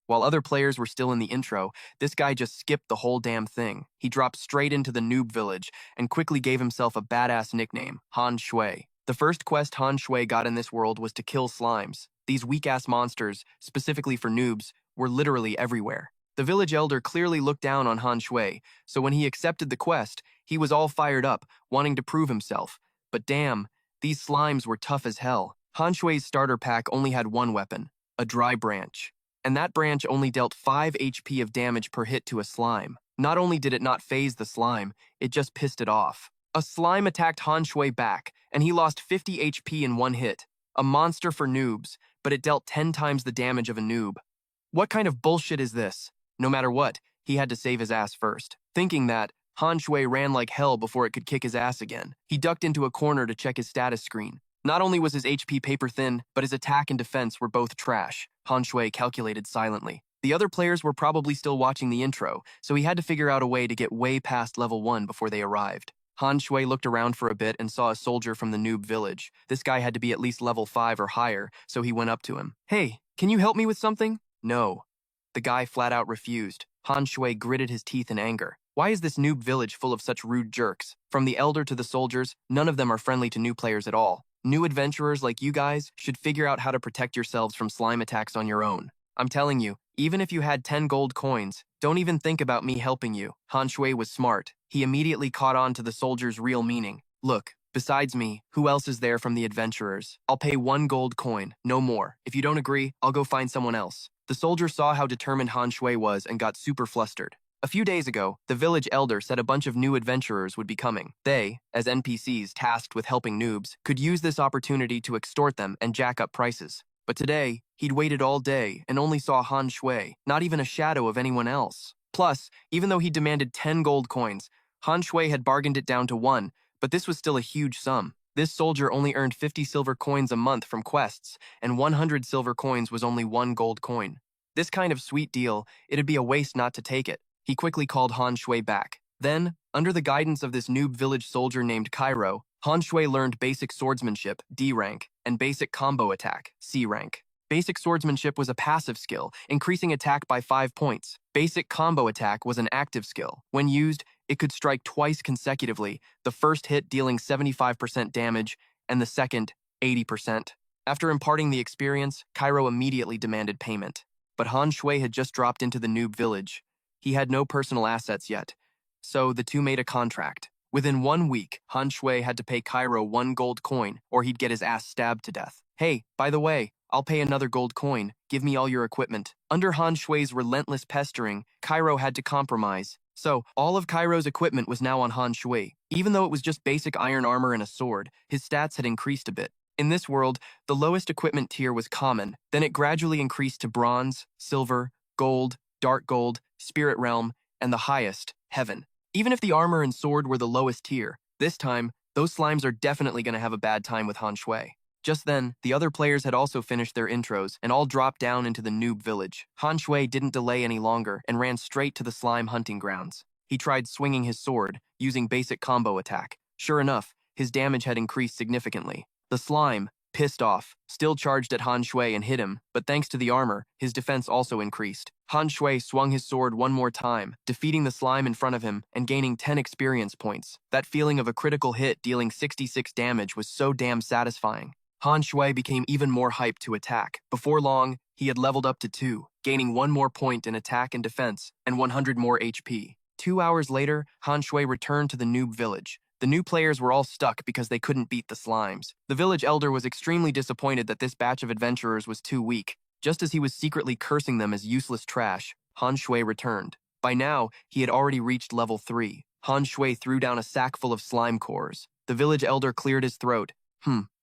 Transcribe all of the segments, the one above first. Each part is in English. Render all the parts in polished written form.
While other players were still in the intro, this guy just skipped the whole damn thing. He dropped straight into the noob village and quickly gave himself a badass nickname, Han Shui. The first quest Han Shui got in this world was to kill slimes. These weak-ass monsters, specifically for noobs, were literally everywhere. The village elder clearly looked down on Han Shui, so when he accepted the quest, he was all fired up, wanting to prove himself. But damn, these slimes were tough as hell. Han Shui's starter pack only had one weapon, a dry branch. And that branch only dealt 5 HP of damage per hit to a slime. Not only did it not phase the slime, it just pissed it off. A slime attacked Han Shui back, and he lost 50 HP in one hit. A monster for noobs, but it dealt 10 times the damage of a noob. What kind of bullshit is this? No matter what, he had to save his ass first. Thinking that, Han Shui ran like hell before it could kick his ass again. He ducked into a corner to check his status screen. Not only was his HP paper thin, but his attack and defense were both trash, Han Shui calculated silently. The other players were probably still watching the intro, so he had to figure out a way to get way past level 1 before they arrived. Han Shui looked around for a bit and saw a soldier from the noob village. This guy had to be at least level 5 or higher, so he went up to him. "Hey, can you help me with something?" "No." The guy flat out refused. Han Shui gritted his teeth in anger. Why is this noob village full of such rude jerks? From the elder to the soldiers, none of them are friendly to new players at all. New adventurers like you guys should figure out how to protect yourselves from slime attacks on your own. I'm telling you, even if you had 10 gold coins, don't even think about me helping you. Han Shui was smart. He immediately caught on to the soldier's real meaning. Look, besides me, who else is there from the adventurers? I'll pay 1 gold coin, no more. If you don't agree, I'll go find someone else. The soldier saw how determined Han Shui was and got super flustered. A few days ago, the village elder said a bunch of new adventurers would be coming. They, as NPCs tasked with helping noobs, could use this opportunity to extort them and jack up prices. But today, he'd waited all day and only saw Han Shui, not even a shadow of anyone else. Plus, even though he demanded 10 gold coins, Han Shui had bargained it down to 1, but this was still a huge sum. This soldier only earned 50 silver coins a month from quests, and 100 silver coins was only 1 gold coin. This kind of sweet deal, it'd be a waste not to take it. He quickly called Han Shui back. Then, under the guidance of this noob village soldier named Cairo, Han Shui learned basic swordsmanship, D rank, and basic combo attack, C rank. Basic swordsmanship was a passive skill, increasing attack by 5 points. Basic combo attack was an active skill. When used, it could strike twice consecutively, the first hit dealing 75% damage, and the second, 80%. After imparting the experience, Cairo immediately demanded payment. But Han Shui had just dropped into the noob village. He had no personal assets yet, so the two made a contract. Within 1 week, Han Shui had to pay Cairo 1 gold coin, or he'd get his ass stabbed to death. "Hey, by the way, I'll pay another gold coin. Give me all your equipment." Under Han Shui's relentless pestering, Cairo had to compromise. So, all of Cairo's equipment was now on Han Shui. Even though it was just basic iron armor and a sword, his stats had increased a bit. In this world, the lowest equipment tier was common, then it gradually increased to bronze, silver, gold, dark gold, spirit realm, and the highest, heaven. Even if the armor and sword were the lowest tier, this time, those slimes are definitely going to have a bad time with Han Shui. Just then, the other players had also finished their intros and all dropped down into the noob village. Han Shui didn't delay any longer and ran straight to the slime hunting grounds. He tried swinging his sword, using basic combo attack. Sure enough, his damage had increased significantly. The slime, pissed off, still charged at Han Shui and hit him, but thanks to the armor, his defense also increased. Han Shui swung his sword one more time, defeating the slime in front of him and gaining 10 experience points. That feeling of a critical hit dealing 66 damage was so damn satisfying. Han Shui became even more hyped to attack. Before long, he had leveled up to 2, gaining 1 more point in attack and defense, and 100 more HP. 2 hours later, Han Shui returned to the noob village. The new players were all stuck because they couldn't beat the slimes. The village elder was extremely disappointed that this batch of adventurers was too weak. Just as he was secretly cursing them as useless trash, Han Shui returned. By now, he had already reached level 3. Han Shui threw down a sack full of slime cores. The village elder cleared his throat.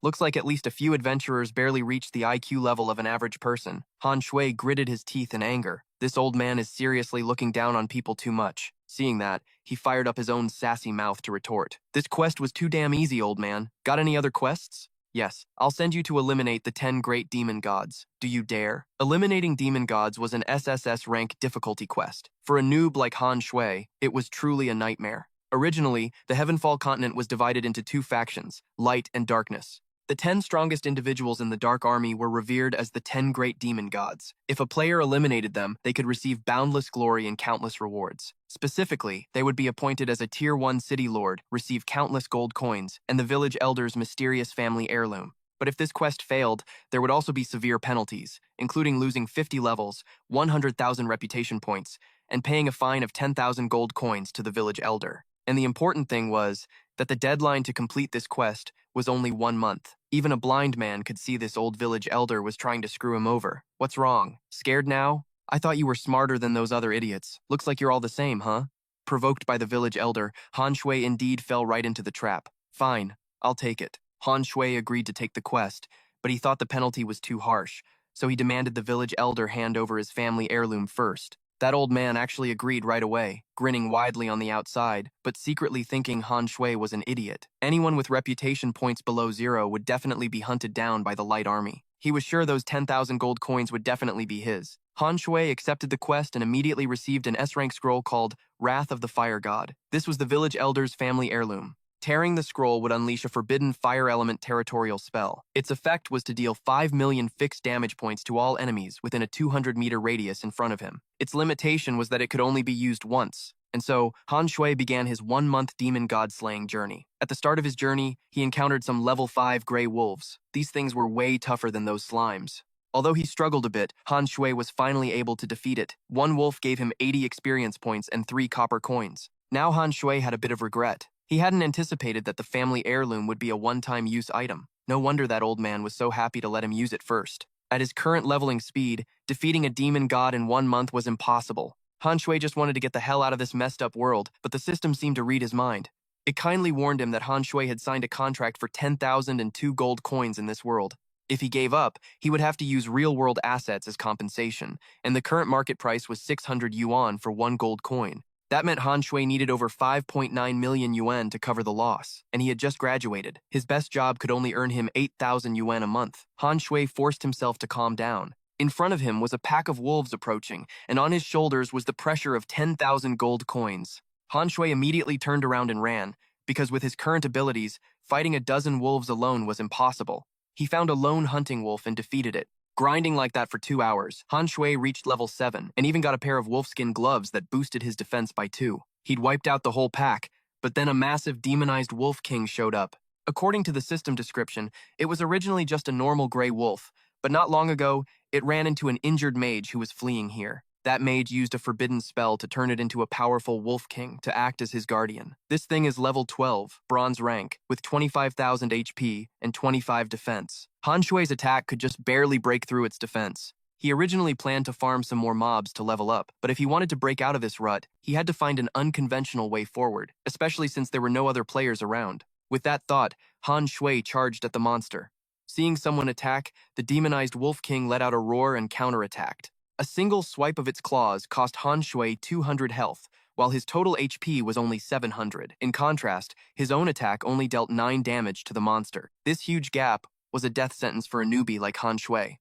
Looks like at least a few adventurers barely reached the IQ level of an average person. Han Shui gritted his teeth in anger. This old man is seriously looking down on people too much. Seeing that, he fired up his own sassy mouth to retort. "This quest was too damn easy, old man. Got any other quests?" "Yes, I'll send you to eliminate the 10 great demon gods. Do you dare?" Eliminating demon gods was an SSS-Rank difficulty quest. For a noob like Han Shui, it was truly a nightmare. Originally, the Heavenfall continent was divided into 2 factions, Light and Darkness. The 10 strongest individuals in the Dark Army were revered as the 10 great demon gods. If a player eliminated them, they could receive boundless glory and countless rewards. Specifically, they would be appointed as a Tier 1 city lord, receive countless gold coins, and the village elder's mysterious family heirloom. But if this quest failed, there would also be severe penalties, including losing 50 levels, 100,000 reputation points, and paying a fine of 10,000 gold coins to the village elder. And the important thing was that the deadline to complete this quest was only 1 month. Even a blind man could see this old village elder was trying to screw him over. What's wrong? Scared now? I thought you were smarter than those other idiots. Looks like you're all the same, huh? Provoked by the village elder, Han Shui indeed fell right into the trap. Fine, I'll take it. Han Shui agreed to take the quest, but he thought the penalty was too harsh, so he demanded the village elder hand over his family heirloom first. That old man actually agreed right away, grinning widely on the outside, but secretly thinking Han Shui was an idiot. Anyone with reputation points below 0 would definitely be hunted down by the light army. He was sure those 10,000 gold coins would definitely be his. Han Shui accepted the quest and immediately received an S-rank scroll called Wrath of the Fire God. This was the village elder's family heirloom. Tearing the scroll would unleash a forbidden fire element territorial spell. Its effect was to deal 5 million fixed damage points to all enemies within a 200-meter radius in front of him. Its limitation was that it could only be used once, and so Han Shui began his 1-month demon god slaying journey. At the start of his journey, he encountered some level 5 gray wolves. These things were way tougher than those slimes. Although he struggled a bit, Han Shui was finally able to defeat it. One wolf gave him 80 experience points and 3 copper coins. Now Han Shui had a bit of regret. He hadn't anticipated that the family heirloom would be a one-time use item. No wonder that old man was so happy to let him use it first. At his current leveling speed, defeating a demon god in 1 month was impossible. Han Shui just wanted to get the hell out of this messed up world, but the system seemed to read his mind. It kindly warned him that Han Shui had signed a contract for 10,002 gold coins in this world. If he gave up, he would have to use real-world assets as compensation, and the current market price was 600 yuan for 1 gold coin. That meant Han Shui needed over 5.9 million yuan to cover the loss, and he had just graduated. His best job could only earn him 8,000 yuan a month. Han Shui forced himself to calm down. In front of him was a pack of wolves approaching, and on his shoulders was the pressure of 10,000 gold coins. Han Shui immediately turned around and ran, because with his current abilities, fighting a dozen wolves alone was impossible. He found a lone hunting wolf and defeated it. Grinding like that for 2 hours, Han Shui reached level 7 and even got a pair of wolfskin gloves that boosted his defense by 2. He'd wiped out the whole pack, but then a massive demonized wolf king showed up. According to the system description, it was originally just a normal gray wolf, but not long ago, it ran into an injured mage who was fleeing here. That mage used a forbidden spell to turn it into a powerful wolf king to act as his guardian. This thing is level 12, bronze rank, with 25,000 HP and 25 defense. Han Shui's attack could just barely break through its defense. He originally planned to farm some more mobs to level up, but if he wanted to break out of this rut, he had to find an unconventional way forward, especially since there were no other players around. With that thought, Han Shui charged at the monster. Seeing someone attack, the demonized Wolf King let out a roar and counterattacked. A single swipe of its claws cost Han Shui 200 health, while his total HP was only 700. In contrast, his own attack only dealt 9 damage to the monster. This huge gap was a death sentence for a newbie like Han Shui.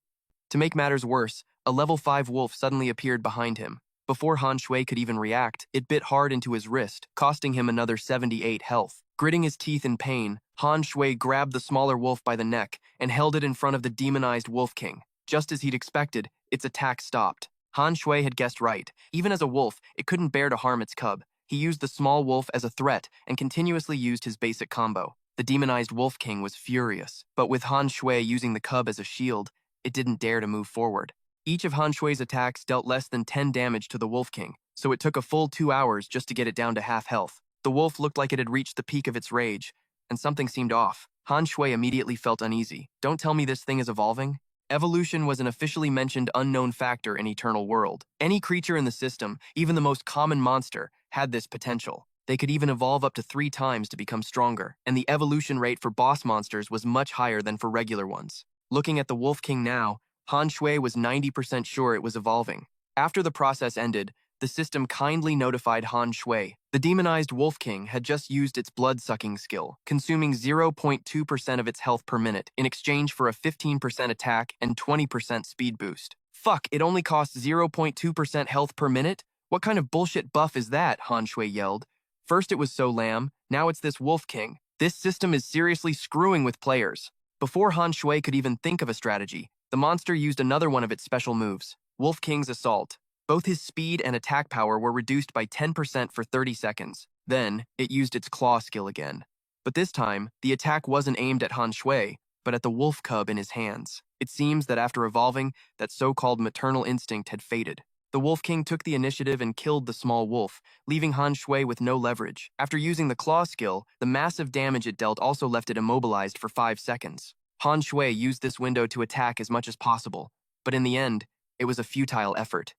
To make matters worse, a level 5 wolf suddenly appeared behind him. Before Han Shui could even react, it bit hard into his wrist, costing him another 78 health. Gritting his teeth in pain, Han Shui grabbed the smaller wolf by the neck and held it in front of the demonized Wolf King. Just as he'd expected, its attack stopped. Han Shui had guessed right. Even as a wolf, it couldn't bear to harm its cub. He used the small wolf as a threat and continuously used his basic combo. The demonized Wolf King was furious, but with Han Shui using the cub as a shield, it didn't dare to move forward. Each of Han Shui's attacks dealt less than 10 damage to the Wolf King, so it took a full 2 hours just to get it down to half health. The wolf looked like it had reached the peak of its rage, and something seemed off. Han Shui immediately felt uneasy. Don't tell me this thing is evolving? Evolution was an officially mentioned unknown factor in Eternal World. Any creature in the system, even the most common monster, had this potential. They could even evolve up to 3 times to become stronger, and the evolution rate for boss monsters was much higher than for regular ones. Looking at the Wolf King now, Han Shui was 90% sure it was evolving. After the process ended, the system kindly notified Han Shui. The demonized Wolf King had just used its blood-sucking skill, consuming 0.2% of its health per minute in exchange for a 15% attack and 20% speed boost. Fuck, it only costs 0.2% health per minute? What kind of bullshit buff is that? Han Shui yelled. First it was So Lam, now it's this Wolf King. This system is seriously screwing with players. Before Han Shui could even think of a strategy, the monster used another one of its special moves, Wolf King's Assault. Both his speed and attack power were reduced by 10% for 30 seconds. Then, it used its claw skill again. But this time, the attack wasn't aimed at Han Shui, but at the wolf cub in his hands. It seems that after evolving, that so-called maternal instinct had faded. The Wolf King took the initiative and killed the small wolf, leaving Han Shui with no leverage. After using the claw skill, the massive damage it dealt also left it immobilized for 5 seconds. Han Shui used this window to attack as much as possible, but in the end, it was a futile effort.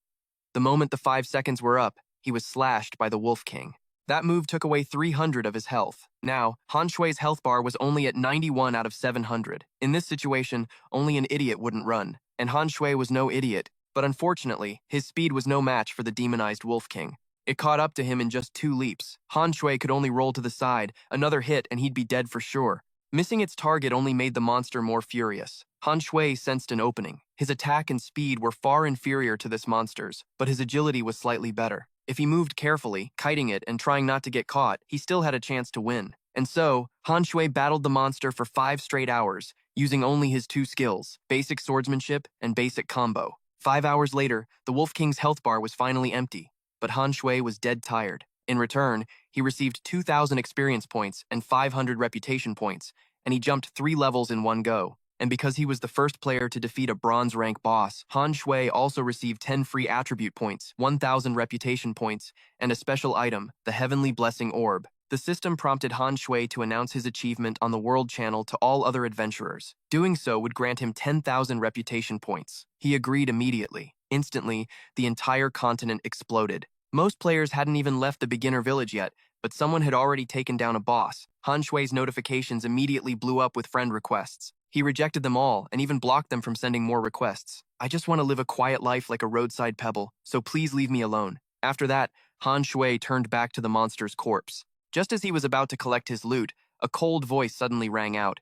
The moment the 5 seconds were up, he was slashed by the Wolf King. That move took away 300 of his health. Now, Han Shui's health bar was only at 91 out of 700. In this situation, only an idiot wouldn't run, and Han Shui was no idiot, but unfortunately, his speed was no match for the demonized Wolf King. It caught up to him in just 2 leaps. Han Shui could only roll to the side, another hit and he'd be dead for sure. Missing its target only made the monster more furious. Han Shui sensed an opening. His attack and speed were far inferior to this monster's, but his agility was slightly better. If he moved carefully, kiting it and trying not to get caught, he still had a chance to win. And so, Han Shui battled the monster for 5 straight hours, using only his 2 skills, basic swordsmanship and basic combo. 5 hours later, the Wolf King's health bar was finally empty, but Han Shui was dead tired. In return, he received 2,000 experience points and 500 reputation points, and he jumped 3 levels in one go. And because he was the first player to defeat a bronze rank boss, Han Shui also received 10 free attribute points, 1,000 reputation points, and a special item, the Heavenly Blessing Orb. The system prompted Han Shui to announce his achievement on the World Channel to all other adventurers. Doing so would grant him 10,000 reputation points. He agreed immediately. Instantly, the entire continent exploded. Most players hadn't even left the beginner village yet, but someone had already taken down a boss. Han Shui's notifications immediately blew up with friend requests. He rejected them all and even blocked them from sending more requests. I just want to live a quiet life like a roadside pebble, so please leave me alone. After that, Han Shui turned back to the monster's corpse. Just as he was about to collect his loot, a cold voice suddenly rang out.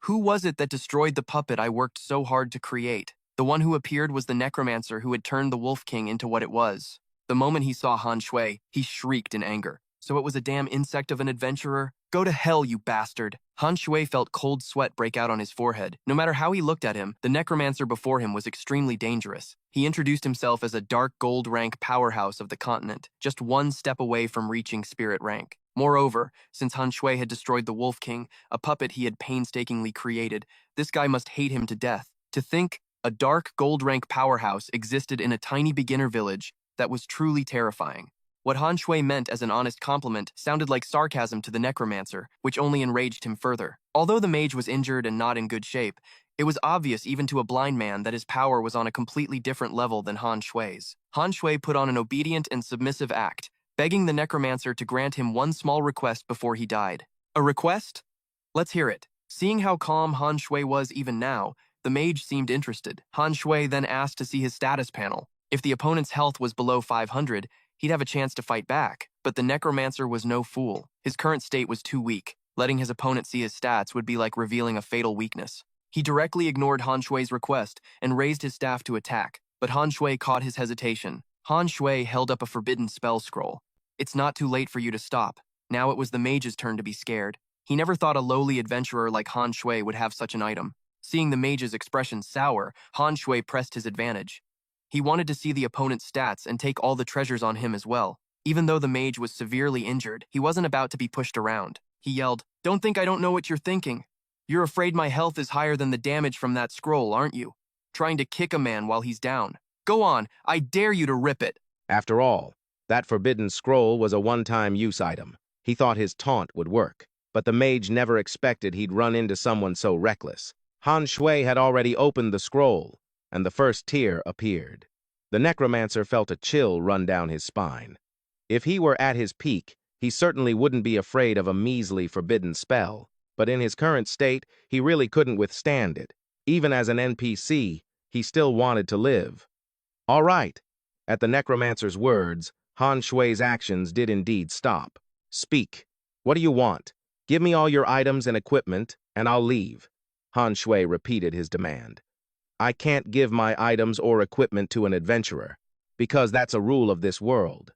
Who was it that destroyed the puppet I worked so hard to create? The one who appeared was the necromancer who had turned the Wolf King into what it was. The moment he saw Han Shui, he shrieked in anger. So it was a damn insect of an adventurer? Go to hell, you bastard! Han Shui felt cold sweat break out on his forehead. No matter how he looked at him, the necromancer before him was extremely dangerous. He introduced himself as a dark gold rank powerhouse of the continent, just 1 step away from reaching spirit rank. Moreover, since Han Shui had destroyed the Wolf King, a puppet he had painstakingly created, this guy must hate him to death. To think a dark gold rank powerhouse existed in a tiny beginner village, that was truly terrifying. What Han Shui meant as an honest compliment sounded like sarcasm to the necromancer, which only enraged him further. Although the mage was injured and not in good shape, it was obvious even to a blind man that his power was on a completely different level than Han Shui's. Han Shui put on an obedient and submissive act, begging the necromancer to grant him one small request before he died. A request? Let's hear it. Seeing how calm Han Shui was even now, the mage seemed interested. Han Shui then asked to see his status panel. If the opponent's health was below 500, he'd have a chance to fight back, but the necromancer was no fool. His current state was too weak. Letting his opponent see his stats would be like revealing a fatal weakness. He directly ignored Han Shui's request and raised his staff to attack, but Han Shui caught his hesitation. Han Shui held up a forbidden spell scroll. It's not too late for you to stop. Now it was the mage's turn to be scared. He never thought a lowly adventurer like Han Shui would have such an item. Seeing the mage's expression sour, Han Shui pressed his advantage. He wanted to see the opponent's stats and take all the treasures on him as well. Even though the mage was severely injured, he wasn't about to be pushed around. He yelled, "Don't think I don't know what you're thinking. You're afraid my health is higher than the damage from that scroll, aren't you? Trying to kick a man while he's down. Go on, I dare you to rip it." After all, that forbidden scroll was a one-time use item. He thought his taunt would work, but the mage never expected he'd run into someone so reckless. Han Shui had already opened the scroll, and the first tear appeared. The necromancer felt a chill run down his spine. If he were at his peak, he certainly wouldn't be afraid of a measly forbidden spell, but in his current state, he really couldn't withstand it. Even as an NPC, he still wanted to live. All right. At the necromancer's words, Han Shui's actions did indeed stop. Speak. What do you want? Give me all your items and equipment, and I'll leave. Han Shui repeated his demand. I can't give my items or equipment to an adventurer, because that's a rule of this world.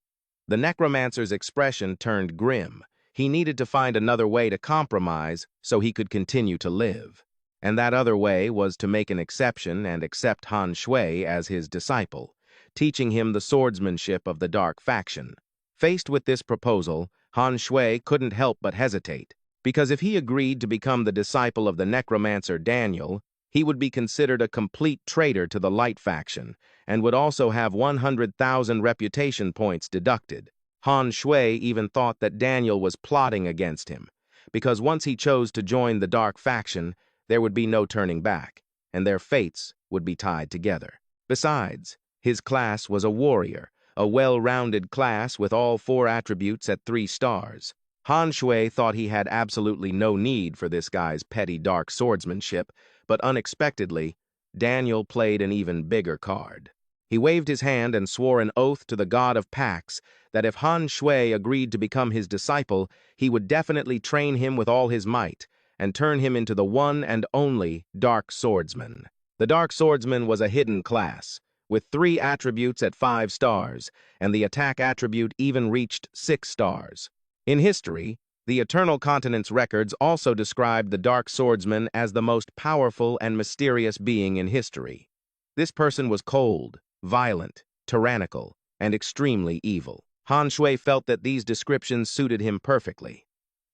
The necromancer's expression turned grim. He needed to find another way to compromise so he could continue to live. And that other way was to make an exception and accept Han Shui as his disciple, teaching him the swordsmanship of the dark faction. Faced with this proposal, Han Shui couldn't help but hesitate, because if he agreed to become the disciple of the necromancer Daniel, he would be considered a complete traitor to the Light faction, and would also have 100,000 reputation points deducted. Han Shui even thought that Daniel was plotting against him, because once he chose to join the dark faction, there would be no turning back, and their fates would be tied together. Besides, his class was a warrior, a well-rounded class with all 4 attributes at 3 stars. Han Shui thought he had absolutely no need for this guy's petty dark swordsmanship, but unexpectedly, Daniel played an even bigger card. He waved his hand and swore an oath to the god of Pax that if Han Shui agreed to become his disciple, he would definitely train him with all his might and turn him into the one and only Dark Swordsman. The Dark Swordsman was a hidden class, with 3 attributes at 5 stars, and the attack attribute even reached 6 stars. In history, the Eternal Continent's records also described the Dark Swordsman as the most powerful and mysterious being in history. This person was cold, violent, tyrannical, and extremely evil. Han Shui felt that these descriptions suited him perfectly.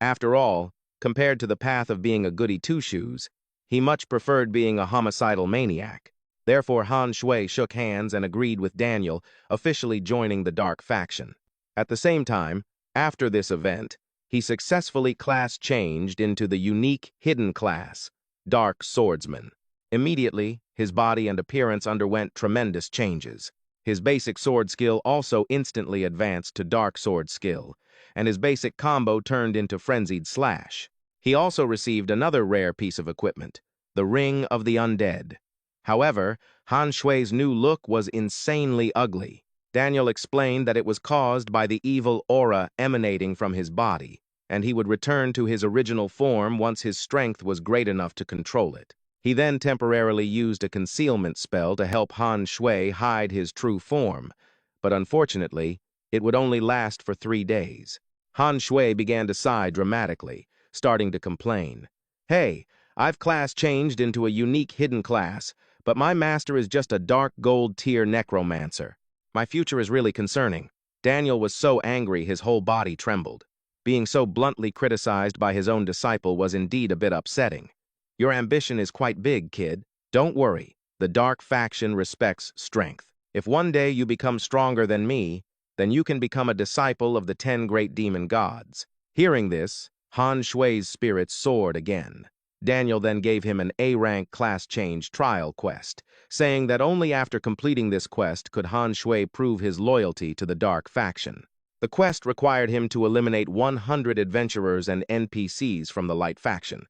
After all, compared to the path of being a goody-two-shoes, he much preferred being a homicidal maniac. Therefore, Han Shui shook hands and agreed with Daniel, officially joining the dark faction. At the same time, after this event, he successfully class-changed into the unique hidden class, Dark Swordsman. Immediately, his body and appearance underwent tremendous changes. His basic sword skill also instantly advanced to Dark Sword skill, and his basic combo turned into Frenzied Slash. He also received another rare piece of equipment, the Ring of the Undead. However, Han Shui's new look was insanely ugly. Daniel explained that it was caused by the evil aura emanating from his body, and he would return to his original form once his strength was great enough to control it. He then temporarily used a concealment spell to help Han Shui hide his true form, but unfortunately, it would only last for 3 days. Han Shui began to sigh dramatically, starting to complain. "Hey, I've class changed into a unique hidden class, but my master is just a dark gold tier necromancer. My future is really concerning." Daniel was so angry his whole body trembled. Being so bluntly criticized by his own disciple was indeed a bit upsetting. "Your ambition is quite big, kid. Don't worry. The dark faction respects strength. If one day you become stronger than me, then you can become a disciple of the 10 great demon gods." Hearing this, Han Shui's spirits soared again. Daniel then gave him an A-rank class change trial quest, saying that only after completing this quest could Han Shui prove his loyalty to the dark faction. The quest required him to eliminate 100 adventurers and NPCs from the light faction.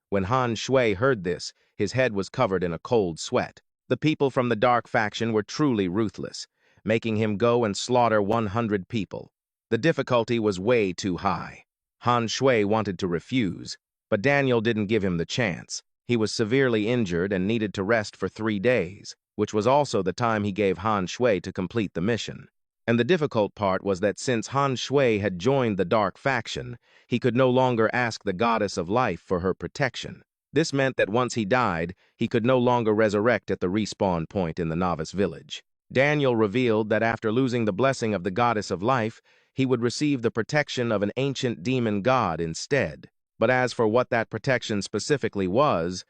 When Han Shui heard this, his head was covered in a cold sweat. The people from the dark faction were truly ruthless, making him go and slaughter 100 people. The difficulty was way too high. Han Shui wanted to refuse, but Daniel didn't give him the chance. He was severely injured and needed to rest for 3 days, which was also the time he gave Han Shui to complete the mission. And the difficult part was that since Han Shui had joined the dark faction, he could no longer ask the goddess of life for her protection. This meant that once he died, he could no longer resurrect at the respawn point in the novice village. Daniel revealed that after losing the blessing of the goddess of life, he would receive the protection of an ancient demon god instead. But as for what that protection specifically was,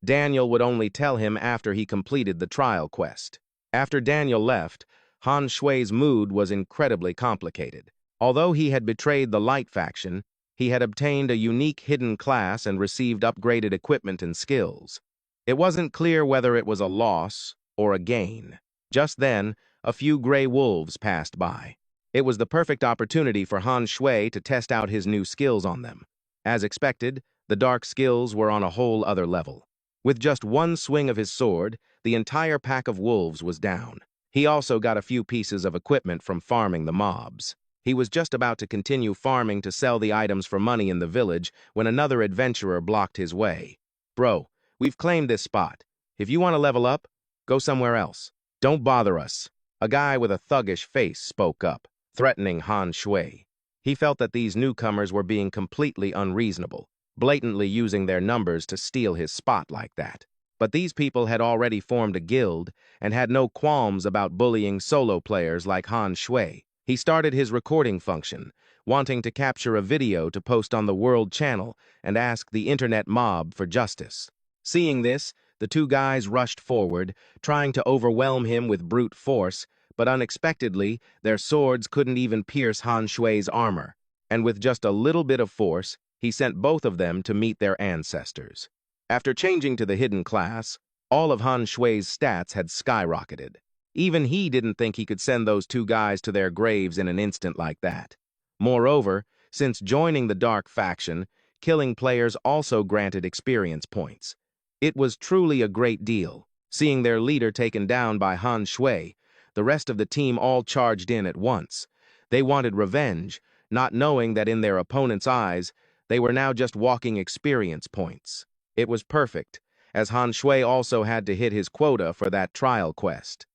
Daniel would only tell him after he completed the trial quest. After Daniel left, Han Shui's mood was incredibly complicated. Although he had betrayed the Light faction, he had obtained a unique hidden class and received upgraded equipment and skills. It wasn't clear whether it was a loss or a gain. Just then, a few gray wolves passed by. It was the perfect opportunity for Han Shui to test out his new skills on them. As expected, the dark skills were on a whole other level. With just one swing of his sword, the entire pack of wolves was down. He also got a few pieces of equipment from farming the mobs. He was just about to continue farming to sell the items for money in the village when another adventurer blocked his way. "Bro, we've claimed this spot. If you want to level up, go somewhere else. Don't bother us." A guy with a thuggish face spoke up, threatening Han Shui. He felt that these newcomers were being completely unreasonable. blatantly using their numbers to steal his spot like that. But these people had already formed a guild and had no qualms about bullying solo players like Han Shui. He started his recording function, wanting to capture a video to post on the World Channel and ask the internet mob for justice. Seeing this, the two guys rushed forward, trying to overwhelm him with brute force, but unexpectedly, their swords couldn't even pierce Han Shui's armor, and with just a little bit of force, he sent both of them to meet their ancestors. After changing to the hidden class, all of Han Shui's stats had skyrocketed. Even he didn't think he could send those two guys to their graves in an instant like that. Moreover, since joining the Dark faction, killing players also granted experience points. It was truly a great deal. Seeing their leader taken down by Han Shui, the rest of the team all charged in at once. They wanted revenge, not knowing that in their opponent's eyes, they were now just walking experience points. It was perfect, as Han Shui also had to hit his quota for that trial quest.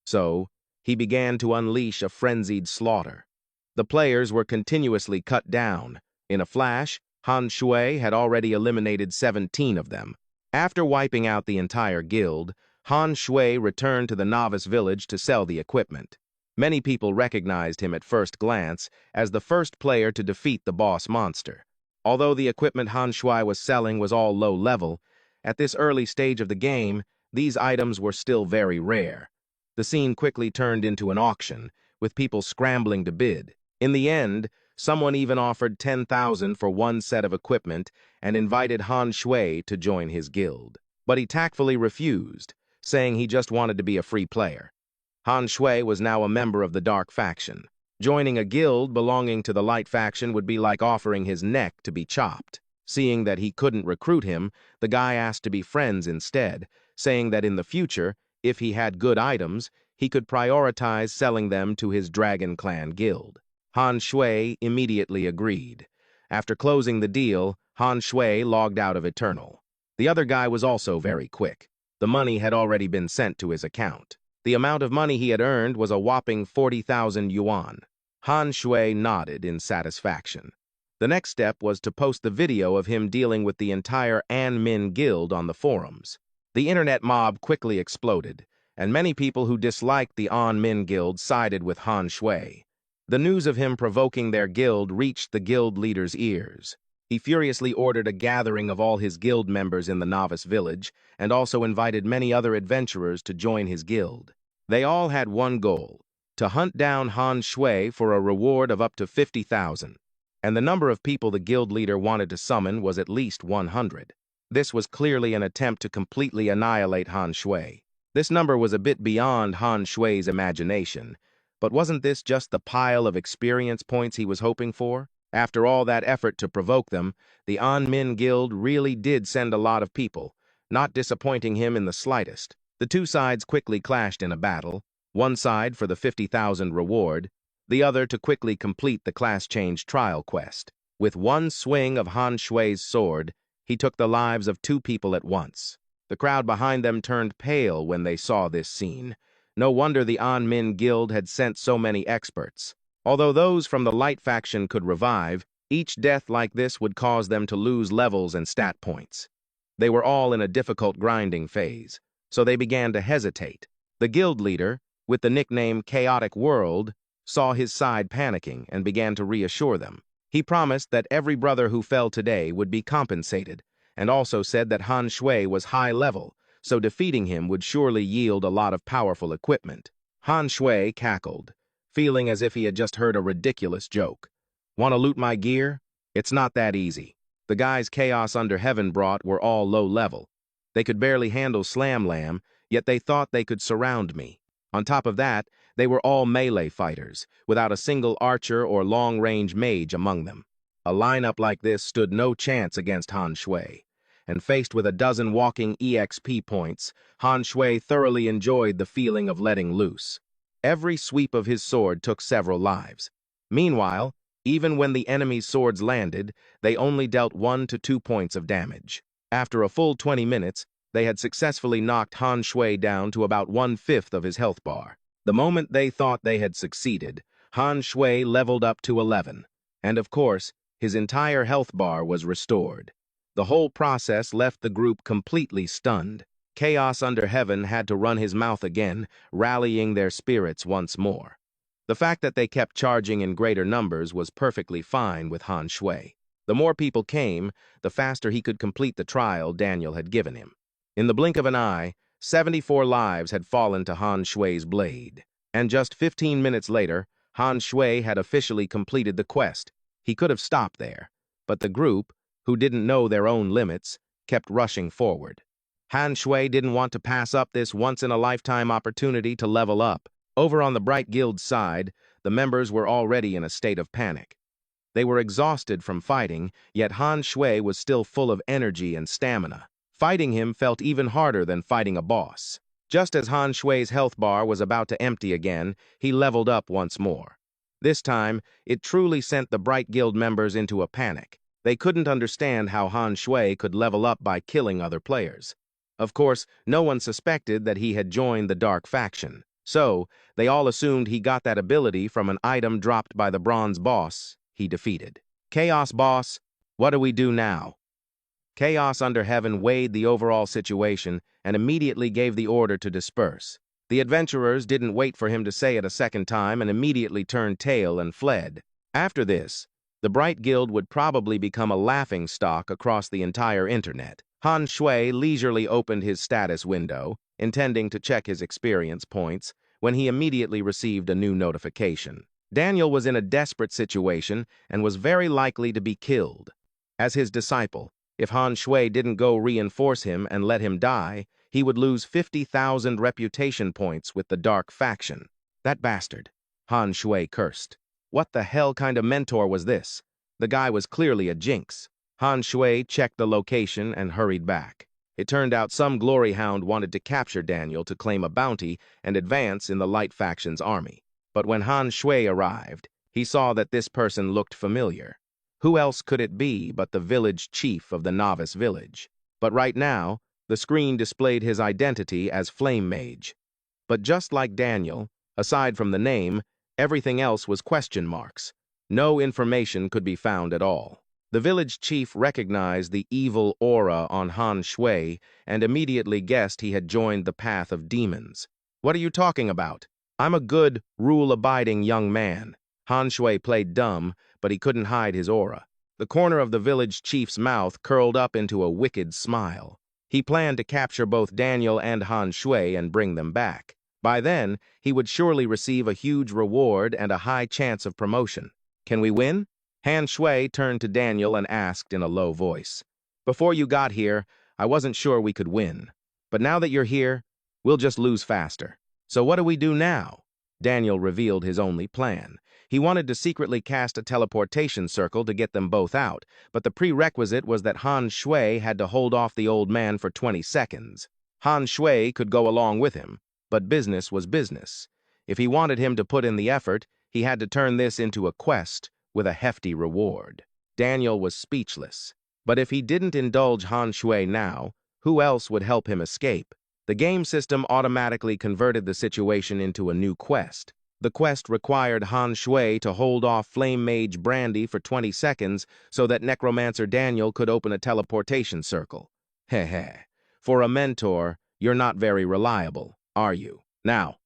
So, he began to unleash a frenzied slaughter. The players were continuously cut down. In a flash, Han Shui had already eliminated 17 of them. After wiping out the entire guild, Han Shui returned to the novice village to sell the equipment. Many people recognized him at first glance as the first player to defeat the boss monster. Although the equipment Han Shui was selling was all low level, at this early stage of the game, these items were still very rare. The scene quickly turned into an auction, with people scrambling to bid. In the end, someone even offered 10,000 for one set of equipment and invited Han Shui to join his guild. But he tactfully refused, saying he just wanted to be a free player. Han Shui was now a member of the Dark faction. Joining a guild belonging to the Light faction would be like offering his neck to be chopped. Seeing that he couldn't recruit him, the guy asked to be friends instead, saying that in the future, if he had good items, he could prioritize selling them to his Dragon Clan guild. Han Shui immediately agreed. After closing the deal, Han Shui logged out of Eternal. The other guy was also very quick. The money had already been sent to his account. The amount of money he had earned was a whopping 40,000 yuan. Han Shui nodded in satisfaction. The next step was to post the video of him dealing with the entire An Min guild on the forums. The internet mob quickly exploded, and many people who disliked the An Min guild sided with Han Shui. The news of him provoking their guild reached the guild leader's ears. He furiously ordered a gathering of all his guild members in the novice village, and also invited many other adventurers to join his guild. They all had one goal, to hunt down Han Shui for a reward of up to 50,000. And the number of people the guild leader wanted to summon was at least 100. This was clearly an attempt to completely annihilate Han Shui. This number was a bit beyond Han Shui's imagination, but wasn't this just the pile of experience points he was hoping for? After all that effort to provoke them, the An Min Guild really did send a lot of people, not disappointing him in the slightest. The two sides quickly clashed in a battle, one side for the 50,000 reward, the other to quickly complete the class change trial quest. With one swing of Han Shui's sword, he took the lives of two people at once. The crowd behind them turned pale when they saw this scene. No wonder the An Min Guild had sent so many experts. Although those from the Light faction could revive, each death like this would cause them to lose levels and stat points. They were all in a difficult grinding phase, so they began to hesitate. The guild leader, with the nickname Chaotic World, saw his side panicking and began to reassure them. He promised that every brother who fell today would be compensated, and also said that Han Shui was high level, so defeating him would surely yield a lot of powerful equipment. Han Shui cackled, feeling as if he had just heard a ridiculous joke. Want to loot my gear? It's not that easy. The guys Chaos Under Heaven brought were all low level. They could barely handle Slam Lam, yet they thought they could surround me. On top of that, they were all melee fighters, without a single archer or long-range mage among them. A lineup like this stood no chance against Han Shui, and faced with a dozen walking EXP points, Han Shui thoroughly enjoyed the feeling of letting loose. Every sweep of his sword took several lives. Meanwhile, even when the enemy's swords landed, they only dealt 1 to 2 points of damage. After a full 20 minutes, they had successfully knocked Han Shui down to about 1/5 of his health bar. The moment they thought they had succeeded, Han Shui leveled up to 11, and of course, his entire health bar was restored. The whole process left the group completely stunned. Chaos Under Heaven had to run his mouth again, rallying their spirits once more. The fact that they kept charging in greater numbers was perfectly fine with Han Shui. The more people came, the faster he could complete the trial Daniel had given him. In the blink of an eye, 74 lives had fallen to Han Shui's blade. And just 15 minutes later, Han Shui had officially completed the quest. He could have stopped there, but the group, who didn't know their own limits, kept rushing forward. Han Shui didn't want to pass up this once-in-a-lifetime opportunity to level up. Over on the Bright Guild's side, the members were already in a state of panic. They were exhausted from fighting, yet Han Shui was still full of energy and stamina. Fighting him felt even harder than fighting a boss. Just as Han Shui's health bar was about to empty again, he leveled up once more. This time, it truly sent the Bright Guild members into a panic. They couldn't understand how Han Shui could level up by killing other players. Of course, no one suspected that he had joined the Dark Faction. So, they all assumed he got that ability from an item dropped by the bronze boss he defeated. Chaos boss, what do we do now? Chaos Under Heaven weighed the overall situation and immediately gave the order to disperse. The adventurers didn't wait for him to say it a second time and immediately turned tail and fled. After this, the Bright Guild would probably become a laughingstock across the entire internet. Han Shui leisurely opened his status window, intending to check his experience points, when he immediately received a new notification. Daniel was in a desperate situation and was very likely to be killed. As his disciple, if Han Shui didn't go reinforce him and let him die, he would lose 50,000 reputation points with the Dark Faction. That bastard, Han Shui cursed. What the hell kind of mentor was this? The guy was clearly a jinx. Han Shui checked the location and hurried back. It turned out some glory hound wanted to capture Daniel to claim a bounty and advance in the Light Faction's army. But when Han Shui arrived, he saw that this person looked familiar. Who else could it be but the village chief of the novice village? But right now, the screen displayed his identity as Flame Mage. But just like Daniel, aside from the name, everything else was question marks. No information could be found at all. The village chief recognized the evil aura on Han Shui and immediately guessed he had joined the path of demons. What are you talking about? I'm a good, rule-abiding young man. Han Shui played dumb, but he couldn't hide his aura. The corner of the village chief's mouth curled up into a wicked smile. He planned to capture both Daniel and Han Shui and bring them back. By then, he would surely receive a huge reward and a high chance of promotion. Can we win? Han Shui turned to Daniel and asked in a low voice. Before you got here, I wasn't sure we could win. But now that you're here, we'll just lose faster. So what do we do now? Daniel revealed his only plan. He wanted to secretly cast a teleportation circle to get them both out, but the prerequisite was that Han Shui had to hold off the old man for 20 seconds. Han Shui could go along with him, but business was business. If he wanted him to put in the effort, he had to turn this into a quest with a hefty reward. Daniel was speechless. But if he didn't indulge Han Shui now, who else would help him escape? The game system automatically converted the situation into a new quest. The quest required Han Shui to hold off Flame Mage Brandy for 20 seconds so that Necromancer Daniel could open a teleportation circle. Heh. For a mentor, you're not very reliable, are you? Now,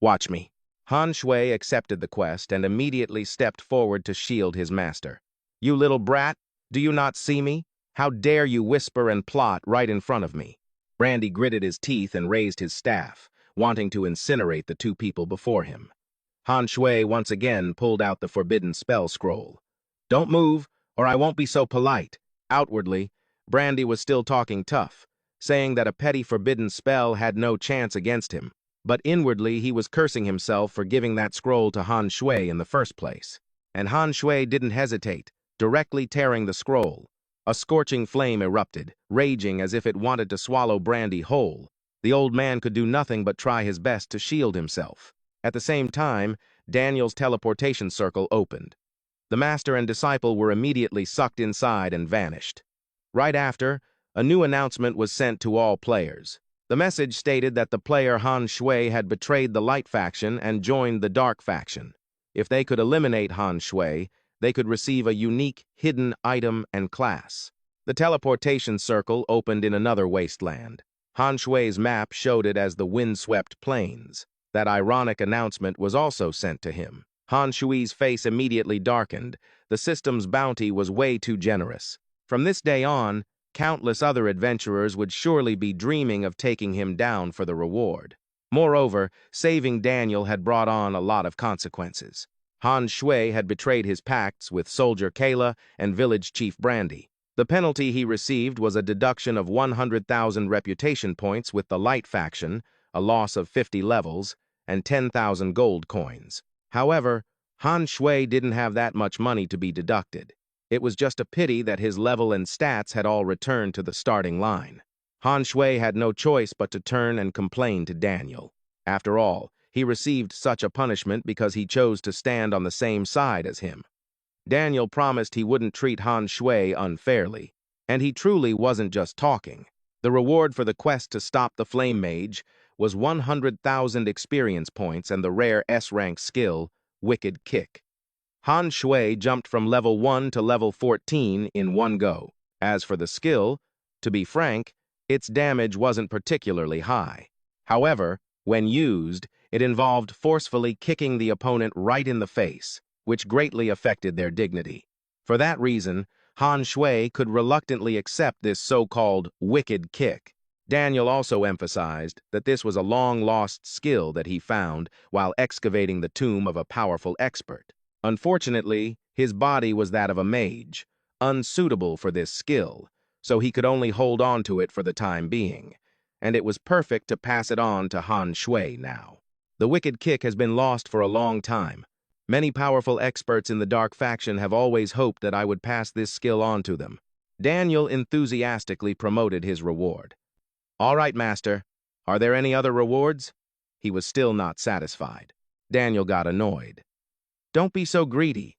watch me. Han Shui accepted the quest and immediately stepped forward to shield his master. You little brat, do you not see me? How dare you whisper and plot right in front of me? Brandy gritted his teeth and raised his staff, wanting to incinerate the two people before him. Han Shui once again pulled out the forbidden spell scroll. Don't move, or I won't be so polite. Outwardly, Brandy was still talking tough, saying that a petty forbidden spell had no chance against him. But inwardly, he was cursing himself for giving that scroll to Han Shui in the first place. And Han Shui didn't hesitate, directly tearing the scroll. A scorching flame erupted, raging as if it wanted to swallow Brandy whole. The old man could do nothing but try his best to shield himself. At the same time, Daniel's teleportation circle opened. The master and disciple were immediately sucked inside and vanished. Right after, a new announcement was sent to all players. The message stated that the player Han Shui had betrayed the Light Faction and joined the Dark Faction. If they could eliminate Han Shui, they could receive a unique hidden item and class. The teleportation circle opened in another wasteland. Han Shui's map showed it as the windswept plains. That ironic announcement was also sent to him. Han Shui's face immediately darkened. The system's bounty was way too generous. From this day on, countless other adventurers would surely be dreaming of taking him down for the reward. Moreover, saving Daniel had brought on a lot of consequences. Han Shui had betrayed his pacts with Soldier Kayla and Village Chief Brandy. The penalty he received was a deduction of 100,000 reputation points with the Light faction, a loss of 50 levels, and 10,000 gold coins. However, Han Shui didn't have that much money to be deducted. It was just a pity that his level and stats had all returned to the starting line. Han Shui had no choice but to turn and complain to Daniel. After all, he received such a punishment because he chose to stand on the same side as him. Daniel promised he wouldn't treat Han Shui unfairly, and he truly wasn't just talking. The reward for the quest to stop the Flame Mage was 100,000 experience points and the rare S-Rank skill, Wicked Kick. Han Shui jumped from level 1 to level 14 in one go. As for the skill, to be frank, its damage wasn't particularly high. However, when used, it involved forcefully kicking the opponent right in the face, which greatly affected their dignity. For that reason, Han Shui could reluctantly accept this so-called wicked kick. Daniel also emphasized that this was a long-lost skill that he found while excavating the tomb of a powerful expert. Unfortunately, his body was that of a mage, unsuitable for this skill, so he could only hold on to it for the time being, and it was perfect to pass it on to Han Shui now. The wicked kick has been lost for a long time. Many powerful experts in the Dark faction have always hoped that I would pass this skill on to them. Daniel enthusiastically promoted his reward. All right, Master. Are there any other rewards? He was still not satisfied. Daniel got annoyed. Don't be so greedy.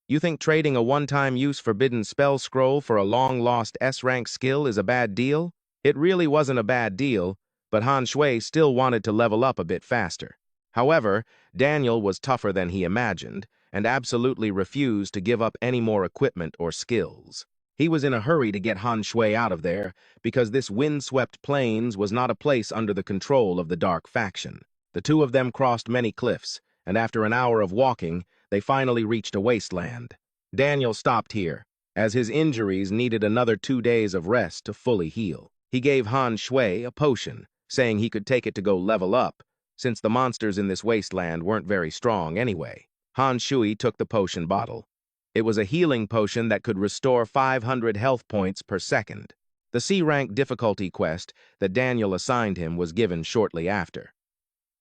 You think trading a one-time use forbidden spell scroll for a long-lost S-rank skill is a bad deal? It really wasn't a bad deal, but Han Shui still wanted to level up a bit faster. However, Daniel was tougher than he imagined, and absolutely refused to give up any more equipment or skills. He was in a hurry to get Han Shui out of there, because this windswept plains was not a place under the control of the Dark faction. The two of them crossed many cliffs, and after an hour of walking, they finally reached a wasteland. Daniel stopped here, as his injuries needed another 2 days of rest to fully heal. He gave Han Shui a potion, saying he could take it to go level up, since the monsters in this wasteland weren't very strong anyway. Han Shui took the potion bottle. It was a healing potion that could restore 500 health points per second. The C-rank difficulty quest that Daniel assigned him was given shortly after.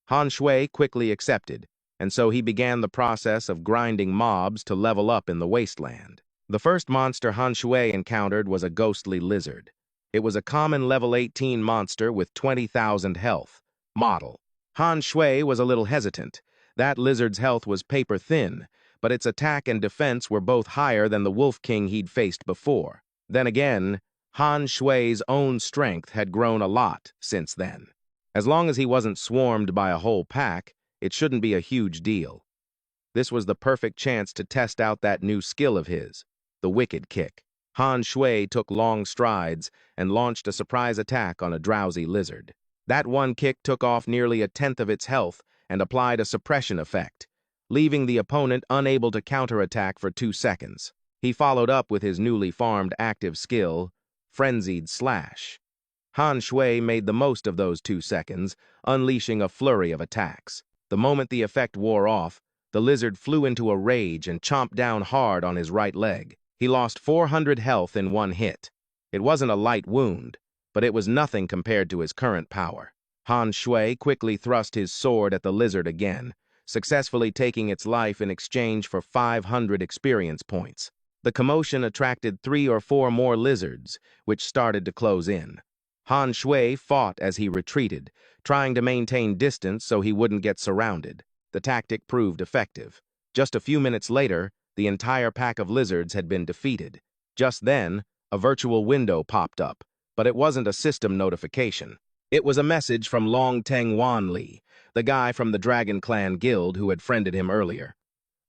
Han Shui quickly accepted, and so he began the process of grinding mobs to level up in the wasteland. The first monster Han Shui encountered was a ghostly lizard. It was a common level 18 monster with 20,000 health. Model. Han Shui was a little hesitant. That lizard's health was paper-thin, but its attack and defense were both higher than the Wolf King he'd faced before. Then again, Han Shui's own strength had grown a lot since then. As long as he wasn't swarmed by a whole pack, it shouldn't be a huge deal. This was the perfect chance to test out that new skill of his, the Wicked Kick. Han Shui took long strides and launched a surprise attack on a drowsy lizard. That one kick took off nearly 1/10 of its health and applied a suppression effect, leaving the opponent unable to counterattack for 2 seconds. He followed up with his newly farmed active skill, Frenzied Slash. Han Shui made the most of those 2 seconds, unleashing a flurry of attacks. The moment the effect wore off, the lizard flew into a rage and chomped down hard on his right leg. He lost 400 health in one hit. It wasn't a light wound, but it was nothing compared to his current power. Han Shui quickly thrust his sword at the lizard again, successfully taking its life in exchange for 500 experience points. The commotion attracted 3 or 4 more lizards, which started to close in. Han Shui fought as he retreated, trying to maintain distance so he wouldn't get surrounded. The tactic proved effective. Just a few minutes later, the entire pack of lizards had been defeated. Just then, a virtual window popped up, but it wasn't a system notification. It was a message from Long Teng Wan Li, the guy from the Dragon Clan Guild who had friended him earlier.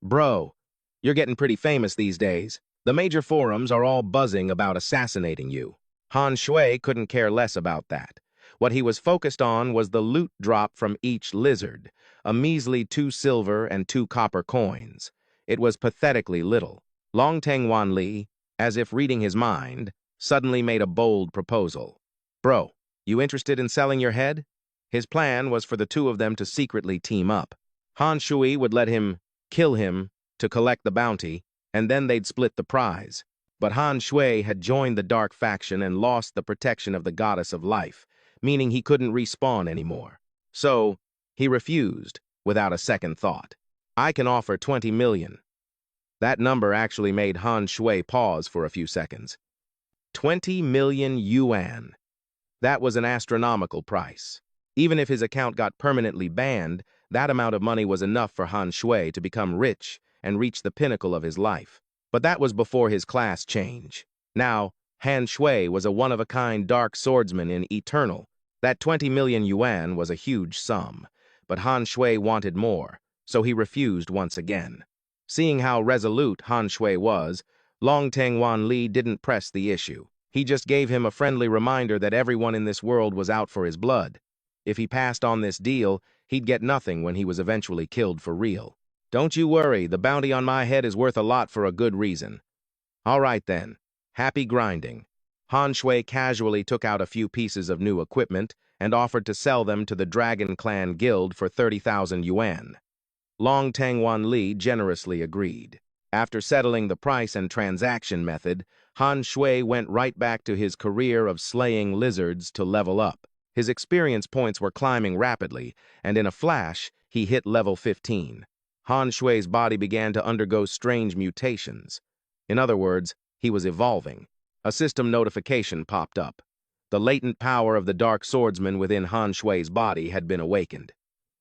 Bro, you're getting pretty famous these days. The major forums are all buzzing about assassinating you. Han Shui couldn't care less about that. What he was focused on was the loot drop from each lizard, a measly 2 silver and 2 copper coins. It was pathetically little. Long Teng Wan Li, as if reading his mind, suddenly made a bold proposal. Bro, you interested in selling your head? His plan was for the two of them to secretly team up. Han Shui would let him kill him to collect the bounty, and then they'd split the prize. But Han Shui had joined the dark faction and lost the protection of the goddess of life, meaning he couldn't respawn anymore. So, he refused, without a second thought. I can offer 20 million. That number actually made Han Shui pause for a few seconds. 20 million yuan. That was an astronomical price. Even if his account got permanently banned, that amount of money was enough for Han Shui to become rich and reach the pinnacle of his life. But that was before his class change. Now, Han Shui was a one-of-a-kind dark swordsman in Eternal. That 20 million yuan was a huge sum, but Han Shui wanted more, so he refused once again. Seeing how resolute Han Shui was, Long Teng Wan Li didn't press the issue. He just gave him a friendly reminder that everyone in this world was out for his blood. If he passed on this deal, he'd get nothing when he was eventually killed for real. Don't you worry, the bounty on my head is worth a lot for a good reason. All right then, happy grinding. Han Shui casually took out a few pieces of new equipment and offered to sell them to the Dragon Clan Guild for 30,000 yuan. Long Teng Wan Li generously agreed. After settling the price and transaction method, Han Shui went right back to his career of slaying lizards to level up. His experience points were climbing rapidly, and in a flash, he hit level 15. Han Shui's body began to undergo strange mutations. In other words, he was evolving. A system notification popped up. The latent power of the dark swordsman within Han Shui's body had been awakened.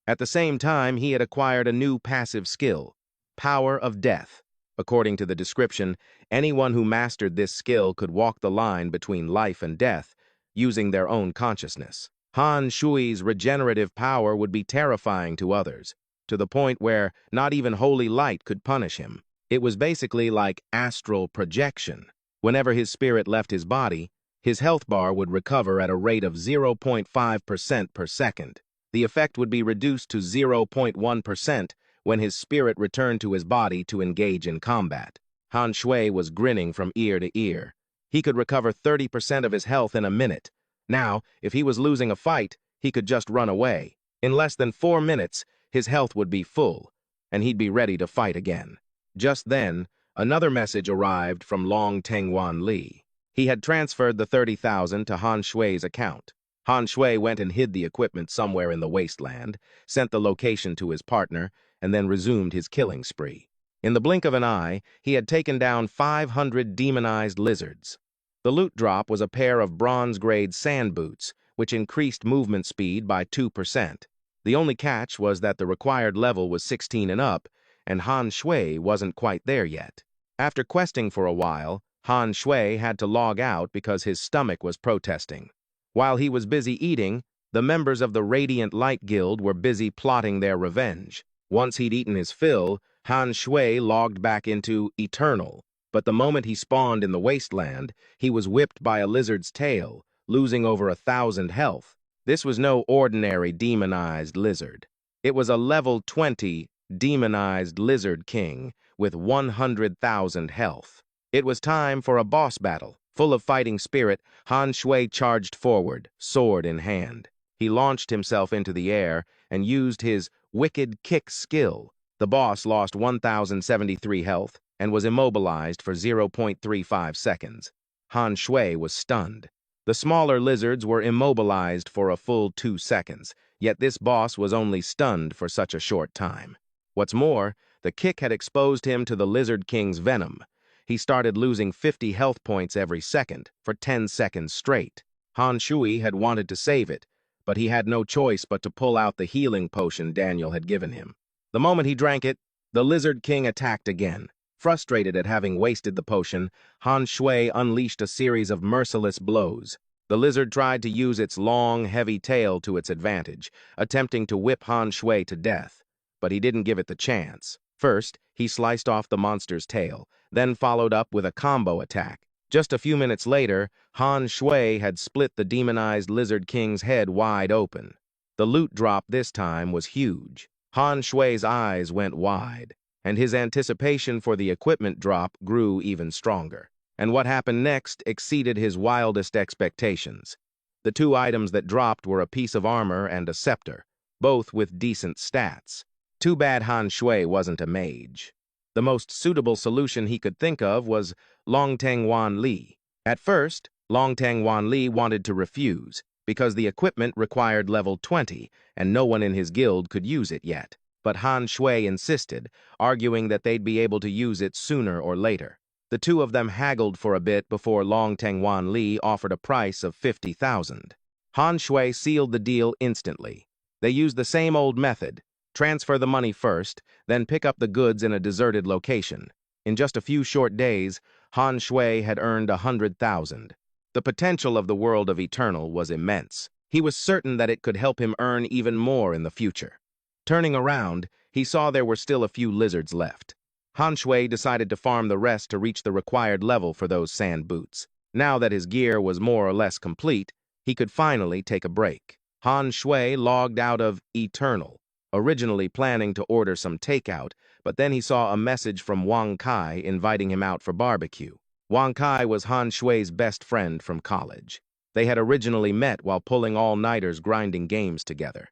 At the same time, he had acquired a new passive skill, Power of Death. According to the description, anyone who mastered this skill could walk the line between life and death, using their own consciousness. Han Shui's regenerative power would be terrifying to others, to the point where not even holy light could punish him. It was basically like astral projection. Whenever his spirit left his body, his health bar would recover at a rate of 0.5% per second. The effect would be reduced to 0.1% when his spirit returned to his body to engage in combat. Han Shui was grinning from ear to ear. He could recover 30% of his health in a minute. Now, if he was losing a fight, he could just run away. In less than 4 minutes, his health would be full, and he'd be ready to fight again. Just then, another message arrived from Long Teng Wan Li. He had transferred the 30,000 to Han Shui's account. Han Shui went and hid the equipment somewhere in the wasteland, sent the location to his partner, and then resumed his killing spree. In the blink of an eye, he had taken down 500 demonized lizards. The loot drop was a pair of bronze-grade sand boots, which increased movement speed by 2%. The only catch was that the required level was 16 and up, and Han Shui wasn't quite there yet. After questing for a while, Han Shui had to log out because his stomach was protesting. While he was busy eating, the members of the Radiant Light Guild were busy plotting their revenge. Once he'd eaten his fill, Han Shui logged back into Eternal, but the moment he spawned in the wasteland, he was whipped by a lizard's tail, losing over 1,000 health. This was no ordinary demonized lizard. It was a level 20 demonized lizard king with 100,000 health. It was time for a boss battle. Full of fighting spirit, Han Shui charged forward, sword in hand. He launched himself into the air and used his wicked kick skill. The boss lost 1,073 health and was immobilized for 0.35 seconds. Han Shui was stunned. The smaller lizards were immobilized for a full 2 seconds, yet this boss was only stunned for such a short time. What's more, the kick had exposed him to the Lizard King's venom. He started losing 50 health points every second for 10 seconds straight. Han Shui had wanted to save it, but he had no choice but to pull out the healing potion Daniel had given him. The moment he drank it, the Lizard King attacked again. Frustrated at having wasted the potion, Han Shui unleashed a series of merciless blows. The lizard tried to use its long, heavy tail to its advantage, attempting to whip Han Shui to death, but he didn't give it the chance. First, He sliced off the monster's tail, then followed up with a combo attack. Just a few minutes later, Han Shui had split the demonized Lizard King's head wide open. The loot drop this time was huge. Han Shui's eyes went wide, and his anticipation for the equipment drop grew even stronger. And what happened next exceeded his wildest expectations. The two items that dropped were a piece of armor and a scepter, both with decent stats. Too bad Han Shui wasn't a mage. The most suitable solution he could think of was Longteng Wan Li. At first, Longteng Wan Li wanted to refuse, because the equipment required level 20, and no one in his guild could use it yet. But Han Shui insisted, arguing that they'd be able to use it sooner or later. The two of them haggled for a bit before Longteng Wan Li offered a price of 50,000. Han Shui sealed the deal instantly. They used the same old method: transfer the money first, then pick up the goods in a deserted location. In just a few short days, Han Shui had earned 100,000. The potential of the world of Eternal was immense. He was certain that it could help him earn even more in the future. Turning around, he saw there were still a few lizards left. Han Shui decided to farm the rest to reach the required level for those sand boots. Now that his gear was more or less complete, he could finally take a break. Han Shui logged out of Eternal, originally planning to order some takeout, but then he saw a message from Wang Kai inviting him out for barbecue. Wang Kai was Han Shui's best friend from college. They had originally met while pulling all-nighters grinding games together.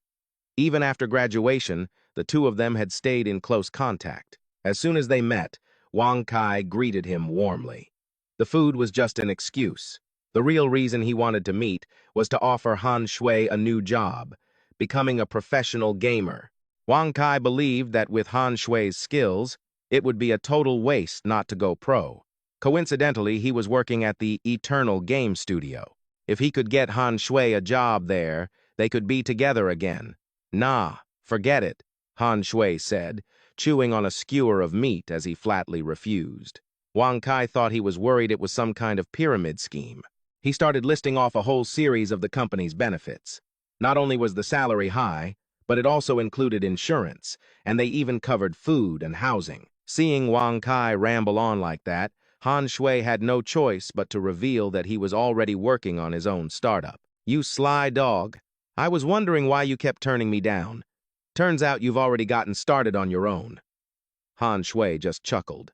Even after graduation, the two of them had stayed in close contact. As soon as they met, Wang Kai greeted him warmly. The food was just an excuse. The real reason he wanted to meet was to offer Han Shui a new job, becoming a professional gamer. Wang Kai believed that with Han Shui's skills, it would be a total waste not to go pro. Coincidentally, he was working at the Eternal Game Studio. If he could get Han Shui a job there, they could be together again. Nah, forget it, Han Shui said, chewing on a skewer of meat as he flatly refused. Wang Kai thought he was worried it was some kind of pyramid scheme. He started listing off a whole series of the company's benefits. Not only was the salary high, but it also included insurance, and they even covered food and housing. Seeing Wang Kai ramble on like that, Han Shui had no choice but to reveal that he was already working on his own startup. You sly dog. I was wondering why you kept turning me down. Turns out you've already gotten started on your own. Han Shui just chuckled.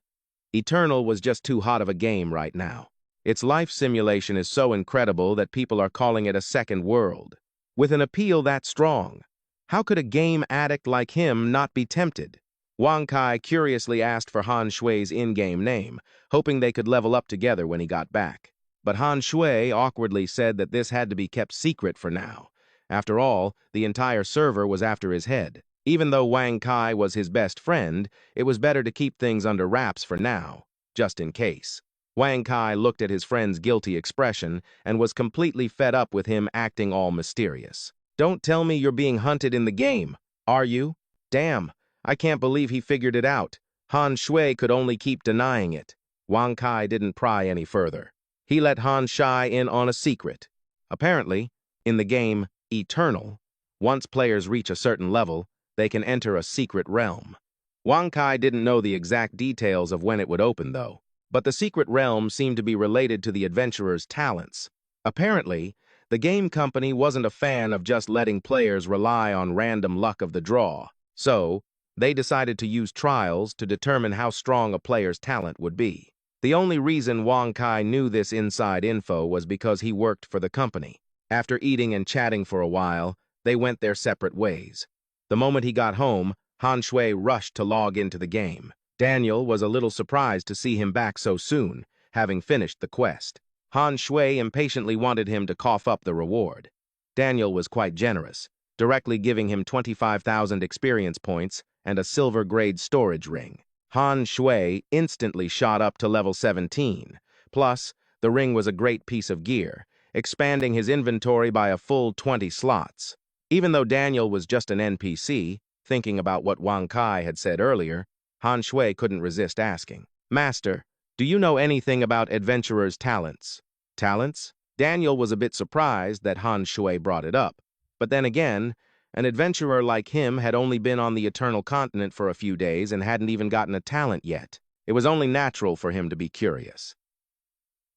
Eternal was just too hot of a game right now. Its life simulation is so incredible that people are calling it a second world. With an appeal that strong, how could a game addict like him not be tempted? Wang Kai curiously asked for Han Shui's in-game name, hoping they could level up together when he got back. But Han Shui awkwardly said that this had to be kept secret for now. After all, the entire server was after his head. Even though Wang Kai was his best friend, it was better to keep things under wraps for now, just in case. Wang Kai looked at his friend's guilty expression and was completely fed up with him acting all mysterious. Don't tell me you're being hunted in the game, are you? Damn, I can't believe he figured it out. Han Shui could only keep denying it. Wang Kai didn't pry any further. He let Han Shui in on a secret. Apparently, in the game Eternal, once players reach a certain level, they can enter a secret realm. Wang Kai didn't know the exact details of when it would open, though. But the secret realm seemed to be related to the adventurer's talents. Apparently, the game company wasn't a fan of just letting players rely on random luck of the draw. So, they decided to use trials to determine how strong a player's talent would be. The only reason Wang Kai knew this inside info was because he worked for the company. After eating and chatting for a while, they went their separate ways. The moment he got home, Han Shui rushed to log into the game. Daniel was a little surprised to see him back so soon, having finished the quest. Han Shui impatiently wanted him to cough up the reward. Daniel was quite generous, directly giving him 25,000 experience points and a silver-grade storage ring. Han Shui instantly shot up to level 17. Plus, the ring was a great piece of gear, expanding his inventory by a full 20 slots. Even though Daniel was just an NPC, thinking about what Wang Kai had said earlier, Han Shui couldn't resist asking, "Master, do you know anything about adventurers' talents?" Talents? Daniel was a bit surprised that Han Shui brought it up. But then again, An adventurer like him had only been on the Eternal Continent for a few days and hadn't even gotten a talent yet. It was only natural for him to be curious.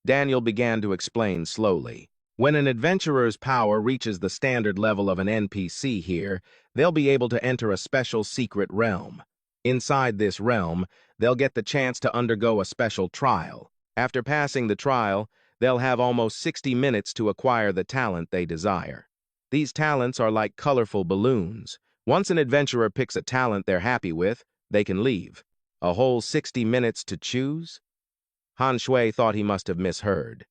Daniel began to explain slowly. When an adventurer's power reaches the standard level of an NPC here, they'll be able to enter a special secret realm. Inside this realm, they'll get the chance to undergo a special trial. After passing the trial, they'll have almost 60 minutes to acquire the talent they desire. These talents are like colorful balloons. Once an adventurer picks a talent they're happy with, they can leave. A whole 60 minutes to choose? Han Shui thought he must have misheard.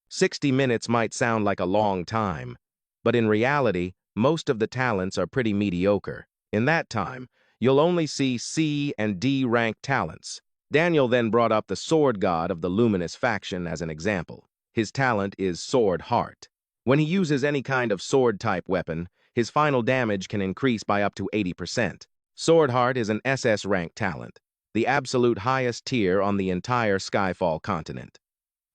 60 minutes might sound like a long time, but in reality, most of the talents are pretty mediocre. In that time, you'll only see C and D rank talents. Daniel then brought up the sword god of the Luminous faction as an example. His talent is Sword Heart. When he uses any kind of sword-type weapon, his final damage can increase by up to 80%. Sword Heart is an SS rank talent, the absolute highest tier on the entire Skyfall continent.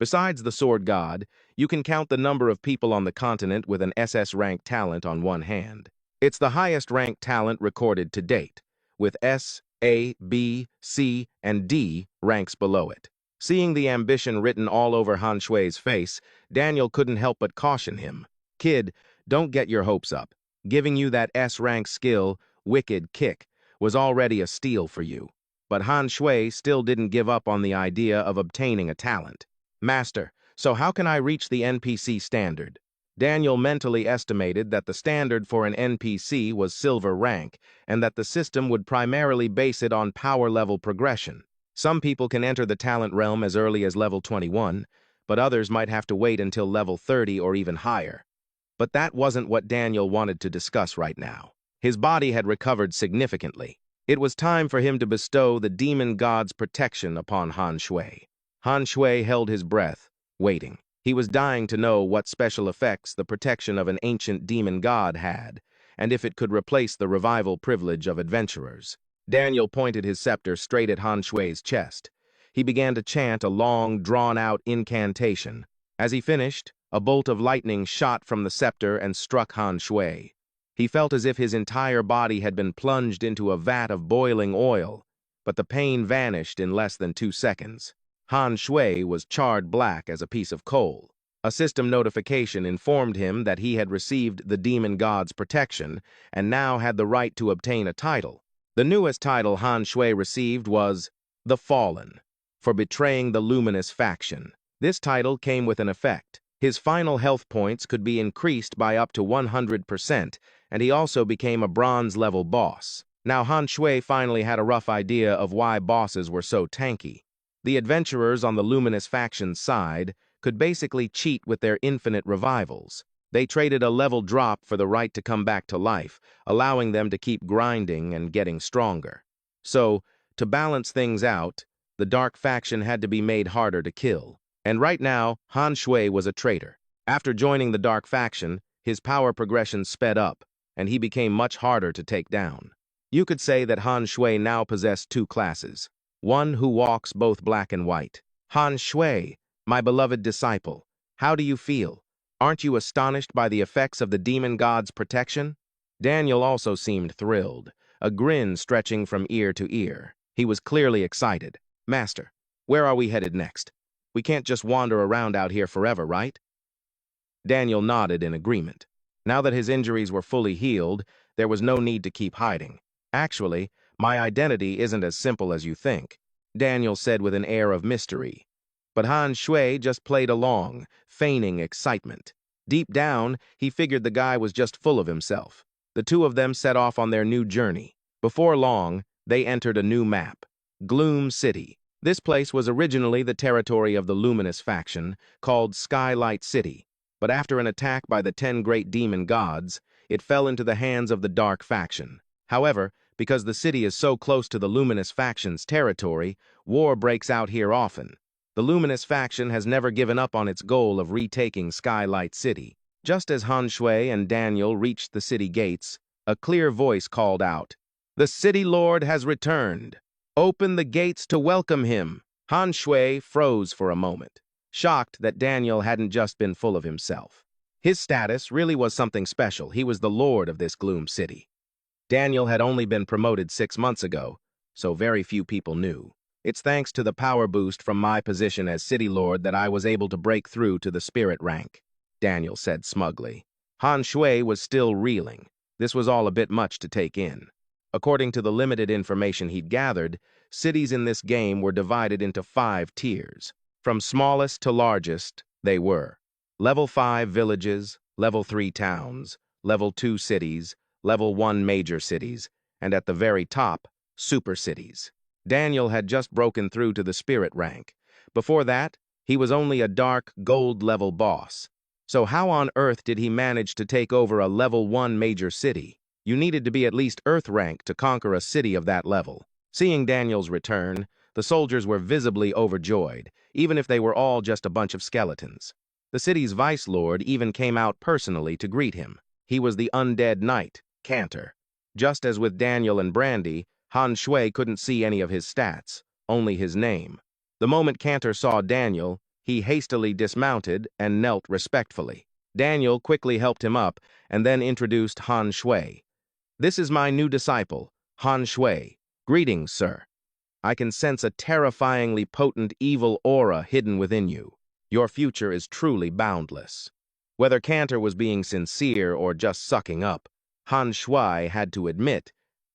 Besides the Sword God, you can count the number of people on the continent with an SS rank talent on one hand. It's the highest ranked talent recorded to date, with S, A, B, C, and D ranks below it. Seeing the ambition written all over Han Shui's face, Daniel couldn't help but caution him. Kid, don't get your hopes up. Giving you that S-rank skill, Wicked Kick, was already a steal for you. But Han Shui still didn't give up on the idea of obtaining a talent. Master, so how can I reach the NPC standard? Daniel mentally estimated that the standard for an NPC was silver rank, and that the system would primarily base it on power level progression. Some people can enter the talent realm as early as level 21, but others might have to wait until level 30 or even higher. But that wasn't what Daniel wanted to discuss right now. His body had recovered significantly. It was time for him to bestow the demon god's protection upon Han Shui. Han Shui held his breath, waiting. He was dying to know what special effects the protection of an ancient demon god had, and if it could replace the revival privilege of adventurers. Daniel pointed his scepter straight at Han Shui's chest. He began to chant a long, drawn-out incantation. As he finished, a bolt of lightning shot from the scepter and struck Han Shui. He felt as if his entire body had been plunged into a vat of boiling oil, but the pain vanished in less than 2 seconds. Han Shui was charred black as a piece of coal. A system notification informed him that he had received the demon god's protection and now had the right to obtain a title. The newest title Han Shui received was The Fallen, for betraying the Luminous faction. This title came with an effect. His final health points could be increased by up to 100%, and he also became a bronze-level boss. Now Han Shui finally had a rough idea of why bosses were so tanky. The adventurers on the Luminous faction's side could basically cheat with their infinite revivals. They traded a level drop for the right to come back to life, allowing them to keep grinding and getting stronger. So, to balance things out, the Dark faction had to be made harder to kill. And right now, Han Shui was a traitor. After joining the Dark faction, his power progression sped up, and he became much harder to take down. You could say that Han Shui now possessed 2 classes. One who walks both black and white. Han Shui, my beloved disciple, how do you feel? Aren't you astonished by the effects of the demon god's protection? Daniel also seemed thrilled, a grin stretching from ear to ear. He was clearly excited. Master, where are we headed next? We can't just wander around out here forever, right? Daniel nodded in agreement. Now that his injuries were fully healed, there was no need to keep hiding. Actually, my identity isn't as simple as you think, Daniel said with an air of mystery. But Han Shui just played along, feigning excitement. Deep down, he figured the guy was just full of himself. The two of them set off on their new journey. Before long, they entered a new map, Gloom City. This place was originally the territory of the Luminous faction, called Skylight City, but after an attack by the 10 great demon gods, it fell into the hands of the Dark faction. However, because the city is so close to the Luminous faction's territory, war breaks out here often. The Luminous faction has never given up on its goal of retaking Skylight City. Just as Han Shui and Daniel reached the city gates, a clear voice called out, "The city lord has returned. Open the gates to welcome him." Han Shui froze for a moment, shocked that Daniel hadn't just been full of himself. His status really was something special. He was the lord of this gloom city. Daniel had only been promoted 6 months ago, so very few people knew. It's thanks to the power boost from my position as city lord that I was able to break through to the spirit rank, Daniel said smugly. Han Shui was still reeling. This was all a bit much to take in. According to the limited information he'd gathered, cities in this game were divided into 5 tiers. From smallest to largest, they were Level 5 villages, Level 3 towns, Level 2 cities, Level 1 major cities, and at the very top, super cities. Daniel had just broken through to the spirit rank. Before that, he was only a dark, gold-level boss. So how on earth did he manage to take over a Level 1 major city? You needed to be at least Earth rank to conquer a city of that level. Seeing Daniel's return, the soldiers were visibly overjoyed, even if they were all just a bunch of skeletons. The city's vice lord even came out personally to greet him. He was the undead knight, Cantor. Just as with Daniel and Brandy, Han Shui couldn't see any of his stats, only his name. The moment Cantor saw Daniel, he hastily dismounted and knelt respectfully. Daniel quickly helped him up and then introduced Han Shui. "This is my new disciple, Han Shui. Greetings, sir. I can sense a terrifyingly potent evil aura hidden within you. Your future is truly boundless." Whether Cantor was being sincere or just sucking up, Han Shui had to admit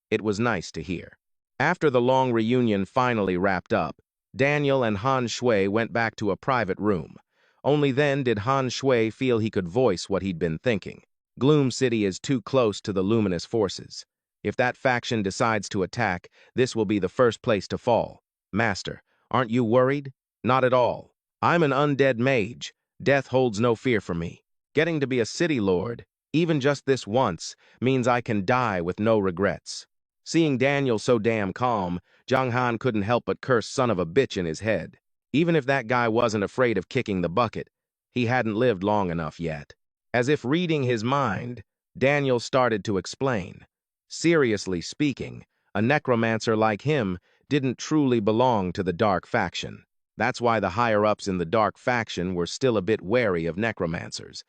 it was nice to hear. After the long reunion finally wrapped up, Daniel and Han Shui went back to a private room. Only then did Han Shui feel he could voice what he'd been thinking. Gloom City is too close to the luminous forces. If that faction decides to attack, this will be the first place to fall. Master, aren't you worried? Not at all. I'm an undead mage. Death holds no fear for me. Getting to be a city lord, even just this once, means I can die with no regrets. Seeing Daniel so damn calm, Zhang Han couldn't help but curse son of a bitch in his head. Even if that guy wasn't afraid of kicking the bucket, he hadn't lived long enough yet. As if reading his mind, Daniel started to explain. Seriously speaking, a necromancer like him didn't truly belong to the Dark faction. That's why the higher-ups in the Dark faction were still a bit wary of necromancers.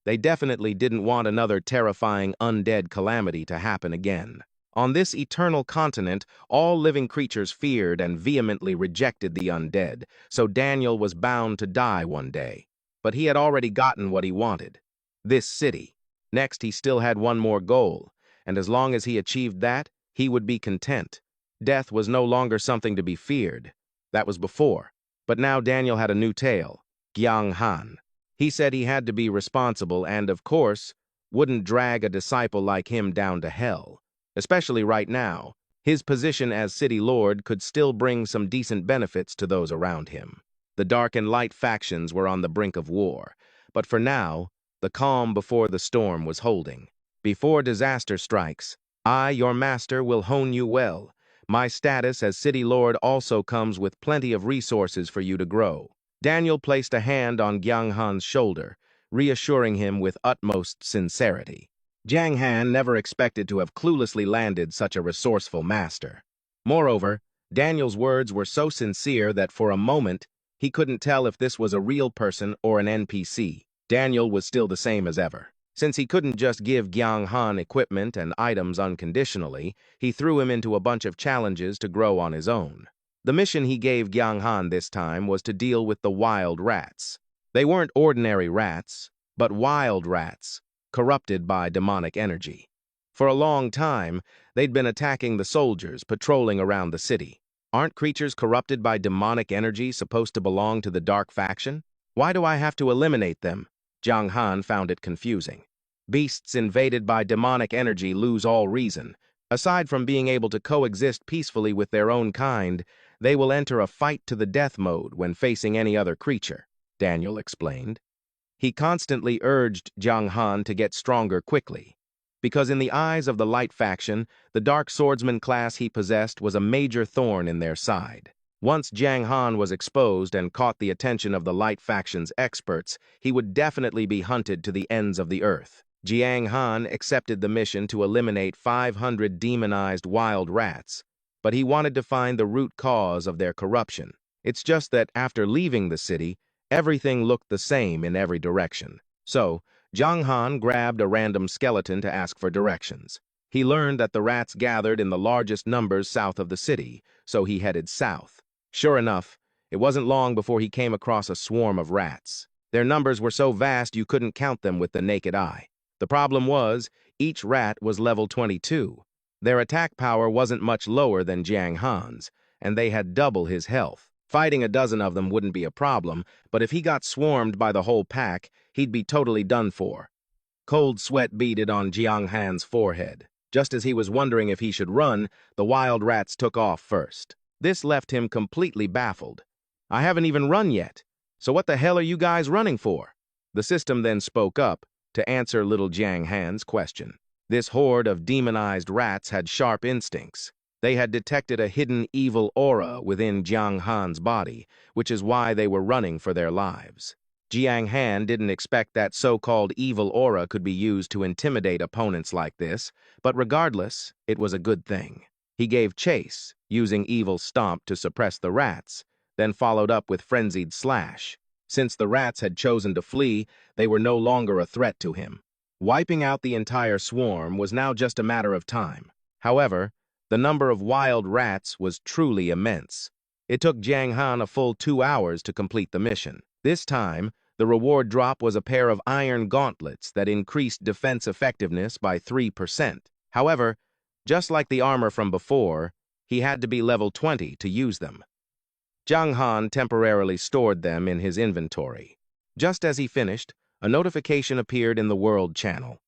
They definitely didn't want another terrifying undead calamity to happen again. On this eternal continent, all living creatures feared and vehemently rejected the undead, so Daniel was bound to die one day. But he had already gotten what he wanted. This city. Next, he still had one more goal, and as long as he achieved that, he would be content. Death was no longer something to be feared. That was before. But now Daniel had a new tale, Gyang Han. He said he had to be responsible and, of course, wouldn't drag a disciple like him down to hell. Especially right now, his position as city lord could still bring some decent benefits to those around him. The Dark and Light factions were on the brink of war, but for now, the calm before the storm was holding. Before disaster strikes, I, your master, will hone you well. My status as city lord also comes with plenty of resources for you to grow. Daniel placed a hand on Gyang Han's shoulder, reassuring him with utmost sincerity. Jiang Han never expected to have cluelessly landed such a resourceful master. Moreover, Daniel's words were so sincere that for a moment, he couldn't tell if this was a real person or an NPC. Daniel was still the same as ever. Since he couldn't just give Gyang Han equipment and items unconditionally, he threw him into a bunch of challenges to grow on his own. The mission he gave Gyang Han this time was to deal with the wild rats. They weren't ordinary rats, but wild rats, corrupted by demonic energy. For a long time, they'd been attacking the soldiers patrolling around the city. Aren't creatures corrupted by demonic energy supposed to belong to the Dark faction? Why do I have to eliminate them? Zhang Han found it confusing. Beasts invaded by demonic energy lose all reason. Aside from being able to coexist peacefully with their own kind, they will enter a fight-to-the-death mode when facing any other creature, Daniel explained. He constantly urged Zhang Han to get stronger quickly, because in the eyes of the Light faction, the Dark Swordsman class he possessed was a major thorn in their side. Once Zhang Han was exposed and caught the attention of the Light faction's experts, he would definitely be hunted to the ends of the earth. Jiang Han accepted the mission to eliminate 500 demonized wild rats, but he wanted to find the root cause of their corruption. It's just that after leaving the city, everything looked the same in every direction. So, Jiang Han grabbed a random skeleton to ask for directions. He learned that the rats gathered in the largest numbers south of the city, so he headed south. Sure enough, it wasn't long before he came across a swarm of rats. Their numbers were so vast you couldn't count them with the naked eye. The problem was, each rat was level 22. Their attack power wasn't much lower than Jiang Han's, and they had double his health. Fighting a dozen of them wouldn't be a problem, but if he got swarmed by the whole pack, he'd be totally done for. Cold sweat beaded on Jiang Han's forehead. Just as he was wondering if he should run, the wild rats took off first. This left him completely baffled. I haven't even run yet, so what the hell are you guys running for? The system then spoke up to answer little Jiang Han's question. This horde of demonized rats had sharp instincts. They had detected a hidden evil aura within Jiang Han's body, which is why they were running for their lives. Jiang Han didn't expect that so-called evil aura could be used to intimidate opponents like this, but regardless, it was a good thing. He gave chase, using Evil Stomp to suppress the rats, then followed up with Frenzied Slash. Since the rats had chosen to flee, they were no longer a threat to him. Wiping out the entire swarm was now just a matter of time. However, the number of wild rats was truly immense. It took Jiang Han a full 2 hours to complete the mission. This time, the reward drop was a pair of iron gauntlets that increased defense effectiveness by 3%. However, just like the armor from before, he had to be level 20 to use them. Jiang Han temporarily stored them in his inventory. Just as he finished, a notification appeared in the World channel.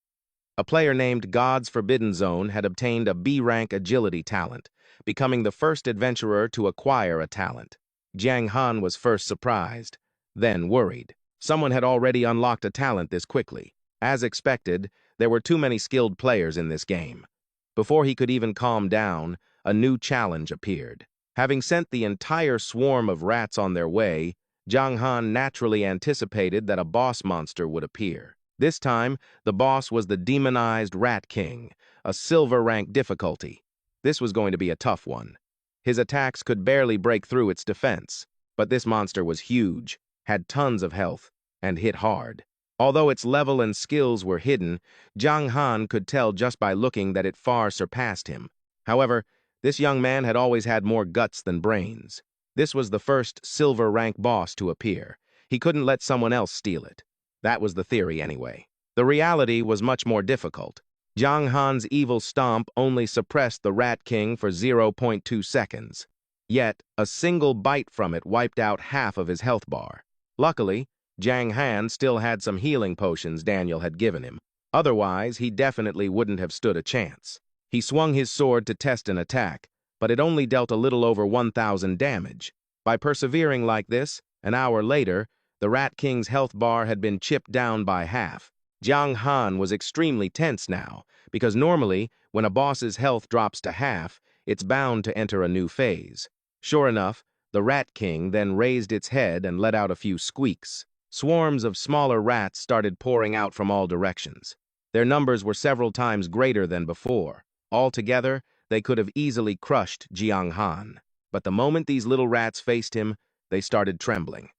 A player named God's Forbidden Zone had obtained a B-rank agility talent, becoming the first adventurer to acquire a talent. Jiang Han was first surprised, then worried. Someone had already unlocked a talent this quickly. As expected, there were too many skilled players in this game. Before he could even calm down, a new challenge appeared. Having sent the entire swarm of rats on their way, Jiang Han naturally anticipated that a boss monster would appear. This time, the boss was the demonized Rat King, a silver rank difficulty. This was going to be a tough one. His attacks could barely break through its defense, but this monster was huge, had tons of health, and hit hard. Although its level and skills were hidden, Jiang Han could tell just by looking that it far surpassed him. However, this young man had always had more guts than brains. This was the first silver rank boss to appear. He couldn't let someone else steal it. That was the theory anyway. The reality was much more difficult. Jiang Han's Evil Stomp only suppressed the Rat King for 0.2 seconds. Yet, a single bite from it wiped out half of his health bar. Luckily, Jiang Han still had some healing potions Daniel had given him. Otherwise, he definitely wouldn't have stood a chance. He swung his sword to test an attack, but it only dealt a little over 1,000 damage. By persevering like this, an hour later, the Rat King's health bar had been chipped down by half. Jiang Han was extremely tense now, because normally, when a boss's health drops to half, it's bound to enter a new phase. Sure enough, the Rat King then raised its head and let out a few squeaks. Swarms of smaller rats started pouring out from all directions. Their numbers were several times greater than before. Altogether, they could have easily crushed Jiang Han. But the moment these little rats faced him, they started trembling.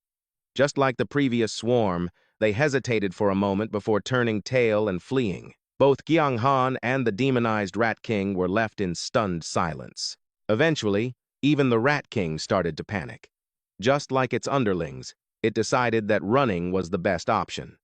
Just like the previous swarm, they hesitated for a moment before turning tail and fleeing. Both Jiang Han and the demonized Rat King were left in stunned silence. Eventually, even the Rat King started to panic. Just like its underlings, it decided that running was the best option.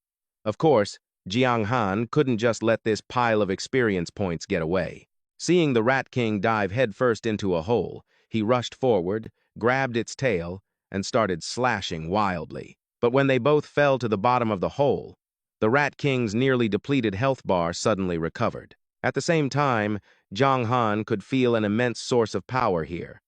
Of course, Jiang Han couldn't just let this pile of experience points get away. Seeing the Rat King dive headfirst into a hole, he rushed forward, grabbed its tail, and started slashing wildly. But when they both fell to the bottom of the hole, the Rat King's nearly depleted health bar suddenly recovered. At the same time, Jiang Han could feel an immense source of power here.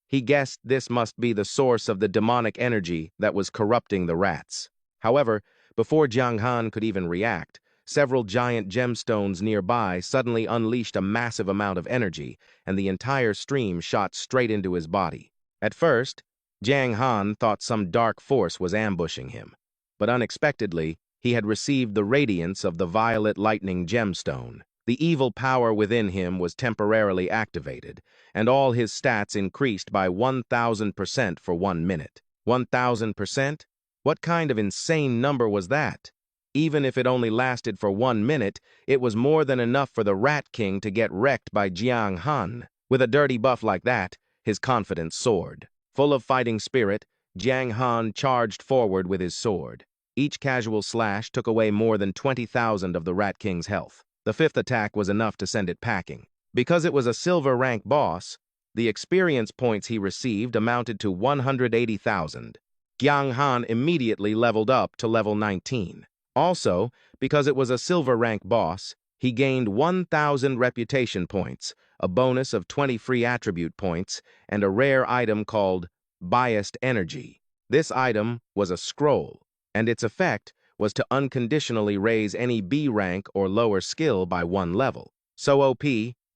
He guessed this must be the source of the demonic energy that was corrupting the rats. However, before Jiang Han could even react, several giant gemstones nearby suddenly unleashed a massive amount of energy, and the entire stream shot straight into his body. At first, Jiang Han thought some dark force was ambushing him, but unexpectedly, he had received the radiance of the violet lightning gemstone. The evil power within him was temporarily activated, and all his stats increased by 1,000% for 1 minute. 1,000%? What kind of insane number was that? Even if it only lasted for 1 minute, it was more than enough for the Rat King to get wrecked by Jiang Han. With a dirty buff like that, his confidence soared. Full of fighting spirit, Jiang Han charged forward with his sword. Each casual slash took away more than 20,000 of the Rat King's health. The fifth attack was enough to send it packing. Because it was a silver rank boss, the experience points he received amounted to 180,000. Jiang Han immediately leveled up to level 19. Also, because it was a silver rank boss, he gained 1,000 reputation points, a bonus of 20 free attribute points, and a rare item called Biased Energy. This item was a scroll, and its effect was to unconditionally raise any B rank or lower skill by 1 level. So OP,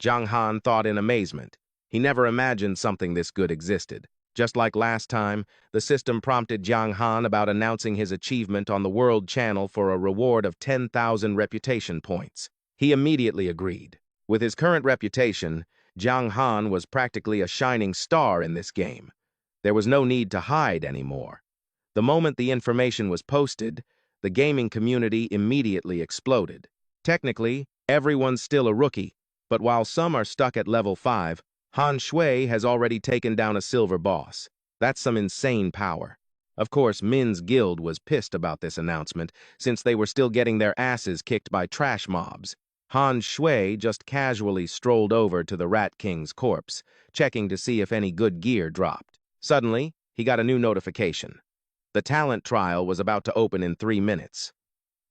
Jiang Han thought in amazement. He never imagined something this good existed. Just like last time, the system prompted Jiang Han about announcing his achievement on the World Channel for a reward of 10,000 reputation points. He immediately agreed. With his current reputation, Jiang Han was practically a shining star in this game. There was no need to hide anymore. The moment the information was posted, the gaming community immediately exploded. Technically, everyone's still a rookie, but while some are stuck at level 5, Han Shui has already taken down a silver boss. That's some insane power. Of course, Min's guild was pissed about this announcement, since they were still getting their asses kicked by trash mobs. Han Shui just casually strolled over to the Rat King's corpse, checking to see if any good gear dropped. Suddenly, he got a new notification. The talent trial was about to open in 3 minutes.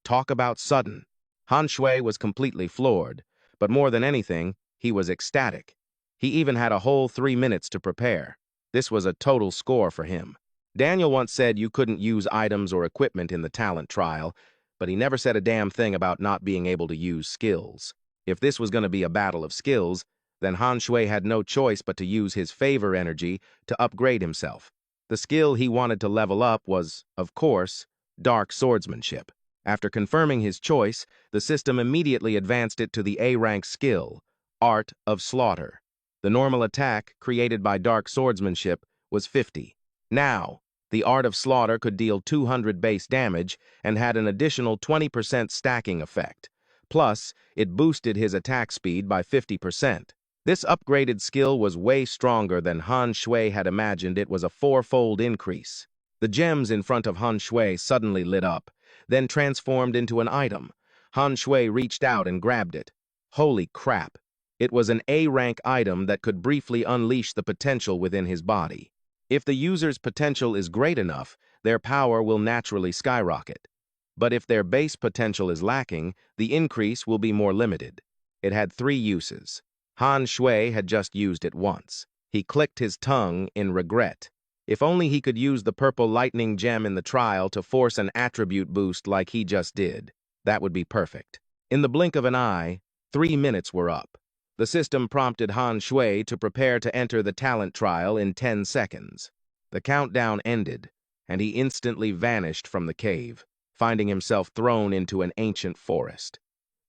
Talk about sudden. Han Shui was completely floored, but more than anything, he was ecstatic. He even had a whole 3 minutes to prepare. This was a total score for him. Daniel once said you couldn't use items or equipment in the talent trial, but he never said a damn thing about not being able to use skills. If this was going to be a battle of skills, then Han Shui had no choice but to use his favor energy to upgrade himself. The skill he wanted to level up was, of course, dark swordsmanship. After confirming his choice, the system immediately advanced it to the A-rank skill, Art of Slaughter. The normal attack, created by dark swordsmanship, was 50. Now, the Art of Slaughter could deal 200 base damage and had an additional 20% stacking effect. Plus, it boosted his attack speed by 50%. This upgraded skill was way stronger than Han Shui had imagined. It was a 4-fold increase. The gems in front of Han Shui suddenly lit up, then transformed into an item. Han Shui reached out and grabbed it. Holy crap! It was an A-rank item that could briefly unleash the potential within his body. If the user's potential is great enough, their power will naturally skyrocket. But if their base potential is lacking, the increase will be more limited. It had 3 uses. Han Shui had just used it once. He clicked his tongue in regret. If only he could use the purple lightning gem in the trial to force an attribute boost like he just did. That would be perfect. In the blink of an eye, 3 minutes were up. The system prompted Han Shui to prepare to enter the talent trial in 10 seconds. The countdown ended, and he instantly vanished from the cave, finding himself thrown into an ancient forest.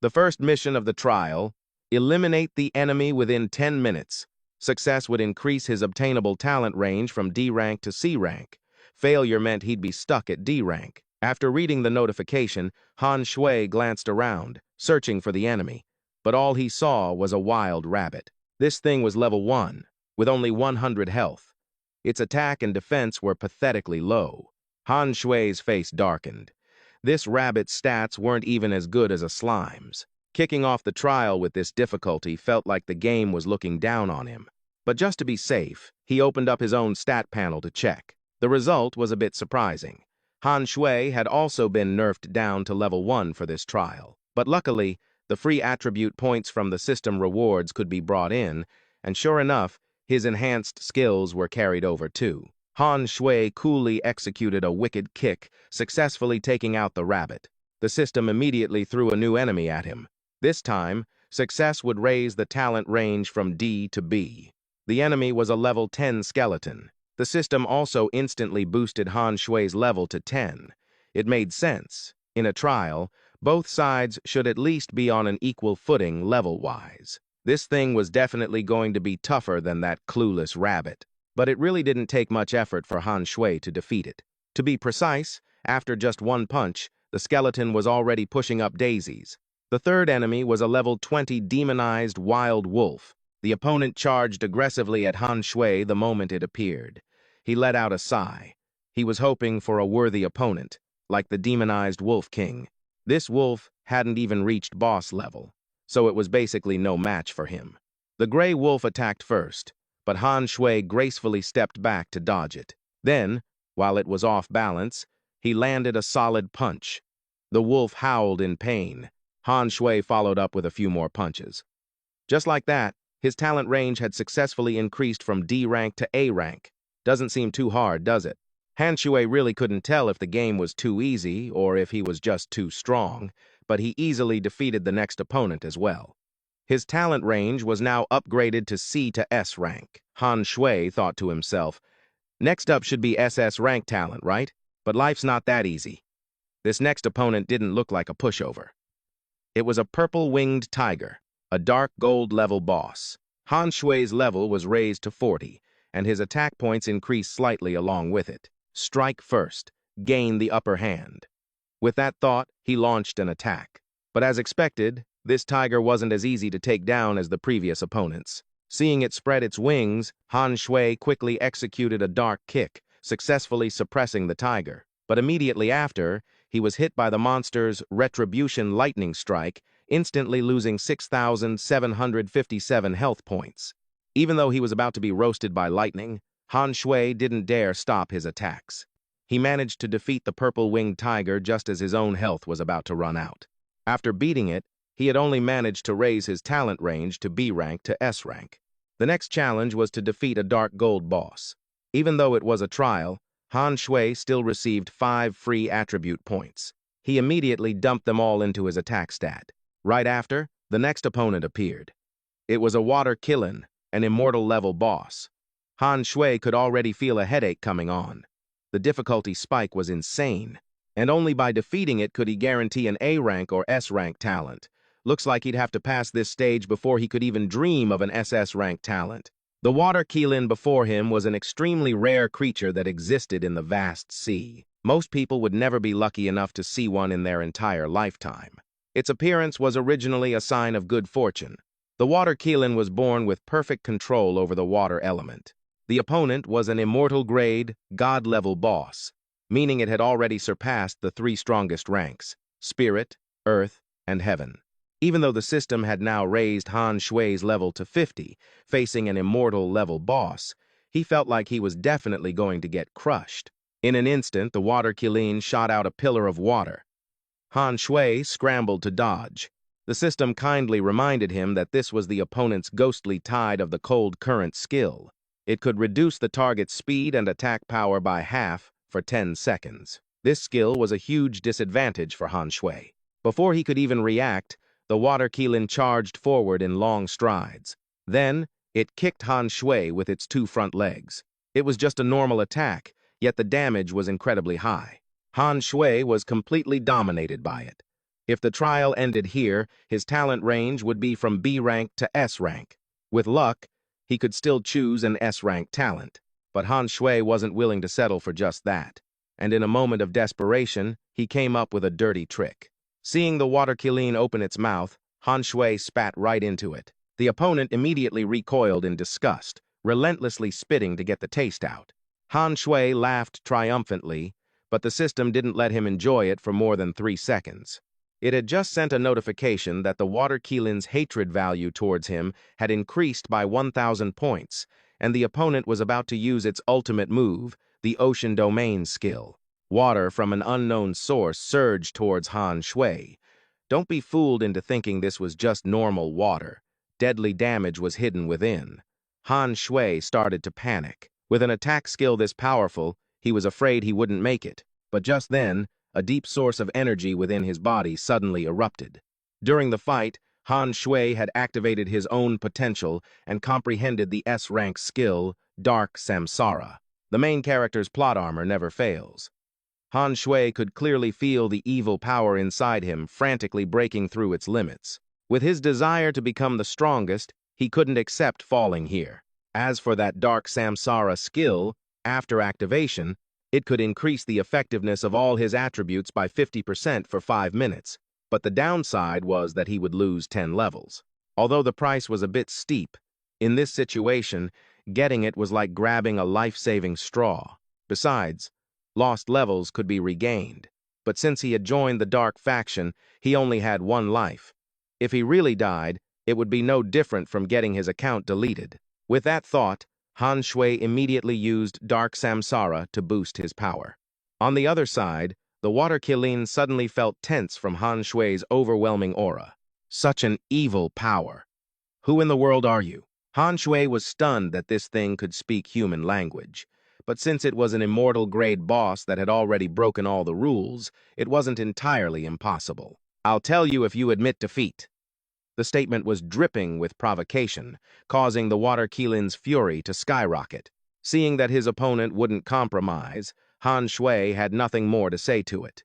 The first mission of the trial: eliminate the enemy within 10 minutes. Success would increase his obtainable talent range from D rank to C rank. Failure meant he'd be stuck at D rank. After reading the notification, Han Shui glanced around, searching for the enemy. But all he saw was a wild rabbit. This thing was level 1, with only 100 health. Its attack and defense were pathetically low. Han Shui's face darkened. This rabbit's stats weren't even as good as a slime's. Kicking off the trial with this difficulty felt like the game was looking down on him. But just to be safe, he opened up his own stat panel to check. The result was a bit surprising. Han Shui had also been nerfed down to level 1 for this trial. But luckily, the free attribute points from the system rewards could be brought in, and sure enough, his enhanced skills were carried over too. Han Shui coolly executed a wicked kick, successfully taking out the rabbit. The system immediately threw a new enemy at him. This time, success would raise the talent range from D to B. The enemy was a level 10 skeleton. The system also instantly boosted Han Shui's level to 10. It made sense. In a trial, both sides should at least be on an equal footing level-wise. This thing was definitely going to be tougher than that clueless rabbit. But it really didn't take much effort for Han Shui to defeat it. To be precise, after just one punch, The skeleton was already pushing up daisies. The third enemy was a level 20 demonized wild wolf. The opponent charged aggressively at Han Shui the moment it appeared. He let out a sigh. He was hoping for a worthy opponent, like the demonized Wolf King. This wolf hadn't even reached boss level, so it was basically no match for him. The gray wolf attacked first, but Han Shui gracefully stepped back to dodge it. Then, while it was off balance, he landed a solid punch. The wolf howled in pain. Han Shui followed up with a few more punches. Just like that, his talent range had successfully increased from D rank to A rank. Doesn't seem too hard, does it? Han Shui really couldn't tell if the game was too easy or if he was just too strong, but he easily defeated the next opponent as well. His talent range was now upgraded to C to S rank. Han Shui thought to himself, next up should be SS-Rank talent, right? But life's not that easy. This next opponent didn't look like a pushover. It was a purple-winged tiger, a dark gold level boss. Han Shui's level was raised to 40, and his attack points increased slightly along with it. Strike first, gain the upper hand. With that thought, he launched an attack. But as expected, this tiger wasn't as easy to take down as the previous opponents. Seeing it spread its wings, Han Shui quickly executed a dark kick, successfully suppressing the tiger. But immediately after, he was hit by the monster's Retribution Lightning Strike, instantly losing 6,757 health points. Even though he was about to be roasted by lightning, Han Shui didn't dare stop his attacks. He managed to defeat the purple-winged tiger just as his own health was about to run out. After beating it, he had only managed to raise his talent range to B rank to S rank. The next challenge was to defeat a dark gold boss. Even though it was a trial, Han Shui still received 5 free attribute points. He immediately dumped them all into his attack stat. Right after, the next opponent appeared. It was a water Qilin, an immortal-level boss. Han Shui could already feel a headache coming on. The difficulty spike was insane, and only by defeating it could he guarantee an A rank or S rank talent. Looks like he'd have to pass this stage before he could even dream of an SS rank talent. The water Qilin before him was an extremely rare creature that existed in the vast sea. Most people would never be lucky enough to see one in their entire lifetime. Its appearance was originally a sign of good fortune. The water Qilin was born with perfect control over the water element. The opponent was an immortal-grade, god-level boss, meaning it had already surpassed the 3 strongest ranks: Spirit, Earth, and Heaven. Even though the system had now raised Han Shui's level to 50, facing an immortal-level boss, he felt like he was definitely going to get crushed. In an instant, the water Qilin shot out a pillar of water. Han Shui scrambled to dodge. The system kindly reminded him that this was the opponent's ghostly tide of the cold current skill. It could reduce the target's speed and attack power by half for 10 seconds. This skill was a huge disadvantage for Han Shui. Before he could even react, the water Qilin charged forward in long strides. Then, it kicked Han Shui with its 2 front legs. It was just a normal attack, yet the damage was incredibly high. Han Shui was completely dominated by it. If the trial ended here, his talent range would be from B rank to S rank. With luck, he could still choose an S-rank talent, but Han Shui wasn't willing to settle for just that, and in a moment of desperation, he came up with a dirty trick. Seeing the water Qilin open its mouth, Han Shui spat right into it. The opponent immediately recoiled in disgust, relentlessly spitting to get the taste out. Han Shui laughed triumphantly, but the system didn't let him enjoy it for more than 3 seconds. It had just sent a notification that the water Qilin's hatred value towards him had increased by 1,000 points, and the opponent was about to use its ultimate move, the Ocean Domain skill. Water from an unknown source surged towards Han Shui. Don't be fooled into thinking this was just normal water. Deadly damage was hidden within. Han Shui started to panic. With an attack skill this powerful, he was afraid he wouldn't make it. But just then, a deep source of energy within his body suddenly erupted. During the fight, Han Shui had activated his own potential and comprehended the S-rank skill, Dark Samsara. The main character's plot armor never fails. Han Shui could clearly feel the evil power inside him frantically breaking through its limits. With his desire to become the strongest, he couldn't accept falling here. As for that Dark Samsara skill, after activation, It could increase the effectiveness of all his attributes by 50% for 5 minutes, but the downside was that he would lose 10 levels. Although the price was a bit steep, in this situation, getting it was like grabbing a life-saving straw. Besides, lost levels could be regained, but since he had joined the Dark faction, he only had 1 life. If he really died, it would be no different from getting his account deleted. With that thought, Han Shui immediately used Dark Samsara to boost his power. On the other side, the Water Qilin suddenly felt tense from Han Shui's overwhelming aura. Such an evil power. Who in the world are you? Han Shui was stunned that this thing could speak human language. But since it was an immortal-grade boss that had already broken all the rules, it wasn't entirely impossible. I'll tell you if you admit defeat. The statement was dripping with provocation, causing the Water Qilin's fury to skyrocket. Seeing that his opponent wouldn't compromise, Han Shui had nothing more to say to it.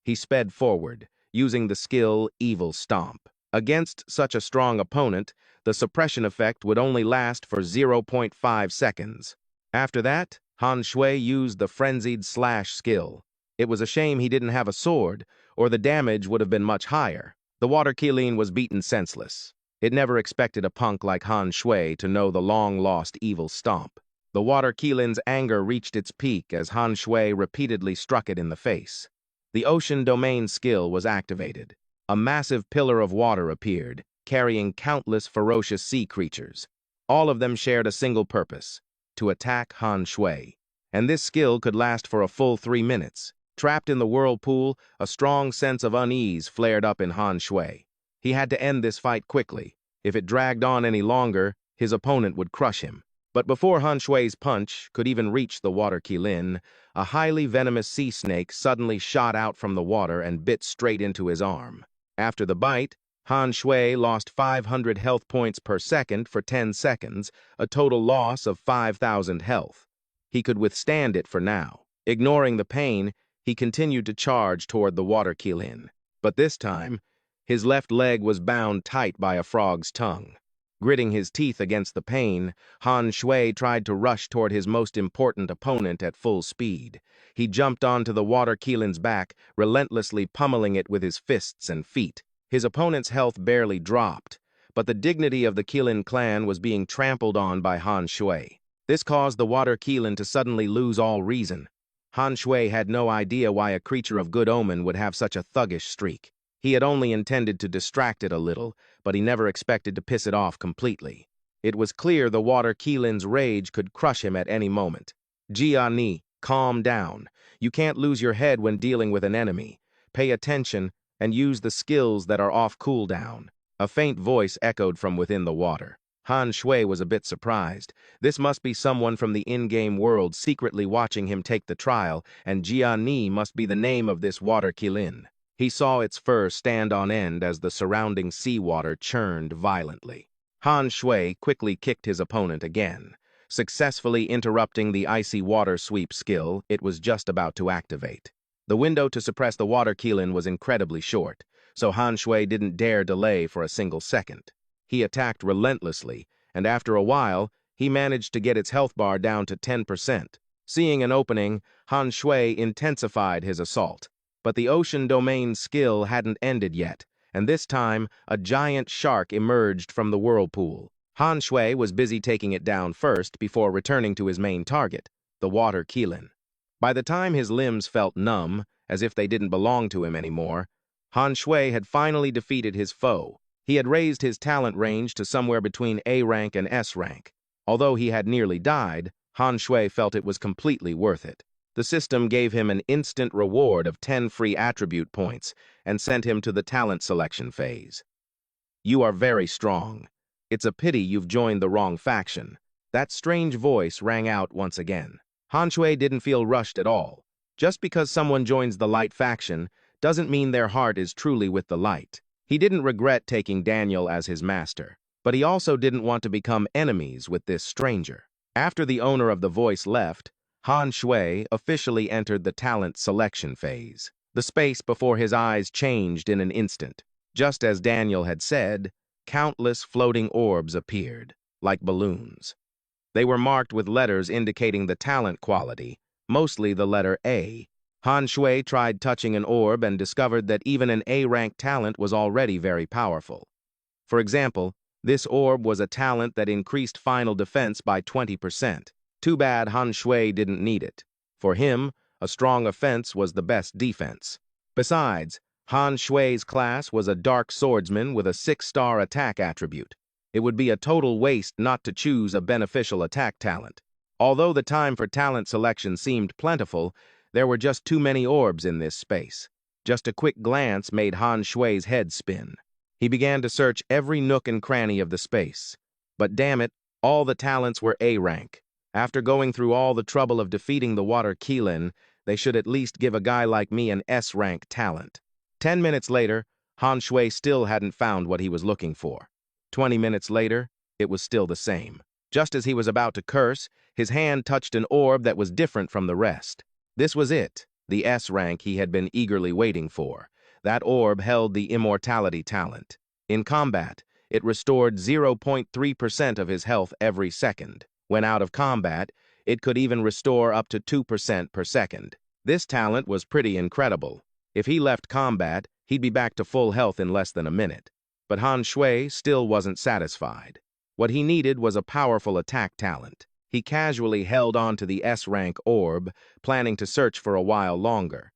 He sped forward, using the skill Evil Stomp. Against such a strong opponent, the suppression effect would only last for 0.5 seconds. After that, Han Shui used the Frenzied Slash skill. It was a shame he didn't have a sword, or the damage would have been much higher. The Water Qilin was beaten senseless. It never expected a punk like Han Shui to know the long-lost Evil Stomp. The Water Qilin's anger reached its peak as Han Shui repeatedly struck it in the face. The Ocean Domain skill was activated. A massive pillar of water appeared, carrying countless ferocious sea creatures. All of them shared a single purpose: to attack Han Shui. And this skill could last for a full 3 minutes. Trapped in the whirlpool, a strong sense of unease flared up in Han Shui. He had to end this fight quickly. If it dragged on any longer, his opponent would crush him. But before Han Shui's punch could even reach the Water Qilin, a highly venomous sea snake suddenly shot out from the water and bit straight into his arm. After the bite, Han Shui lost 500 health points per second for 10 seconds, a total loss of 5,000 health. He could withstand it for now. Ignoring the pain, he continued to charge toward the Water Qilin. But this time, his left leg was bound tight by a frog's tongue. Gritting his teeth against the pain, Han Shui tried to rush toward his most important opponent at full speed. He jumped onto the Water Qilin's back, relentlessly pummeling it with his fists and feet. His opponent's health barely dropped, but the dignity of the Qilin clan was being trampled on by Han Shui. This caused the Water Qilin to suddenly lose all reason. Han Shui had no idea why a creature of good omen would have such a thuggish streak. He had only intended to distract it a little, but he never expected to piss it off completely. It was clear the Water Qilin's rage could crush him at any moment. Jia Ni, calm down. You can't lose your head when dealing with an enemy. Pay attention and use the skills that are off cooldown. A faint voice echoed from within the water. Han Shui was a bit surprised. This must be someone from the in-game world secretly watching him take the trial, and Jia Ni must be the name of this Water Qilin. He saw its fur stand on end as the surrounding seawater churned violently. Han Shui quickly kicked his opponent again, successfully interrupting the icy water sweep skill it was just about to activate. The window to suppress the Water Qilin was incredibly short, so Han Shui didn't dare delay for a single second. He attacked relentlessly, and after a while, he managed to get its health bar down to 10%. Seeing an opening, Han Shui intensified his assault. But the Ocean Domain skill hadn't ended yet, and this time, a giant shark emerged from the whirlpool. Han Shui was busy taking it down first before returning to his main target, the Water Qilin. By the time his limbs felt numb, as if they didn't belong to him anymore, Han Shui had finally defeated his foe. He had raised his talent range to somewhere between A rank and S rank. Although he had nearly died, Han Shui felt it was completely worth it. The system gave him an instant reward of 10 free attribute points and sent him to the talent selection phase. You are very strong. It's a pity you've joined the wrong faction. That strange voice rang out once again. Han Shui didn't feel rushed at all. Just because someone joins the light faction doesn't mean their heart is truly with the light. He didn't regret taking Daniel as his master, but he also didn't want to become enemies with this stranger. After the owner of the voice left, Han Shui officially entered the talent selection phase. The space before his eyes changed in an instant. Just as Daniel had said, countless floating orbs appeared, like balloons. They were marked with letters indicating the talent quality, mostly the letter A. Han Shui tried touching an orb and discovered that even an A-rank talent was already very powerful. For example, this orb was a talent that increased final defense by 20%. Too bad Han Shui didn't need it. For him, a strong offense was the best defense. Besides, Han Shui's class was a dark swordsman with a 6-star attack attribute. It would be a total waste not to choose a beneficial attack talent. Although the time for talent selection seemed plentiful, there were just too many orbs in this space. Just a quick glance made Han Shui's head spin. He began to search every nook and cranny of the space. But damn it, all the talents were A-rank. After going through all the trouble of defeating the water Keelin, they should at least give a guy like me an S-rank talent. 10 minutes later, Han Shui still hadn't found what he was looking for. 20 minutes later, it was still the same. Just as he was about to curse, his hand touched an orb that was different from the rest. This was it, the S-rank he had been eagerly waiting for. That orb held the immortality talent. In combat, it restored 0.3% of his health every second. When out of combat, it could even restore up to 2% per second. This talent was pretty incredible. If he left combat, he'd be back to full health in less than a minute. But Han Shui still wasn't satisfied. What he needed was a powerful attack talent. He casually held on to the S-rank orb, planning to search for a while longer.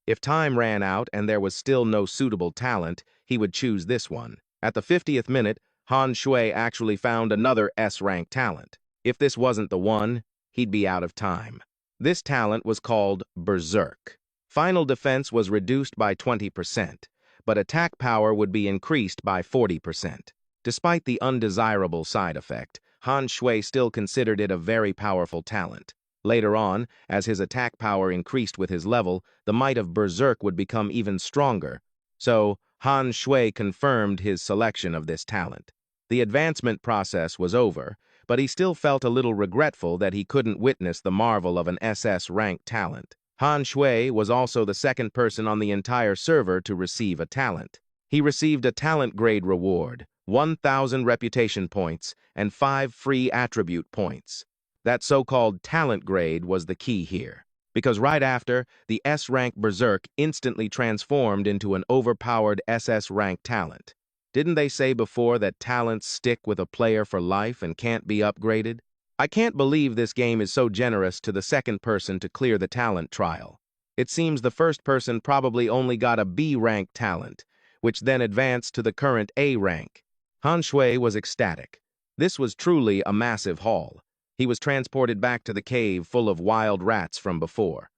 If time ran out and there was still no suitable talent, he would choose this one. At the 50th minute, Han Shui actually found another S-rank talent. If this wasn't the one, he'd be out of time. This talent was called Berserk. Final defense was reduced by 20%, but attack power would be increased by 40%. Despite the undesirable side effect, Han Shui still considered it a very powerful talent. Later on, as his attack power increased with his level, the might of Berserk would become even stronger. So, Han Shui confirmed his selection of this talent. The advancement process was over, but he still felt a little regretful that he couldn't witness the marvel of an SS-rank talent. Han Shui was also the second person on the entire server to receive a talent. He received a talent grade reward, 1,000 reputation points, and 5 free attribute points. That so-called talent grade was the key here, because right after, the S-rank Berserk instantly transformed into an overpowered SS-rank talent. Didn't they say before that talents stick with a player for life and can't be upgraded? I can't believe this game is so generous to the second person to clear the talent trial. It seems the first person probably only got a B-rank talent, which then advanced to the current A rank. Han Shui was ecstatic. This was truly a massive haul. He was transported back to the cave full of wild rats from before.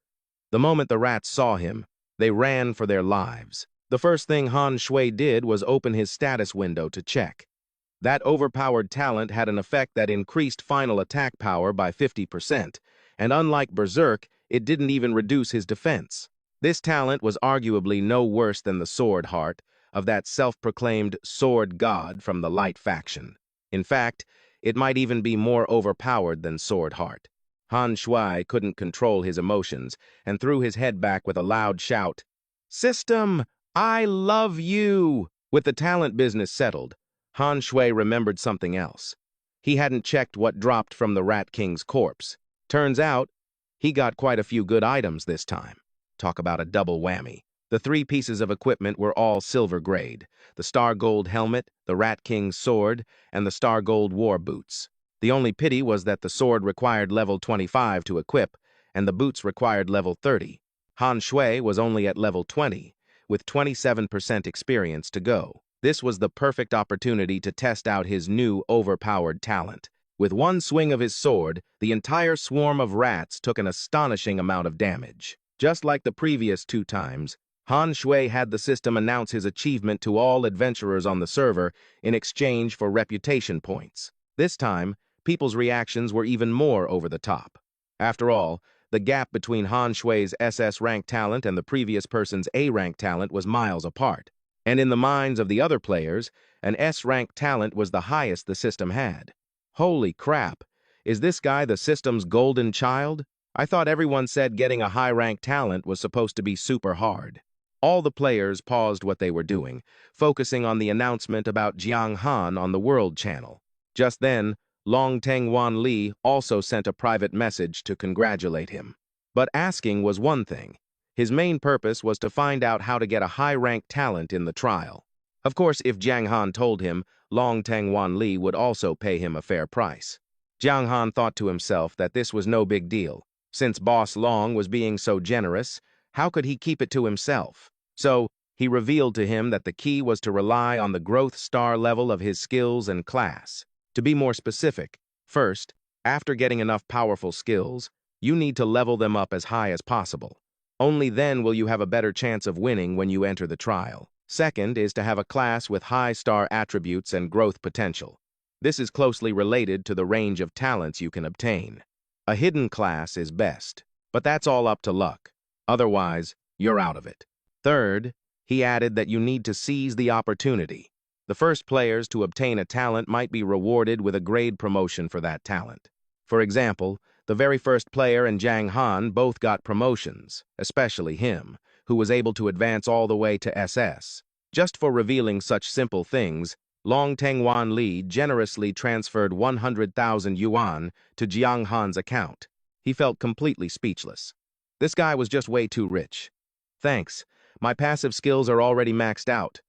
The moment the rats saw him, they ran for their lives. The first thing Han Shui did was open his status window to check. That overpowered talent had an effect that increased final attack power by 50%, and unlike Berserk, it didn't even reduce his defense. This talent was arguably no worse than the Sword Heart of that self-proclaimed sword god from the Light faction. In fact, it might even be more overpowered than Sword Heart. Han Shui couldn't control his emotions and threw his head back with a loud shout. "System, I love you!" With the talent business settled, Han Shui remembered something else. He hadn't checked what dropped from the Rat King's corpse. Turns out, he got quite a few good items this time. Talk about a double whammy. The 3 pieces of equipment were all silver grade: the Star Gold helmet, the Rat King's sword, and the Star Gold war boots. The only pity was that the sword required level 25 to equip, and the boots required level 30. Han Shui was only at level 20, with 27% experience to go. This was the perfect opportunity to test out his new overpowered talent. With one swing of his sword, the entire swarm of rats took an astonishing amount of damage. Just like the previous 2 times, Han Shui had the system announce his achievement to all adventurers on the server in exchange for reputation points. This time, people's reactions were even more over the top. After all, the gap between Han Shui's SS-rank talent and the previous person's A-rank talent was miles apart. And in the minds of the other players, an S-rank talent was the highest the system had. Holy crap, is this guy the system's golden child? I thought everyone said getting a high-rank talent was supposed to be super hard. All the players paused what they were doing, focusing on the announcement about Jiang Han on the World Channel. Just then, Long Teng Wan Li also sent a private message to congratulate him. But asking was one thing. His main purpose was to find out how to get a high-ranked talent in the trial. Of course, if Jiang Han told him, Long Tengwan Li would also pay him a fair price. Jiang Han thought to himself that this was no big deal. Since Boss Long was being so generous, how could he keep it to himself? So, he revealed to him that the key was to rely on the growth star level of his skills and class. To be more specific, first, after getting enough powerful skills, you need to level them up as high as possible. Only then will you have a better chance of winning when you enter the trial. Second is to have a class with high star attributes and growth potential. This is closely related to the range of talents you can obtain. A hidden class is best, but that's all up to luck. Otherwise, you're out of it. Third, he added that you need to seize the opportunity. The first players to obtain a talent might be rewarded with a grade promotion for that talent. For example, the very first player and Jiang Han both got promotions, especially him, who was able to advance all the way to SS. Just for revealing such simple things, Long Tengwan Li generously transferred 100,000 yuan to Jiang Han's account. He felt completely speechless. This guy was just way too rich. Thanks. My passive skills are already maxed out.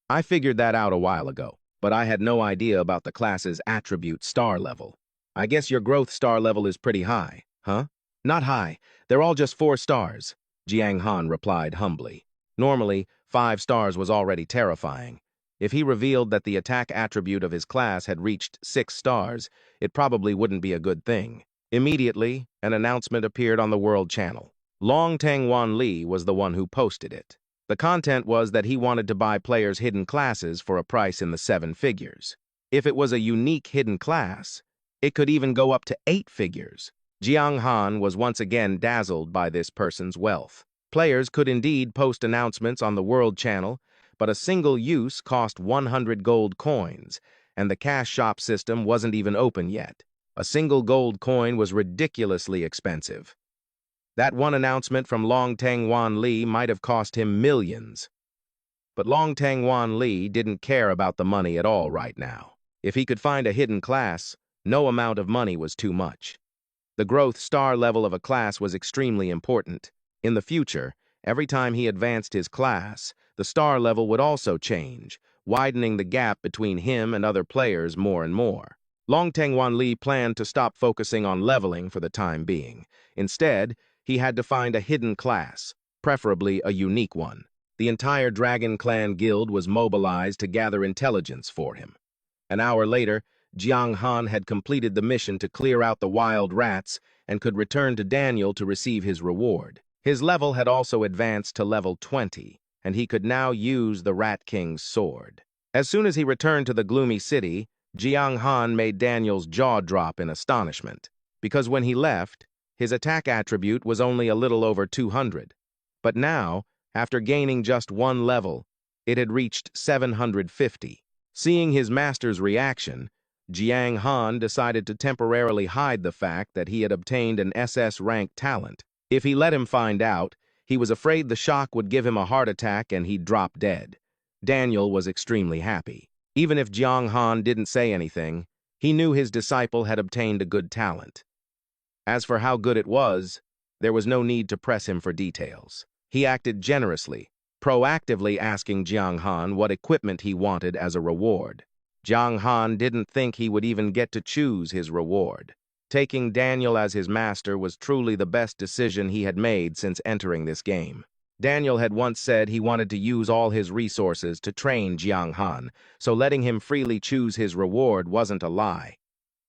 I figured that out a while ago, but I had no idea about the class's attribute star level. I guess your growth star level is pretty high, huh? Not high. They're all just 4 stars, Jiang Han replied humbly. Normally, 5 stars was already terrifying. If he revealed that the attack attribute of his class had reached 6 stars, it probably wouldn't be a good thing. Immediately, an announcement appeared on the World Channel. Long Tengwan Li was the one who posted it. The content was that he wanted to buy players' hidden classes for a price in the 7 figures. If it was a unique hidden class, it could even go up to 8 figures. Jiang Han was once again dazzled by this person's wealth. Players could indeed post announcements on the World Channel, but a single use cost 100 gold coins, and the cash shop system wasn't even open yet. A single gold coin was ridiculously expensive. That one announcement from Long Tengwan Li might have cost him millions. But Long Tengwan Li didn't care about the money at all right now. If he could find a hidden class, no amount of money was too much. The growth star level of a class was extremely important. In the future, every time he advanced his class, the star level would also change, widening the gap between him and other players more and more. Long Tengwan Li planned to stop focusing on leveling for the time being. Instead, he had to find a hidden class, preferably a unique one. The entire Dragon Clan Guild was mobilized to gather intelligence for him. An hour later, Jiang Han had completed the mission to clear out the wild rats and could return to Daniel to receive his reward. His level had also advanced to level 20, and he could now use the Rat King's sword. As soon as he returned to the gloomy city, Jiang Han made Daniel's jaw drop in astonishment, because when he left, his attack attribute was only a little over 200. But now, after gaining just 1 level, it had reached 750. Seeing his master's reaction, Jiang Han decided to temporarily hide the fact that he had obtained an SS-Rank talent. If he let him find out, he was afraid the shock would give him a heart attack and he'd drop dead. Daniel was extremely happy. Even if Jiang Han didn't say anything, he knew his disciple had obtained a good talent. As for how good it was, there was no need to press him for details. He acted generously, proactively asking Jiang Han what equipment he wanted as a reward. Jiang Han didn't think he would even get to choose his reward. Taking Daniel as his master was truly the best decision he had made since entering this game. Daniel had once said he wanted to use all his resources to train Jiang Han, so letting him freely choose his reward wasn't a lie.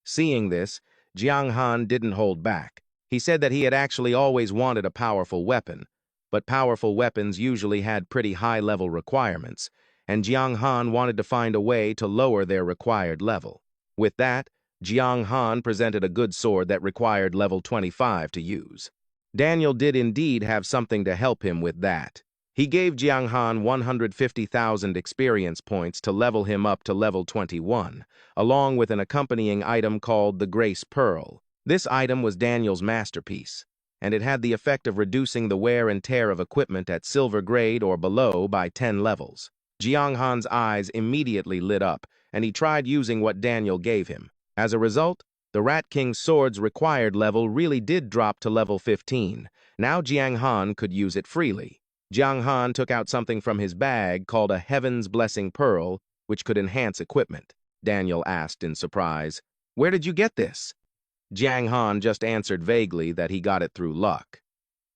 Seeing this, Jiang Han didn't hold back. He said that he had actually always wanted a powerful weapon, but powerful weapons usually had pretty high-level requirements, and Jiang Han wanted to find a way to lower their required level. With that, Jiang Han presented a good sword that required level 25 to use. Daniel did indeed have something to help him with that. He gave Jiang Han 150,000 experience points to level him up to level 21, along with an accompanying item called the Grace Pearl. This item was Daniel's masterpiece, and it had the effect of reducing the wear and tear of equipment at silver grade or below by 10 levels. Jiang Han's eyes immediately lit up, and he tried using what Daniel gave him. As a result, The Rat King's sword's required level really did drop to level 15. Now Jiang Han could use it freely. Jiang Han took out something from his bag called a Heaven's Blessing Pearl, which could enhance equipment. Daniel asked in surprise, "Where did you get this?" Jiang Han just answered vaguely that he got it through luck.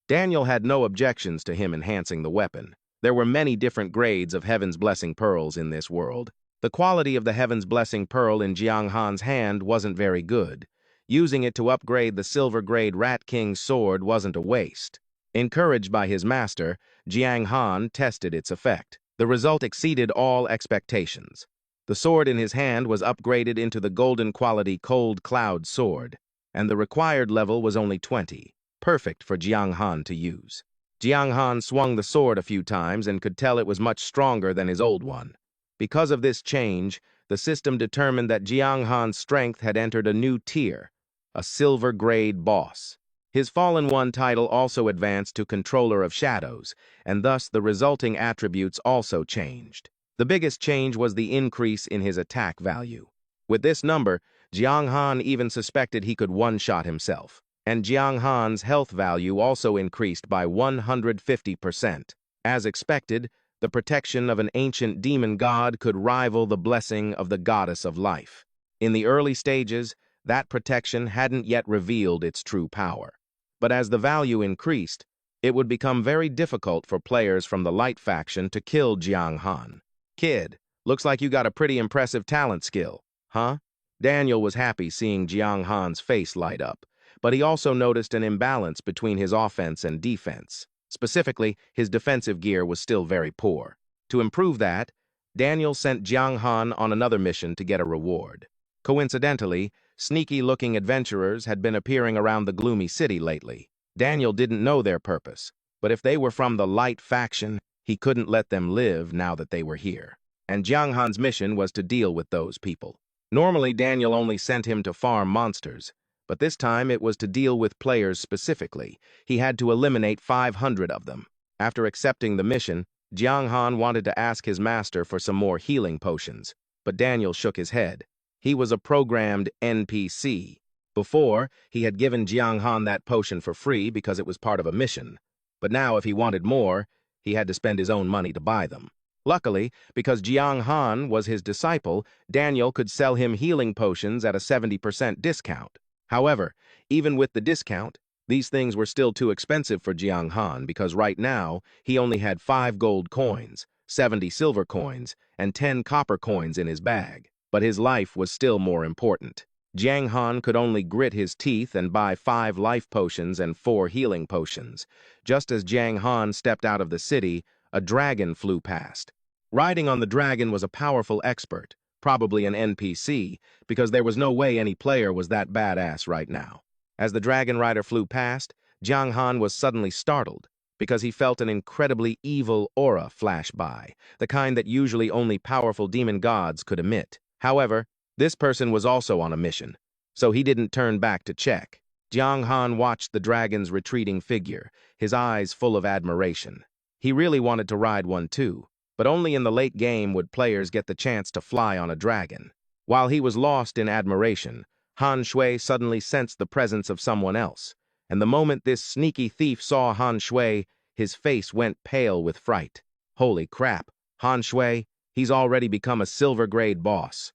Daniel had no objections to him enhancing the weapon. There were many different grades of Heaven's Blessing Pearls in this world. The quality of the Heaven's Blessing Pearl in Jiang Han's hand wasn't very good. Using it to upgrade the silver-grade Rat King's sword wasn't a waste. Encouraged by his master, Jiang Han tested its effect. The result exceeded all expectations. The sword in his hand was upgraded into the golden-quality Cold Cloud sword, and the required level was only 20, perfect for Jiang Han to use. Jiang Han swung the sword a few times and could tell it was much stronger than his old one. Because of this change, the system determined that Jiang Han's strength had entered a new tier, a silver-grade boss. His Fallen One title also advanced to Controller of Shadows, and thus the resulting attributes also changed. The biggest change was the increase in his attack value. With this number, Jiang Han even suspected he could one-shot himself, and Jiang Han's health value also increased by 150%. As expected, the protection of an ancient demon god could rival the blessing of the goddess of life. In the early stages, that protection hadn't yet revealed its true power. But as the value increased, it would become very difficult for players from the Light faction to kill Jiang Han. "Kid, looks like you got a pretty impressive talent skill, huh?" Daniel was happy seeing Jiang Han's face light up, but he also noticed an imbalance between his offense and defense. Specifically, his defensive gear was still very poor. To improve that, Daniel sent Jiang Han on another mission to get a reward. Coincidentally, sneaky-looking adventurers had been appearing around the gloomy city lately. Daniel didn't know their purpose, but if they were from the Light faction, he couldn't let them live now that they were here. And Jiang Han's mission was to deal with those people. Normally, Daniel only sent him to farm monsters, but this time it was to deal with players specifically. He had to eliminate 500 of them. After accepting the mission, Jiang Han wanted to ask his master for some more healing potions, but Daniel shook his head. He was a programmed NPC. Before, he had given Jiang Han that potion for free because it was part of a mission, but now if he wanted more, he had to spend his own money to buy them. Luckily, because Jiang Han was his disciple, Daniel could sell him healing potions at a 70% discount. However, even with the discount, these things were still too expensive for Jiang Han because right now he only had 5 gold coins, 70 silver coins, and 10 copper coins in his bag. But his life was still more important. Jiang Han could only grit his teeth and buy 5 life potions and 4 healing potions. Just as Jiang Han stepped out of the city, a dragon flew past. Riding on the dragon was a powerful expert, probably an NPC, because there was no way any player was that badass right now. As the dragon rider flew past, Jiang Han was suddenly startled, because he felt an incredibly evil aura flash by, the kind that usually only powerful demon gods could emit. However, this person was also on a mission, so he didn't turn back to check. Jiang Han watched the dragon's retreating figure, his eyes full of admiration. He really wanted to ride one too, but only in the late game would players get the chance to fly on a dragon. While he was lost in admiration, Han Shui suddenly sensed the presence of someone else, and the moment this sneaky thief saw Han Shui, his face went pale with fright. Holy crap, Han Shui, he's already become a silver-grade boss.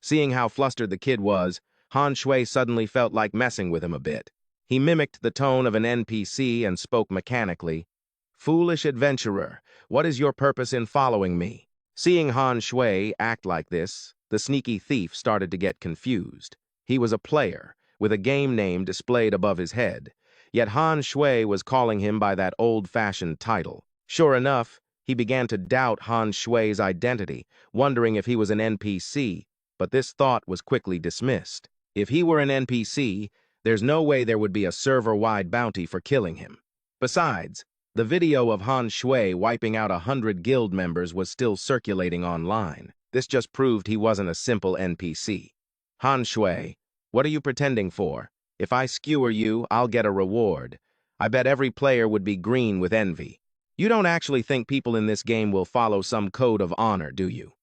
Seeing how flustered the kid was, Han Shui suddenly felt like messing with him a bit. He mimicked the tone of an NPC and spoke mechanically. "Foolish adventurer, what is your purpose in following me?" Seeing Han Shui act like this, the sneaky thief started to get confused. He was a player, with a game name displayed above his head, yet Han Shui was calling him by that old-fashioned title. Sure enough, he began to doubt Han Shui's identity, wondering if he was an NPC, but this thought was quickly dismissed. If he were an NPC, there's no way there would be a server-wide bounty for killing him. Besides, the video of Han Shui wiping out 100 guild members was still circulating online. This just proved he wasn't a simple NPC. "Han Shui, what are you pretending for? If I skewer you, I'll get a reward. I bet every player would be green with envy. You don't actually think people in this game will follow some code of honor, do you?"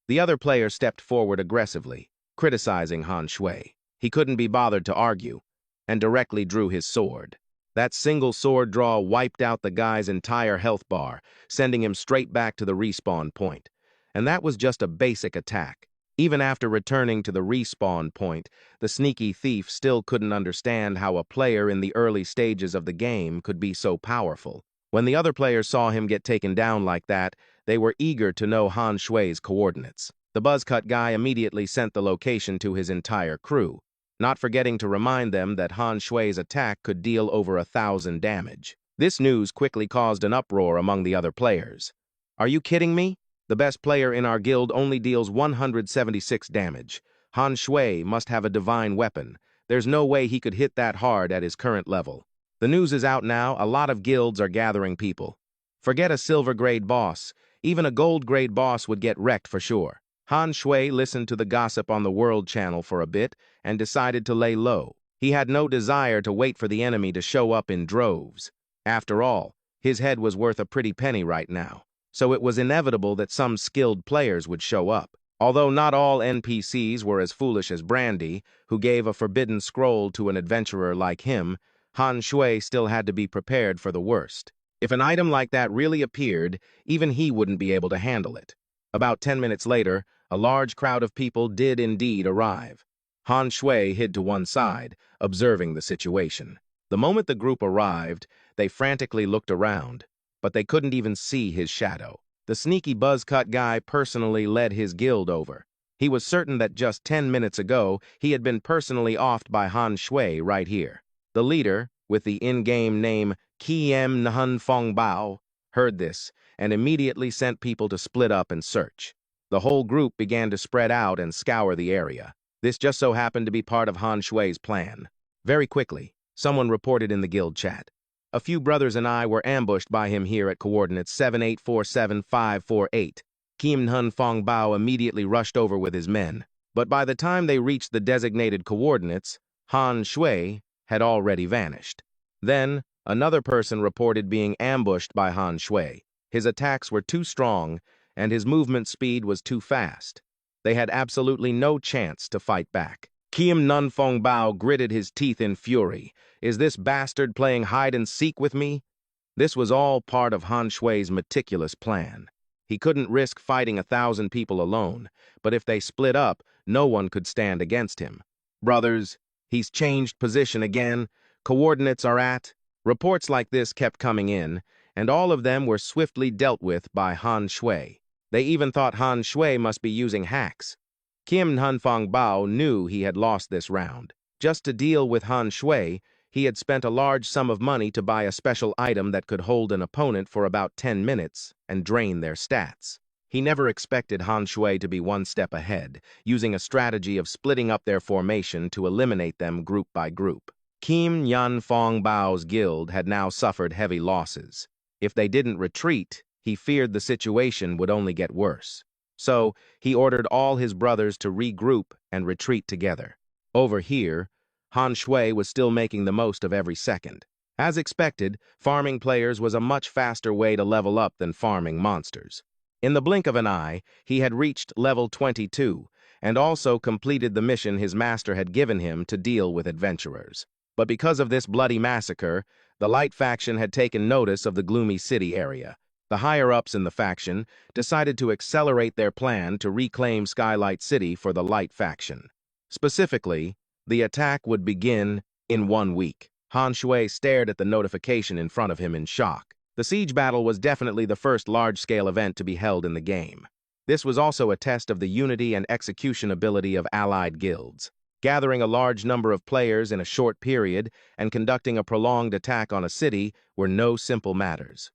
The other player stepped forward aggressively, criticizing Han Shui. He couldn't be bothered to argue, and directly drew his sword. That single sword draw wiped out the guy's entire health bar, sending him straight back to the respawn point. And that was just a basic attack. Even after returning to the respawn point, the sneaky thief still couldn't understand how a player in the early stages of the game could be so powerful. When the other players saw him get taken down like that, they were eager to know Han Shui's coordinates. The buzzcut guy immediately sent the location to his entire crew, not forgetting to remind them that Han Shui's attack could deal over 1,000 damage. This news quickly caused an uproar among the other players. Are you kidding me? The best player in our guild only deals 176 damage. Han Shui must have a divine weapon. There's no way he could hit that hard at his current level. The news is out now, a lot of guilds are gathering people. Forget a silver-grade boss. Even a gold-grade boss would get wrecked for sure. Han Shui listened to the gossip on the World Channel for a bit and decided to lay low. He had no desire to wait for the enemy to show up in droves. After all, his head was worth a pretty penny right now, so it was inevitable that some skilled players would show up. Although not all NPCs were as foolish as Brandy, who gave a forbidden scroll to an adventurer like him, Han Shui still had to be prepared for the worst. If an item like that really appeared, even he wouldn't be able to handle it. About 10 minutes later, a large crowd of people did indeed arrive. Han Shui hid to one side, observing the situation. The moment the group arrived, they frantically looked around, but they couldn't even see his shadow. The sneaky buzzcut guy personally led his guild over. He was certain that just 10 minutes ago, he had been personally offed by Han Shui right here. The leader, with the in-game name Kiem Nhun Fong Bao, heard this and immediately sent people to split up and search. The whole group began to spread out and scour the area. This just so happened to be part of Han Shui's plan. Very quickly, someone reported in the guild chat. A few brothers and I were ambushed by him here at coordinates 7847548. Kiem Nhun Fong Bao immediately rushed over with his men, but by the time they reached the designated coordinates, Han Shui had already vanished. Then, another person reported being ambushed by Han Shui. His attacks were too strong, and his movement speed was too fast. They had absolutely no chance to fight back. Kiem Nhun Fong Bao gritted his teeth in fury. Is this bastard playing hide-and-seek with me? This was all part of Han Shui's meticulous plan. He couldn't risk fighting 1,000 people alone, but if they split up, no one could stand against him. Brothers, he's changed position again. Coordinates are at... Reports like this kept coming in, and all of them were swiftly dealt with by Han Shui. They even thought Han Shui must be using hacks. Kiem Nhun Fong Bao knew he had lost this round. Just to deal with Han Shui, he had spent a large sum of money to buy a special item that could hold an opponent for about 10 minutes and drain their stats. He never expected Han Shui to be one step ahead, using a strategy of splitting up their formation to eliminate them group by group. Kiem Nhun Fong Bao's guild had now suffered heavy losses. If they didn't retreat, he feared the situation would only get worse. So, he ordered all his brothers to regroup and retreat together. Over here, Han Shui was still making the most of every second. As expected, farming players was a much faster way to level up than farming monsters. In the blink of an eye, he had reached level 22, and also completed the mission his master had given him to deal with adventurers. But because of this bloody massacre, the Light faction had taken notice of the gloomy city area. The higher-ups in the faction decided to accelerate their plan to reclaim Skylight City for the Light faction. Specifically, the attack would begin in 1 week. Han Shui stared at the notification in front of him in shock. The siege battle was definitely the first large-scale event to be held in the game. This was also a test of the unity and execution ability of allied guilds. Gathering a large number of players in a short period and conducting a prolonged attack on a city were no simple matters.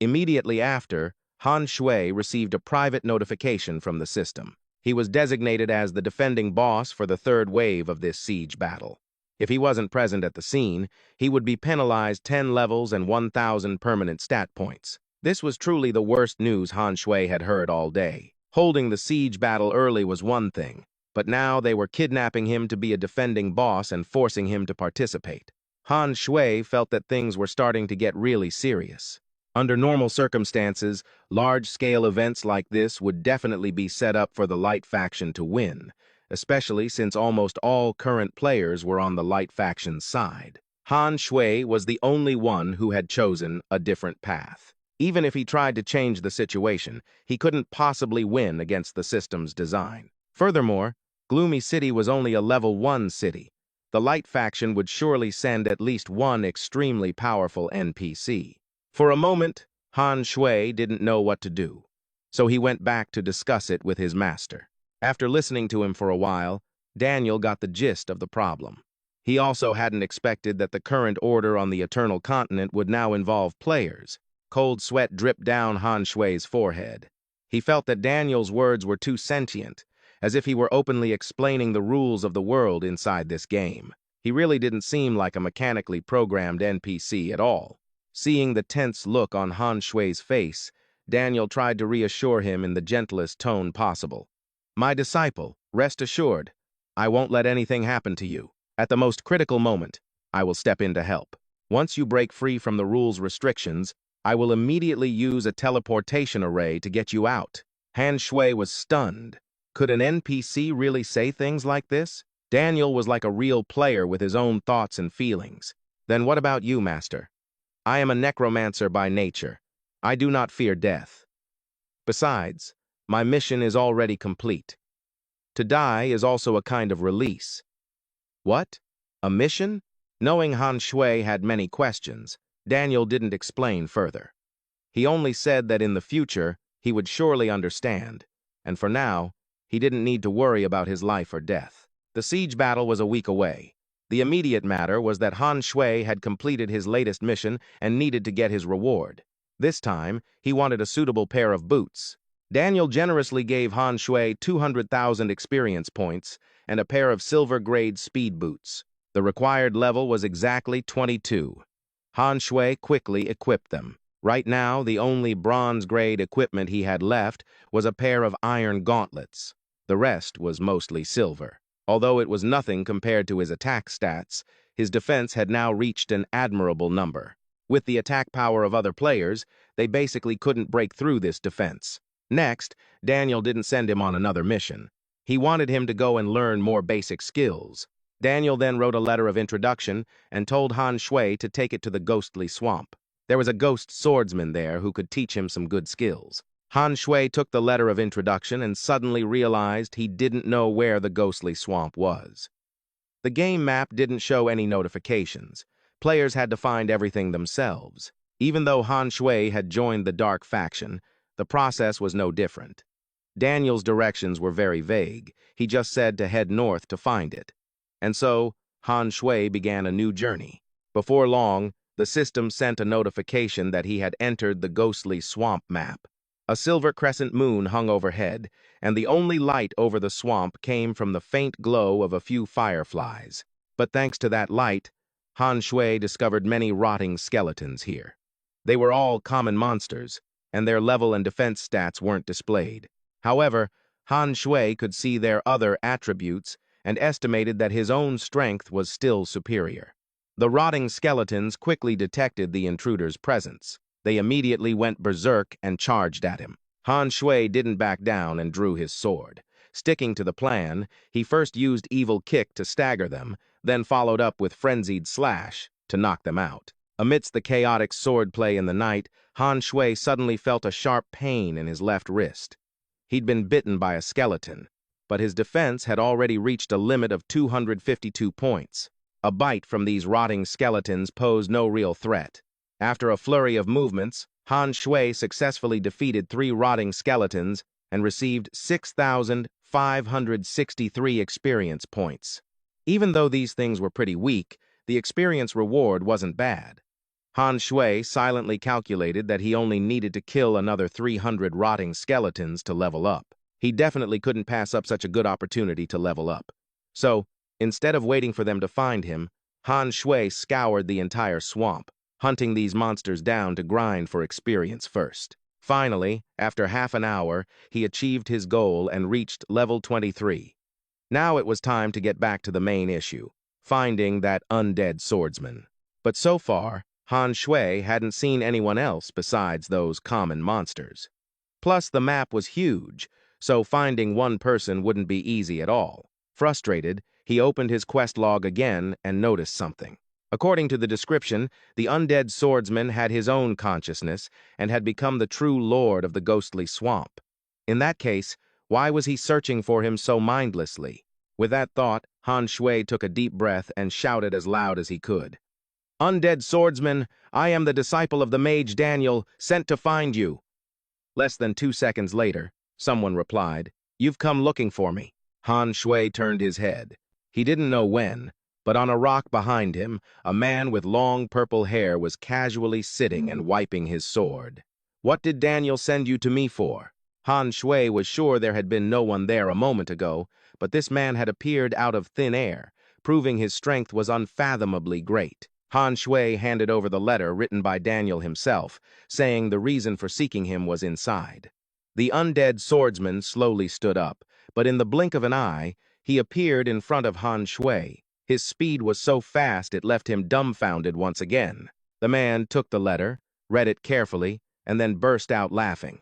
Immediately after, Han Shui received a private notification from the system. He was designated as the defending boss for the third wave of this siege battle. If he wasn't present at the scene, he would be penalized 10 levels and 1,000 permanent stat points. This was truly the worst news Han Shui had heard all day. Holding the siege battle early was one thing, but now they were kidnapping him to be a defending boss and forcing him to participate. Han Shui felt that things were starting to get really serious. Under normal circumstances, large-scale events like this would definitely be set up for the Light faction to win, especially since almost all current players were on the light faction's side. Han Shui was the only one who had chosen a different path. Even if he tried to change the situation, he couldn't possibly win against the system's design. Furthermore, Gloomy City was only a level 1 city. The light faction would surely send at least one extremely powerful NPC. For a moment, Han Shui didn't know what to do, so he went back to discuss it with his master. After listening to him for a while, Daniel got the gist of the problem. He also hadn't expected that the current order on the Eternal Continent would now involve players. Cold sweat dripped down Han Shui's forehead. He felt that Daniel's words were too sentient, as if he were openly explaining the rules of the world inside this game. He really didn't seem like a mechanically programmed NPC at all. Seeing the tense look on Han Shui's face, Daniel tried to reassure him in the gentlest tone possible. "My disciple, rest assured, I won't let anything happen to you. At the most critical moment, I will step in to help. Once you break free from the rule's restrictions, I will immediately use a teleportation array to get you out." Han Shui was stunned. Could an NPC really say things like this? Daniel was like a real player with his own thoughts and feelings. "Then what about you, Master? I am a necromancer by nature. I do not fear death. Besides, my mission is already complete. To die is also a kind of release." "What? A mission?" Knowing Han Shui had many questions, Daniel didn't explain further. He only said that in the future, he would surely understand, and for now, he didn't need to worry about his life or death. The siege battle was a week away. The immediate matter was that Han Shui had completed his latest mission and needed to get his reward. This time, he wanted a suitable pair of boots. Daniel generously gave Han Shui 200,000 experience points and a pair of silver-grade speed boots. The required level was exactly 22. Han Shui quickly equipped them. Right now, the only bronze-grade equipment he had left was a pair of iron gauntlets. The rest was mostly silver. Although it was nothing compared to his attack stats, his defense had now reached an admirable number. With the attack power of other players, they basically couldn't break through this defense. Next, Daniel didn't send him on another mission. He wanted him to go and learn more basic skills. Daniel then wrote a letter of introduction and told Han Shui to take it to the ghostly swamp. There was a ghost swordsman there who could teach him some good skills. Han Shui took the letter of introduction and suddenly realized he didn't know where the ghostly swamp was. The game map didn't show any notifications. Players had to find everything themselves. Even though Han Shui had joined the dark faction, the process was no different. Daniel's directions were very vague. He just said to head north to find it. And so, Han Shui began a new journey. Before long, the system sent a notification that he had entered the ghostly swamp map. A silver crescent moon hung overhead, and the only light over the swamp came from the faint glow of a few fireflies. But thanks to that light, Han Shui discovered many rotting skeletons here. They were all common monsters, and their level and defense stats weren't displayed. However, Han Shui could see their other attributes and estimated that his own strength was still superior. The rotting skeletons quickly detected the intruder's presence. They immediately went berserk and charged at him. Han Shui didn't back down and drew his sword. Sticking to the plan, he first used Evil Kick to stagger them, then followed up with Frenzied Slash to knock them out. Amidst the chaotic swordplay in the night, Han Shui suddenly felt a sharp pain in his left wrist. He'd been bitten by a skeleton, but his defense had already reached a limit of 252 points. A bite from these rotting skeletons posed no real threat. After a flurry of movements, Han Shui successfully defeated 3 rotting skeletons and received 6,563 experience points. Even though these things were pretty weak, the experience reward wasn't bad. Han Shui silently calculated that he only needed to kill another 300 rotting skeletons to level up. He definitely couldn't pass up such a good opportunity to level up. So, instead of waiting for them to find him, Han Shui scoured the entire swamp, hunting these monsters down to grind for experience first. Finally, after half an hour, he achieved his goal and reached level 23. Now it was time to get back to the main issue, finding that undead swordsman. But so far, Han Shui hadn't seen anyone else besides those common monsters. Plus, the map was huge, so finding one person wouldn't be easy at all. Frustrated, he opened his quest log again and noticed something. According to the description, the undead swordsman had his own consciousness and had become the true lord of the ghostly swamp. In that case, why was he searching for him so mindlessly? With that thought, Han Shui took a deep breath and shouted as loud as he could. "Undead swordsman, I am the disciple of the mage Daniel, sent to find you." Less than 2 seconds later, someone replied, "You've come looking for me." Han Shui turned his head. He didn't know when, but on a rock behind him, a man with long purple hair was casually sitting and wiping his sword. "What did Daniel send you to me for?" Han Shui was sure there had been no one there a moment ago, but this man had appeared out of thin air, proving his strength was unfathomably great. Han Shui handed over the letter written by Daniel himself, saying the reason for seeking him was inside. The undead swordsman slowly stood up, but in the blink of an eye, he appeared in front of Han Shui. His speed was so fast it left him dumbfounded once again. The man took the letter, read it carefully, and then burst out laughing.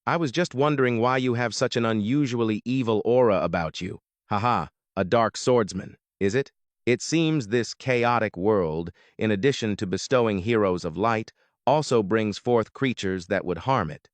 "I was just wondering why you have such an unusually evil aura about you. Haha, a dark swordsman, is it? It seems this chaotic world, in addition to bestowing heroes of light, also brings forth creatures that would harm it.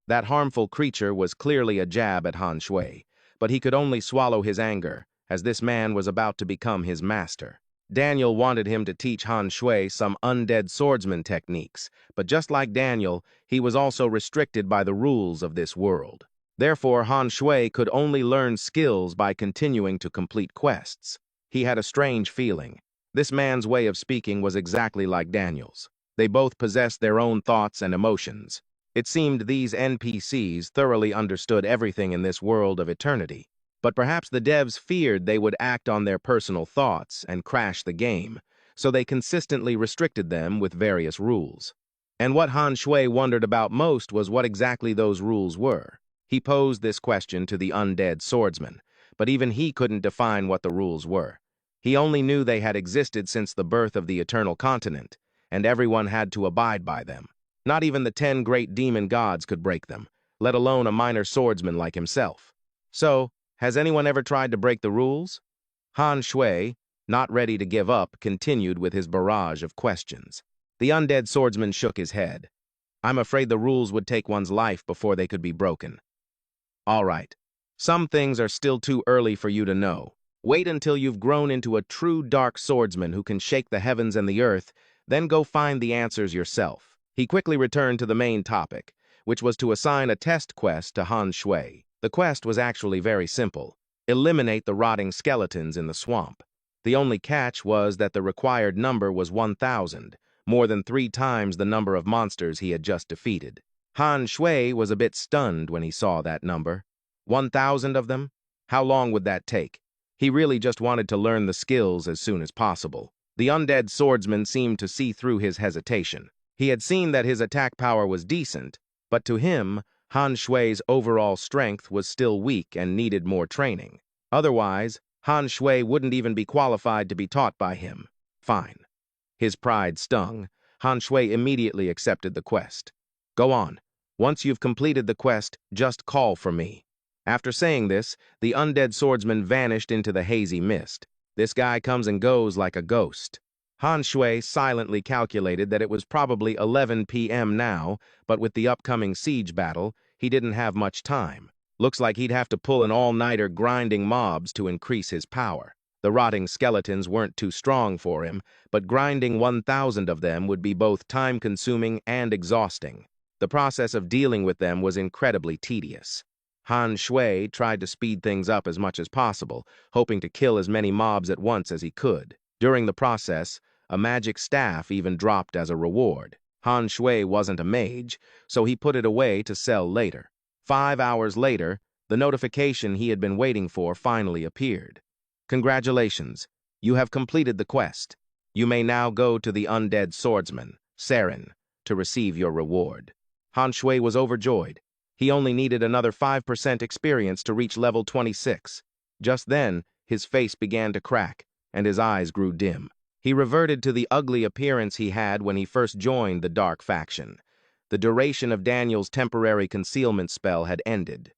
That harmful creature was clearly a jab at Han Shui, but he could only swallow his anger, as this man was about to become his master. Daniel wanted him to teach Han Shui some undead swordsman techniques, but just like Daniel, he was also restricted by the rules of this world. Therefore, Han Shui could only learn skills by continuing to complete quests. He had a strange feeling. This man's way of speaking was exactly like Daniel's. They both possessed their own thoughts and emotions. It seemed these NPCs thoroughly understood everything in this world of eternity. But perhaps the devs feared they would act on their personal thoughts and crash the game, so they consistently restricted them with various rules. And what Han Shui wondered about most was what exactly those rules were. He posed this question to the undead swordsman, but even he couldn't define what the rules were. He only knew they had existed since the birth of the Eternal Continent, and everyone had to abide by them. Not even the 10 great demon gods could break them, let alone a minor swordsman like himself. So, has anyone ever tried to break the rules? Han Shui, not ready to give up, continued with his barrage of questions. The undead swordsman shook his head. "I'm afraid the rules would take one's life before they could be broken." "All right. Some things are still too early for you to know. Wait until you've grown into a true dark swordsman who can shake the heavens and the earth, then go find the answers yourself." He quickly returned to the main topic, which was to assign a test quest to Han Shui. The quest was actually very simple. Eliminate the rotting skeletons in the swamp. The only catch was that the required number was 1,000, more than 3 times the number of monsters he had just defeated. Han Shui was a bit stunned when he saw that number. 1,000 of them? How long would that take? He really just wanted to learn the skills as soon as possible. The undead swordsman seemed to see through his hesitation. He had seen that his attack power was decent, but to him, Han Shui's overall strength was still weak and needed more training. Otherwise, Han Shui wouldn't even be qualified to be taught by him. Fine. His pride stung. Han Shui immediately accepted the quest. "Go on. Once you've completed the quest, just call for me." After saying this, the undead swordsman vanished into the hazy mist. This guy comes and goes like a ghost. Han Shui silently calculated that it was probably 11 p.m. now, but with the upcoming siege battle, he didn't have much time. Looks like he'd have to pull an all-nighter grinding mobs to increase his power. The rotting skeletons weren't too strong for him, but grinding 1,000 of them would be both time-consuming and exhausting. The process of dealing with them was incredibly tedious. Han Shui tried to speed things up as much as possible, hoping to kill as many mobs at once as he could. During the process, a magic staff even dropped as a reward. Han Shui wasn't a mage, so he put it away to sell later. 5 hours later, the notification he had been waiting for finally appeared. "Congratulations, you have completed the quest. You may now go to the undead swordsman, Saren, to receive your reward." Han Shui was overjoyed. He only needed another 5% experience to reach level 26. Just then, his face began to crack, and his eyes grew dim. He reverted to the ugly appearance he had when he first joined the Dark faction. The duration of Daniel's temporary concealment spell had ended.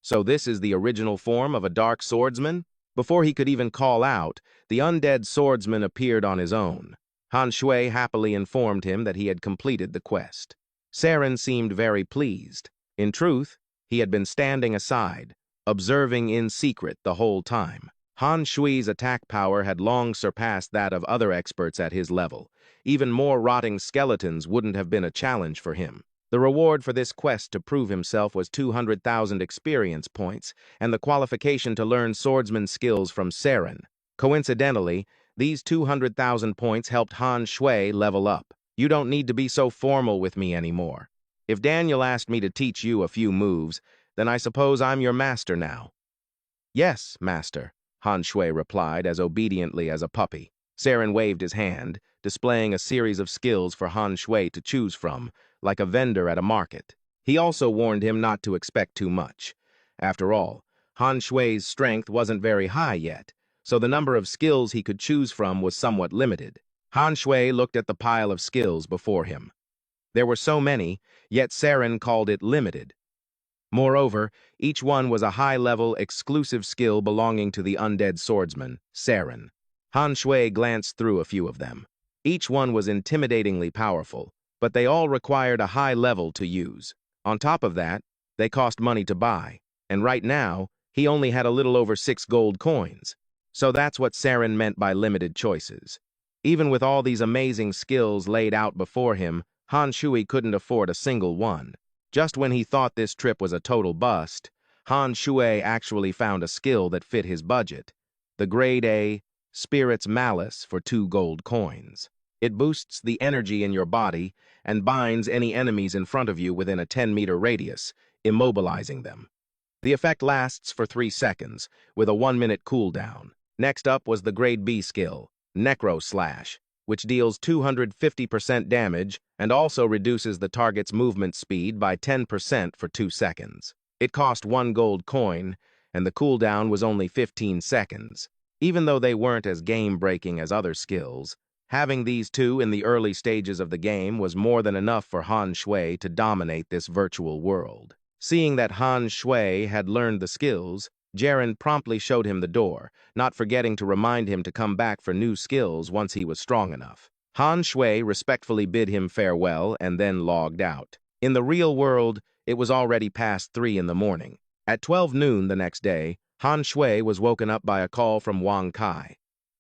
So this is the original form of a dark swordsman? Before he could even call out, the undead swordsman appeared on his own. Han Shui happily informed him that he had completed the quest. Saren seemed very pleased. In truth, he had been standing aside, observing in secret the whole time. Han Shui's attack power had long surpassed that of other experts at his level. Even more rotting skeletons wouldn't have been a challenge for him. The reward for this quest to prove himself was 200,000 experience points and the qualification to learn swordsman skills from Saren. Coincidentally, these 200,000 points helped Han Shui level up. You don't need to be so formal with me anymore. If Daniel asked me to teach you a few moves, then I suppose I'm your master now. Yes, master, Han Shui replied as obediently as a puppy. Saren waved his hand, displaying a series of skills for Han Shui to choose from, like a vendor at a market. He also warned him not to expect too much. After all, Han Shui's strength wasn't very high yet, so the number of skills he could choose from was somewhat limited. Han Shui looked at the pile of skills before him. There were so many, yet Saren called it limited. Moreover, each one was a high-level, exclusive skill belonging to the undead swordsman, Saren. Han Shui glanced through a few of them. Each one was intimidatingly powerful, but they all required a high level to use. On top of that, they cost money to buy, and right now, he only had a little over 6 gold coins. So that's what Saren meant by limited choices. Even with all these amazing skills laid out before him, Han Shui couldn't afford a single one. Just when he thought this trip was a total bust, Han Shui actually found a skill that fit his budget. The Grade A Spirit's Malice for 2 gold coins. It boosts the energy in your body and binds any enemies in front of you within a 10-meter radius, immobilizing them. The effect lasts for 3 seconds, with a 1-minute cooldown. Next up was the Grade B skill, Necro Slash, which deals 250% damage and also reduces the target's movement speed by 10% for 2 seconds. It cost 1 gold coin, and the cooldown was only 15 seconds. Even though they weren't as game-breaking as other skills, having these two in the early stages of the game was more than enough for Han Shui to dominate this virtual world. Seeing that Han Shui had learned the skills, Jaren promptly showed him the door, not forgetting to remind him to come back for new skills once he was strong enough. Han Shui respectfully bid him farewell and then logged out. In the real world, it was already past 3 in the morning. At 12 noon the next day, Han Shui was woken up by a call from Wang Kai.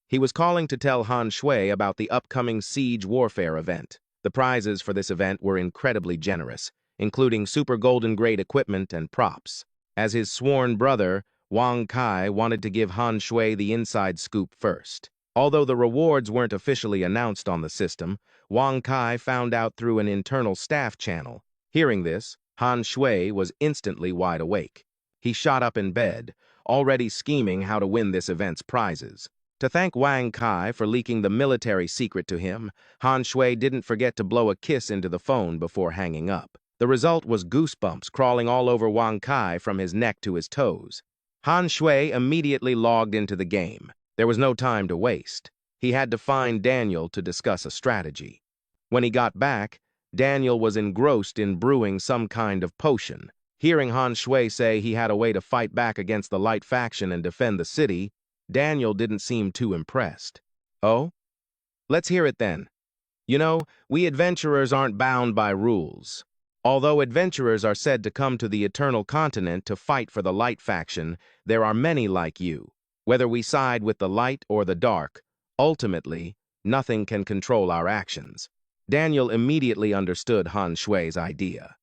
He was calling to tell Han Shui about the upcoming Siege Warfare event. The prizes for this event were incredibly generous, including super golden grade equipment and props. As his sworn brother, Wang Kai wanted to give Han Shui the inside scoop first. Although the rewards weren't officially announced on the system, Wang Kai found out through an internal staff channel. Hearing this, Han Shui was instantly wide awake. He shot up in bed, already scheming how to win this event's prizes. To thank Wang Kai for leaking the military secret to him, Han Shui didn't forget to blow a kiss into the phone before hanging up. The result was goosebumps crawling all over Wang Kai from his neck to his toes. Han Shui immediately logged into the game. There was no time to waste. He had to find Daniel to discuss a strategy. When he got back, Daniel was engrossed in brewing some kind of potion. Hearing Han Shui say he had a way to fight back against the Light faction and defend the city, Daniel didn't seem too impressed. Oh? Let's hear it then. You know, we adventurers aren't bound by rules. Although adventurers are said to come to the Eternal Continent to fight for the Light faction, there are many like you. Whether we side with the light or the dark, ultimately, nothing can control our actions. Daniel immediately understood Han Shui's idea.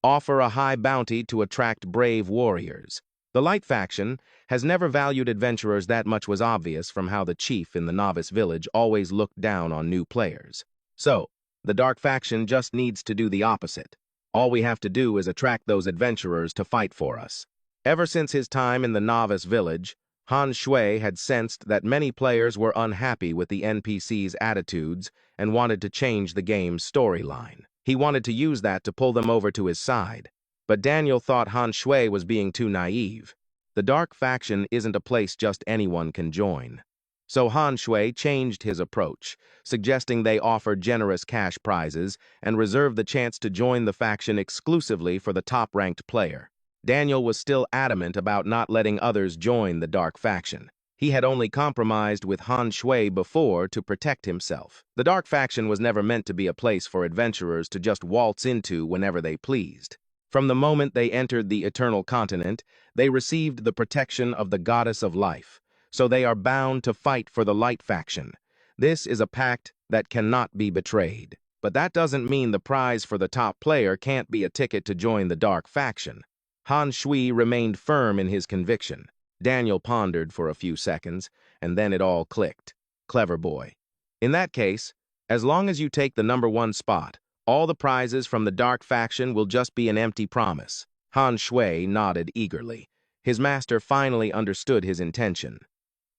Offer a high bounty to attract brave warriors. The Light faction has never valued adventurers that much was obvious from how the chief in the novice village always looked down on new players. So, the Dark faction just needs to do the opposite. All we have to do is attract those adventurers to fight for us. Ever since his time in the novice village, Han Shui had sensed that many players were unhappy with the NPCs' attitudes and wanted to change the game's storyline. He wanted to use that to pull them over to his side. But Daniel thought Han Shui was being too naive. The Dark faction isn't a place just anyone can join. So Han Shui changed his approach, suggesting they offer generous cash prizes and reserve the chance to join the faction exclusively for the top-ranked player. Daniel was still adamant about not letting others join the dark faction. He had only compromised with Han Shui before to protect himself. The dark faction was never meant to be a place for adventurers to just waltz into whenever they pleased. From the moment they entered the Eternal Continent, they received the protection of the Goddess of Life, so they are bound to fight for the Light faction. This is a pact that cannot be betrayed. But that doesn't mean the prize for the top player can't be a ticket to join the dark faction. Han Shui remained firm in his conviction. Daniel pondered for a few seconds, and then it all clicked. Clever boy. In that case, as long as you take the #1 spot, all the prizes from the dark faction will just be an empty promise. Han Shui nodded eagerly. His master finally understood his intention.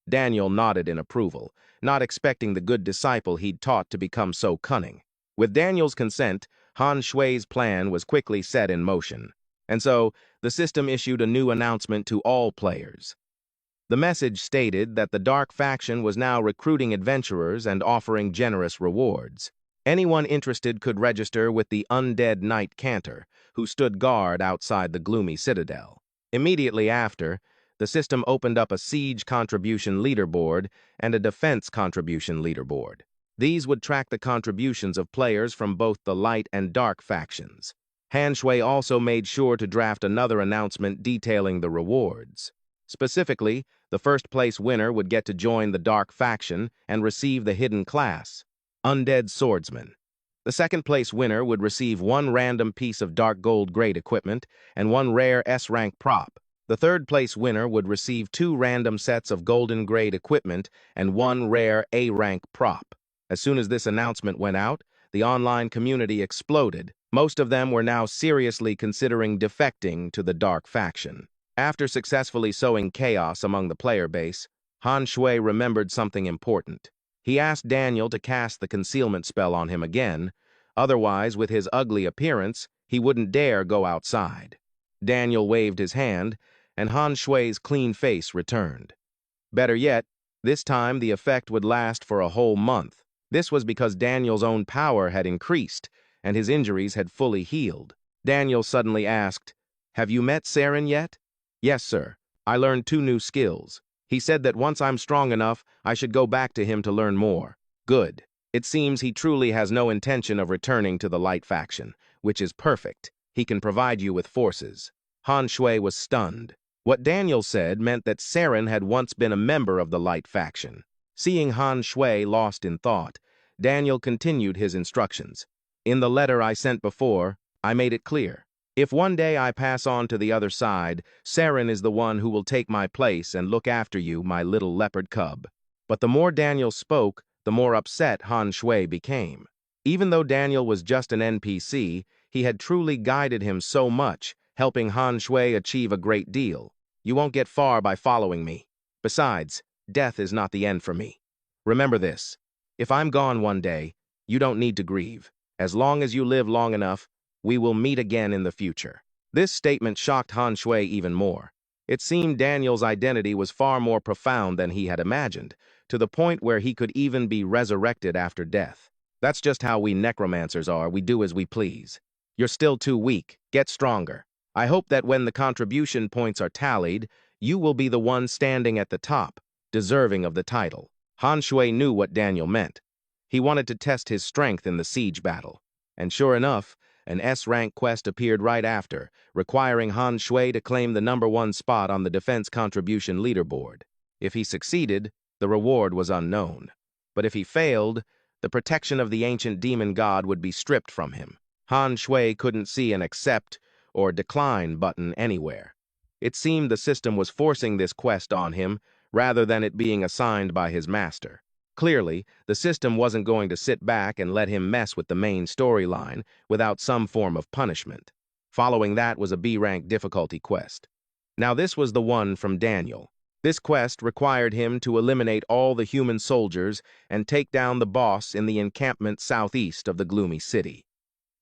Daniel nodded in approval, not expecting the good disciple he'd taught to become so cunning. With Daniel's consent, Han Shui's plan was quickly set in motion. And so, the system issued a new announcement to all players. The message stated that the dark faction was now recruiting adventurers and offering generous rewards. Anyone interested could register with the undead Knight Cantor, who stood guard outside the gloomy citadel. Immediately after, the system opened up a siege contribution leaderboard and a defense contribution leaderboard. These would track the contributions of players from both the light and dark factions. Han Shui also made sure to draft another announcement detailing the rewards. Specifically, the first-place winner would get to join the dark faction and receive the hidden class, Undead Swordsman. The second-place winner would receive 1 random piece of dark gold grade equipment and 1 rare S-rank prop. The third-place winner would receive 2 random sets of golden grade equipment and 1 rare A-rank prop. As soon as this announcement went out, the online community exploded. Most of them were now seriously considering defecting to the dark faction. After successfully sowing chaos among the player base, Han Shui remembered something important. He asked Daniel to cast the concealment spell on him again, otherwise, with his ugly appearance, he wouldn't dare go outside. Daniel waved his hand, and Han Shui's clean face returned. Better yet, this time the effect would last for a whole month. This was because Daniel's own power had increased, and his injuries had fully healed. Daniel suddenly asked, "Have you met Saren yet?" "Yes, sir. I learned 2 new skills. He said that once I'm strong enough, I should go back to him to learn more." "Good. It seems he truly has no intention of returning to the Light faction, which is perfect. He can provide you with forces." Han Shui was stunned. What Daniel said meant that Saren had once been a member of the Light faction. Seeing Han Shui lost in thought, Daniel continued his instructions. "In the letter I sent before, I made it clear. If one day I pass on to the other side, Saren is the one who will take my place and look after you, my little leopard cub." But the more Daniel spoke, the more upset Han Shui became. Even though Daniel was just an NPC, he had truly guided him so much, helping Han Shui achieve a great deal. "You won't get far by following me. Besides, death is not the end for me. Remember this. If I'm gone one day, you don't need to grieve. As long as you live long enough, we will meet again in the future." This statement shocked Han Shui even more. It seemed Daniel's identity was far more profound than he had imagined, to the point where he could even be resurrected after death. "That's just how we necromancers are. We do as we please. You're still too weak. Get stronger. I hope that when the contribution points are tallied, you will be the one standing at the top, deserving of the title." Han Shui knew what Daniel meant. He wanted to test his strength in the siege battle. And sure enough, an S-rank quest appeared right after, requiring Han Shui to claim the #1 spot on the defense contribution leaderboard. If he succeeded, the reward was unknown. But if he failed, the protection of the ancient demon god would be stripped from him. Han Shui couldn't see an accept or decline button anywhere. It seemed the system was forcing this quest on him rather than it being assigned by his master. Clearly, the system wasn't going to sit back and let him mess with the main storyline without some form of punishment. Following that was a B-rank difficulty quest. Now this was the one from Daniel. This quest required him to eliminate all the human soldiers and take down the boss in the encampment southeast of the gloomy city.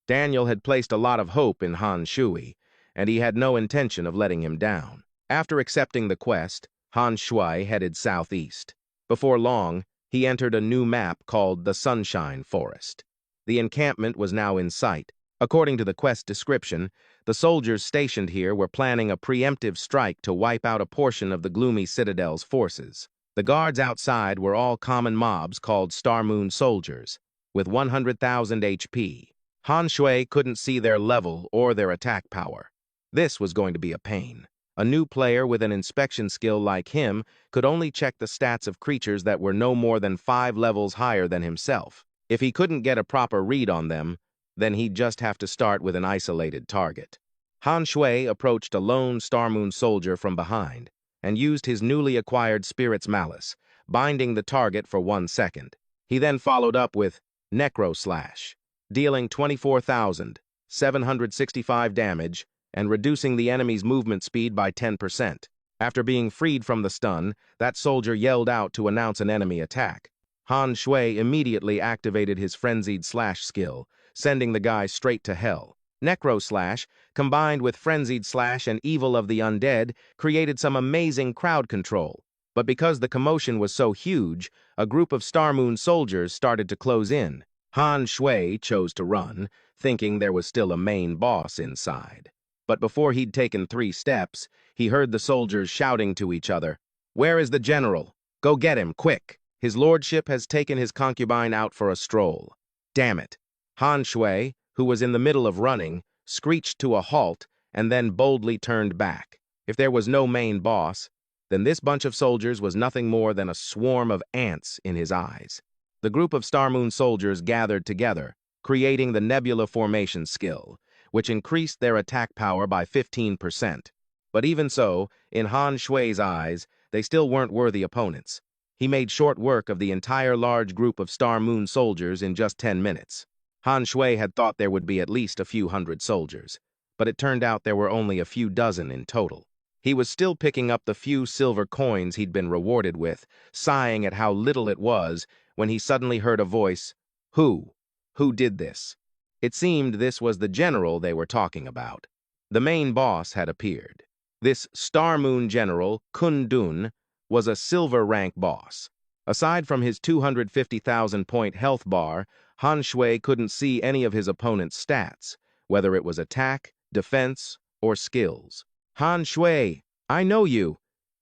Daniel had placed a lot of hope in Han Shui, and he had no intention of letting him down. After accepting the quest, Han Shui headed southeast. Before long, he entered a new map called the Sunshine Forest. The encampment was now in sight, According to the quest description, the soldiers stationed here were planning a preemptive strike to wipe out a portion of the gloomy citadel's forces. The guards outside were all common mobs called Star Moon soldiers, with 100,000 HP. Han Shui couldn't see their level or their attack power. This was going to be a pain. A new player with an inspection skill like him could only check the stats of creatures that were no more than 5 levels higher than himself. If he couldn't get a proper read on them, then he'd just have to start with an isolated target. Han Shui approached a lone Star Moon soldier from behind and used his newly acquired Spirit's Malice, binding the target for 1 second. He then followed up with Necro Slash, dealing 24,765 damage and reducing the enemy's movement speed by 10%. After being freed from the stun, that soldier yelled out to announce an enemy attack. Han Shui immediately activated his Frenzied Slash skill, sending the guy straight to hell. Necro Slash, combined with Frenzied Slash and Evil of the Undead, created some amazing crowd control. But because the commotion was so huge, a group of Star Moon soldiers started to close in. Han Shui chose to run, thinking there was still a main boss inside. But before he'd taken 3 steps, he heard the soldiers shouting to each other, "Where is the general? Go get him, quick! His lordship has taken his concubine out for a stroll." Damn it! Han Shui, who was in the middle of running, screeched to a halt and then boldly turned back. If there was no main boss, then this bunch of soldiers was nothing more than a swarm of ants in his eyes. The group of Star Moon soldiers gathered together, creating the Nebula Formation skill, which increased their attack power by 15%. But even so, in Han Shui's eyes, they still weren't worthy opponents. He made short work of the entire large group of Star Moon soldiers in just 10 minutes. Han Shui had thought there would be at least a few hundred soldiers, but it turned out there were only a few dozen in total. He was still picking up the few silver coins he'd been rewarded with, sighing at how little it was, when he suddenly heard a voice. Who? Who did this? It seemed this was the general they were talking about. The main boss had appeared. This Star Moon general, Kun Dun, was a silver rank boss. Aside from his 250,000-point health bar, Han Shui couldn't see any of his opponent's stats, whether it was attack, defense, or skills. Han Shui, I know you.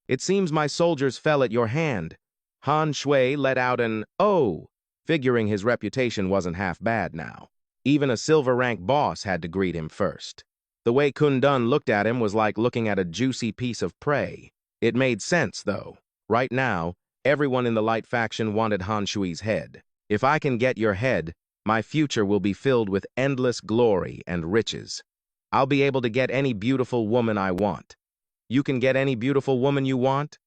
It seems my soldiers fell at your hand. Han Shui let out an "oh," figuring his reputation wasn't half bad now. Even a silver rank boss had to greet him first. The way Kun Dun looked at him was like looking at a juicy piece of prey. It made sense, though. Right now, everyone in the Light faction wanted Han Shui's head. If I can get your head, my future will be filled with endless glory and riches. I'll be able to get any beautiful woman I want. You can get any beautiful woman you want?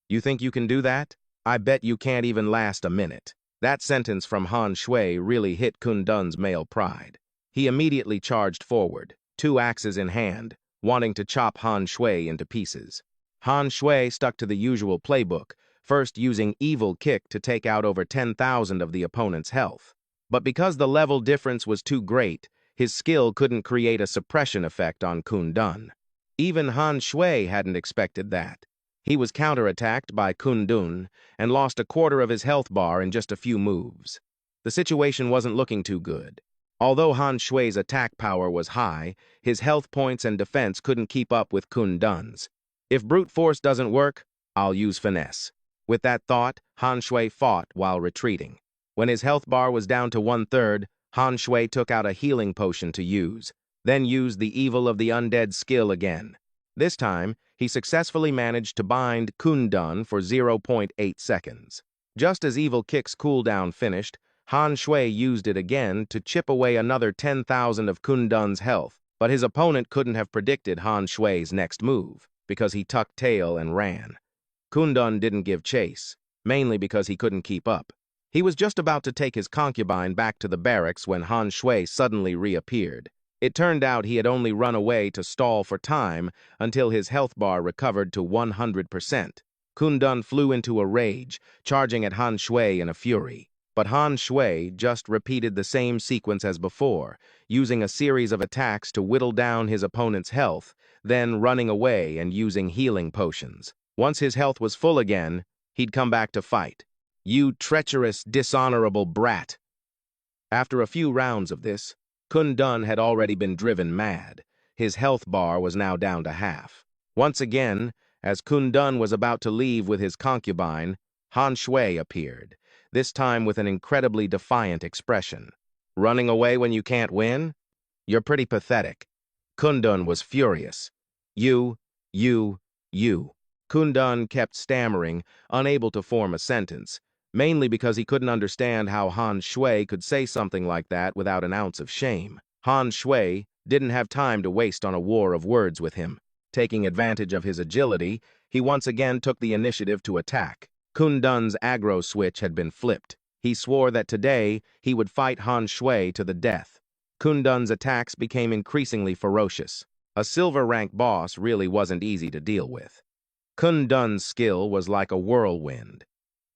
You think you can do that? I bet you can't even last a minute. That sentence from Han Shui really hit Kun Dun's male pride. He immediately charged forward, 2 axes in hand, wanting to chop Han Shui into pieces. Han Shui stuck to the usual playbook, first using Evil Kick to take out over 10,000 of the opponent's health. But because the level difference was too great, his skill couldn't create a suppression effect on Kun Dun. Even Han Shui hadn't expected that. He was counterattacked by Kun Dun and lost a quarter of his health bar in just a few moves. The situation wasn't looking too good. Although Han Shui's attack power was high, his health points and defense couldn't keep up with Kun Dun's. If brute force doesn't work, I'll use finesse. With that thought, Han Shui fought while retreating. When his health bar was down to 1/3, Han Shui took out a healing potion to use, then used the Evil of the Undead skill again. This time, he successfully managed to bind Kun Dun for 0.8 seconds. Just as Evil Kick's cooldown finished, Han Shui used it again to chip away another 10,000 of Kun Dun's health, but his opponent couldn't have predicted Han Shui's next move, because he tucked tail and ran. Kun Dun didn't give chase, mainly because he couldn't keep up. He was just about to take his concubine back to the barracks when Han Shui suddenly reappeared. It turned out he had only run away to stall for time until his health bar recovered to 100%. Kun Dun flew into a rage, charging at Han Shui in a fury. But Han Shui just repeated the same sequence as before, using a series of attacks to whittle down his opponent's health, then running away and using healing potions. Once his health was full again, he'd come back to fight. You treacherous, dishonorable brat! After a few rounds of this, Kun Dun had already been driven mad. His health bar was now down to half. Once again, as Kun Dun was about to leave with his concubine, Han Shui appeared, this time with an incredibly defiant expression. Running away when you can't win? You're pretty pathetic. Kun Dun was furious. You. Kun Dun kept stammering, unable to form a sentence, mainly because he couldn't understand how Han Shui could say something like that without an ounce of shame. Han Shui didn't have time to waste on a war of words with him. Taking advantage of his agility, he once again took the initiative to attack. Kun Dun's aggro switch had been flipped. He swore that today he would fight Han Shui to the death. Kun Dun's attacks became increasingly ferocious. A silver rank boss really wasn't easy to deal with. Kun Dun's skill was like a whirlwind.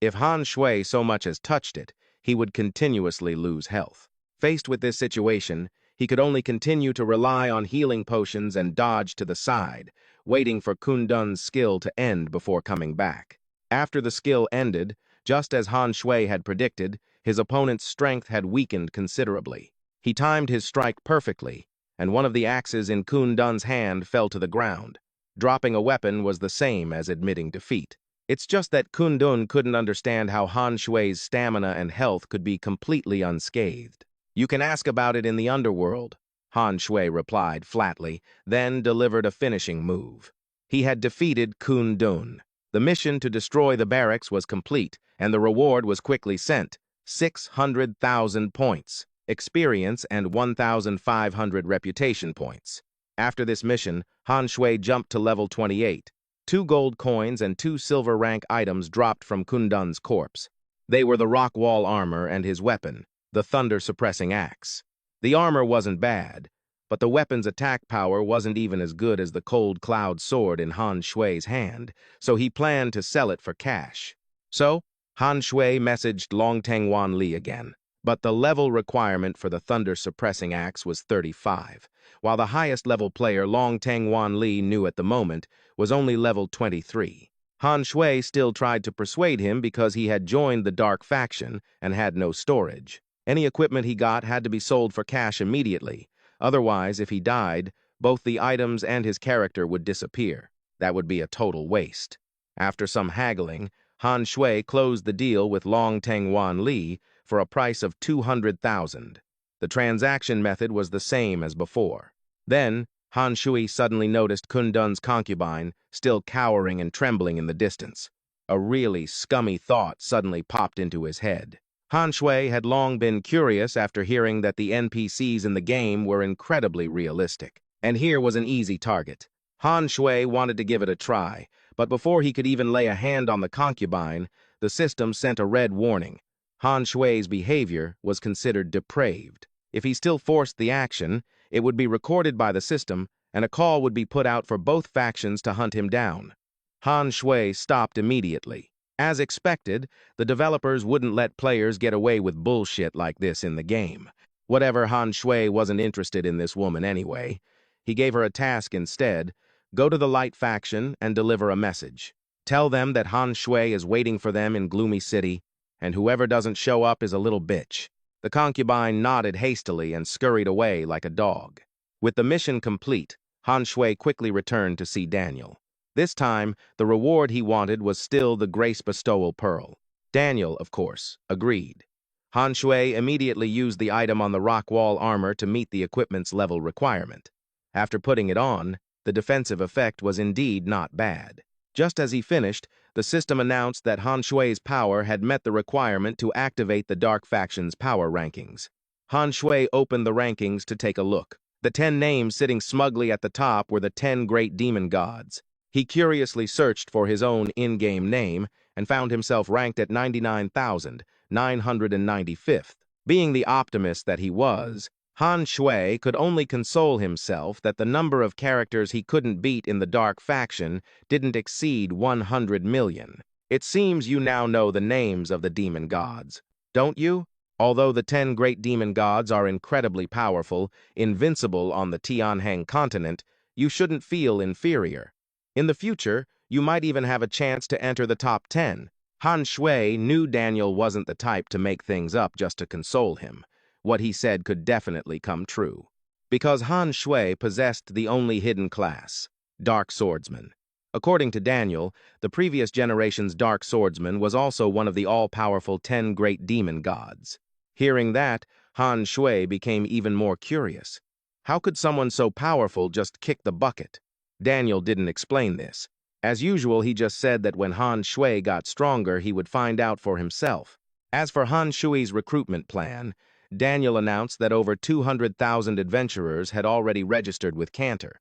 If Han Shui so much as touched it, he would continuously lose health. Faced with this situation, he could only continue to rely on healing potions and dodge to the side, waiting for Kun Dun's skill to end before coming back. After the skill ended, just as Han Shui had predicted, his opponent's strength had weakened considerably. He timed his strike perfectly, and one of the axes in Kun Dun's hand fell to the ground. Dropping a weapon was the same as admitting defeat. It's just that Kun Dun couldn't understand how Han Shui's stamina and health could be completely unscathed. You can ask about it in the underworld, Han Shui replied flatly, then delivered a finishing move. He had defeated Kun Dun. The mission to destroy the barracks was complete, and the reward was quickly sent. 600,000 points, experience, and 1,500 reputation points. After this mission, Han Shui jumped to level 28. 2 gold coins and 2 silver rank items dropped from Kun Dun's corpse. They were the rock wall armor and his weapon, the thunder-suppressing axe. The armor wasn't bad, but the weapon's attack power wasn't even as good as the cold cloud sword in Han Shui's hand, so he planned to sell it for cash. So, Han Shui messaged Long Tengwan Li again, but the level requirement for the thunder-suppressing axe was 35, while the highest-level player Long Tengwan Li knew at the moment was only level 23. Han Shui still tried to persuade him because he had joined the Dark Faction and had no storage. Any equipment he got had to be sold for cash immediately. Otherwise, if he died, both the items and his character would disappear. That would be a total waste. After some haggling, Han Shui closed the deal with Long Tengwan Li for a price of 200,000. The transaction method was the same as before. Then, Han Shui suddenly noticed Kun Dun's concubine still cowering and trembling in the distance. A really scummy thought suddenly popped into his head. Han Shui had long been curious after hearing that the NPCs in the game were incredibly realistic. And here was an easy target. Han Shui wanted to give it a try, but before he could even lay a hand on the concubine, the system sent a red warning. Han Shui's behavior was considered depraved. If he still forced the action, it would be recorded by the system, and a call would be put out for both factions to hunt him down. Han Shui stopped immediately. As expected, the developers wouldn't let players get away with bullshit like this in the game. Whatever, Han Shui wasn't interested in this woman anyway. He gave her a task instead: go to the Light faction and deliver a message. Tell them that Han Shui is waiting for them in Gloomy City, and whoever doesn't show up is a little bitch. The concubine nodded hastily and scurried away like a dog. With the mission complete, Han Shui quickly returned to see Daniel. This time, the reward he wanted was still the Grace Bestowal Pearl. Daniel, of course, agreed. Han Shui immediately used the item on the rock wall armor to meet the equipment's level requirement. After putting it on, the defensive effect was indeed not bad. Just as he finished, the system announced that Han Shui's power had met the requirement to activate the Dark Faction's power rankings. Han Shui opened the rankings to take a look. The 10 names sitting smugly at the top were the 10 great demon gods. He curiously searched for his own in-game name and found himself ranked at 99,995th. Being the optimist that he was, Han Shui could only console himself that the number of characters he couldn't beat in the Dark Faction didn't exceed 100 million. It seems you now know the names of the demon gods, don't you? Although the 10 great demon gods are incredibly powerful, invincible on the Tianheng continent, you shouldn't feel inferior. In the future, you might even have a chance to enter the top 10. Han Shui knew Daniel wasn't the type to make things up just to console him. what he said could definitely come true. Because Han Shui possessed the only hidden class, Dark Swordsman. According to Daniel, the previous generation's Dark Swordsman was also one of the all-powerful 10 great demon gods. Hearing that, Han Shui became even more curious. How could someone so powerful just kick the bucket? Daniel didn't explain this. As usual, he just said that when Han Shui got stronger, he would find out for himself. As for Han Shui's recruitment plan, Daniel announced that over 200,000 adventurers had already registered with Cantor.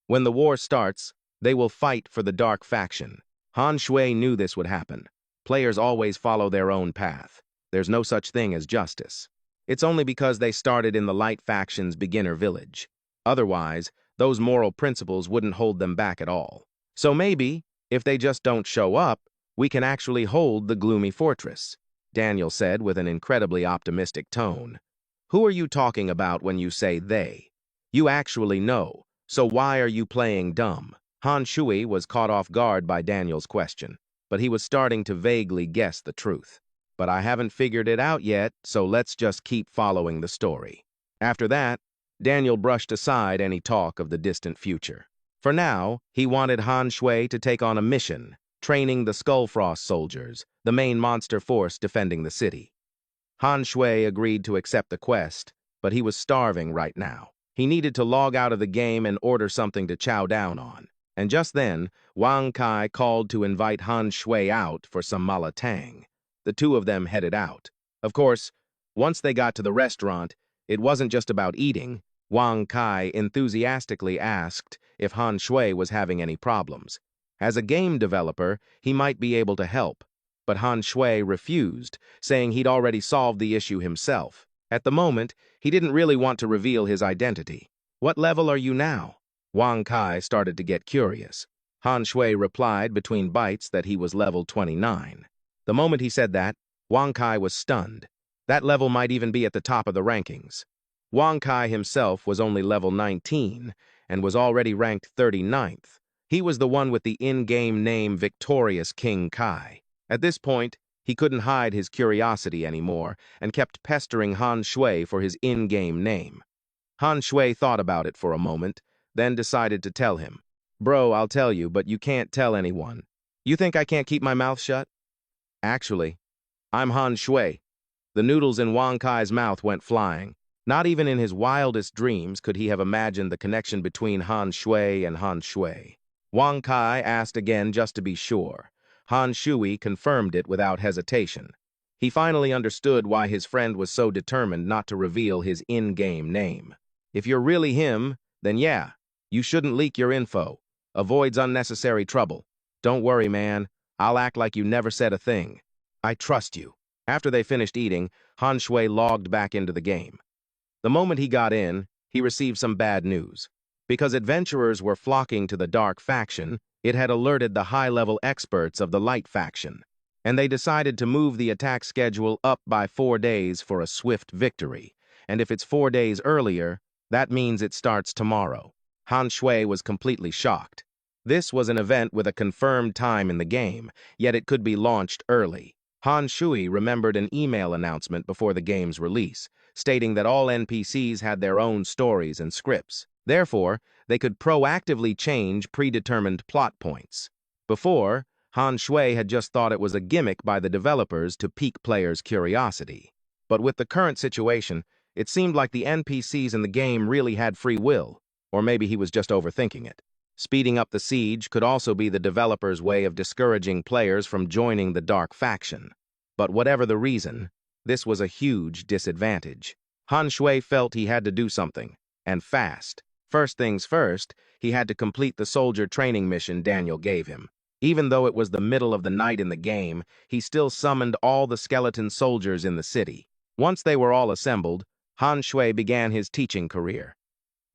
When the war starts, they will fight for the Dark Faction. Han Shui knew this would happen. Players always follow their own path. There's no such thing as justice. It's only because they started in the Light Faction's beginner village. Otherwise, those moral principles wouldn't hold them back at all. So maybe, if they just don't show up, we can actually hold the gloomy fortress, Daniel said with an incredibly optimistic tone. Who are you talking about when you say they? You actually know, so why are you playing dumb? Han Shui was caught off guard by Daniel's question, but he was starting to vaguely guess the truth. But I haven't figured it out yet, so let's just keep following the story. After that, Daniel brushed aside any talk of the distant future. For now, he wanted Han Shui to take on a mission, training the Skullfrost soldiers, the main monster force defending the city. Han Shui agreed to accept the quest, but he was starving right now. He needed to log out of the game and order something to chow down on. And just then, Wang Kai called to invite Han Shui out for some malatang. The two of them headed out. Of course, once they got to the restaurant, it wasn't just about eating. Wang Kai enthusiastically asked if Han Shui was having any problems. As a game developer, he might be able to help, but Han Shui refused, saying he'd already solved the issue himself. At the moment, he didn't really want to reveal his identity. What level are you now? Wang Kai started to get curious. Han Shui replied between bites that he was level 29. The moment he said that, Wang Kai was stunned. That level might even be at the top of the rankings. Wang Kai himself was only level 19 and was already ranked 39th. He was the one with the in-game name Victorious King Kai. At this point, he couldn't hide his curiosity anymore and kept pestering Han Shui for his in-game name. Han Shui thought about it for a moment, then decided to tell him. Bro, I'll tell you, but you can't tell anyone. You think I can't keep my mouth shut? Actually, I'm Han Shui. The noodles in Wang Kai's mouth went flying. Not even in his wildest dreams could he have imagined the connection between Han Shui and Han Shui. Wang Kai asked again just to be sure. Han Shui confirmed it without hesitation. He finally understood why his friend was so determined not to reveal his in-game name. If you're really him, then yeah, you shouldn't leak your info. Avoids unnecessary trouble. Don't worry, man. I'll act like you never said a thing. I trust you. After they finished eating, Han Shui logged back into the game. The moment he got in, he received some bad news. Because adventurers were flocking to the Dark Faction, it had alerted the high-level experts of the Light Faction, and they decided to move the attack schedule up by 4 days for a swift victory. And if it's 4 days earlier, that means it starts tomorrow. Han Shui was completely shocked. This was an event with a confirmed time in the game, yet it could be launched early. Han Shui remembered an email announcement before the game's release, stating that all NPCs had their own stories and scripts. Therefore, they could proactively change predetermined plot points. Before, Han Shui had just thought it was a gimmick by the developers to pique players' curiosity. But with the current situation, it seemed like the NPCs in the game really had free will, or maybe he was just overthinking it. Speeding up the siege could also be the developers' way of discouraging players from joining the Dark Faction. But whatever the reason, this was a huge disadvantage. Han Shui felt he had to do something, and fast. First things first, he had to complete the soldier training mission Daniel gave him. Even though it was the middle of the night in the game, he still summoned all the skeleton soldiers in the city. Once they were all assembled, Han Shui began his teaching career.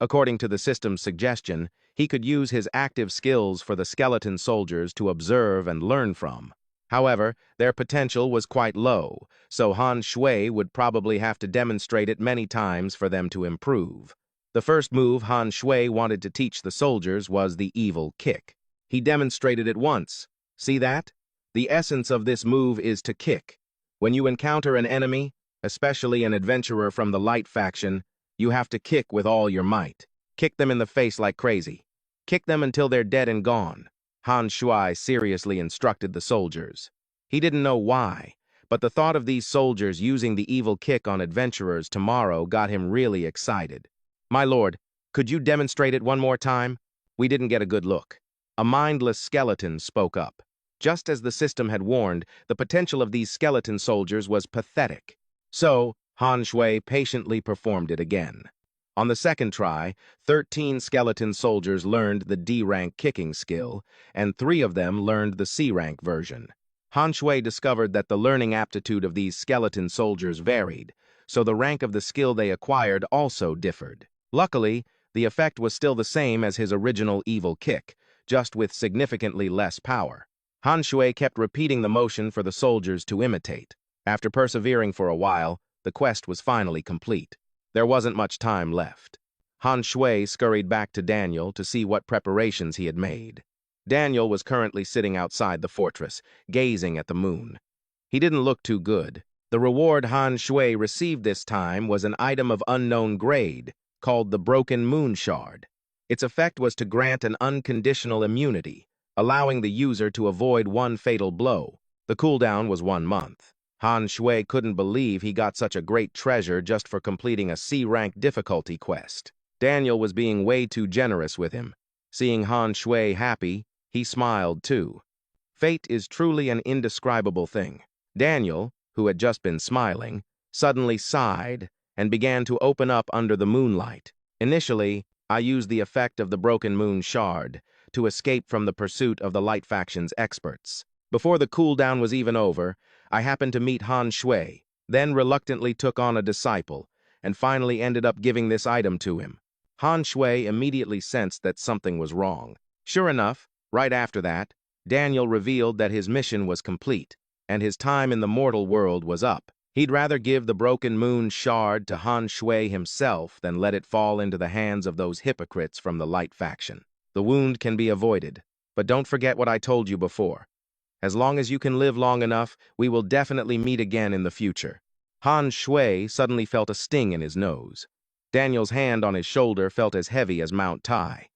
According to the system's suggestion, he could use his active skills for the skeleton soldiers to observe and learn from. However, their potential was quite low, so Han Shui would probably have to demonstrate it many times for them to improve. The first move Han Shui wanted to teach the soldiers was the evil kick. He demonstrated it once. See that? The essence of this move is to kick. When you encounter an enemy, especially an adventurer from the light faction, you have to kick with all your might. Kick them in the face like crazy. Kick them until they're dead and gone, Han Shui seriously instructed the soldiers. He didn't know why, but the thought of these soldiers using the evil kick on adventurers tomorrow got him really excited. My lord, could you demonstrate it one more time? We didn't get a good look. A mindless skeleton spoke up. Just as the system had warned, the potential of these skeleton soldiers was pathetic. So, Han Shui patiently performed it again. On the second try, 13 skeleton soldiers learned the D-rank kicking skill, and 3 of them learned the C-rank version. Han Shui discovered that the learning aptitude of these skeleton soldiers varied, so the rank of the skill they acquired also differed. Luckily, the effect was still the same as his original evil kick, just with significantly less power. Han Shui kept repeating the motion for the soldiers to imitate. After persevering for a while, the quest was finally complete. There wasn't much time left. Han Shui scurried back to Daniel to see what preparations he had made. Daniel was currently sitting outside the fortress, gazing at the moon. He didn't look too good. The reward Han Shui received this time was an item of unknown grade, called the Broken Moon Shard. Its effect was to grant an unconditional immunity, allowing the user to avoid one fatal blow. The cooldown was 1 month. Han Shui couldn't believe he got such a great treasure just for completing a C-rank difficulty quest. Daniel was being way too generous with him. Seeing Han Shui happy, he smiled too. Fate is truly an indescribable thing. Daniel, who had just been smiling, suddenly sighed and began to open up under the moonlight. Initially, I used the effect of the Broken Moon Shard to escape from the pursuit of the Light Faction's experts. Before the cooldown was even over, I happened to meet Han Shui, then reluctantly took on a disciple, and finally ended up giving this item to him. Han Shui immediately sensed that something was wrong. Sure enough, right after that, Daniel revealed that his mission was complete, and his time in the mortal world was up. He'd rather give the Broken Moon Shard to Han Shui himself than let it fall into the hands of those hypocrites from the Light Faction. The wound can be avoided, but don't forget what I told you before. As long as you can live long enough, we will definitely meet again in the future. Han Shui suddenly felt a sting in his nose. Daniel's hand on his shoulder felt as heavy as Mount Tai.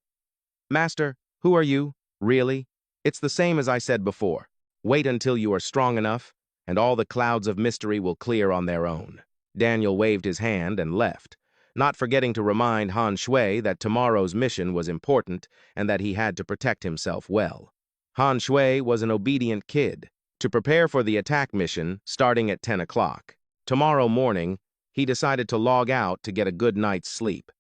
Master, who are you? Really? It's the same as I said before. Wait until you are strong enough, and all the clouds of mystery will clear on their own. Daniel waved his hand and left, not forgetting to remind Han Shui that tomorrow's mission was important and that he had to protect himself well. Han Shui was an obedient kid. To prepare for the attack mission, starting at 10 o'clock. Tomorrow morning, he decided to log out to get a good night's sleep.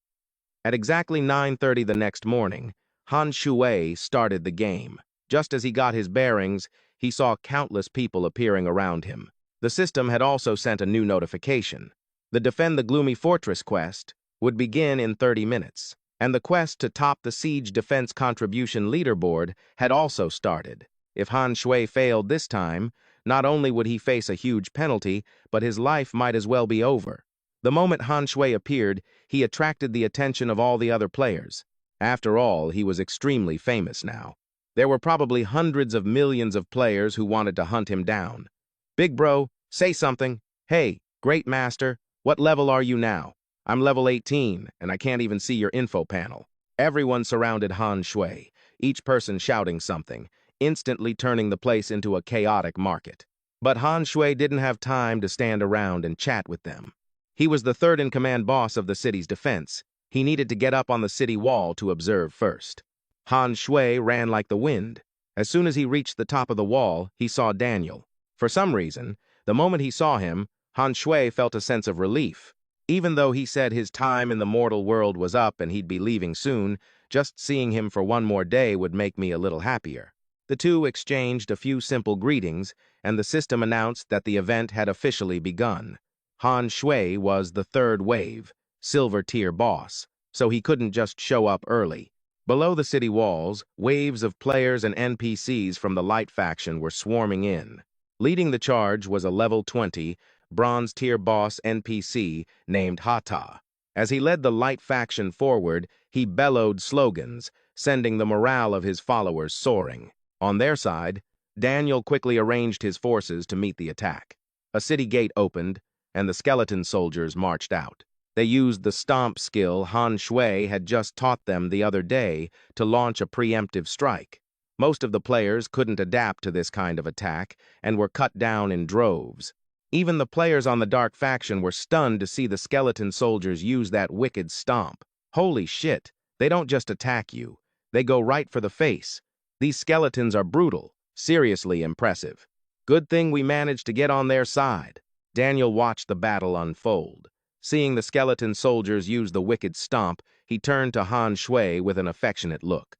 At exactly 9:30 the next morning, Han Shui started the game. Just as he got his bearings, he saw countless people appearing around him. The system had also sent a new notification. The Defend the Gloomy Fortress quest would begin in 30 minutes, and the quest to top the Siege Defense Contribution Leaderboard had also started. If Han Shui failed this time, not only would he face a huge penalty, but his life might as well be over. The moment Han Shui appeared, he attracted the attention of all the other players. After all, he was extremely famous now. There were probably hundreds of millions of players who wanted to hunt him down. Big bro, say something. Hey, great master, what level are you now? I'm level 18, and I can't even see your info panel. Everyone surrounded Han Shui, each person shouting something, instantly turning the place into a chaotic market. But Han Shui didn't have time to stand around and chat with them. He was the third-in-command boss of the city's defense. He needed to get up on the city wall to observe first. Han Shui ran like the wind. As soon as he reached the top of the wall, he saw Daniel. For some reason, the moment he saw him, Han Shui felt a sense of relief. Even though he said his time in the mortal world was up and he'd be leaving soon, just seeing him for one more day would make me a little happier. The two exchanged a few simple greetings, and the system announced that the event had officially begun. Han Shui was the third wave, silver tier boss, so he couldn't just show up early. Below the city walls, waves of players and NPCs from the Light Faction were swarming in. Leading the charge was a level 20, bronze tier boss NPC named Hata. As he led the Light Faction forward, he bellowed slogans, sending the morale of his followers soaring. On their side, Daniel quickly arranged his forces to meet the attack. A city gate opened, and the skeleton soldiers marched out. They used the stomp skill Han Shui had just taught them the other day to launch a preemptive strike. Most of the players couldn't adapt to this kind of attack and were cut down in droves. Even the players on the dark faction were stunned to see the skeleton soldiers use that wicked stomp. Holy shit, they don't just attack you. They go right for the face. These skeletons are brutal, seriously impressive. Good thing we managed to get on their side. Daniel watched the battle unfold. Seeing the skeleton soldiers use the wicked stomp, he turned to Han Shui with an affectionate look.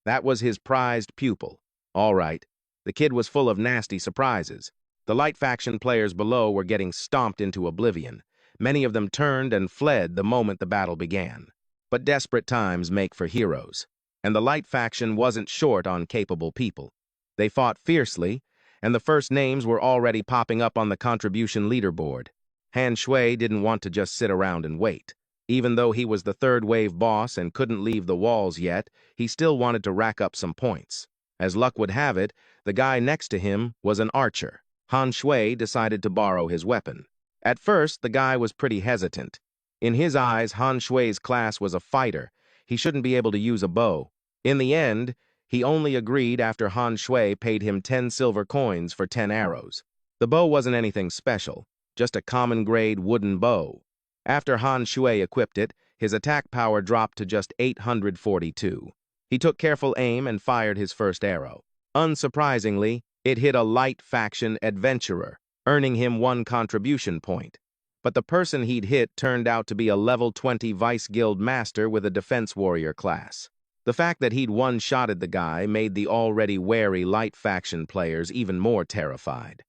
That was his prized pupil. All right. The kid was full of nasty surprises. The light faction players below were getting stomped into oblivion. Many of them turned and fled the moment the battle began. But desperate times make for heroes, and the light faction wasn't short on capable people. They fought fiercely, and the first names were already popping up on the contribution leaderboard. Han Shui didn't want to just sit around and wait. Even though he was the third wave boss and couldn't leave the walls yet, he still wanted to rack up some points. As luck would have it, the guy next to him was an archer. Han Shui decided to borrow his weapon. At first, the guy was pretty hesitant. In his eyes, Han Shui's class was a fighter. He shouldn't be able to use a bow. In the end, he only agreed after Han Shui paid him 10 silver coins for 10 arrows. The bow wasn't anything special, just a common-grade wooden bow. After Han Shui equipped it, his attack power dropped to just 842. He took careful aim and fired his first arrow. Unsurprisingly, it hit a light faction adventurer, earning him 1 contribution point. But the person he'd hit turned out to be a level 20 Vice Guild Master with a Defense Warrior class. The fact that he'd one-shotted the guy made the already wary light faction players even more terrified.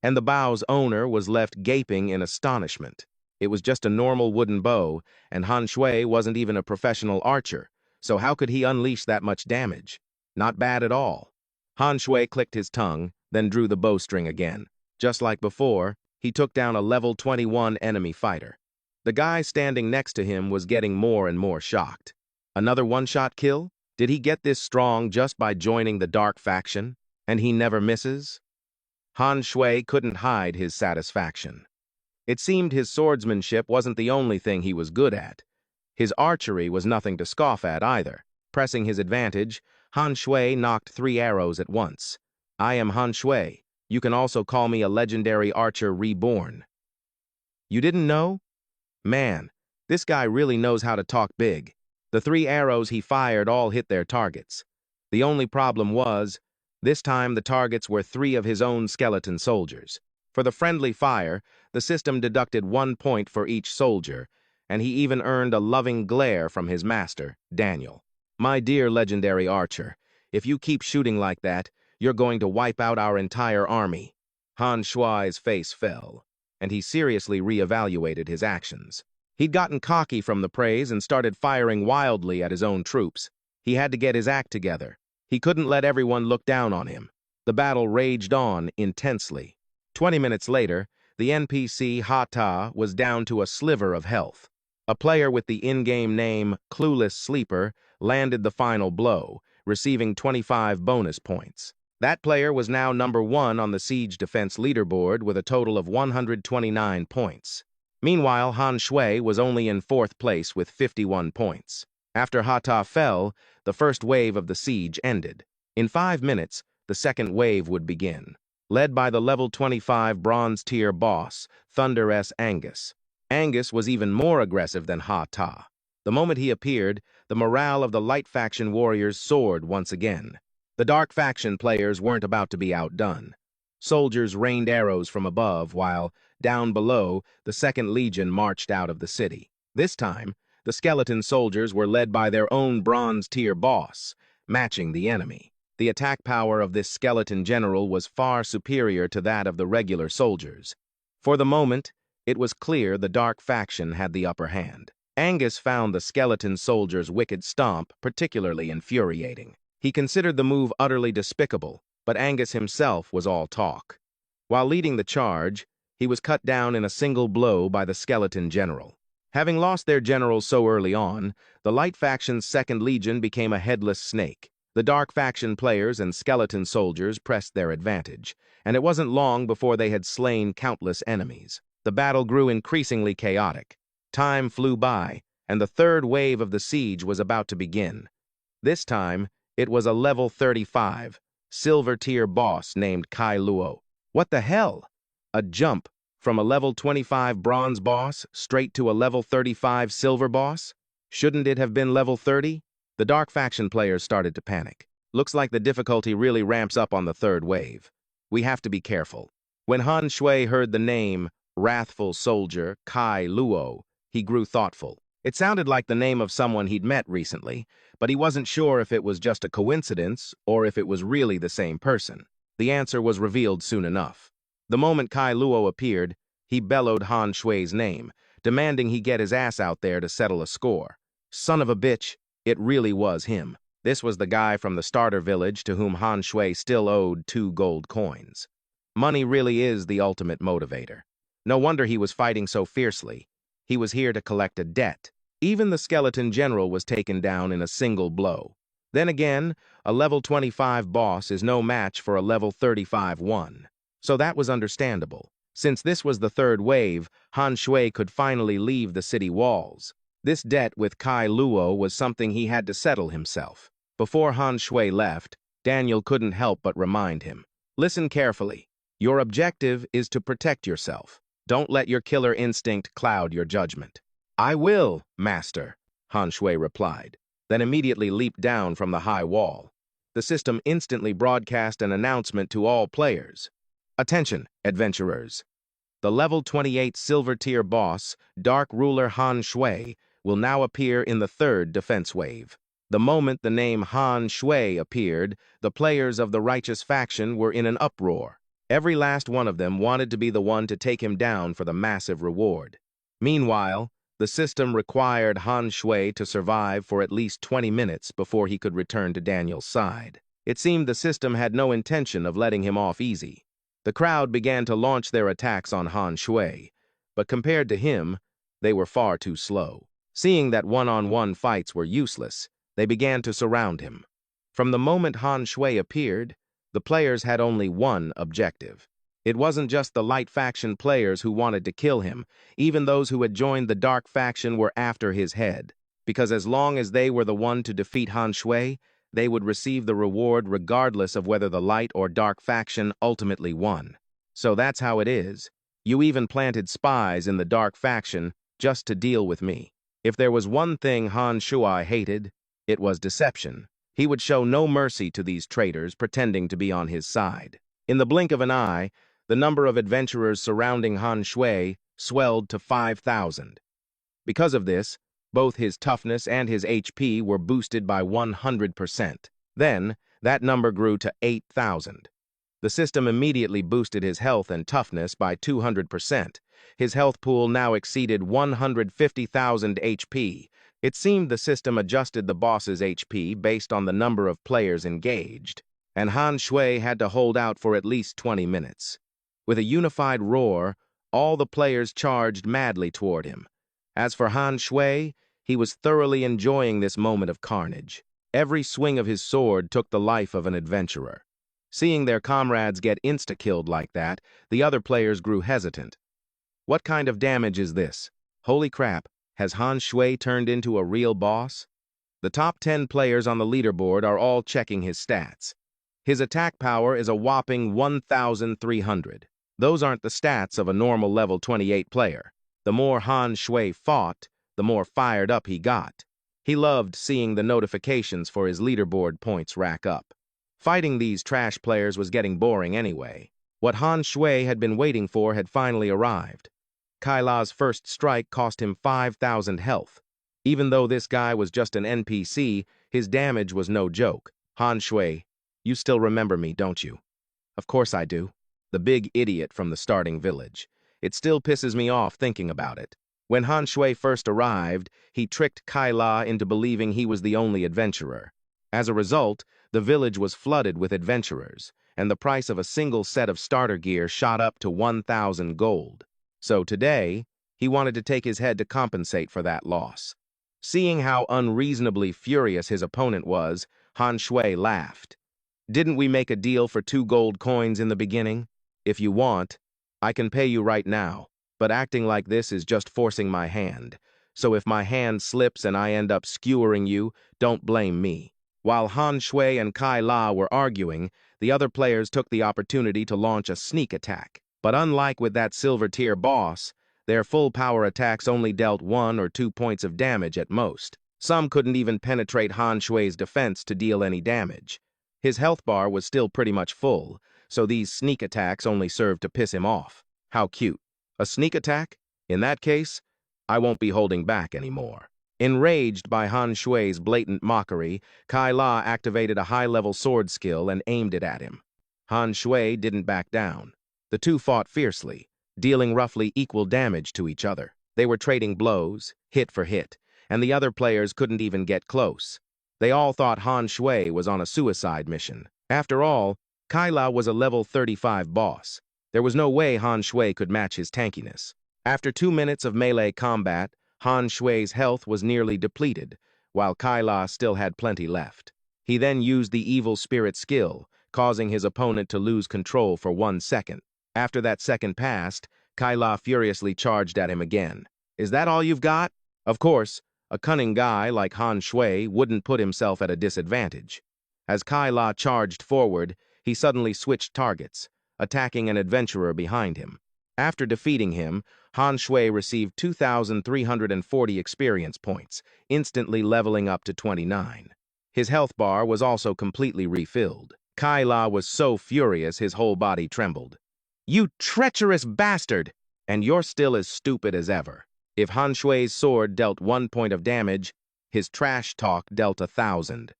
And the bow's owner was left gaping in astonishment. It was just a normal wooden bow, and Han Shui wasn't even a professional archer, so how could he unleash that much damage? Not bad at all. Han Shui clicked his tongue, then drew the bowstring again. Just like before, he took down a level 21 enemy fighter. The guy standing next to him was getting more and more shocked. Another one-shot kill? Did he get this strong just by joining the dark faction? And he never misses? Han Shui couldn't hide his satisfaction. It seemed his swordsmanship wasn't the only thing he was good at. His archery was nothing to scoff at either. Pressing his advantage, Han Shui knocked 3 arrows at once. I am Han Shui. You can also call me a legendary archer reborn. You didn't know? Man, this guy really knows how to talk big. The 3 arrows he fired all hit their targets. The only problem was, this time the targets were 3 of his own skeleton soldiers. For the friendly fire, the system deducted 1 point for each soldier, and he even earned a loving glare from his master, Daniel. My dear legendary archer, if you keep shooting like that, you're going to wipe out our entire army. Han Shui's face fell, and he seriously reevaluated his actions. He'd gotten cocky from the praise and started firing wildly at his own troops. He had to get his act together. He couldn't let everyone look down on him. The battle raged on intensely. 20 minutes later, the NPC Hata was down to a sliver of health. A player with the in-game name Clueless Sleeper landed the final blow, receiving 25 bonus points. That player was now number 1 on the Siege Defense leaderboard with a total of 129 points. Meanwhile, Han Shui was only in 4th place with 51 points. After Hata fell, the first wave of the siege ended. In 5 minutes, the second wave would begin. Led by the level 25 bronze tier boss, Thunder S. Angus. Angus was even more aggressive than Ha-Ta. The moment he appeared, the morale of the light faction warriors soared once again. The dark faction players weren't about to be outdone. Soldiers rained arrows from above, while, down below, the 2nd Legion marched out of the city. This time, the skeleton soldiers were led by their own bronze tier boss, matching the enemy. The attack power of this skeleton general was far superior to that of the regular soldiers. For the moment, it was clear the dark faction had the upper hand. Angus found the skeleton soldier's wicked stomp particularly infuriating. He considered the move utterly despicable, but Angus himself was all talk. While leading the charge, he was cut down in a single blow by the skeleton general. Having lost their general so early on, the light faction's 2nd Legion became a headless snake. The dark faction players and skeleton soldiers pressed their advantage, and it wasn't long before they had slain countless enemies. The battle grew increasingly chaotic. Time flew by, and the third wave of the siege was about to begin. This time, it was a level 35, silver-tier boss named Kai Luo. What the hell? A jump from a level 25 bronze boss straight to a level 35 silver boss? Shouldn't it have been level 30? The Dark Faction players started to panic. Looks like the difficulty really ramps up on the third wave. We have to be careful. When Han Shui heard the name Wrathful Soldier Kai Luo, he grew thoughtful. It sounded like the name of someone he'd met recently, but he wasn't sure if it was just a coincidence or if it was really the same person. The answer was revealed soon enough. The moment Kai Luo appeared, he bellowed Han Shui's name, demanding he get his ass out there to settle a score. Son of a bitch, it really was him. This was the guy from the starter village to whom Han Shui still owed 2 gold coins. Money really is the ultimate motivator. No wonder he was fighting so fiercely. He was here to collect a debt. Even the skeleton general was taken down in a single blow. Then again, a level 25 boss is no match for a level 35 one. So that was understandable. Since this was the third wave, Han Shui could finally leave the city walls. This debt with Kai Luo was something he had to settle himself. Before Han Shui left, Daniel couldn't help but remind him. Listen carefully. Your objective is to protect yourself. Don't let your killer instinct cloud your judgment. I will, Master, Han Shui replied, then immediately leaped down from the high wall. The system instantly broadcast an announcement to all players. Attention, adventurers. The level 28 silver-tier boss, Dark Ruler Han Shui, will now appear in the third defense wave. The moment the name Han Shui appeared, the players of the righteous faction were in an uproar. Every last one of them wanted to be the one to take him down for the massive reward. Meanwhile, the system required Han Shui to survive for at least 20 minutes before he could return to Daniel's side. It seemed the system had no intention of letting him off easy. The crowd began to launch their attacks on Han Shui, but compared to him, they were far too slow. Seeing that one-on-one fights were useless, they began to surround him. From the moment Han Shui appeared, the players had only one objective. It wasn't just the light faction players who wanted to kill him. Even those who had joined the dark faction were after his head, because as long as they were the one to defeat Han Shui, they would receive the reward regardless of whether the light or dark faction ultimately won. So that's how it is. You even planted spies in the dark faction just to deal with me. If there was one thing Han Shui hated, it was deception. He would show no mercy to these traitors pretending to be on his side. In the blink of an eye, the number of adventurers surrounding Han Shui swelled to 5,000. Because of this, both his toughness and his HP were boosted by 100%. Then, that number grew to 8,000. The system immediately boosted his health and toughness by 200%. His health pool now exceeded 150,000 HP. It seemed the system adjusted the boss's HP based on the number of players engaged, and Han Shui had to hold out for at least 20 minutes. With a unified roar, all the players charged madly toward him. As for Han Shui, he was thoroughly enjoying this moment of carnage. Every swing of his sword took the life of an adventurer. Seeing their comrades get insta-killed like that, the other players grew hesitant. What kind of damage is this? Holy crap, has Han Shui turned into a real boss? The top 10 players on the leaderboard are all checking his stats. His attack power is a whopping 1,300. Those aren't the stats of a normal level 28 player. The more Han Shui fought, the more fired up he got. He loved seeing the notifications for his leaderboard points rack up. Fighting these trash players was getting boring anyway. What Han Shui had been waiting for had finally arrived. Kaila's first strike cost him 5,000 health. Even though this guy was just an NPC, his damage was no joke. Han Shui, you still remember me, don't you? Of course I do. The big idiot from the starting village. It still pisses me off thinking about it. When Han Shui first arrived, he tricked Kaila into believing he was the only adventurer. As a result, the village was flooded with adventurers, and the price of a single set of starter gear shot up to 1,000 gold. So today, he wanted to take his head to compensate for that loss. Seeing how unreasonably furious his opponent was, Han Shui laughed. Didn't we make a deal for 2 gold coins in the beginning? If you want, I can pay you right now. but acting like this is just forcing my hand. So if my hand slips and I end up skewering you, don't blame me. While Han Shui and Kai La were arguing, the other players took the opportunity to launch a sneak attack. But unlike with that silver-tier boss, their full-power attacks only dealt 1 or 2 points of damage at most. Some couldn't even penetrate Han Shui's defense to deal any damage. His health bar was still pretty much full, so these sneak attacks only served to piss him off. How cute. A sneak attack? In that case, I won't be holding back anymore. Enraged by Han Shui's blatant mockery, Kai La activated a high-level sword skill and aimed it at him. Han Shui didn't back down. The two fought fiercely, dealing roughly equal damage to each other. They were trading blows, hit for hit, and the other players couldn't even get close. They all thought Han Shui was on a suicide mission. After all, Kai La was a level 35 boss. There was no way Han Shui could match his tankiness. After 2 minutes of melee combat, Han Shui's health was nearly depleted, while Kai La still had plenty left. He then used the evil spirit skill, causing his opponent to lose control for 1 second. After that second passed, Kai La furiously charged at him again. Is that all you've got? Of course, a cunning guy like Han Shui wouldn't put himself at a disadvantage. As Kai La charged forward, he suddenly switched targets, attacking an adventurer behind him. After defeating him, Han Shui received 2,340 experience points, instantly leveling up to 29. His health bar was also completely refilled. Kai La was so furious his whole body trembled. You treacherous bastard! And you're still as stupid as ever. If Han Shui's sword dealt 1 point of damage, his trash talk dealt 1,000.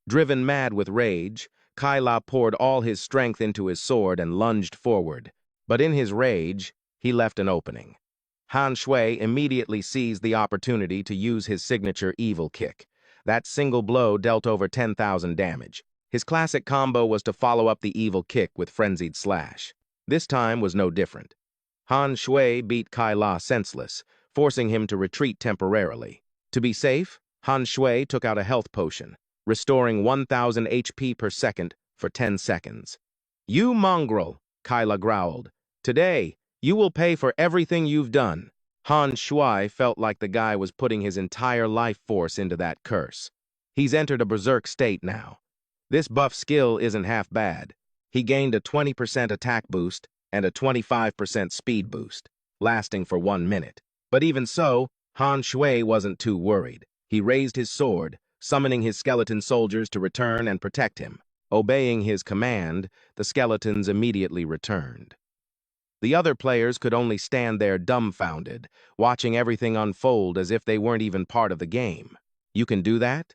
Driven mad with rage, Kai La poured all his strength into his sword and lunged forward. But in his rage, he left an opening. Han Shui immediately seized the opportunity to use his signature evil kick. That single blow dealt over 10,000 damage. His classic combo was to follow up the evil kick with frenzied slash. This time was no different. Han Shui beat Kai La senseless, forcing him to retreat temporarily. To be safe, Han Shui took out a health potion, restoring 1,000 HP per second for 10 seconds. You mongrel, Kai La growled. Today, you will pay for everything you've done. Han Shui felt like the guy was putting his entire life force into that curse. He's entered a berserk state now. This buff skill isn't half bad. He gained a 20% attack boost and a 25% speed boost, lasting for 1 minute. But even so, Han Shui wasn't too worried. He raised his sword, summoning his skeleton soldiers to return and protect him. Obeying his command, the skeletons immediately returned. The other players could only stand there dumbfounded, watching everything unfold as if they weren't even part of the game. You can do that?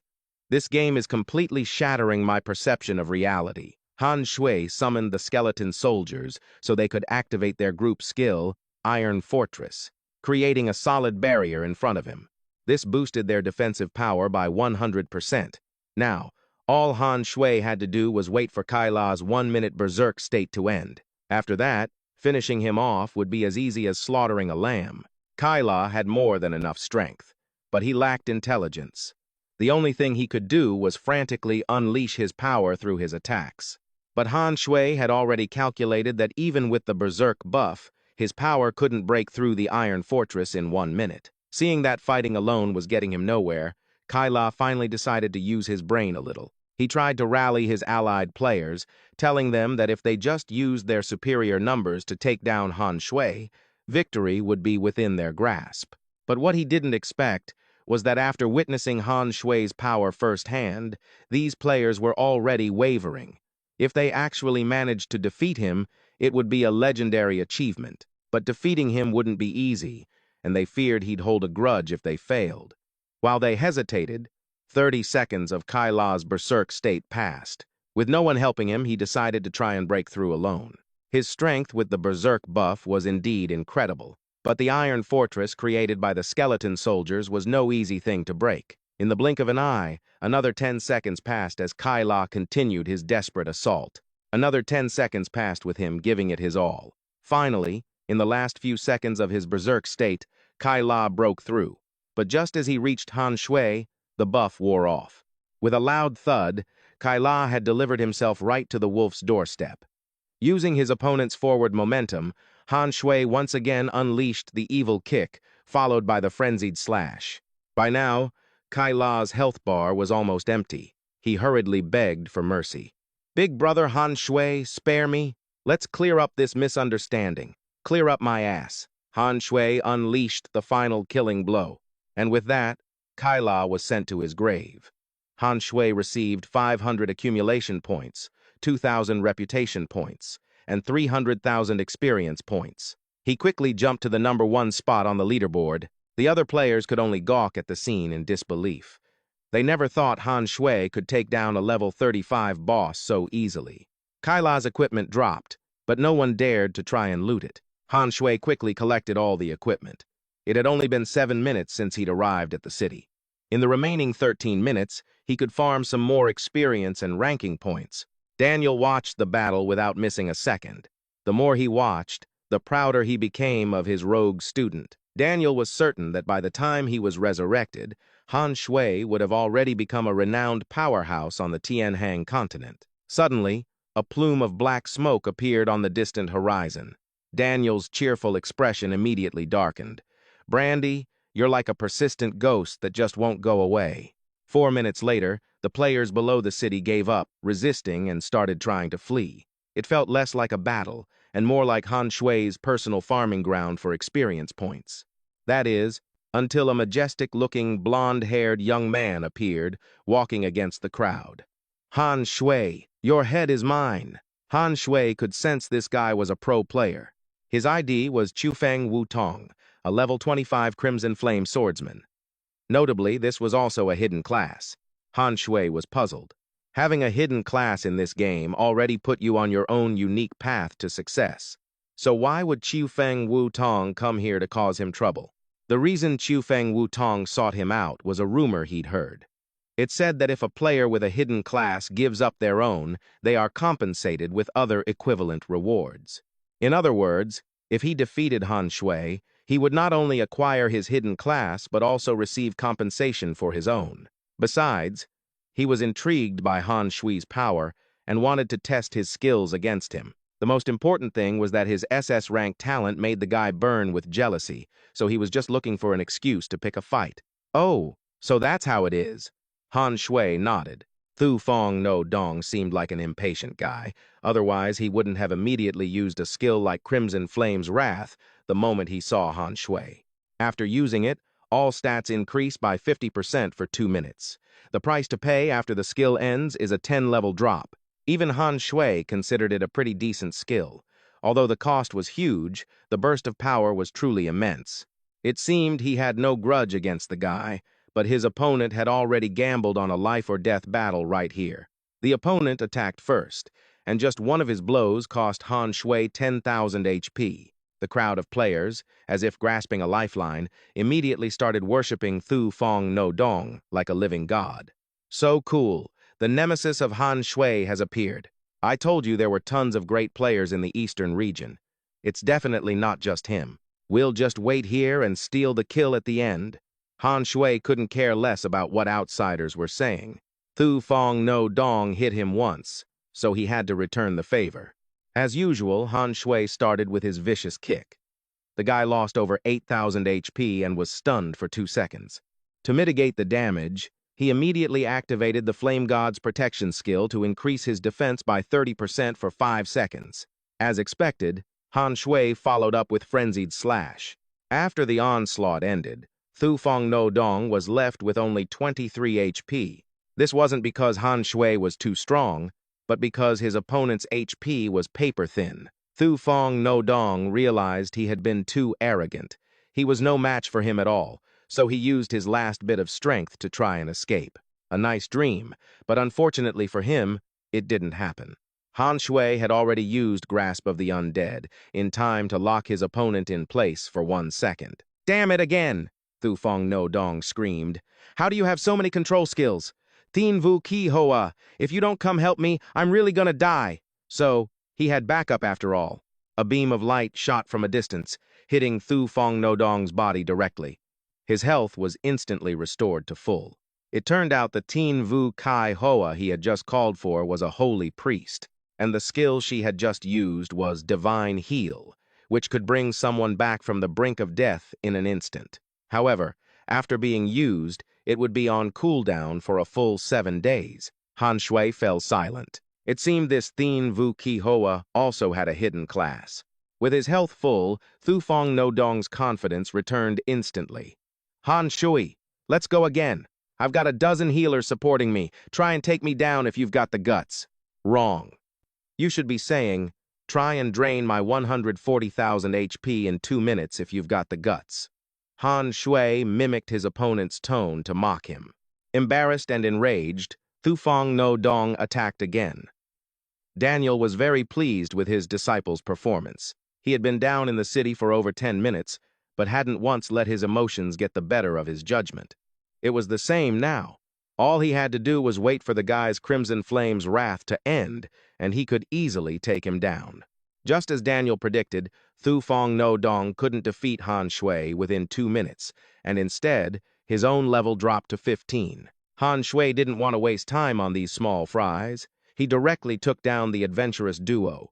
This game is completely shattering my perception of reality. Han Shui summoned the skeleton soldiers so they could activate their group skill, Iron Fortress, creating a solid barrier in front of him. This boosted their defensive power by 100%. Now, all Han Shui had to do was wait for Kai La's 1-minute berserk state to end. After that, finishing him off would be as easy as slaughtering a lamb. Kai La had more than enough strength, but he lacked intelligence. The only thing he could do was frantically unleash his power through his attacks. But Han Shui had already calculated that even with the berserk buff, his power couldn't break through the Iron Fortress in 1 minute. Seeing that fighting alone was getting him nowhere, Kai La finally decided to use his brain a little. He tried to rally his allied players, telling them that if they just used their superior numbers to take down Han Shui, victory would be within their grasp. But what he didn't expect was that after witnessing Han Shui's power firsthand, these players were already wavering. If they actually managed to defeat him, it would be a legendary achievement. But defeating him wouldn't be easy, and they feared he'd hold a grudge if they failed. While they hesitated, 30 seconds of Kai La's berserk state passed. With no one helping him, he decided to try and break through alone. His strength with the berserk buff was indeed incredible, but the Iron Fortress created by the skeleton soldiers was no easy thing to break. In the blink of an eye, another 10 seconds passed as Kai La continued his desperate assault. Another 10 seconds passed with him giving it his all. Finally, in the last few seconds of his berserk state, Kai La broke through. But just as he reached Han Shui, the buff wore off. With a loud thud, Kai La had delivered himself right to the wolf's doorstep. Using his opponent's forward momentum, Han Shui once again unleashed the evil kick, followed by the frenzied slash. By now, Kai La's health bar was almost empty. He hurriedly begged for mercy. "Big brother Han Shui, spare me. Let's clear up this misunderstanding. Clear up my ass." Han Shui unleashed the final killing blow, and with that, Kai La was sent to his grave. Han Shui received 500 accumulation points, 2,000 reputation points, and 300,000 experience points. He quickly jumped to the #1 spot on the leaderboard. The other players could only gawk at the scene in disbelief. They never thought Han Shui could take down a level 35 boss so easily. Kaila's equipment dropped, but no one dared to try and loot it. Han Shui quickly collected all the equipment. It had only been 7 minutes since he'd arrived at the city. In the remaining 13 minutes, he could farm some more experience and ranking points. Daniel watched the battle without missing a second. The more he watched, the prouder he became of his rogue student. Daniel was certain that by the time he was resurrected, Han Shui would have already become a renowned powerhouse on the Tianhang continent. Suddenly, a plume of black smoke appeared on the distant horizon. Daniel's cheerful expression immediately darkened. "Brandy, you're like a persistent ghost that just won't go away." 4 minutes later, the players below the city gave up, resisting, and started trying to flee. It felt less like a battle, and more like Han Shui's personal farming ground for experience points. That is, until a majestic-looking, blonde-haired young man appeared, walking against the crowd. "Han Shui, your head is mine." Han Shui could sense this guy was a pro player. His ID was Chufeng Wutong, a level 25 Crimson Flame swordsman. Notably, this was also a hidden class. Han Shui was puzzled. Having a hidden class in this game already put you on your own unique path to success. So why would Chufeng Wutong come here to cause him trouble? The reason Chufeng Wutong sought him out was a rumor he'd heard. It said that if a player with a hidden class gives up their own, they are compensated with other equivalent rewards. In other words, if he defeated Han Shui, he would not only acquire his hidden class but also receive compensation for his own. Besides, he was intrigued by Han Shui's power and wanted to test his skills against him. The most important thing was that his SS-Rank talent made the guy burn with jealousy, so he was just looking for an excuse to pick a fight. "Oh, so that's how it is." Han Shui nodded. Thu Fong No Dong seemed like an impatient guy. Otherwise, he wouldn't have immediately used a skill like Crimson Flame's Wrath the moment he saw Han Shui. After using it, all stats increase by 50% for 2 minutes. The price to pay after the skill ends is a 10-level drop. Even Han Shui considered it a pretty decent skill. Although the cost was huge, the burst of power was truly immense. It seemed he had no grudge against the guy, but his opponent had already gambled on a life-or-death battle right here. The opponent attacked first, and just one of his blows cost Han Shui 10,000 HP. The crowd of players, as if grasping a lifeline, immediately started worshipping Thu Fong No Dong like a living god. "So cool. The nemesis of Han Shui has appeared. I told you there were tons of great players in the eastern region. It's definitely not just him. We'll just wait here and steal the kill at the end." Han Shui couldn't care less about what outsiders were saying. Thu Fong No Dong hit him once, so he had to return the favor. As usual, Han Shui started with his vicious kick. The guy lost over 8,000 HP and was stunned for 2 seconds. To mitigate the damage, he immediately activated the Flame God's protection skill to increase his defense by 30% for 5 seconds. As expected, Han Shui followed up with Frenzied Slash. After the onslaught ended, Thu Fong No Dong was left with only 23 HP. This wasn't because Han Shui was too strong, but because his opponent's HP was paper-thin. Thu Fong No Dong realized he had been too arrogant. He was no match for him at all, so he used his last bit of strength to try and escape. A nice dream, but unfortunately for him, it didn't happen. Han Shui had already used Grasp of the Undead in time to lock his opponent in place for 1 second. "Damn it again!" Thu Fong No Dong screamed. "How do you have so many control skills? Tien Vu Ki Hoa, if you don't come help me, I'm really gonna die." So, he had backup after all. A beam of light shot from a distance, hitting Thu Fong No Dong's body directly. His health was instantly restored to full. It turned out the Tien Vu Kai Hoa he had just called for was a holy priest, and the skill she had just used was Divine Heal. which could bring someone back from the brink of death in an instant. However, after being used, it would be on cooldown for a full 7 days. Han Shui fell silent. It seemed this Thien Vu Ki Hoa also had a hidden class. With his health full, Thu Fong No Dong's confidence returned instantly. Han Shui, let's go again. I've got a dozen healers supporting me. Try and take me down if you've got the guts. Wrong. You should be saying, try and drain my 140,000 HP in 2 minutes if you've got the guts. Han Shui mimicked his opponent's tone to mock him. Embarrassed and enraged, Thu Fong No Dong attacked again. Daniel was very pleased with his disciple's performance. He had been down in the city for over 10 minutes, but hadn't once let his emotions get the better of his judgment. It was the same now. All he had to do was wait for the guy's Crimson Flame's wrath to end, and he could easily take him down. Just as Daniel predicted, Thu Fong No Dong couldn't defeat Han Shui within 2 minutes, and instead, his own level dropped to 15. Han Shui didn't want to waste time on these small fries. He directly took down the adventurous duo.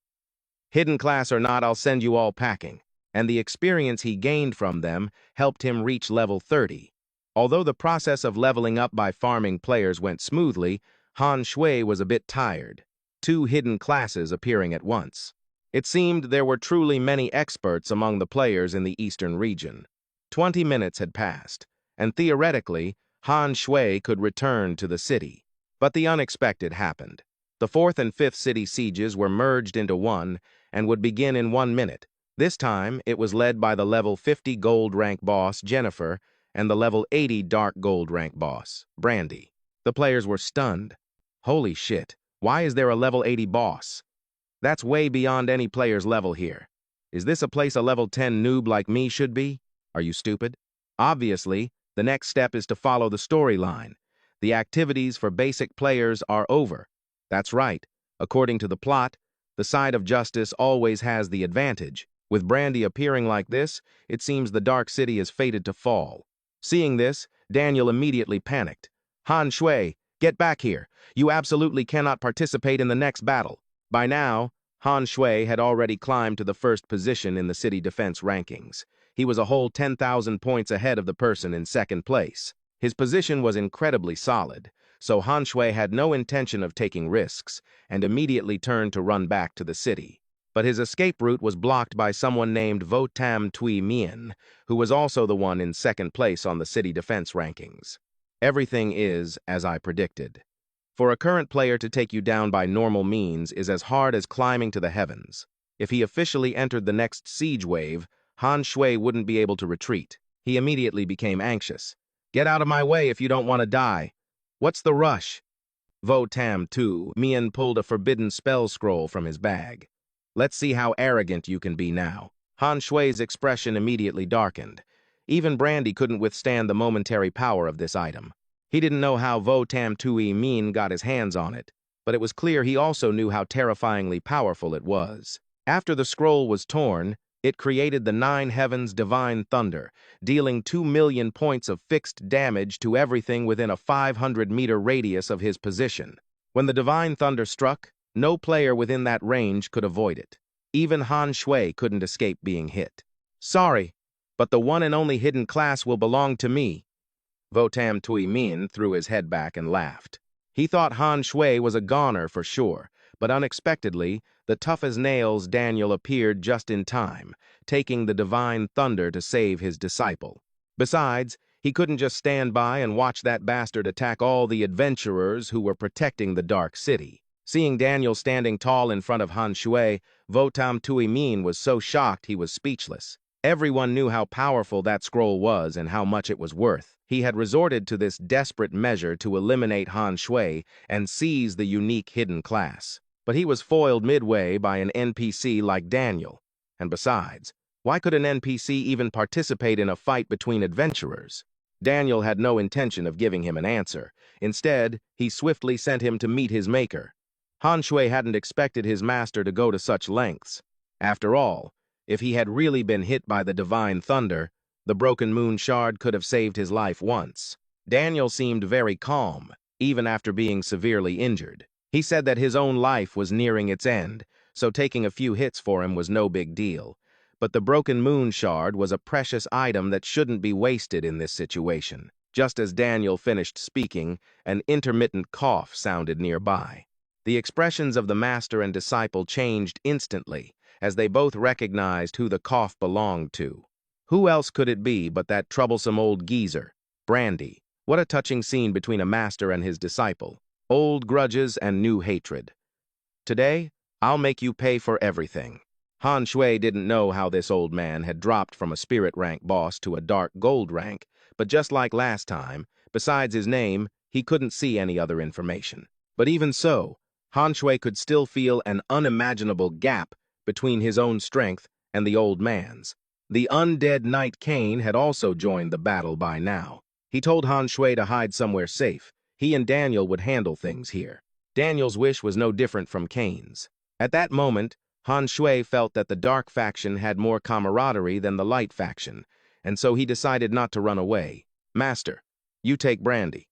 Hidden class or not, I'll send you all packing, and the experience he gained from them helped him reach level 30. Although the process of leveling up by farming players went smoothly, Han Shui was a bit tired, 2 hidden classes appearing at once. It seemed there were truly many experts among the players in the eastern region. 20 minutes had passed, and theoretically, Han Shui could return to the city. But the unexpected happened. The 4th and 5th city sieges were merged into one and would begin in 1 minute. This time, it was led by the level 50 gold rank boss, Jennifer, and the level 80 dark gold rank boss, Brandy. The players were stunned. Holy shit, why is there a level 80 boss? That's way beyond any player's level here. Is this a place a level 10 noob like me should be? Are you stupid? Obviously, the next step is to follow the storyline. The activities for basic players are over. That's right. According to the plot, the side of justice always has the advantage. With Brandy appearing like this, it seems the Dark City is fated to fall. Seeing this, Daniel immediately panicked. Han Shui, get back here. You absolutely cannot participate in the next battle. By now, Han Shui had already climbed to the 1st position in the city defense rankings. He was a whole 10,000 points ahead of the person in 2nd place. His position was incredibly solid, so Han Shui had no intention of taking risks and immediately turned to run back to the city. But his escape route was blocked by someone named Vo Tam Tui Mien, who was also the one in 2nd place on the city defense rankings. Everything is as I predicted. For a current player to take you down by normal means is as hard as climbing to the heavens. If he officially entered the next siege wave, Han Shui wouldn't be able to retreat. He immediately became anxious. Get out of my way if you don't want to die. What's the rush? Vo Tam Tu Mien pulled a forbidden spell scroll from his bag. Let's see how arrogant you can be now. Han Shui's expression immediately darkened. Even Brandy couldn't withstand the momentary power of this item. He didn't know how Vo Tam Tui Min got his hands on it, but it was clear he also knew how terrifyingly powerful it was. After the scroll was torn, it created the 9 Heavens Divine Thunder, dealing 2 million points of fixed damage to everything within a 500-meter radius of his position. When the Divine Thunder struck, no player within that range could avoid it. Even Han Shui couldn't escape being hit. Sorry, but the one and only hidden class will belong to me. Vo Tam Tui Min threw his head back and laughed. He thought Han Shui was a goner for sure, but unexpectedly, the tough-as-nails Daniel appeared just in time, taking the Divine Thunder to save his disciple. Besides, he couldn't just stand by and watch that bastard attack all the adventurers who were protecting the Dark City. Seeing Daniel standing tall in front of Han Shui, Vo Tam Tui Min was so shocked he was speechless. Everyone knew how powerful that scroll was and how much it was worth. He had resorted to this desperate measure to eliminate Han Shui and seize the unique hidden class. But he was foiled midway by an NPC like Daniel. And besides, why could an NPC even participate in a fight between adventurers? Daniel had no intention of giving him an answer. Instead, he swiftly sent him to meet his maker. Han Shui hadn't expected his master to go to such lengths. After all, if he had really been hit by the Divine Thunder, the Broken Moon Shard could have saved his life once. Daniel seemed very calm, even after being severely injured. He said that his own life was nearing its end, so taking a few hits for him was no big deal. but the broken moon shard was a precious item that shouldn't be wasted in this situation. Just as Daniel finished speaking, an intermittent cough sounded nearby. The expressions of the master and disciple changed instantly, as they both recognized who the cough belonged to. Who else could it be but that troublesome old geezer, Brandy? What a touching scene between a master and his disciple. Old grudges and new hatred. Today, I'll make you pay for everything. Han Shui didn't know how this old man had dropped from a spirit rank boss to a dark gold rank, but just like last time, besides his name, he couldn't see any other information. But even so, Han Shui could still feel an unimaginable gap between his own strength and the old man's. The undead knight Cain had also joined the battle by now. He told Han Shui to hide somewhere safe. He and Daniel would handle things here. Daniel's wish was no different from Cain's. At that moment, Han Shui felt that the dark faction had more camaraderie than the light faction, and so he decided not to run away. Master, you take Brandy.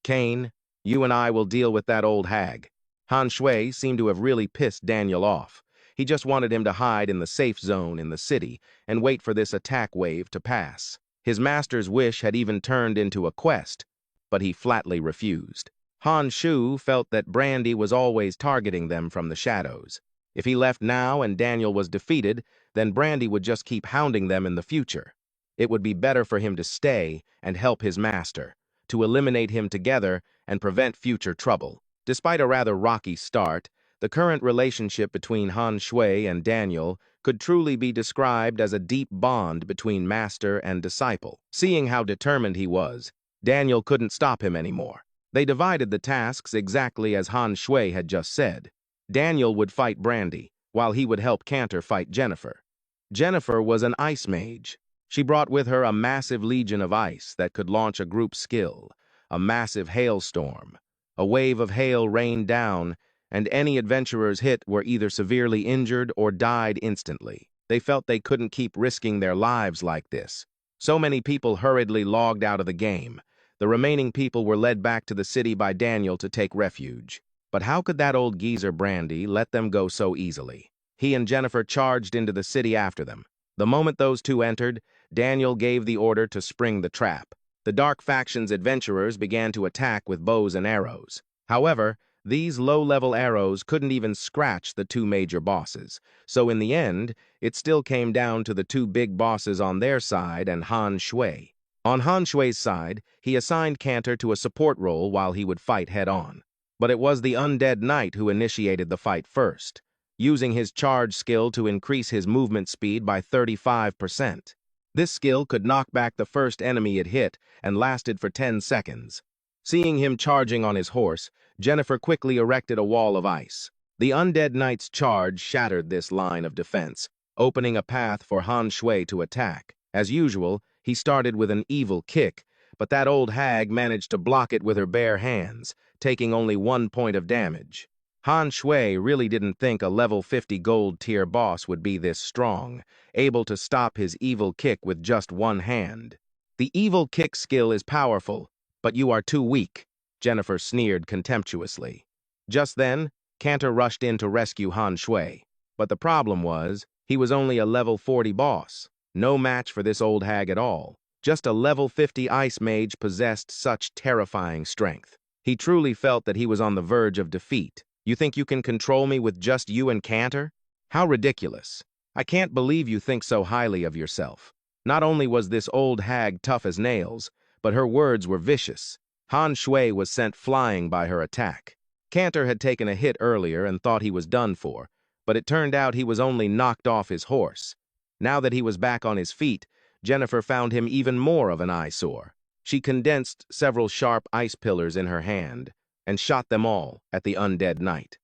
Cain, you and I will deal with that old hag. Han Shui seemed to have really pissed Daniel off. He just wanted him to hide in the safe zone in the city and wait for this attack wave to pass. His master's wish had even turned into a quest, but he flatly refused. Han Shu felt that Brandy was always targeting them from the shadows. If he left now and Daniel was defeated, then Brandy would just keep hounding them in the future. It would be better for him to stay and help his master, to eliminate him together and prevent future trouble. Despite a rather rocky start, the current relationship between Han Shui and Daniel could truly be described as a deep bond between master and disciple. Seeing how determined he was, Daniel couldn't stop him anymore. They divided the tasks exactly as Han Shui had just said. Daniel would fight Brandy, while he would help Cantor fight Jennifer. Jennifer was an ice mage. She brought with her a massive legion of ice that could launch a group skill, a massive hailstorm. A wave of hail rained down, and any adventurers hit were either severely injured or died instantly. They felt they couldn't keep risking their lives like this. So many people hurriedly logged out of the game. The remaining people were led back to the city by Daniel to take refuge. But how could that old geezer Brandy let them go so easily? He and Jennifer charged into the city after them. The moment those two entered, Daniel gave the order to spring the trap. The Dark Faction's adventurers began to attack with bows and arrows. However, these low-level arrows couldn't even scratch the two major bosses, so in the end, it still came down to the two big bosses on their side and Han Shui. On Han Shui's side, he assigned Cantor to a support role while he would fight head-on. But it was the undead knight who initiated the fight first, using his charge skill to increase his movement speed by 35%. This skill could knock back the first enemy it hit and lasted for 10 seconds. Seeing him charging on his horse, Jennifer quickly erected a wall of ice. The undead knight's charge shattered this line of defense, opening a path for Han Shui to attack. As usual, he started with an evil kick, but that old hag managed to block it with her bare hands, taking only 1 point of damage. Han Shui really didn't think a level 50 gold tier boss would be this strong, able to stop his evil kick with just one hand. The evil kick skill is powerful, but you are too weak, Jennifer sneered contemptuously. Just then, Cantor rushed in to rescue Han Shui. But the problem was, he was only a level 40 boss. No match for this old hag at all. Just a level 50 ice mage possessed such terrifying strength. He truly felt that he was on the verge of defeat. You think you can control me with just you and Cantor? How ridiculous. I can't believe you think so highly of yourself. Not only was this old hag tough as nails, but her words were vicious. Han Shui was sent flying by her attack. Cantor had taken a hit earlier and thought he was done for, but it turned out he was only knocked off his horse. Now that he was back on his feet, Jennifer found him even more of an eyesore. She condensed several sharp ice pillars in her hand and shot them all at the undead knight.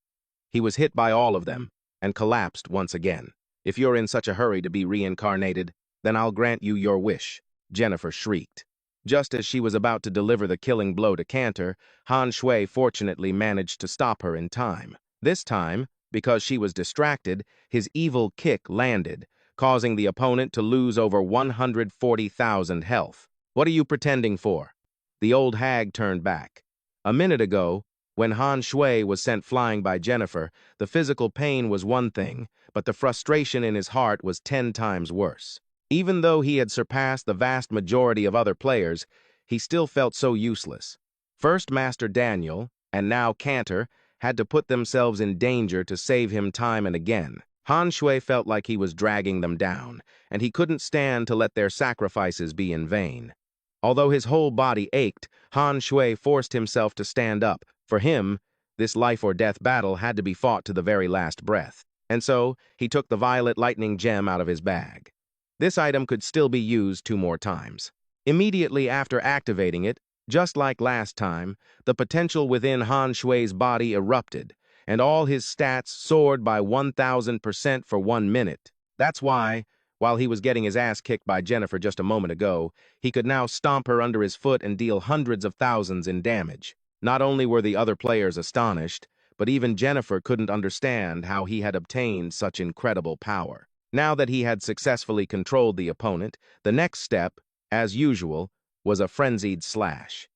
He was hit by all of them and collapsed once again. If you're in such a hurry to be reincarnated, then I'll grant you your wish, Jennifer shrieked. Just as she was about to deliver the killing blow to Cantor, Han Shui fortunately managed to stop her in time. This time, because she was distracted, his evil kick landed, causing the opponent to lose over 140,000 health. What are you pretending for? The old hag turned back. A minute ago, When Han Shui was sent flying by Jennifer, the physical pain was one thing, but the frustration in his heart was 10 times worse. Even though he had surpassed the vast majority of other players, he still felt so useless. First Master Daniel, and now Cantor, had to put themselves in danger to save him time and again. Han Shui felt like he was dragging them down, and he couldn't stand to let their sacrifices be in vain. Although his whole body ached, Han Shui forced himself to stand up. For him, this life-or-death battle had to be fought to the very last breath. And so, he took the violet lightning gem out of his bag. This item could still be used 2 more times. Immediately after activating it, just like last time, the potential within Han Shui's body erupted, and all his stats soared by 1,000% for 1 minute. That's why, while he was getting his ass kicked by Jennifer just a moment ago, he could now stomp her under his foot and deal hundreds of thousands in damage. Not only were the other players astonished, but even Jennifer couldn't understand how he had obtained such incredible power. Now that he had successfully controlled the opponent, the next step, as usual, was a frenzied slash.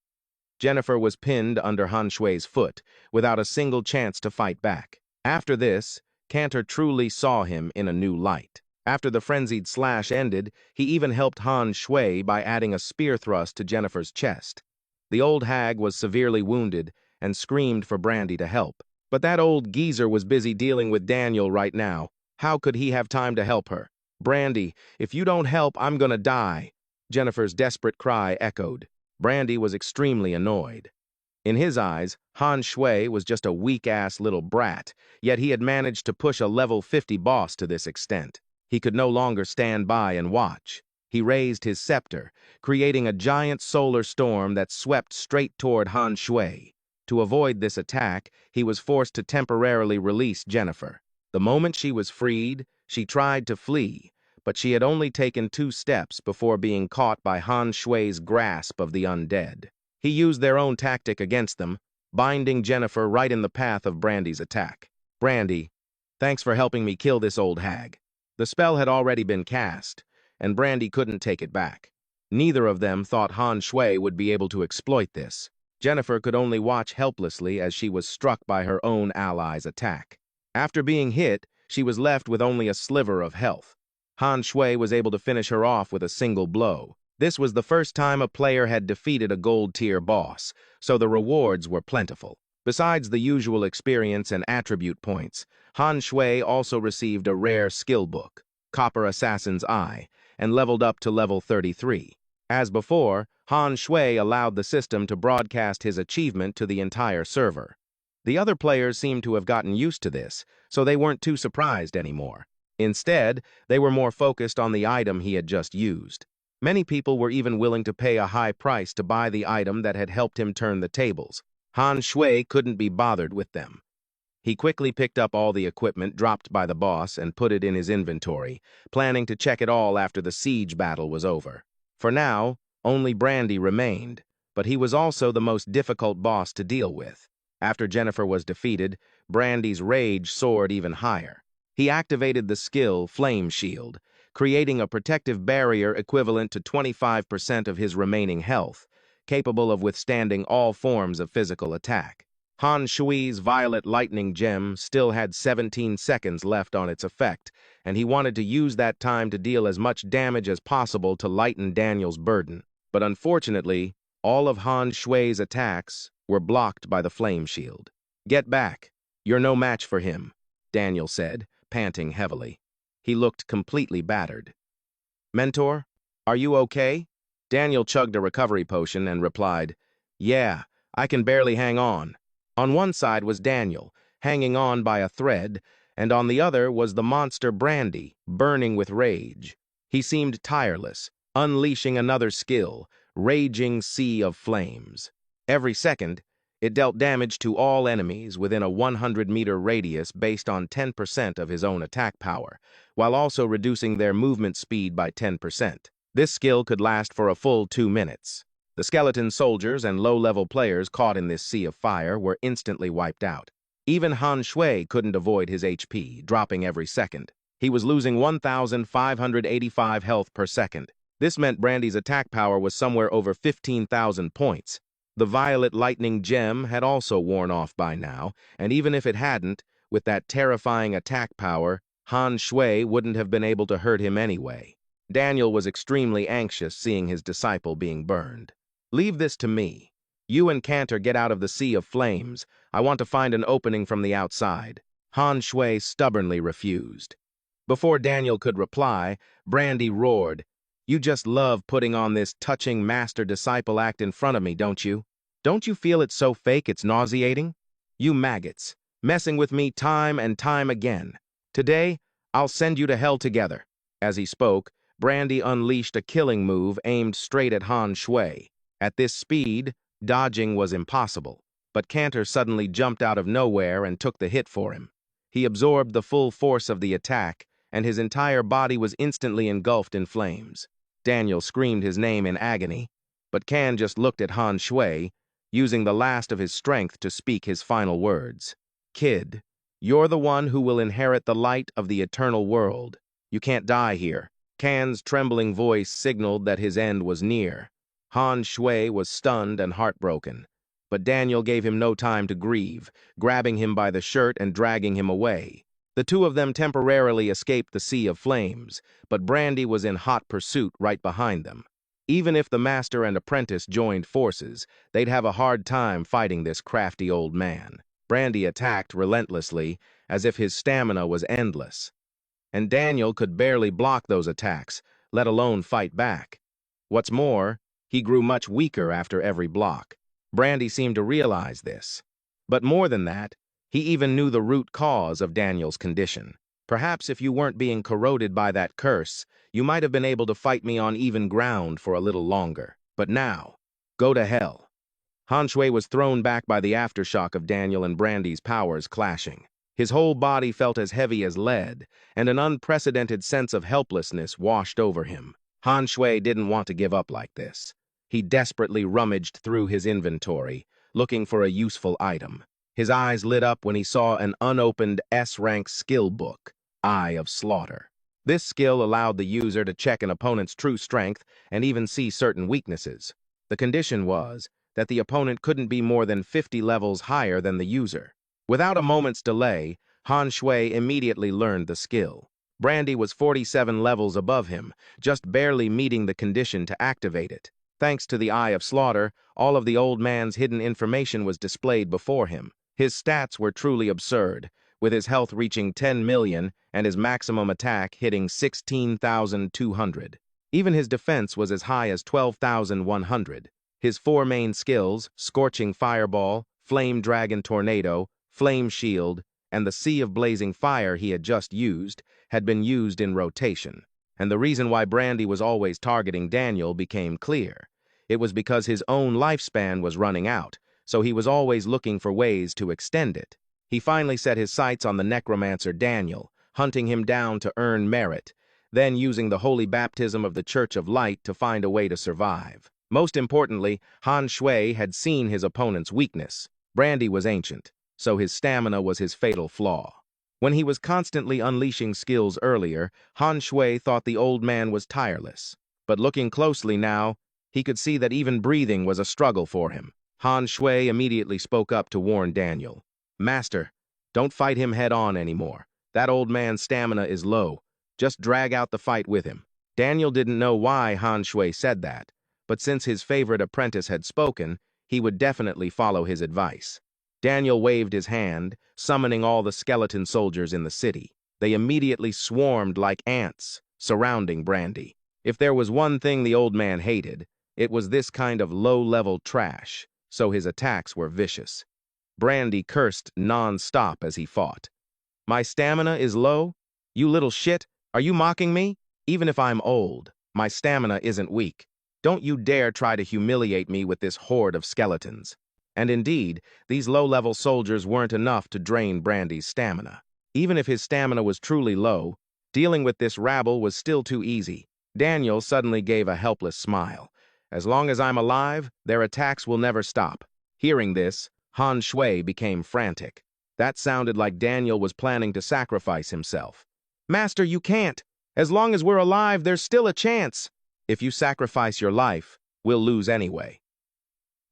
Jennifer was pinned under Han Shui's foot, without a single chance to fight back. After this, Cantor truly saw him in a new light. After the frenzied slash ended, he even helped Han Shui by adding a spear thrust to Jennifer's chest. The old hag was severely wounded and screamed for Brandy to help. But that old geezer was busy dealing with Daniel right now. How could he have time to help her? "Brandy, if you don't help, I'm gonna die," Jennifer's desperate cry echoed. Brandy was extremely annoyed. In his eyes, Han Shui was just a weak-ass little brat, yet he had managed to push a level 50 boss to this extent. He could no longer stand by and watch. He raised his scepter, creating a giant solar storm that swept straight toward Han Shui. To avoid this attack, he was forced to temporarily release Jennifer. The moment she was freed, she tried to flee, but she had only taken 2 steps before being caught by Han Shui's grasp of the undead. He used their own tactic against them, binding Jennifer right in the path of Brandy's attack. "Brandy, thanks for helping me kill this old hag." The spell had already been cast, and Brandy couldn't take it back. Neither of them thought Han Shui would be able to exploit this. Jennifer could only watch helplessly as she was struck by her own ally's attack. After being hit, she was left with only a sliver of health. Han Shui was able to finish her off with a single blow. This was the first time a player had defeated a gold-tier boss, so the rewards were plentiful. Besides the usual experience and attribute points, Han Shui also received a rare skill book, Copper Assassin's Eye, and leveled up to level 33. As before, Han Shui allowed the system to broadcast his achievement to the entire server. The other players seemed to have gotten used to this, so they weren't too surprised anymore. Instead, they were more focused on the item he had just used. Many people were even willing to pay a high price to buy the item that had helped him turn the tables. Han Shui couldn't be bothered with them. He quickly picked up all the equipment dropped by the boss and put it in his inventory, planning to check it all after the siege battle was over. For now, only Brandy remained, but he was also the most difficult boss to deal with. After Jennifer was defeated, Brandy's rage soared even higher. He activated the skill Flame Shield, creating a protective barrier equivalent to 25% of his remaining health, capable of withstanding all forms of physical attack. Han Shui's violet lightning gem still had 17 seconds left on its effect, and he wanted to use that time to deal as much damage as possible to lighten Daniel's burden. But unfortunately, all of Han Shui's attacks were blocked by the flame shield. "Get back. You're no match for him," Daniel said, panting heavily. He looked completely battered. "Mentor, are you okay?" Daniel chugged a recovery potion and replied, "Yeah, I can barely hang on." On one side was Daniel, hanging on by a thread, and on the other was the monster Brandy, burning with rage. He seemed tireless, unleashing another skill, Raging Sea of Flames. Every second, it dealt damage to all enemies within a 100-meter radius based on 10% of his own attack power, while also reducing their movement speed by 10%. This skill could last for a full 2 minutes. The skeleton soldiers and low-level players caught in this sea of fire were instantly wiped out. Even Han Shui couldn't avoid his HP, dropping every second. He was losing 1,585 health per second. This meant Brandy's attack power was somewhere over 15,000 points. The violet lightning gem had also worn off by now, and even if it hadn't, with that terrifying attack power, Han Shui wouldn't have been able to hurt him anyway. Daniel was extremely anxious seeing his disciple being burned. "Leave this to me. You and Cantor get out of the sea of flames. I want to find an opening from the outside." Han Shui stubbornly refused. Before Daniel could reply, Brandy roared, "You just love putting on this touching master-disciple act in front of me, don't you? Don't you feel it's so fake it's nauseating? You maggots, messing with me time and time again. Today, I'll send you to hell together." As he spoke, Brandy unleashed a killing move aimed straight at Han Shui. At this speed, dodging was impossible, but Cantor suddenly jumped out of nowhere and took the hit for him. He absorbed the full force of the attack, and his entire body was instantly engulfed in flames. Daniel screamed his name in agony, but Can just looked at Han Shui, using the last of his strength to speak his final words. "Kid, you're the one who will inherit the light of the eternal world. You can't die here." Can's trembling voice signaled that his end was near. Han Shui was stunned and heartbroken, but Daniel gave him no time to grieve, grabbing him by the shirt and dragging him away. The two of them temporarily escaped the sea of flames, but Brandy was in hot pursuit right behind them. Even if the master and apprentice joined forces, they'd have a hard time fighting this crafty old man. Brandy attacked relentlessly, as if his stamina was endless. And Daniel could barely block those attacks, let alone fight back. What's more, he grew much weaker after every block. Brandy seemed to realize this. But more than that, he even knew the root cause of Daniel's condition. "Perhaps if you weren't being corroded by that curse, you might have been able to fight me on even ground for a little longer. But now, go to hell." Han Shui was thrown back by the aftershock of Daniel and Brandy's powers clashing. His whole body felt as heavy as lead, and an unprecedented sense of helplessness washed over him. Han Shui didn't want to give up like this. He desperately rummaged through his inventory, looking for a useful item. His eyes lit up when he saw an unopened S-Rank skill book, Eye of Slaughter. This skill allowed the user to check an opponent's true strength and even see certain weaknesses. The condition was that the opponent couldn't be more than 50 levels higher than the user. Without a moment's delay, Han Shui immediately learned the skill. Brandy was 47 levels above him, just barely meeting the condition to activate it. Thanks to the Eye of Slaughter, all of the old man's hidden information was displayed before him. His stats were truly absurd, with his health reaching 10 million and his maximum attack hitting 16,200. Even his defense was as high as 12,100. His four main skills, Scorching Fireball, Flame Dragon Tornado, Flame Shield, and the Sea of Blazing Fire he had just used, had been used in rotation. And the reason why Brandy was always targeting Daniel became clear. It was because his own lifespan was running out, so he was always looking for ways to extend it. He finally set his sights on the necromancer Daniel, hunting him down to earn merit, then using the holy baptism of the Church of Light to find a way to survive. Most importantly, Han Shui had seen his opponent's weakness. Brandy was ancient, so his stamina was his fatal flaw. When he was constantly unleashing skills earlier, Han Shui thought the old man was tireless. But looking closely now, he could see that even breathing was a struggle for him. Han Shui immediately spoke up to warn Daniel. "Master, don't fight him head-on anymore. That old man's stamina is low. Just drag out the fight with him." Daniel didn't know why Han Shui said that, but since his favorite apprentice had spoken, he would definitely follow his advice. Daniel waved his hand, summoning all the skeleton soldiers in the city. They immediately swarmed like ants, surrounding Brandy. If there was one thing the old man hated, it was this kind of low-level trash, so his attacks were vicious. Brandy cursed non-stop as he fought. "My stamina is low? You little shit, are you mocking me? Even if I'm old, my stamina isn't weak. Don't you dare try to humiliate me with this horde of skeletons." And indeed, these low-level soldiers weren't enough to drain Brandy's stamina. Even if his stamina was truly low, dealing with this rabble was still too easy. Daniel suddenly gave a helpless smile. "As long as I'm alive, their attacks will never stop." Hearing this, Han Shui became frantic. That sounded like Daniel was planning to sacrifice himself. "Master, you can't. As long as we're alive, there's still a chance." "If you sacrifice your life, we'll lose anyway."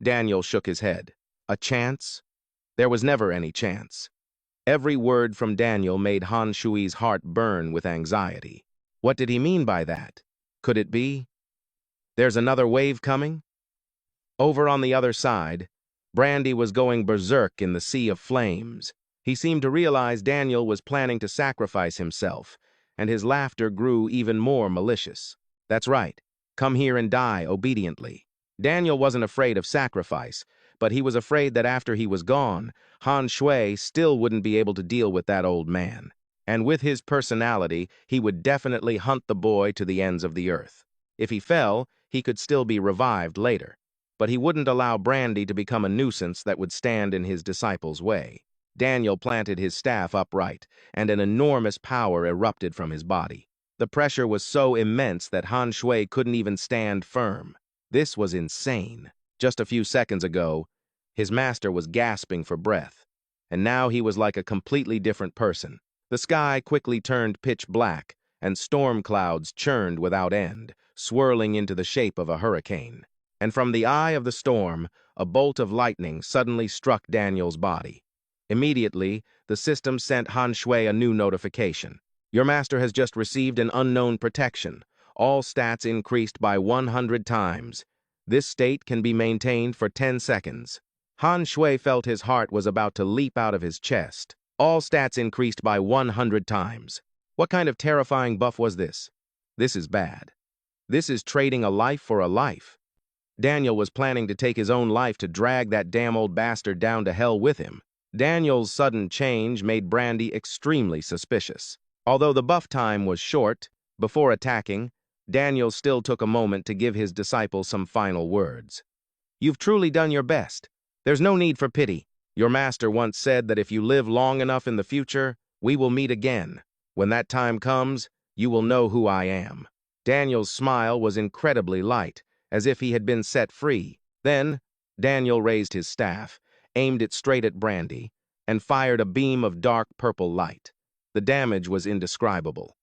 Daniel shook his head. A chance? There was never any chance. Every word from Daniel made Han Shui's heart burn with anxiety. What did he mean by that? Could it be? There's another wave coming? Over on the other side, Brandy was going berserk in the sea of flames. He seemed to realize Daniel was planning to sacrifice himself, and his laughter grew even more malicious. That's right. Come here and die obediently. Daniel wasn't afraid of sacrifice, but he was afraid that after he was gone, Han Shui still wouldn't be able to deal with that old man. And with his personality, he would definitely hunt the boy to the ends of the earth. If he fell, he could still be revived later. But he wouldn't allow Brandy to become a nuisance that would stand in his disciples' way. Daniel planted his staff upright, and an enormous power erupted from his body. The pressure was so immense that Han Shui couldn't even stand firm. This was insane. Just a few seconds ago, his master was gasping for breath, and now he was like a completely different person. The sky quickly turned pitch black, and storm clouds churned without end, swirling into the shape of a hurricane. And from the eye of the storm, a bolt of lightning suddenly struck Daniel's body. Immediately, the system sent Han Shui a new notification. Your master has just received an unknown protection. All stats increased by 100 times. This state can be maintained for 10 seconds. Han Shui felt his heart was about to leap out of his chest. All stats increased by 100 times. What kind of terrifying buff was this? This is bad. This is trading a life for a life. Daniel was planning to take his own life to drag that damn old bastard down to hell with him. Daniel's sudden change made Brandy extremely suspicious. Although the buff time was short, before attacking, Daniel still took a moment to give his disciple some final words. You've truly done your best. There's no need for pity. Your master once said that if you live long enough in the future, we will meet again. When that time comes, you will know who I am. Daniel's smile was incredibly light, as if he had been set free. Then, Daniel raised his staff, aimed it straight at Brandy, and fired a beam of dark purple light. The damage was indescribable.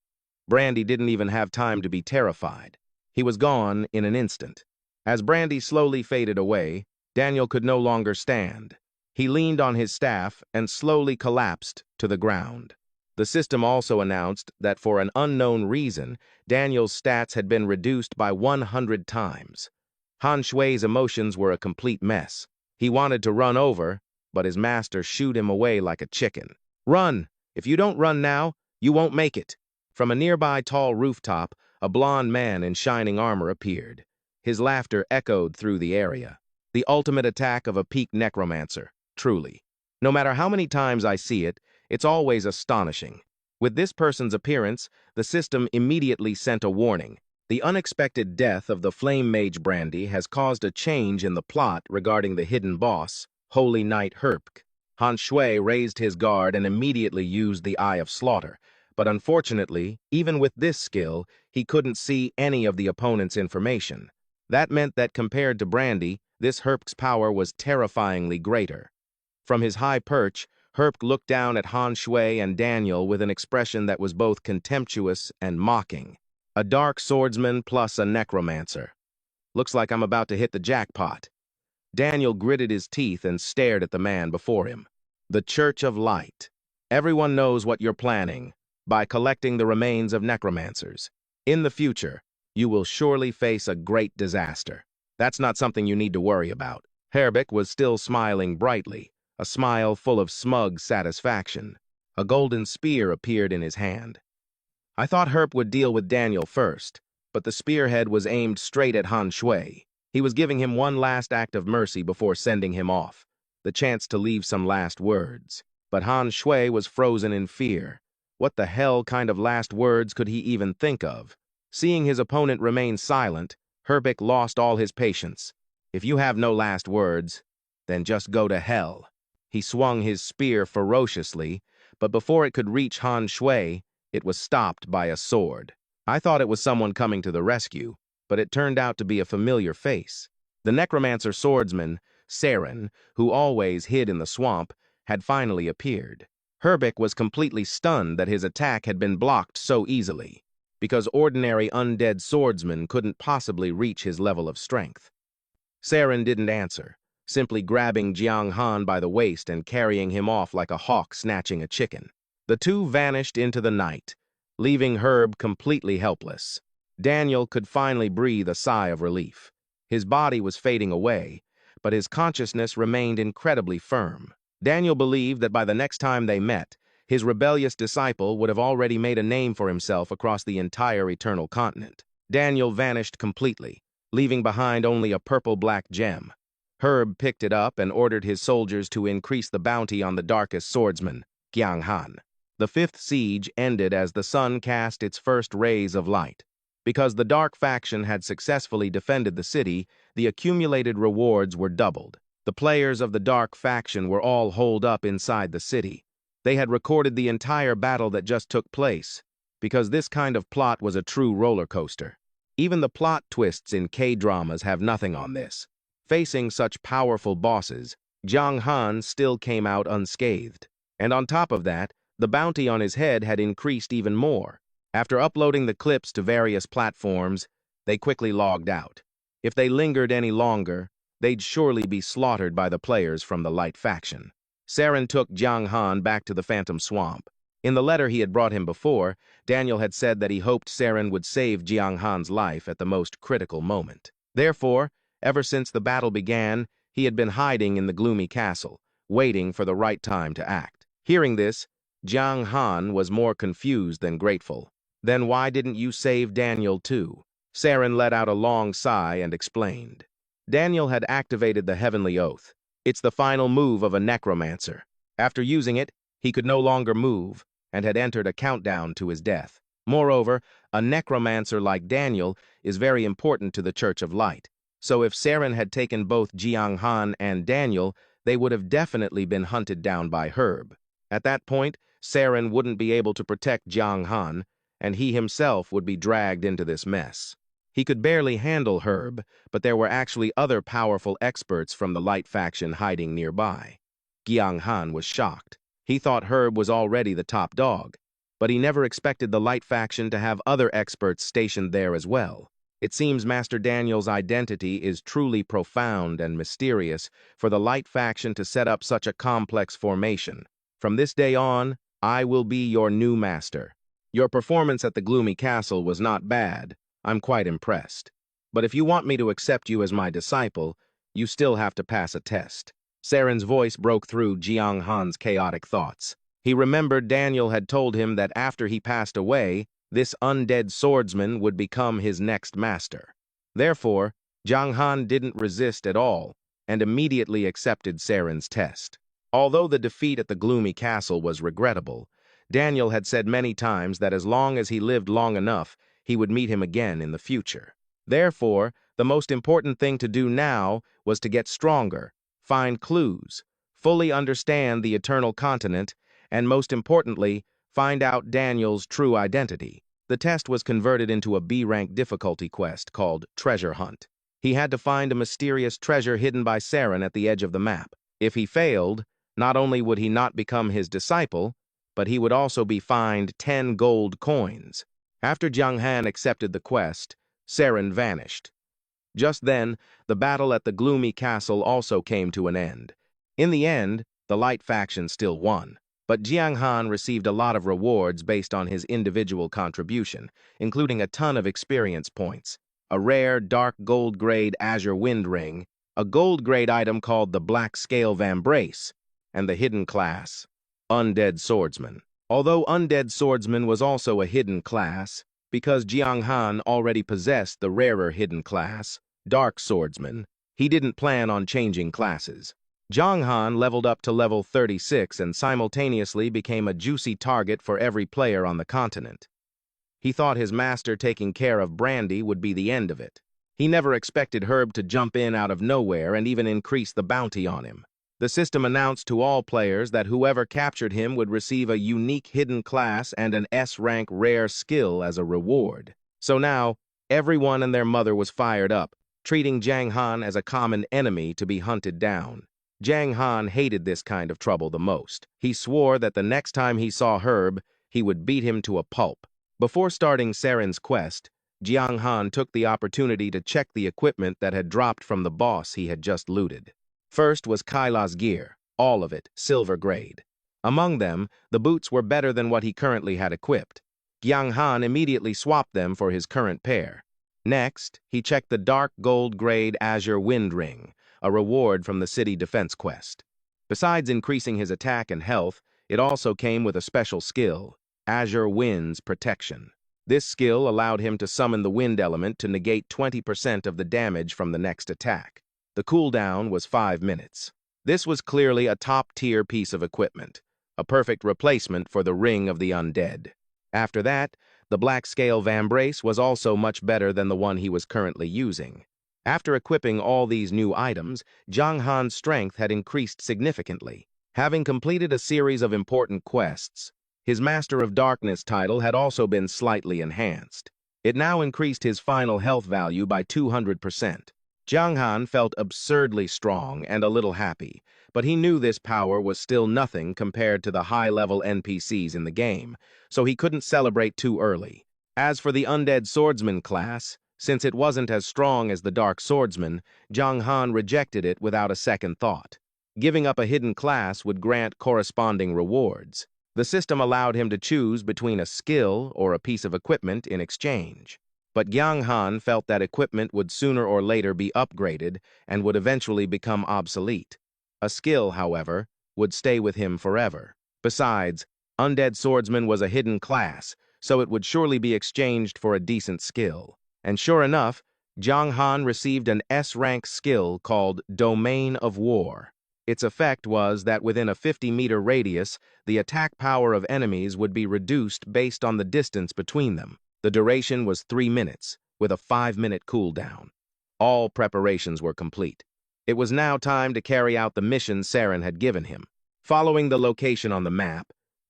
Brandy didn't even have time to be terrified. He was gone in an instant. As Brandy slowly faded away, Daniel could no longer stand. He leaned on his staff and slowly collapsed to the ground. The system also announced that for an unknown reason, Daniel's stats had been reduced by 100 times. Han Shui's emotions were a complete mess. He wanted to run over, but his master shooed him away like a chicken. Run! If you don't run now, you won't make it. From a nearby tall rooftop, a blond man in shining armor appeared. His laughter echoed through the area. The ultimate attack of a peak necromancer, truly. No matter how many times I see it, it's always astonishing. With this person's appearance, the system immediately sent a warning. The unexpected death of the Flame Mage Brandy has caused a change in the plot regarding the hidden boss, Holy Knight Herpk. Han Shui raised his guard and immediately used the Eye of Slaughter, but unfortunately, even with this skill, he couldn't see any of the opponent's information. That meant that compared to Brandy, this Herpk's power was terrifyingly greater. From his high perch, Herpk looked down at Han Shui and Daniel with an expression that was both contemptuous and mocking. A dark swordsman plus a necromancer. Looks like I'm about to hit the jackpot. Daniel gritted his teeth and stared at the man before him. The Church of Light. Everyone knows what you're planning, by collecting the remains of necromancers. In the future, you will surely face a great disaster. That's not something you need to worry about. Herbeck was still smiling brightly, a smile full of smug satisfaction. A golden spear appeared in his hand. I thought Herb would deal with Daniel first, but the spearhead was aimed straight at Han Shui. He was giving him one last act of mercy before sending him off, the chance to leave some last words. But Han Shui was frozen in fear. What the hell kind of last words could he even think of? Seeing his opponent remain silent, Herbeck lost all his patience. If you have no last words, then just go to hell. He swung his spear ferociously, but before it could reach Han Shui, it was stopped by a sword. I thought it was someone coming to the rescue, but it turned out to be a familiar face. The necromancer swordsman, Saren, who always hid in the swamp, had finally appeared. Herbeck was completely stunned that his attack had been blocked so easily, because ordinary undead swordsmen couldn't possibly reach his level of strength. Saren didn't answer, simply grabbing Jiang Han by the waist and carrying him off like a hawk snatching a chicken. The two vanished into the night, leaving Herb completely helpless. Daniel could finally breathe a sigh of relief. His body was fading away, but his consciousness remained incredibly firm. Daniel believed that by the next time they met, his rebellious disciple would have already made a name for himself across the entire Eternal Continent. Daniel vanished completely, leaving behind only a purple-black gem. Herb picked it up and ordered his soldiers to increase the bounty on the darkest swordsman, Jiang Han. The fifth siege ended as the sun cast its first rays of light. Because the Dark faction had successfully defended the city, the accumulated rewards were doubled. The players of the Dark faction were all holed up inside the city. They had recorded the entire battle that just took place, because this kind of plot was a true roller coaster. Even the plot twists in K-dramas have nothing on this. Facing such powerful bosses, Jiang Han still came out unscathed. And on top of that, the bounty on his head had increased even more. After uploading the clips to various platforms, they quickly logged out. If they lingered any longer, they'd surely be slaughtered by the players from the Light faction. Saren took Jiang Han back to the Phantom Swamp. In the letter he had brought him before, Daniel had said that he hoped Saren would save Jiang Han's life at the most critical moment. Therefore, ever since the battle began, he had been hiding in the gloomy castle, waiting for the right time to act. Hearing this, Jiang Han was more confused than grateful. Then why didn't you save Daniel too? Saren let out a long sigh and explained. Daniel had activated the Heavenly Oath. It's the final move of a necromancer. After using it, he could no longer move and had entered a countdown to his death. Moreover, a necromancer like Daniel is very important to the Church of Light. So if Saren had taken both Jiang Han and Daniel, they would have definitely been hunted down by Herb. At that point, Saren wouldn't be able to protect Jiang Han, and he himself would be dragged into this mess. He could barely handle Herb, but there were actually other powerful experts from the Light faction hiding nearby. Jiang Han was shocked. He thought Herb was already the top dog, but he never expected the Light faction to have other experts stationed there as well. It seems Master Daniel's identity is truly profound and mysterious for the Light faction to set up such a complex formation. From this day on, I will be your new master. Your performance at the Gloomy Castle was not bad. I'm quite impressed. But if you want me to accept you as my disciple, you still have to pass a test. Saren's voice broke through Jiang Han's chaotic thoughts. He remembered Daniel had told him that after he passed away, this undead swordsman would become his next master. Therefore, Jiang Han didn't resist at all and immediately accepted Saren's test. Although the defeat at the Gloomy Castle was regrettable, Daniel had said many times that as long as he lived long enough, he would meet him again in the future. Therefore, the most important thing to do now was to get stronger, find clues, fully understand the Eternal Continent, and most importantly, find out Daniel's true identity. The test was converted into a B-rank difficulty quest called Treasure Hunt. He had to find a mysterious treasure hidden by Saren at the edge of the map. If he failed, not only would he not become his disciple, but he would also be fined 10 gold coins. After Jiang Han accepted the quest, Saren vanished. Just then, the battle at the Gloomy Castle also came to an end. In the end, the Light faction still won, but Jiang Han received a lot of rewards based on his individual contribution, including a ton of experience points, a rare dark gold-grade Azure Wind Ring, a gold-grade item called the Black Scale Vambrace, and the hidden class, Undead Swordsman. Although Undead Swordsman was also a hidden class, because Jiang Han already possessed the rarer hidden class, Dark Swordsman, he didn't plan on changing classes. Jiang Han leveled up to level 36 and simultaneously became a juicy target for every player on the continent. He thought his master taking care of Brandy would be the end of it. He never expected Herb to jump in out of nowhere and even increase the bounty on him. The system announced to all players that whoever captured him would receive a unique hidden class and an S-rank rare skill as a reward. So now, everyone and their mother was fired up, treating Jiang Han as a common enemy to be hunted down. Jiang Han hated this kind of trouble the most. He swore that the next time he saw Herb, he would beat him to a pulp. Before starting Saren's quest, Jiang Han took the opportunity to check the equipment that had dropped from the boss he had just looted. First was Kaila's gear, all of it silver grade. Among them, the boots were better than what he currently had equipped. Gyang Han immediately swapped them for his current pair. Next, he checked the dark gold grade Azure Wind Ring, a reward from the city defense quest. Besides increasing his attack and health, it also came with a special skill, Azure Wind's Protection. This skill allowed him to summon the wind element to negate 20% of the damage from the next attack. The cooldown was 5 minutes. This was clearly a top-tier piece of equipment, a perfect replacement for the Ring of the Undead. After that, the Black Scale Vambrace was also much better than the one he was currently using. After equipping all these new items, Jiang Han's strength had increased significantly. Having completed a series of important quests, his Master of Darkness title had also been slightly enhanced. It now increased his final health value by 200%. Jiang Han felt absurdly strong and a little happy, but he knew this power was still nothing compared to the high-level NPCs in the game, so he couldn't celebrate too early. As for the Undead Swordsman class, since it wasn't as strong as the Dark Swordsman, Jiang Han rejected it without a second thought. Giving up a hidden class would grant corresponding rewards. The system allowed him to choose between a skill or a piece of equipment in exchange. But Jiang Han felt that equipment would sooner or later be upgraded and would eventually become obsolete. A skill, however, would stay with him forever. Besides, Undead Swordsman was a hidden class, so it would surely be exchanged for a decent skill. And sure enough, Jiang Han received an S-rank skill called Domain of War. Its effect was that within a 50-meter radius, the attack power of enemies would be reduced based on the distance between them. The duration was 3 minutes, with a 5-minute cooldown. All preparations were complete. It was now time to carry out the mission Saren had given him. Following the location on the map,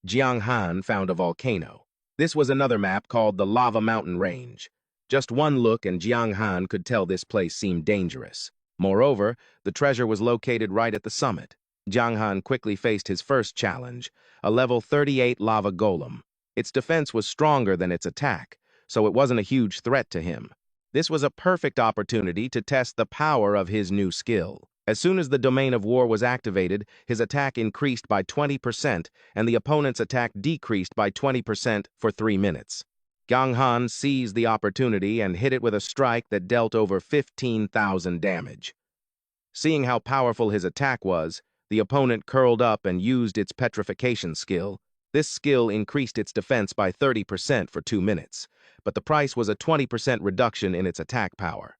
Jiang Han found a volcano. This was another map called the Lava Mountain Range. Just one look and Jiang Han could tell this place seemed dangerous. Moreover, the treasure was located right at the summit. Jiang Han quickly faced his first challenge, a level 38 lava golem. Its defense was stronger than its attack, so it wasn't a huge threat to him. This was a perfect opportunity to test the power of his new skill. As soon as the Domain of War was activated, his attack increased by 20% and the opponent's attack decreased by 20% for 3 minutes. Jiang Han seized the opportunity and hit it with a strike that dealt over 15,000 damage. Seeing how powerful his attack was, the opponent curled up and used its petrification skill. This skill increased its defense by 30% for 2 minutes, but the price was a 20% reduction in its attack power.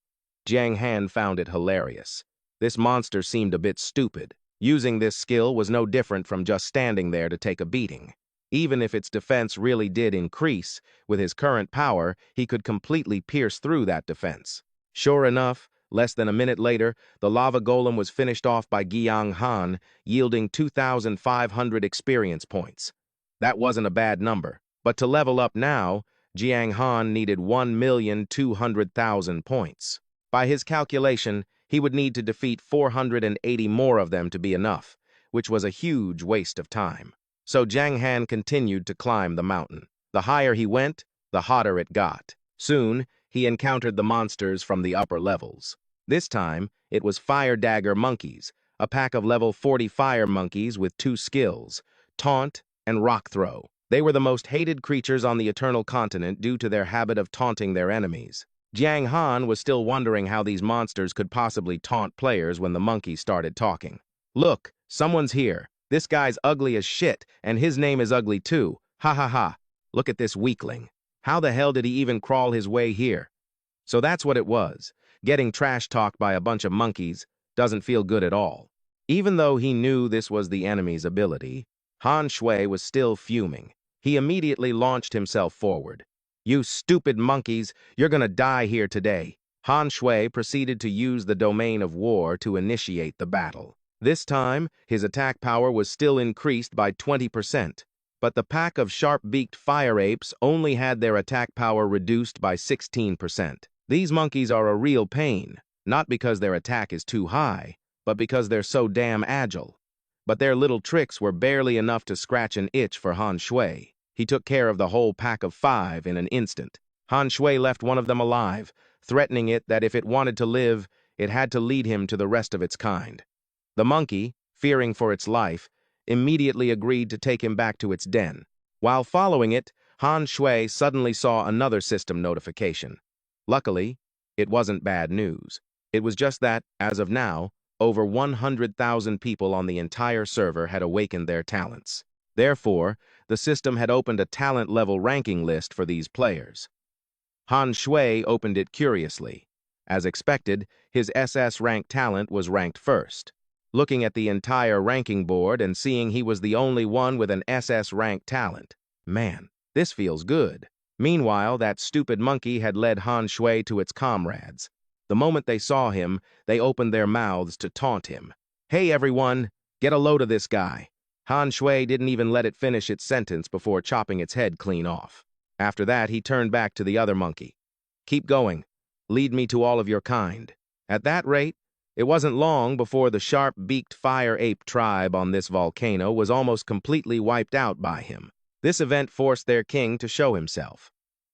Jiang Han found it hilarious. This monster seemed a bit stupid. Using this skill was no different from just standing there to take a beating. Even if its defense really did increase, with his current power, he could completely pierce through that defense. Sure enough, less than a minute later, the lava golem was finished off by Jiang Han, yielding 2,500 experience points. That wasn't a bad number, but to level up now, Jiang Han needed 1,200,000 points. By his calculation, he would need to defeat 480 more of them to be enough, which was a huge waste of time. So Jiang Han continued to climb the mountain. The higher he went, the hotter it got. Soon, he encountered the monsters from the upper levels. This time, it was Fire Dagger monkeys, a pack of level 40 fire monkeys with 2 skills, Taunt and Rock Throw. They were the most hated creatures on the Eternal Continent due to their habit of taunting their enemies. Jiang Han was still wondering how these monsters could possibly taunt players when the monkeys started talking. "Look, someone's here. This guy's ugly as shit, and his name is ugly too. Ha ha ha. Look at this weakling. How the hell did he even crawl his way here?" So that's what it was. Getting trash-talked by a bunch of monkeys doesn't feel good at all. Even though he knew this was the enemy's ability, Han Shui was still fuming. He immediately launched himself forward. "You stupid monkeys, you're gonna die here today." Han Shui proceeded to use the Domain of War to initiate the battle. This time, his attack power was still increased by 20%, but the pack of sharp-beaked fire apes only had their attack power reduced by 16%. These monkeys are a real pain, not because their attack is too high, but because they're so damn agile. But their little tricks were barely enough to scratch an itch for Han Shui. He took care of the whole pack of 5 in an instant. Han Shui left one of them alive, threatening it that if it wanted to live, it had to lead him to the rest of its kind. The monkey, fearing for its life, immediately agreed to take him back to its den. While following it, Han Shui suddenly saw another system notification. Luckily, it wasn't bad news. It was just that, as of now, over 100,000 people on the entire server had awakened their talents. Therefore, the system had opened a talent-level ranking list for these players. Han Shui opened it curiously. As expected, his SS-Rank talent was ranked first. Looking at the entire ranking board and seeing he was the only one with an SS-Rank talent. Man, this feels good. Meanwhile, that stupid monkey had led Han Shui to its comrades. The moment they saw him, they opened their mouths to taunt him. "Hey everyone, get a load of this guy." Han Shui didn't even let it finish its sentence before chopping its head clean off. After that, he turned back to the other monkey. "Keep going. Lead me to all of your kind." At that rate, it wasn't long before the sharp-beaked fire ape tribe on this volcano was almost completely wiped out by him. This event forced their king to show himself.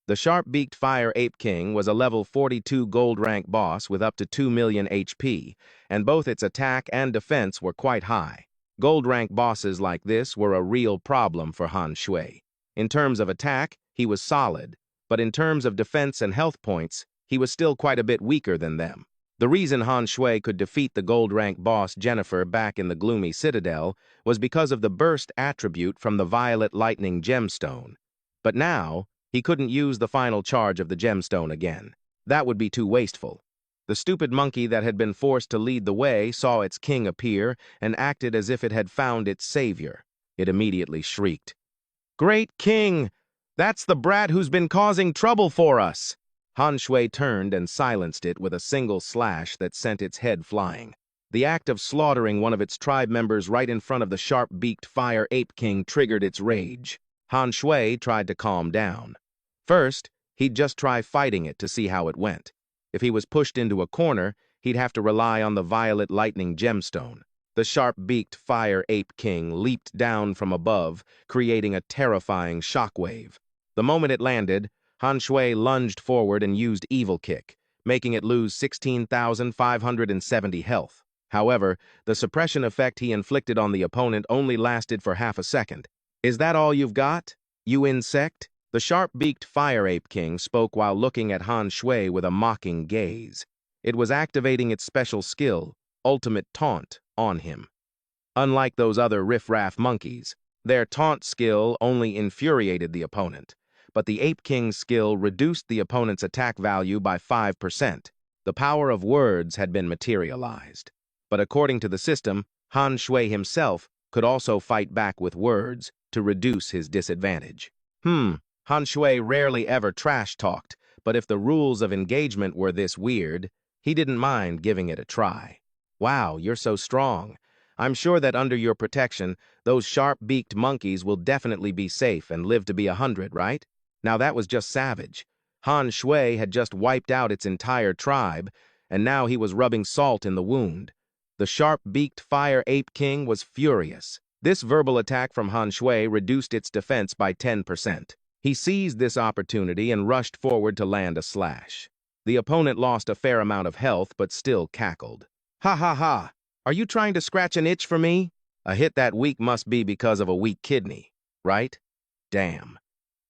The sharp-beaked fire ape king was a level 42 gold rank boss with up to 2 million HP, and both its attack and defense were quite high. Gold rank bosses like this were a real problem for Han Shui. In terms of attack, he was solid, but in terms of defense and health points, he was still quite a bit weaker than them. The reason Han Shui could defeat the gold rank boss Jennifer back in the gloomy citadel was because of the burst attribute from the violet lightning gemstone. But now, he couldn't use the final charge of the gemstone again. That would be too wasteful. The stupid monkey that had been forced to lead the way saw its king appear and acted as if it had found its savior. It immediately shrieked, "Great king! That's the brat who's been causing trouble for us!" Han Shui turned and silenced it with a single slash that sent its head flying. The act of slaughtering one of its tribe members right in front of the sharp-beaked fire ape king triggered its rage. Han Shui tried to calm down. First, he'd just try fighting it to see how it went. If he was pushed into a corner, he'd have to rely on the violet lightning gemstone. The sharp-beaked fire ape king leaped down from above, creating a terrifying shockwave. The moment it landed, Han Shui lunged forward and used Evil Kick, making it lose 16,570 health. However, the suppression effect he inflicted on the opponent only lasted for half a second. "Is that all you've got, you insect?" The sharp-beaked fire ape king spoke while looking at Han Shui with a mocking gaze. It was activating its special skill, Ultimate Taunt, on him. Unlike those other riff-raff monkeys, their taunt skill only infuriated the opponent, but the Ape King's skill reduced the opponent's attack value by 5%. The power of words had been materialized. But according to the system, Han Shui himself could also fight back with words to reduce his disadvantage. Han Shui rarely ever trash-talked, but if the rules of engagement were this weird, he didn't mind giving it a try. "Wow, you're so strong. I'm sure that under your protection, those sharp-beaked monkeys will definitely be safe and live to be 100, right?" Now that was just savage. Han Shui had just wiped out its entire tribe, and now he was rubbing salt in the wound. The sharp-beaked fire ape king was furious. This verbal attack from Han Shui reduced its defense by 10%. He seized this opportunity and rushed forward to land a slash. The opponent lost a fair amount of health, but still cackled. "Ha ha ha! Are you trying to scratch an itch for me? A hit that weak must be because of a weak kidney, right? Damn."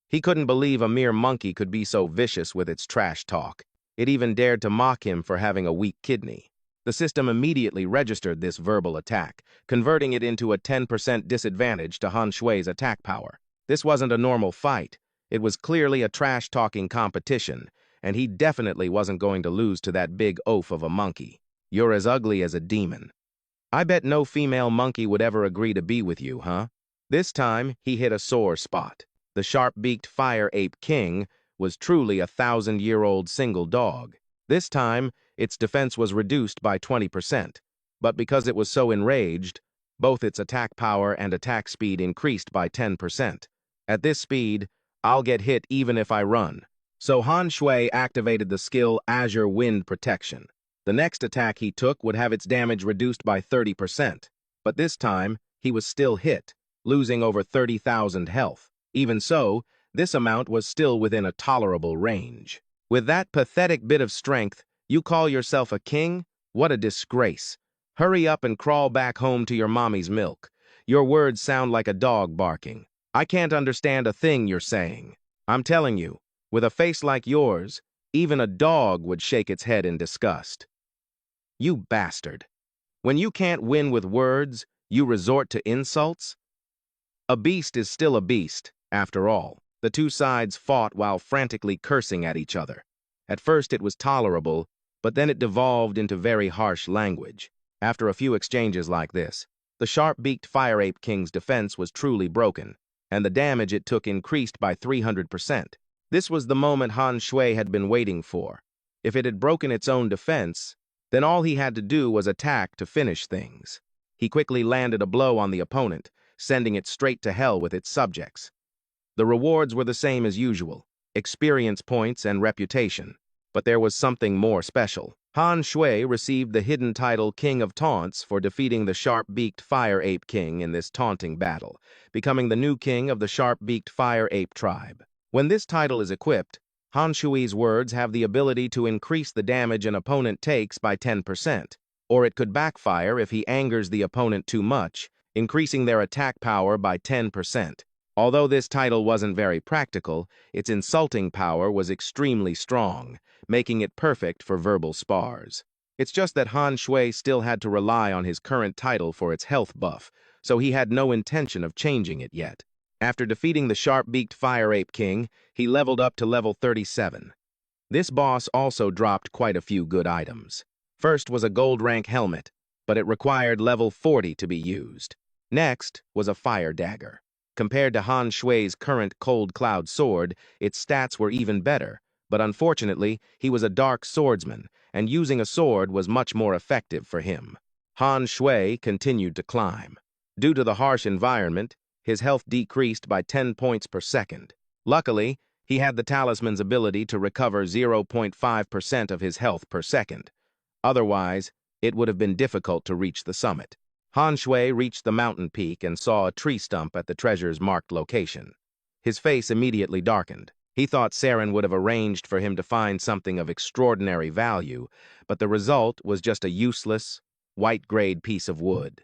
He couldn't believe a mere monkey could be so vicious with its trash talk. It even dared to mock him for having a weak kidney. The system immediately registered this verbal attack, converting it into a 10% disadvantage to Han Shui's attack power. This wasn't a normal fight. It was clearly a trash-talking competition, and he definitely wasn't going to lose to that big oaf of a monkey. "You're as ugly as a demon. I bet no female monkey would ever agree to be with you, huh?" This time, he hit a sore spot. The sharp-beaked fire ape king was truly a 1,000-year-old single dog. This time, its defense was reduced by 20%, but because it was so enraged, both its attack power and attack speed increased by 10%. At this speed, I'll get hit even if I run. So Han Shui activated the skill Azure Wind Protection. The next attack he took would have its damage reduced by 30%, but this time, he was still hit, losing over 30,000 health. Even so, this amount was still within a tolerable range. "With that pathetic bit of strength, you call yourself a king? What a disgrace." Hurry up and crawl back home to your mommy's milk. Your words sound like a dog barking. I can't understand a thing you're saying. I'm telling you, with a face like yours, even a dog would shake its head in disgust. You bastard. When you can't win with words, you resort to insults? A beast is still a beast, after all. The two sides fought while frantically cursing at each other. At first it was tolerable, but then it devolved into very harsh language. After a few exchanges like this, the sharp-beaked fire ape king's defense was truly broken, and the damage it took increased by 300%. This was the moment Han Shui had been waiting for. If it had broken its own defense, then all he had to do was attack to finish things. He quickly landed a blow on the opponent, sending it straight to hell with its subjects. The rewards were the same as usual, experience points and reputation, but there was something more special. Han Shui received the hidden title King of Taunts for defeating the sharp-beaked Fire Ape King in this taunting battle, becoming the new king of the sharp-beaked Fire Ape tribe. When this title is equipped, Han Shui's words have the ability to increase the damage an opponent takes by 10%, or it could backfire if he angers the opponent too much, increasing their attack power by 10%. Although this title wasn't very practical, its insulting power was extremely strong, making it perfect for verbal spars. It's just that Han Shui still had to rely on his current title for its health buff, so he had no intention of changing it yet. After defeating the sharp-beaked Fire Ape King, he leveled up to level 37. This boss also dropped quite a few good items. First was a gold rank helmet, but it required level 40 to be used. Next was a fire dagger. Compared to Han Shui's current Cold Cloud sword, its stats were even better, but unfortunately, he was a dark swordsman, and using a sword was much more effective for him. Han Shui continued to climb. Due to the harsh environment, his health decreased by 10 points per second. Luckily, he had the talisman's ability to recover 0.5% of his health per second. Otherwise, it would have been difficult to reach the summit. Han Shui reached the mountain peak and saw a tree stump at the treasure's marked location. His face immediately darkened. He thought Saren would have arranged for him to find something of extraordinary value, but the result was just a useless, white-grayed piece of wood.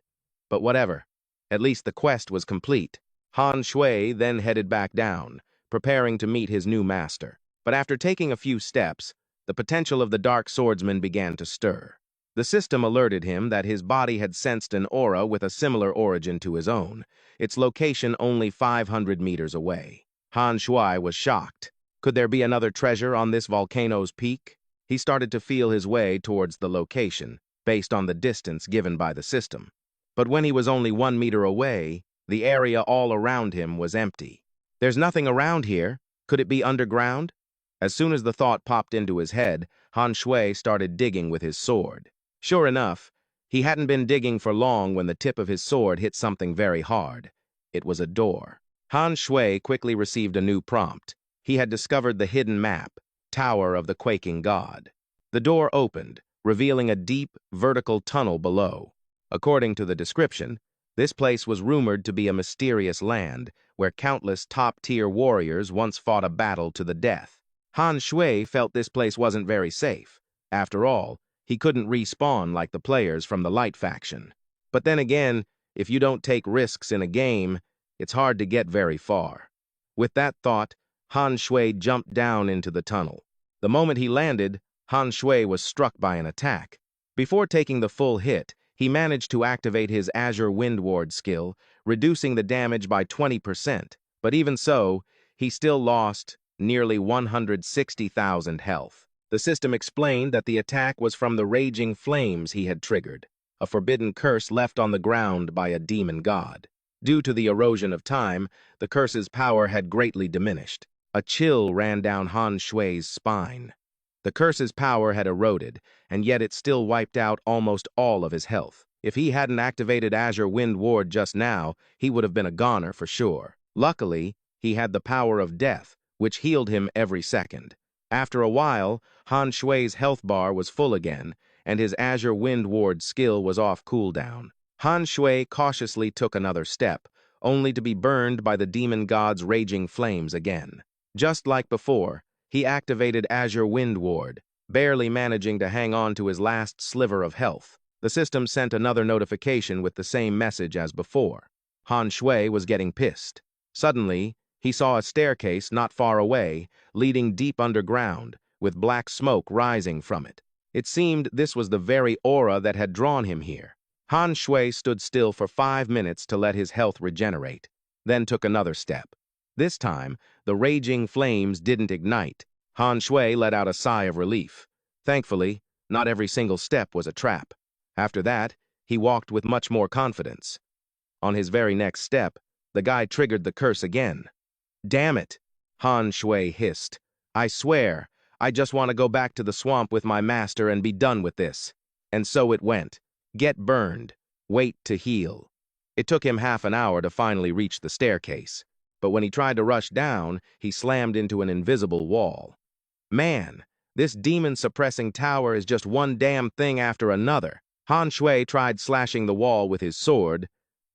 But whatever. At least the quest was complete. Han Shui then headed back down, preparing to meet his new master. But after taking a few steps, the potential of the dark swordsman began to stir. The system alerted him that his body had sensed an aura with a similar origin to his own, its location only 500 meters away. Han Shui was shocked. Could there be another treasure on this volcano's peak? He started to feel his way towards the location, based on the distance given by the system. But when he was only 1 meter away, the area all around him was empty. There's nothing around here. Could it be underground? As soon as the thought popped into his head, Han Shui started digging with his sword. Sure enough, he hadn't been digging for long when the tip of his sword hit something very hard. It was a door. Han Shui quickly received a new prompt. He had discovered the hidden map, Tower of the Quaking God. The door opened, revealing a deep, vertical tunnel below. According to the description, this place was rumored to be a mysterious land where countless top-tier warriors once fought a battle to the death. Han Shui felt this place wasn't very safe. After all, he couldn't respawn like the players from the Light faction. But then again, if you don't take risks in a game, it's hard to get very far. With that thought, Han Shui jumped down into the tunnel. The moment he landed, Han Shui was struck by an attack. Before taking the full hit, he managed to activate his Azure Wind Ward skill, reducing the damage by 20%, but even so, he still lost nearly 160,000 health. The system explained that the attack was from the raging flames he had triggered, a forbidden curse left on the ground by a demon god. Due to the erosion of time, the curse's power had greatly diminished. A chill ran down Han Shui's spine. The curse's power had eroded, and yet it still wiped out almost all of his health. If he hadn't activated Azure Wind Ward just now, he would have been a goner for sure. Luckily, he had the power of death, which healed him every second. After a while, Han Shui's health bar was full again, and his Azure Wind Ward skill was off cooldown. Han Shui cautiously took another step, only to be burned by the demon god's raging flames again. Just like before, he activated Azure Wind Ward, barely managing to hang on to his last sliver of health. The system sent another notification with the same message as before. Han Shui was getting pissed. Suddenly, he saw a staircase not far away, leading deep underground, with black smoke rising from it. It seemed this was the very aura that had drawn him here. Han Shui stood still for 5 minutes to let his health regenerate, then took another step. This time, the raging flames didn't ignite. Han Shui let out a sigh of relief. Thankfully, not every single step was a trap. After that, he walked with much more confidence. On his very next step, the guy triggered the curse again. "Damn it," Han Shui hissed. "I swear, I just want to go back to the swamp with my master and be done with this." And so it went. Get burned. Wait to heal. It took him half an hour to finally reach the staircase, but when he tried to rush down, he slammed into an invisible wall. Man, this demon-suppressing tower is just one damn thing after another. Han Shui tried slashing the wall with his sword,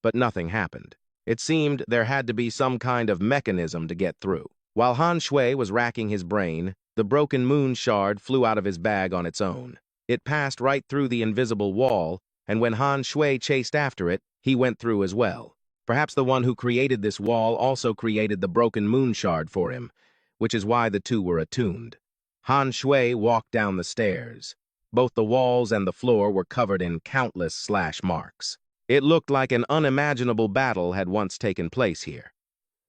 but nothing happened. It seemed there had to be some kind of mechanism to get through. While Han Shui was racking his brain, the broken moon shard flew out of his bag on its own. It passed right through the invisible wall, and when Han Shui chased after it, he went through as well. Perhaps the one who created this wall also created the broken moon shard for him, which is why the two were attuned. Han Shui walked down the stairs. Both the walls and the floor were covered in countless slash marks. It looked like an unimaginable battle had once taken place here.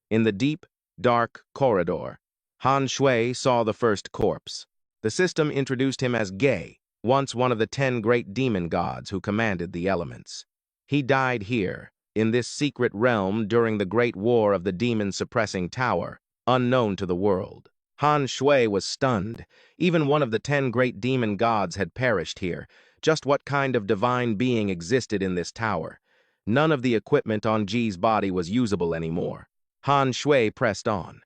In the deep, dark corridor, Han Shui saw the first corpse. The system introduced him as Ge, once one of the 10 great demon gods who commanded the elements. He died here, in this secret realm during the Great War of the Demon-Suppressing Tower, unknown to the world. Han Shui was stunned. Even one of the 10 great demon gods had perished here. Just what kind of divine being existed in this tower? None of the equipment on Ji's body was usable anymore. Han Shui pressed on.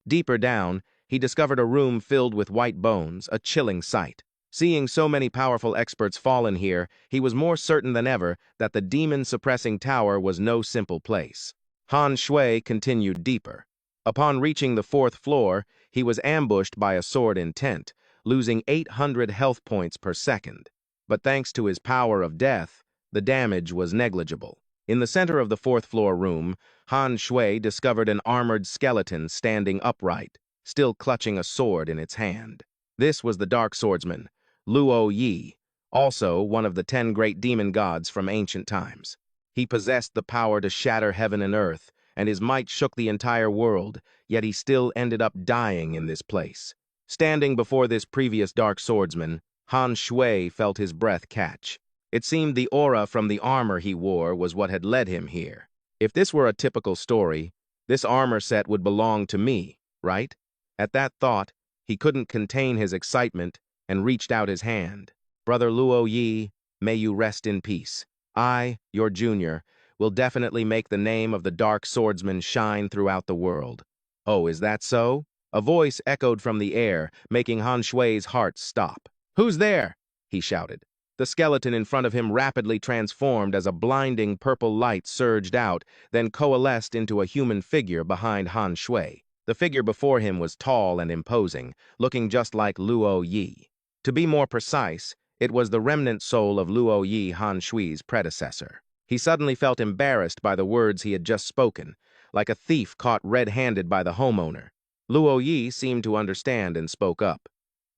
Deeper down, he discovered a room filled with white bones, a chilling sight. Seeing so many powerful experts fallen here, he was more certain than ever that the demon-suppressing tower was no simple place. Han Shui continued deeper. Upon reaching the 4th floor, he was ambushed by a sword intent, losing 800 health points per second. But thanks to his power of death, the damage was negligible. In the center of the 4th floor room, Han Shui discovered an armored skeleton standing upright, still clutching a sword in its hand. This was the Dark Swordsman, Luo Yi, also one of the 10 great demon gods from ancient times. He possessed the power to shatter heaven and earth, and his might shook the entire world, yet he still ended up dying in this place. Standing before this previous Dark Swordsman, Han Shui felt his breath catch. It seemed the aura from the armor he wore was what had led him here. If this were a typical story, this armor set would belong to me, right? At that thought, he couldn't contain his excitement and reached out his hand. "Brother Luo Yi, may you rest in peace. I, your junior, will definitely make the name of the Dark Swordsman shine throughout the world." "Oh, is that so?" A voice echoed from the air, making Han Shui's heart stop. "Who's there?" he shouted. The skeleton in front of him rapidly transformed as a blinding purple light surged out, then coalesced into a human figure behind Han Shui. The figure before him was tall and imposing, looking just like Luo Yi. To be more precise, it was the remnant soul of Luo Yi, Han Shui's predecessor. He suddenly felt embarrassed by the words he had just spoken, like a thief caught red-handed by the homeowner. Luo Yi seemed to understand and spoke up.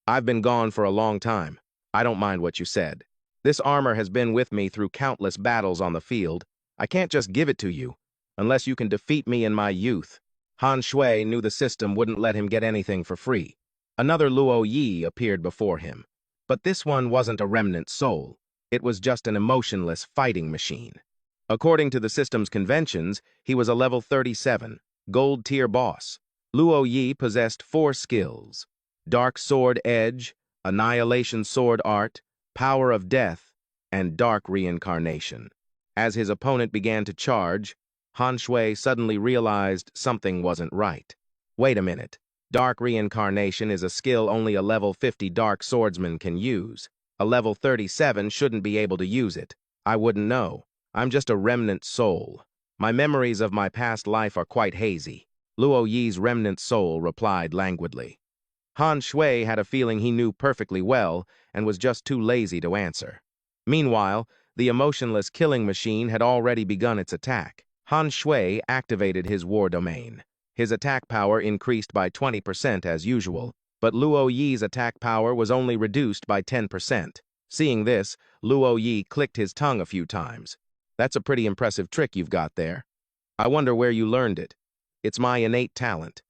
"I've been gone for a long time. I don't mind what you said. This armor has been with me through countless battles on the field. I can't just give it to you, unless you can defeat me in my youth." Han Shui knew the system wouldn't let him get anything for free. Another Luo Yi appeared before him. But this one wasn't a remnant soul. It was just an emotionless fighting machine. According to the system's conventions, he was a level 37, gold-tier boss. Luo Yi possessed 4 skills: Dark Sword Edge, Annihilation Sword Art, Power of Death, and Dark Reincarnation. As his opponent began to charge, Han Shui suddenly realized something wasn't right. Wait a minute. Dark Reincarnation is a skill only a level 50 Dark Swordsman can use. A level 37 shouldn't be able to use it. I wouldn't know. I'm just a remnant soul. My memories of my past life are quite hazy. Luo Yi's remnant soul replied languidly. Han Shui had a feeling he knew perfectly well and was just too lazy to answer. Meanwhile, the emotionless killing machine had already begun its attack. Han Shui activated his war domain. His attack power increased by 20% as usual, but Luo Yi's attack power was only reduced by 10%. Seeing this, Luo Yi clicked his tongue a few times. That's a pretty impressive trick you've got there. I wonder where you learned it. It's my innate talent.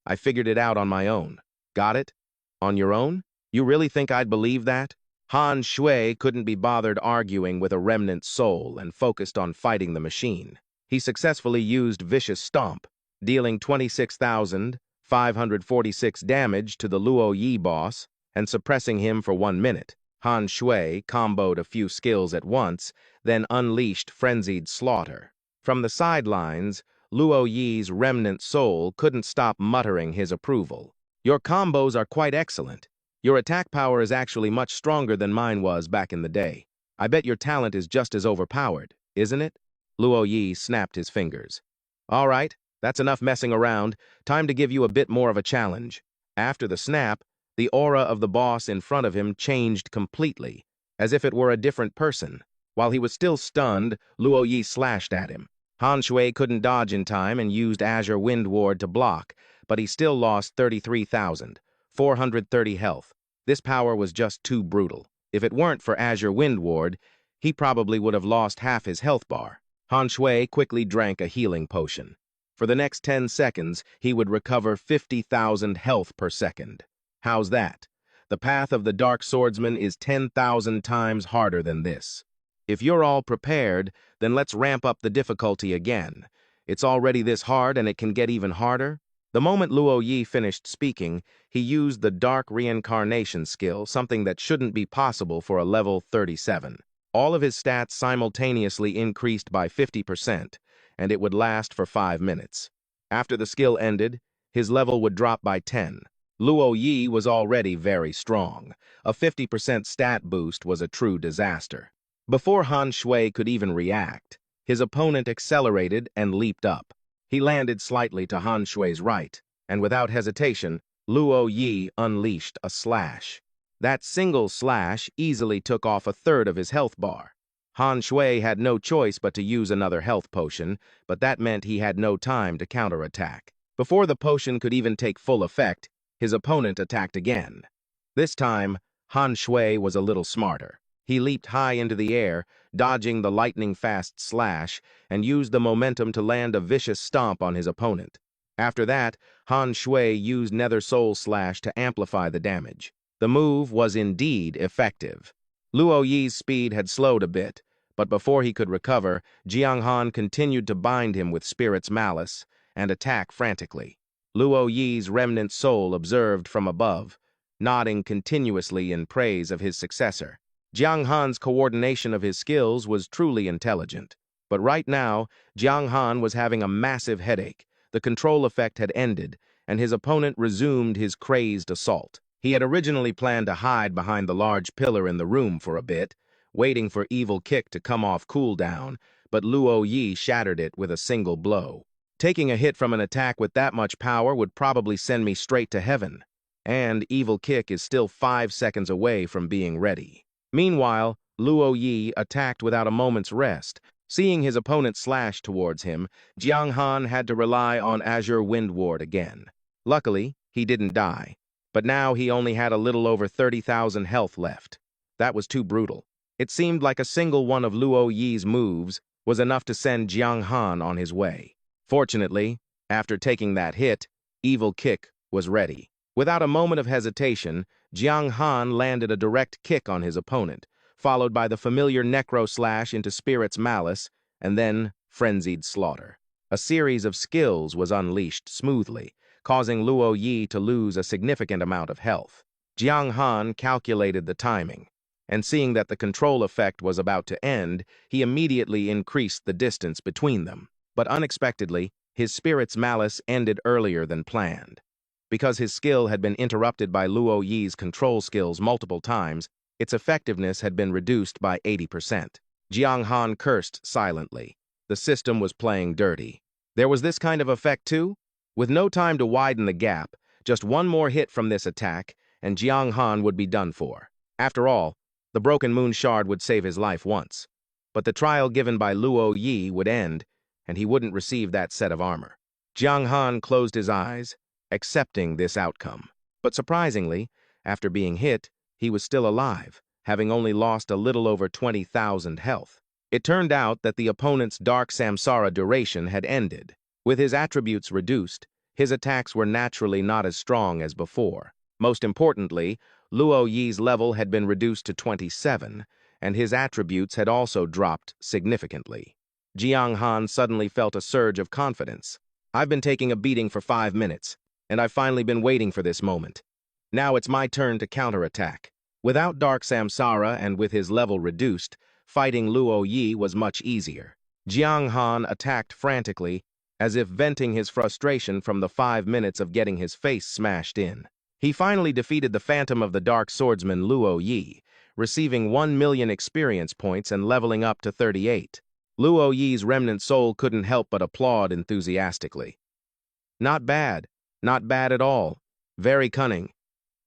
I figured it out on my own. Got it? On your own? You really think I'd believe that? Han Shui couldn't be bothered arguing with a remnant soul and focused on fighting the machine. He successfully used Vicious Stomp, dealing 26,546 damage to the Luo Yi boss and suppressing him for 1 minute. Han Shui comboed a few skills at once, then unleashed Frenzied Slaughter. From the sidelines, Luo Yi's remnant soul couldn't stop muttering his approval. Your combos are quite excellent. Your attack power is actually much stronger than mine was back in the day. I bet your talent is just as overpowered, isn't it? Luo Yi snapped his fingers. All right, that's enough messing around. Time to give you a bit more of a challenge. After the snap, the aura of the boss in front of him changed completely, as if it were a different person. While he was still stunned, Luo Yi slashed at him. Han Shui couldn't dodge in time and used Azure Wind Ward to block, but he still lost 33,430 health. This power was just too brutal. If it weren't for Azure Wind Ward, he probably would have lost half his health bar. Han Shui quickly drank a healing potion. For the next 10 seconds, he would recover 50,000 health per second. How's that? The path of the Dark Swordsman is 10,000 times harder than this. If you're all prepared, then let's ramp up the difficulty again. It's already this hard and it can get even harder. The moment Luo Yi finished speaking, he used the Dark Reincarnation skill, something that shouldn't be possible for a level 37. All of his stats simultaneously increased by 50%, and it would last for 5 minutes. After the skill ended, his level would drop by 10. Luo Yi was already very strong. A 50% stat boost was a true disaster. Before Han Shui could even react, his opponent accelerated and leaped up. He landed slightly to Han Shui's right, and without hesitation, Luo Yi unleashed a slash. That single slash easily took off a third of his health bar. Han Shui had no choice but to use another health potion, but that meant he had no time to counterattack. Before the potion could even take full effect, his opponent attacked again. This time, Han Shui was a little smarter. He leaped high into the air, dodging the lightning-fast slash, and used the momentum to land a vicious stomp on his opponent. After that, Han Shui used Nether Soul Slash to amplify the damage. The move was indeed effective. Luo Yi's speed had slowed a bit, but before he could recover, Jiang Han continued to bind him with Spirit's Malice and attack frantically. Luo Yi's remnant soul observed from above, nodding continuously in praise of his successor. Jiang Han's coordination of his skills was truly intelligent. But right now, Jiang Han was having a massive headache. The control effect had ended, and his opponent resumed his crazed assault. He had originally planned to hide behind the large pillar in the room for a bit, waiting for Evil Kick to come off cooldown, but Luo Yi shattered it with a single blow. Taking a hit from an attack with that much power would probably send me straight to heaven, and Evil Kick is still 5 seconds away from being ready. Meanwhile, Luo Yi attacked without a moment's rest. Seeing his opponent slash towards him, Jiang Han had to rely on Azure Wind Ward again. Luckily, he didn't die, but now he only had a little over 30,000 health left. That was too brutal. It seemed like a single one of Luo Yi's moves was enough to send Jiang Han on his way. Fortunately, after taking that hit, Evil Kick was ready. Without a moment of hesitation, Jiang Han landed a direct kick on his opponent, followed by the familiar Necro Slash into Spirit's Malice, and then Frenzied Slaughter. A series of skills was unleashed smoothly, causing Luo Yi to lose a significant amount of health. Jiang Han calculated the timing, and seeing that the control effect was about to end, he immediately increased the distance between them. But unexpectedly, his Spirit's Malice ended earlier than planned. Because his skill had been interrupted by Luo Yi's control skills multiple times, its effectiveness had been reduced by 80%. Jiang Han cursed silently. The system was playing dirty. There was this kind of effect too? With no time to widen the gap, just one more hit from this attack, and Jiang Han would be done for. After all, the Broken Moon Shard would save his life once. but the trial given by Luo Yi would end, and he wouldn't receive that set of armor. Jiang Han closed his eyes, accepting this outcome. But surprisingly, after being hit, he was still alive, having only lost a little over 20,000 health. It turned out that the opponent's Dark Samsara duration had ended. With his attributes reduced, his attacks were naturally not as strong as before. Most importantly, Luo Yi's level had been reduced to 27, and his attributes had also dropped significantly. Jiang Han suddenly felt a surge of confidence. I've been taking a beating for 5 minutes, and I've finally been waiting for this moment. Now it's my turn to counterattack. Without Dark Samsara and with his level reduced, fighting Luo Yi was much easier. Jiang Han attacked frantically, as if venting his frustration from the 5 minutes of getting his face smashed in. He finally defeated the Phantom of the Dark Swordsman Luo Yi, receiving 1 million experience points and leveling up to 38. Luo Yi's remnant soul couldn't help but applaud enthusiastically. Not bad at all. Very cunning.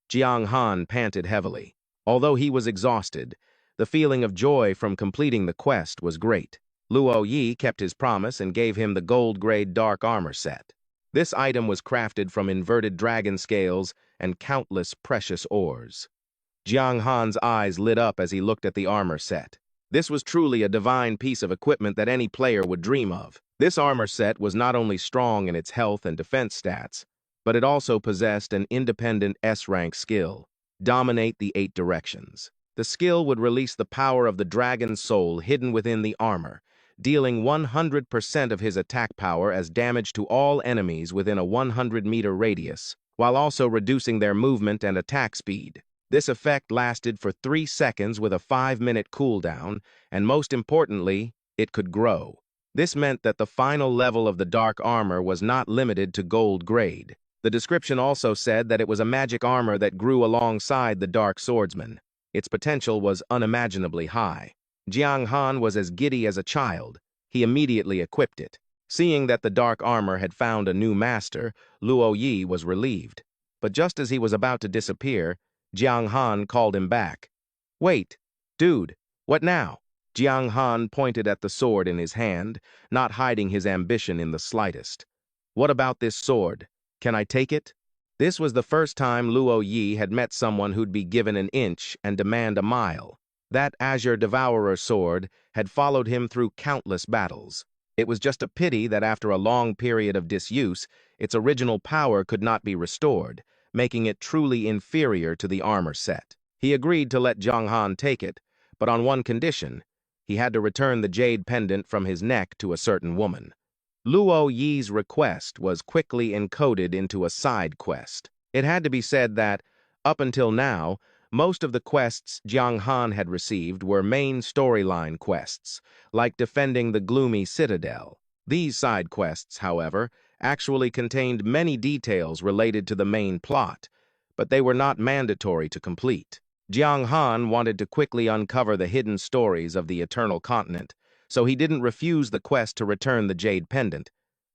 Jiang Han panted heavily. Although he was exhausted, the feeling of joy from completing the quest was great. Luo Yi kept his promise and gave him the gold-grade dark armor set. This item was crafted from inverted dragon scales and countless precious ores. Jiang Han's eyes lit up as he looked at the armor set. This was truly a divine piece of equipment that any player would dream of. This armor set was not only strong in its health and defense stats, but it also possessed an independent S-rank skill, Dominate the 8 Directions. The skill would release the power of the dragon's soul hidden within the armor, dealing 100% of his attack power as damage to all enemies within a 100-meter radius, while also reducing their movement and attack speed. This effect lasted for 3 seconds with a 5-minute cooldown, and most importantly, it could grow. This meant that the final level of the dark armor was not limited to gold grade. The description also said that it was a magic armor that grew alongside the Dark Swordsman. Its potential was unimaginably high. Jiang Han was as giddy as a child. He immediately equipped it. Seeing that the dark armor had found a new master, Luo Yi was relieved. But just as he was about to disappear, Jiang Han called him back. "Wait, dude, what now?" Jiang Han pointed at the sword in his hand, not hiding his ambition in the slightest. "What about this sword? Can I take it?" This was the first time Luo Yi had met someone who'd be given an inch and demand a mile. That Azure Devourer sword had followed him through countless battles. It was just a pity that after a long period of disuse, its original power could not be restored, making it truly inferior to the armor set. He agreed to let Jiang Han take it, but on one condition: he had to return the jade pendant from his neck to a certain woman. Luo Yi's request was quickly encoded into a side quest. It had to be said that, up until now, most of the quests Jiang Han had received were main storyline quests, like defending the gloomy citadel. These side quests, however, actually contained many details related to the main plot, but they were not mandatory to complete. Jiang Han wanted to quickly uncover the hidden stories of the Eternal Continent, so he didn't refuse the quest to return the Jade Pendant,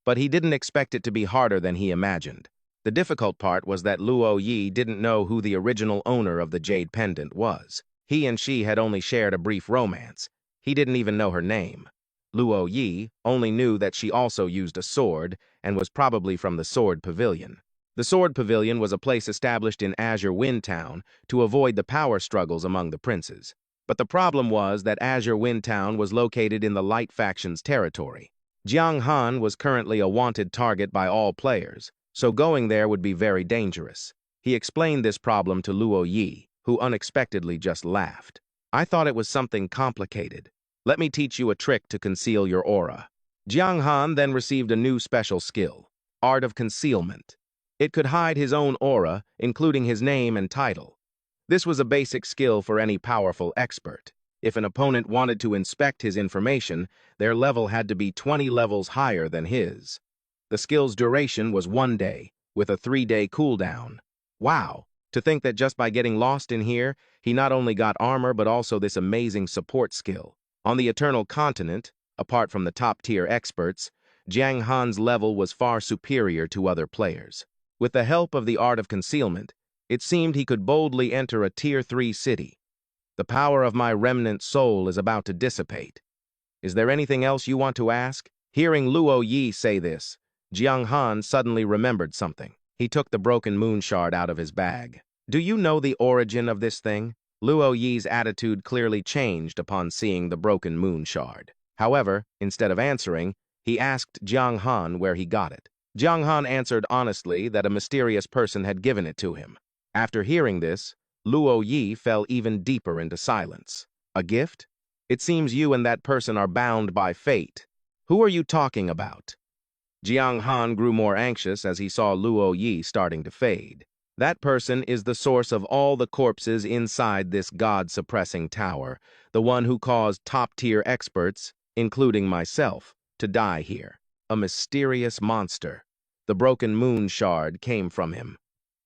but he didn't expect it to be harder than he imagined. The difficult part was that Luo Yi didn't know who the original owner of the Jade Pendant was. He and she had only shared a brief romance. He didn't even know her name. Luo Yi only knew that she also used a sword and was probably from the Sword Pavilion. The Sword Pavilion was a place established in Azure Wind Town to avoid the power struggles among the princes. But the problem was that Azure Wind Town was located in the Light Faction's territory. Jiang Han was currently a wanted target by all players, so going there would be very dangerous. He explained this problem to Luo Yi, who unexpectedly just laughed. "I thought it was something complicated. Let me teach you a trick to conceal your aura." Jiang Han then received a new special skill, Art of Concealment. It could hide his own aura, including his name and title. This was a basic skill for any powerful expert. If an opponent wanted to inspect his information, their level had to be 20 levels higher than his. The skill's duration was 1 day, with a 3-day cooldown. Wow! To think that just by getting lost in here, he not only got armor but also this amazing support skill. On the Eternal Continent, apart from the top-tier experts, Jiang Han's level was far superior to other players. With the help of the Art of Concealment, it seemed he could boldly enter a Tier 3 city. The power of my remnant soul is about to dissipate. Is there anything else you want to ask? Hearing Luo Yi say this, Jiang Han suddenly remembered something. He took the broken moon shard out of his bag. Do you know the origin of this thing? Luo Yi's attitude clearly changed upon seeing the broken moon shard. However, instead of answering, he asked Jiang Han where he got it. Jiang Han answered honestly that a mysterious person had given it to him. After hearing this, Luo Yi fell even deeper into silence. A gift? It seems you and that person are bound by fate. Who are you talking about? Jiang Han grew more anxious as he saw Luo Yi starting to fade. That person is the source of all the corpses inside this god-suppressing tower, the one who caused top-tier experts, including myself, to die here. A mysterious monster. The broken moon shard came from him.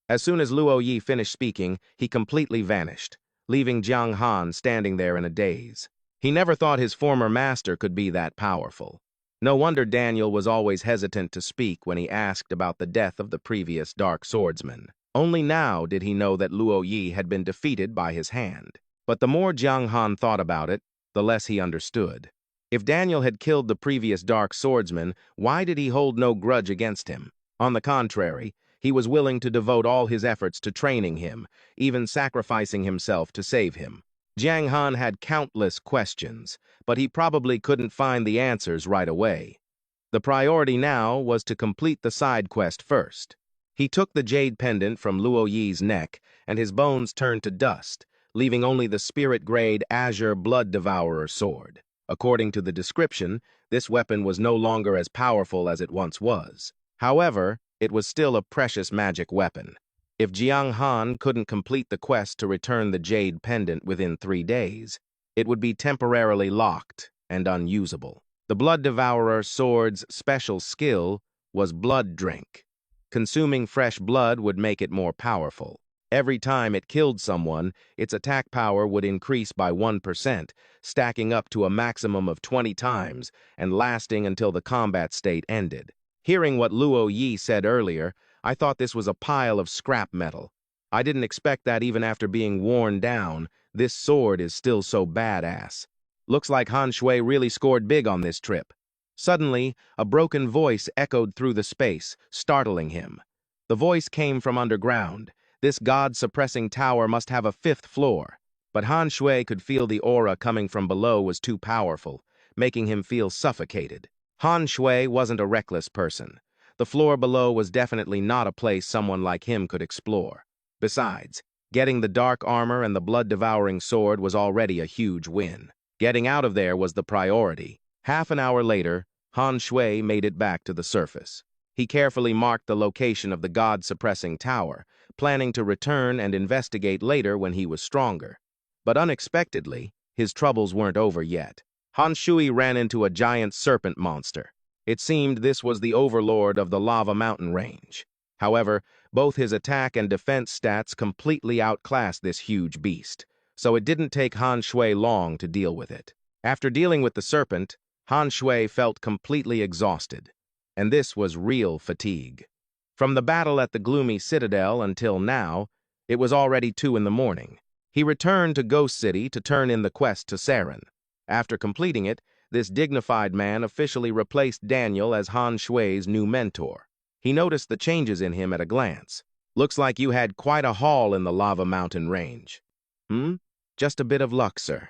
As soon as Luo Yi finished speaking, he completely vanished, leaving Jiang Han standing there in a daze. He never thought his former master could be that powerful. No wonder Daniel was always hesitant to speak when he asked about the death of the previous Dark Swordsman. Only now did he know that Luo Yi had been defeated by his hand. But the more Jiang Han thought about it, the less he understood. If Daniel had killed the previous Dark Swordsman, why did he hold no grudge against him? On the contrary, he was willing to devote all his efforts to training him, even sacrificing himself to save him. Jiang Han had countless questions, but he probably couldn't find the answers right away. The priority now was to complete the side quest first. He took the jade pendant from Luo Yi's neck, and his bones turned to dust, leaving only the spirit-grade Azure Blood Devourer sword. According to the description, this weapon was no longer as powerful as it once was. However, it was still a precious magic weapon. If Jiang Han couldn't complete the quest to return the jade pendant within 3 days, it would be temporarily locked and unusable. The Blood Devourer sword's special skill was Blood Drink. Consuming fresh blood would make it more powerful. Every time it killed someone, its attack power would increase by 1%, stacking up to a maximum of 20 times and lasting until the combat state ended. Hearing what Luo Yi said earlier, I thought this was a pile of scrap metal. I didn't expect that even after being worn down, this sword is still so badass. Looks like Han Shui really scored big on this trip. Suddenly, a broken voice echoed through the space, startling him. The voice came from underground. This god-suppressing tower must have a 5th floor. But Han Shui could feel the aura coming from below was too powerful, making him feel suffocated. Han Shui wasn't a reckless person. The floor below was definitely not a place someone like him could explore. Besides, getting the dark armor and the blood-devouring sword was already a huge win. Getting out of there was the priority. Half an hour later, Han Shui made it back to the surface. He carefully marked the location of the god-suppressing tower, planning to return and investigate later when he was stronger. But unexpectedly, his troubles weren't over yet. Han Shui ran into a giant serpent monster. It seemed this was the overlord of the lava mountain range. However, both his attack and defense stats completely outclassed this huge beast, so it didn't take Han Shui long to deal with it. After dealing with the serpent, Han Shui felt completely exhausted, and this was real fatigue. From the battle at the gloomy citadel until now, it was already 2 in the morning. He returned to Ghost City to turn in the quest to Saren. After completing it, this dignified man officially replaced Daniel as Han Shui's new mentor. He noticed the changes in him at a glance. Looks like you had quite a haul in the lava mountain range. Just a bit of luck, sir.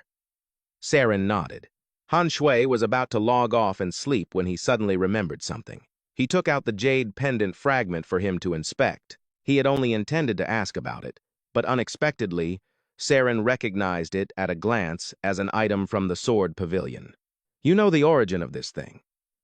Saren nodded. Han Shui was about to log off and sleep when he suddenly remembered something. He took out the jade pendant fragment for him to inspect. He had only intended to ask about it, but unexpectedly, Saren recognized it at a glance as an item from the Sword Pavilion. You know the origin of this thing.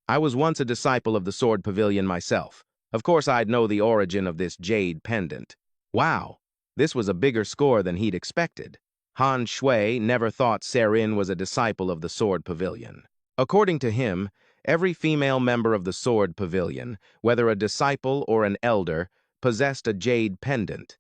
I was once a disciple of the Sword Pavilion myself. Of course I'd know the origin of this jade pendant. Wow, this was a bigger score than he'd expected. Han Shui never thought Saren was a disciple of the Sword Pavilion. According to him, every female member of the Sword Pavilion, whether a disciple or an elder, possessed a jade pendant.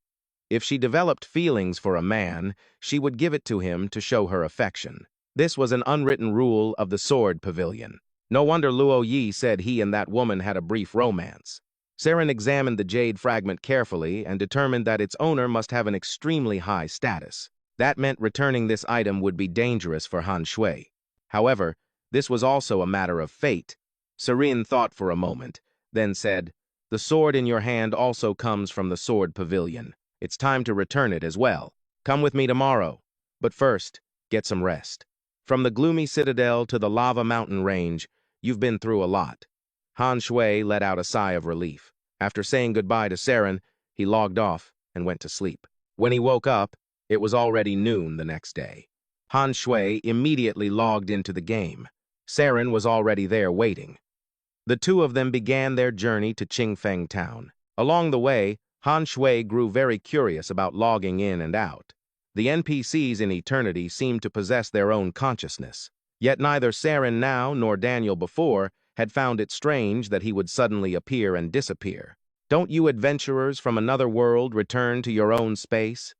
If she developed feelings for a man, she would give it to him to show her affection. This was an unwritten rule of the Sword Pavilion. No wonder Luo Yi said he and that woman had a brief romance. Saren examined the jade fragment carefully and determined that its owner must have an extremely high status. That meant returning this item would be dangerous for Han Shui. However, This was also a matter of fate. Serene thought for a moment, then said, "The sword in your hand also comes from the sword pavilion. It's time to return it as well. Come with me tomorrow. But first, get some rest. From the gloomy citadel to the lava mountain range, you've been through a lot." Han Shui let out a sigh of relief. After saying goodbye to Saren, he logged off and went to sleep. When he woke up, it was already noon the next day. Han Shui immediately logged into the game. Saren was already there waiting. The two of them began their journey to Qingfeng Town. Along the way, Han Shui grew very curious about logging in and out. The NPCs in Eternity seemed to possess their own consciousness. Yet neither Saren now nor Daniel before had found it strange that he would suddenly appear and disappear. Don't you adventurers from another world return to your own space?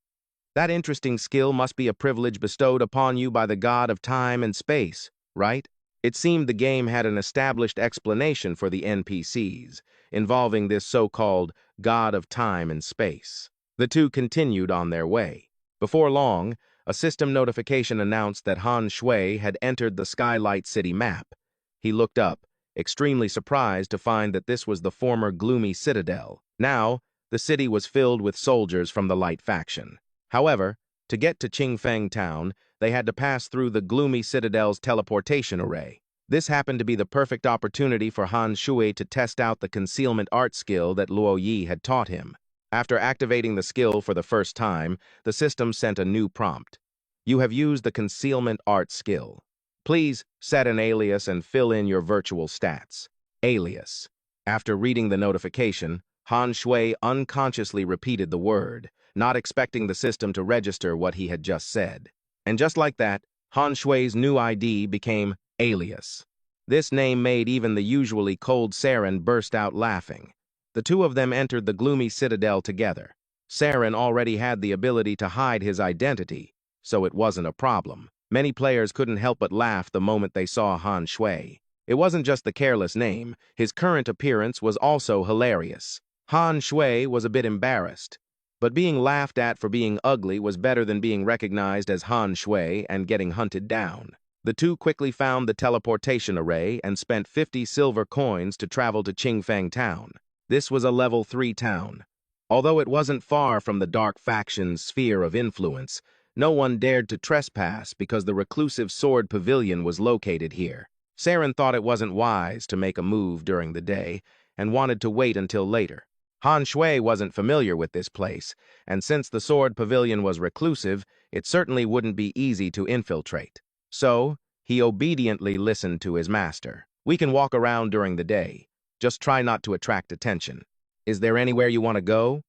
That interesting skill must be a privilege bestowed upon you by the god of time and space, right? It seemed the game had an established explanation for the NPCs, involving this so-called god of time and space. The two continued on their way. Before long, a system notification announced that Han Shui had entered the Skylight City map. He looked up, extremely surprised to find that this was the former gloomy citadel. Now, the city was filled with soldiers from the Light faction. However, to get to Qingfeng Town, they had to pass through the gloomy citadel's teleportation array. This happened to be the perfect opportunity for Han Shui to test out the concealment art skill that Luo Yi had taught him. After activating the skill for the first time, the system sent a new prompt. You have used the concealment art skill. Please set an alias and fill in your virtual stats. Alias. After reading the notification, Han Shui unconsciously repeated the word, not expecting the system to register what he had just said. And just like that, Han Shui's new ID became Alias. This name made even the usually cold Saren burst out laughing. The two of them entered the gloomy citadel together. Saren already had the ability to hide his identity, so it wasn't a problem. Many players couldn't help but laugh the moment they saw Han Shui. It wasn't just the careless name, his current appearance was also hilarious. Han Shui was a bit embarrassed, but being laughed at for being ugly was better than being recognized as Han Shui and getting hunted down. The two quickly found the teleportation array and spent 50 silver coins to travel to Qingfeng Town. This was a level 3 town. Although it wasn't far from the dark faction's sphere of influence, no one dared to trespass because the reclusive sword pavilion was located here. Saren thought it wasn't wise to make a move during the day and wanted to wait until later. Han Shui wasn't familiar with this place, and since the sword pavilion was reclusive, it certainly wouldn't be easy to infiltrate. So, he obediently listened to his master. We can walk around during the day. Just try not to attract attention. Is there anywhere you want to go?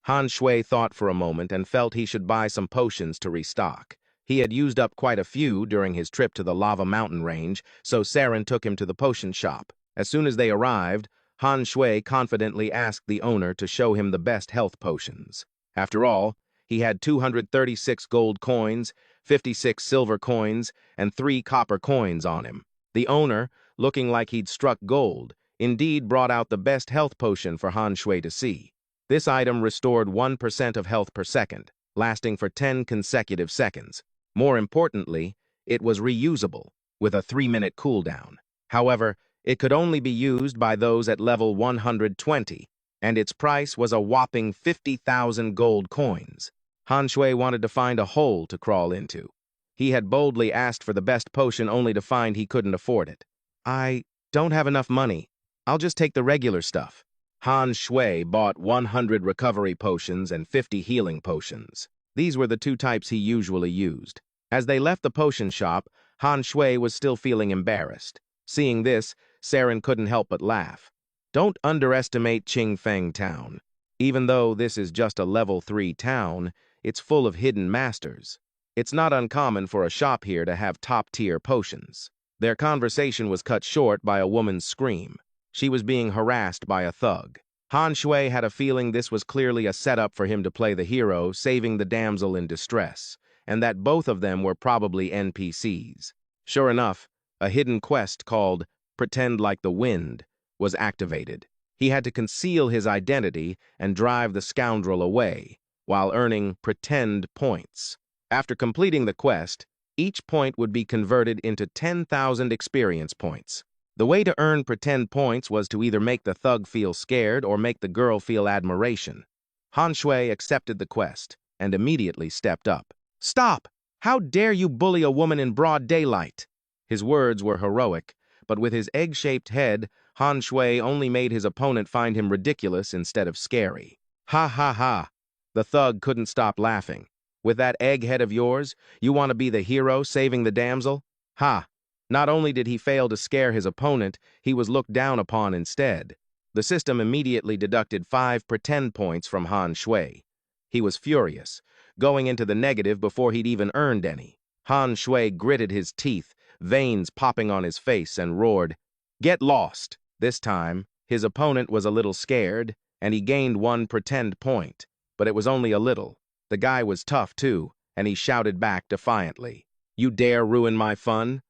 Han Shui thought for a moment and felt he should buy some potions to restock. He had used up quite a few during his trip to the lava mountain range, so Saren took him to the potion shop. As soon as they arrived, Han Shui confidently asked the owner to show him the best health potions. After all, he had 236 gold coins, 56 silver coins, and 3 copper coins on him. The owner, looking like he'd struck gold, indeed brought out the best health potion for Han Shui to see. This item restored 1% of health per second, lasting for 10 consecutive seconds. More importantly, it was reusable, with a 3-minute cooldown. However, it could only be used by those at level 120, and its price was a whopping 50,000 gold coins. Han Shui wanted to find a hole to crawl into. He had boldly asked for the best potion only to find he couldn't afford it. I don't have enough money. I'll just take the regular stuff. Han Shui bought 100 recovery potions and 50 healing potions. These were the two types he usually used. As they left the potion shop, Han Shui was still feeling embarrassed. Seeing this, Saren couldn't help but laugh. Don't underestimate Qingfeng Town. Even though this is just a level 3 town, it's full of hidden masters. It's not uncommon for a shop here to have top-tier potions. Their conversation was cut short by a woman's scream. She was being harassed by a thug. Han Shui had a feeling this was clearly a setup for him to play the hero, saving the damsel in distress, and that both of them were probably NPCs. Sure enough, a hidden quest called Pretend Like the Wind was activated. He had to conceal his identity and drive the scoundrel away, while earning pretend points. After completing the quest, Each point would be converted into 10,000 experience points. The way to earn pretend points was to either make the thug feel scared or make the girl feel admiration. Han Shui accepted the quest and immediately stepped up. "Stop! How dare you bully a woman in broad daylight?" His words were heroic, but with his egg-shaped head, Han Shui only made his opponent find him ridiculous instead of scary. "Ha ha ha!" The thug couldn't stop laughing. "With that egg head of yours, you want to be the hero saving the damsel? Ha!" Not only did he fail to scare his opponent, he was looked down upon instead. The system immediately deducted 5 pretend points from Han Shui. He was furious, going into the negative before he'd even earned any. Han Shui gritted his teeth, veins popping on his face, and roared, "Get lost!" This time, his opponent was a little scared, and he gained 1 pretend point. But it was only a little. The guy was tough, too, and he shouted back defiantly, "You dare ruin my fun?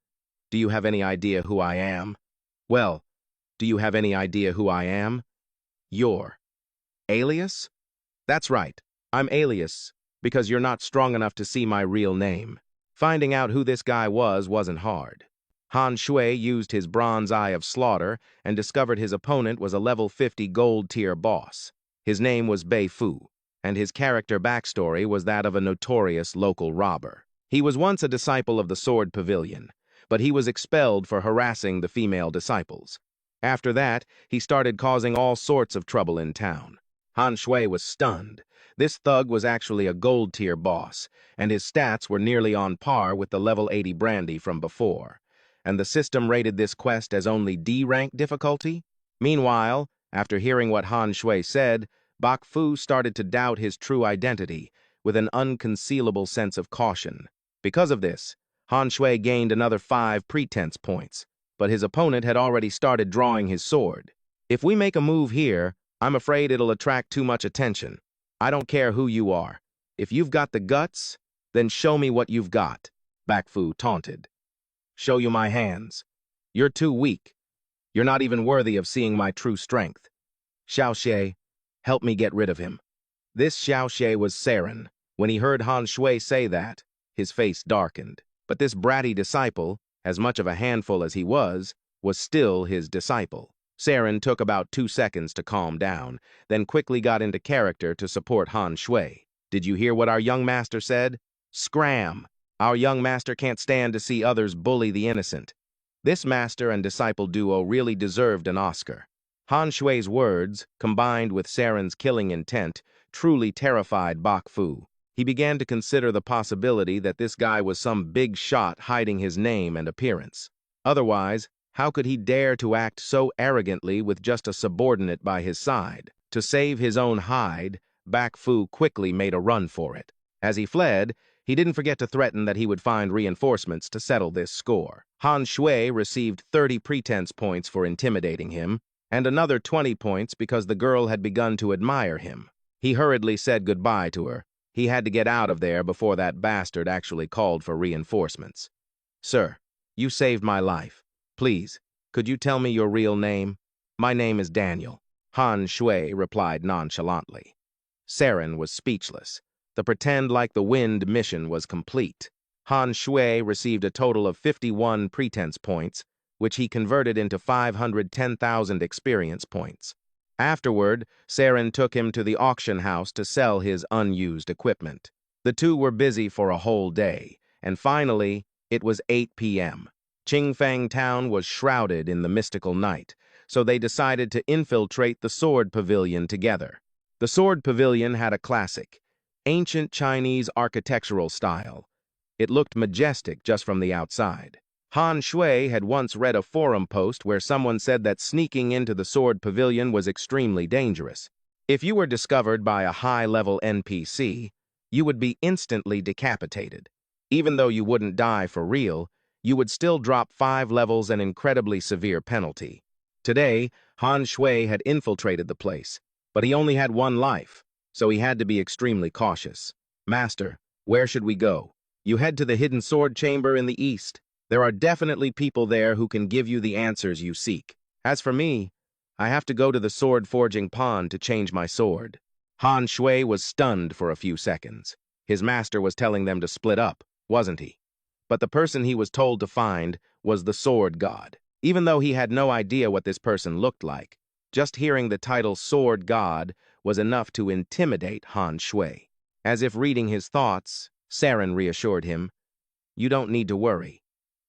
Do you have any idea who I am?" "Well, do you have any idea who I am?" "You're Alias?" "That's right. I'm Alias, because you're not strong enough to see my real name." Finding out who this guy wasn't hard. Han Shui used his bronze eye of slaughter and discovered his opponent was a level 50 gold-tier boss. His name was Bei Fu, and his character backstory was that of a notorious local robber. He was once a disciple of the Sword Pavilion, but he was expelled for harassing the female disciples. After that, he started causing all sorts of trouble in town. Han Shui was stunned. This thug was actually a gold-tier boss, and his stats were nearly on par with the level 80 brandy from before. And the system rated this quest as only D-rank difficulty? Meanwhile, after hearing what Han Shui said, Bak Fu started to doubt his true identity with an unconcealable sense of caution. Because of this, Han Shui gained another 5 pretense points, but his opponent had already started drawing his sword. "If we make a move here, I'm afraid it'll attract too much attention. I don't care who you are. If you've got the guts, then show me what you've got," Bak Fu taunted. "Show you my hands. You're too weak. You're not even worthy of seeing my true strength. Xiao Xie, help me get rid of him." This Xiao Xie was Saren. When he heard Han Shui say that, his face darkened. But this bratty disciple, as much of a handful as he was still his disciple. Saren took about 2 seconds to calm down, then quickly got into character to support Han Shui. "Did you hear what our young master said? Scram! Our young master can't stand to see others bully the innocent." This master and disciple duo really deserved an Oscar. Han Shui's words, combined with Saren's killing intent, truly terrified Bak Fu. He began to consider the possibility that this guy was some big shot hiding his name and appearance. Otherwise, how could he dare to act so arrogantly with just a subordinate by his side? To save his own hide, Bak Fu quickly made a run for it. As he fled, he didn't forget to threaten that he would find reinforcements to settle this score. Han Shui received 30 pretense points for intimidating him, and another 20 points because the girl had begun to admire him. He hurriedly said goodbye to her. He had to get out of there before that bastard actually called for reinforcements. "Sir, you saved my life. Please, could you tell me your real name?" "My name is Daniel," Han Shui replied nonchalantly. Saren was speechless. The pretend like the wind mission was complete. Han Shui received a total of 51 pretense points, which he converted into 510,000 experience points. Afterward, Saren took him to the auction house to sell his unused equipment. The two were busy for a whole day, and finally, it was 8 p.m. Qingfang town was shrouded in the mystical night, so they decided to infiltrate the Sword Pavilion together. The Sword Pavilion had a classic, ancient Chinese architectural style. It looked majestic just from the outside. Han Shui had once read a forum post where someone said that sneaking into the Sword Pavilion was extremely dangerous. If you were discovered by a high-level NPC, you would be instantly decapitated. Even though you wouldn't die for real, you would still drop 5 levels, an incredibly severe penalty. Today, Han Shui had infiltrated the place, but he only had 1 life, so he had to be extremely cautious. "Master, where should we go?" "You head to the hidden sword chamber in the east. There are definitely people there who can give you the answers you seek. As for me, I have to go to the sword forging pond to change my sword." Han Shui was stunned for a few seconds. His master was telling them to split up, wasn't he? but the person he was told to find was the Sword God. Even though he had no idea what this person looked like, just hearing the title Sword God was enough to intimidate Han Shui. As if reading his thoughts, Saren reassured him, "You don't need to worry.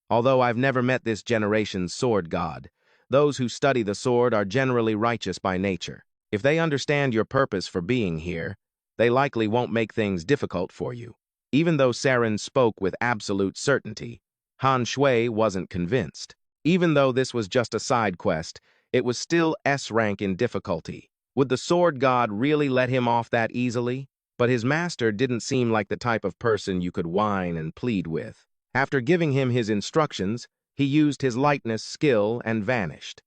Although I've never met this generation's sword god, those who study the sword are generally righteous by nature. If they understand your purpose for being here, they likely won't make things difficult for you." Even though Saren spoke with absolute certainty, Han Shui wasn't convinced. Even though this was just a side quest, it was still S-rank in difficulty. Would the sword god really let him off that easily? But his master didn't seem like the type of person you could whine and plead with. After giving him his instructions, he used his lightness skill and vanished.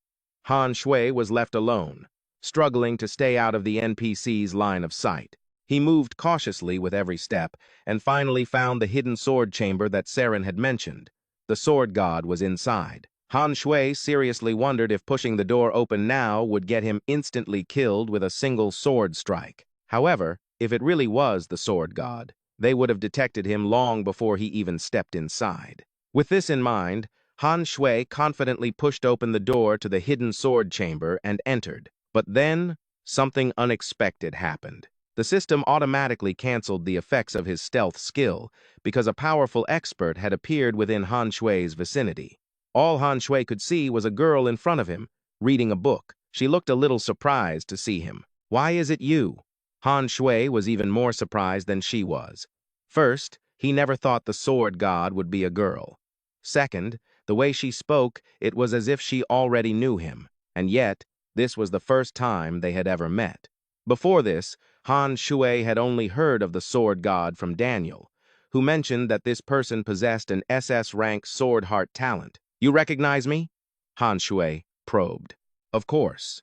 Han Shui was left alone, struggling to stay out of the NPC's line of sight. He moved cautiously with every step, and finally found the hidden sword chamber that Saren had mentioned. The sword god was inside. Han Shui seriously wondered if pushing the door open now would get him instantly killed with a single sword strike. However, if it really was the sword god, they would have detected him long before he even stepped inside. With this in mind, Han Shui confidently pushed open the door to the hidden sword chamber and entered. But then, something unexpected happened. The system automatically canceled the effects of his stealth skill because a powerful expert had appeared within Han Shui's vicinity. All Han Shui could see was a girl in front of him, reading a book. She looked a little surprised to see him. "Why is it you?" Han Shui was even more surprised than she was. First, he never thought the sword god would be a girl. Second, the way she spoke, it was as if she already knew him, and yet, this was the first time they had ever met. Before this, Han Shui had only heard of the sword god from Daniel, who mentioned that this person possessed an SS-Rank sword heart talent. "You recognize me?" Han Shui probed. "Of course.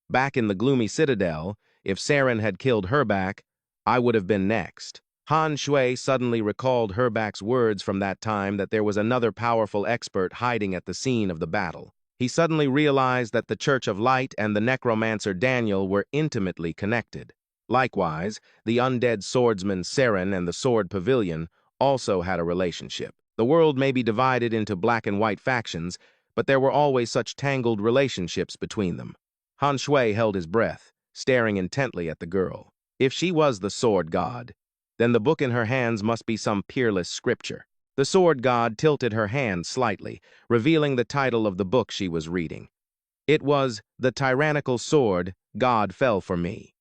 Back in the gloomy citadel, if Saren had killed Herbak, I would have been next." Han Shui suddenly recalled Herbak's words from that time that there was another powerful expert hiding at the scene of the battle. He suddenly realized that the Church of Light and the necromancer Daniel were intimately connected. Likewise, the undead swordsman Saren and the Sword Pavilion also had a relationship. The world may be divided into black and white factions, but there were always such tangled relationships between them. Han Shui held his breath, staring intently at the girl. If she was the sword god, then the book in her hands must be some peerless scripture. The sword god tilted her hand slightly, revealing the title of the book she was reading. It was The Tyrannical Sword, God Fell for Me.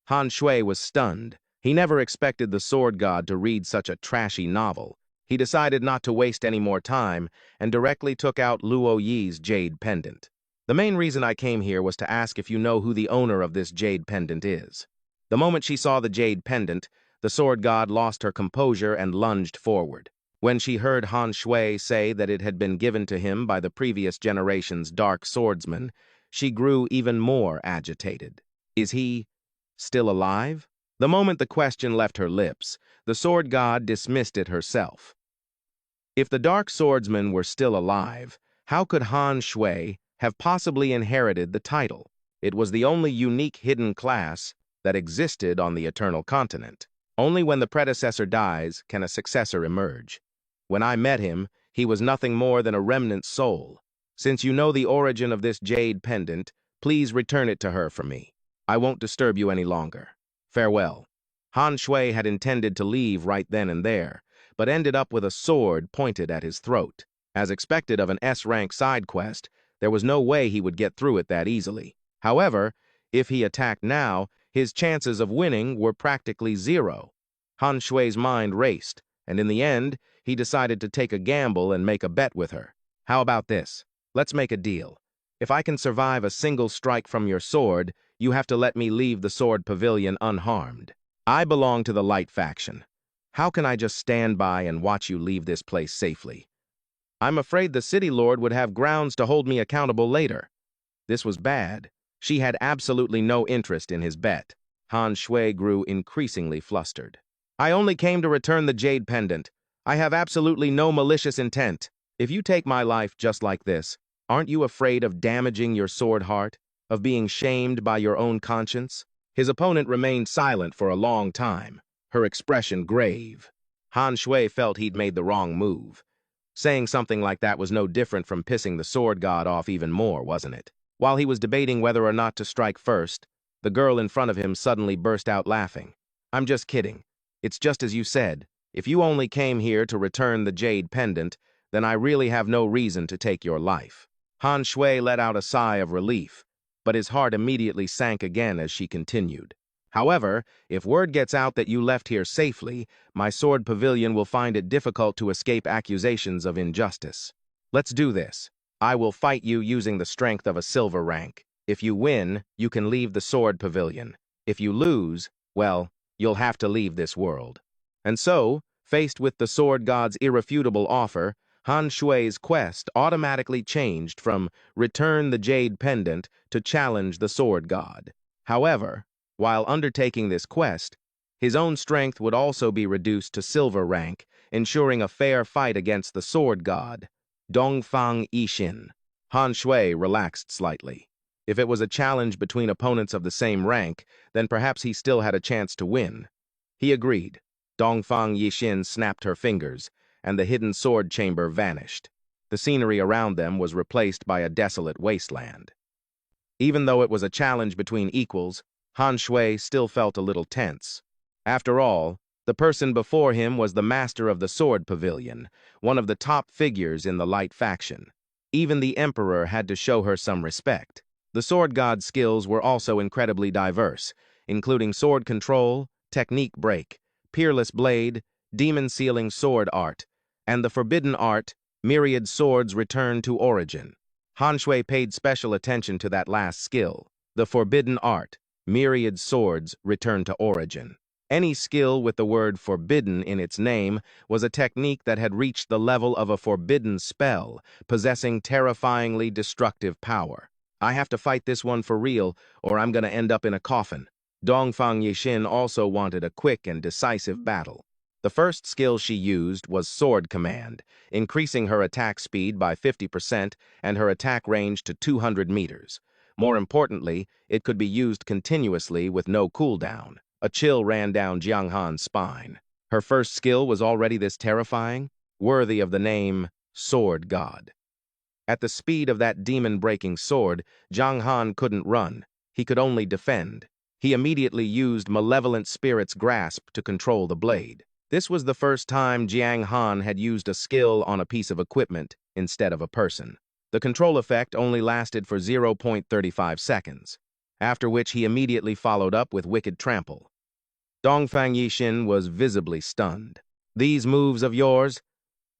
Han Shui was stunned. He never expected the sword god to read such a trashy novel. He decided not to waste any more time and directly took out Luo Yi's jade pendant. "The main reason I came here was to ask if you know who the owner of this jade pendant is." The moment she saw the jade pendant, the sword god lost her composure and lunged forward. When she heard Han Shui say that it had been given to him by the previous generation's dark swordsman, she grew even more agitated. "Is he still alive?" The moment the question left her lips, the sword god dismissed it herself. If the dark swordsman were still alive, how could Han Shui have possibly inherited the title? It was the only unique hidden class that existed on the Eternal Continent. Only when the predecessor dies can a successor emerge. When I met him, he was nothing more than a remnant soul. Since you know the origin of this jade pendant, please return it to her for me. I won't disturb you any longer. Farewell." Han Shui had intended to leave right then and there, but ended up with a sword pointed at his throat. As expected of an S-rank side quest, there was no way he would get through it that easily. However, if he attacked now, his chances of winning were practically zero. Han Shui's mind raced, and in the end, he decided to take a gamble and make a bet with her. "How about this? Let's make a deal. If I can survive a single strike from your sword, you have to let me leave the Sword Pavilion unharmed. I belong to the Light faction. How can I just stand by and watch you leave this place safely? I'm afraid the City Lord would have grounds to hold me accountable later." This was bad. She had absolutely no interest in his bet. Han Shui grew increasingly flustered. "I only came to return the jade pendant. I have absolutely no malicious intent. If you take my life just like this, aren't you afraid of damaging your sword heart, of being shamed by your own conscience?" His opponent remained silent for a long time, her expression grave. Han Shui felt he'd made the wrong move. Saying something like that was no different from pissing the sword god off even more, wasn't it? While he was debating whether or not to strike first, the girl in front of him suddenly burst out laughing. I'm just kidding. It's just as you said. If you only came here to return the jade pendant, then I really have no reason to take your life. Han Shui let out a sigh of relief, but his heart immediately sank again as she continued. However, if word gets out that you left here safely, my sword pavilion will find it difficult to escape accusations of injustice. Let's do this. I will fight you using the strength of a silver rank. If you win, you can leave the sword pavilion. If you lose, well, you'll have to leave this world. And so, faced with the sword god's irrefutable offer, Han Shui's quest automatically changed from return the jade pendant to challenge the sword god. However, while undertaking this quest, his own strength would also be reduced to silver rank, ensuring a fair fight against the sword god, Dongfang Yixin. Han Shui relaxed slightly. If it was a challenge between opponents of the same rank, then perhaps he still had a chance to win. He agreed. Dongfang Yixin snapped her fingers, and the hidden sword chamber vanished. The scenery around them was replaced by a desolate wasteland. Even though it was a challenge between equals, Han Shui still felt a little tense. After all, the person before him was the master of the sword pavilion, one of the top figures in the light faction. Even the emperor had to show her some respect. The sword god's skills were also incredibly diverse, including sword control, technique break, peerless blade, demon-sealing sword art, and the forbidden art, myriad swords return to origin. Han Shui paid special attention to that last skill, the forbidden art, myriad swords return to origin. Any skill with the word forbidden in its name was a technique that had reached the level of a forbidden spell, possessing terrifyingly destructive power. I have to fight this one for real, or I'm gonna end up in a coffin. Dongfang Yixin also wanted a quick and decisive battle. The first skill she used was Sword Command, increasing her attack speed by 50% and her attack range to 200 meters. More importantly, it could be used continuously with no cooldown. A chill ran down Jiang Han's spine. Her first skill was already this terrifying, worthy of the name Sword God. At the speed of that demon-breaking sword, Jiang Han couldn't run. He could only defend. He immediately used Malevolent Spirit's grasp to control the blade. This was the first time Jiang Han had used a skill on a piece of equipment instead of a person. The control effect only lasted for 0.35 seconds, after which he immediately followed up with Wicked Trample. Dongfang Yixin was visibly stunned. These moves of yours?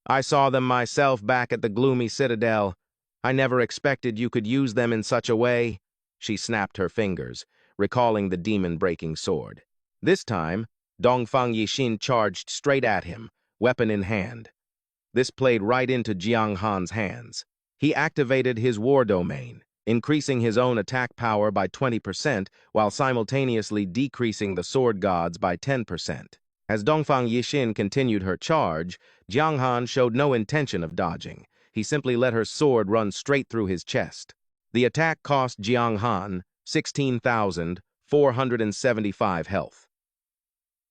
I saw them myself back at the Gloomy Citadel. I never expected you could use them in such a way. She snapped her fingers, recalling the demon-breaking sword. This time, Dongfang Yixin charged straight at him, weapon in hand. This played right into Jiang Han's hands. He activated his war domain, increasing his own attack power by 20% while simultaneously decreasing the sword god's by 10%. As Dongfang Yixin continued her charge, Jiang Han showed no intention of dodging. He simply let her sword run straight through his chest. The attack cost Jiang Han 16,475 health.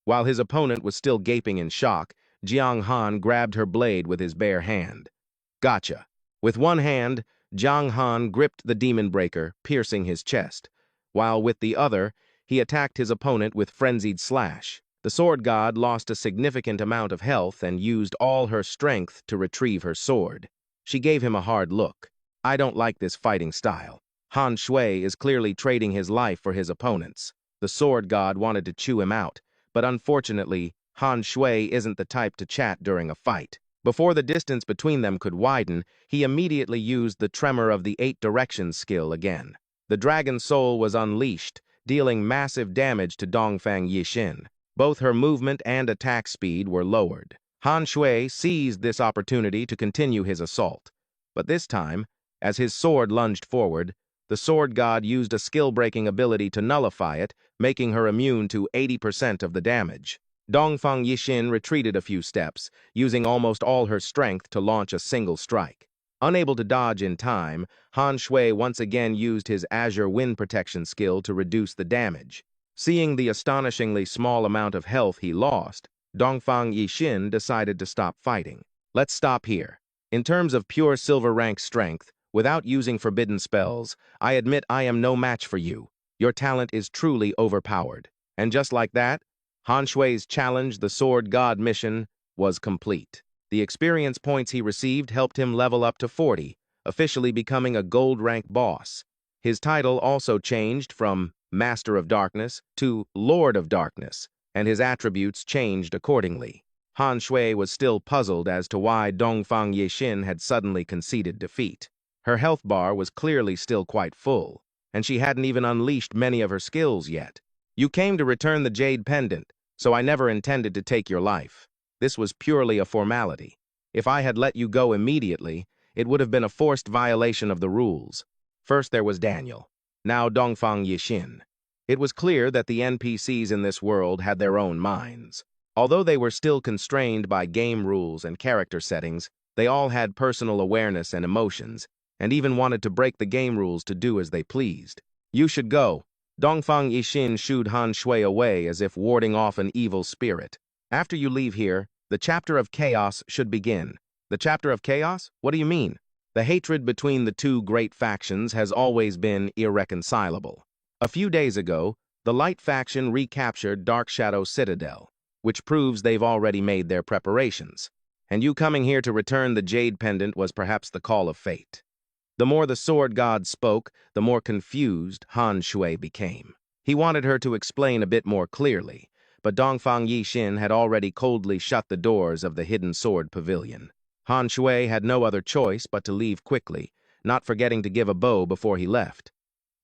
While his opponent was still gaping in shock, Jiang Han grabbed her blade with his bare hand. Gotcha. With one hand, Jiang Han gripped the demon breaker, piercing his chest, while with the other, he attacked his opponent with frenzied slash. The sword god lost a significant amount of health and used all her strength to retrieve her sword. She gave him a hard look. I don't like this fighting style. Han Shui is clearly trading his life for his opponent's. The sword god wanted to chew him out, but unfortunately, Han Shui isn't the type to chat during a fight. Before the distance between them could widen, he immediately used the Tremor of the Eight Directions skill again. The Dragon Soul was unleashed, dealing massive damage to Dongfang Yixin. Both her movement and attack speed were lowered. Han Shui seized this opportunity to continue his assault. But this time, as his sword lunged forward, the sword god used a skill-breaking ability to nullify it, making her immune to 80% of the damage. Dongfang Yixin retreated a few steps, using almost all her strength to launch a single strike. Unable to dodge in time, Han Shui once again used his Azure Wind Protection skill to reduce the damage. Seeing the astonishingly small amount of health he lost, Dongfang Yixin decided to stop fighting. Let's stop here. In terms of pure silver rank strength, without using forbidden spells, I admit I am no match for you. Your talent is truly overpowered. And just like that, Han Shui's challenge, the Sword God mission, was complete. The experience points he received helped him level up to 40, officially becoming a gold rank boss. His title also changed from Master of Darkness to Lord of Darkness, and his attributes changed accordingly. Han Shui was still puzzled as to why Dongfang Yixin had suddenly conceded defeat. Her health bar was clearly still quite full, and she hadn't even unleashed many of her skills yet. You came to return the jade pendant, so I never intended to take your life. This was purely a formality. If I had let you go immediately, it would have been a forced violation of the rules. First there was Daniel, now Dongfang Yixin. It was clear that the NPCs in this world had their own minds. Although they were still constrained by game rules and character settings, they all had personal awareness and emotions, and even wanted to break the game rules to do as they pleased. You should go. Dongfang Yixin shooed Han Shui away as if warding off an evil spirit. After you leave here, the chapter of chaos should begin. The chapter of chaos? What do you mean? The hatred between the two great factions has always been irreconcilable. A few days ago, the Light faction recaptured Dark Shadow Citadel, which proves they've already made their preparations. And you coming here to return the Jade Pendant was perhaps the call of fate. The more the Sword God spoke, the more confused Han Shui became. He wanted her to explain a bit more clearly, but Dongfang Yixin had already coldly shut the doors of the Hidden Sword Pavilion. Han Shui had no other choice but to leave quickly, not forgetting to give a bow before he left.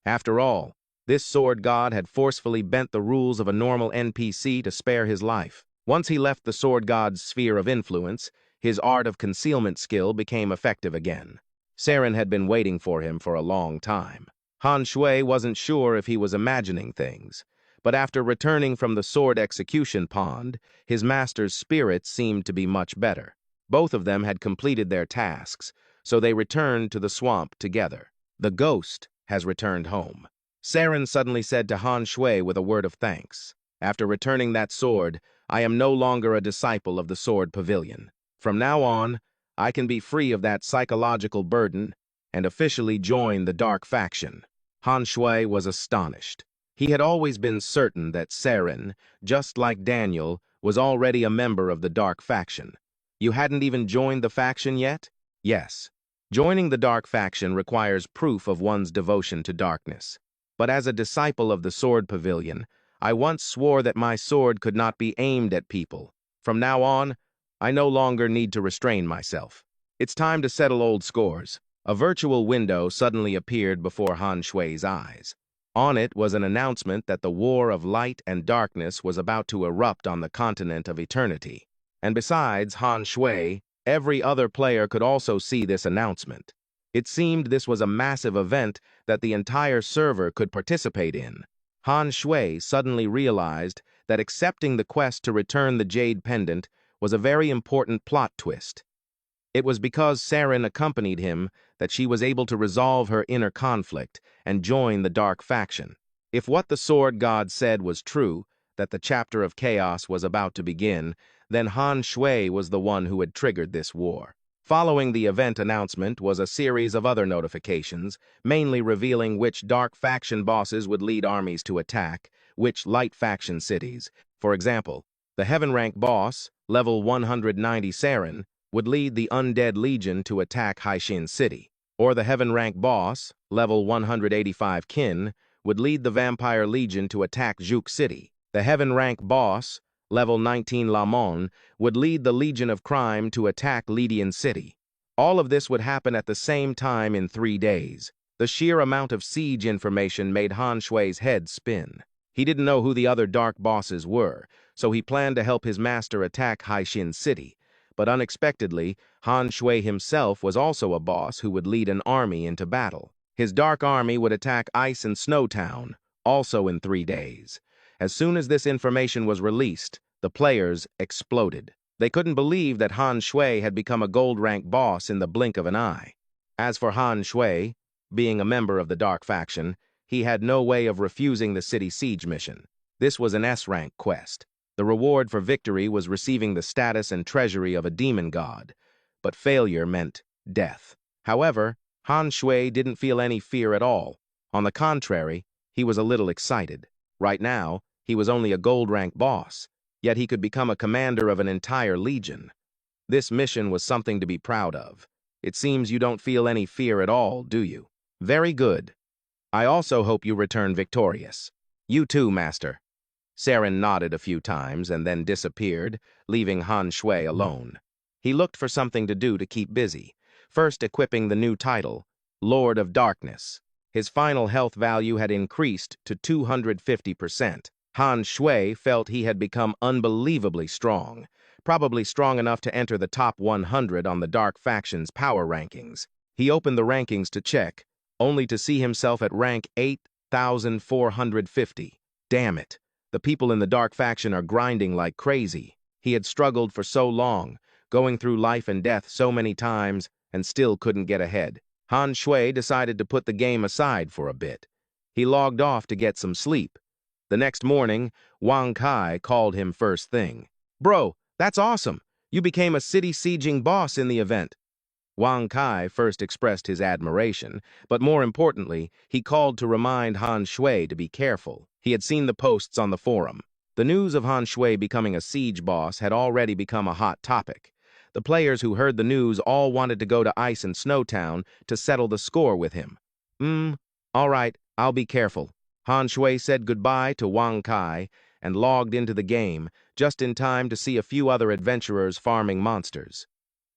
After all, this sword god had forcefully bent the rules of a normal NPC to spare his life. Once he left the sword god's sphere of influence, his art of concealment skill became effective again. Saren had been waiting for him for a long time. Han Shui wasn't sure if he was imagining things, but after returning from the sword execution pond, his master's spirits seemed to be much better. Both of them had completed their tasks, so they returned to the swamp together. The ghost has returned home. Saren suddenly said to Han Shui with a word of thanks. After returning that sword, I am no longer a disciple of the Sword Pavilion. From now on, I can be free of that psychological burden and officially join the Dark faction. Han Shui was astonished. He had always been certain that Saren, just like Daniel, was already a member of the Dark faction. You hadn't even joined the faction yet? Yes. Joining the Dark faction requires proof of one's devotion to darkness. But as a disciple of the Sword Pavilion, I once swore that my sword could not be aimed at people. From now on, I no longer need to restrain myself. It's time to settle old scores. A virtual window suddenly appeared before Han Shui's eyes. On it was an announcement that the war of light and darkness was about to erupt on the continent of eternity. And besides Han Shui, every other player could also see this announcement. It seemed this was a massive event that the entire server could participate in. Han Shui suddenly realized that accepting the quest to return the Jade Pendant was a very important plot twist. It was because Saren accompanied him that she was able to resolve her inner conflict and join the Dark faction. If what the Sword God said was true, that the chapter of chaos was about to begin, then Han Shui was the one who had triggered this war. Following the event announcement was a series of other notifications, mainly revealing which Dark faction bosses would lead armies to attack, which Light faction cities. For example, the Heaven rank boss, level 190 Saren, would lead the Undead Legion to attack Haishin City, or the Heaven rank boss, level 185 Qin, would lead the Vampire Legion to attack Juk City. The Heaven rank boss, level 19 Lamon, would lead the Legion of Crime to attack Lydian City. All of this would happen at the same time in 3 days. The sheer amount of siege information made Han Shui's head spin. He didn't know who the other dark bosses were, so he planned to help his master attack Haishin City. But unexpectedly, Han Shui himself was also a boss who would lead an army into battle. His dark army would attack Ice and Snow Town, also in 3 days. As soon as this information was released, the players exploded. They couldn't believe that Han Shui had become a gold rank boss in the blink of an eye. As for Han Shui, being a member of the Dark faction, he had no way of refusing the city siege mission. This was an S-rank quest. The reward for victory was receiving the status and treasury of a demon god. but failure meant death. However, Han Shui didn't feel any fear at all. On the contrary, he was a little excited. Right now, he was only a gold rank boss, yet he could become a commander of an entire legion. This mission was something to be proud of. It seems you don't feel any fear at all, do you? Very good. I also hope you return victorious. You too, Master. Saren nodded a few times and then disappeared, leaving Han Shui alone. He looked for something to do to keep busy, first equipping the new title, Lord of Darkness. His final health value had increased to 250%. Han Shui felt he had become unbelievably strong, probably strong enough to enter the top 100 on the Dark Faction's power rankings. He opened the rankings to check, only to see himself at rank 8,450. Damn it. The people in the Dark Faction are grinding like crazy. He had struggled for so long, going through life and death so many times, and still couldn't get ahead. Han Shui decided to put the game aside for a bit. He logged off to get some sleep. The next morning, Wang Kai called him first thing. Bro, that's awesome. You became a city sieging boss in the event. Wang Kai first expressed his admiration, but more importantly, he called to remind Han Shui to be careful. He had seen the posts on the forum. The news of Han Shui becoming a siege boss had already become a hot topic. The players who heard the news all wanted to go to Ice and Snow Town to settle the score with him. All right, I'll be careful. Han Shui said goodbye to Wang Kai and logged into the game, just in time to see a few other adventurers farming monsters.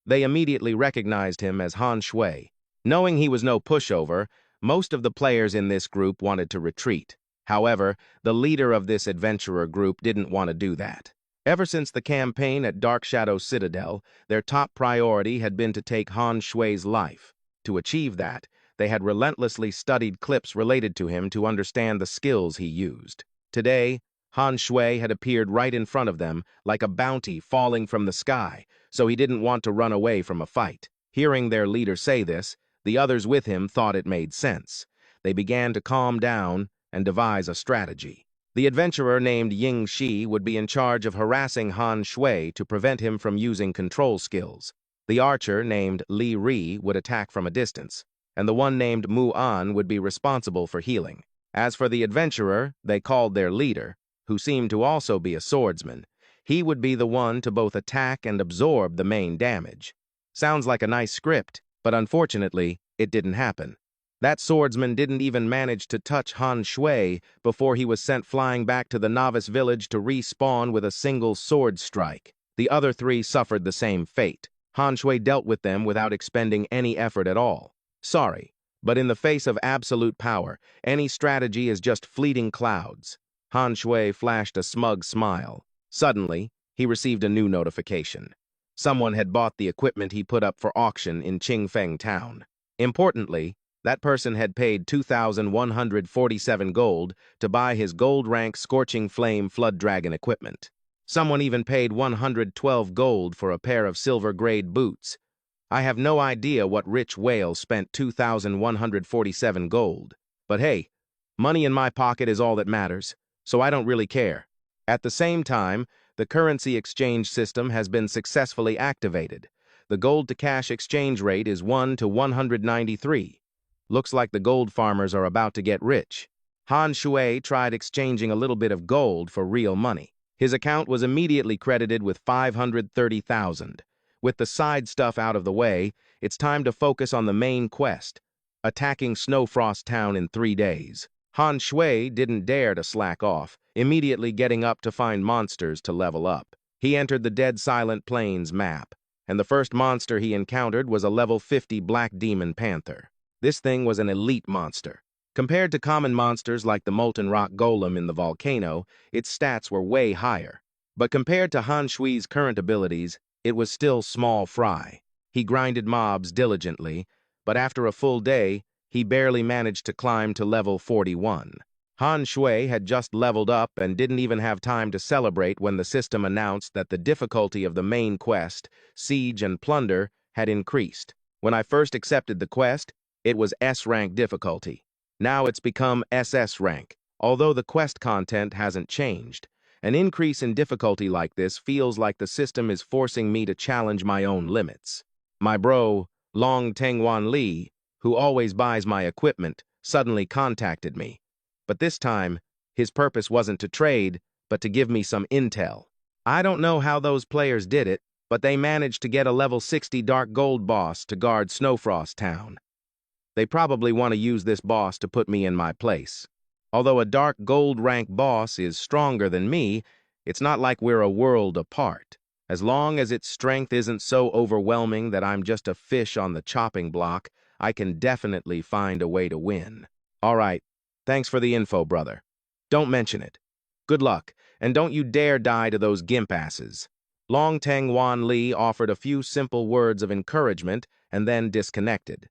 They immediately recognized him as Han Shui. Knowing he was no pushover, most of the players in this group wanted to retreat. However, the leader of this adventurer group didn't want to do that. Ever since the campaign at Dark Shadow Citadel, their top priority had been to take Han Shui's life. To achieve that, they had relentlessly studied clips related to him to understand the skills he used. Today, Han Shui had appeared right in front of them, like a bounty falling from the sky, so he didn't want to run away from a fight. Hearing their leader say this, the others with him thought it made sense. They began to calm down and devise a strategy. The adventurer named Ying Shi would be in charge of harassing Han Shui to prevent him from using control skills. The archer named Li Ri would attack from a distance, and the one named Mu An would be responsible for healing. As for the adventurer, they called their leader, who seemed to also be a swordsman, he would be the one to both attack and absorb the main damage. Sounds like a nice script, but unfortunately, it didn't happen. That swordsman didn't even manage to touch Han Shui before he was sent flying back to the novice village to respawn with a single sword strike. The other three suffered the same fate. Han Shui dealt with them without expending any effort at all. Sorry, but in the face of absolute power, any strategy is just fleeting clouds. Han Shui flashed a smug smile. Suddenly, he received a new notification. Someone had bought the equipment he put up for auction in Qingfeng Town. Importantly, that person had paid 2,147 gold to buy his gold-rank Scorching Flame Flood Dragon equipment. Someone even paid 112 gold for a pair of silver-grade boots. I have no idea what rich whale spent 2,147 gold. But hey, money in my pocket is all that matters, so I don't really care. At the same time, the currency exchange system has been successfully activated. The gold-to-cash exchange rate is 1 to 193. Looks like the gold farmers are about to get rich. Han Shui tried exchanging a little bit of gold for real money. His account was immediately credited with 530,000. With the side stuff out of the way, it's time to focus on the main quest, attacking Snowfrost Town in 3 days. Han Shui didn't dare to slack off, immediately getting up to find monsters to level up. He entered the Dead Silent Plains map, and the first monster he encountered was a level 50 Black Demon Panther. This thing was an elite monster. Compared to common monsters like the Molten Rock Golem in the volcano, its stats were way higher. But compared to Han Shui's current abilities, it was still small fry. He grinded mobs diligently, but after a full day, he barely managed to climb to level 41. Han Shui had just leveled up and didn't even have time to celebrate when the system announced that the difficulty of the main quest, Siege and Plunder, had increased. When I first accepted the quest, it was S-Rank difficulty. Now it's become SS-Rank, although the quest content hasn't changed. An increase in difficulty like this feels like the system is forcing me to challenge my own limits. My bro, Long Tengwan Lee, who always buys my equipment, suddenly contacted me. But this time, his purpose wasn't to trade, but to give me some intel. I don't know how those players did it, but they managed to get a level 60 Dark Gold boss to guard Snowfrost Town. They probably want to use this boss to put me in my place. Although a Dark Gold rank boss is stronger than me, it's not like we're a world apart. As long as its strength isn't so overwhelming that I'm just a fish on the chopping block, I can definitely find a way to win. All right, thanks for the info, brother. Don't mention it. Good luck, and don't you dare die to those gimp asses. Long Teng Wan Lee offered a few simple words of encouragement and then disconnected.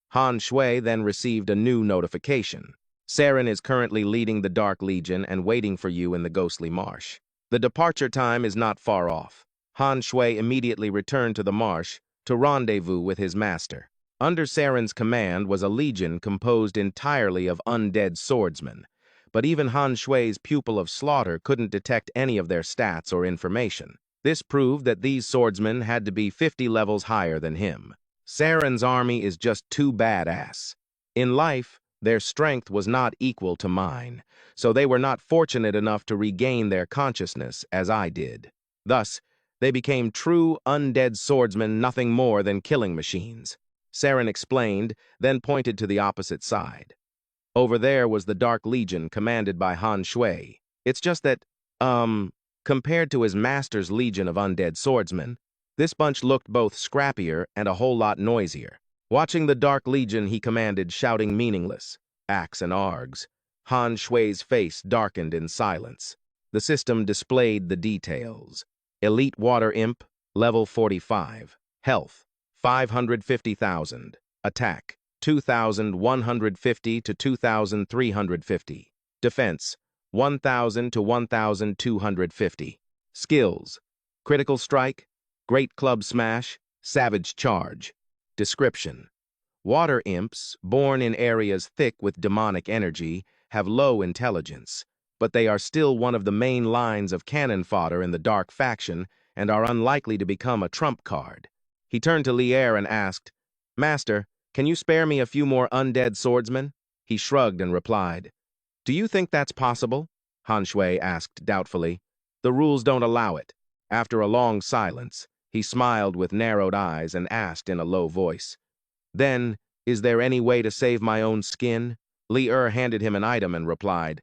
Han Shui then received a new notification. Saren is currently leading the Dark Legion and waiting for you in the Ghostly Marsh. The departure time is not far off. Han Shui immediately returned to the marsh to rendezvous with his master. Under Saren's command was a legion composed entirely of undead swordsmen, but even Han Shui's pupil of slaughter couldn't detect any of their stats or information. This proved that these swordsmen had to be 50 levels higher than him. Saren's army is just too badass. In life, their strength was not equal to mine, so they were not fortunate enough to regain their consciousness as I did. Thus, they became true undead swordsmen, nothing more than killing machines. Saren explained, then pointed to the opposite side. Over there was the Dark Legion commanded by Han Shui. It's just that, compared to his master's legion of undead swordsmen, this bunch looked both scrappier and a whole lot noisier. Watching the Dark Legion he commanded shouting meaningless, axe and args, Han Shui's face darkened in silence. The system displayed the details. Elite Water Imp, level 45. Health, 550,000. Attack, 2,150 to 2,350. Defense, 1,000 to 1,250. Skills, Critical Strike, Great Club Smash, Savage Charge. Description: Water imps, born in areas thick with demonic energy, have low intelligence, but they are still one of the main lines of cannon fodder in the Dark faction and are unlikely to become a trump card. He turned to Lier and asked, "Master, can you spare me a few more undead swordsmen?" He shrugged and replied, "Do you think that's possible?" Han Shui asked doubtfully. "The rules don't allow it." After a long silence, he smiled with narrowed eyes and asked in a low voice, "Then, is there any way to save my own skin?" Lier handed him an item and replied,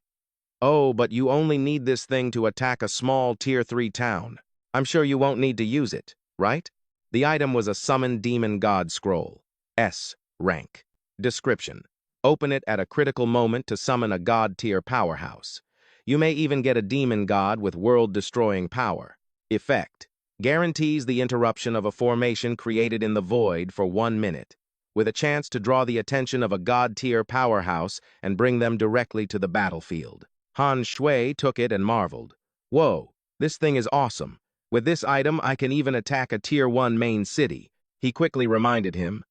"Oh, but you only need this thing to attack a small Tier 3 town. I'm sure you won't need to use it, right?" The item was a Summon Demon God Scroll, S-Rank. Description: Open it at a critical moment to summon a God-tier powerhouse. You may even get a demon god with world-destroying power. Effect: Guarantees the interruption of a formation created in the void for 1 minute, with a chance to draw the attention of a god-tier powerhouse and bring them directly to the battlefield. Han Shui took it and marveled. "Whoa, this thing is awesome. With this item, I can even attack a Tier 1 main city." He quickly reminded him,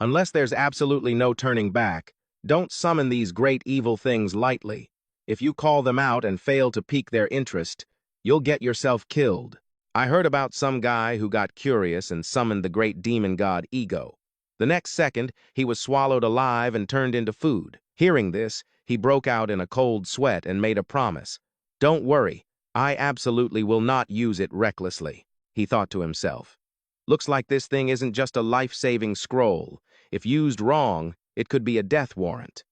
"Unless there's absolutely no turning back, don't summon these great evil things lightly. If you call them out and fail to pique their interest, you'll get yourself killed." I heard about some guy who got curious and summoned the great demon god Ego. The next second, he was swallowed alive and turned into food. Hearing this, he broke out in a cold sweat and made a promise. "Don't worry, I absolutely will not use it recklessly," he thought to himself. Looks like this thing isn't just a life-saving scroll. If used wrong, it could be a death warrant.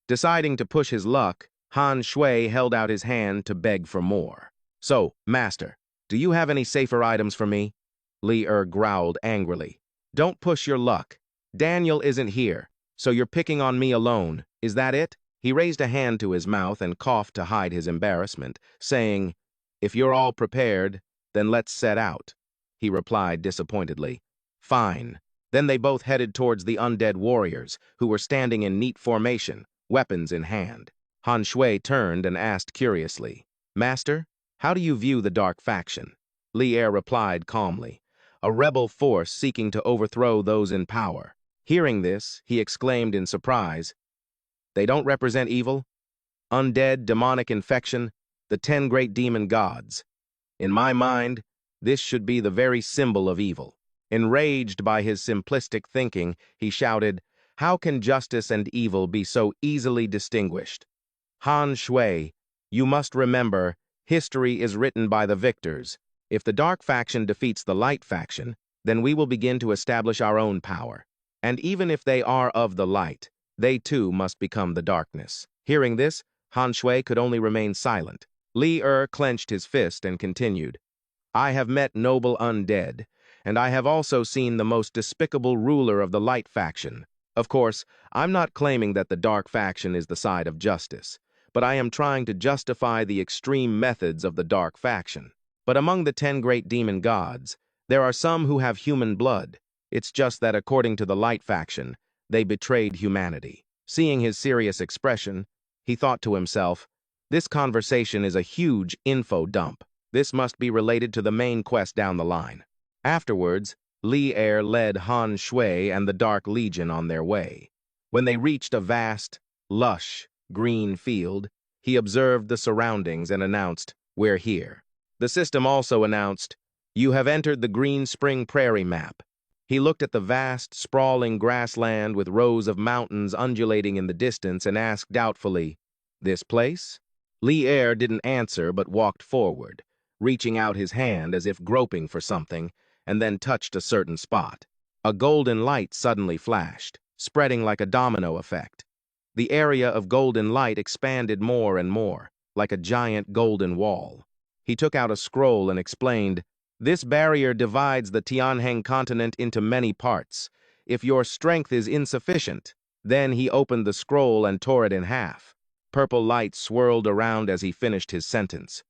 Deciding to push his luck, Han Shui held out his hand to beg for more. "So, Master, do you have any safer items for me?" Lier growled angrily. "Don't push your luck. Daniel isn't here, so you're picking on me alone. Is that it?" He raised a hand to his mouth and coughed to hide his embarrassment, saying, "If you're all prepared, then let's set out." He replied disappointedly, "Fine." Then they both headed towards the undead warriors, who were standing in neat formation, weapons in hand. Han Shui turned and asked curiously, "Master, how do you view the Dark faction?" Lier replied calmly, "A rebel force seeking to overthrow those in power." Hearing this, he exclaimed in surprise, "They don't represent evil? Undead, demonic infection, the 10 great demon gods. In my mind, this should be the very symbol of evil." Enraged by his simplistic thinking, he shouted, "How can justice and evil be so easily distinguished? Han Shui, you must remember, history is written by the victors. If the dark faction defeats the light faction, then we will begin to establish our own power. And even if they are of the light, they too must become the darkness." Hearing this, Han Shui could only remain silent. Li clenched his fist and continued, "I have met noble undead, and I have also seen the most despicable ruler of the light faction. Of course, I'm not claiming that the dark faction is the side of justice, but I am trying to justify the extreme methods of the dark faction. But among the 10 great demon gods, there are some who have human blood. It's just that according to the light faction, they betrayed humanity." Seeing his serious expression, he thought to himself, this conversation is a huge info dump. This must be related to the main quest down the line. Afterwards, Li led Han Shui and the Dark Legion on their way. When they reached a vast, lush, green field, he observed the surroundings and announced, "We're here." The system also announced, "You have entered the Green Spring Prairie map." He looked at the vast, sprawling grassland with rows of mountains undulating in the distance and asked doubtfully, "This place?" Li didn't answer but walked forward, reaching out his hand as if groping for something, and then touched a certain spot. A golden light suddenly flashed, spreading like a domino effect. The area of golden light expanded more and more, like a giant golden wall. He took out a scroll and explained, "This barrier divides the Tianheng continent into many parts. If your strength is insufficient," then he opened the scroll and tore it in half. Purple light swirled around as he finished his sentence.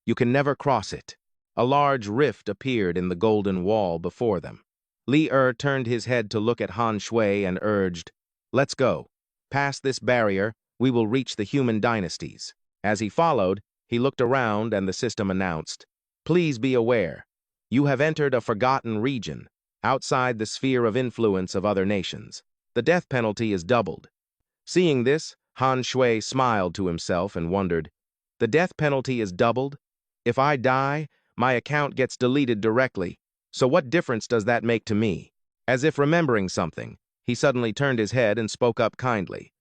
"You can never cross it." A large rift appeared in the golden wall before them. Li turned his head to look at Han Shui and urged, "Let's go. Past this barrier, we will reach the human dynasties." As he followed, he looked around and the system announced, "Please be aware. You have entered a forgotten region, outside the sphere of influence of other nations. The death penalty is doubled." Seeing this, Han Shui smiled to himself and wondered, "The death penalty is doubled? If I die, my account gets deleted directly, so what difference does that make to me?" As if remembering something, he suddenly turned his head and spoke up kindly.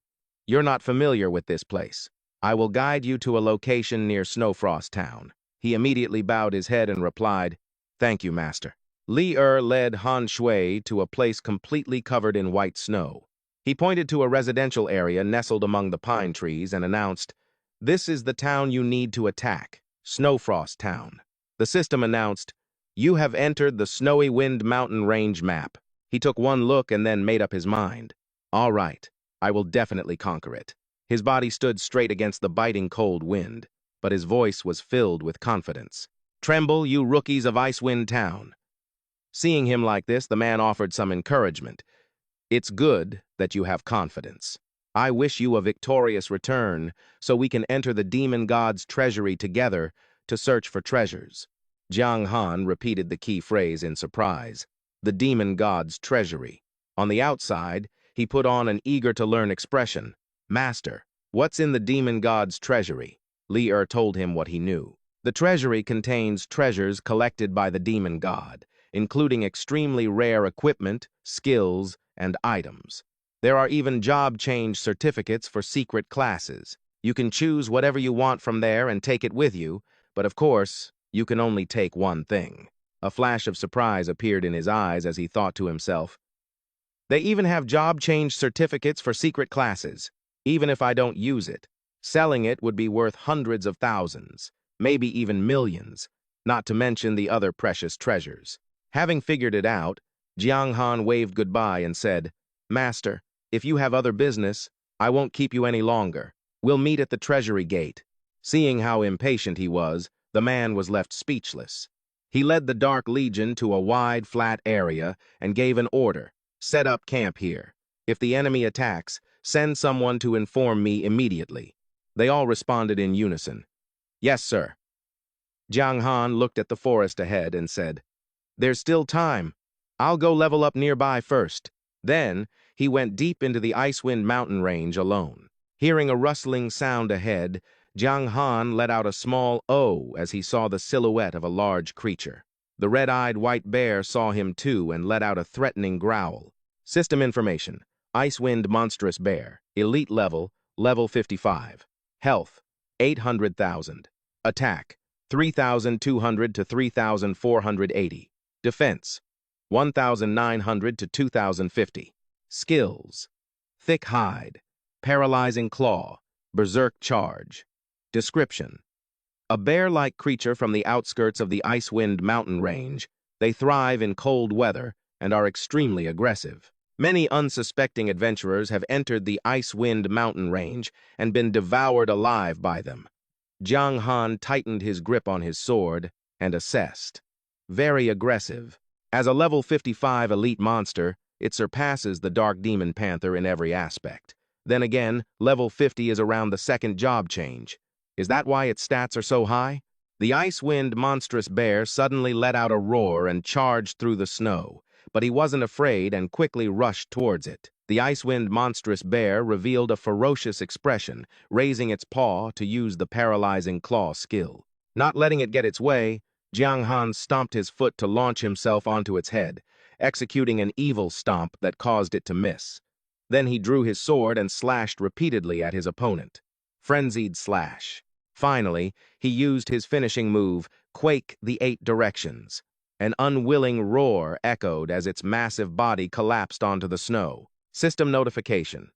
"You're not familiar with this place. I will guide you to a location near Snowfrost Town." He immediately bowed his head and replied, "Thank you, master." Li led Han Shui to a place completely covered in white snow. He pointed to a residential area nestled among the pine trees and announced, "This is the town you need to attack, Snowfrost Town." The system announced, "You have entered the Snowy Wind Mountain Range map." He took one look and then made up his mind. "All right, I will definitely conquer it." His body stood straight against the biting cold wind, but his voice was filled with confidence. "Tremble, you rookies of Icewind Town." Seeing him like this, the man offered some encouragement. "It's good that you have confidence. I wish you a victorious return so we can enter the demon god's treasury together to search for treasures." Jiang Han repeated the key phrase in surprise, "the demon god's treasury." On the outside, he put on an eager-to-learn expression. "Master, what's in the demon god's treasury?" Li told him what he knew. The treasury contains treasures collected by the demon god, including extremely rare equipment, skills, and items. There are even job change certificates for secret classes. You can choose whatever you want from there and take it with you, but of course, you can only take one thing. A flash of surprise appeared in his eyes as he thought to himself, "They even have job change certificates for secret classes. Even if I don't use it, selling it would be worth hundreds of thousands, maybe even millions, not to mention the other precious treasures." Having figured it out, Jiang Han waved goodbye and said, "Master, if you have other business, I won't keep you any longer. We'll meet at the treasury gate." Seeing how impatient he was, the man was left speechless. He led the Dark Legion to a wide, flat area and gave an order, "Set up camp here. If the enemy attacks, send someone to inform me immediately." They all responded in unison, "Yes, sir." Jiang Han looked at the forest ahead and said, "There's still time. I'll go level up nearby first." Then, he went deep into the Icewind Mountain range alone. Hearing a rustling sound ahead, Jiang Han let out a small "oh" as he saw the silhouette of a large creature. The red-eyed white bear saw him too and let out a threatening growl. System information. Icewind Monstrous Bear. Elite level, level 55. Health, 800,000. Attack, 3,200 to 3,480. Defense, 1,900 to 2,050. Skills, Thick Hide, Paralyzing Claw, Berserk Charge. Description: a bear-like creature from the outskirts of the Icewind mountain range. They thrive in cold weather and are extremely aggressive. Many unsuspecting adventurers have entered the Icewind mountain range and been devoured alive by them. Jiang Han tightened his grip on his sword and assessed. Very aggressive. As a level 55 elite monster, it surpasses the Dark Demon Panther in every aspect. Then again, level 50 is around the second job change. Is that why its stats are so high? The Icewind Monstrous Bear suddenly let out a roar and charged through the snow, but he wasn't afraid and quickly rushed towards it. The Icewind Monstrous Bear revealed a ferocious expression, raising its paw to use the paralyzing claw skill. Not letting it get its way, Jiang Han stomped his foot to launch himself onto its head, executing an evil stomp that caused it to miss. Then he drew his sword and slashed repeatedly at his opponent. Frenzied slash. Finally, he used his finishing move, Quake the Eight Directions. An unwilling roar echoed as its massive body collapsed onto the snow. System notification.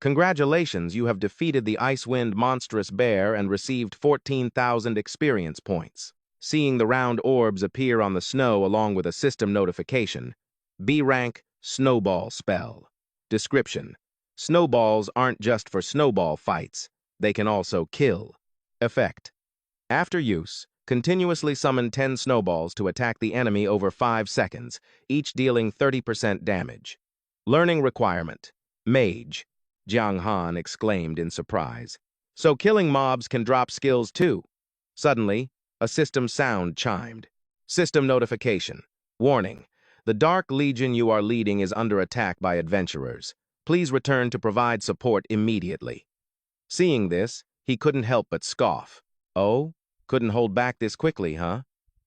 Congratulations, you have defeated the Icewind Monstrous Bear and received 14,000 experience points. Seeing the round orbs appear on the snow along with a system notification. B-Rank Snowball Spell. Description: snowballs aren't just for snowball fights. They can also kill. Effect: after use, continuously summon 10 snowballs to attack the enemy over 5 seconds, each dealing 30% damage. Learning requirement: Mage. Jiang Han exclaimed in surprise. So killing mobs can drop skills too. Suddenly, a system sound chimed. System notification. Warning: the Dark Legion you are leading is under attack by adventurers. Please return to provide support immediately. Seeing this, he couldn't help but scoff. Oh? Couldn't hold back this quickly, huh?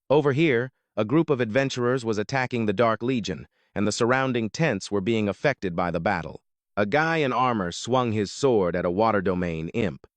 Over here, a group of adventurers was attacking the Dark Legion, and the surrounding tents were being affected by the battle. A guy in armor swung his sword at a water domain imp.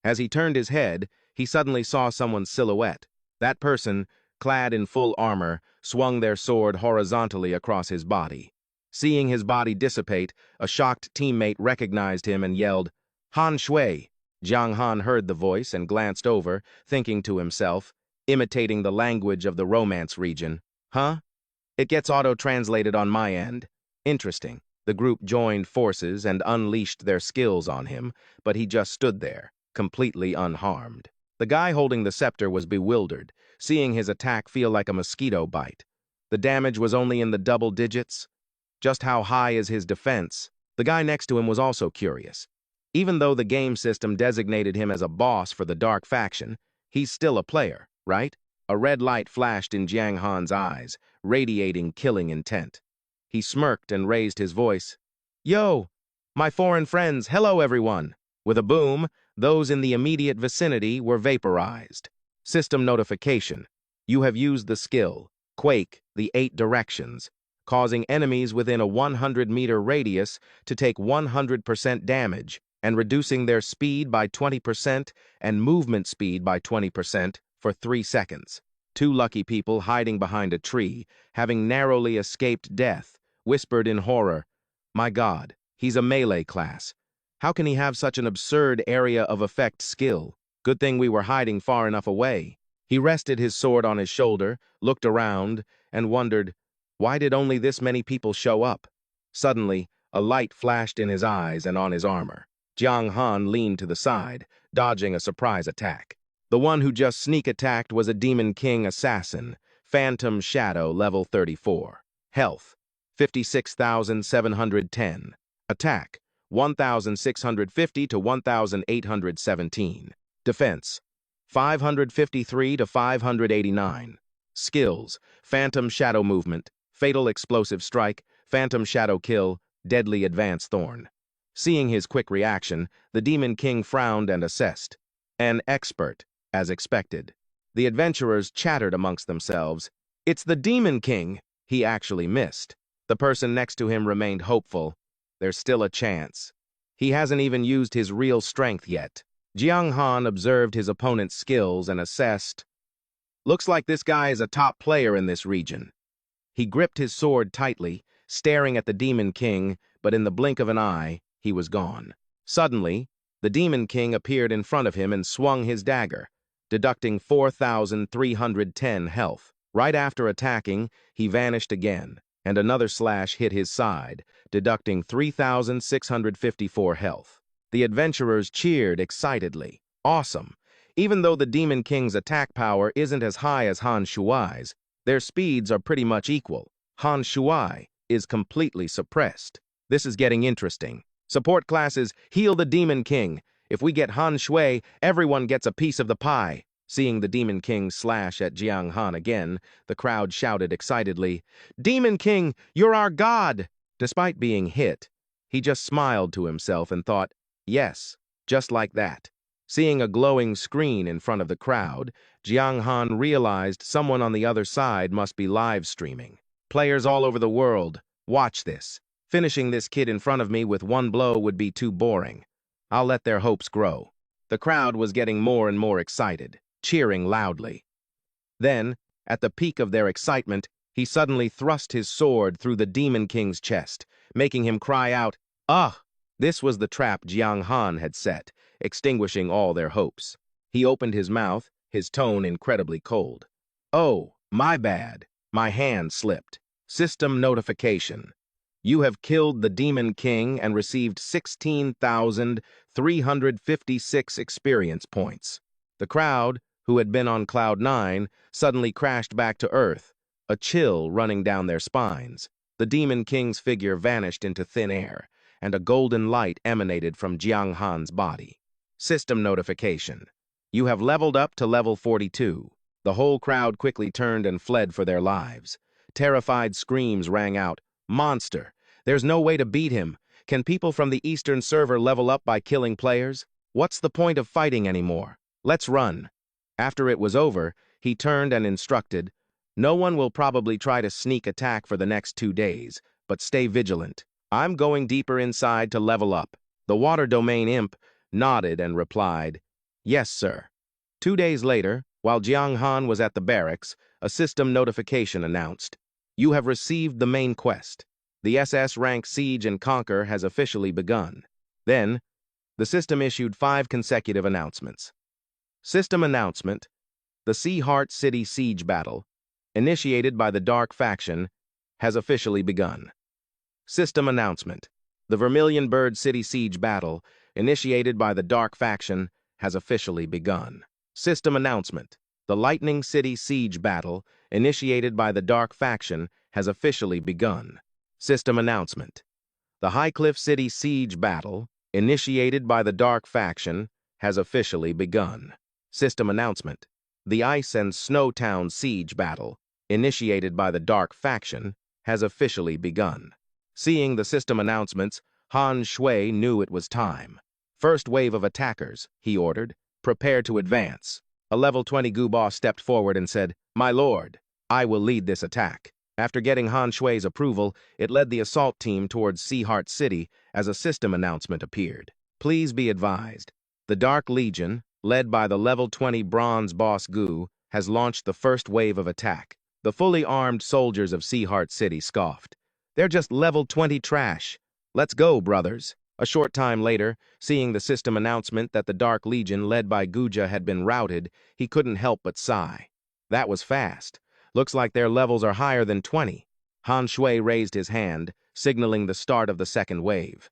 As he turned his head, he suddenly saw someone's silhouette. That person, clad in full armor, swung their sword horizontally across his body. Seeing his body dissipate, a shocked teammate recognized him and yelled, "Han Shui!" Jiang Han heard the voice and glanced over, thinking to himself, imitating the language of the Romance region. Huh? It gets auto-translated on my end. Interesting. The group joined forces and unleashed their skills on him, but he just stood there, completely unharmed. The guy holding the scepter was bewildered, seeing his attack feel like a mosquito bite. The damage was only in the double digits. Just how high is his defense? The guy next to him was also curious. Even though the game system designated him as a boss for the Dark Faction, he's still a player, right? A red light flashed in Jiang Han's eyes, radiating killing intent. He smirked and raised his voice. "Yo, my foreign friends, hello everyone!" With a boom, those in the immediate vicinity were vaporized. System notification. You have used the skill, Quake the Eight Directions, causing enemies within a 100-meter radius to take 100% damage and reducing their speed by 20% and movement speed by 20% for 3 seconds. Two lucky people hiding behind a tree, having narrowly escaped death, whispered in horror, "My God, he's a melee class. How can he have such an absurd area of effect skill? Good thing we were hiding far enough away." He rested his sword on his shoulder, looked around, and wondered, why did only this many people show up? Suddenly, a light flashed in his eyes and on his armor. Jiang Han leaned to the side, dodging a surprise attack. The one who just sneak attacked was a Demon King assassin, Phantom Shadow level 34. Health, 56,710. Attack, 1,650 to 1,817. Defense, 553 to 589. Skills, Phantom Shadow Movement, Fatal Explosive Strike, Phantom Shadow Kill, Deadly Advance Thorn. Seeing his quick reaction, the Demon King frowned and assessed. An expert, as expected. The adventurers chattered amongst themselves. It's the Demon King. He actually missed. The person next to him remained hopeful. There's still a chance. He hasn't even used his real strength yet. Jiang Han observed his opponent's skills and assessed, looks like this guy is a top player in this region. He gripped his sword tightly, staring at the Demon King, but in the blink of an eye, he was gone. Suddenly, the Demon King appeared in front of him and swung his dagger, deducting 4,310 health. Right after attacking, he vanished again, and another slash hit his side, deducting 3,654 health. The adventurers cheered excitedly. Awesome! Even though the Demon King's attack power isn't as high as Han Shuai's, their speeds are pretty much equal. Han Shuai is completely suppressed. This is getting interesting. Support classes, heal the Demon King. If we get Han Shui, everyone gets a piece of the pie. Seeing the Demon King slash at Jiang Han again, the crowd shouted excitedly, "Demon King, you're our god!" Despite being hit, he just smiled to himself and thought, yes, just like that. Seeing a glowing screen in front of the crowd, Jiang Han realized someone on the other side must be live streaming. Players all over the world, watch this. Finishing this kid in front of me with one blow would be too boring. I'll let their hopes grow. The crowd was getting more and more excited, cheering loudly. Then, at the peak of their excitement, he suddenly thrust his sword through the Demon King's chest, making him cry out, "Ah!" This was the trap Jiang Han had set, extinguishing all their hopes. He opened his mouth, his tone incredibly cold. "Oh, my bad. My hand slipped. System notification. You have killed the Demon King and received 16,356 experience points." The crowd, who had been on Cloud 9, suddenly crashed back to Earth, a chill running down their spines. The Demon King's figure vanished into thin air, and a golden light emanated from Jiang Han's body. System notification. You have leveled up to level 42. The whole crowd quickly turned and fled for their lives. Terrified screams rang out, "Monster! There's no way to beat him. Can people from the Eastern server level up by killing players? What's the point of fighting anymore? Let's run." After it was over, he turned and instructed, "No one will probably try to sneak attack for the next 2 days, but stay vigilant. I'm going deeper inside to level up." The water domain imp nodded and replied, "Yes, sir." 2 days later, while Jiang Han was at the barracks, a system notification announced, "You have received the main quest. The SS-Rank Siege and Conquer has officially begun." Then, the system issued 5 consecutive announcements. System announcement: the Sea Heart City Siege Battle, initiated by the Dark Faction, has officially begun. System announcement: the Vermilion Bird City Siege Battle, initiated by the Dark Faction, has officially begun. System announcement: the Lightning City Siege Battle, initiated by the Dark Faction, has officially begun. System announcement: the Highcliff City Siege Battle, initiated by the Dark Faction, has officially begun. System announcement: the Ice and Snow Town Siege Battle, initiated by the Dark Faction, has officially begun. Seeing the system announcements, Han Shui knew it was time. "First wave of attackers," he ordered. "Prepare to advance." A level 20 Gu boss stepped forward and said, "My lord, I will lead this attack." After getting Han Shui's approval, it led the assault team towards Sea Heart City as a system announcement appeared. Please be advised, the Dark Legion, led by the level 20 bronze boss Gu, has launched the first wave of attack. The fully armed soldiers of Sea Heart City scoffed. "They're just level 20 trash. Let's go, brothers." A short time later, seeing the system announcement that the Dark Legion led by Guja had been routed, he couldn't help but sigh. That was fast. Looks like their levels are higher than 20. Han Shui raised his hand, signaling the start of the second wave.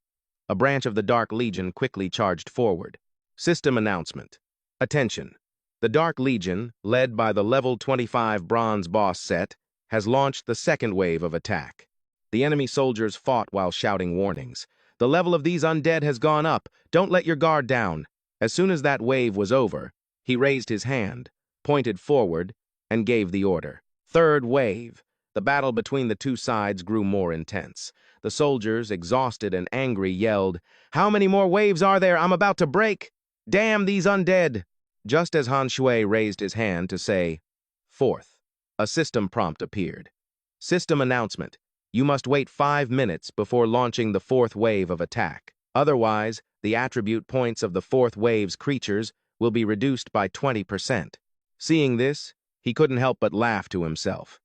A branch of the Dark Legion quickly charged forward. System announcement: attention. The Dark Legion, led by the level 25 bronze boss set, has launched the second wave of attack. The enemy soldiers fought while shouting warnings. "The level of these undead has gone up. Don't let your guard down." As soon as that wave was over, he raised his hand, pointed forward, and gave the order. Third wave. The battle between the two sides grew more intense. The soldiers, exhausted and angry, yelled, "How many more waves are there? I'm about to break! Damn these undead!" Just as Han Shui raised his hand to say, "Fourth," A system prompt appeared. System announcement. You must wait 5 minutes before launching the fourth wave of attack. Otherwise, the attribute points of the fourth wave's creatures will be reduced by 20%. Seeing this, he couldn't help but laugh to himself.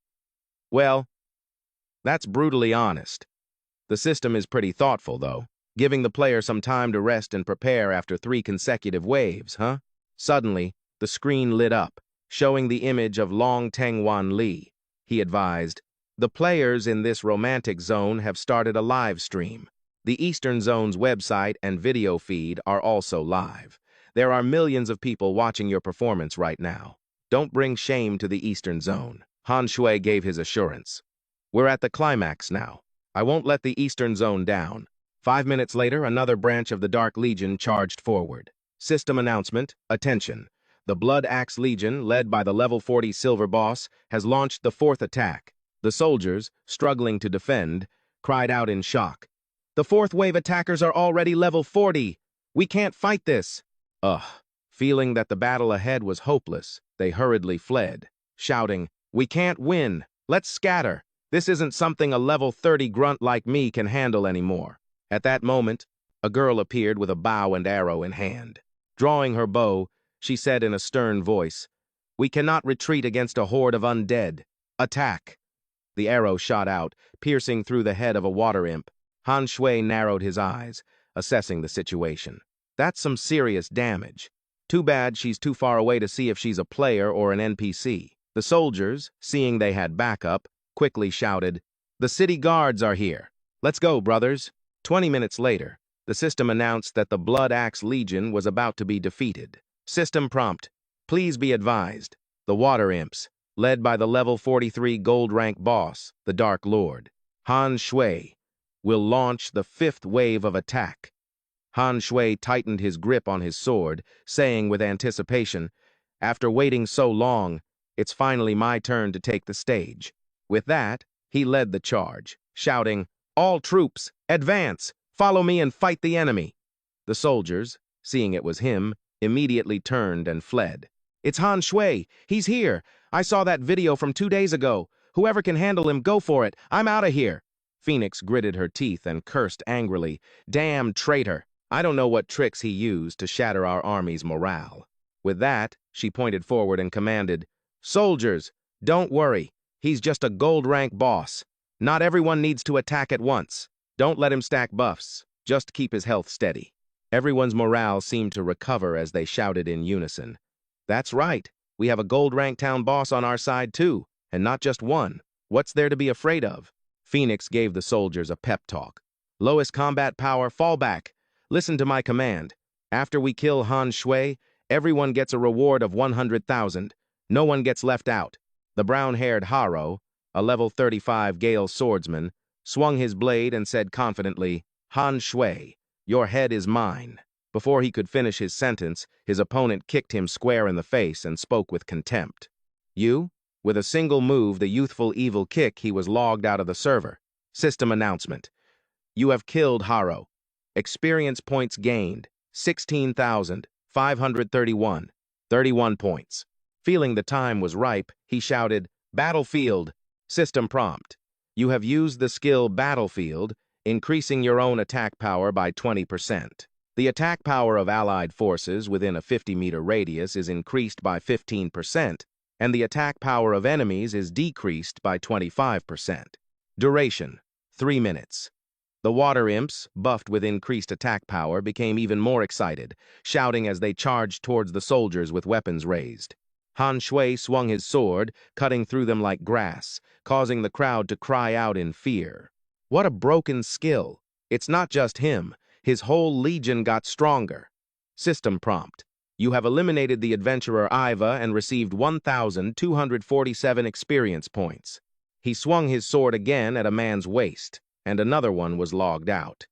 Well, that's brutally honest. The system is pretty thoughtful, though, giving the player some time to rest and prepare after 3 consecutive waves, huh? Suddenly, the screen lit up, showing the image of Long Tengwan Li. He advised, "The players in this romantic zone have started a live stream. The Eastern Zone's website and video feed are also live. There are millions of people watching your performance right now. Don't bring shame to the Eastern Zone." Han Shui gave his assurance. "We're at the climax now. I won't let the Eastern Zone down." 5 minutes later, another branch of the Dark Legion charged forward. System announcement, attention. The Blood Axe Legion, led by the level 40 Silver Boss, has launched the fourth attack. The soldiers, struggling to defend, cried out in shock. "The fourth wave attackers are already level 40. We can't fight this." Feeling that the battle ahead was hopeless, they hurriedly fled, shouting, "We can't win. Let's scatter. This isn't something a level 30 grunt like me can handle anymore." At that moment, a girl appeared with a bow and arrow in hand. Drawing her bow, she said in a stern voice, "We cannot retreat against a horde of undead. Attack!" The arrow shot out, piercing through the head of a water imp. Han Shui narrowed his eyes, assessing the situation. That's some serious damage. Too bad she's too far away to see if she's a player or an NPC. The soldiers, seeing they had backup, quickly shouted, "The city guards are here. Let's go, brothers." 20 minutes later, the system announced that the Blood Axe Legion was about to be defeated. System prompt. Please be advised. The Water Imps, led by the level 43 gold rank boss, the Dark Lord, Han Shui, will launch the fifth wave of attack. Han Shui tightened his grip on his sword, saying with anticipation, "After waiting so long, it's finally my turn to take the stage." With that, he led the charge, shouting, "All troops, advance! Follow me and fight the enemy!" The soldiers, seeing it was him, immediately turned and fled. "It's Han Shui! He's here! I saw that video from 2 days ago! Whoever can handle him, go for it! I'm out of here!" Phoenix gritted her teeth and cursed angrily, "Damn traitor! I don't know what tricks he used to shatter our army's morale." With that, she pointed forward and commanded, "Soldiers, don't worry. He's just a gold rank boss. Not everyone needs to attack at once. Don't let him stack buffs. Just keep his health steady." Everyone's morale seemed to recover as they shouted in unison, "That's right. We have a gold rank town boss on our side too, and not just one. What's there to be afraid of?" Phoenix gave the soldiers a pep talk. "Lowest combat power, fall back. Listen to my command. After we kill Han Shui, everyone gets a reward of 100,000. No one gets left out." The brown-haired Haro, a level 35 Gale swordsman, swung his blade and said confidently, "Han Shui, your head is mine." Before he could finish his sentence, his opponent kicked him square in the face and spoke with contempt. "You?" With a single move, the youthful evil kick, he was logged out of the server. System announcement. You have killed Haro. Experience points gained, 16,531. 31 points. Feeling the time was ripe, he shouted, "Battlefield!" System prompt. You have used the skill Battlefield, increasing your own attack power by 20%. The attack power of allied forces within a 50-meter radius is increased by 15%, and the attack power of enemies is decreased by 25%. Duration, 3 minutes. The Water Imps, buffed with increased attack power, became even more excited, shouting as they charged towards the soldiers with weapons raised. Han Shui swung his sword, cutting through them like grass, causing the crowd to cry out in fear. What a broken skill! It's not just him. His whole legion got stronger. System prompt. You have eliminated the adventurer Iva and received 1,247 experience points. He swung his sword again at a man's waist, and another one was logged out.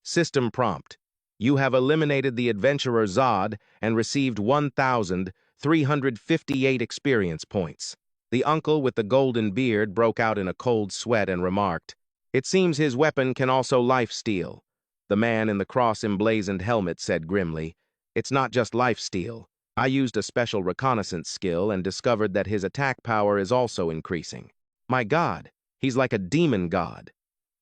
System prompt. You have eliminated the adventurer Zod and received 1,358 experience points. The uncle with the golden beard broke out in a cold sweat and remarked, "It seems his weapon can also life-steal." The man in the cross-emblazoned helmet said grimly, "It's not just life-steal. I used a special reconnaissance skill and discovered that his attack power is also increasing. My god, he's like a demon god.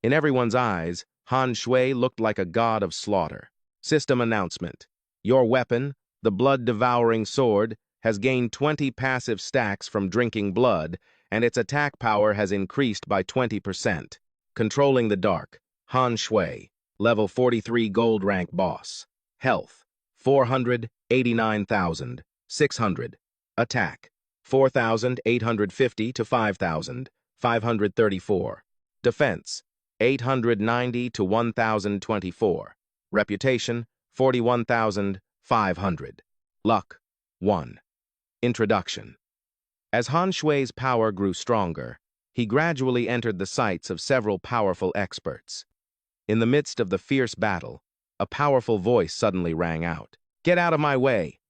In everyone's eyes, Han Shui looked like a god of slaughter. System announcement. Your weapon, the blood-devouring sword, has gained 20 passive stacks from drinking blood, and its attack power has increased by 20%. Controlling the Dark. Han Shui, level 43 gold rank boss. Health, 489,600. Attack, 4,850 to 5,534. Defense, 890 to 1,024. Reputation, 41,500. Luck, 1. Introduction. As Han Shui's power grew stronger, he gradually entered the sights of several powerful experts. In the midst of the fierce battle, a powerful voice suddenly rang out. "Get out of my way!"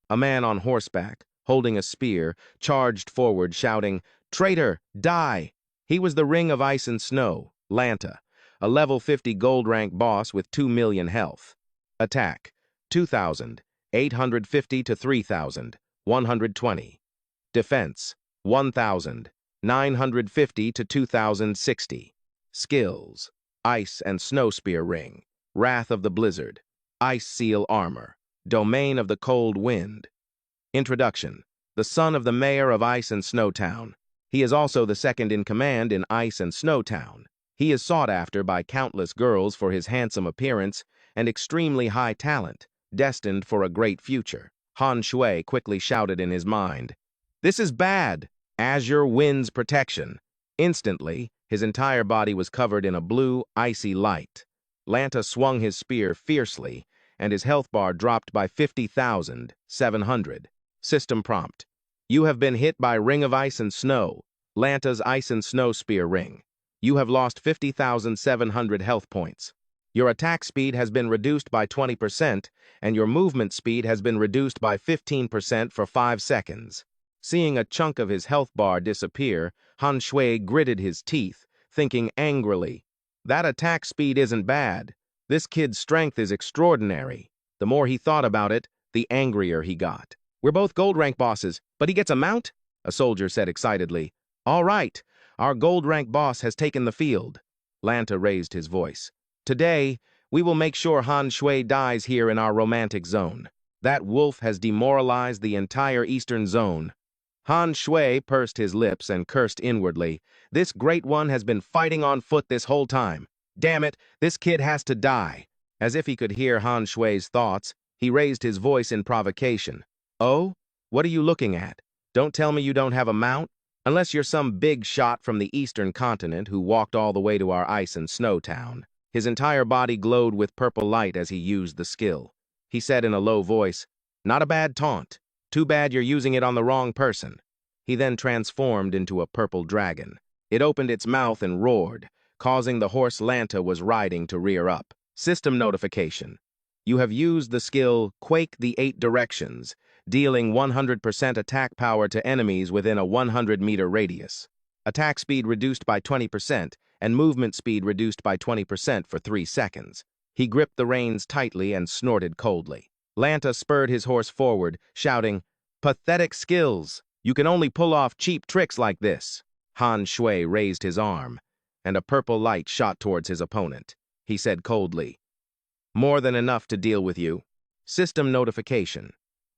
A man on horseback, holding a spear, charged forward, shouting, "Traitor, die!" He was the Ring of Ice and Snow, Lanta, a level 50 gold rank boss with 2 million health. Attack, 2,850 to 3,120. Defense, 1,950 to 2,060. Skills, Ice and Snow Spear Ring, Wrath of the Blizzard, Ice Seal Armor, Domain of the Cold Wind. Introduction. The son of the mayor of Ice and Snow Town. He is also the second in command in Ice and Snow Town. He is sought after by countless girls for his handsome appearance and extremely high talent, destined for a great future. Han Shui quickly shouted in his mind, "This is bad! Azure Wind's protection." Instantly, his entire body was covered in a blue, icy light. Lanta swung his spear fiercely, and his health bar dropped by 50,700. System prompt. You have been hit by Ring of Ice and Snow, Lanta's Ice and Snow Spear Ring. You have lost 50,700 health points. Your attack speed has been reduced by 20%, and your movement speed has been reduced by 15% for 5 seconds. Seeing a chunk of his health bar disappear, Han Shui gritted his teeth, thinking angrily, "That attack speed isn't bad. This kid's strength is extraordinary." The more he thought about it, the angrier he got. "We're both gold rank bosses, but he gets a mount?" a soldier said excitedly. "All right, our gold rank boss has taken the field." Lanta raised his voice. "Today, we will make sure Han Shui dies here in our romantic zone. That wolf has demoralized the entire eastern zone." Han Shui pursed his lips and cursed inwardly. "This great one has been fighting on foot this whole time. Damn it, this kid has to die." As if he could hear Han Shui's thoughts, he raised his voice in provocation. "Oh? What are you looking at? Don't tell me you don't have a mount? Unless you're some big shot from the eastern continent who walked all the way to our ice and snow town." His entire body glowed with purple light as he used the skill. He said in a low voice, "Not a bad taunt. Too bad you're using it on the wrong person." He then transformed into a purple dragon. It opened its mouth and roared, causing the horse Lanta was riding to rear up. System notification. You have used the skill Quake the 8 Directions, dealing 100% attack power to enemies within a 100-meter radius. Attack speed reduced by 20% and movement speed reduced by 20% for 3 seconds. He gripped the reins tightly and snorted coldly. Lanta spurred his horse forward, shouting, "Pathetic skills! You can only pull off cheap tricks like this." Han Shui raised his arm, and a purple light shot towards his opponent. He said coldly, "More than enough to deal with you." System notification.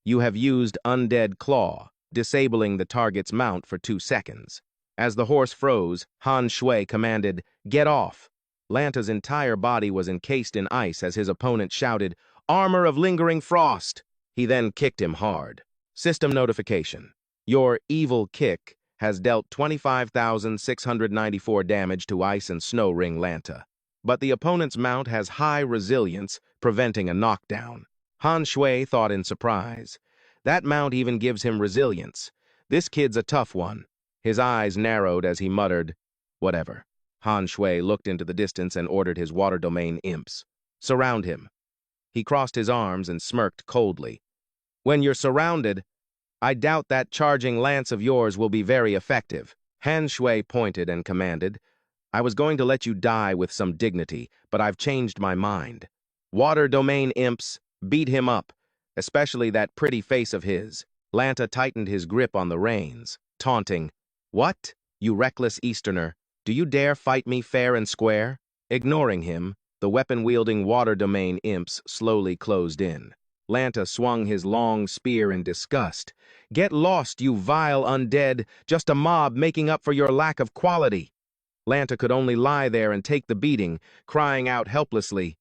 You have used Undead Claw, disabling the target's mount for 2 seconds. As the horse froze, Han Shui commanded, "Get off." Lanta's entire body was encased in ice as his opponent shouted, "Armor of Lingering Frost." He then kicked him hard. System notification. Your evil kick has dealt 25,694 damage to Ice and Snow Ring Lanta. But the opponent's mount has high resilience, preventing a knockdown. Han Shui thought in surprise. That mount even gives him resilience. This kid's a tough one. His eyes narrowed as he muttered, "Whatever." Han Shui looked into the distance and ordered his water domain imps. "Surround him." He crossed his arms and smirked coldly. "When you're surrounded, I doubt that charging lance of yours will be very effective." Han Shui pointed and commanded, "I was going to let you die with some dignity, but I've changed my mind. Water domain imps, beat him up. especially that pretty face of his. Lanta tightened his grip on the reins, taunting, "What? You reckless Easterner, do you dare fight me fair and square?" Ignoring him, the weapon-wielding water domain imps slowly closed in. Lanta swung his long spear in disgust. "Get lost, you vile undead, just a mob making up for your lack of quality." Lanta could only lie there and take the beating, crying out helplessly,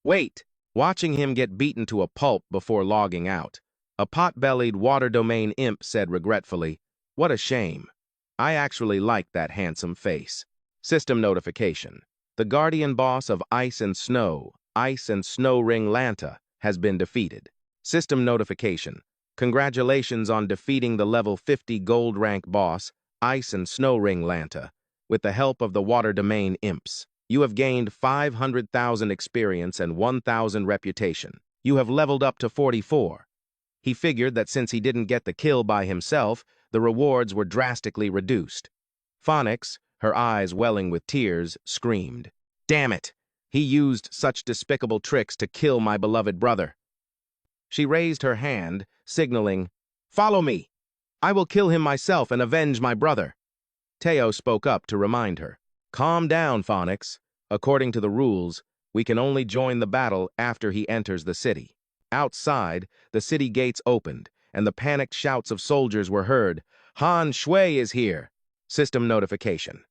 "Wait!" Watching him get beaten to a pulp before logging out. A pot-bellied water domain imp said regretfully, "What a shame. I actually liked that handsome face." System notification. The guardian boss of Ice and Snow Ring Lanta, has been defeated. System notification. Congratulations on defeating the level 50 gold rank boss, Ice and Snow Ring Lanta, with the help of the water domain imps. You have gained 500,000 experience and 1,000 reputation. You have leveled up to 44. He figured that since he didn't get the kill by himself, the rewards were drastically reduced. Phonix, her eyes welling with tears, screamed, "Damn it! He used such despicable tricks to kill my beloved brother." She raised her hand, signaling, "Follow me! I will kill him myself and avenge my brother." Teo spoke up to remind her, "Calm down, Phonix. According to the rules, we can only join the battle after he enters the city." Outside, the city gates opened, and the panicked shouts of soldiers were heard. "Han Shui is here!" System notification.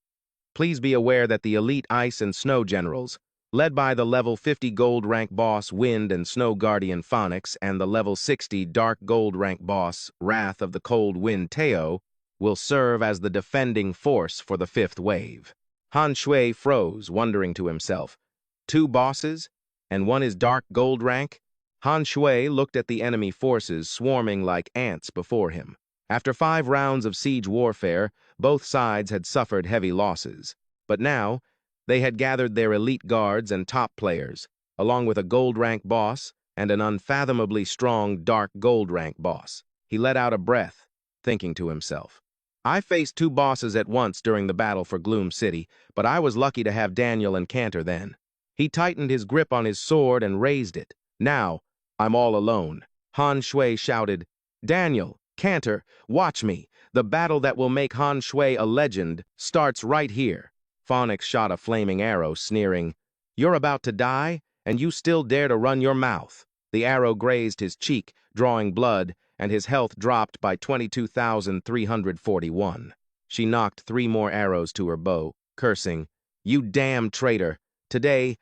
Please be aware that the elite ice and snow generals, led by the level 50 gold rank boss Wind and Snow Guardian Phonix and the level 60 dark gold rank boss Wrath of the Cold Wind Teo, will serve as the defending force for the fifth wave. Han Shui froze, wondering to himself, "Two bosses, and one is dark gold rank?" Han Shui looked at the enemy forces swarming like ants before him. After 5 rounds of siege warfare, both sides had suffered heavy losses. But now, they had gathered their elite guards and top players, along with a gold rank boss and an unfathomably strong dark gold rank boss. He let out a breath, thinking to himself, "I faced 2 bosses at once during the battle for Gloom City, but I was lucky to have Daniel and Cantor then." He tightened his grip on his sword and raised it. "Now, I'm all alone." Han Shui shouted, "Daniel, Cantor, watch me. The battle that will make Han Shui a legend starts right here." Phonix shot a flaming arrow, sneering, "You're about to die, and you still dare to run your mouth." The arrow grazed his cheek, drawing blood, and his health dropped by 22,341. She knocked 3 more arrows to her bow, cursing, "You damn traitor! Today,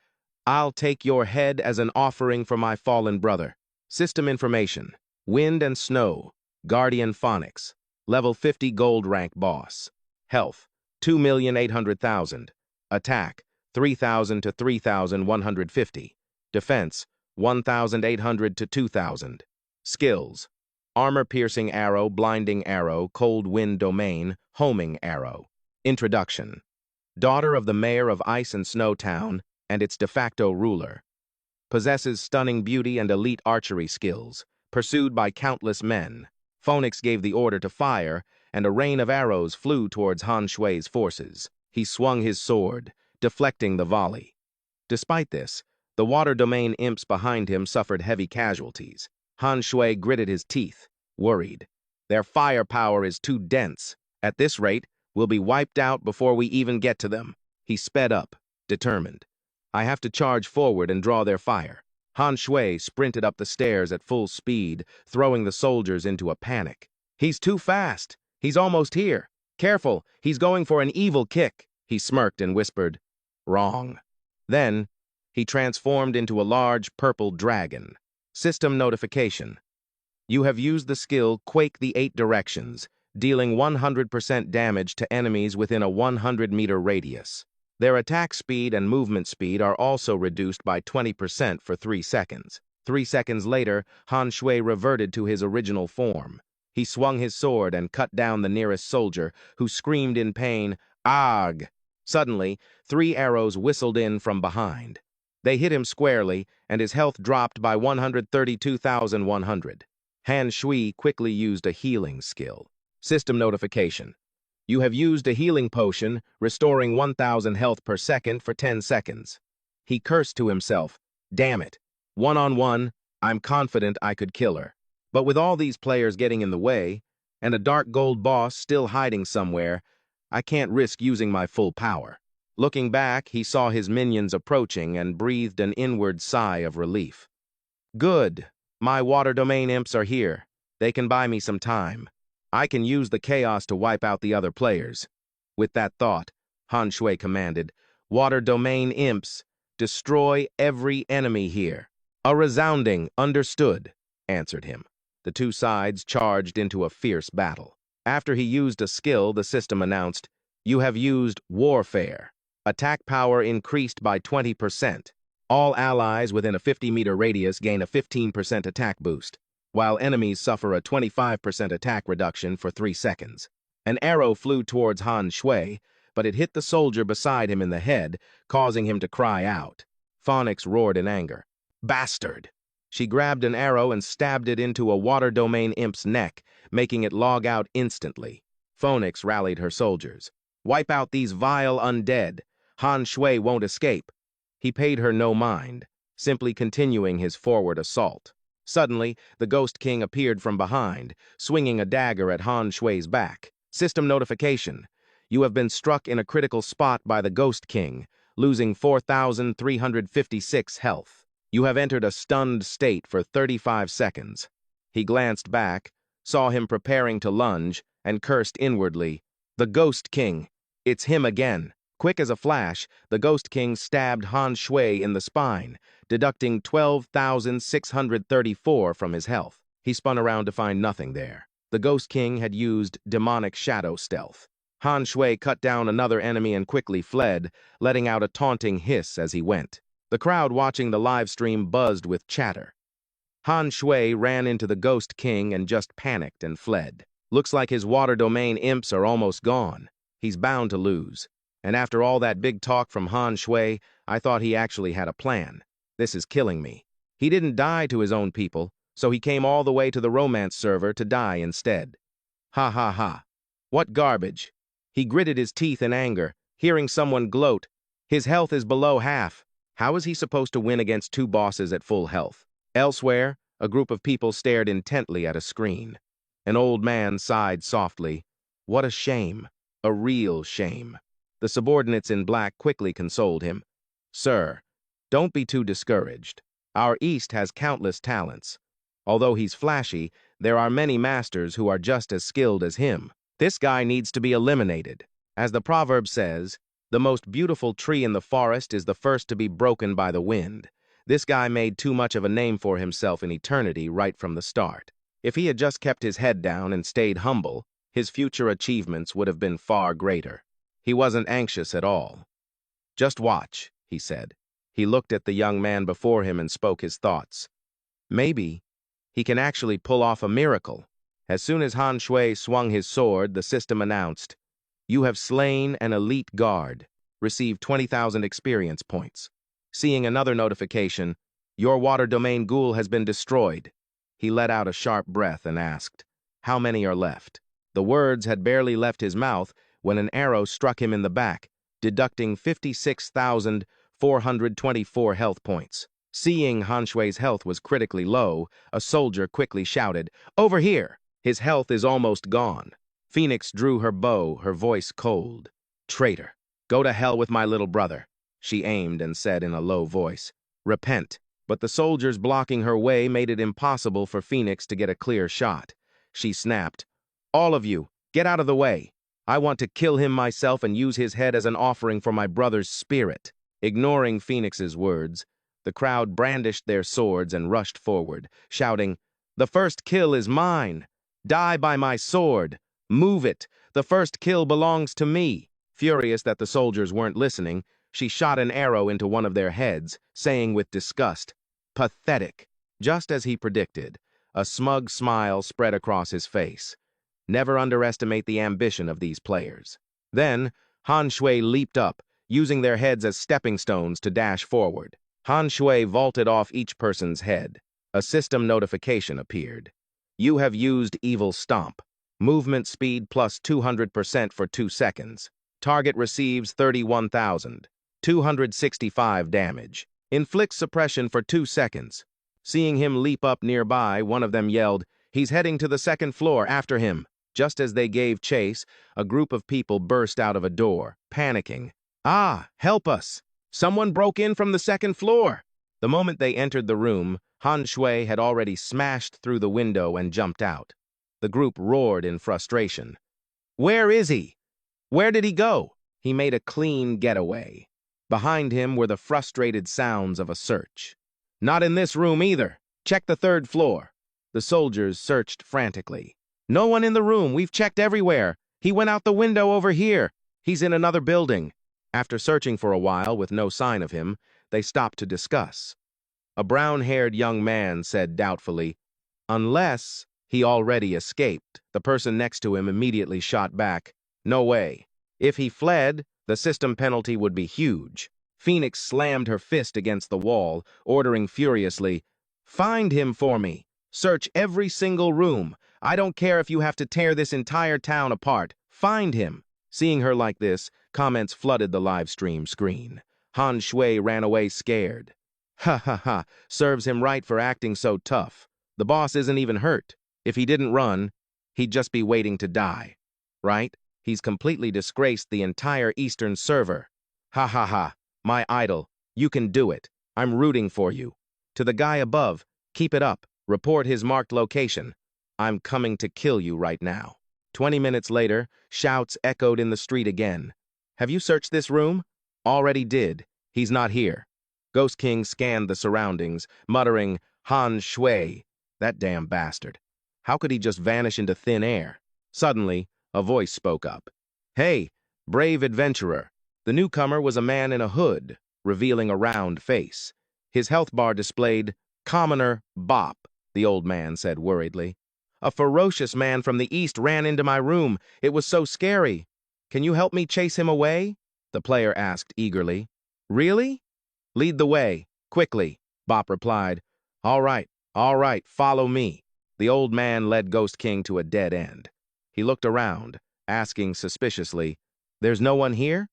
I'll take your head as an offering for my fallen brother." System information. Wind and Snow, Guardian Phonix, level 50 gold rank boss. Health, 2,800,000. Attack, 3,000 to 3,150. Defense, 1,800 to 2,000. Skills, armor-piercing arrow, blinding arrow, cold wind domain, homing arrow. Introduction. Daughter of the mayor of Ice and Snow Town and its de facto ruler. Possesses stunning beauty and elite archery skills, pursued by countless men. Phonix gave the order to fire, and a rain of arrows flew towards Han Shui's forces. He swung his sword, deflecting the volley. Despite this, the water domain imps behind him suffered heavy casualties. Han Shui gritted his teeth, worried. Their firepower is too dense. At this rate, we'll be wiped out before we even get to them. He sped up, determined. I have to charge forward and draw their fire. Han Shui sprinted up the stairs at full speed, throwing the soldiers into a panic. "He's too fast. He's almost here. Careful, he's going for an evil kick." He smirked and whispered, "Wrong." Then, he transformed into a large purple dragon. System notification. You have used the skill Quake the 8 Directions, dealing 100% damage to enemies within a 100-meter radius. Their attack speed and movement speed are also reduced by 20% for 3 seconds. 3 seconds later, Han Shui reverted to his original form. He swung his sword and cut down the nearest soldier, who screamed in pain, "Agh!" Suddenly, 3 arrows whistled in from behind. They hit him squarely, and his health dropped by 132,100. Han Shui quickly used a healing skill. System notification. You have used a healing potion, restoring 1,000 health per second for 10 seconds. He cursed to himself, "Damn it. 1-on-1, I'm confident I could kill her. But with all these players getting in the way, and a dark gold boss still hiding somewhere, I can't risk using my full power. Looking back, he saw his minions approaching and breathed an inward sigh of relief. Good. My water domain imps are here. They can buy me some time. I can use the chaos to wipe out the other players. With that thought, Han Shui commanded, Water domain imps, destroy every enemy here. A resounding understood answered him. The two sides charged into a fierce battle. After he used a skill, the system announced, You have used warfare. Attack power increased by 20%. All allies within a 50-meter radius gain a 15% attack boost, while enemies suffer a 25% attack reduction for 3 seconds. An arrow flew towards Han Shui, but it hit the soldier beside him in the head, causing him to cry out. Phoenix roared in anger. Bastard! She grabbed an arrow and stabbed it into a water domain imp's neck, making it log out instantly. Phoenix rallied her soldiers. Wipe out these vile undead. Han Shui won't escape. He paid her no mind, simply continuing his forward assault. Suddenly, the Ghost King appeared from behind, swinging a dagger at Han Shui's back. System notification. You have been struck in a critical spot by the Ghost King, losing 4,356 health. You have entered a stunned state for 35 seconds. He glanced back, saw him preparing to lunge, and cursed inwardly. The Ghost King. It's him again. Quick as a flash, the Ghost King stabbed Han Shui in the spine, deducting 12,634 from his health. He spun around to find nothing there. The Ghost King had used demonic shadow stealth. Han Shui cut down another enemy and quickly fled, letting out a taunting hiss as he went. The crowd watching the live stream buzzed with chatter. Han Shui ran into the Ghost King and just panicked and fled. Looks like his water domain imps are almost gone. He's bound to lose. And after all that big talk from Han Shui, I thought he actually had a plan. This is killing me. He didn't die to his own people, so he came all the way to the romance server to die instead. Ha ha ha. What garbage. He gritted his teeth in anger, hearing someone gloat. His health is below half. How is he supposed to win against two bosses at full health? Elsewhere, a group of people stared intently at a screen. An old man sighed softly. What a shame. A real shame. The subordinates in black quickly consoled him. Sir, don't be too discouraged. Our East has countless talents. Although he's flashy, there are many masters who are just as skilled as him. This guy needs to be eliminated. As the proverb says, the most beautiful tree in the forest is the first to be broken by the wind. This guy made too much of a name for himself in eternity right from the start. If he had just kept his head down and stayed humble, his future achievements would have been far greater. He wasn't anxious at all. Just watch, he said. He looked at the young man before him and spoke his thoughts. Maybe he can actually pull off a miracle. As soon as Han Shui swung his sword, the system announced, You have slain an elite guard. Receive 20,000 experience points. Seeing another notification, Your water domain ghoul has been destroyed. He let out a sharp breath and asked, How many are left? The words had barely left his mouth when an arrow struck him in the back, deducting 56,424 health points. Seeing Han Shui's health was critically low, a soldier quickly shouted, Over here! His health is almost gone. Phoenix drew her bow, her voice cold. Traitor, go to hell with my little brother, she aimed and said in a low voice. Repent. But the soldiers blocking her way made it impossible for Phoenix to get a clear shot. She snapped, All of you, get out of the way. I want to kill him myself and use his head as an offering for my brother's spirit. Ignoring Phoenix's words, the crowd brandished their swords and rushed forward, shouting, The first kill is mine. Die by my sword. Move it. The first kill belongs to me. Furious that the soldiers weren't listening, she shot an arrow into one of their heads, saying with disgust, Pathetic. Just as he predicted, a smug smile spread across his face. Never underestimate the ambition of these players. Then, Han Shui leaped up, using their heads as stepping stones to dash forward. Han Shui vaulted off each person's head. A system notification appeared. You have used Evil Stomp. Movement speed plus 200% for 2 seconds. Target receives 31,265 damage. Inflict suppression for 2 seconds. Seeing him leap up nearby, one of them yelled, "He's heading to the second floor, after him." Just as they gave chase, a group of people burst out of a door, panicking. "Ah, help us! Someone broke in from the second floor!" The moment they entered the room, Han Shui had already smashed through the window and jumped out. The group roared in frustration. "Where is he? Where did he go?" He made a clean getaway. Behind him were the frustrated sounds of a search. "Not in this room either. Check the third floor." The soldiers searched frantically. "No one in the room. We've checked everywhere. He went out the window over here. He's in another building." After searching for a while with no sign of him, they stopped to discuss. A brown-haired young man said doubtfully, "Unless he already escaped." The person next to him immediately shot back, "No way. If he fled, the system penalty would be huge." Phoenix slammed her fist against the wall, ordering furiously, "Find him for me. Search every single room. I don't care if you have to tear this entire town apart. Find him." Seeing her like this, comments flooded the live stream screen. Han Shui ran away scared. "Ha ha ha, serves him right for acting so tough. The boss isn't even hurt. If he didn't run, he'd just be waiting to die. Right? He's completely disgraced the entire Eastern server. Ha ha ha. My idol, you can do it. I'm rooting for you." To the guy above, "Keep it up. Report his marked location. I'm coming to kill you right now." 20 minutes later, shouts echoed in the street again. "Have you searched this room?" "Already did. He's not here." Ghost King scanned the surroundings, muttering, "Han Shui. That damn bastard. How could he just vanish into thin air?" Suddenly, a voice spoke up. "Hey, brave adventurer." The newcomer was a man in a hood, revealing a round face. His health bar displayed, "Commoner Bop," the old man said worriedly. "A ferocious man from the east ran into my room. It was so scary. Can you help me chase him away?" the player asked eagerly. "Really?" "Lead the way, quickly," Bop replied. All right, follow me." The old man led Ghost King to a dead end. He looked around, asking suspiciously, "There's no one here?"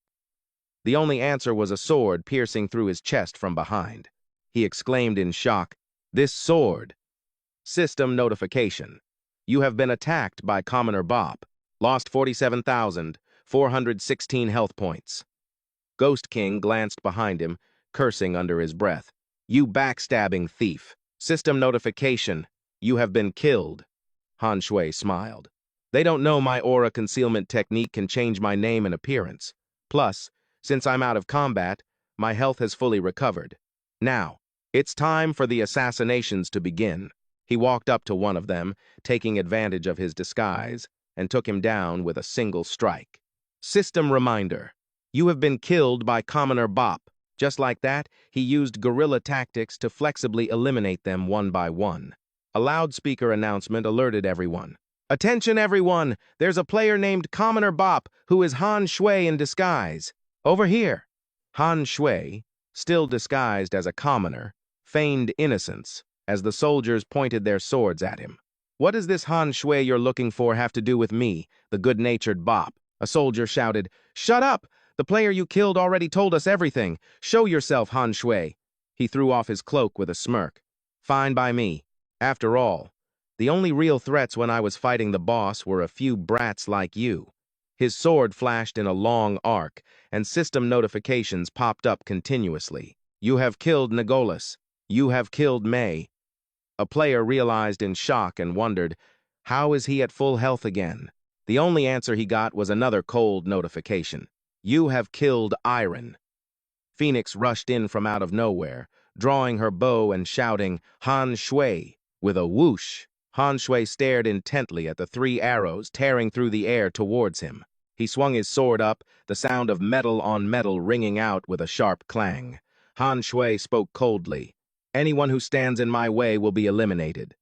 The only answer was a sword piercing through his chest from behind. He exclaimed in shock, "This sword!" System notification. You have been attacked by Commoner Bop. Lost 47,416 health points. Ghost King glanced behind him, cursing under his breath. "You backstabbing thief. System notification. You have been killed." Han Shui smiled. "They don't know my aura concealment technique can change my name and appearance. Plus, since I'm out of combat, my health has fully recovered. Now, it's time for the assassinations to begin." He walked up to one of them, taking advantage of his disguise, and took him down with a single strike. System reminder. You have been killed by Commoner Bop. Just like that, he used guerrilla tactics to flexibly eliminate them one by one. A loudspeaker announcement alerted everyone. "Attention everyone! There's a player named Commoner Bop who is Han Shui in disguise. Over here." Han Shui, still disguised as a commoner, feigned innocence as the soldiers pointed their swords at him. "What does this Han Shui you're looking for have to do with me, the good-natured Bop?" A soldier shouted, "Shut up! The player you killed already told us everything. Show yourself, Han Shui." He threw off his cloak with a smirk. "Fine by me. After all, the only real threats when I was fighting the boss were a few brats like you." His sword flashed in a long arc, and system notifications popped up continuously. "You have killed Nigolas. You have killed May." A player realized in shock and wondered, how is he at full health again? The only answer he got was another cold notification. "You have killed Iron." Phoenix rushed in from out of nowhere, drawing her bow and shouting, "Han Shui!" With a whoosh, Han Shui stared intently at the 3 arrows tearing through the air towards him. He swung his sword up, the sound of metal on metal ringing out with a sharp clang. Han Shui spoke coldly. "Anyone who stands in my way will be eliminated.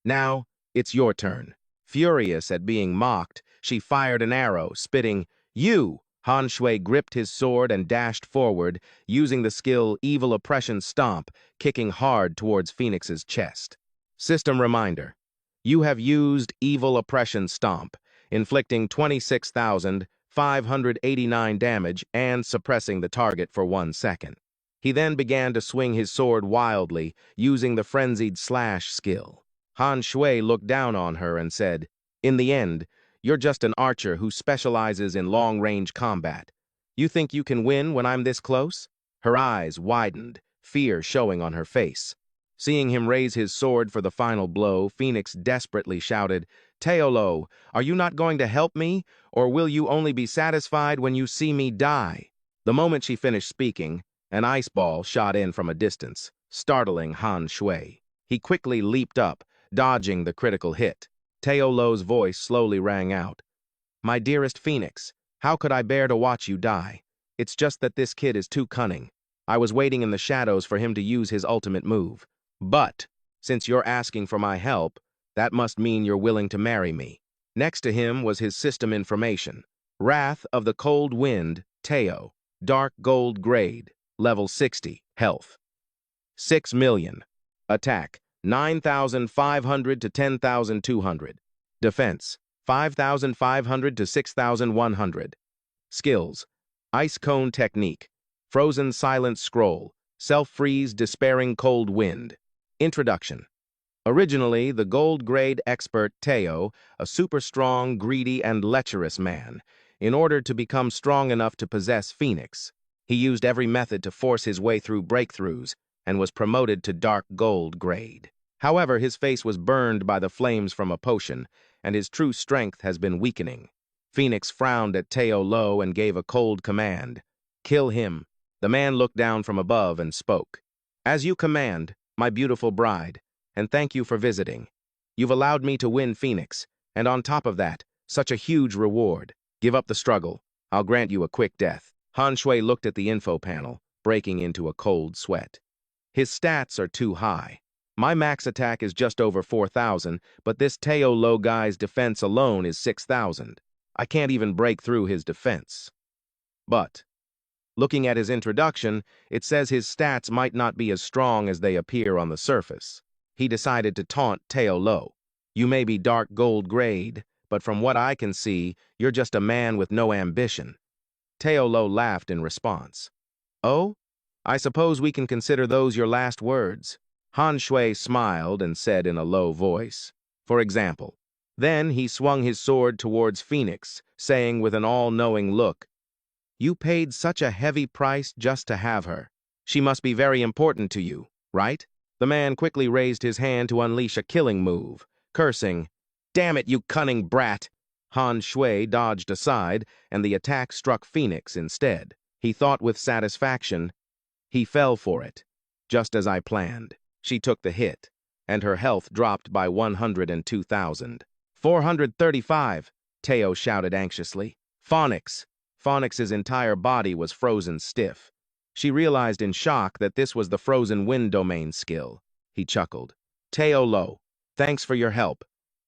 Now, it's your turn." Furious at being mocked, she fired an arrow, spitting, "You!" Han Shui gripped his sword and dashed forward, using the skill Evil Oppression Stomp, kicking hard towards Phoenix's chest. System reminder. You have used Evil Oppression Stomp, inflicting 26,589 damage and suppressing the target for 1 second. He then began to swing his sword wildly, using the frenzied slash skill. Han Shui looked down on her and said, "In the end, you're just an archer who specializes in long-range combat. You think you can win when I'm this close?" Her eyes widened, fear showing on her face. Seeing him raise his sword for the final blow, Phoenix desperately shouted, "Teolo, are you not going to help me, or will you only be satisfied when you see me die?" The moment she finished speaking, an ice ball shot in from a distance, startling Han Shui. He quickly leaped up, dodging the critical hit. Teolo's voice slowly rang out. "My dearest Phoenix, how could I bear to watch you die? It's just that this kid is too cunning. I was waiting in the shadows for him to use his ultimate move. But, since you're asking for my help, that must mean you're willing to marry me." Next to him was his system information. Wrath of the Cold Wind, Teo, Dark Gold Grade, Level 60, Health. 6 million. Attack, 9,500 to 10,200. Defense, 5,500 to 6,100. Skills, Ice Cone Technique, Frozen Silent Scroll, Self-Freeze Despairing Cold Wind. Introduction. Originally, the gold-grade expert Teo, a super-strong, greedy, and lecherous man. In order to become strong enough to possess Phoenix, he used every method to force his way through breakthroughs and was promoted to dark gold grade. However, his face was burned by the flames from a potion, and his true strength has been weakening. Phoenix frowned at Teo Lo and gave a cold command. "Kill him." The man looked down from above and spoke. "As you command, my beautiful bride, and thank you for visiting. You've allowed me to win Phoenix, and on top of that, such a huge reward. Give up the struggle. I'll grant you a quick death." Han Shui looked at the info panel, breaking into a cold sweat. His stats are too high. My max attack is just over 4,000, but this Teo Lo guy's defense alone is 6,000. I can't even break through his defense. But, looking at his introduction, it says his stats might not be as strong as they appear on the surface. He decided to taunt Teo Lo. "You may be dark gold grade, but from what I can see, you're just a man with no ambition." Teo Lo laughed in response. "Oh? I suppose we can consider those your last words." Han Shui smiled and said in a low voice, "For example." Then he swung his sword towards Phoenix, saying with an all-knowing look, "You paid such a heavy price just to have her. She must be very important to you, right?" The man quickly raised his hand to unleash a killing move, cursing, "Damn it, you cunning brat!" Han Shui dodged aside, and the attack struck Phoenix instead. He thought with satisfaction, "He fell for it, just as I planned." She took the hit, and her health dropped by 102,000. 435, Teo shouted anxiously. "Phonix!" Phonix's entire body was frozen stiff. She realized in shock that this was the frozen wind domain skill. He chuckled. "Teo Lo, thanks for your help."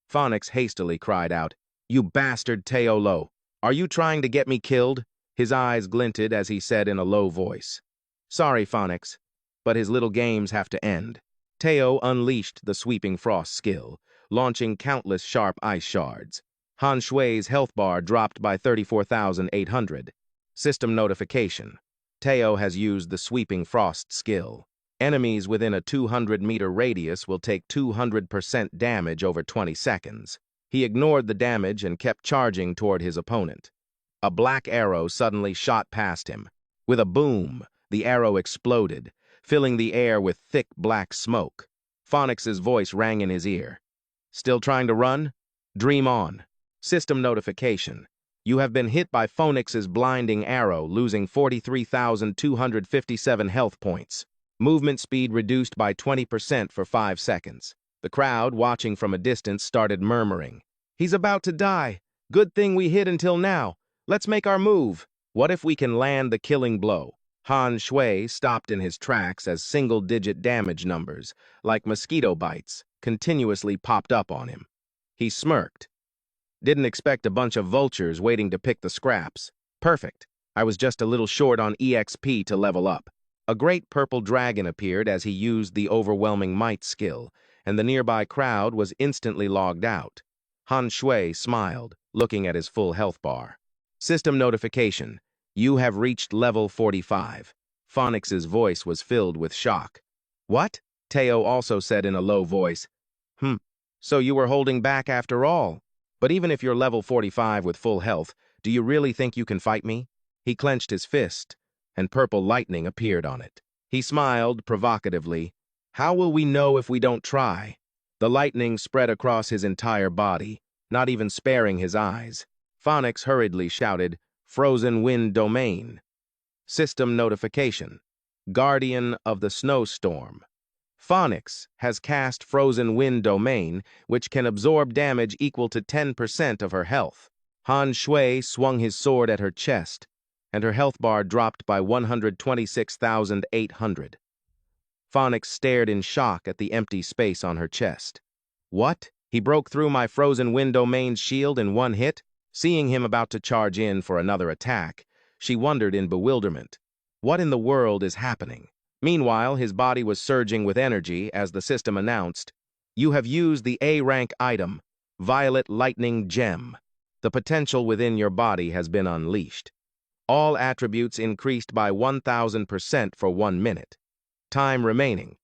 Phonix hastily cried out, "You bastard Teo Lo, are you trying to get me killed?" His eyes glinted as he said in a low voice, "Sorry, Phonix, but his little games have to end." Teo unleashed the sweeping frost skill, launching countless sharp ice shards. Han Shui's health bar dropped by 34,800. System notification. Teo has used the sweeping frost skill. Enemies within a 200-meter radius will take 200% damage over 20 seconds. He ignored the damage and kept charging toward his opponent. A black arrow suddenly shot past him. With a boom, the arrow exploded, filling the air with thick black smoke. Phonix's voice rang in his ear. "Still trying to run? Dream on." System notification. You have been hit by Phonix's blinding arrow, losing 43,257 health points. Movement speed reduced by 20% for 5 seconds. The crowd, watching from a distance, started murmuring. "He's about to die. Good thing we hid until now. Let's make our move. What if we can land the killing blow?" Han Shui stopped in his tracks as single-digit damage numbers, like mosquito bites, continuously popped up on him. He smirked. "Didn't expect a bunch of vultures waiting to pick the scraps. Perfect. I was just a little short on EXP to level up." A great purple dragon appeared as he used the overwhelming might skill, and the nearby crowd was instantly logged out. Han Shui smiled, looking at his full health bar. System notification. You have reached level 45. Phonix's voice was filled with shock. What? Teo also said in a low voice. So you were holding back after all. But even if you're level 45 with full health, do you really think you can fight me? He clenched his fist, and purple lightning appeared on it. He smiled provocatively. How will we know if we don't try? The lightning spread across his entire body, not even sparing his eyes. Phonix hurriedly shouted, Frozen Wind Domain. System notification. Guardian of the Snowstorm. Phonix has cast Frozen Wind Domain, which can absorb damage equal to 10% of her health. Han Shui swung his sword at her chest, and her health bar dropped by 126,800. Phonix stared in shock at the empty space on her chest. What? He broke through my Frozen Wind Domain's shield in one hit? Seeing him about to charge in for another attack, she wondered in bewilderment. What in the world is happening? Meanwhile, his body was surging with energy as the system announced, You have used the A-rank item, Violet Lightning Gem. The potential within your body has been unleashed. All attributes increased by 1,000% for 1 minute. Time remaining,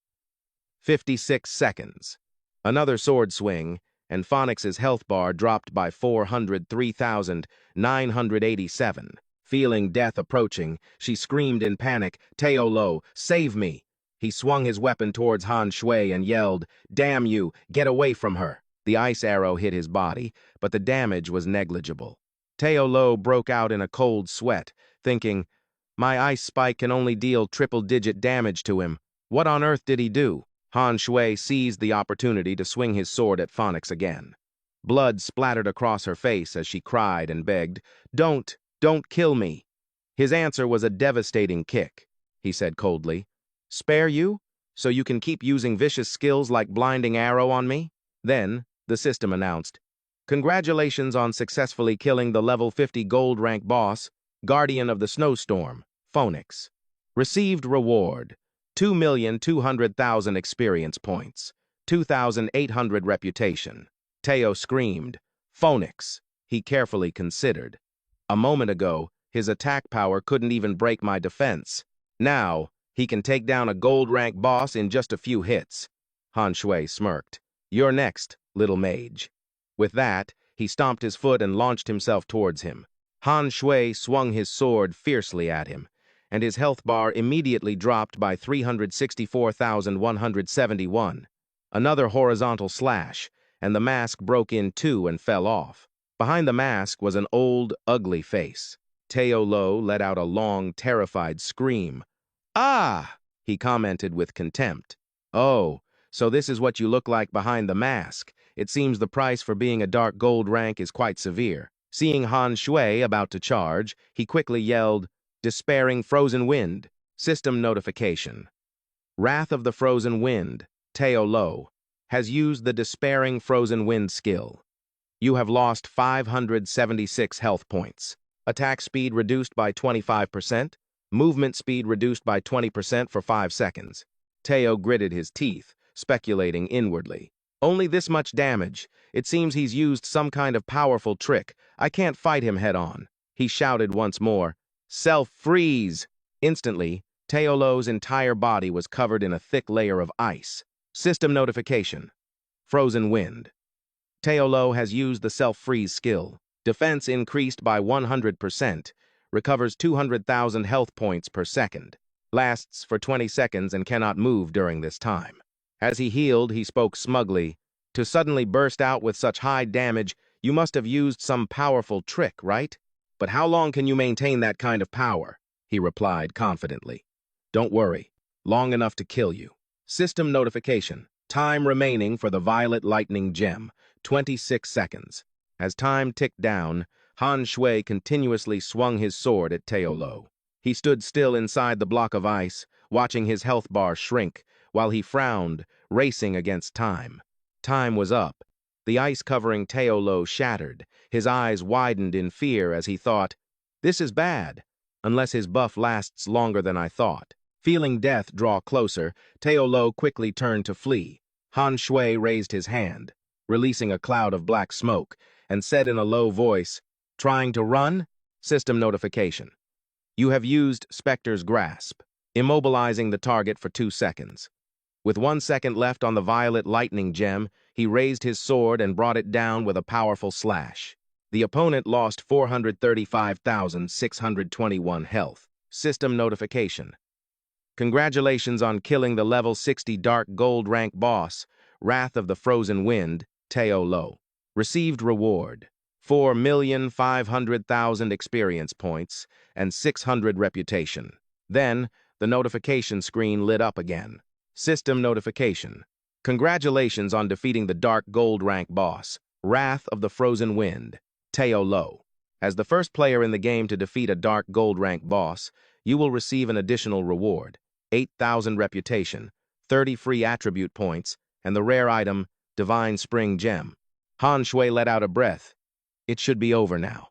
56 seconds. Another sword swing, and Phonix's health bar dropped by 403,987. Feeling death approaching, she screamed in panic, Teolo, save me! He swung his weapon towards Han Shui and yelled, Damn you, get away from her! The ice arrow hit his body, but the damage was negligible. Teolo broke out in a cold sweat, thinking, My ice spike can only deal triple-digit damage to him. What on earth did he do? Han Shui seized the opportunity to swing his sword at Phonix again. Blood splattered across her face as she cried and begged, Don't kill me. His answer was a devastating kick. He said coldly, Spare you? So you can keep using vicious skills like Blinding Arrow on me? Then, the system announced, Congratulations on successfully killing the level 50 gold rank boss, Guardian of the Snowstorm, Phonix. Received reward, 2,200,000 experience points, 2,800 reputation. Teo screamed, Phonix. He carefully considered. A moment ago, his attack power couldn't even break my defense. Now, he can take down a gold rank boss in just a few hits. Han Shui smirked. You're next, little mage. With that, he stomped his foot and launched himself towards him. Han Shui swung his sword fiercely at him, and his health bar immediately dropped by 364,171. Another horizontal slash, and the mask broke in two and fell off. Behind the mask was an old, ugly face. Teo Lo let out a long, terrified scream. Ah! He commented with contempt. Oh, so this is what you look like behind the mask. It seems the price for being a dark gold rank is quite severe. Seeing Han Shui about to charge, he quickly yelled, Despairing Frozen Wind. System notification. Wrath of the Frozen Wind, Teo Lo, has used the Despairing Frozen Wind skill. You have lost 576 health points. Attack speed reduced by 25%. Movement speed reduced by 20% for 5 seconds. Teo gritted his teeth, speculating inwardly. Only this much damage. It seems he's used some kind of powerful trick. I can't fight him head-on. He shouted once more, Self-freeze! Instantly, Teolo's entire body was covered in a thick layer of ice. System notification. Frozen Wind. Teolo has used the self-freeze skill. Defense increased by 100%. Recovers 200,000 health points per second. Lasts for 20 seconds and cannot move during this time. As he healed, he spoke smugly. To suddenly burst out with such high damage, you must have used some powerful trick, right? But how long can you maintain that kind of power? He replied confidently. Don't worry. Long enough to kill you. System notification. Time remaining for the Violet Lightning Gem. 26 seconds. As time ticked down, Han Shui continuously swung his sword at Teolo. He stood still inside the block of ice, watching his health bar shrink, while he frowned, racing against time. Time was up. The ice covering Teolo shattered. His eyes widened in fear as he thought, This is bad, unless his buff lasts longer than I thought. Feeling death draw closer, Teolo quickly turned to flee. Han Shui raised his hand, releasing a cloud of black smoke, and said in a low voice, Trying to run? System notification. You have used Spectre's Grasp. immobilizing the target for 2 seconds. With 1 second left on the violet lightning gem, he raised his sword and brought it down with a powerful slash. The opponent lost 435,621 health. System notification. Congratulations on killing the level 60 Dark Gold rank boss, Wrath of the Frozen Wind, Teo Lo. Received reward: 4,500,000 experience points and 600 reputation. Then, the notification screen lit up again. System notification. Congratulations on defeating the Dark Gold rank boss, Wrath of the Frozen Wind, Teo Lo. As the first player in the game to defeat a Dark Gold rank boss, you will receive an additional reward: 8,000 reputation, 30 free attribute points, and the rare item, Divine Spring Gem. Han Shui let out a breath. It should be over now.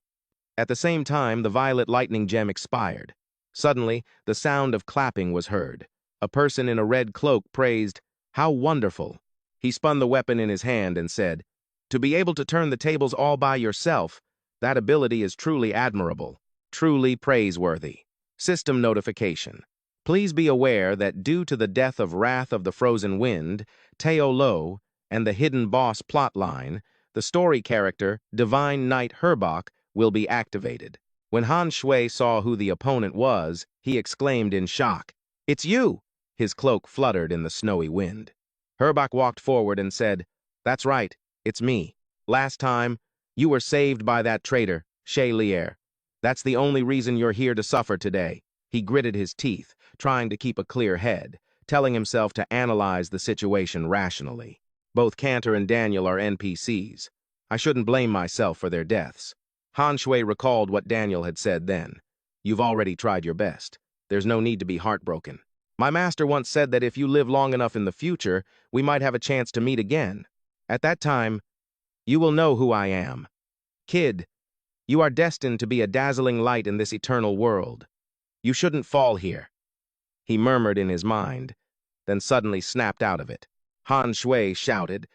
At the same time, the violet lightning gem expired. Suddenly, the sound of clapping was heard. A person in a red cloak praised, "How wonderful!" He spun the weapon in his hand and said, "To be able to turn the tables all by yourself, that ability is truly admirable, truly praiseworthy." System notification. Please be aware that due to the death of Wrath of the Frozen Wind, Teo Lo, and the hidden boss plotline, the story character, Divine Knight Herbach, will be activated. When Han Shui saw who the opponent was, he exclaimed in shock, "It's you!" His cloak fluttered in the snowy wind. Herbach walked forward and said, "That's right, it's me. Last time, you were saved by that traitor, Shay Lier. That's the only reason you're here to suffer today." He gritted his teeth, trying to keep a clear head, telling himself to analyze the situation rationally. Both Cantor and Daniel are NPCs. I shouldn't blame myself for their deaths. Han Shui recalled what Daniel had said then. "You've already tried your best. There's no need to be heartbroken. My master once said that if you live long enough in the future, we might have a chance to meet again. At that time, you will know who I am. Kid, you are destined to be a dazzling light in this eternal world. You shouldn't fall here." He murmured in his mind, then suddenly snapped out of it. Han Shui shouted,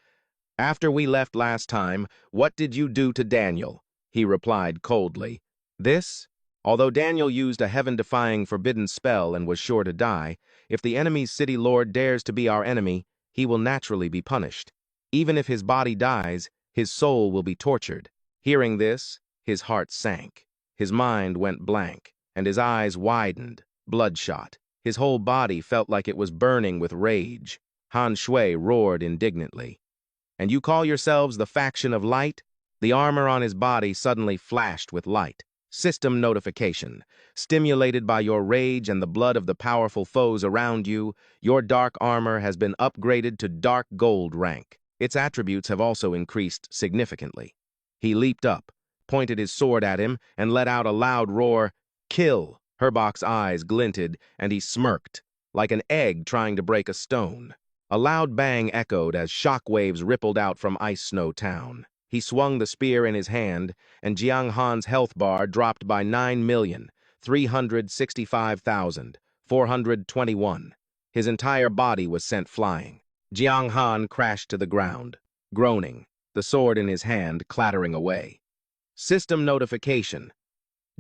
"After we left last time, what did you do to Daniel?" He replied coldly, "This? Although Daniel used a heaven-defying forbidden spell and was sure to die, if the enemy's city lord dares to be our enemy, he will naturally be punished. Even if his body dies, his soul will be tortured." Hearing this, his heart sank. His mind went blank, and his eyes widened, bloodshot. His whole body felt like it was burning with rage. Han Shui roared indignantly, "And you call yourselves the faction of light?" The armor on his body suddenly flashed with light. System notification. Stimulated by your rage and the blood of the powerful foes around you, your dark armor has been upgraded to Dark Gold rank. Its attributes have also increased significantly. He leaped up, pointed his sword at him, and let out a loud roar, "Kill!" Herbach's eyes glinted, and he smirked, like an egg trying to break a stone. A loud bang echoed as shock waves rippled out from Ice Snow Town. He swung the spear in his hand, and Jiang Han's health bar dropped by 9,365,421. His entire body was sent flying. Jiang Han crashed to the ground, groaning, the sword in his hand clattering away. System notification.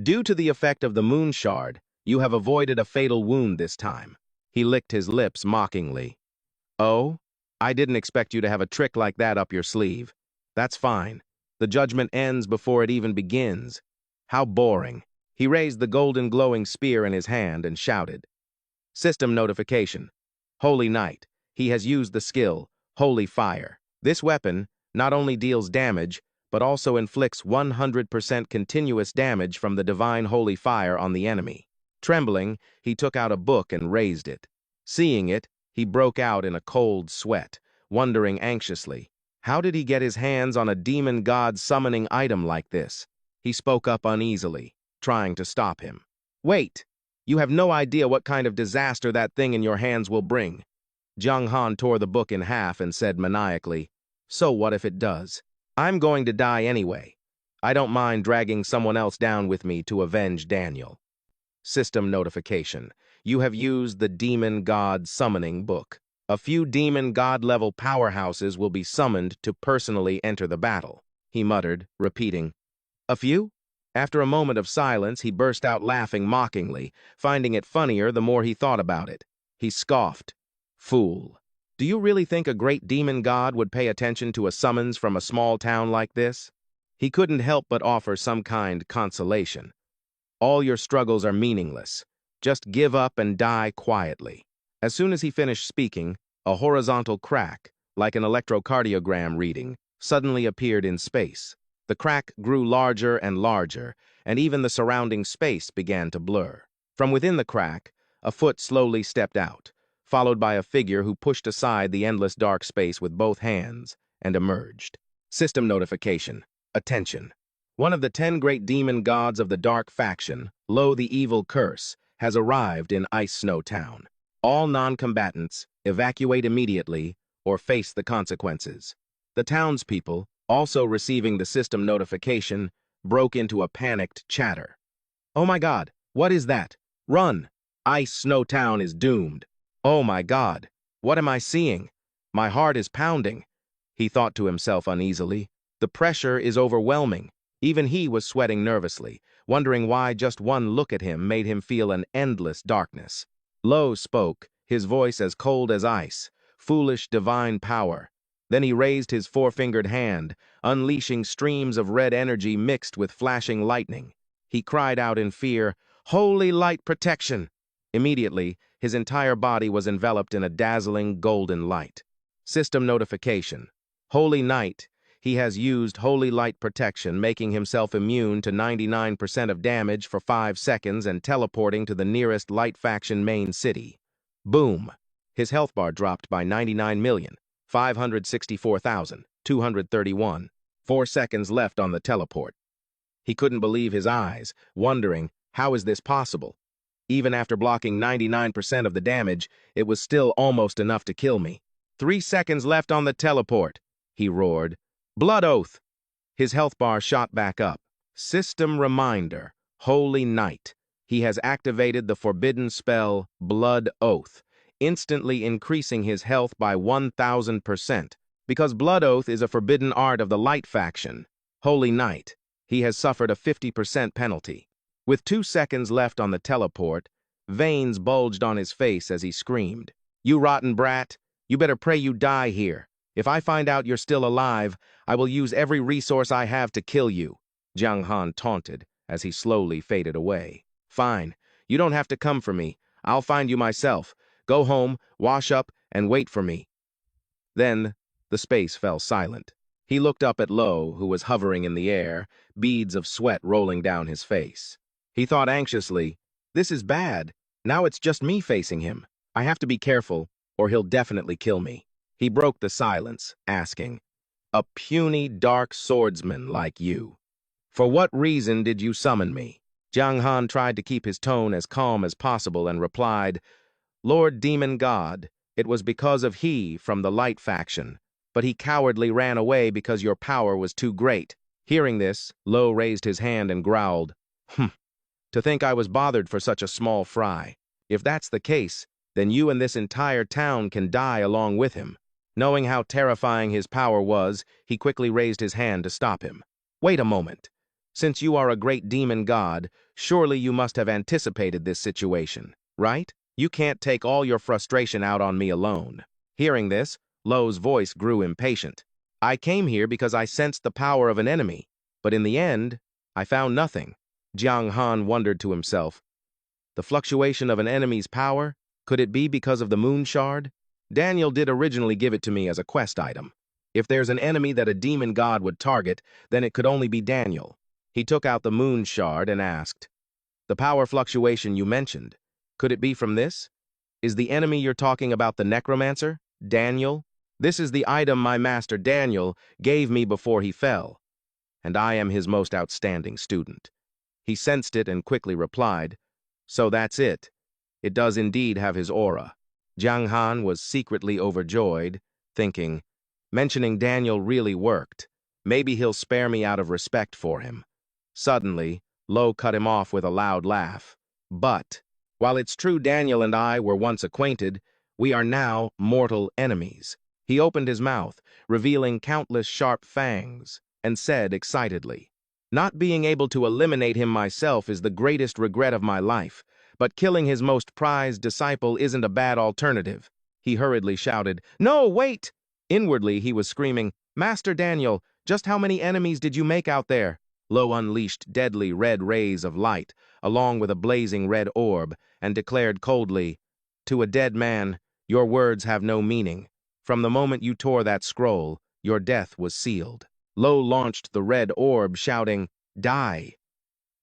Due to the effect of the moon shard, you have avoided a fatal wound this time. He licked his lips mockingly. "Oh? I didn't expect you to have a trick like that up your sleeve. That's fine. The judgment ends before it even begins. How boring." He raised the golden glowing spear in his hand and shouted. System notification. Holy Knight. He has used the skill, Holy Fire. This weapon not only deals damage, but also inflicts 100% continuous damage from the divine holy fire on the enemy. Trembling, he took out a book and raised it. Seeing it, he broke out in a cold sweat, wondering anxiously, how did he get his hands on a demon god summoning item like this? He spoke up uneasily, trying to stop him. "Wait! You have no idea what kind of disaster that thing in your hands will bring." Jiang Han tore the book in half and said maniacally, "So what if it does? I'm going to die anyway. I don't mind dragging someone else down with me to avenge Daniel." System notification. You have used the Demon God Summoning Book. A few Demon God-level powerhouses will be summoned to personally enter the battle. He muttered, repeating, "A few? After a moment of silence, he burst out laughing mockingly, finding it funnier the more he thought about it. He scoffed. Fool. Do you really think a great demon god would pay attention to a summons from a small town like this? He couldn't help but offer some kind consolation. All your struggles are meaningless. Just give up and die quietly. As soon as he finished speaking, a horizontal crack, like an electrocardiogram reading, suddenly appeared in space. The crack grew larger and larger, and even the surrounding space began to blur. From within the crack, a foot slowly stepped out, followed by a figure who pushed aside the endless dark space with both hands and emerged. System notification. Attention. One of the 10 great demon gods of the Dark Faction, Lo the Evil Curse, has arrived in Ice Snow Town. All non-combatants evacuate immediately or face the consequences. The townspeople, also receiving the system notification, broke into a panicked chatter. Oh my God, what is that? Run! Ice Snow Town is doomed. Oh my God, what am I seeing? My heart is pounding. He thought to himself uneasily. The pressure is overwhelming. Even he was sweating nervously, wondering why just one look at him made him feel an endless darkness. Lo spoke, his voice as cold as ice. Foolish divine power. Then he raised his four-fingered hand, unleashing streams of red energy mixed with flashing lightning. He cried out in fear, "Holy light protection!" Immediately, his entire body was enveloped in a dazzling golden light. System notification. Holy Night. He has used Holy Light Protection, making himself immune to 99% of damage for 5 seconds and teleporting to the nearest Light Faction main city. Boom. His health bar dropped by 99,564,231. 4 seconds left on the teleport. He couldn't believe his eyes, wondering, how is this possible? Even after blocking 99% of the damage, it was still almost enough to kill me. 3 seconds left on the teleport, he roared. Blood Oath! His health bar shot back up. System reminder, Holy Night. He has activated the forbidden spell, Blood Oath, instantly increasing his health by 1,000%. Because Blood Oath is a forbidden art of the Light Faction, Holy Night, he has suffered a 50% penalty. With 2 seconds left on the teleport, veins bulged on his face as he screamed, "You rotten brat! You better pray you die here. If I find out you're still alive, I will use every resource I have to kill you," Jiang Han taunted as he slowly faded away. "Fine. You don't have to come for me. I'll find you myself. Go home, wash up, and wait for me." Then, the space fell silent. He looked up at Lo, who was hovering in the air, beads of sweat rolling down his face. He thought anxiously, this is bad. Now it's just me facing him. I have to be careful, or he'll definitely kill me. He broke the silence, asking, "A puny dark swordsman like you. For what reason did you summon me?" Jiang Han tried to keep his tone as calm as possible and replied, "Lord Demon God, it was because of he from the Light Faction, but he cowardly ran away because your power was too great." Hearing this, Lo raised his hand and growled, To think I was bothered for such a small fry. If that's the case, then you and this entire town can die along with him." Knowing how terrifying his power was, he quickly raised his hand to stop him. "Wait a moment. Since you are a great demon god, surely you must have anticipated this situation, right? You can't take all your frustration out on me alone." Hearing this, Lo's voice grew impatient. "I came here because I sensed the power of an enemy, but in the end, I found nothing." Jiang Han wondered to himself, the fluctuation of an enemy's power? Could it be because of the moon shard? Daniel did originally give it to me as a quest item. If there's an enemy that a demon god would target, then it could only be Daniel. He took out the moon shard and asked, "The power fluctuation you mentioned, could it be from this? Is the enemy you're talking about the necromancer, Daniel? This is the item my master Daniel gave me before he fell, and I am his most outstanding student." He sensed it and quickly replied, "So that's it. It does indeed have his aura." Jiang Han was secretly overjoyed, thinking, mentioning Daniel really worked. Maybe he'll spare me out of respect for him. Suddenly, Lo cut him off with a loud laugh. "But, while it's true Daniel and I were once acquainted, we are now mortal enemies." He opened his mouth, revealing countless sharp fangs, and said excitedly, Not being able to eliminate him myself is the greatest regret of my life, but killing his most prized disciple isn't a bad alternative. He hurriedly shouted, "No, wait!" Inwardly, he was screaming, "Master Daniel, just how many enemies did you make out there?" Lo unleashed deadly red rays of light, along with a blazing red orb, and declared coldly, "To a dead man, your words have no meaning. From the moment you tore that scroll, your death was sealed." Lo launched the red orb, shouting, "Die!"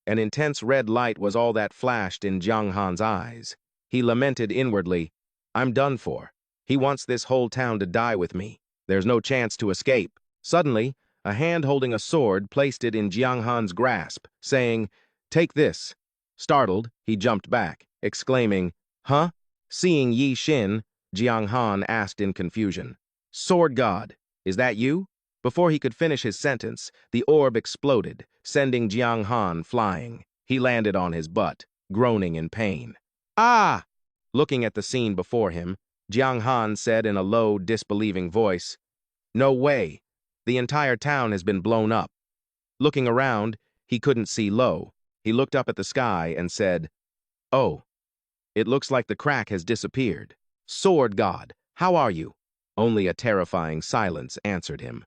An intense red light was all that flashed in Jiang Han's eyes. He lamented inwardly, "I'm done for. He wants this whole town to die with me. There's no chance to escape." Suddenly, a hand holding a sword placed it in Jiang Han's grasp, saying, "Take this." Startled, he jumped back, exclaiming, "Huh?" Seeing Yi Xin, Jiang Han asked in confusion, "Sword God, is that you?" Before he could finish his sentence, the orb exploded, sending Jiang Han flying. He landed on his butt, groaning in pain. "Ah!" Looking at the scene before him, Jiang Han said in a low, disbelieving voice, "No way. The entire town has been blown up." Looking around, he couldn't see Lo. He looked up at the sky and said, "Oh, it looks like the crack has disappeared. Sword God, how are you?" Only a terrifying silence answered him.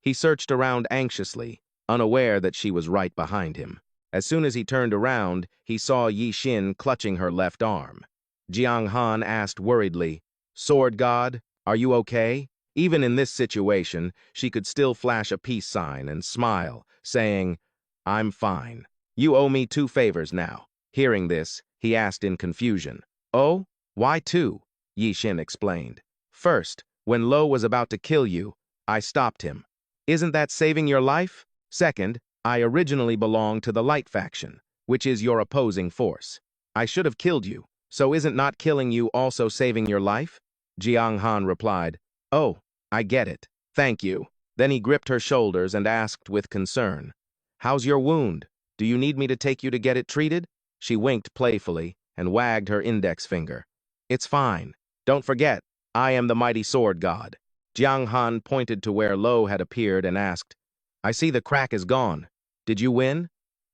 He searched around anxiously, unaware that she was right behind him. As soon as he turned around, he saw Yi Xin clutching her left arm. Jiang Han asked worriedly, "Sword God, are you okay?" Even in this situation, she could still flash a peace sign and smile, saying, "I'm fine. You owe me 2 favors now." Hearing this, he asked in confusion, "Oh, why 2?" Yi Xin explained. "First, when Lo was about to kill you, I stopped him. Isn't that saving your life? Second, I originally belonged to the Light faction, which is your opposing force. I should have killed you, so isn't not killing you also saving your life?" Jiang Han replied, "Oh, I get it. Thank you." Then he gripped her shoulders and asked with concern, "How's your wound? Do you need me to take you to get it treated?" She winked playfully and wagged her index finger. "It's fine. Don't forget, I am the mighty sword god." Jiang Han pointed to where Lo had appeared and asked, "I see the crack is gone. Did you win?"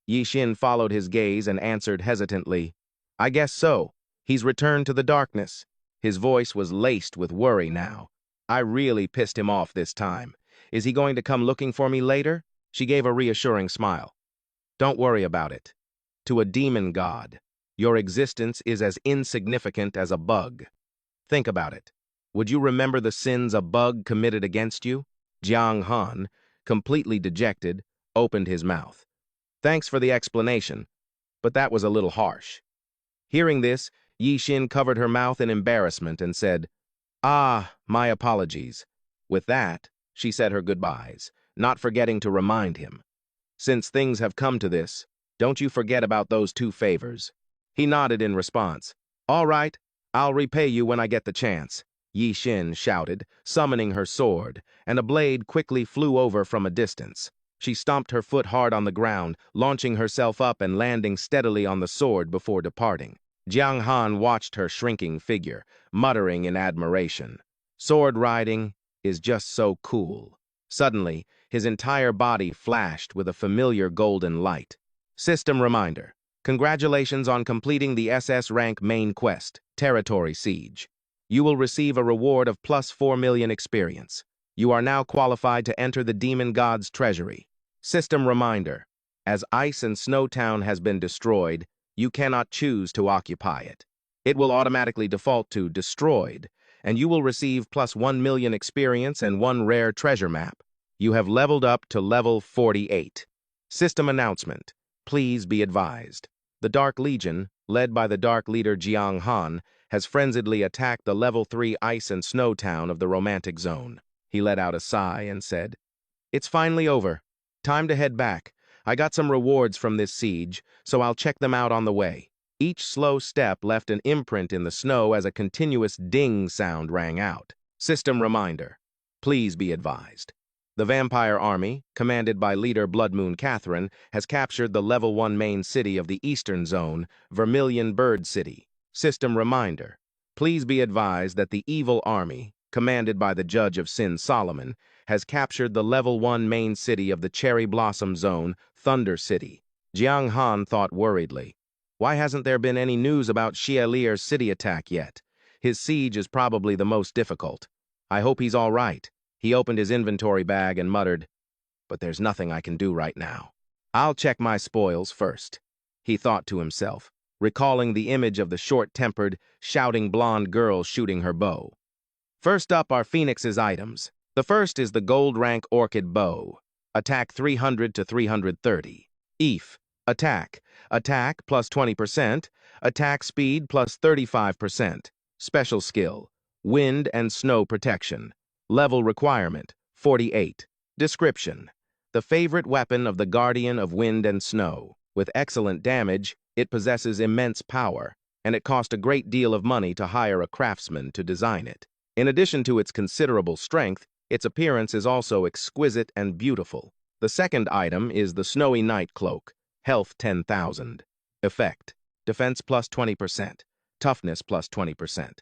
Yi Xin followed his gaze and answered hesitantly, "I guess so. He's returned to the darkness." His voice was laced with worry now. "I really pissed him off this time. Is he going to come looking for me later?" She gave a reassuring smile. "Don't worry about it. To a demon god, your existence is as insignificant as a bug. Think about it. Would you remember the sins a bug committed against you?" Jiang Han, completely dejected, opened his mouth. "Thanks for the explanation, but that was a little harsh." Hearing this, Yi Xin covered her mouth in embarrassment and said, "Ah, my apologies." With that, she said her goodbyes, not forgetting to remind him, "Since things have come to this, don't you forget about those 2 favors." He nodded in response. "All right, I'll repay you when I get the chance," Yi Xin shouted, summoning her sword, and a blade quickly flew over from a distance. She stomped her foot hard on the ground, launching herself up and landing steadily on the sword before departing. Jiang Han watched her shrinking figure, muttering in admiration. Sword riding is just so cool. Suddenly, his entire body flashed with a familiar golden light. System reminder. Congratulations on completing the SS-Rank main quest, Territory Siege. You will receive a reward of plus 4 million experience. You are now qualified to enter the Demon God's treasury. System reminder. As Ice and Snow Town has been destroyed, you cannot choose to occupy it. It will automatically default to destroyed, and you will receive plus 1 million experience and 1 rare treasure map. You have leveled up to level 48. System announcement. Please be advised. The Dark Legion, led by the Dark Leader Jiang Han, has frenziedly attacked the level 3 Ice and Snow Town of the Romantic Zone. He let out a sigh and said, "It's finally over. Time to head back. I got some rewards from this siege, so I'll check them out on the way." Each slow step left an imprint in the snow as a continuous ding sound rang out. System reminder. Please be advised. The Vampire Army, commanded by leader Blood Moon Catherine, has captured the level 1 main city of the Eastern Zone, Vermilion Bird City. System reminder. Please be advised that the Evil Army, commanded by the Judge of Sin Solomon, has captured the level 1 main city of the Cherry Blossom Zone, Thunder City. Jiang Han thought worriedly. Why hasn't there been any news about Xie Lier's city attack yet? His siege is probably the most difficult. I hope he's all right. He opened his inventory bag and muttered, but there's nothing I can do right now. I'll check my spoils first, he thought to himself, recalling the image of the short-tempered, shouting blonde girl shooting her bow. First up are Phoenix's items. The first is the gold rank orchid bow. Attack 300 to 330. EF. Attack. Attack plus 20%. Attack speed plus 35%. Special skill. Wind and snow protection. Level requirement. 48. Description. The favorite weapon of the Guardian of Wind and Snow. With excellent damage, it possesses immense power, and it cost a great deal of money to hire a craftsman to design it. In addition to its considerable strength, its appearance is also exquisite and beautiful. The second item is the Snowy Night Cloak, Health 10,000. Effect, Defense plus 20%, Toughness plus 20%,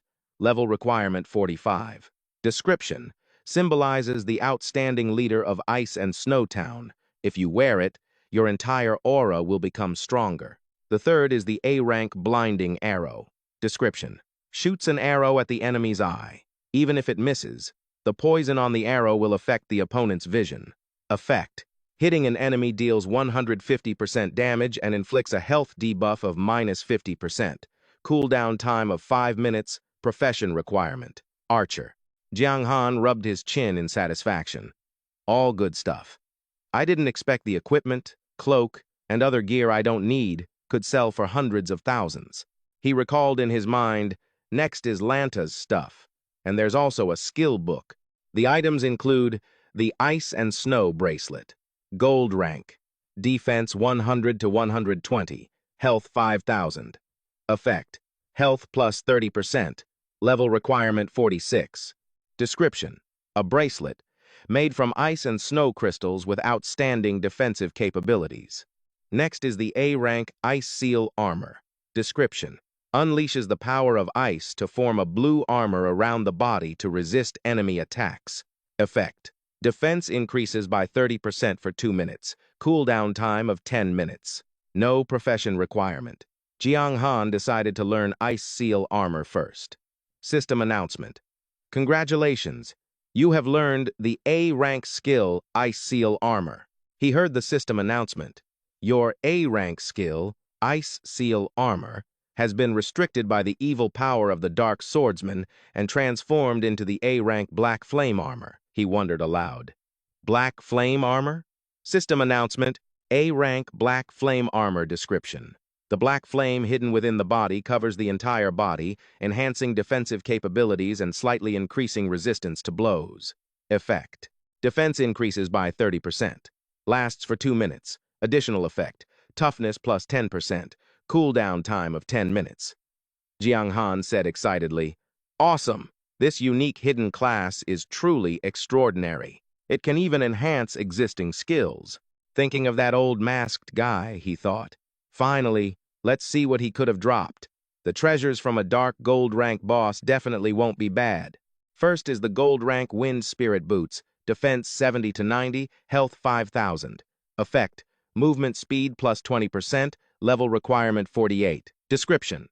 Level requirement 45. Description, symbolizes the outstanding leader of Ice and Snow Town. If you wear it, your entire aura will become stronger. The third is the A-rank Blinding Arrow. Description, shoots an arrow at the enemy's eye. Even if it misses, the poison on the arrow will affect the opponent's vision. Effect, hitting an enemy deals 150% damage and inflicts a health debuff of minus 50%. Cooldown time of 5 minutes, profession requirement. Archer. Jiang Han rubbed his chin in satisfaction. All good stuff. I didn't expect the equipment, cloak, and other gear I don't need could sell for hundreds of thousands. He recalled in his mind, next is Lanta's stuff, and there's also a skill book. The items include the Ice and Snow Bracelet, Gold Rank, Defense 100 to 120, Health 5,000. Effect, Health plus 30%, Level requirement 46. Description, a bracelet made from ice and snow crystals with outstanding defensive capabilities. Next is the A-rank Ice Seal Armor. Description, unleashes the power of ice to form a blue armor around the body to resist enemy attacks. Effect, defense increases by 30% for 2 minutes, cooldown time of 10 minutes. No profession requirement. Jiang Han decided to learn Ice Seal Armor first. System announcement. Congratulations, you have learned the A-rank skill Ice Seal Armor. He heard the system announcement. Your A-rank skill, Ice Seal Armor, has been restricted by the evil power of the Dark Swordsman and transformed into the A-rank Black Flame Armor, he wondered aloud. Black Flame Armor? System announcement, A-rank Black Flame Armor description. The black flame hidden within the body covers the entire body, enhancing defensive capabilities and slightly increasing resistance to blows. Effect, defense increases by 30%. Lasts for 2 minutes. Additional effect, toughness plus 10%. Cooldown time of 10 minutes. Jiang Han said excitedly, awesome! This unique hidden class is truly extraordinary. It can even enhance existing skills. Thinking of that old masked guy, he thought. Finally, let's see what he could have dropped. The treasures from a dark gold rank boss definitely won't be bad. First is the gold rank Wind Spirit Boots, defense 70 to 90, health 5,000. Effect, movement speed plus 20%, level requirement 48. Description,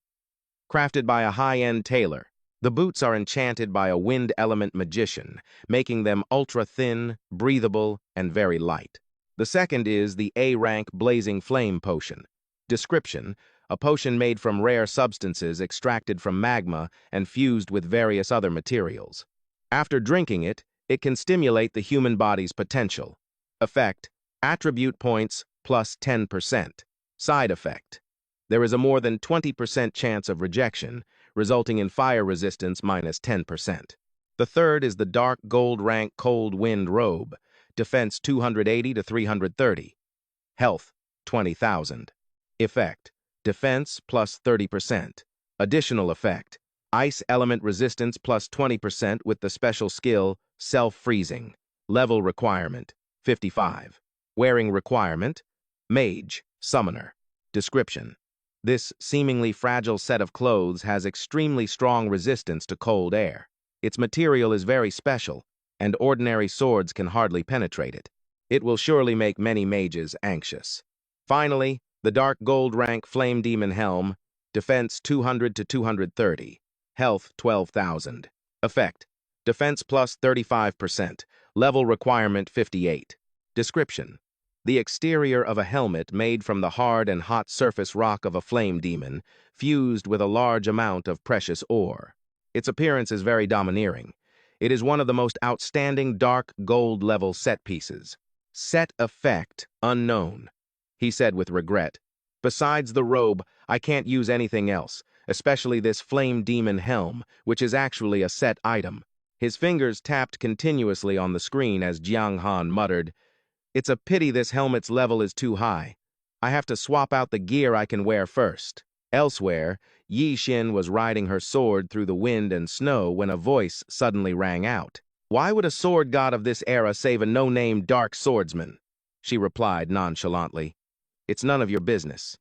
crafted by a high-end tailor. The boots are enchanted by a wind element magician, making them ultra-thin, breathable, and very light. The second is the A-rank Blazing Flame Potion. Description, a potion made from rare substances extracted from magma and fused with various other materials. After drinking it, it can stimulate the human body's potential. Effect, attribute points plus 10%. Side effect, there is a more than 20% chance of rejection, resulting in fire resistance minus 10%. The third is the dark gold rank Cold Wind Robe, defense 280 to 330, health 20,000. Effect, defense plus 30%. Additional effect, ice element resistance plus 20% with the special skill Self-Freezing. Level requirement, 55. Wearing requirement, Mage, Summoner. Description, this seemingly fragile set of clothes has extremely strong resistance to cold air. Its material is very special, and ordinary swords can hardly penetrate it. It will surely make many mages anxious. Finally, the dark gold rank Flame Demon Helm, defense 200 to 230, health 12,000. Effect: defense plus 35%, level requirement 58. Description: the exterior of a helmet made from the hard and hot surface rock of a flame demon, fused with a large amount of precious ore. Its appearance is very domineering. It is one of the most outstanding dark gold level set pieces. Set effect unknown, he said with regret. Besides the robe, I can't use anything else, especially this flame demon helm, which is actually a set item. His fingers tapped continuously on the screen as Jiang Han muttered, "It's a pity this helmet's level is too high. I have to swap out the gear I can wear first." Elsewhere, Yi Xin was riding her sword through the wind and snow when a voice suddenly rang out. "Why would a sword god of this era save a no-name dark swordsman?" She replied nonchalantly. "It's none of your business,"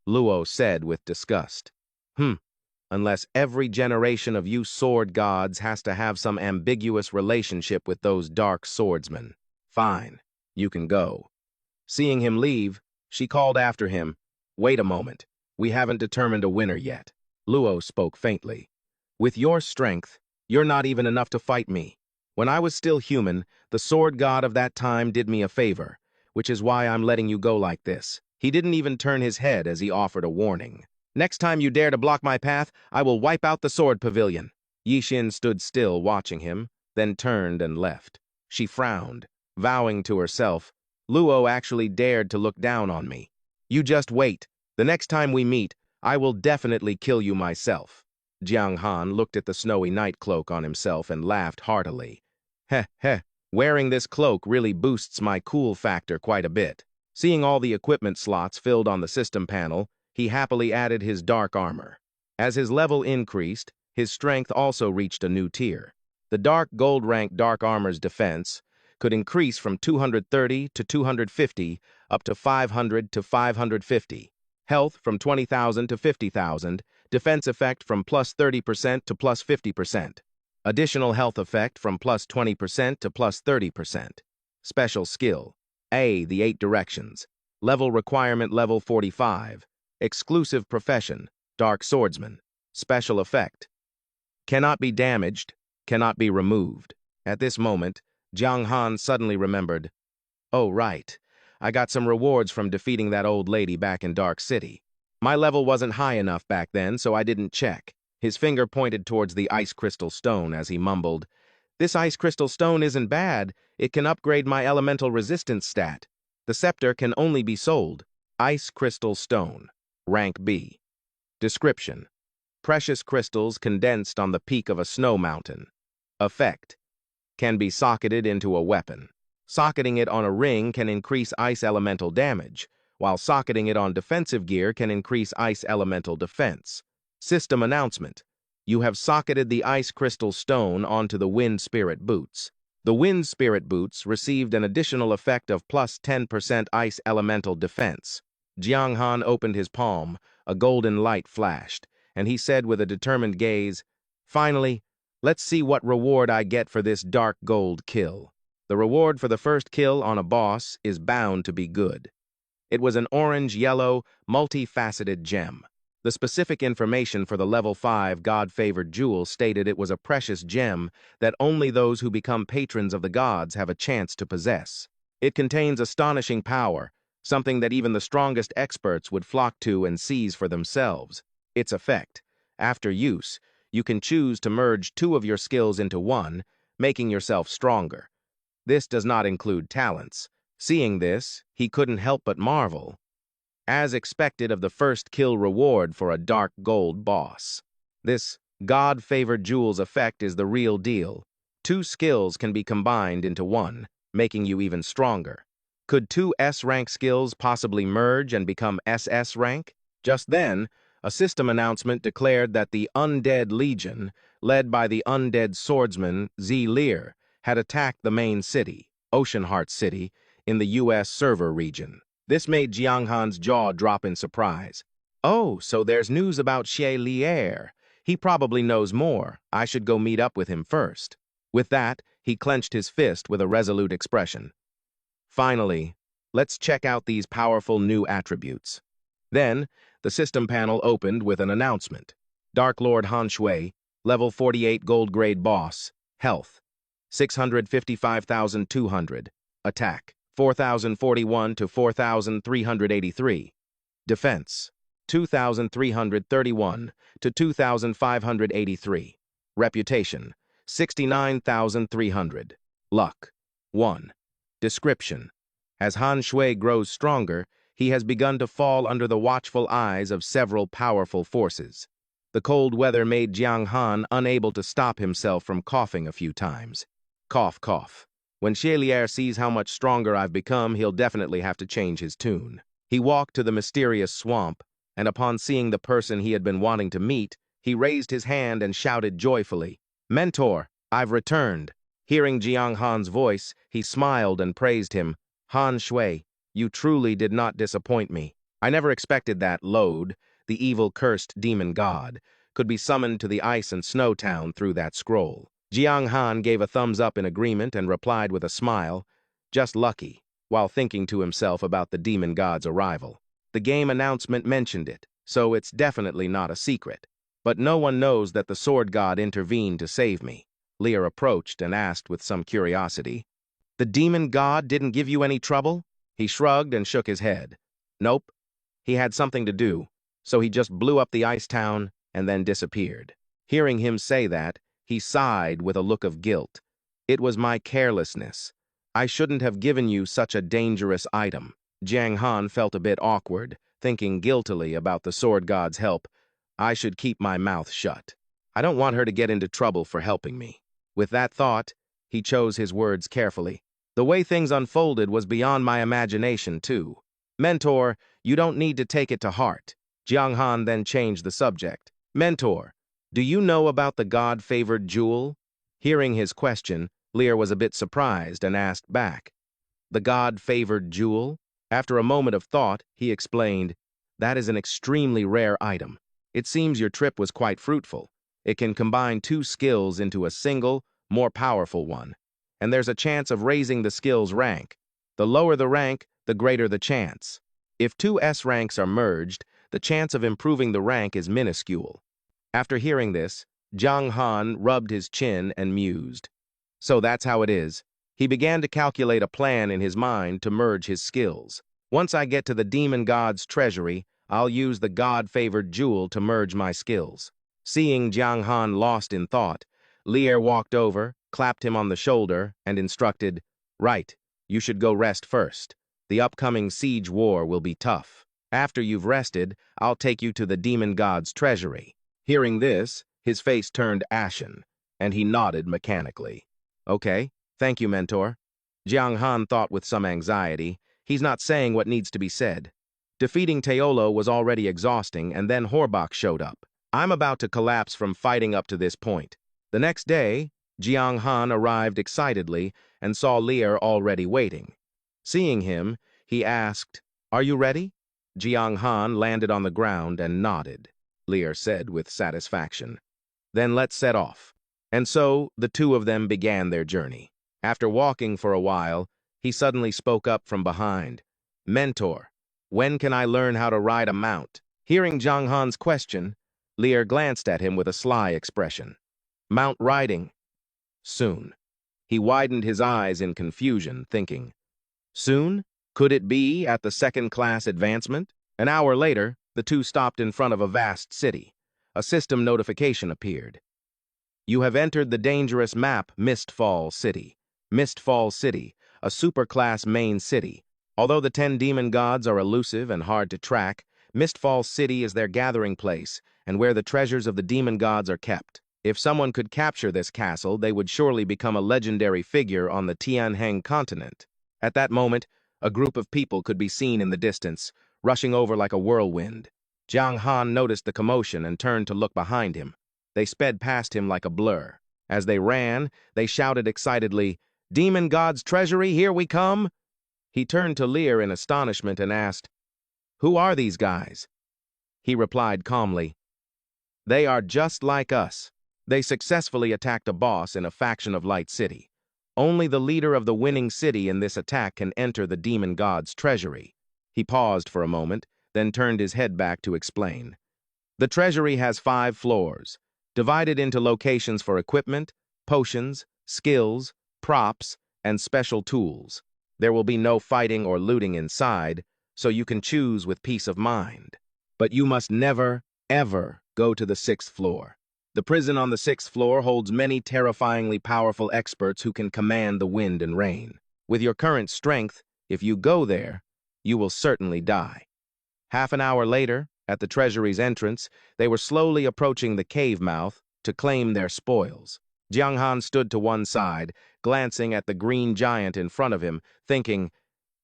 Luo said with disgust. Unless every generation of you sword gods has to have some ambiguous relationship with those dark swordsmen. Fine, you can go." Seeing him leave, she called after him, "Wait a moment, we haven't determined a winner yet." Luo spoke faintly. "With your strength, you're not even enough to fight me. When I was still human, the sword god of that time did me a favor, which is why I'm letting you go like this." He didn't even turn his head as he offered a warning. "Next time you dare to block my path, I will wipe out the sword pavilion." Yi Xin stood still watching him, then turned and left. She frowned, vowing to herself, "Luo actually dared to look down on me. You just wait. The next time we meet, I will definitely kill you myself." Jiang Han looked at the snowy night cloak on himself and laughed heartily. "Heh heh, wearing this cloak really boosts my cool factor quite a bit." Seeing all the equipment slots filled on the system panel, he happily added his dark armor. As his level increased, his strength also reached a new tier. The dark gold rank dark armor's defense could increase from 230 to 250 up to 500 to 550. Health from 20,000 to 50,000, defense effect from plus 30% to plus 50%. Additional health effect from plus 20% to plus 30%. Special skill: A, the 8 directions. Level requirement level 45. Exclusive profession, dark swordsman. Special effect: cannot be damaged, cannot be removed. At this moment, Jiang Han suddenly remembered, "Oh, right. I got some rewards from defeating that old lady back in Dark City. My level wasn't high enough back then, so I didn't check." His finger pointed towards the ice crystal stone as he mumbled, "This ice crystal stone isn't bad. It can upgrade my elemental resistance stat. The scepter can only be sold." Ice crystal stone, rank B. Description: precious crystals condensed on the peak of a snow mountain. Effect: can be socketed into a weapon. Socketing it on a ring can increase ice elemental damage, while socketing it on defensive gear can increase ice elemental defense. System announcement: you have socketed the ice crystal stone onto the wind spirit boots. The wind spirit boots received an additional effect of plus 10% ice elemental defense. Jiang Han opened his palm, a golden light flashed, and he said with a determined gaze, "Finally, let's see what reward I get for this dark gold kill." The reward for the first kill on a boss is bound to be good. It was an orange-yellow, multifaceted gem. The specific information for the level 5 God-favored jewel stated it was a precious gem that only those who become patrons of the gods have a chance to possess. It contains astonishing power, something that even the strongest experts would flock to and seize for themselves. Its effect: after use, you can choose to merge 2 of your skills into one, making yourself stronger. This does not include talents. Seeing this, he couldn't help but marvel. As expected of the first kill reward for a dark gold boss. This God-favored jewel's effect is the real deal. 2 skills can be combined into one, making you even stronger. Could 2 S-rank skills possibly merge and become SS-rank? Just then, a system announcement declared that the Undead Legion, led by the undead swordsman Z. Lear, had attacked the main city, Oceanheart City, in the U.S. server region. This made Jiang Han's jaw drop in surprise. "Oh, so there's news about Xie Lier. He probably knows more. I should go meet up with him first." With that, he clenched his fist with a resolute expression. Finally, let's check out these powerful new attributes. Then, the system panel opened with an announcement. Dark Lord Han Shui, level 48 gold grade boss, health, 655,200, attack, 4,041 to 4,383, defense, 2,331 to 2,583, reputation, 69,300, luck, 1. Description. As Han Shui grows stronger, he has begun to fall under the watchful eyes of several powerful forces. The cold weather made Jiang Han unable to stop himself from coughing a few times. Cough, cough. When Xie sees how much stronger I've become, he'll definitely have to change his tune. He walked to the mysterious swamp, and upon seeing the person he had been wanting to meet, he raised his hand and shouted joyfully, "Mentor, I've returned." Hearing Jiang Han's voice, he smiled and praised him. "Han Shui, you truly did not disappoint me. I never expected that Lode, the evil cursed demon god, could be summoned to the ice and snow town through that scroll." Jiang Han gave a thumbs up in agreement and replied with a smile, "Just lucky," while thinking to himself about the demon god's arrival. The game announcement mentioned it, so it's definitely not a secret. But no one knows that the sword god intervened to save me. Lear approached and asked with some curiosity, "The demon god didn't give you any trouble?" He shrugged and shook his head. "Nope. He had something to do, so he just blew up the ice town and then disappeared." Hearing him say that, he sighed with a look of guilt. "It was my carelessness. I shouldn't have given you such a dangerous item." Jiang Han felt a bit awkward, thinking guiltily about the sword god's help. "I should keep my mouth shut. I don't want her to get into trouble for helping me." With that thought, he chose his words carefully. "The way things unfolded was beyond my imagination, too. Mentor, you don't need to take it to heart." Jiang Han then changed the subject. "Mentor, do you know about the god-favored jewel?" Hearing his question, Lear was a bit surprised and asked back, "The god-favored jewel?" After a moment of thought, he explained, "That is an extremely rare item. It seems your trip was quite fruitful. It can combine two skills into a single, more powerful one. And there's a chance of raising the skill's rank. The lower the rank, the greater the chance. If two S ranks are merged, the chance of improving the rank is minuscule." After hearing this, Jiang Han rubbed his chin and mused. So that's how it is. He began to calculate a plan in his mind to merge his skills. "Once I get to the demon god's treasury, I'll use the god-favored jewel to merge my skills." Seeing Jiang Han lost in thought, Lear walked over, clapped him on the shoulder, and instructed, "Right, you should go rest first. The upcoming siege war will be tough. After you've rested, I'll take you to the demon god's treasury." Hearing this, his face turned ashen, and he nodded mechanically. "Okay, thank you, Mentor." Jiang Han thought with some anxiety. He's not saying what needs to be said. Defeating Teolo was already exhausting, and then Horbach showed up. I'm about to collapse from fighting up to this point. The next day, Jiang Han arrived excitedly and saw Lear already waiting. Seeing him, he asked, "Are you ready?" Jiang Han landed on the ground and nodded. Lear said with satisfaction, "Then let's set off." And so the two of them began their journey. After walking for a while, he suddenly spoke up from behind. "Mentor, when can I learn how to ride a mount?" Hearing Jiang Han's question, Lear glanced at him with a sly expression. "Mount riding? Soon." He widened his eyes in confusion, thinking, "Soon? Could it be at the second-class advancement?" An hour later, the two stopped in front of a vast city. A system notification appeared. "You have entered the dangerous map Mistfall City. Mistfall City, a superclass main city. Although the 10 demon gods are elusive and hard to track, Mistfall City is their gathering place and where the treasures of the demon gods are kept. If someone could capture this castle, they would surely become a legendary figure on the Tianheng continent." At that moment, a group of people could be seen in the distance, rushing over like a whirlwind. Jiang Han noticed the commotion and turned to look behind him. They sped past him like a blur. As they ran, they shouted excitedly, "Demon God's treasury, here we come!" He turned to Lear in astonishment and asked, "Who are these guys?" He replied calmly, "They are just like us. They successfully attacked a boss in a faction of Light City. Only the leader of the winning city in this attack can enter the demon god's treasury. He paused for a moment, then turned his head back to explain. The treasury has 5 floors, divided into locations for equipment, potions, skills, props, and special tools. There will be no fighting or looting inside, so you can choose with peace of mind. But you must never, ever go to the 6th floor. The prison on the 6th floor holds many terrifyingly powerful experts who can command the wind and rain. With your current strength, if you go there, you will certainly die. Half an hour later, at the treasury's entrance, they were slowly approaching the cave mouth to claim their spoils. Jiang Han stood to one side, glancing at the green giant in front of him, thinking,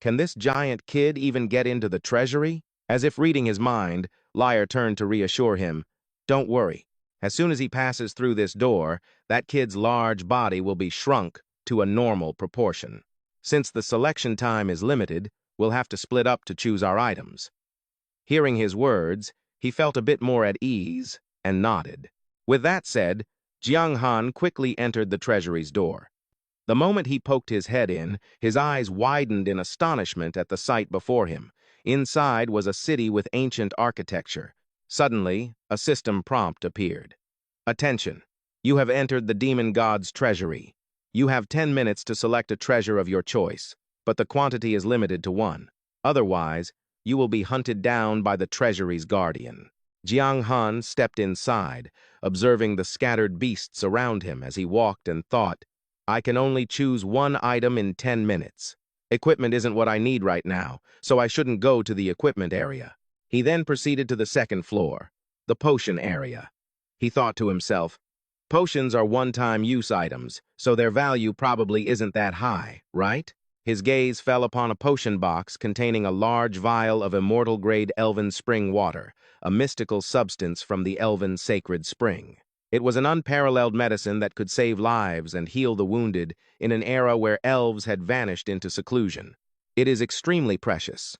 can this giant kid even get into the treasury? As if reading his mind, Liar turned to reassure him, don't worry. As soon as he passes through this door, that kid's large body will be shrunk to a normal proportion. Since the selection time is limited, we'll have to split up to choose our items. Hearing his words, he felt a bit more at ease and nodded. With that said, Jiang Han quickly entered the treasury's door. The moment he poked his head in, his eyes widened in astonishment at the sight before him. Inside was a city with ancient architecture. Suddenly, a system prompt appeared. Attention! You have entered the demon god's treasury. You have 10 minutes to select a treasure of your choice, but the quantity is limited to 1. Otherwise, you will be hunted down by the treasury's guardian. Jiang Han stepped inside, observing the scattered beasts around him as he walked and thought, I can only choose 1 item in 10 minutes. Equipment isn't what I need right now, so I shouldn't go to the equipment area. He then proceeded to the 2nd floor, the potion area. He thought to himself, potions are one-time use items, so their value probably isn't that high, right? His gaze fell upon a potion box containing a large vial of immortal-grade elven spring water, a mystical substance from the elven sacred spring. It was an unparalleled medicine that could save lives and heal the wounded in an era where elves had vanished into seclusion. It is extremely precious.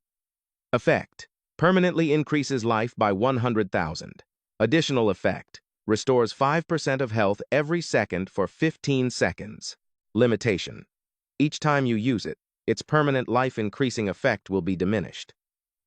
Effect: permanently increases life by 100,000. Additional effect: restores 5% of health every second for 15 seconds. Limitation: each time you use it, its permanent life-increasing effect will be diminished.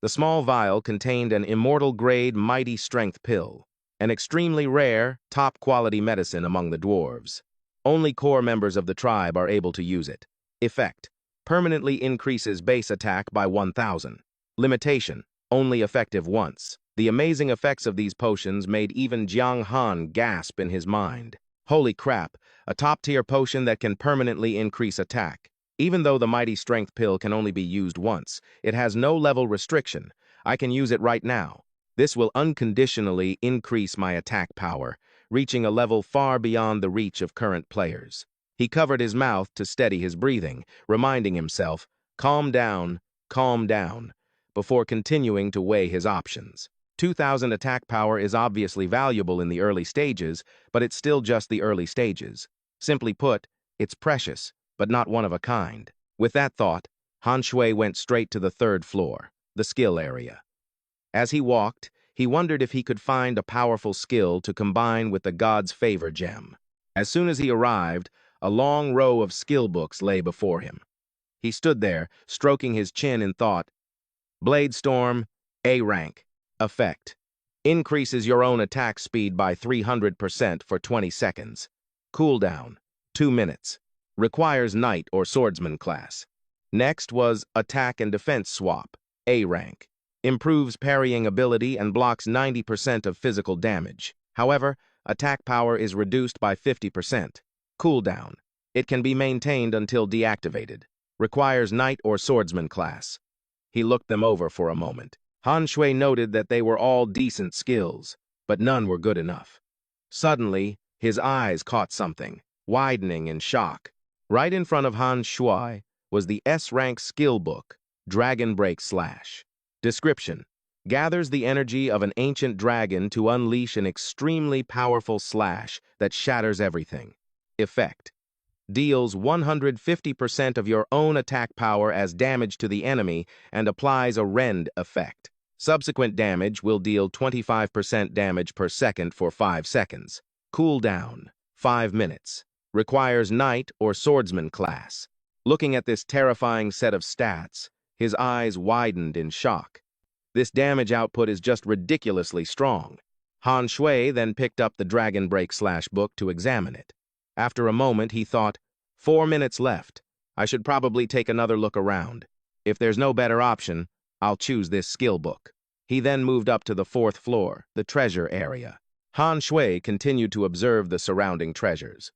The small vial contained an immortal-grade mighty strength pill, an extremely rare, top-quality medicine among the dwarves. Only core members of the tribe are able to use it. Effect: permanently increases base attack by 1,000. Limitation: only effective once. The amazing effects of these potions made even Jiang Han gasp in his mind. Holy crap, a top-tier potion that can permanently increase attack. Even though the mighty strength pill can only be used once, it has no level restriction. I can use it right now. This will unconditionally increase my attack power, reaching a level far beyond the reach of current players. He covered his mouth to steady his breathing, reminding himself, calm down, before continuing to weigh his options. 2,000 attack power is obviously valuable in the early stages, but it's still just the early stages. Simply put, it's precious, but not one of a kind. With that thought, Han Shui went straight to the 3rd floor, the skill area. As he walked, he wondered if he could find a powerful skill to combine with the God's Favor gem. As soon as he arrived, a long row of skill books lay before him. He stood there, stroking his chin in thought. Blade Storm, A rank. Effect: increases your own attack speed by 300% for 20 seconds. Cooldown: 2 minutes. Requires Knight or Swordsman class. Next was Attack and Defense Swap, A rank. Improves parrying ability and blocks 90% of physical damage. However, attack power is reduced by 50%. Cooldown: it can be maintained until deactivated. Requires Knight or Swordsman class. He looked them over for a moment. Han Shui noted that they were all decent skills, but none were good enough. Suddenly, his eyes caught something, widening in shock. Right in front of Han Shui was the S-Rank skill book, Dragon Break Slash. Description: gathers the energy of an ancient dragon to unleash an extremely powerful slash that shatters everything. Effect: deals 150% of your own attack power as damage to the enemy and applies a rend effect. Subsequent damage will deal 25% damage per second for 5 seconds. Cooldown: 5 minutes. Requires Knight or Swordsman class. Looking at this terrifying set of stats, his eyes widened in shock. This damage output is just ridiculously strong. Han Shui then picked up the Dragon Break book to examine it. After a moment, he thought, 4 minutes left. I should probably take another look around. If there's no better option, I'll choose this skill book. He then moved up to the 4th floor, the treasure area. Han Shui continued to observe the surrounding treasures.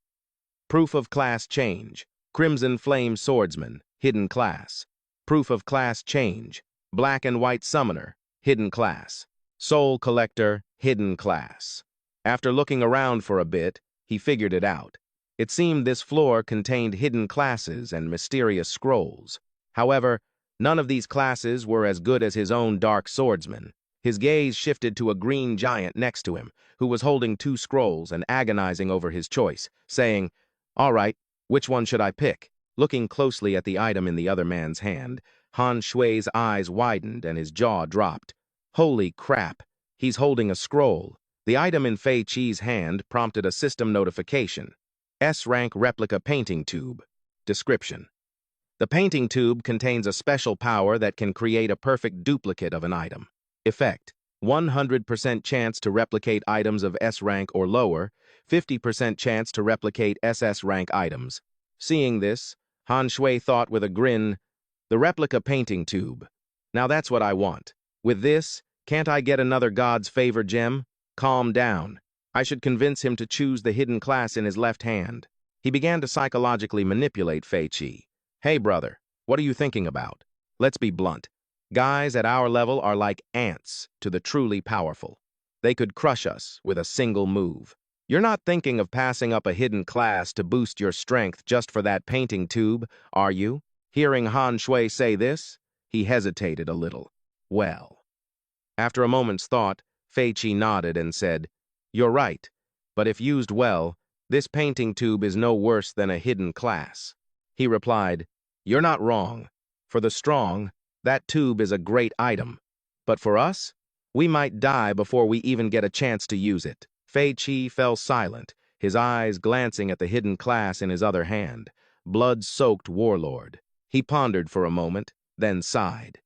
Proof of class change. Crimson Flame Swordsman, hidden class. Proof of class change. Black and White Summoner, hidden class. Soul Collector, hidden class. After looking around for a bit, he figured it out. It seemed this floor contained hidden classes and mysterious scrolls. However, none of these classes were as good as his own Dark Swordsman. His gaze shifted to a green giant next to him, who was holding 2 scrolls and agonizing over his choice, saying, "All right, which one should I pick?" Looking closely at the item in the other man's hand, Han Shui's eyes widened and his jaw dropped. Holy crap, he's holding a scroll. The item in Fei Qi's hand prompted a system notification. S-Rank Replica Painting Tube. Description. The painting tube contains a special power that can create a perfect duplicate of an item. Effect: 100% chance to replicate items of S-Rank or lower, 50% chance to replicate SS-Rank items. Seeing this, Han Shui thought with a grin, the replica painting tube. Now that's what I want. With this, can't I get another God's favor gem? Calm down. I should convince him to choose the hidden class in his left hand. He began to psychologically manipulate Fei Qi. Hey brother, what are you thinking about? Let's be blunt. Guys at our level are like ants to the truly powerful. They could crush us with a single move. You're not thinking of passing up a hidden class to boost your strength just for that painting tube, are you? Hearing Han Shui say this, he hesitated a little. Well. After a moment's thought, Fei Qi nodded and said, "You're right, but if used well, this painting tube is no worse than a hidden class." He replied, "You're not wrong. For the strong, that tube is a great item. But for us, we might die before we even get a chance to use it." Fei Qi fell silent, his eyes glancing at the hidden class in his other hand, blood-soaked warlord. He pondered for a moment, then sighed.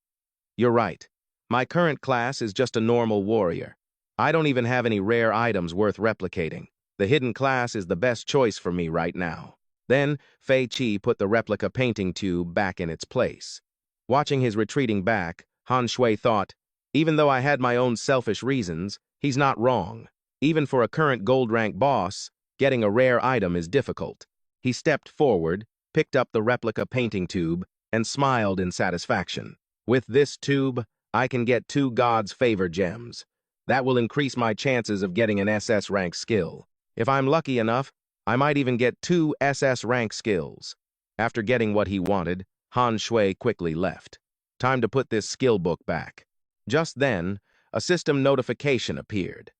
"You're right. My current class is just a normal warrior. I don't even have any rare items worth replicating. The hidden class is the best choice for me right now." Then, Fei Qi put the replica painting tube back in its place. Watching his retreating back, Han Shui thought, even though I had my own selfish reasons, he's not wrong. Even for a current gold rank boss, getting a rare item is difficult. He stepped forward, picked up the replica painting tube, and smiled in satisfaction. With this tube, I can get 2 God's favor gems. That will increase my chances of getting an SS rank skill. If I'm lucky enough, I might even get 2 SS rank skills. After getting what he wanted, Han Shui quickly left. Time to put this skill book back. Just then, a system notification appeared.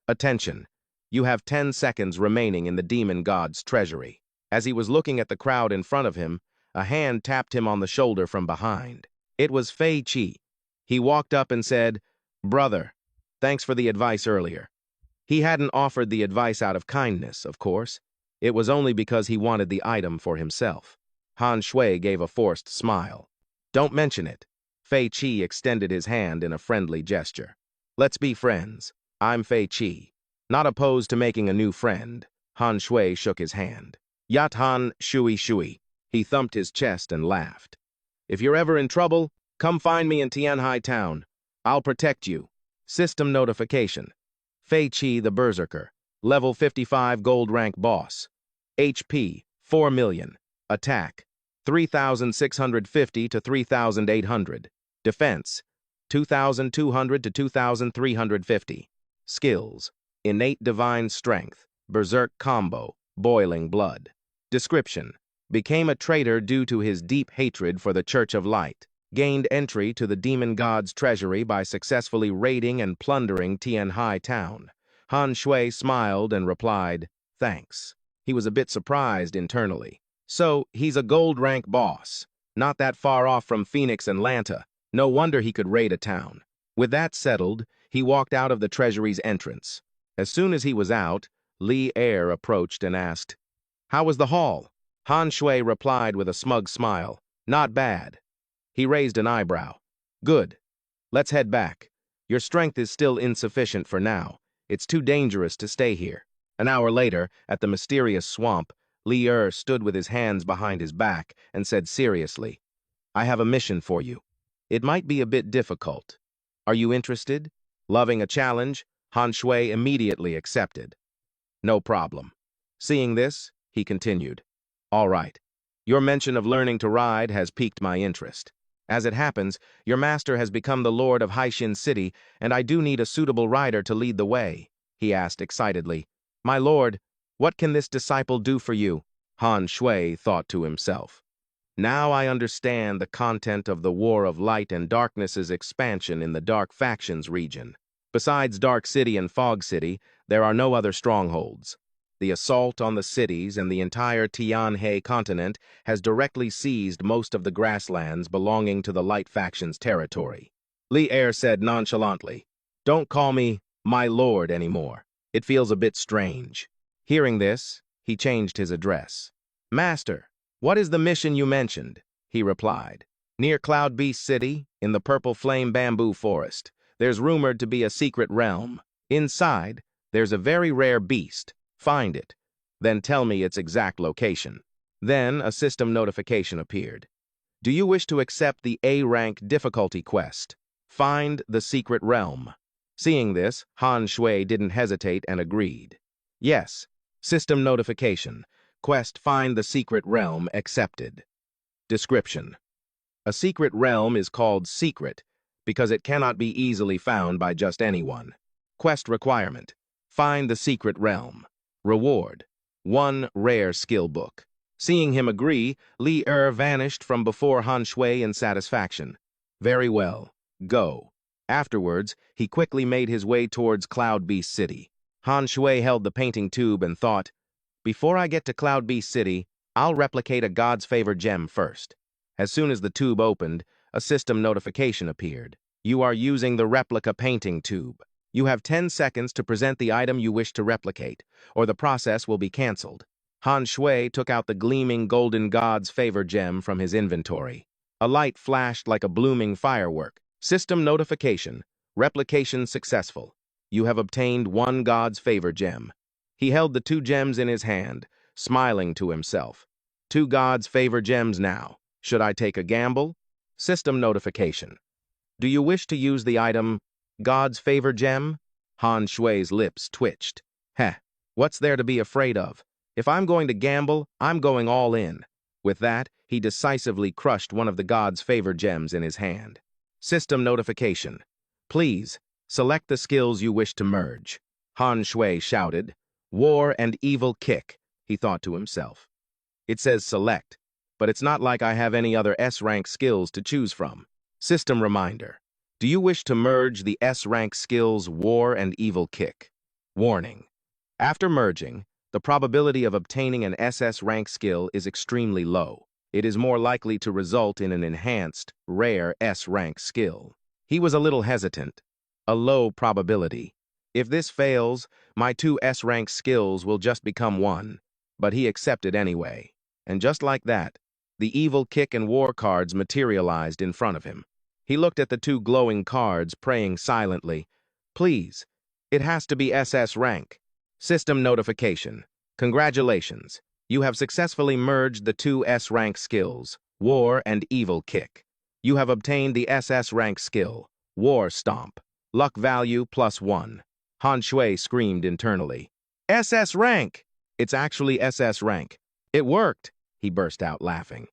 Attention, you have 10 seconds remaining in the demon god's treasury. As he was looking at the crowd in front of him, a hand tapped him on the shoulder from behind. It was Fei Qi. He walked up and said, "Brother, thanks for the advice earlier." He hadn't offered the advice out of kindness, of course. It was only because he wanted the item for himself. Han Shui gave a forced smile. "Don't mention it." Fei Qi extended his hand in a friendly gesture. "Let's be friends. I'm Fei Qi. Not opposed to making a new friend." Han Shui shook his hand. "Yat Han Shui Shui." He thumped his chest and laughed. "If you're ever in trouble, come find me in Tianhai Town. I'll protect you." System notification. Fei Qi the Berserker. Level 55 gold rank boss. HP 4 million. Attack 3,650 to 3,800. Defense 2,200 to 2,350. Skills: Innate Divine Strength, Berserk Combo, Boiling Blood. Description: became a traitor due to his deep hatred for the Church of Light. Gained entry to the demon god's treasury by successfully raiding and plundering Tianhai Town. Han Shui smiled and replied, "Thanks." He was a bit surprised internally. So, he's a gold rank boss. Not that far off from Phoenix and Lanta. No wonder he could raid a town. With that settled, he walked out of the treasury's entrance. As soon as he was out, Li Air approached and asked, How was the haul? Han Shui replied with a smug smile. Not bad. He raised an eyebrow. Good. Let's head back. Your strength is still insufficient for now. It's too dangerous to stay here. An hour later, at the mysterious swamp, Li stood with his hands behind his back and said seriously, I have a mission for you. It might be a bit difficult. Are you interested? Loving a challenge, Han Shui immediately accepted. No problem. Seeing this, he continued. All right. Your mention of learning to ride has piqued my interest. As it happens, your master has become the lord of Haishin City, and I do need a suitable rider to lead the way, he asked excitedly. My lord, what can this disciple do for you? Han Shui thought to himself. Now I understand the content of the War of Light and Darkness's expansion in the Dark Factions region. Besides Dark City and Fog City, there are no other strongholds. The assault on the cities and the entire Tianhe continent has directly seized most of the grasslands belonging to the Light Faction's territory. Li said nonchalantly, Don't call me my lord anymore. It feels a bit strange. Hearing this, he changed his address. Master, what is the mission you mentioned? He replied. Near Cloud Beast City, in the Purple Flame Bamboo Forest, there's rumored to be a secret realm. Inside, there's a very rare beast. Find it. Then tell me its exact location. Then a system notification appeared. Do you wish to accept the A-rank difficulty quest? Find the secret realm. Seeing this, Han Shui didn't hesitate and agreed. Yes. System notification. Quest Find the Secret Realm accepted. Description. A secret realm is called secret because it cannot be easily found by just anyone. Quest requirement. Find the secret realm. Reward. 1 rare skill book. Seeing him agree, Li vanished from before Han Shui in satisfaction. Very well. Go. Afterwards, he quickly made his way towards Cloud Beast City. Han Shui held the painting tube and thought, Before I get to Cloud Beast City, I'll replicate a God's Favor gem first. As soon as the tube opened, a system notification appeared. You are using the replica painting tube. You have 10 seconds to present the item you wish to replicate, or the process will be cancelled. Han Shui took out the gleaming golden God's Favor gem from his inventory. A light flashed like a blooming firework. System notification. Replication successful. You have obtained 1 God's Favor gem. He held the 2 gems in his hand, smiling to himself. 2 God's Favor gems now. Should I take a gamble? System notification. Do you wish to use the item God's Favor gem? Han Shui's lips twitched. Heh, what's there to be afraid of? If I'm going to gamble, I'm going all in. With that, he decisively crushed one of the God's Favor gems in his hand. System notification. Please, select the skills you wish to merge. Han Shui shouted. War and Evil Kick, he thought to himself. It says select, but it's not like I have any other S-rank skills to choose from. System reminder. Do you wish to merge the S-rank skills War and Evil Kick? Warning. After merging, the probability of obtaining an SS rank skill is extremely low. It is more likely to result in an enhanced, rare S-rank skill. He was a little hesitant. A low probability. If this fails, my 2 S-rank skills will just become 1. But he accepted anyway. And just like that, the Evil Kick and War cards materialized in front of him. He looked at the 2 glowing cards, praying silently. Please, it has to be SS rank. System notification. Congratulations. You have successfully merged the 2 S-rank skills, War and Evil Kick. You have obtained the SS rank skill, War Stomp. Luck value +1. Han Shui screamed internally. SS rank! It's actually SS rank. It worked, he burst out laughing.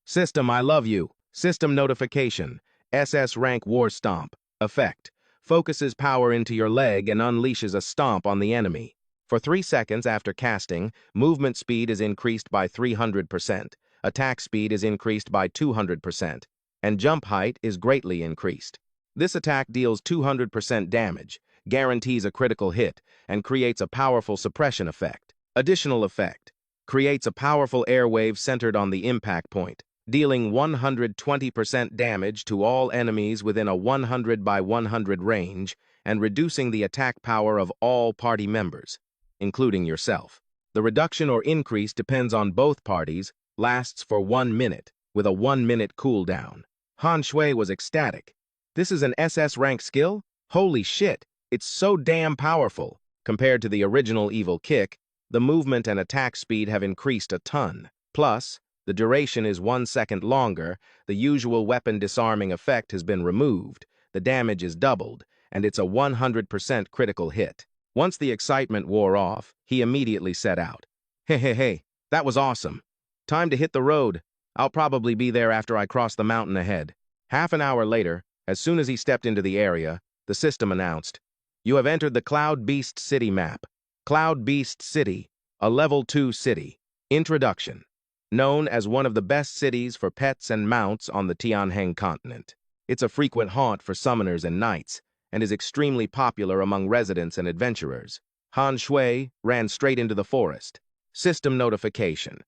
System, I love you. System notification. SS rank War Stomp. Effect. Focuses power into your leg and unleashes a stomp on the enemy. For 3 seconds after casting, movement speed is increased by 300%, attack speed is increased by 200%, and jump height is greatly increased. This attack deals 200% damage, guarantees a critical hit, and creates a powerful suppression effect. Additional effect. Creates a powerful airwave centered on the impact point, dealing 120% damage to all enemies within a 100 by 100 range, and reducing the attack power of all party members, including yourself. The reduction or increase depends on both parties, lasts for 1 minute, with a 1-minute cooldown. Han Shui was ecstatic. This is an SS rank skill? Holy shit, it's so damn powerful. Compared to the original evil kick, the movement and attack speed have increased a ton. Plus, the duration is 1 second longer, the usual weapon disarming effect has been removed, the damage is doubled, and it's a 100% critical hit. Once the excitement wore off, he immediately set out. Hey, that was awesome. Time to hit the road. I'll probably be there after I cross the mountain ahead. Half an hour later, as soon as he stepped into the area, the system announced, "You have entered the Cloud Beast City map. Cloud Beast City, a level 2 city. Introduction. Known as one of the best cities for pets and mounts on the Tianheng continent. It's a frequent haunt for summoners and knights, and is extremely popular among residents and adventurers." Han Shui ran straight into the forest. System notification.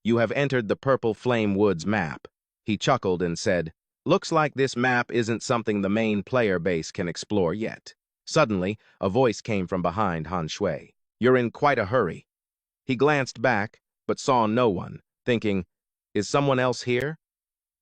"You have entered the Purple Flame Woods map." He chuckled and said, "Looks like this map isn't something the main player base can explore yet." Suddenly, a voice came from behind Han Shui. "You're in quite a hurry." He glanced back, but saw no one, thinking, "Is someone else here?"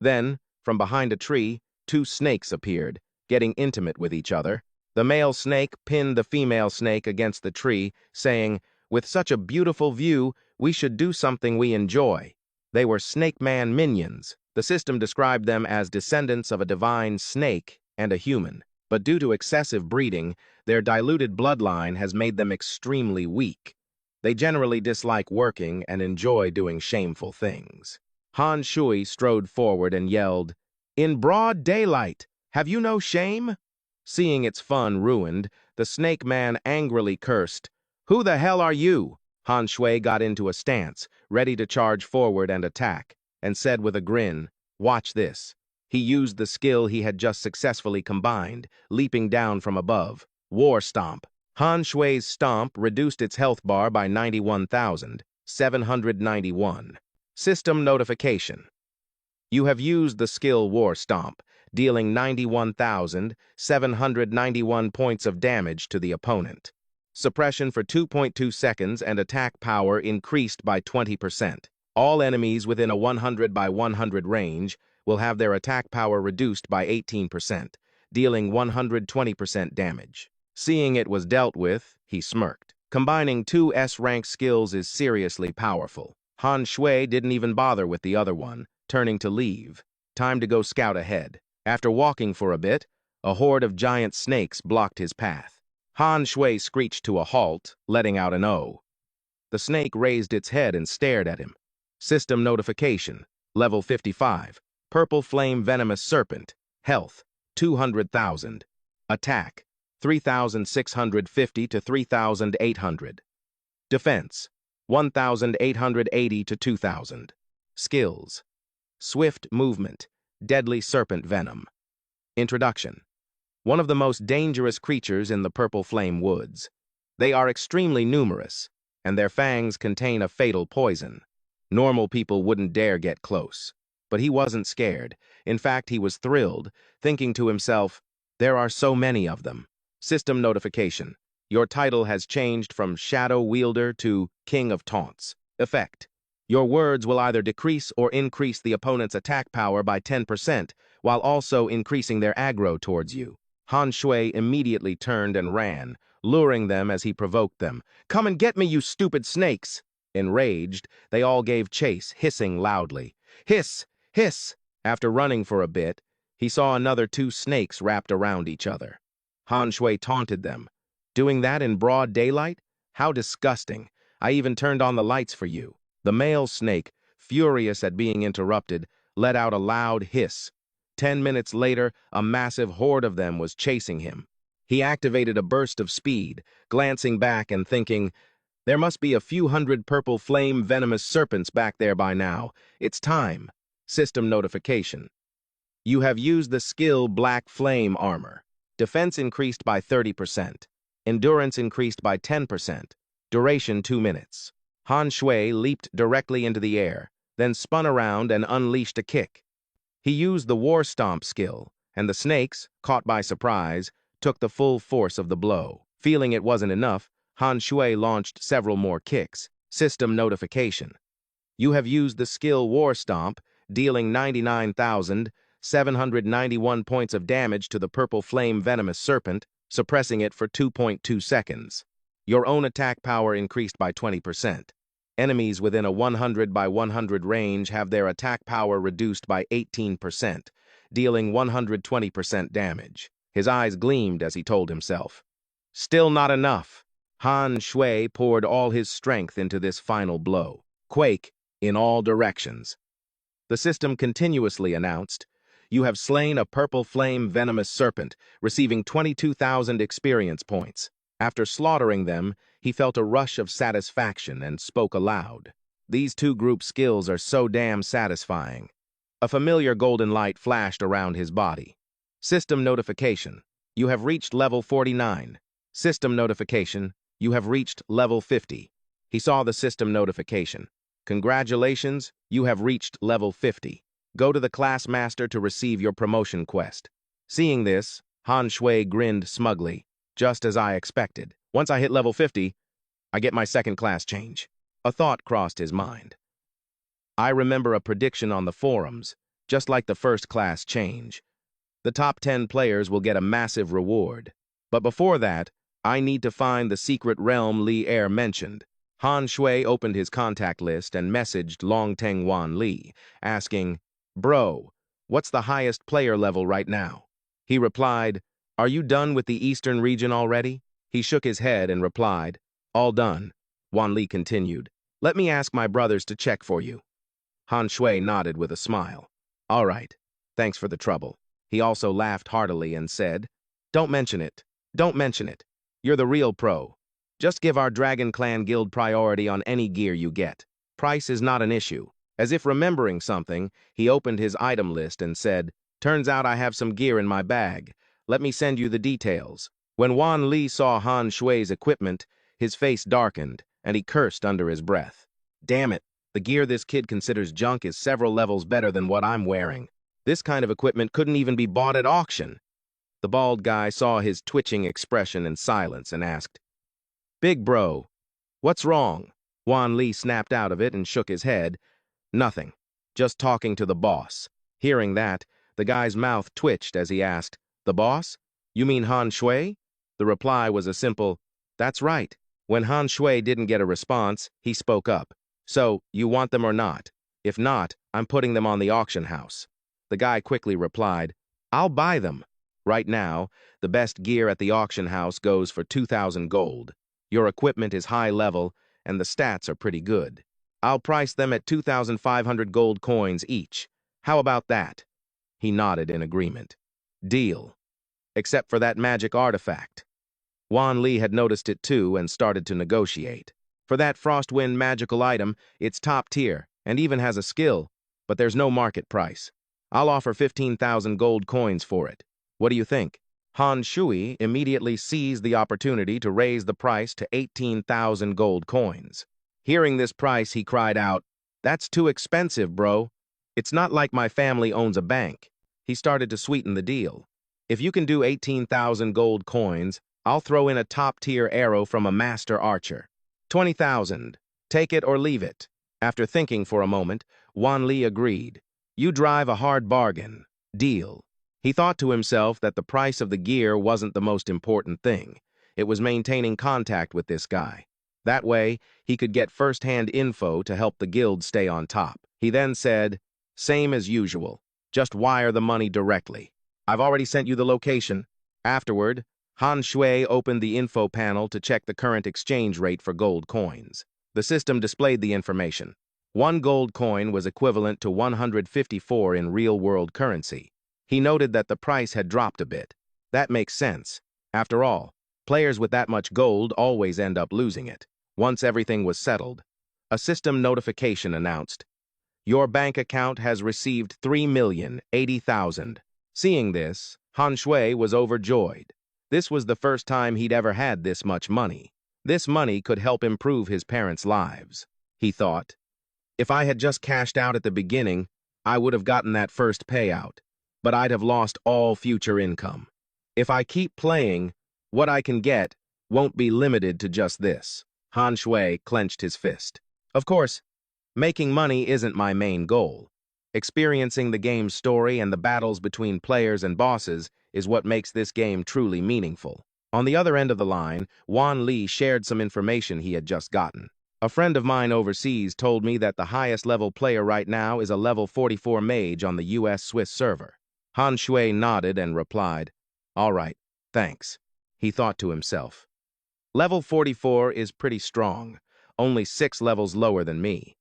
Then, from behind a tree, 2 snakes appeared, getting intimate with each other. The male snake pinned the female snake against the tree, saying, "With such a beautiful view, we should do something we enjoy." They were Snake Man minions. The system described them as descendants of a divine snake and a human, but due to excessive breeding, their diluted bloodline has made them extremely weak. They generally dislike working and enjoy doing shameful things. Han Shui strode forward and yelled, "In broad daylight, have you no shame?" Seeing its fun ruined, the Snake Man angrily cursed, "Who the hell are you?" Han Shui got into a stance, ready to charge forward and attack, and said with a grin, "Watch this." He used the skill he had just successfully combined, leaping down from above. War Stomp. Han Shui's stomp reduced its health bar by 91,791. System notification. You have used the skill War Stomp, dealing 91,791 points of damage to the opponent. Suppression for 2.2 seconds and attack power increased by 20%. All enemies within a 100 by 100 range will have their attack power reduced by 18%, dealing 120% damage. Seeing it was dealt with, he smirked. Combining 2 S-rank skills is seriously powerful. Han Shui didn't even bother with the other one, turning to leave. Time to go scout ahead. After walking for a bit, a horde of giant snakes blocked his path. Han Shui screeched to a halt, letting out an O. The snake raised its head and stared at him. System notification. Level 55. Purple Flame Venomous Serpent. Health, 200,000. Attack, 3,650 to 3,800. Defense, 1,880 to 2,000. Skills. Swift Movement. Deadly Serpent Venom. Introduction. One of the most dangerous creatures in the Purple Flame Woods. They are extremely numerous, and their fangs contain a fatal poison. Normal people wouldn't dare get close. But he wasn't scared. In fact, he was thrilled, thinking to himself, "There are so many of them." System notification. Your title has changed from Shadow Wielder to King of Taunts. Effect. Your words will either decrease or increase the opponent's attack power by 10%, while also increasing their aggro towards you. Han Shui immediately turned and ran, luring them as he provoked them. "Come and get me, you stupid snakes!" Enraged, they all gave chase, hissing loudly. Hiss! Hiss! After running for a bit, he saw another 2 snakes wrapped around each other. Han Shui taunted them. "Doing that in broad daylight? How disgusting. I even turned on the lights for you." The male snake, furious at being interrupted, let out a loud hiss. 10 minutes later, a massive horde of them was chasing him. He activated a burst of speed, glancing back and thinking, "There must be a few hundred purple flame venomous serpents back there by now. It's time." System notification. You have used the skill Black Flame Armor. Defense increased by 30%. Endurance increased by 10%. Duration 2 minutes. Han Shui leaped directly into the air, then spun around and unleashed a kick. He used the War Stomp skill, and the snakes, caught by surprise, took the full force of the blow. Feeling it wasn't enough, Han Shui launched several more kicks, System notification. You have used the skill War Stomp, dealing 99,791 points of damage to the purple flame venomous serpent, suppressing it for 2.2 seconds. Your own attack power increased by 20%. Enemies within a 100 by 100 range have their attack power reduced by 18%, dealing 120% damage. His eyes gleamed as he told himself. Still not enough. Han Shui poured all his strength into this final blow. Quake in all directions. The system continuously announced, "You have slain a purple flame venomous serpent, receiving 22,000 experience points." After slaughtering them, he felt a rush of satisfaction and spoke aloud. These two group skills are so damn satisfying. A familiar golden light flashed around his body. System notification. You have reached level 49. System notification. You have reached level 50. He saw the system notification. Congratulations, you have reached level 50. Go to the class master to receive your promotion quest. Seeing this, Han Shui grinned smugly, just as I expected. Once I hit level 50, I get my second class change. A thought crossed his mind. I remember a prediction on the forums, just like the first class change. The top 10 players will get a massive reward. But before that, I need to find the secret realm Li Er mentioned. Han Shui opened his contact list and messaged Long Teng Wan Li, asking, "Bro, what's the highest player level right now?" He replied, "Are you done with the eastern region already?" He shook his head and replied, "All done." Wan Li continued, "Let me ask my brothers to check for you." Han Shui nodded with a smile. "All right, thanks for the trouble." He also laughed heartily and said, "Don't mention it. Don't mention it. You're the real pro. Just give our Dragon Clan Guild priority on any gear you get. Price is not an issue." As if remembering something, he opened his item list and said, "Turns out I have some gear in my bag. Let me send you the details." When Wan Li saw Han Shui's equipment, his face darkened, and he cursed under his breath. "Damn it, the gear this kid considers junk is several levels better than what I'm wearing. This kind of equipment couldn't even be bought at auction." The bald guy saw his twitching expression in silence and asked, "Big bro, what's wrong?" Wan Li snapped out of it and shook his head. "Nothing. Just talking to the boss." Hearing that, the guy's mouth twitched as he asked, "The boss? You mean Han Shui?" The reply was a simple, "That's right." When Han Shui didn't get a response, he spoke up. "So, you want them or not? If not, I'm putting them on the auction house." The guy quickly replied, "I'll buy them." Right now, the best gear at the auction house goes for 2,000 gold. Your equipment is high level, and the stats are pretty good. I'll price them at 2,500 gold coins each. How about that? He nodded in agreement. Deal. Except for that magic artifact. Wan Li had noticed it too and started to negotiate. For that Frostwind magical item, it's top tier and even has a skill, but there's no market price. I'll offer 15,000 gold coins for it. What do you think? Han Shui immediately seized the opportunity to raise the price to 18,000 gold coins. Hearing this price, he cried out, "That's too expensive, bro. It's not like my family owns a bank." He started to sweeten the deal. "If you can do 18,000 gold coins, I'll throw in a top-tier arrow from a master archer. 20,000. Take it or leave it." After thinking for a moment, Wan Li agreed. "You drive a hard bargain. Deal." He thought to himself that the price of the gear wasn't the most important thing. It was maintaining contact with this guy. That way, he could get first-hand info to help the guild stay on top. He then said, "Same as usual. Just wire the money directly. I've already sent you the location." Afterward, Han Shui opened the info panel to check the current exchange rate for gold coins. The system displayed the information. 1 gold coin was equivalent to 154 in real-world currency. He noted that the price had dropped a bit. That makes sense. After all, players with that much gold always end up losing it. Once everything was settled, a system notification announced, "Your bank account has received 3,080,000. Seeing this, Han Shui was overjoyed. This was the first time he'd ever had this much money. This money could help improve his parents' lives. He thought, "If I had just cashed out at the beginning, I would have gotten that first payout. But I'd have lost all future income. If I keep playing, what I can get won't be limited to just this." Han Shui clenched his fist. Of course, making money isn't my main goal. Experiencing the game's story and the battles between players and bosses is what makes this game truly meaningful. On the other end of the line, Wan Li shared some information he had just gotten. A friend of mine overseas told me that the highest level player right now is a level 44 mage on the US-Swiss server. Han Shui nodded and replied, "All right, thanks." He thought to himself, "Level 44 is pretty strong, only 6 levels lower than me.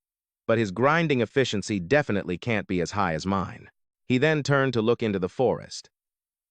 But his grinding efficiency definitely can't be as high as mine." He then turned to look into the forest.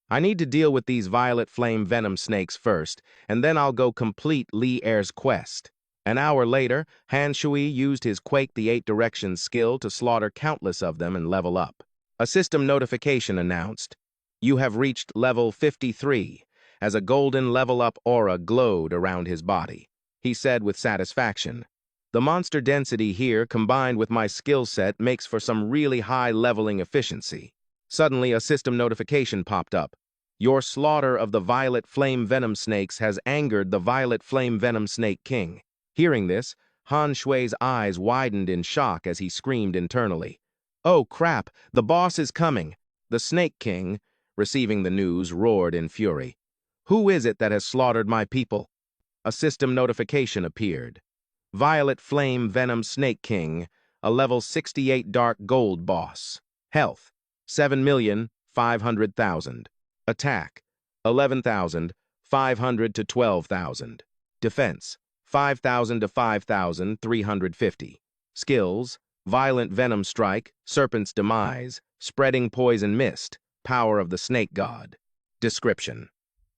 "I need to deal with these violet flame venom snakes first, and then I'll go complete Li Er's quest." An hour later, Han Shui used his Quake the Eight Directions skill to slaughter countless of them and level up. A system notification announced, "You have reached level 53, as a golden level-up aura glowed around his body. He said with satisfaction, "The monster density here combined with my skill set makes for some really high leveling efficiency." Suddenly, a system notification popped up. "Your slaughter of the violet flame venom snakes has angered the violet flame venom snake king." Hearing this, Han Shui's eyes widened in shock as he screamed internally, "Oh crap, the boss is coming!" The Snake King, receiving the news, roared in fury, "Who is it that has slaughtered my people?" A system notification appeared. "Violet Flame Venom Snake King, a level 68 Dark Gold boss. Health, 7,500,000. Attack, 11,500 to 12,000. Defense, 5,000 to 5,350. Skills, Violent Venom Strike, Serpent's Demise, Spreading Poison Mist, Power of the Snake God." Description: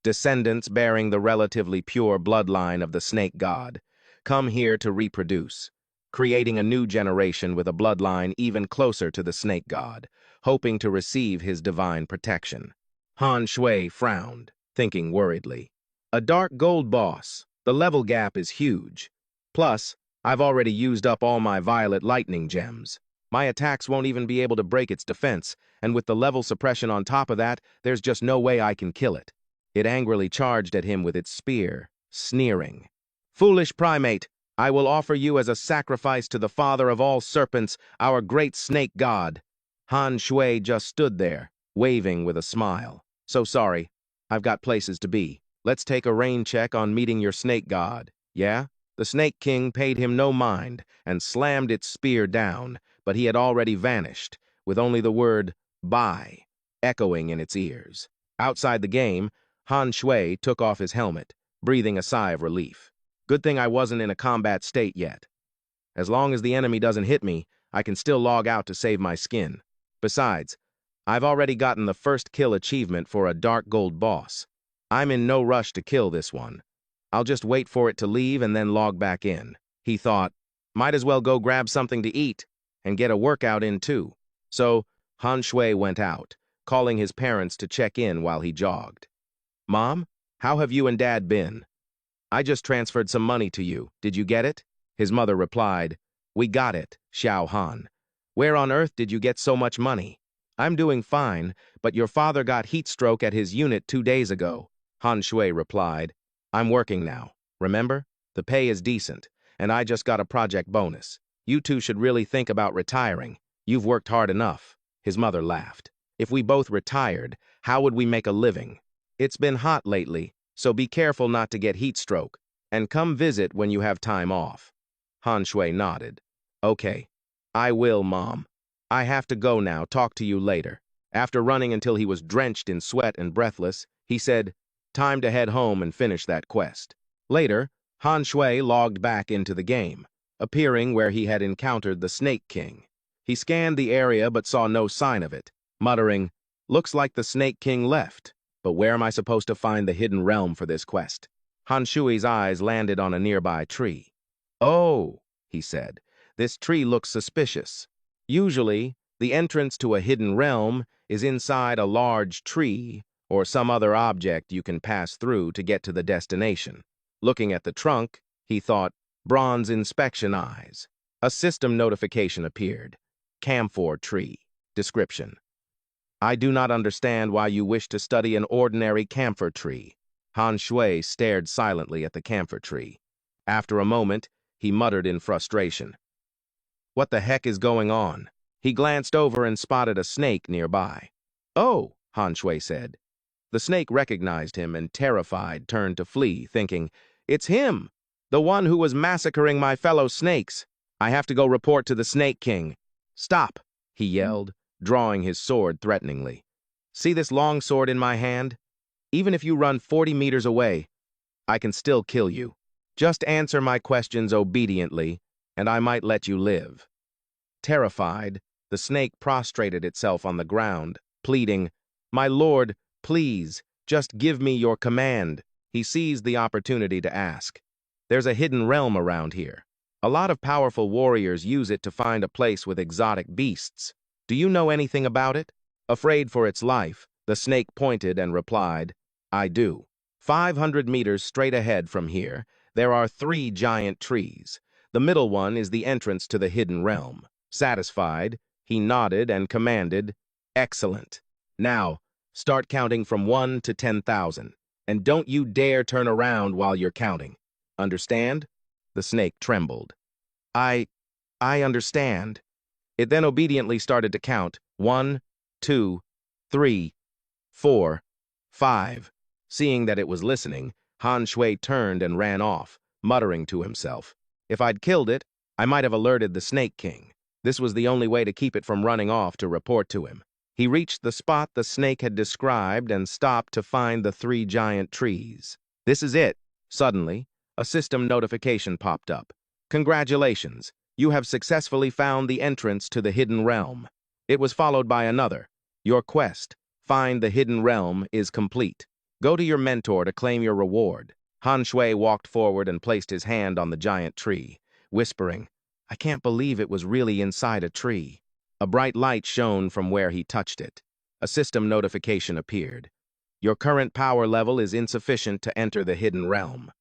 descendants bearing the relatively pure bloodline of the Snake God come here to reproduce, creating a new generation with a bloodline even closer to the Snake God, hoping to receive his divine protection. Han Shui frowned, thinking worriedly. "A dark gold boss. The level gap is huge. Plus, I've already used up all my violet lightning gems. My attacks won't even be able to break its defense, and with the level suppression on top of that, there's just no way I can kill it." It angrily charged at him with its spear, sneering. "Foolish primate, I will offer you as a sacrifice to the father of all serpents, our great snake god." Han Shui just stood there, waving with a smile. "So sorry, I've got places to be. Let's take a rain check on meeting your snake god, yeah?" The Snake King paid him no mind and slammed its spear down, but he had already vanished, with only the word "bye" echoing in its ears. Outside the game, Han Shui took off his helmet, breathing a sigh of relief. "Good thing I wasn't in a combat state yet. As long as the enemy doesn't hit me, I can still log out to save my skin. Besides, I've already gotten the first kill achievement for a Dark Gold boss. I'm in no rush to kill this one. I'll just wait for it to leave and then log back in." He thought, might as well go grab something to eat and get a workout in too. So Han Shui went out, calling his parents to check in while he jogged. "Mom, how have you and Dad been?" "I just transferred some money to you. Did you get it?" His mother replied, "We got it, Xiao Han. Where on earth did you get so much money?" "I'm doing fine, but your father got heat stroke at his unit 2 days ago." Han Shui replied, "I'm working now, remember? The pay is decent, and I just got a project bonus. You two should really think about retiring. You've worked hard enough." His mother laughed. "If we both retired, how would we make a living? It's been hot lately, so be careful not to get heat stroke, and come visit when you have time off." Han Shui nodded. "Okay, I will, Mom. I have to go now. Talk to you later." After running until he was drenched in sweat and breathless, he said, "Time to head home and finish that quest." Later, Han Shui logged back into the game, appearing where he had encountered the Snake King. He scanned the area but saw no sign of it, muttering, "Looks like the Snake King left, but where am I supposed to find the hidden realm for this quest?" Han Shui's eyes landed on a nearby tree. "Oh," he said, "this tree looks suspicious. Usually, the entrance to a hidden realm is inside a large tree or some other object you can pass through to get to the destination." Looking at the trunk, he thought, "Bronze inspection eyes." A system notification appeared. "Camphor tree." Description: "I do not understand why you wish to study an ordinary camphor tree." Han Shui stared silently at the camphor tree. After a moment, he muttered in frustration, What the heck is going on? He glanced over and spotted a snake nearby. Oh, Han Shui said. The snake recognized him and, terrified, turned to flee, thinking, "It's him, the one who was massacring my fellow snakes. I have to go report to the Snake King." "Stop," he yelled, drawing his sword threateningly. "See this long sword in my hand? Even if you run 40 meters away, I can still kill you. Just answer my questions obediently, and I might let you live." Terrified, the snake prostrated itself on the ground, pleading, "My lord, please, just give me your command." He seized the opportunity to ask, "There's a hidden realm around here. A lot of powerful warriors use it to find a place with exotic beasts. Do you know anything about it?" Afraid for its life, the snake pointed and replied, "I do. 500 meters straight ahead from here, there are 3 giant trees. The middle one is the entrance to the hidden realm." Satisfied, he nodded and commanded, "Excellent. Now, start counting from 1 to 10,000, and don't you dare turn around while you're counting. Understand?" The snake trembled. I understand." It then obediently started to count 1, 2, 3, 4, 5. Seeing that it was listening, Han Shui turned and ran off, muttering to himself, "If I'd killed it, I might have alerted the Snake King. This was the only way to keep it from running off to report to him." He reached the spot the snake had described and stopped to find the 3 giant trees. "This is it." Suddenly, a system notification popped up. "Congratulations, you have successfully found the entrance to the hidden realm." It was followed by another. "Your quest, find the hidden realm, is complete. Go to your mentor to claim your reward." Han Shui walked forward and placed his hand on the giant tree, whispering, "I can't believe it was really inside a tree." A bright light shone from where he touched it. A system notification appeared. "Your current power level is insufficient to enter the hidden realm."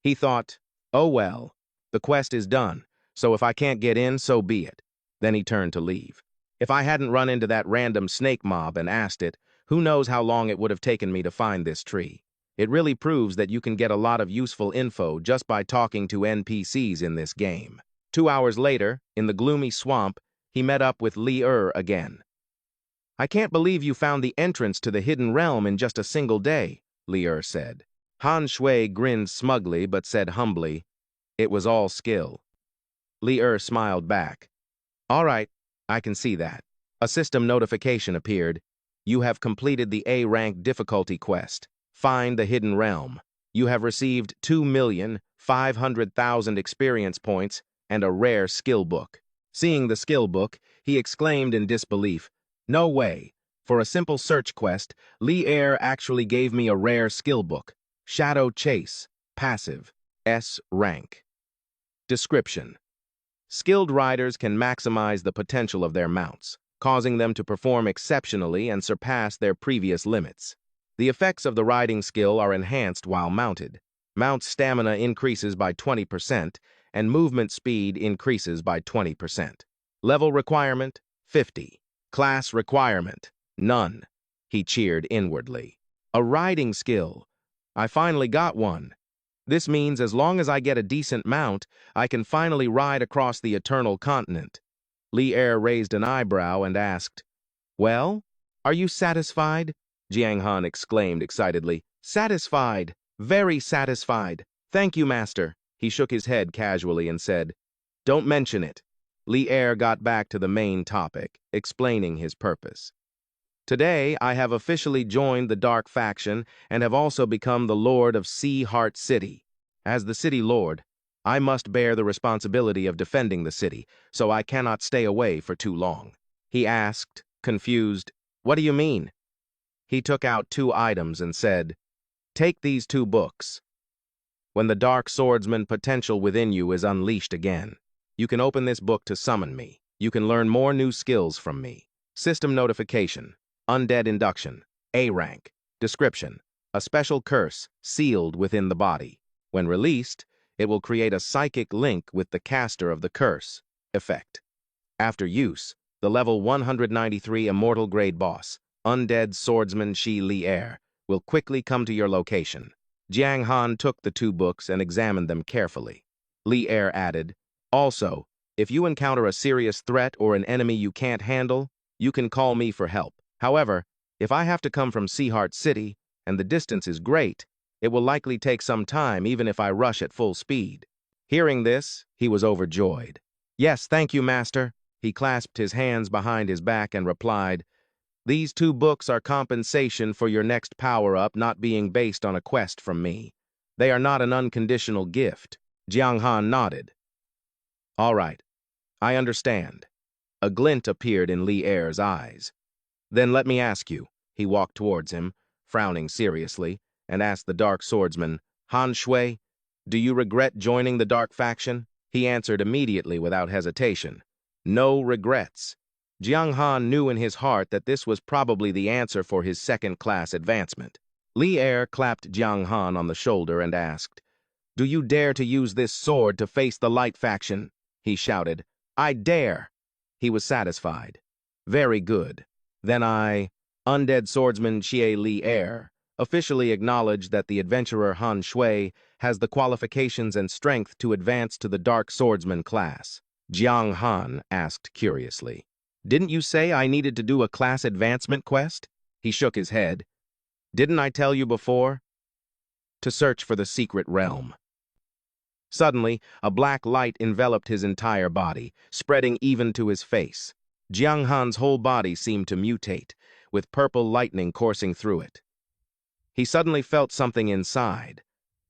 He thought, "Oh well, the quest is done, so if I can't get in, so be it." Then he turned to leave. If I hadn't run into that random snake mob and asked it, who knows how long it would have taken me to find this tree. It really proves that you can get a lot of useful info just by talking to NPCs in this game. 2 hours later, in the gloomy swamp, he met up with Li again. "I can't believe you found the entrance to the hidden realm in just a single day," Li said. Han Shui grinned smugly but said humbly, "It was all skill." Li smiled back. "All right, I can see that." A system notification appeared. "You have completed the A-rank difficulty quest. Find the hidden realm. You have received 2,500,000 experience points and a rare skill book." Seeing the skill book, he exclaimed in disbelief, "No way. For a simple search quest, Li actually gave me a rare skill book. Shadow Chase, passive, S-rank." Description: skilled riders can maximize the potential of their mounts, causing them to perform exceptionally and surpass their previous limits. The effects of the riding skill are enhanced while mounted. Mount stamina increases by 20%, and movement speed increases by 20%. Level requirement, 50. Class requirement, none. He cheered inwardly. A riding skill. I finally got one. This means as long as I get a decent mount, I can finally ride across the eternal continent. Li raised an eyebrow and asked, "Well, are you satisfied?" Jiang Han exclaimed excitedly, "Satisfied, very satisfied. Thank you, master." He shook his head casually and said, "Don't mention it." Li got back to the main topic, explaining his purpose. "Today, I have officially joined the Dark Faction and have also become the Lord of Sea Heart City. As the city lord, I must bear the responsibility of defending the city, so I cannot stay away for too long." He asked, confused, "What do you mean?" He took out 2 items and said, "Take these 2 books. When the Dark Swordsman potential within you is unleashed again, you can open this book to summon me. You can learn more new skills from me." System notification: Undead induction, A-rank. Description: a special curse sealed within the body. When released, it will create a psychic link with the caster of the curse. Effect: after use, the level 193 immortal grade boss, Undead Swordsman Shi Li will quickly come to your location. Jiang Han took the 2 books and examined them carefully. Li added, "Also, If you encounter a serious threat or an enemy you can't handle, you can call me for help. However, if I have to come from Seaheart City, and the distance is great, it will likely take some time even if I rush at full speed." Hearing this, he was overjoyed. "Yes, thank you, Master." He clasped his hands behind his back and replied, "These 2 books are compensation for your next power-up not being based on a quest from me. They are not an unconditional gift." Jiang Han nodded. "All right, I understand." A glint appeared in Li Er's eyes. "Then let me ask you." He walked towards him, frowning seriously, and asked the dark swordsman, "Han Shui, do you regret joining the dark faction?" He answered immediately without hesitation, "No regrets." Jiang Han knew in his heart that this was probably the answer for his second-class advancement. Li Er clapped Jiang Han on the shoulder and asked, "Do you dare to use this sword to face the light faction?" He shouted, "I dare." He was satisfied. "Very good. Then Undead swordsman Xie Li Er, officially acknowledged that the adventurer Han Shui has the qualifications and strength to advance to the Dark Swordsman class." Jiang Han asked curiously, "Didn't you say I needed to do a class advancement quest?" He shook his head. "Didn't I tell you before? To search for the secret realm." Suddenly, a black light enveloped his entire body, spreading even to his face. Jiang Han's whole body seemed to mutate, with purple lightning coursing through it. He suddenly felt something inside,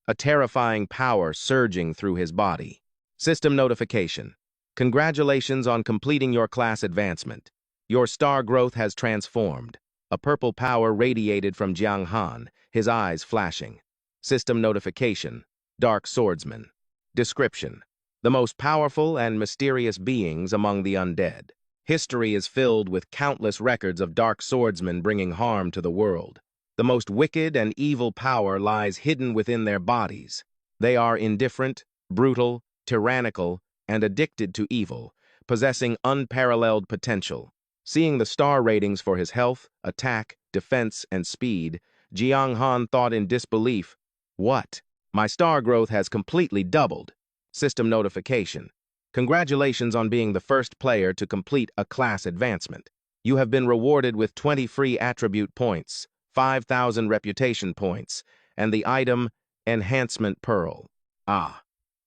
a terrifying power surging through his body. System notification. Congratulations on completing your class advancement. Your star growth has transformed. A purple power radiated from Jiang Han, his eyes flashing. System notification. Dark Swordsman. Description: the most powerful and mysterious beings among the undead. History is filled with countless records of dark swordsmen bringing harm to the world. The most wicked and evil power lies hidden within their bodies. They are indifferent, brutal, tyrannical, and addicted to evil, possessing unparalleled potential. Seeing the star ratings for his health, attack, defense, and speed, Jiang Han thought in disbelief, "What? My star growth has completely doubled." System notification. Congratulations on being the first player to complete a class advancement. You have been rewarded with 20 free attribute points, 5,000 reputation points, and the item Enhancement Pearl.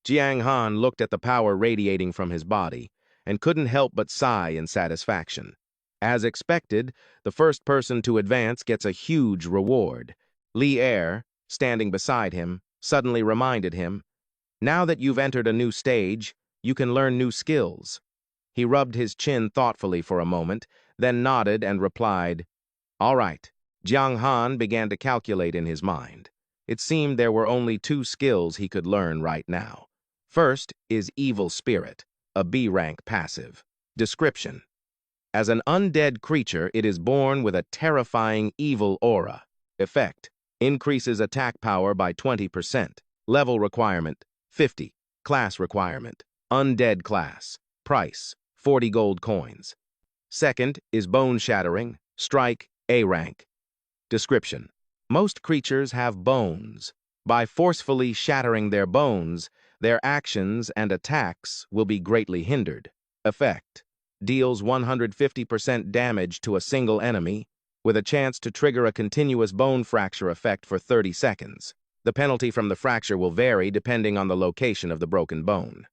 Jiang Han looked at the power radiating from his body and couldn't help but sigh in satisfaction. As expected, the first person to advance gets a huge reward. Li Er, standing beside him, suddenly reminded him, "Now that you've entered a new stage, you can learn new skills." He rubbed his chin thoughtfully for a moment, then nodded and replied, "All right." Jiang Han began to calculate in his mind. It seemed there were only 2 skills he could learn right now. First is Evil Spirit, a B-rank passive. Description: as an undead creature, it is born with a terrifying evil aura. Effect: increases attack power by 20%. Level requirement: 50. Class requirement: Undead class. Price: 40 gold coins. Second is Bone Shattering, Strike, A rank. Description: most creatures have bones. By forcefully shattering their bones, their actions and attacks will be greatly hindered. Effect: deals 150% damage to a single enemy, with a chance to trigger a continuous bone fracture effect for 30 seconds. The penalty from the fracture will vary depending on the location of the broken bone.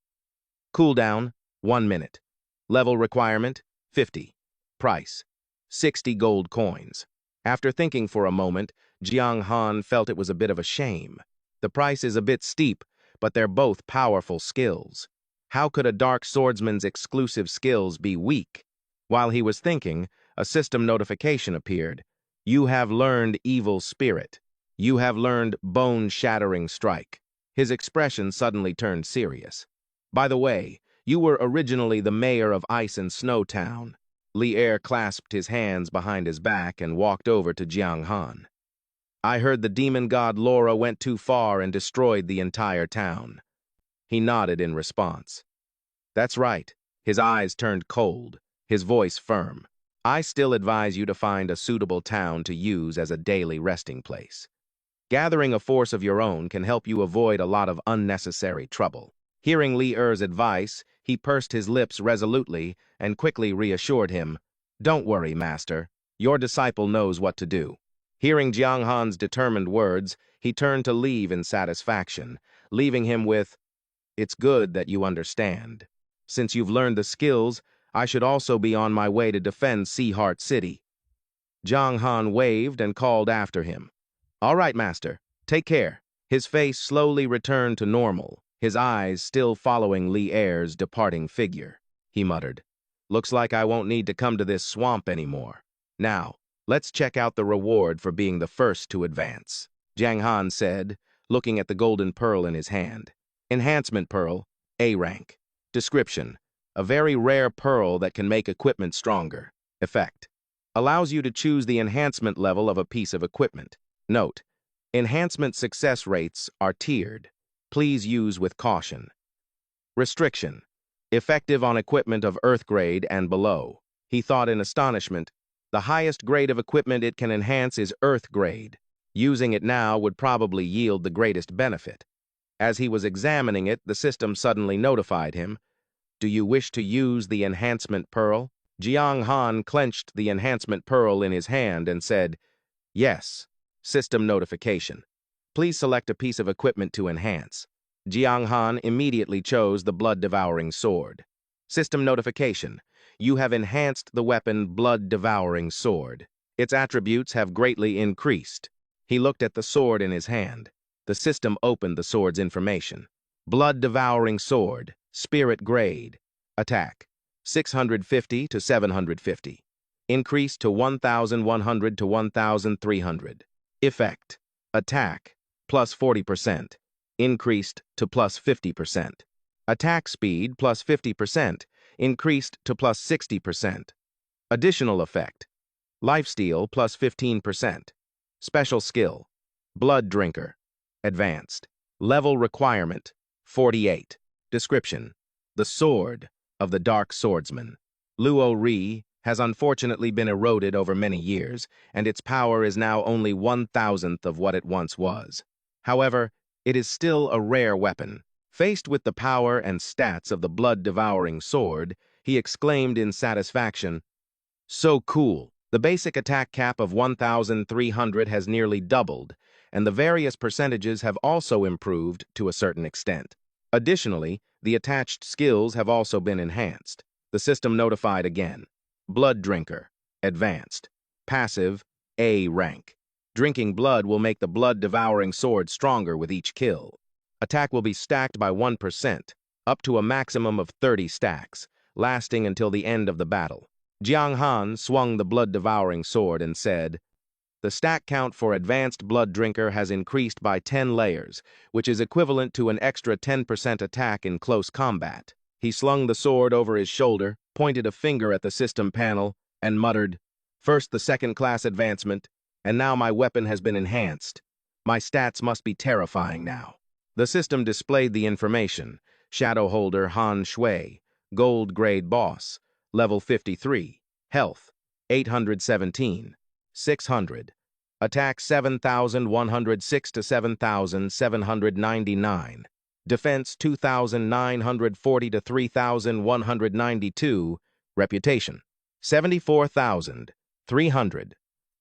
Cooldown: 1 minute. Level requirement: 50. Price: 60 gold coins. After thinking for a moment, Jiang Han felt it was a bit of a shame. The price is a bit steep, but they're both powerful skills. How could a dark swordsman's exclusive skills be weak? While he was thinking, a system notification appeared. You have learned Evil Spirit. You have learned Bone-Shattering Strike. His expression suddenly turned serious. By the way, you were originally the mayor of Ice and Snow Town. Li Er clasped his hands behind his back and walked over to Jiang Han. I heard the demon god Laura went too far and destroyed the entire town. He nodded in response. That's right. His eyes turned cold, his voice firm. I still advise you to find a suitable town to use as a daily resting place. Gathering a force of your own can help you avoid a lot of unnecessary trouble. Hearing Li Er's advice, He pursed his lips resolutely and quickly reassured him, "Don't worry, master. Your disciple knows what to do." Hearing Jiang Han's determined words, he turned to leave in satisfaction, leaving him with, "It's good that you understand. Since you've learned the skills, I should also be on my way to defend Sea Heart City." Jiang Han waved and called after him, "All right, master. Take care." His face slowly returned to normal, his eyes still following Li Er's departing figure. He muttered, "Looks like I won't need to come to this swamp anymore. Now, let's check out the reward for being the first to advance," Jiang Han said, looking at the golden pearl in his hand. Enhancement Pearl, A rank. Description: a very rare pearl that can make equipment stronger. Effect: allows you to choose the enhancement level of a piece of equipment. Note: enhancement success rates are tiered. Please use with caution. Restriction: effective on equipment of Earth grade and below. He thought in astonishment, the highest grade of equipment it can enhance is Earth grade. Using it now would probably yield the greatest benefit. As he was examining it, the system suddenly notified him, "Do you wish to use the enhancement pearl?" Jiang Han clenched the enhancement pearl in his hand and said, "Yes." System notification: please select a piece of equipment to enhance. Jiang Han immediately chose the blood-devouring sword. System notification: you have enhanced the weapon blood-devouring sword. Its attributes have greatly increased. He looked at the sword in his hand. The system opened the sword's information. Blood-devouring sword, spirit grade. Attack: 650 to 750. Increased to 1,100 to 1,300. Effect: attack, plus 40%. Increased to plus 50%. Attack speed plus 50%. Increased to plus 60%. Additional effect: lifesteal plus 15%. Special skill: blood drinker. Advanced. Level requirement: 48. Description: the sword of the Dark Swordsman. Luo Ri has unfortunately been eroded over many years, and its power is now only 1,000th of what it once was. However, it is still a rare weapon. Faced with the power and stats of the blood-devouring sword, he exclaimed in satisfaction, "So cool! The basic attack cap of 1,300 has nearly doubled, and the various percentages have also improved to a certain extent. Additionally, the attached skills have also been enhanced." The system notified again. Blood Drinker. Advanced. Passive, A rank. Drinking blood will make the blood-devouring sword stronger with each kill. Attack will be stacked by 1%, up to a maximum of 30 stacks, lasting until the end of the battle. Jiang Han swung the blood-devouring sword and said, "The stack count for Advanced Blood Drinker has increased by 10 layers, which is equivalent to an extra 10% attack in close combat." He slung the sword over his shoulder, pointed a finger at the system panel, and muttered, "First the second-class advancement, and now my weapon has been enhanced. My stats must be terrifying now." The system displayed the information. Shadow Holder Han Shui, Gold Grade Boss, Level 53, Health, 817, 600. Attack 7,106 to 7,799. Defense 2,940 to 3,192. Reputation 74,300.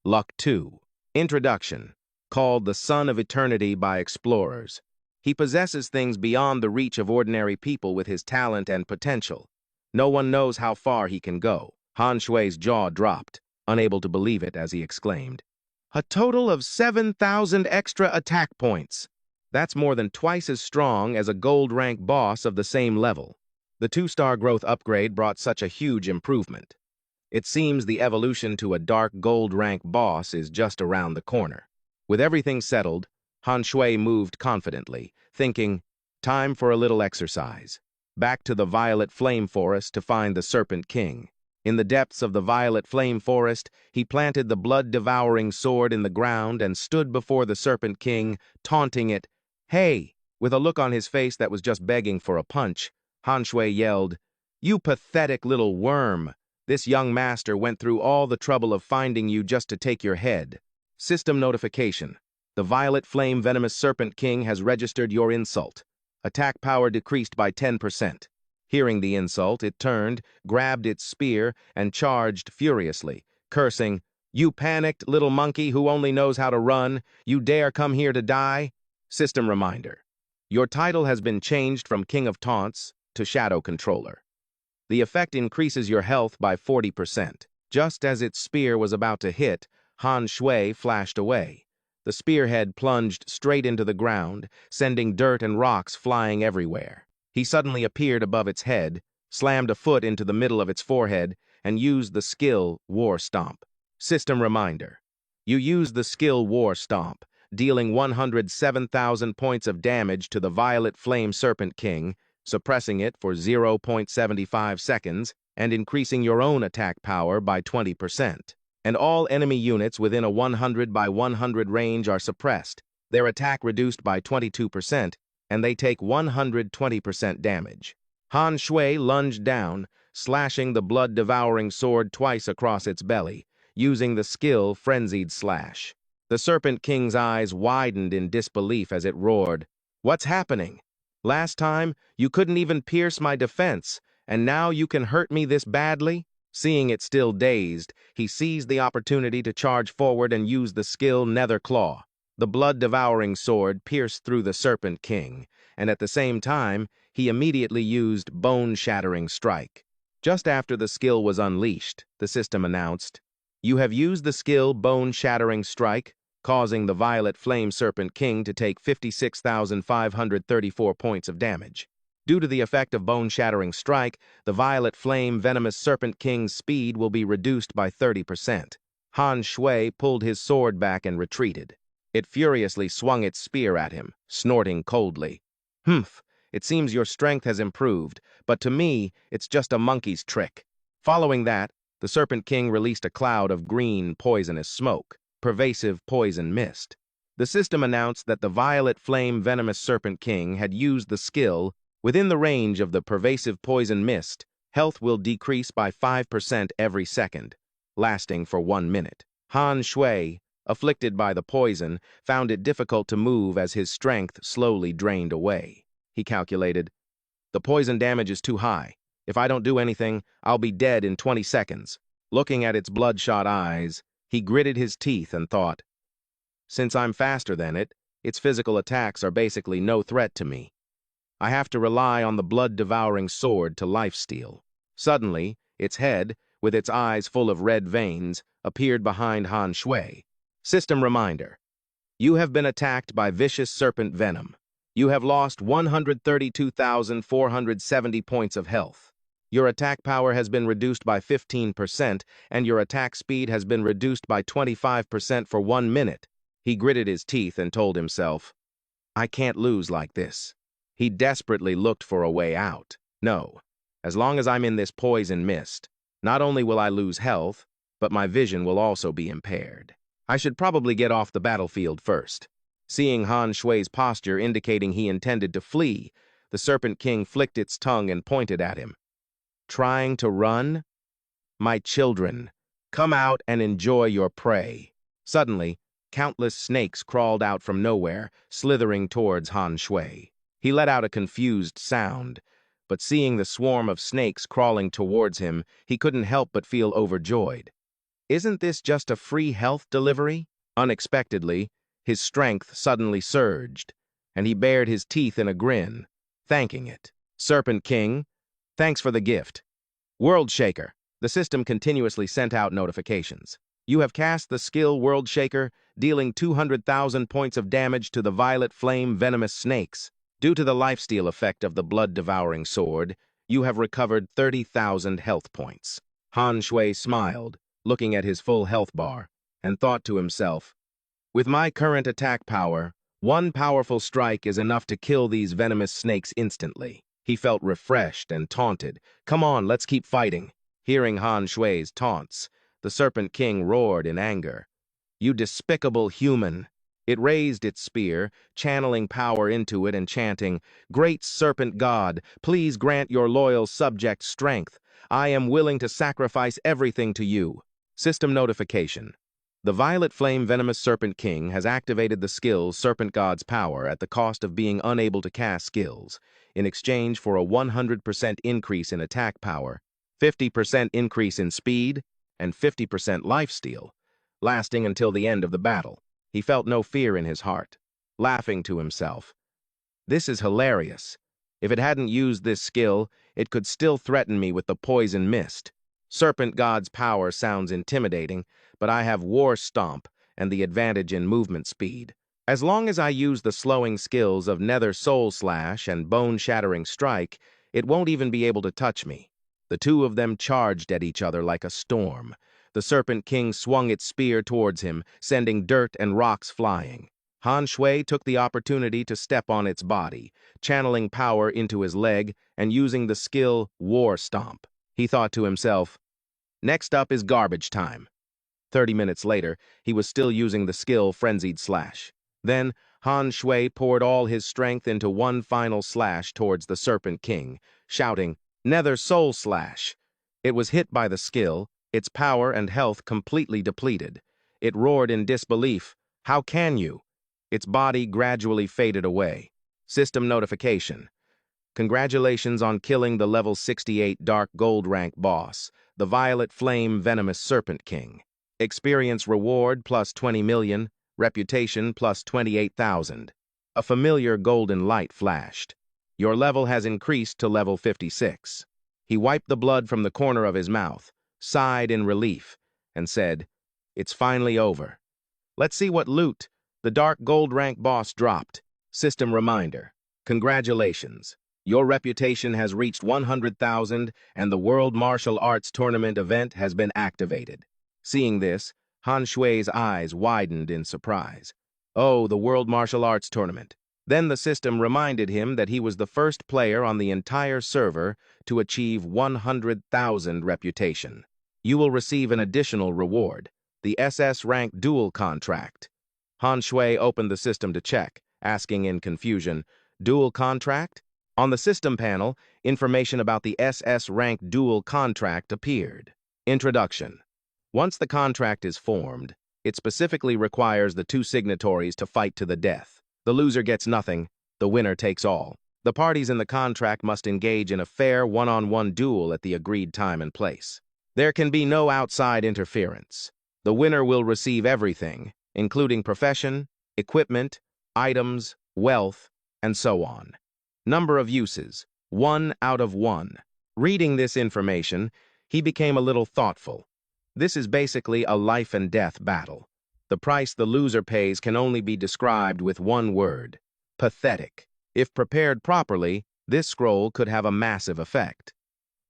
Luck 2. Introduction. Called the Son of Eternity by explorers. He possesses things beyond the reach of ordinary people with his talent and potential. No one knows how far he can go. Han Shui's jaw dropped, unable to believe it as he exclaimed, "A total of 7,000 extra attack points. That's more than twice as strong as a gold rank boss of the same level." The 2-star growth upgrade brought such a huge improvement. It seems the evolution to a dark gold rank boss is just around the corner. With everything settled, Han Shui moved confidently, thinking, time for a little exercise. Back to the Violet Flame Forest to find the Serpent King. In the depths of the Violet Flame Forest, he planted the blood-devouring sword in the ground and stood before the Serpent King, taunting it. "Hey!" With a look on his face that was just begging for a punch, Han Shui yelled, "You pathetic little worm! This young master went through all the trouble of finding you just to take your head." System notification. The Violet Flame Venomous Serpent King has registered your insult. Attack power decreased by 10%. Hearing the insult, it turned, grabbed its spear, and charged furiously, cursing, "You panicked little monkey who only knows how to run, you dare come here to die?" System reminder. Your title has been changed from King of Taunts to Shadow Controller. The effect increases your health by 40%. Just as its spear was about to hit, Han Shui flashed away. The spearhead plunged straight into the ground, sending dirt and rocks flying everywhere. He suddenly appeared above its head, slammed a foot into the middle of its forehead, and used the skill War Stomp. System reminder. You use the skill War Stomp, dealing 107,000 points of damage to the Violet Flame Serpent King, suppressing it for 0.75 seconds, and increasing your own attack power by 20%. And all enemy units within a 100 by 100 range are suppressed, their attack reduced by 22%, and they take 120% damage. Han Shui lunged down, slashing the blood-devouring sword twice across its belly, using the skill Frenzied Slash. The Serpent King's eyes widened in disbelief as it roared, "What's happening? Last time, you couldn't even pierce my defense, and now you can hurt me this badly?" Seeing it still dazed, he seized the opportunity to charge forward and use the skill Nether Claw. The blood-devouring sword pierced through the Serpent King, and at the same time, he immediately used Bone-Shattering Strike. Just after the skill was unleashed, the system announced, "You have used the skill Bone-Shattering Strike, causing the Violet Flame Serpent King to take 56,534 points of damage. Due to the effect of Bone-Shattering Strike, the Violet Flame Venomous Serpent King's speed will be reduced by 30%. Han Shui pulled his sword back and retreated. It furiously swung its spear at him, snorting coldly. "Humph, it seems your strength has improved, but to me, it's just a monkey's trick." Following that, the Serpent King released a cloud of green, poisonous smoke, pervasive poison mist. The system announced that the Violet Flame Venomous Serpent King had used the skill. Within the range of the pervasive poison mist, health will decrease by 5% every second, lasting for 1 minute. Han Shui, afflicted by the poison, found it difficult to move as his strength slowly drained away. He calculated, "The poison damage is too high. If I don't do anything, I'll be dead in 20 seconds. Looking at its bloodshot eyes, he gritted his teeth and thought, "Since I'm faster than it, its physical attacks are basically no threat to me. I have to rely on the blood-devouring sword to lifesteal." Suddenly, its head, with its eyes full of red veins, appeared behind Han Shui. System reminder. You have been attacked by vicious serpent venom. You have lost 132,470 points of health. Your attack power has been reduced by 15%, and your attack speed has been reduced by 25% for 1 minute. He gritted his teeth and told himself, "I can't lose like this." He desperately looked for a way out. No, as long as I'm in this poison mist, not only will I lose health, but my vision will also be impaired. I should probably get off the battlefield first. Seeing Han Shui's posture indicating he intended to flee, the Serpent King flicked its tongue and pointed at him. "Trying to run? My children, come out and enjoy your prey." Suddenly, countless snakes crawled out from nowhere, slithering towards Han Shui. He let out a confused sound, but seeing the swarm of snakes crawling towards him, he couldn't help but feel overjoyed. Isn't this just a free health delivery? Unexpectedly, his strength suddenly surged, and he bared his teeth in a grin, thanking it. "Serpent King, thanks for the gift. World Shaker." The system continuously sent out notifications. "You have cast the skill World Shaker, dealing 200,000 points of damage to the Violet Flame Venomous Snakes. Due to the lifesteal effect of the blood-devouring sword, you have recovered 30,000 health points." Han Shui smiled, looking at his full health bar, and thought to himself, "With my current attack power, one powerful strike is enough to kill these venomous snakes instantly." He felt refreshed and taunted. "Come on, let's keep fighting." Hearing Han Shui's taunts, the Serpent King roared in anger. "You despicable human." It raised its spear, channeling power into it and chanting, "Great Serpent God, please grant your loyal subjects strength. I am willing to sacrifice everything to you." System notification. The Violet Flame Venomous Serpent King has activated the skill Serpent God's Power at the cost of being unable to cast skills, in exchange for a 100% increase in attack power, 50% increase in speed, and 50% lifesteal, lasting until the end of the battle. He felt no fear in his heart, laughing to himself. This is hilarious. If it hadn't used this skill, it could still threaten me with the poison mist. Serpent God's Power sounds intimidating, but I have War Stomp and the advantage in movement speed. As long as I use the slowing skills of Nether Soul Slash and Bone Shattering Strike, it won't even be able to touch me. The two of them charged at each other like a storm. The Serpent King swung its spear towards him, sending dirt and rocks flying. Han Shui took the opportunity to step on its body, channeling power into his leg and using the skill War Stomp. He thought to himself, "Next up is garbage time." 30 minutes later, he was still using the skill Frenzied Slash. Then, Han Shui poured all his strength into one final slash towards the Serpent King, shouting, "Nether Soul Slash!" It was hit by the skill, its power and health completely depleted. It roared in disbelief, "How can you?" Its body gradually faded away. System notification. Congratulations on killing the level 68 Dark Gold rank boss, the Violet Flame Venomous Serpent King. Experience reward plus 20 million, reputation plus 28,000. A familiar golden light flashed. Your level has increased to level 56. He wiped the blood from the corner of his mouth, sighed in relief, and said, "It's finally over. Let's see what loot the Dark Gold rank boss dropped." System reminder. Congratulations. Your reputation has reached 100,000 and the World Martial Arts Tournament event has been activated. Seeing this, Han Shui's eyes widened in surprise. Oh, the World Martial Arts Tournament. Then the system reminded him that he was the first player on the entire server to achieve 100,000 reputation. You will receive an additional reward, the SS-Rank dual contract. Han Shui opened the system to check, asking in confusion, "Dual contract?" On the system panel, information about the SS-Rank dual contract appeared. Introduction. Once the contract is formed, it specifically requires the two signatories to fight to the death. The loser gets nothing, the winner takes all. The parties in the contract must engage in a fair one-on-one duel at the agreed time and place. There can be no outside interference. The winner will receive everything, including profession, equipment, items, wealth, and so on. Number of uses, 1 out of 1. Reading this information, he became a little thoughtful. This is basically a life and death battle. The price the loser pays can only be described with one word: pathetic. If prepared properly, this scroll could have a massive effect.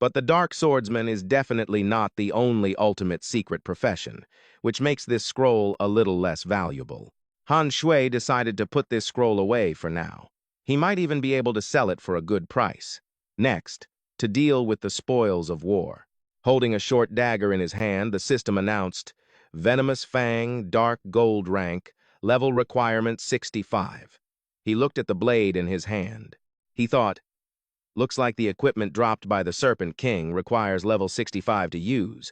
But the Dark Swordsman is definitely not the only ultimate secret profession, which makes this scroll a little less valuable. Han Shui decided to put this scroll away for now. He might even be able to sell it for a good price. Next, to deal with the spoils of war. Holding a short dagger in his hand, the system announced, "Venomous Fang, Dark Gold rank, level requirement 65. He looked at the blade in his hand. He thought, "Looks like the equipment dropped by the Serpent King requires level 65 to use.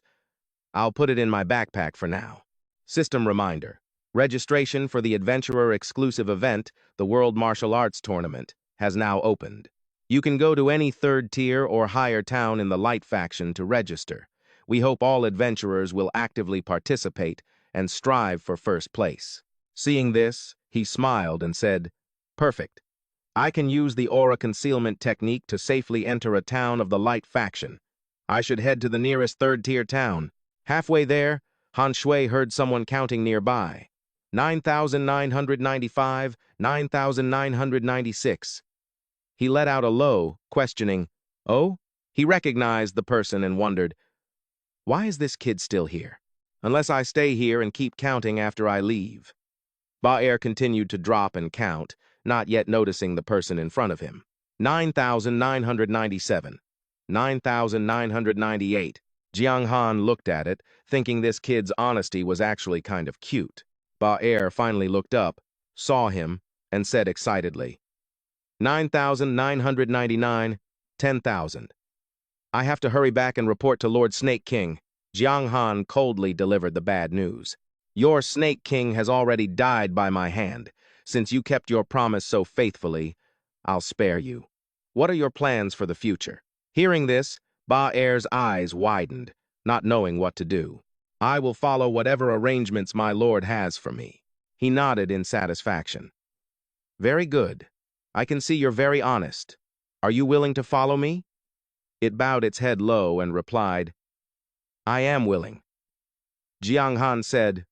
I'll put it in my backpack for now." System reminder. Registration for the Adventurer exclusive event, the World Martial Arts Tournament, has now opened. You can go to any third tier or higher town in the Light faction to register. We hope all adventurers will actively participate and strive for first place. Seeing this, he smiled and said, "Perfect. I can use the aura concealment technique to safely enter a town of the Light faction. I should head to the nearest third-tier town." Halfway there, Han Shui heard someone counting nearby. 9,995, 9,996. He let out a low, questioning, "Oh?" He recognized the person and wondered, "Why is this kid still here? Unless I stay here and keep counting after I leave." Ba'er continued to drop and count, not yet noticing the person in front of him. 9,997. 9,998. Jiang Han looked at it, thinking this kid's honesty was actually kind of cute. Ba'er finally looked up, saw him, and said excitedly, 9,999, 10,000. I have to hurry back and report to Lord Snake King. Jiang Han coldly delivered the bad news. Your Snake King has already died by my hand. Since you kept your promise so faithfully, I'll spare you. What are your plans for the future? Hearing this, Ba-er's eyes widened, not knowing what to do. I will follow whatever arrangements my lord has for me. He nodded in satisfaction. Very good. I can see you're very honest. Are you willing to follow me? It bowed its head low and replied, I am willing. Jiang Han said,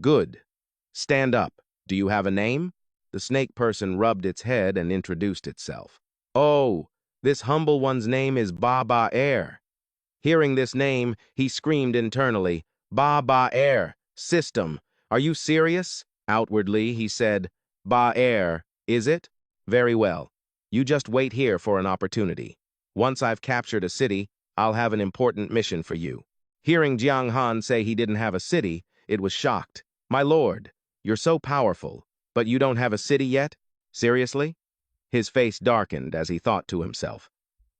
Good. Stand up. Do you have a name? The snake person rubbed its head and introduced itself. Oh, this humble one's name is Ba-Ba-er. Hearing this name, he screamed internally, Ba-Ba-er, system. Are you serious? Outwardly, he said, Ba-er, is it? Very well. You just wait here for an opportunity. Once I've captured a city, I'll have an important mission for you. Hearing Jiang Han say he didn't have a city, it was shocked. My lord, you're so powerful, but you don't have a city yet? Seriously? His face darkened as he thought to himself.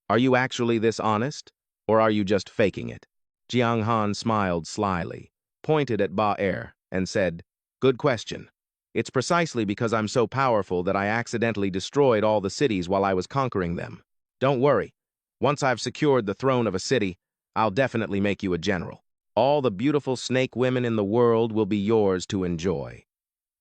Are you actually this honest, or are you just faking it? Jiang Han smiled slyly, pointed at Ba-er, and said, Good question. It's precisely because I'm so powerful that I accidentally destroyed all the cities while I was conquering them. Don't worry. Once I've secured the throne of a city, I'll definitely make you a general. All the beautiful snake women in the world will be yours to enjoy.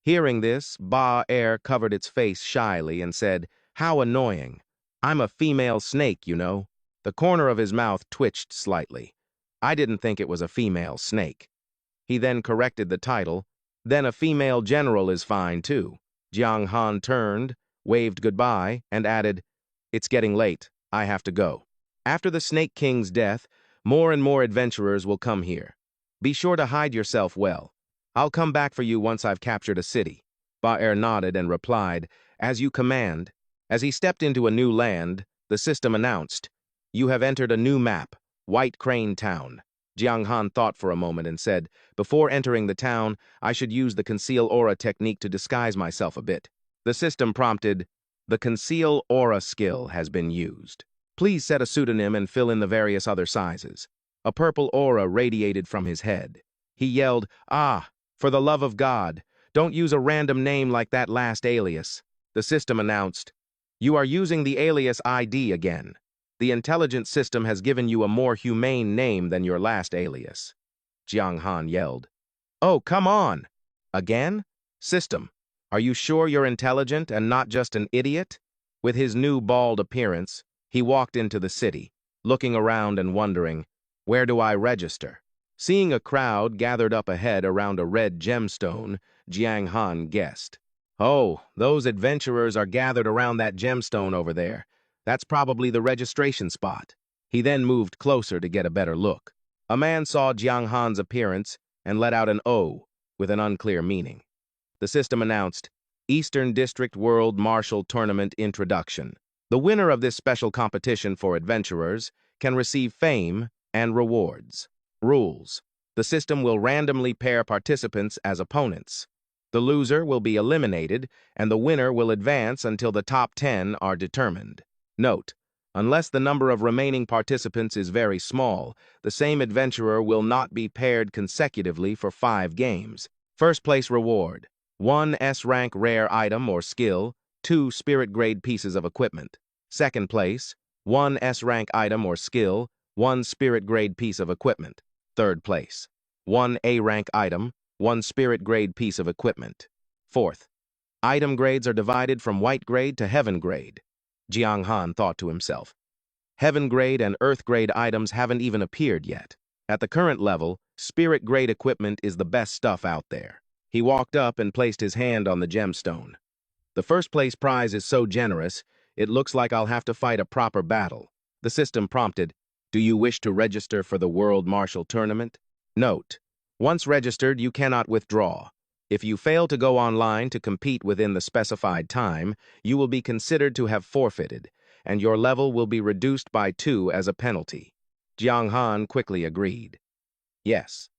Hearing this, Ba-er covered its face shyly and said, How annoying. I'm a female snake, you know. The corner of his mouth twitched slightly. I didn't think it was a female snake. He then corrected the title. Then a female general is fine, too. Jiang Han turned, waved goodbye, and added, It's getting late. I have to go. After the Snake King's death, more and more adventurers will come here. Be sure to hide yourself well. I'll come back for you once I've captured a city. Ba-er nodded and replied, As you command. As he stepped into a new land, the system announced, You have entered a new map, White Crane Town. Jiang Han thought for a moment and said, Before entering the town, I should use the conceal aura technique to disguise myself a bit. The system prompted, The conceal aura skill has been used. Please set a pseudonym and fill in the various other sizes. A purple aura radiated from his head. He yelled, Ah, for the love of God, don't use a random name like that last alias. The system announced, You are using the alias ID again. The intelligence system has given you a more humane name than your last alias. Jiang Han yelled, Oh, come on! Again? System, are you sure you're intelligent and not just an idiot? With his new bald appearance, he walked into the city, looking around and wondering, Where do I register? Seeing a crowd gathered up ahead around a red gemstone, Jiang Han guessed. Oh, those adventurers are gathered around that gemstone over there. That's probably the registration spot. He then moved closer to get a better look. A man saw Jiang Han's appearance and let out an O with an unclear meaning. The system announced, Eastern District World Martial Tournament Introduction. The winner of this special competition for adventurers can receive fame and rewards. Rules. The system will randomly pair participants as opponents. The loser will be eliminated, and the winner will advance until the top 10 are determined. Note, unless the number of remaining participants is very small, the same adventurer will not be paired consecutively for 5 games. First place reward, 1 S-Rank rare item or skill, 2 spirit grade pieces of equipment. Second place, 1 S-Rank item or skill, 1 spirit grade piece of equipment. Third place, 1 A-Rank item, 1 spirit grade piece of equipment. Fourth, item grades are divided from white grade to heaven grade. Jiang Han thought to himself. Heaven grade and earth grade items haven't even appeared yet. At the current level, spirit grade equipment is the best stuff out there. He walked up and placed his hand on the gemstone. The first place prize is so generous, it looks like I'll have to fight a proper battle. The system prompted, Do you wish to register for the World Martial Tournament? Note, once registered, you cannot withdraw. If you fail to go online to compete within the specified time, you will be considered to have forfeited, and your level will be reduced by 2 as a penalty. Jiang Han quickly agreed. Yes.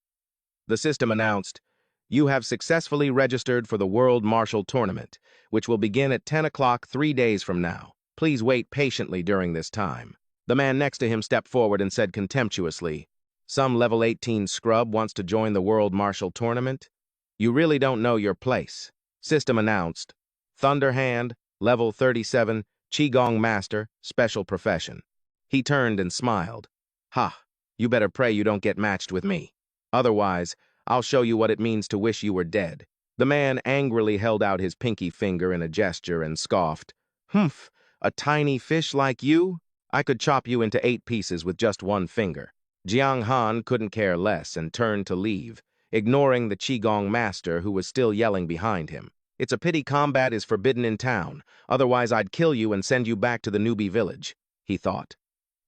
The system announced, You have successfully registered for the World Martial Tournament, which will begin at 10 o'clock 3 days from now. Please wait patiently during this time. The man next to him stepped forward and said contemptuously, Some level 18 scrub wants to join the World Martial Tournament? You really don't know your place. System announced. Thunderhand, level 37, Qigong Master, special profession. He turned and smiled. Ha, you better pray you don't get matched with me. Otherwise, I'll show you what it means to wish you were dead. The man angrily held out his pinky finger in a gesture and scoffed. Humph, a tiny fish like you? I could chop you into 8 pieces with just one finger. Jiang Han couldn't care less and turned to leave, ignoring the Qigong master who was still yelling behind him. It's a pity combat is forbidden in town, otherwise I'd kill you and send you back to the newbie village, he thought.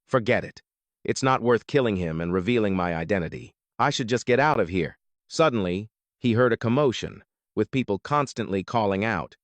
Forget it. It's not worth killing him and revealing my identity. I should just get out of here. Suddenly, he heard a commotion, with people constantly calling out.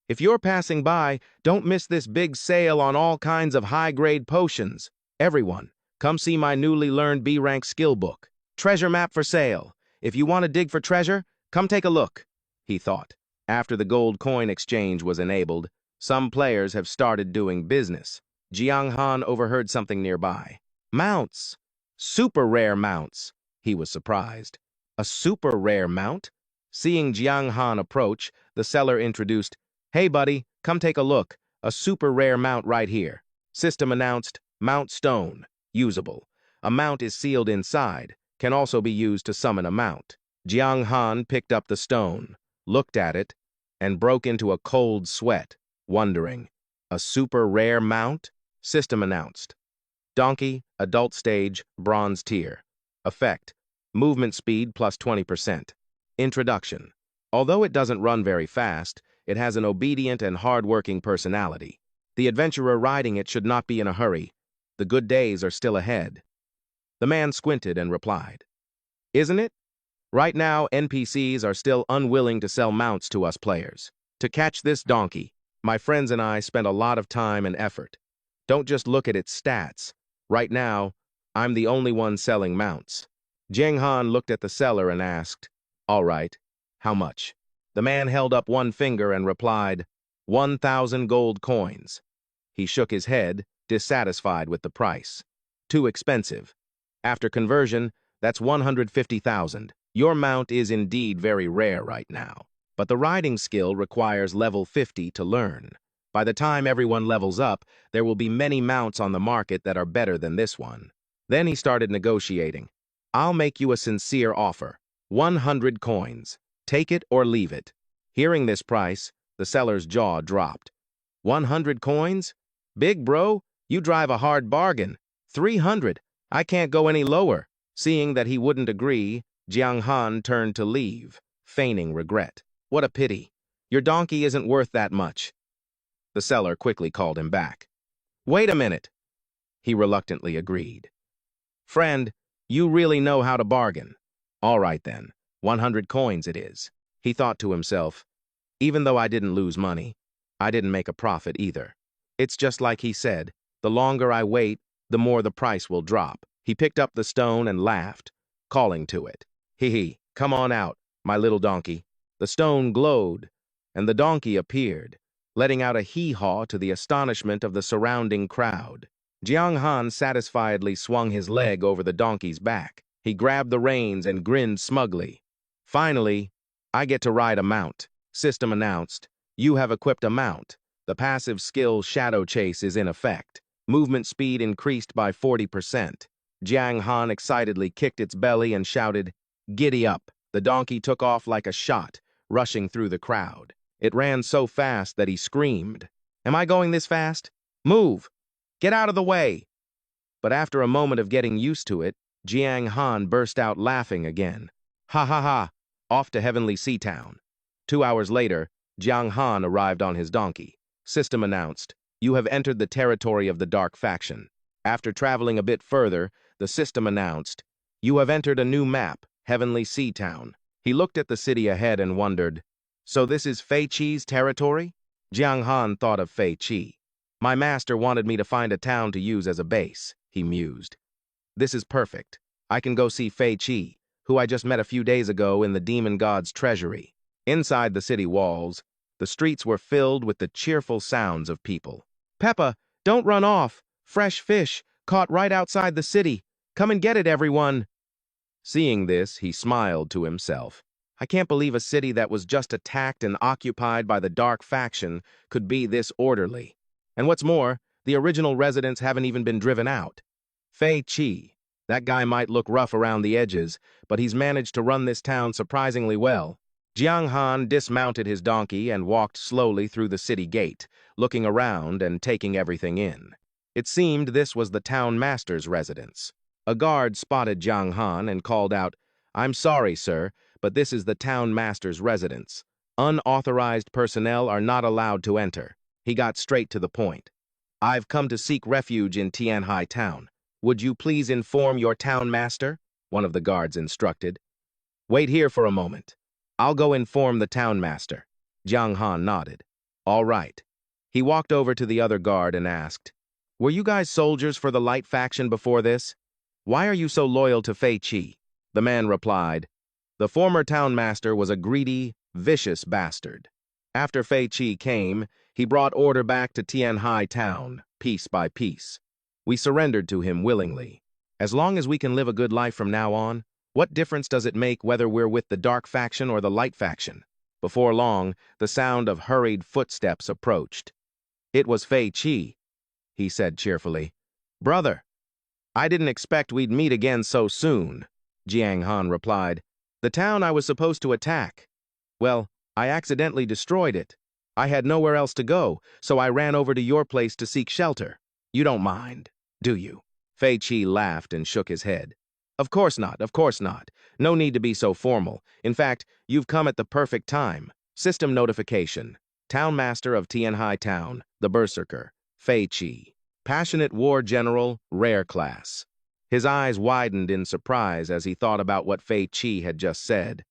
If you're passing by, don't miss this big sale on all kinds of high-grade potions. Everyone, come see my newly learned B-rank skill book. Treasure map for sale. If you want to dig for treasure, come take a look, he thought. After the gold coin exchange was enabled, some players have started doing business. Jiang Han overheard something nearby. Mounts! Super rare mounts! He was surprised. A super rare mount? Seeing Jiang Han approach, the seller introduced, Hey buddy, come take a look. A super rare mount right here. System announced, Mount Stone. Usable. A mount is sealed inside. Can also be used to summon a mount. Jiang Han picked up the stone, looked at it, and broke into a cold sweat, wondering, a super rare mount? System announced. Donkey, adult stage, bronze tier. Effect, movement speed plus 20%. Introduction. Although it doesn't run very fast, it has an obedient and hard-working personality. The adventurer riding it should not be in a hurry. The good days are still ahead. The man squinted and replied, Isn't it? Right now, NPCs are still unwilling to sell mounts to us players. To catch this donkey, my friends and I spent a lot of time and effort. Don't just look at its stats. Right now, I'm the only one selling mounts. Jiang Han looked at the seller and asked, All right, how much? The man held up one finger and replied, 1,000 gold coins. He shook his head, dissatisfied with the price. Too expensive. After conversion, that's 150,000. Your mount is indeed very rare right now, but the riding skill requires level 50 to learn. By the time everyone levels up, there will be many mounts on the market that are better than this one. Then he started negotiating. I'll make you a sincere offer. 100 coins. Take it or leave it. Hearing this price, the seller's jaw dropped. 100 coins? Big bro, you drive a hard bargain. 300. I can't go any lower. Seeing that he wouldn't agree, Jiang Han turned to leave, feigning regret. What a pity. Your donkey isn't worth that much. The seller quickly called him back. Wait a minute. He reluctantly agreed. Friend, you really know how to bargain. All right then, 100 coins it is. He thought to himself, even though I didn't lose money, I didn't make a profit either. It's just like he said, the longer I wait, the more the price will drop. He picked up the stone and laughed, calling to it. Hee, come on out, my little donkey. The stone glowed, and the donkey appeared, letting out a hee-haw to the astonishment of the surrounding crowd. Jiang Han satisfiedly swung his leg over the donkey's back. He grabbed the reins and grinned smugly. Finally, I get to ride a mount. System announced. You have equipped a mount. The passive skill Shadow Chase is in effect. Movement speed increased by 40%. Jiang Han excitedly kicked its belly and shouted, Giddy up! The donkey took off like a shot, rushing through the crowd. It ran so fast that he screamed. Am I going this fast? Move! Get out of the way! But after a moment of getting used to it, Jiang Han burst out laughing again. Ha ha ha! Off to Heavenly Sea Town. 2 hours later, Jiang Han arrived on his donkey. System announced, You have entered the territory of the Dark Faction. After traveling a bit further, the system announced, You have entered a new map, Heavenly Sea Town. He looked at the city ahead and wondered, So this is Fei Qi's territory? Jiang Han thought of Fei Qi. My master wanted me to find a town to use as a base, he mused. This is perfect. I can go see Fei Qi, who I just met a few days ago in the demon god's treasury. Inside the city walls, the streets were filled with the cheerful sounds of people. Peppa, don't run off! Fresh fish, caught right outside the city. Come and get it, everyone! Seeing this, he smiled to himself. I can't believe a city that was just attacked and occupied by the dark faction could be this orderly. And what's more, the original residents haven't even been driven out. Fei Qi. That guy might look rough around the edges, but he's managed to run this town surprisingly well. Jiang Han dismounted his donkey and walked slowly through the city gate, looking around and taking everything in. It seemed this was the town master's residence. A guard spotted Jiang Han and called out, "I'm sorry, sir, but this is the town master's residence. Unauthorized personnel are not allowed to enter." He got straight to the point. "I've come to seek refuge in Tianhai town. Would you please inform your town master?" one of the guards instructed. "Wait here for a moment. I'll go inform the town master." Jiang Han nodded. "All right." He walked over to the other guard and asked, "Were you guys soldiers for the light faction before this? Why are you so loyal to Fei Qi?" The man replied, "The former town master was a greedy, vicious bastard. After Fei Qi came, he brought order back to Tianhai town, piece by piece. We surrendered to him willingly. As long as we can live a good life from now on, what difference does it make whether we're with the dark faction or the light faction?" Before long, the sound of hurried footsteps approached. "It was Fei Qi," he said cheerfully. "Brother, I didn't expect we'd meet again so soon," Jiang Han replied. "The town I was supposed to attack. Well, I accidentally destroyed it. I had nowhere else to go, so I ran over to your place to seek shelter. You don't mind, do you?" Fei Qi laughed and shook his head. Of course not, of course not. No need to be so formal. In fact, you've come at the perfect time. System notification. Town Master of Tianhai Town, the Berserker, Fei Qi. Passionate war general, rare class. His eyes widened in surprise as he thought about what Fei Qi had just said.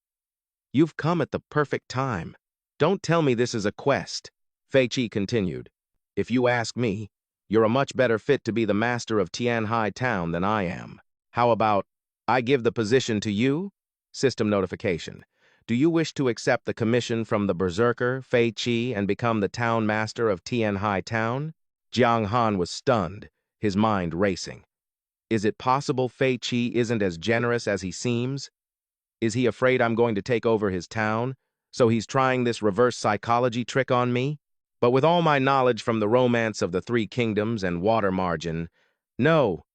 "You've come at the perfect time. Don't tell me this is a quest." Fei Qi continued. "If you ask me, you're a much better fit to be the master of Tianhai Town than I am. How about, I give the position to you?" System notification. Do you wish to accept the commission from the Berserker, Fei Qi, and become the town master of Tianhai Town? Jiang Han was stunned, his mind racing. Is it possible Fei Qi isn't as generous as he seems? Is he afraid I'm going to take over his town, so he's trying this reverse psychology trick on me? But with all my knowledge from the romance of the Three Kingdoms and water margin, no,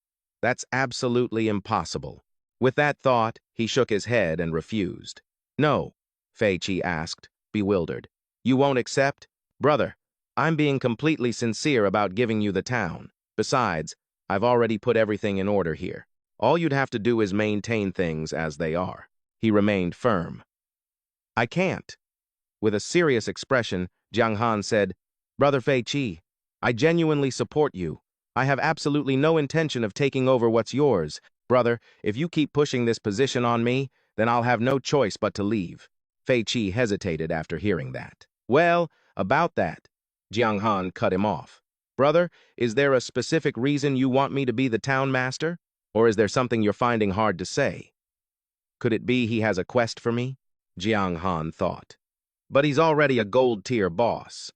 that's absolutely impossible. With that thought, he shook his head and refused. "No," Fei Qi asked, bewildered. "You won't accept? Brother, I'm being completely sincere about giving you the town. Besides, I've already put everything in order here. All you'd have to do is maintain things as they are." He remained firm. "I can't." With a serious expression, Jiang Han said, "Brother Fei Qi, I genuinely support you. I have absolutely no intention of taking over what's yours. Brother, if you keep pushing this position on me, then I'll have no choice but to leave." Fei Qi hesitated after hearing that. "Well, about that," Jiang Han cut him off. "Brother, is there a specific reason you want me to be the town master? Or is there something you're finding hard to say? Could it be he has a quest for me?" Jiang Han thought. "But he's already a gold-tier boss.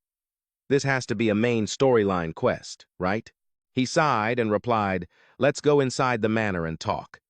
This has to be a main storyline quest, right?" He sighed and replied, "Let's go inside the manor and talk."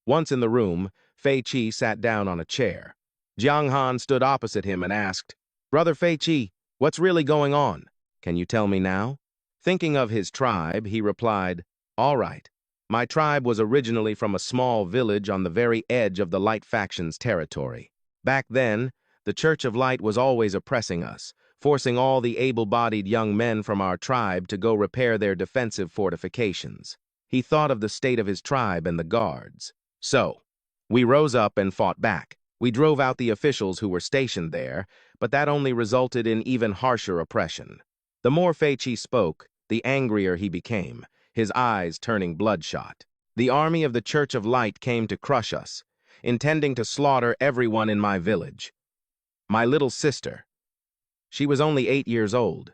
Once in the room, Fei Qi sat down on a chair. Jiang Han stood opposite him and asked, "Brother Fei Qi, what's really going on? Can you tell me now?" Thinking of his tribe, he replied, "All right. My tribe was originally from a small village on the very edge of the Light Faction's territory. Back then, the Church of Light was always oppressing us, forcing all the able-bodied young men from our tribe to go repair their defensive fortifications. He thought of the state of his tribe and the guards. So, we rose up and fought back. We drove out the officials who were stationed there, but that only resulted in even harsher oppression." The more Fei Qi spoke, the angrier he became, his eyes turning bloodshot. "The army of the Church of Light came to crush us, intending to slaughter everyone in my village. My little sister, she was only 8 years old.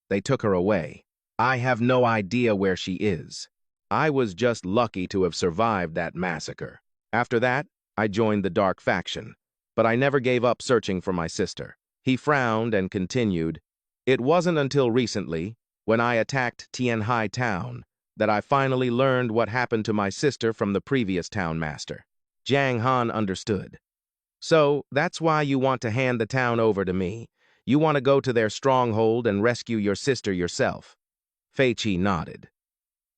They took her away. I have no idea where she is. I was just lucky to have survived that massacre. After that, I joined the Dark Faction, but I never gave up searching for my sister." He frowned and continued, "It wasn't until recently, when I attacked Tianhai Town, that I finally learned what happened to my sister from the previous town master." Jiang Han understood. So, that's why you want to hand the town over to me. You want to go to their stronghold and rescue your sister yourself. Fei Qi nodded.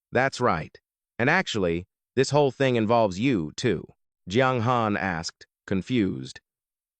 That's right. And actually, this whole thing involves you, too. Jiang Han asked, confused.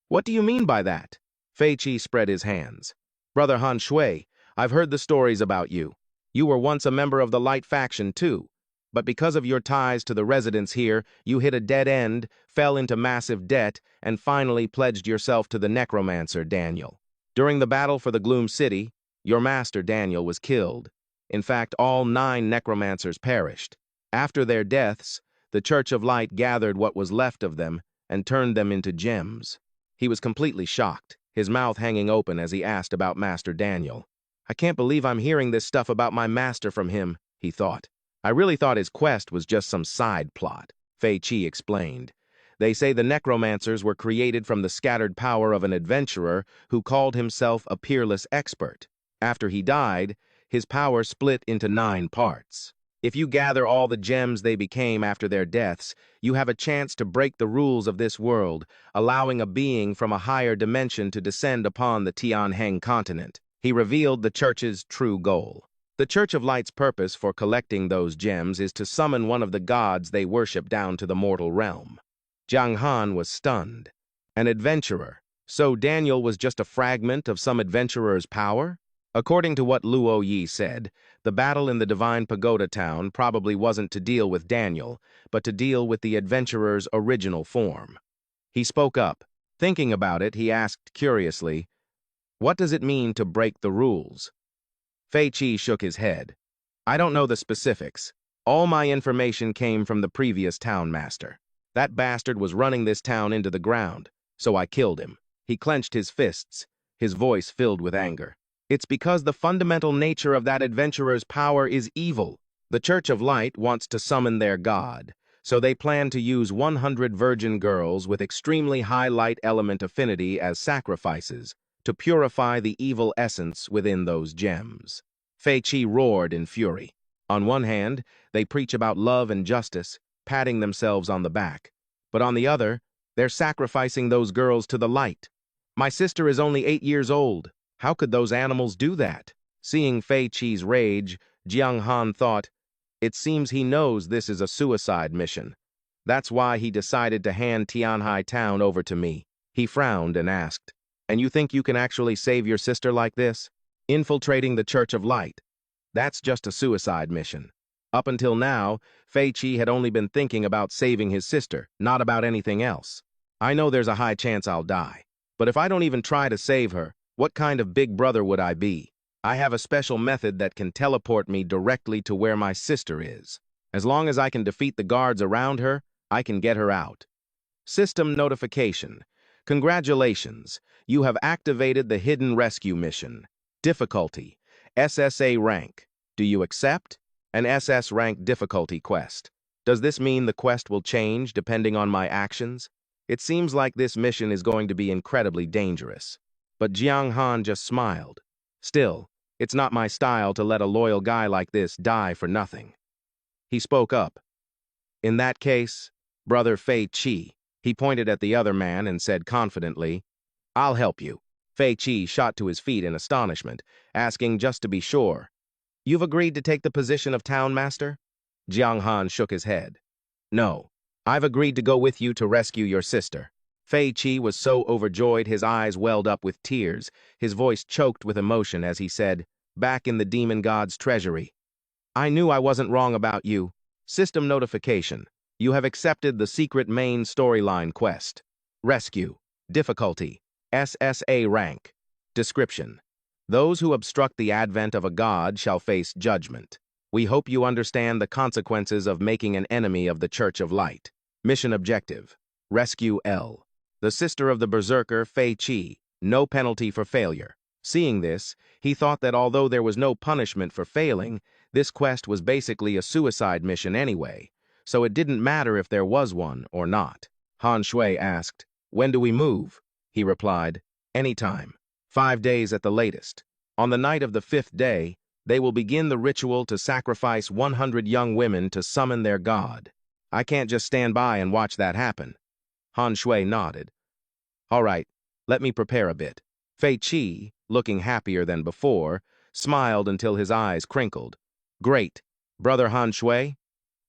What do you mean by that? Fei Qi spread his hands. Brother Han Shui, I've heard the stories about you. You were once a member of the Light faction, too. But because of your ties to the residents here, you hit a dead end, fell into massive debt, and finally pledged yourself to the necromancer, Daniel. During the battle for the Gloom City, your master, Daniel, was killed. In fact, all 9 necromancers perished. After their deaths, the Church of Light gathered what was left of them and turned them into gems. He was completely shocked, his mouth hanging open as he asked about Master Daniel. I can't believe I'm hearing this stuff about my master from him, he thought. I really thought his quest was just some side plot, Fei Qi explained. They say the necromancers were created from the scattered power of an adventurer who called himself a peerless expert. After he died, his power split into 9 parts. If you gather all the gems they became after their deaths, you have a chance to break the rules of this world, allowing a being from a higher dimension to descend upon the Tianheng continent. He revealed the Church's true goal. The Church of Light's purpose for collecting those gems is to summon one of the gods they worship down to the mortal realm. Jiang Han was stunned. An adventurer. So Daniel was just a fragment of some adventurer's power? According to what Luo Yi said, the battle in the Divine Pagoda town probably wasn't to deal with Daniel, but to deal with the adventurer's original form. He spoke up. Thinking about it, he asked curiously, "What does it mean to break the rules?" Fei Qi shook his head. "I don't know the specifics. All my information came from the previous town master. That bastard was running this town into the ground, so I killed him." He clenched his fists, his voice filled with anger. "It's because the fundamental nature of that adventurer's power is evil. The Church of Light wants to summon their god, so they plan to use 100 virgin girls with extremely high light element affinity as sacrifices to purify the evil essence within those gems." Fei Qi roared in fury. On one hand, they preach about love and justice, patting themselves on the back. But on the other, they're sacrificing those girls to the light. My sister is only 8 years old. How could those animals do that? Seeing Fei Qi's rage, Jiang Han thought, it seems he knows this is a suicide mission. That's why he decided to hand Tianhai Town over to me. He frowned and asked, "And you think you can actually save your sister like this? Infiltrating the Church of Light. That's just a suicide mission." Up until now, Fei Qi had only been thinking about saving his sister, not about anything else. "I know there's a high chance I'll die. But if I don't even try to save her, what kind of big brother would I be? I have a special method that can teleport me directly to where my sister is. As long as I can defeat the guards around her, I can get her out." System notification. Congratulations, you have activated the hidden rescue mission. Difficulty, SSS-Rank. Do you accept? An SS rank difficulty quest. Does this mean the quest will change depending on my actions? It seems like this mission is going to be incredibly dangerous. But Jiang Han just smiled. Still, it's not my style to let a loyal guy like this die for nothing. He spoke up. "In that case, Brother Fei Qi," he pointed at the other man and said confidently, "I'll help you." Fei Qi shot to his feet in astonishment, asking just to be sure, "You've agreed to take the position of town master?" Jiang Han shook his head. "No, I've agreed to go with you to rescue your sister." Fei Qi was so overjoyed his eyes welled up with tears, his voice choked with emotion as he said, "Back in the demon god's treasury. I knew I wasn't wrong about you. System notification. You have accepted the secret main storyline quest. Rescue. Difficulty. SSS-Rank. Description. Those who obstruct the advent of a god shall face judgment. We hope you understand the consequences of making an enemy of the Church of Light. Mission objective. Rescue L. The sister of the berserker Fei Qi. No penalty for failure. Seeing this, he thought that although there was no punishment for failing, this quest was basically a suicide mission anyway, so it didn't matter if there was one or not. Han Shui asked, "When do we move?" He replied, "Anytime. 5 days at the latest. On the night of the 5th day, they will begin the ritual to sacrifice 100 young women to summon their god. I can't just stand by and watch that happen." Han Shui nodded. All right, let me prepare a bit. Fei Qi, looking happier than before, smiled until his eyes crinkled. Great. Brother Han Shui,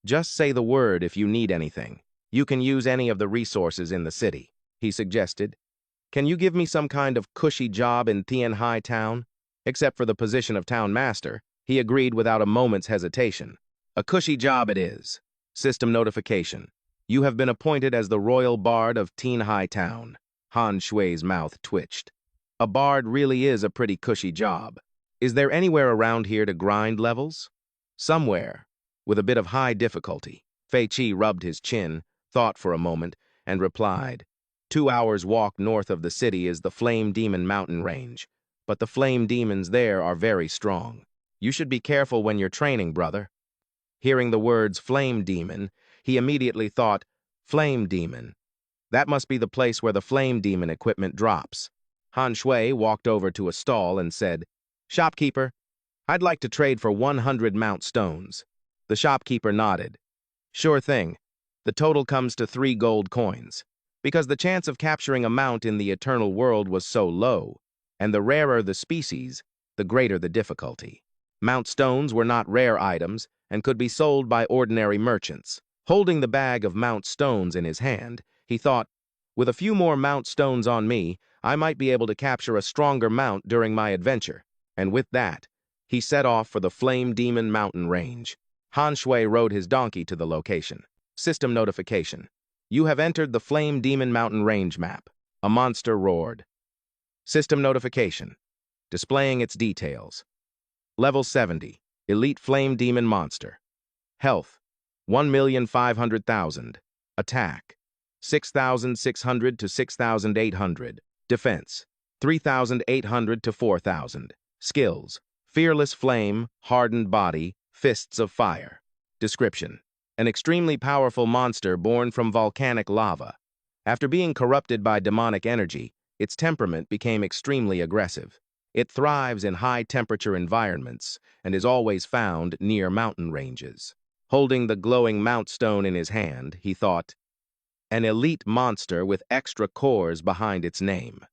just say the word if you need anything. You can use any of the resources in the city, he suggested. Can you give me some kind of cushy job in Tianhai town? Except for the position of town master, he agreed without a moment's hesitation. A cushy job it is. System notification. You have been appointed as the royal bard of Tianhai town. Han Shui's mouth twitched. A bard really is a pretty cushy job. Is there anywhere around here to grind levels? Somewhere, with a bit of high difficulty. Fei Qi rubbed his chin, thought for a moment, and replied, 2 hours' walk north of the city is the Flame Demon mountain range, but the flame demons there are very strong. You should be careful when you're training, brother. Hearing the words flame demon, he immediately thought, flame demon. That must be the place where the flame demon equipment drops. Han Shui walked over to a stall and said, Shopkeeper, I'd like to trade for 100 mount stones. The shopkeeper nodded. Sure thing. The total comes to 3 gold coins. Because the chance of capturing a mount in the eternal world was so low, and the rarer the species, the greater the difficulty. Mount stones were not rare items and could be sold by ordinary merchants. Holding the bag of mount stones in his hand, he thought, with a few more mount stones on me, I might be able to capture a stronger mount during my adventure. And with that, he set off for the Flame Demon mountain range. Han Shui rode his donkey to the location. System notification. You have entered the Flame Demon mountain range map. A monster roared. System notification. Displaying its details. Level 70. Elite Flame Demon monster. Health. 1,500,000. Attack. 6,600 to 6,800. Defense. 3,800 to 4,000. Skills. Fearless flame, hardened body, fists of fire. Description. An extremely powerful monster born from volcanic lava. After being corrupted by demonic energy, its temperament became extremely aggressive. It thrives in high-temperature environments and is always found near mountain ranges. Holding the glowing mount stone in his hand, he thought, an elite monster with extra cores behind its name.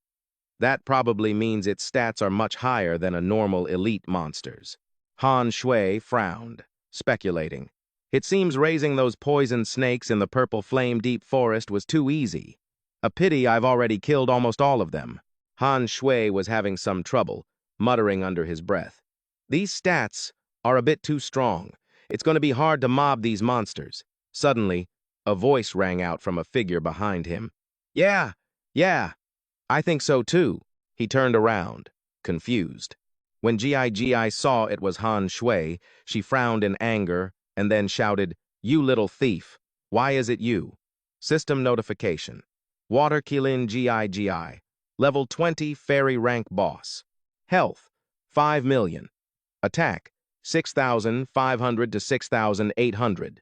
That probably means its stats are much higher than a normal elite monster's. Han Shui frowned, speculating. It seems raising those poison snakes in the purple flame deep forest was too easy. A pity I've already killed almost all of them. Han Shui was having some trouble, muttering under his breath. These stats are a bit too strong. It's going to be hard to mob these monsters. Suddenly, a voice rang out from a figure behind him. Yeah, I think so too. He turned around, confused. When Gi saw it was Han Shui, she frowned in anger and then shouted, You little thief, why is it you? System notification. Water Kilin Gi. Level 20 Fairy Rank Boss. Health, 5 million. Attack, 6,500 to 6,800.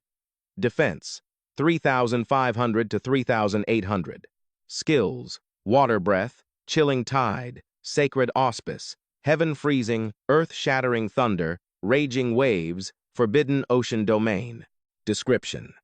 Defense, 3,500 to 3,800. Skills, Water Breath, Chilling Tide, Sacred Auspice, Heaven Freezing, Earth-Shattering Thunder, Raging Waves, Forbidden Ocean Domain. Description.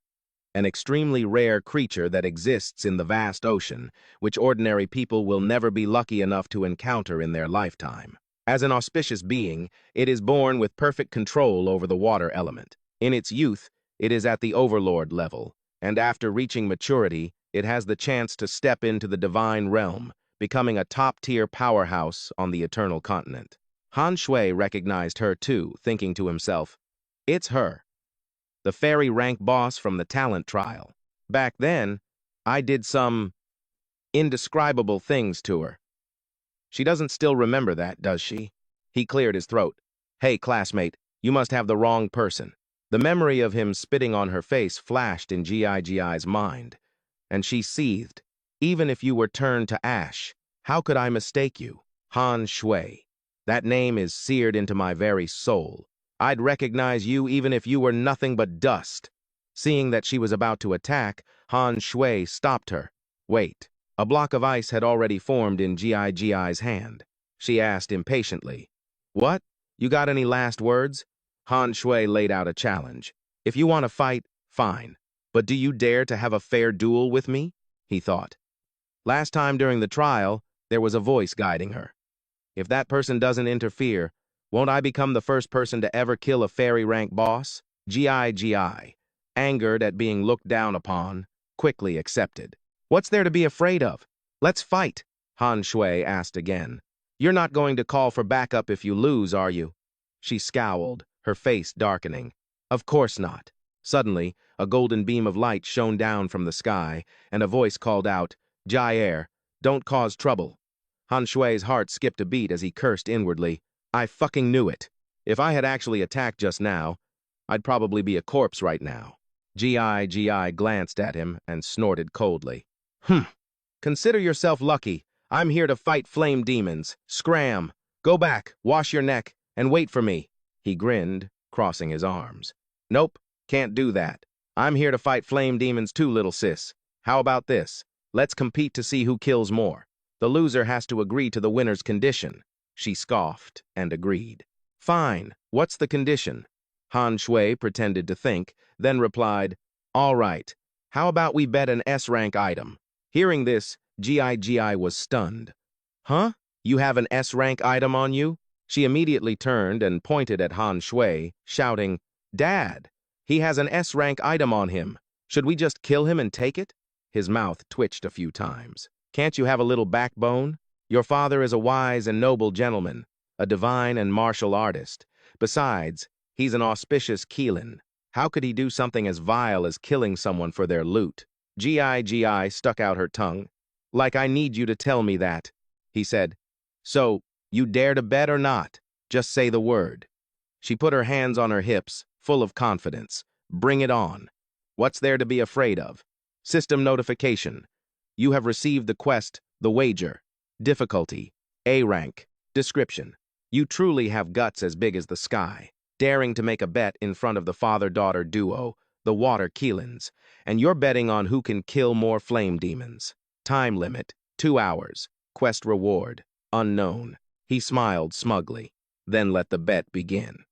An extremely rare creature that exists in the vast ocean, which ordinary people will never be lucky enough to encounter in their lifetime. As an auspicious being, it is born with perfect control over the water element. In its youth, it is at the overlord level, and after reaching maturity, it has the chance to step into the divine realm, becoming a top-tier powerhouse on the eternal continent. Han Shui recognized her too, thinking to himself, it's her. The fairy rank boss from the talent trial. Back then, I did some indescribable things to her. She doesn't still remember that, does she? He cleared his throat. Hey, classmate, you must have the wrong person. The memory of him spitting on her face flashed in Gi's mind, and she seethed. Even if you were turned to ash, how could I mistake you? Han Shui. That name is seared into my very soul. I'd recognize you even if you were nothing but dust. Seeing that she was about to attack, Han Shui stopped her. Wait. A block of ice had already formed in Gi's hand. She asked impatiently, What? You got any last words? Han Shui laid out a challenge. If you want to fight, fine. But do you dare to have a fair duel with me? He thought. Last time during the trial, there was a voice guiding her. If that person doesn't interfere, won't I become the first person to ever kill a fairy rank boss? Gi, angered at being looked down upon, quickly accepted. What's there to be afraid of? Let's fight, Han Shui asked again. You're not going to call for backup if you lose, are you? She scowled, her face darkening. Of course not. Suddenly, a golden beam of light shone down from the sky, and a voice called out, Jair, don't cause trouble. Han Shui's heart skipped a beat as he cursed inwardly. I fucking knew it. If I had actually attacked just now, I'd probably be a corpse right now. Gi glanced at him and snorted coldly. Consider yourself lucky. I'm here to fight flame demons. Scram. Go back, wash your neck, and wait for me. He grinned, crossing his arms. Nope, can't do that. I'm here to fight flame demons too, little sis. How about this? Let's compete to see who kills more. The loser has to agree to the winner's condition. She scoffed and agreed. Fine, what's the condition? Han Shui pretended to think, then replied, all right, how about we bet an S-rank item? Hearing this, Gi was stunned. Huh? You have an S-rank item on you? She immediately turned and pointed at Han Shui, shouting, Dad, he has an S-rank item on him. Should we just kill him and take it? His mouth twitched a few times. Can't you have a little backbone? Your father is a wise and noble gentleman, a divine and martial artist. Besides, he's an auspicious Keelan. How could he do something as vile as killing someone for their loot? Gi stuck out her tongue. Like I need you to tell me that, he said. So, you dare to bet or not? Just say the word. She put her hands on her hips, full of confidence. Bring it on. What's there to be afraid of? System notification. You have received the quest, The Wager. Difficulty, A rank. Description. You truly have guts as big as the sky, daring to make a bet in front of the father-daughter duo, the Water Keelans, and you're betting on who can kill more flame demons. Time limit, 2 hours. Quest reward, unknown. He smiled smugly, then let the bet begin.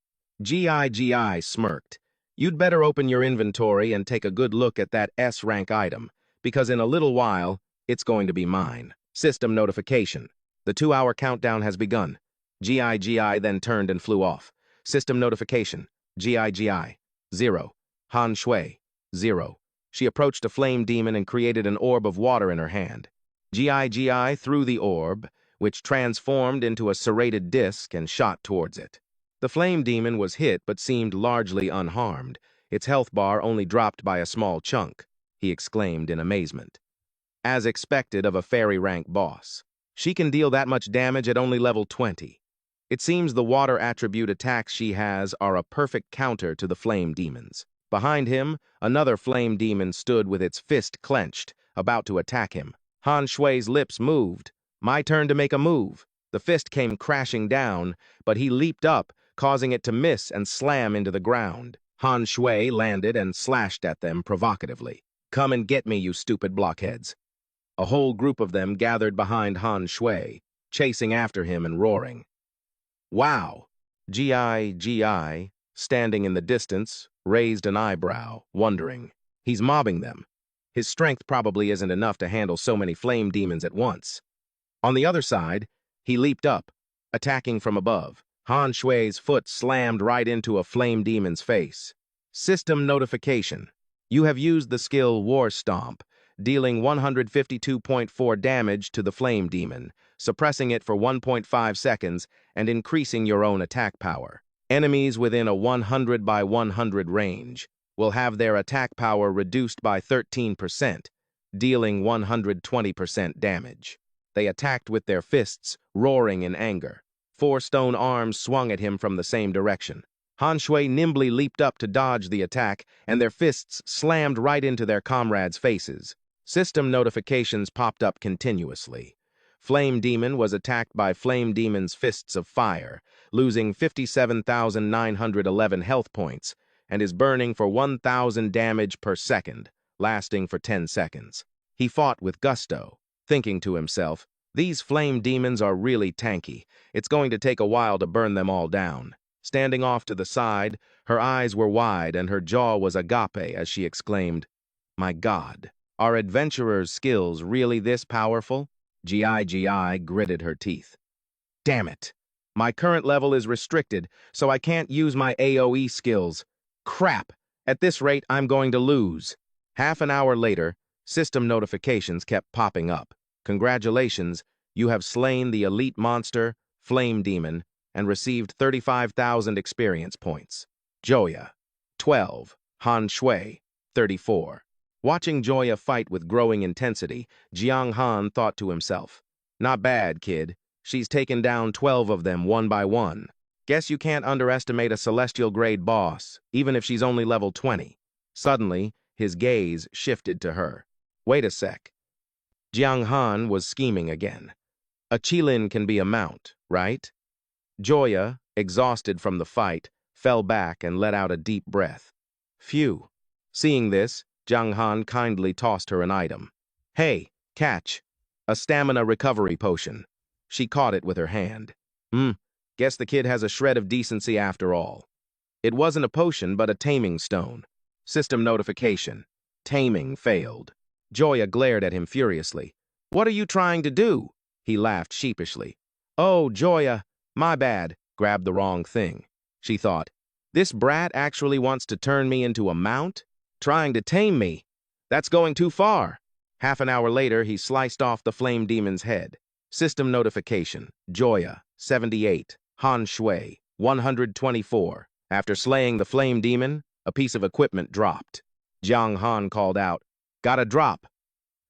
Gi smirked. You'd better open your inventory and take a good look at that S-rank item, because in a little while, it's going to be mine. System notification. The 2-hour countdown has begun. Gi then turned and flew off. System notification. Gi. 0. Han Shui. 0. She approached a flame demon and created an orb of water in her hand. Gi threw the orb, which transformed into a serrated disc and shot towards it. The flame demon was hit but seemed largely unharmed. Its health bar only dropped by a small chunk, he exclaimed in amazement. As expected of a fairy rank boss. She can deal that much damage at only level 20. It seems the water attribute attacks she has are a perfect counter to the flame demons. Behind him, another flame demon stood with its fist clenched, about to attack him. Han Shui's lips moved. My turn to make a move. The fist came crashing down, but he leaped up, causing it to miss and slam into the ground. Han Shui landed and slashed at them provocatively. Come and get me, you stupid blockheads. A whole group of them gathered behind Han Shui, chasing after him and roaring. Wow! Gi, standing in the distance, raised an eyebrow, wondering. He's mobbing them. His strength probably isn't enough to handle so many flame demons at once. On the other side, he leaped up, attacking from above. Han Shui's foot slammed right into a flame demon's face. System notification. You have used the skill War Stomp, dealing 152.4 damage to the flame demon, suppressing it for 1.5 seconds and increasing your own attack power. Enemies within a 100 by 100 range will have their attack power reduced by 13%, dealing 120% damage. They attacked with their fists, roaring in anger. 4 stone arms swung at him from the same direction. Han Shui nimbly leaped up to dodge the attack, and their fists slammed right into their comrades' faces. System notifications popped up continuously. Flame Demon was attacked by Flame Demon's Fists of Fire, losing 57,911 health points, and is burning for 1,000 damage per second, lasting for 10 seconds. He fought with gusto, thinking to himself, these flame demons are really tanky. It's going to take a while to burn them all down. Standing off to the side, her eyes were wide and her jaw was agape as she exclaimed, My God. Are adventurers' skills really this powerful? Gi gritted her teeth. Damn it. My current level is restricted, so I can't use my AoE skills. Crap! At this rate, I'm going to lose. Half an hour later, system notifications kept popping up. Congratulations, you have slain the elite monster, Flame Demon, and received 35,000 experience points. Joya, 12. Han Shui, 34. Watching Joya fight with growing intensity, Jiang Han thought to himself, not bad, kid. She's taken down 12 of them one by one. Guess you can't underestimate a celestial-grade boss, even if she's only level 20. Suddenly, his gaze shifted to her. Wait a sec. Jiang Han was scheming again. A Qilin can be a mount, right? Joya, exhausted from the fight, fell back and let out a deep breath. Phew. Seeing this, Jiang Han kindly tossed her an item. Hey, catch. A stamina recovery potion. She caught it with her hand. Guess the kid has a shred of decency after all. It wasn't a potion, but a taming stone. System notification. Taming failed. Joya glared at him furiously. What are you trying to do? He laughed sheepishly. Oh, Joya, my bad. Grabbed the wrong thing. She thought, this brat actually wants to turn me into a mount? Trying to tame me? That's going too far. Half an hour later, he sliced off the flame demon's head. System notification. Joya, 78. Han Shui, 124. After slaying the flame demon, a piece of equipment dropped. Jiang Han called out, got a drop.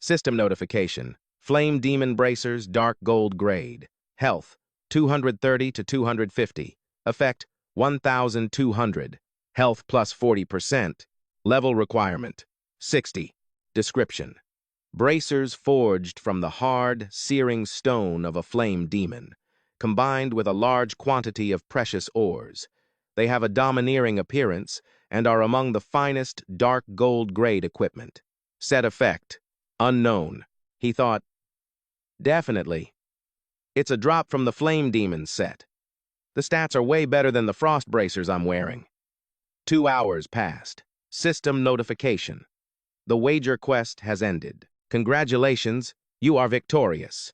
System notification. Flame demon bracers, dark gold grade. Health, 230 to 250. Effect, 1,200. Health plus 40%. Level requirement, 60. Description. Bracers forged from the hard, searing stone of a flame demon, combined with a large quantity of precious ores. They have a domineering appearance and are among the finest dark gold grade equipment. Set effect. Unknown. He thought, definitely. It's a drop from the flame demon set. The stats are way better than the frost bracers I'm wearing. 2 hours passed. System notification. The wager quest has ended. Congratulations, you are victorious.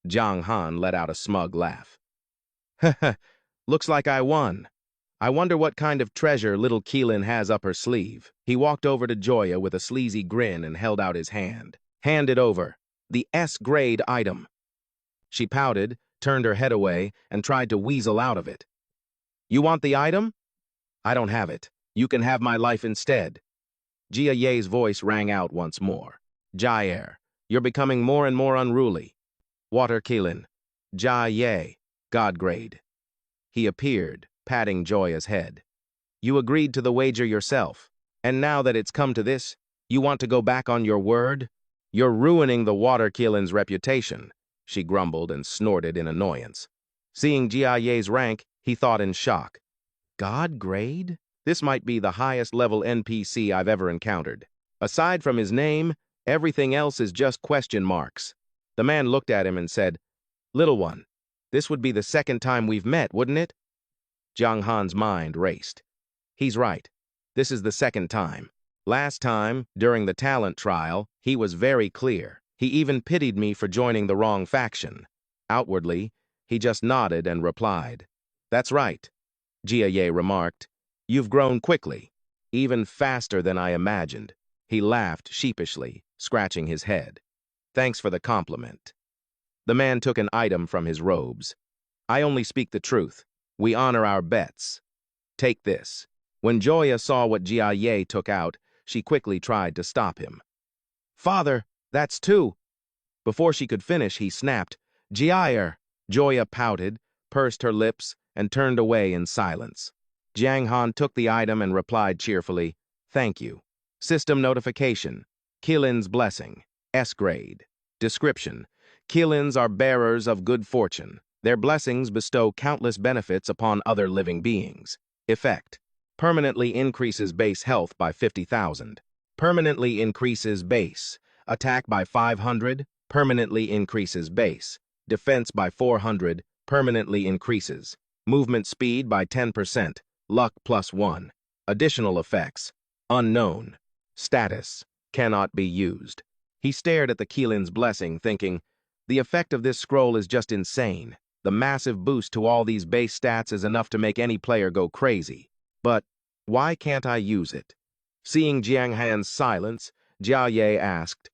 Jiang Han let out a smug laugh. Haha, looks like I won. I wonder what kind of treasure little Qilin has up her sleeve. He walked over to Joya with a sleazy grin and held out his hand. Hand it over. The S-grade item. She pouted, turned her head away, and tried to weasel out of it. You want the item? I don't have it. You can have my life instead. Jia Ye's voice rang out once more. Jair, you're becoming more and more unruly. Water Qilin. Jia Ye, God grade. He appeared, patting Joya's head. You agreed to the wager yourself, and now that it's come to this, you want to go back on your word? You're ruining the Water Qilin's reputation, she grumbled and snorted in annoyance. Seeing Jia Ye's rank, he thought in shock. God grade? This might be the highest level NPC I've ever encountered. Aside from his name, everything else is just question marks. The man looked at him and said, Little one, this would be the second time we've met, wouldn't it? Jiang Han's mind raced. He's right. This is the second time. Last time, during the talent trial, he was very clear. He even pitied me for joining the wrong faction. Outwardly, he just nodded and replied. That's right, Jia Ye remarked. You've grown quickly, even faster than I imagined. He laughed sheepishly, scratching his head. Thanks for the compliment. The man took an item from his robes. I only speak the truth. We honor our bets. Take this. When Joya saw what Jia Ye took out, she quickly tried to stop him. Father, that's two. Before she could finish, he snapped, Jair. Joya pouted, pursed her lips, and turned away in silence. Jiang Han took the item and replied cheerfully, Thank you. System notification. Qilin's blessing. S-grade. Description. Qilins are bearers of good fortune. Their blessings bestow countless benefits upon other living beings. Effect. Permanently increases base health by 50,000. Permanently increases base. Attack by 500. Permanently increases base. Defense by 400. Permanently increases. Movement speed by 10%. Luck +1. Additional effects. Unknown. Status. Cannot be used. He stared at the Keelin's blessing, thinking, the effect of this scroll is just insane. The massive boost to all these base stats is enough to make any player go crazy. But why can't I use it? Seeing Jiang Han's silence, Jia Ye asked,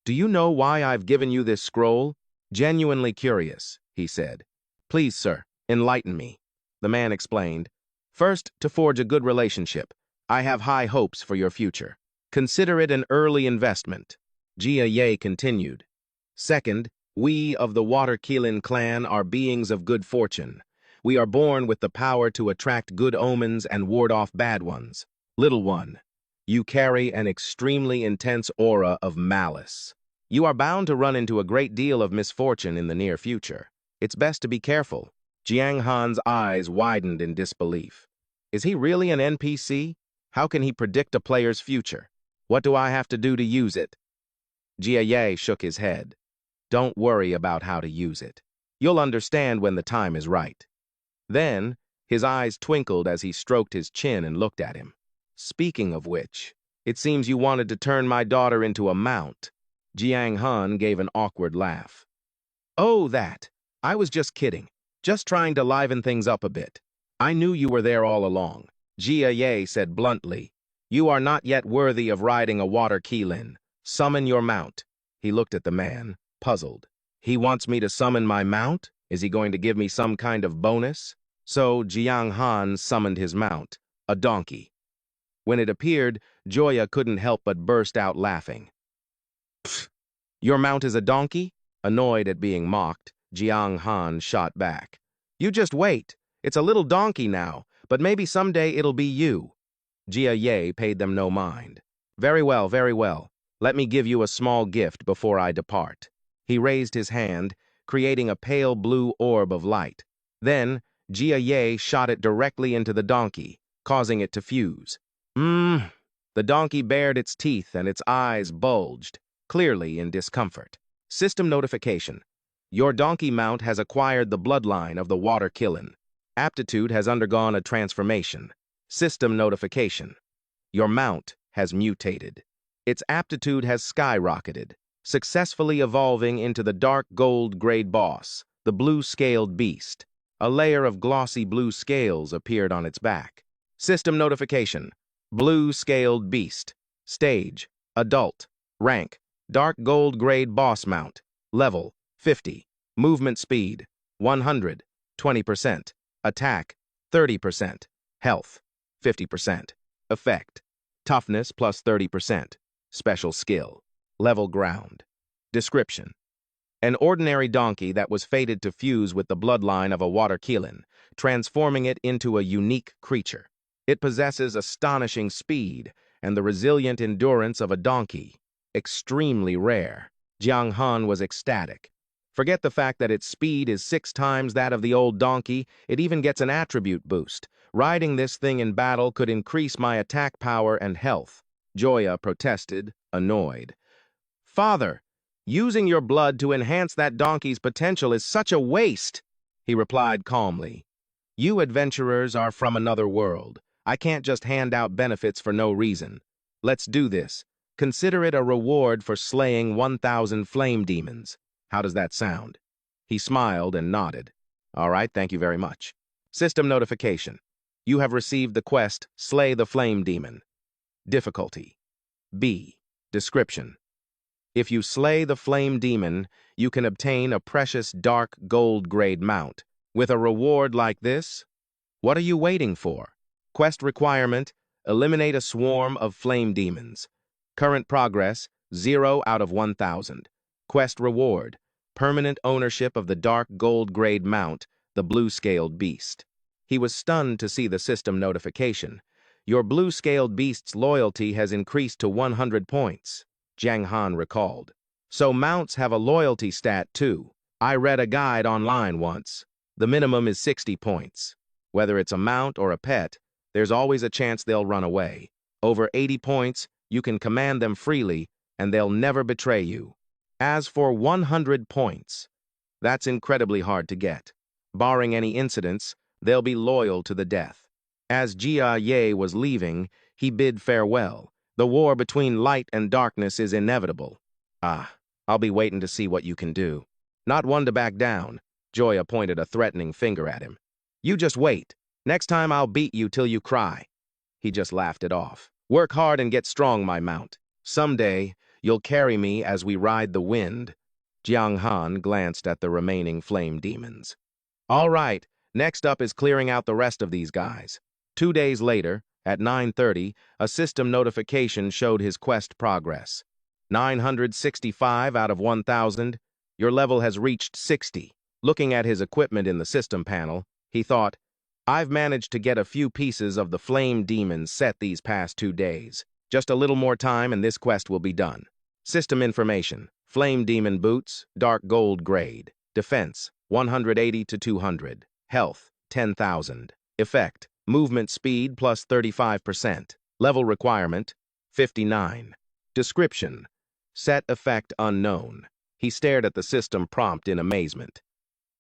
"Do you know why I've given you this scroll?" "Genuinely curious," he said. "Please, sir, enlighten me." The man explained, "First, to forge a good relationship. I have high hopes for your future. Consider it an early investment." Jia Ye continued. "Second, we of the Water Keelin clan are beings of good fortune. We are born with the power to attract good omens and ward off bad ones. Little one, you carry an extremely intense aura of malice. You are bound to run into a great deal of misfortune in the near future. It's best to be careful." Jiang Han's eyes widened in disbelief. Is he really an NPC? How can he predict a player's future? What do I have to do to use it? Jia Ye shook his head. Don't worry about how to use it. You'll understand when the time is right. Then, his eyes twinkled as he stroked his chin and looked at him. Speaking of which, it seems you wanted to turn my daughter into a mount. Jiang Han gave an awkward laugh. Oh, that. I was just kidding. Just trying to liven things up a bit. I knew you were there all along. Jia Ye said bluntly, "You are not yet worthy of riding a water Keelin. Summon your mount." He looked at the man, puzzled. He wants me to summon my mount? Is he going to give me some kind of bonus? So Jiang Han summoned his mount, a donkey. When it appeared, Joya couldn't help but burst out laughing. "Pfft, your mount is a donkey?" Annoyed at being mocked, Jiang Han shot back. "You just wait. It's a little donkey now, but maybe someday it'll be you." Jia Ye paid them no mind. Very well, very well. Let me give you a small gift before I depart." He raised his hand, creating a pale blue orb of light. Then, Jia Ye shot it directly into the donkey, causing it to fuse. The donkey bared its teeth and its eyes bulged, clearly in discomfort. System notification. Your donkey mount has acquired the bloodline of the Water Keelin. Aptitude has undergone a transformation. System notification. Your mount has mutated. Its aptitude has skyrocketed, successfully evolving into the dark gold grade boss, the blue-scaled beast. A layer of glossy blue scales appeared on its back. System notification. Blue-scaled beast. Stage. Adult. Rank. Dark gold grade boss mount. Level. 50. Movement speed. 100. 20%. Attack. 30%. Health. 50%. Effect. Toughness plus 30%. Special skill. Level ground. Description. An ordinary donkey that was fated to fuse with the bloodline of a Water Keelin, transforming it into a unique creature. It possesses astonishing speed and the resilient endurance of a donkey. Extremely rare. Jiang Han was ecstatic. Forget the fact that its speed is 6 times that of the old donkey, it even gets an attribute boost. Riding this thing in battle could increase my attack power and health. Joya protested, annoyed. "Father, using your blood to enhance that donkey's potential is such a waste," he replied calmly. "You adventurers are from another world. I can't just hand out benefits for no reason. Let's do this. Consider it a reward for slaying 1,000 flame demons. How does that sound?" He smiled and nodded. "All right, thank you very much." System notification. You have received the quest, Slay the Flame Demon. Difficulty. B. Description. If you slay the Flame Demon, you can obtain a precious dark gold grade mount. With a reward like this, what are you waiting for? Quest requirement, eliminate a swarm of flame demons. Current progress, 0 out of 1,000. Quest reward, permanent ownership of the dark gold grade mount, the blue-scaled beast. He was stunned to see the system notification. Your blue-scaled beast's loyalty has increased to 100 points, Jiang Han recalled. So mounts have a loyalty stat too. I read a guide online once. The minimum is 60 points. Whether it's a mount or a pet, there's always a chance they'll run away. Over 80 points, you can command them freely, and they'll never betray you. As for 100 points, that's incredibly hard to get. Barring any incidents, they'll be loyal to the death. As Jia Ye was leaving, he bid farewell, The war between light and darkness is inevitable. Ah, I'll be waiting to see what you can do. Not one to back down. Joya pointed a threatening finger at him. You just wait. Next time I'll beat you till you cry. He just laughed it off. Work hard and get strong, my mount. Someday, you'll carry me as we ride the wind. Jiang Han glanced at the remaining flame demons. All right, next up is clearing out the rest of these guys. 2 days later, at 9:30, a system notification showed his quest progress. 965 out of 1,000. Your level has reached 60. Looking at his equipment in the system panel, he thought, I've managed to get a few pieces of the flame demon set these past 2 days. Just a little more time and this quest will be done. System information. Flame demon boots, dark gold grade. Defense, 180 to 200. Health, 10,000. Effect, movement speed plus 35%. Level requirement, 59. Description, set effect unknown. He stared at the system prompt in amazement.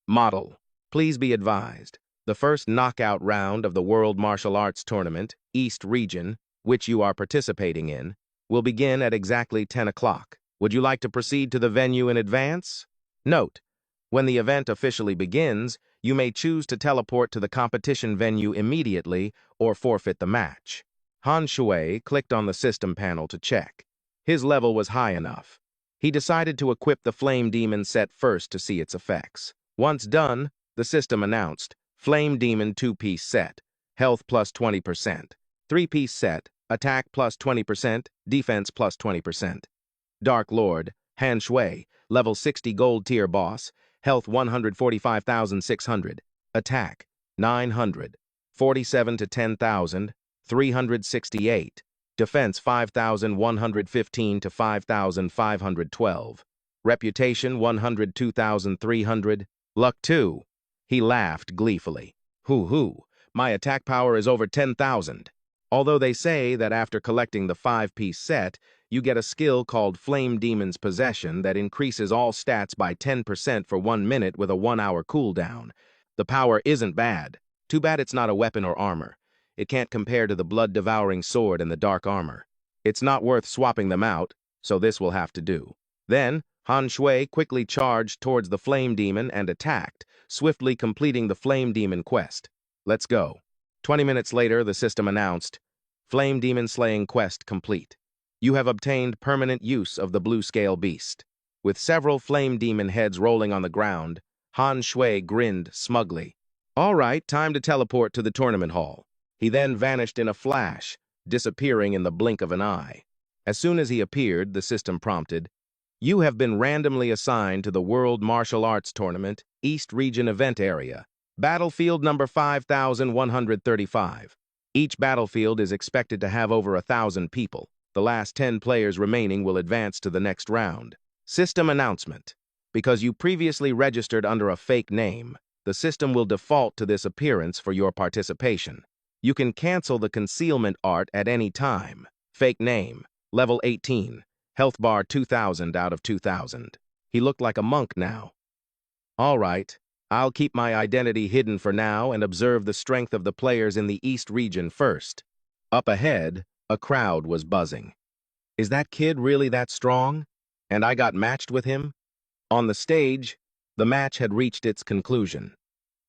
Model, please be advised. The first knockout round of the World Martial Arts Tournament, East Region, which you are participating in, will begin at exactly 10 o'clock. Would you like to proceed to the venue in advance? Note, when the event officially begins, you may choose to teleport to the competition venue immediately or forfeit the match. Han Shui clicked on the system panel to check. His level was high enough. He decided to equip the Flame Demon set first to see its effects. Once done, the system announced, Flame Demon 2-piece set, health plus 20%. 3-piece set, attack plus 20%, defense plus 20%. Dark Lord, Han Shui, level 60 gold tier boss, health 145,600, attack 900, 47 to 10,000, 368, defense 5,115 to 5,512, reputation 102,300, luck 2. He laughed gleefully. Hoo-hoo, my attack power is over 10,000. Although they say that after collecting the 5-piece set, you get a skill called Flame Demon's Possession that increases all stats by 10% for 1 minute with a 1-hour cooldown. The power isn't bad. Too bad it's not a weapon or armor. It can't compare to the blood-devouring sword and the dark armor. It's not worth swapping them out, so this will have to do. Then, Han Shui quickly charged towards the Flame Demon and attacked, swiftly completing the Flame Demon quest. Let's go. 20 minutes later, the system announced, Flame Demon Slaying Quest complete. You have obtained permanent use of the Blue Scale Beast. With several Flame Demon heads rolling on the ground, Han Shui grinned smugly. All right, time to teleport to the tournament hall. He then vanished in a flash, disappearing in the blink of an eye. As soon as he appeared, the system prompted, You have been randomly assigned to the World Martial Arts Tournament, East Region Event Area, Battlefield number 5135. Each battlefield is expected to have over 1,000 people. The last 10 players remaining will advance to the next round. System announcement. Because you previously registered under a fake name, the system will default to this appearance for your participation. You can cancel the concealment art at any time. Fake name, level 18, health bar 2,000 out of 2,000. He looked like a monk now. All right, I'll keep my identity hidden for now and observe the strength of the players in the East region first. Up ahead, a crowd was buzzing. Is that kid really that strong? And I got matched with him? On the stage, the match had reached its conclusion.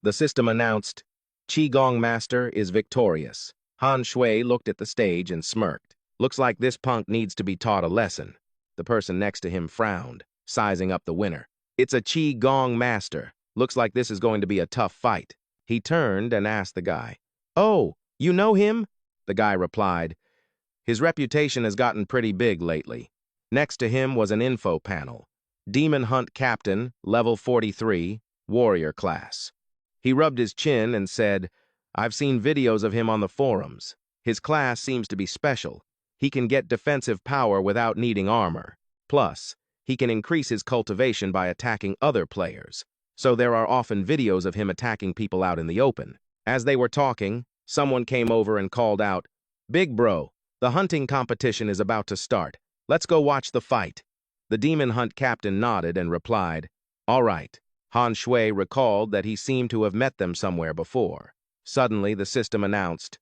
The system announced, Qigong Master is victorious. Han Shui looked at the stage and smirked. Looks like this punk needs to be taught a lesson. The person next to him frowned, sizing up the winner. It's a Qigong Master. Looks like this is going to be a tough fight. He turned and asked the guy, Oh, you know him? The guy replied, His reputation has gotten pretty big lately. Next to him was an info panel. Demon Hunt Captain, level 43, warrior class. He rubbed his chin and said, I've seen videos of him on the forums. His class seems to be special. He can get defensive power without needing armor. Plus, he can increase his cultivation by attacking other players. So there are often videos of him attacking people out in the open. As they were talking, someone came over and called out, Big bro, the hunting competition is about to start. Let's go watch the fight. The Demon Hunt Captain nodded and replied, All right. Han Shui recalled that he seemed to have met them somewhere before. Suddenly, the system announced,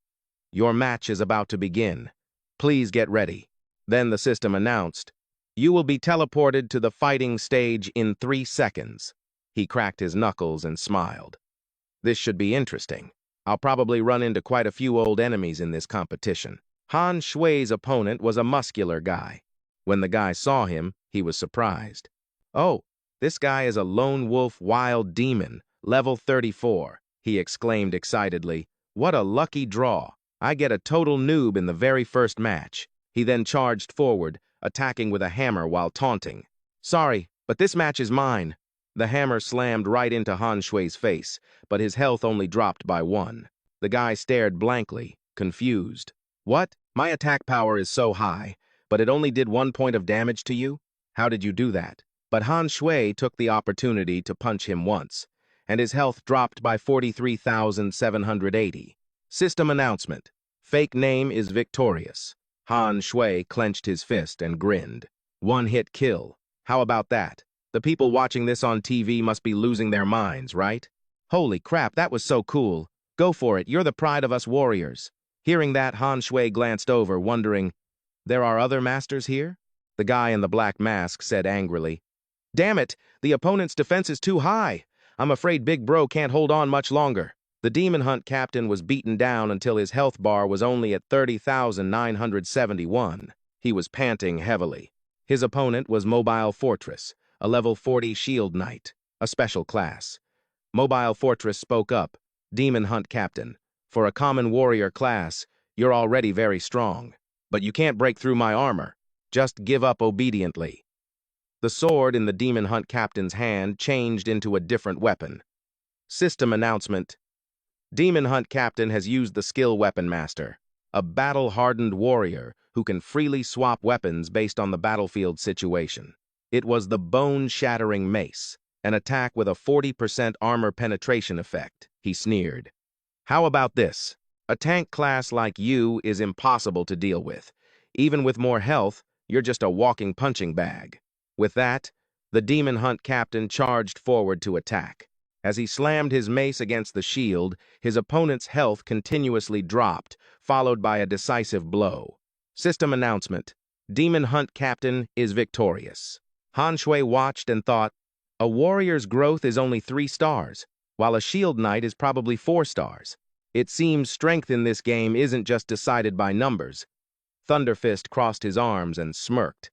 Your match is about to begin. Please get ready. Then the system announced, "You will be teleported to the fighting stage in 3 seconds." He cracked his knuckles and smiled. This should be interesting. I'll probably run into quite a few old enemies in this competition. Han Shui's opponent was a muscular guy. When the guy saw him, he was surprised. "Oh, this guy is a lone wolf wild demon, level 34, he exclaimed excitedly. "What a lucky draw. I get a total noob in the very first match." He then charged forward, attacking with a hammer while taunting. "Sorry, but this match is mine." The hammer slammed right into Han Shui's face, but his health only dropped by 1. The guy stared blankly, confused. "What? My attack power is so high, but it only did 1 point of damage to you? How did you do that?" But Han Shui took the opportunity to punch him once, and his health dropped by 43,780. System announcement. Fake name is victorious. Han Shui clenched his fist and grinned. One-hit kill. How about that? The people watching this on TV must be losing their minds, right? Holy crap, that was so cool. Go for it, you're the pride of us warriors. Hearing that, Han Shui glanced over, wondering, there are other masters here? The guy in the black mask said angrily, "Damn it, the opponent's defense is too high. I'm afraid Big Bro can't hold on much longer." The Demon Hunt captain was beaten down until his health bar was only at 30,971. He was panting heavily. His opponent was Mobile Fortress, a level 40 shield knight, a special class. Mobile Fortress spoke up, "Demon Hunt captain, for a common warrior class, you're already very strong. But you can't break through my armor. Just give up obediently." The sword in the Demon Hunt captain's hand changed into a different weapon. System announcement. Demon Hunt captain has used the skill Weapon Master, a battle-hardened warrior who can freely swap weapons based on the battlefield situation. It was the bone-shattering mace, an attack with a 40% armor penetration effect, he sneered. "How about this? A tank class like you is impossible to deal with. Even with more health, you're just a walking punching bag." With that, the Demon Hunt captain charged forward to attack. As he slammed his mace against the shield, his opponent's health continuously dropped, followed by a decisive blow. System announcement. Demon Hunt captain is victorious. Han Shui watched and thought, a warrior's growth is only 3 stars, while a shield knight is probably 4 stars. It seems strength in this game isn't just decided by numbers. Thunderfist crossed his arms and smirked.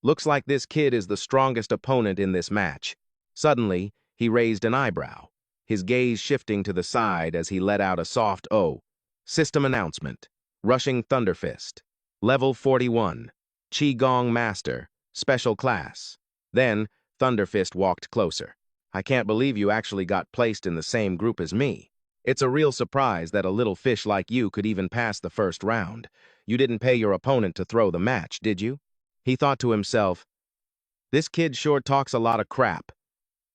Looks like this kid is the strongest opponent in this match. Suddenly, he raised an eyebrow, his gaze shifting to the side as he let out a soft "oh." System announcement. Rushing Thunderfist. Level 41. Qigong Master. Special class. Then, Thunderfist walked closer. "I can't believe you actually got placed in the same group as me. It's a real surprise that a little fish like you could even pass the first round. You didn't pay your opponent to throw the match, did you?" He thought to himself, "This kid sure talks a lot of crap."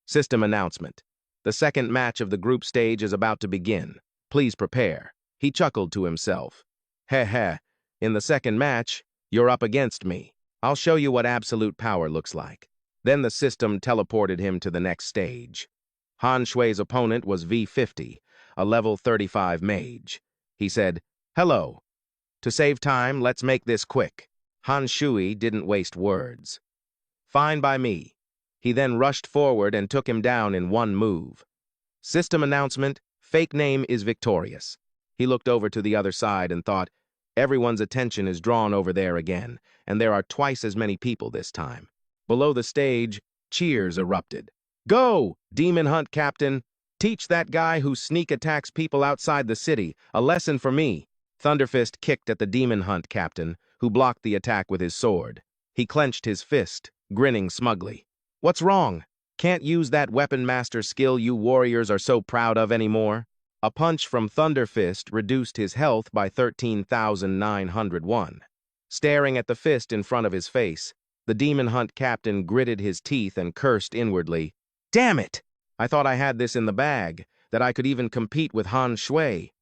System announcement. The second match of the group stage is about to begin. Please prepare. He chuckled to himself. "Heh heh, in the second match, you're up against me. I'll show you what absolute power looks like." Then the system teleported him to the next stage. Han Shui's opponent was V50, a level 35 mage. He said, "Hello. To save time, let's make this quick." Han Shui didn't waste words. "Fine by me." He then rushed forward and took him down in 1 move. System announcement, fake name is victorious. He looked over to the other side and thought, everyone's attention is drawn over there again, and there are twice as many people this time. Below the stage, cheers erupted. "Go, Demon Hunt Captain! Teach that guy who sneak attacks people outside the city a lesson for me." Thunderfist kicked at the Demon Hunt Captain, who blocked the attack with his sword. He clenched his fist, grinning smugly. "What's wrong? Can't use that Weapon Master skill you warriors are so proud of anymore?" A punch from Thunderfist reduced his health by 13,901. Staring at the fist in front of his face, the Demon Hunt captain gritted his teeth and cursed inwardly. "Damn it! I thought I had this in the bag, that I could even compete with Han Shui.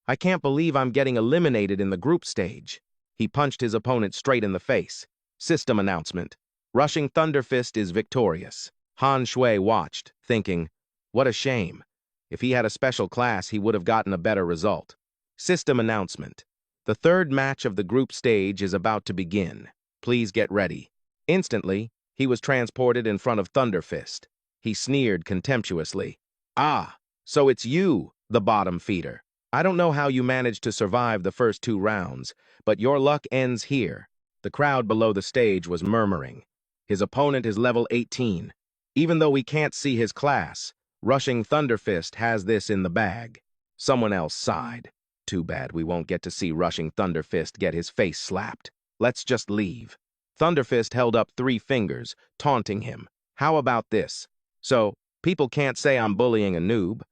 I can't believe I'm getting eliminated in the group stage." He punched his opponent straight in the face. System announcement. Rushing Thunderfist is victorious. Han Shui watched, thinking, what a shame. If he had a special class, he would have gotten a better result. System announcement. The third match of the group stage is about to begin. Please get ready. Instantly, he was transported in front of Thunderfist. He sneered contemptuously. Ah, so it's you, the bottom feeder. I don't know how you managed to survive the first 2 rounds, but your luck ends here. The crowd below the stage was murmuring. His opponent is level 18. Even though we can't see his class, Rushing Thunderfist has this in the bag. Someone else sighed. Too bad we won't get to see Rushing Thunderfist get his face slapped. Let's just leave. Thunderfist held up 3 fingers, taunting him. How about this? So, people can't say I'm bullying a noob.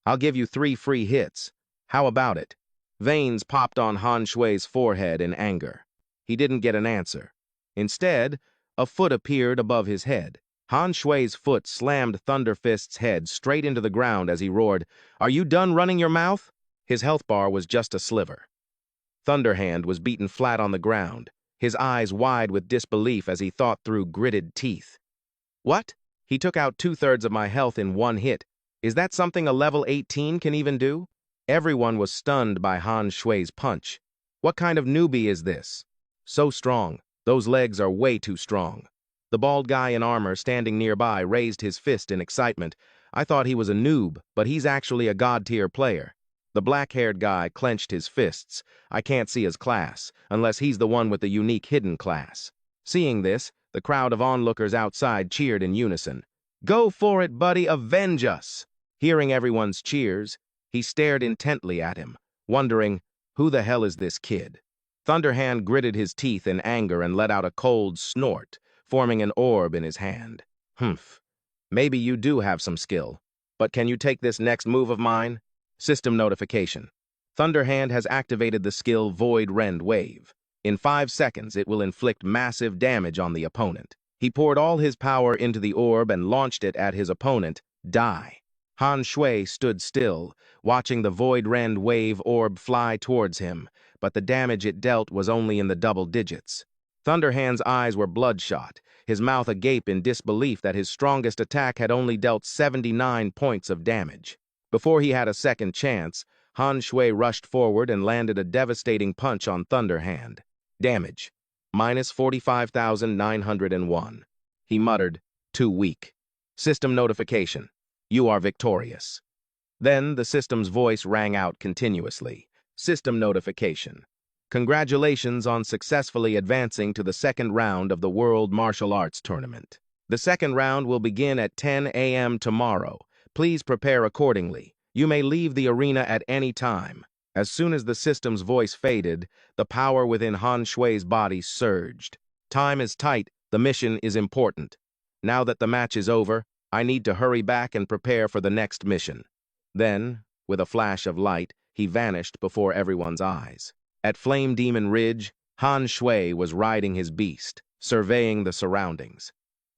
I'll give you 3 free hits. How about it? Veins popped on Han Shui's forehead in anger. He didn't get an answer. Instead, a foot appeared above his head. Han Shui's foot slammed Thunderfist's head straight into the ground as he roared, "Are you done running your mouth?" His health bar was just a sliver. Thunderhand was beaten flat on the ground, his eyes wide with disbelief as he thought through gritted teeth. What? He took out 2/3 of my health in 1 hit. Is that something a level 18 can even do? Everyone was stunned by Han Shui's punch. What kind of newbie is this? So strong. Those legs are way too strong. The bald guy in armor standing nearby raised his fist in excitement. I thought he was a noob, but he's actually a god-tier player. The black-haired guy clenched his fists. I can't see his class, unless he's the one with the unique hidden class. Seeing this, the crowd of onlookers outside cheered in unison. "Go for it, buddy, avenge us!" Hearing everyone's cheers, he stared intently at him, wondering, who the hell is this kid? Thunderhand gritted his teeth in anger and let out a cold snort, forming an orb in his hand. Humph. Maybe you do have some skill, but can you take this next move of mine? System notification. Thunderhand has activated the skill Void Rend Wave. In 5 seconds, it will inflict massive damage on the opponent. He poured all his power into the orb and launched it at his opponent. Die. Han Shui stood still, watching the Void Rend Wave orb fly towards him, but the damage it dealt was only in the double digits. Thunderhand's eyes were bloodshot, his mouth agape in disbelief that his strongest attack had only dealt 79 points of damage. Before he had a second chance, Han Shui rushed forward and landed a devastating punch on Thunderhand. Damage: minus 45,901. He muttered, "Too weak." System notification. You are victorious. Then the system's voice rang out continuously. System notification. Congratulations on successfully advancing to the 2nd round of the World Martial Arts Tournament. The 2nd round will begin at 10 a.m. tomorrow. Please prepare accordingly. You may leave the arena at any time. As soon as the system's voice faded, the power within Han Shui's body surged. Time is tight. The mission is important. Now that the match is over, I need to hurry back and prepare for the next mission. Then, with a flash of light, he vanished before everyone's eyes. At Flame Demon Ridge, Han Shui was riding his beast, surveying the surroundings.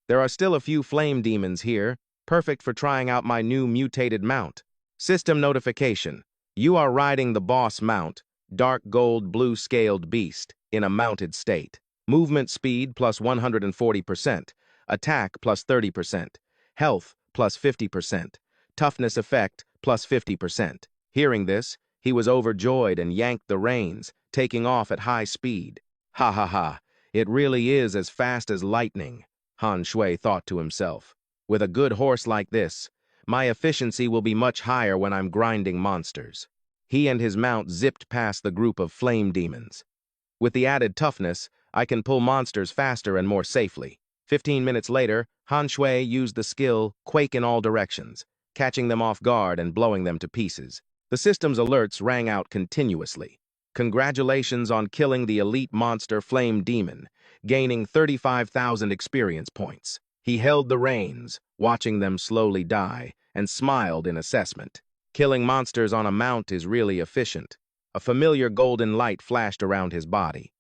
There are still a few flame demons here, perfect for trying out my new mutated mount. System notification. You are riding the boss mount, dark gold blue scaled beast, in a mounted state. Movement speed plus 140%, attack plus 30%, health plus 50%, toughness effect plus 50%. Hearing this, he was overjoyed and yanked the reins, taking off at high speed. Ha ha ha, it really is as fast as lightning, Han Shui thought to himself. With a good horse like this, my efficiency will be much higher when I'm grinding monsters. He and his mount zipped past the group of flame demons. With the added toughness, I can pull monsters faster and more safely. 15 minutes later, Han Shui used the skill Quake in all directions, catching them off guard and blowing them to pieces. The system's alerts rang out continuously. Congratulations on killing the elite monster Flame Demon, gaining 35,000 experience points. He held the reins, watching them slowly die, and smiled in assessment. Killing monsters on a mount is really efficient. A familiar golden light flashed around his body.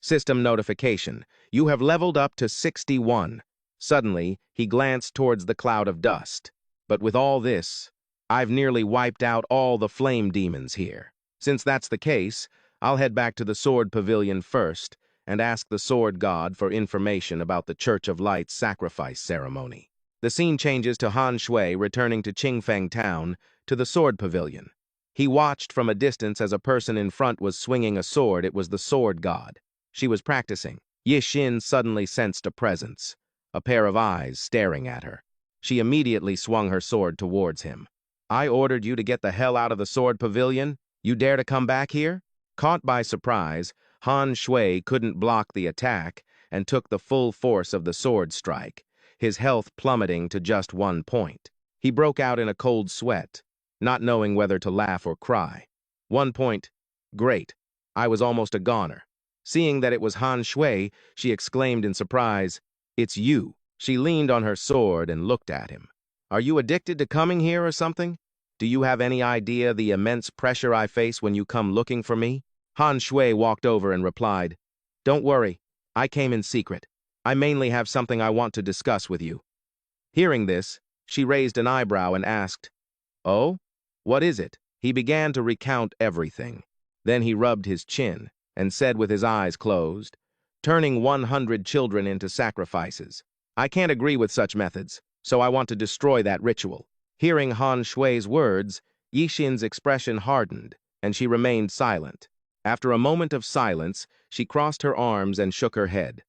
System notification. You have leveled up to 61. Suddenly, he glanced towards the cloud of dust. But with all this, I've nearly wiped out all the flame demons here. Since that's the case, I'll head back to the Sword Pavilion first and ask the Sword God for information about the Church of Light's sacrifice ceremony. The scene changes to Han Shui returning to Qingfeng Town to the Sword Pavilion. He watched from a distance as a person in front was swinging a sword. It was the Sword God. She was practicing. Yixin suddenly sensed a presence, a pair of eyes staring at her. She immediately swung her sword towards him. I ordered you to get the hell out of the sword pavilion? You dare to come back here? Caught by surprise, Han Shui couldn't block the attack and took the full force of the sword strike, his health plummeting to just 1 point. He broke out in a cold sweat, not knowing whether to laugh or cry. 1 point. Great. I was almost a goner. Seeing that it was Han Shui, she exclaimed in surprise, "It's you." She leaned on her sword and looked at him. Are you addicted to coming here or something? Do you have any idea the immense pressure I face when you come looking for me? Han Shui walked over and replied, Don't worry, I came in secret. I mainly have something I want to discuss with you. Hearing this, she raised an eyebrow and asked, Oh? What is it? He began to recount everything. Then he rubbed his chin and said with his eyes closed, Turning 100 children into sacrifices. I can't agree with such methods, so I want to destroy that ritual. Hearing Han Shui's words, Yixin's expression hardened, and she remained silent. After a moment of silence, she crossed her arms and shook her head.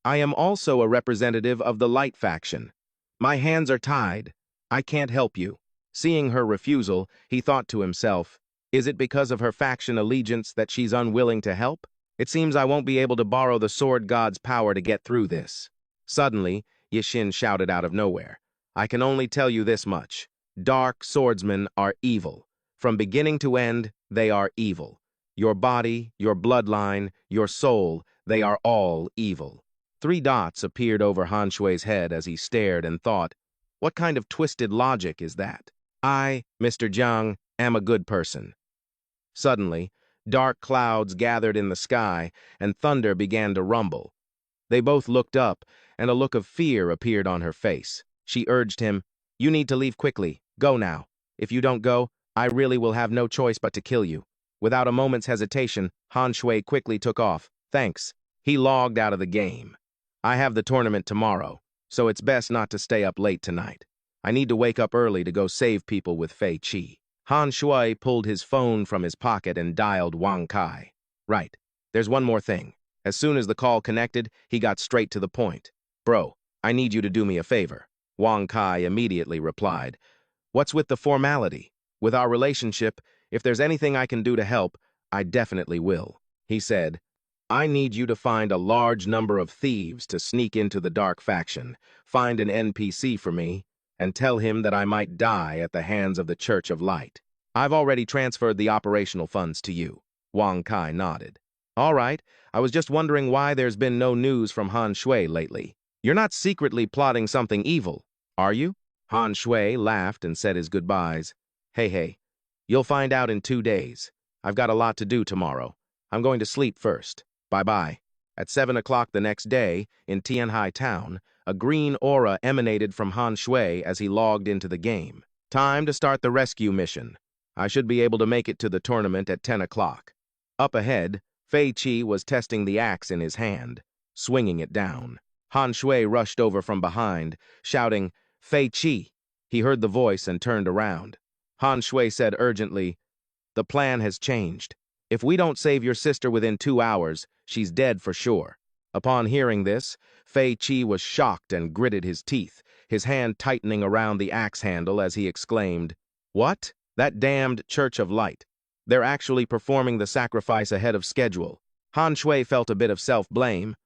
I am also a representative of the Light faction. My hands are tied. I can't help you. Seeing her refusal, he thought to himself, is it because of her faction allegiance that she's unwilling to help? It seems I won't be able to borrow the sword god's power to get through this. Suddenly, Yixin shouted out of nowhere, I can only tell you this much. Dark swordsmen are evil. From beginning to end, they are evil. Your body, your bloodline, your soul, they are all evil. 3 dots appeared over Han Shui's head as he stared and thought, what kind of twisted logic is that? I, Mr. Jiang, am a good person. Suddenly, dark clouds gathered in the sky and thunder began to rumble. They both looked up, and a look of fear appeared on her face. She urged him, You need to leave quickly. Go now. If you don't go, I really will have no choice but to kill you. Without a moment's hesitation, Han Shui quickly took off. Thanks. He logged out of the game. I have the tournament tomorrow, so it's best not to stay up late tonight. I need to wake up early to go save people with Fei Qi. Han Shui pulled his phone from his pocket and dialed Wang Kai. Right. There's one more thing. As soon as the call connected, he got straight to the point. Bro, I need you to do me a favor. Wang Kai immediately replied, What's with the formality? With our relationship, if there's anything I can do to help, I definitely will. He said, I need you to find a large number of thieves to sneak into the dark faction, find an NPC for me, and tell him that I might die at the hands of the Church of Light. I've already transferred the operational funds to you. Wang Kai nodded. All right, I was just wondering why there's been no news from Han Shui lately. You're not secretly plotting something evil, are you? Han Shui laughed and said his goodbyes. Hey, you'll find out in 2 days. I've got a lot to do tomorrow. I'm going to sleep first. Bye-bye. At 7 o'clock the next day, in Tianhai Town, a green aura emanated from Han Shui as he logged into the game. Time to start the rescue mission. I should be able to make it to the tournament at 10 o'clock. Up ahead, Fei Qi was testing the axe in his hand, swinging it down. Han Shui rushed over from behind, shouting, Fei Qi. He heard the voice and turned around. Han Shui said urgently, The plan has changed. If we don't save your sister within 2 hours, she's dead for sure. Upon hearing this, Fei Qi was shocked and gritted his teeth, his hand tightening around the axe handle as he exclaimed, What? That damned Church of Light. They're actually performing the sacrifice ahead of schedule. Han Shui felt a bit of self-blame.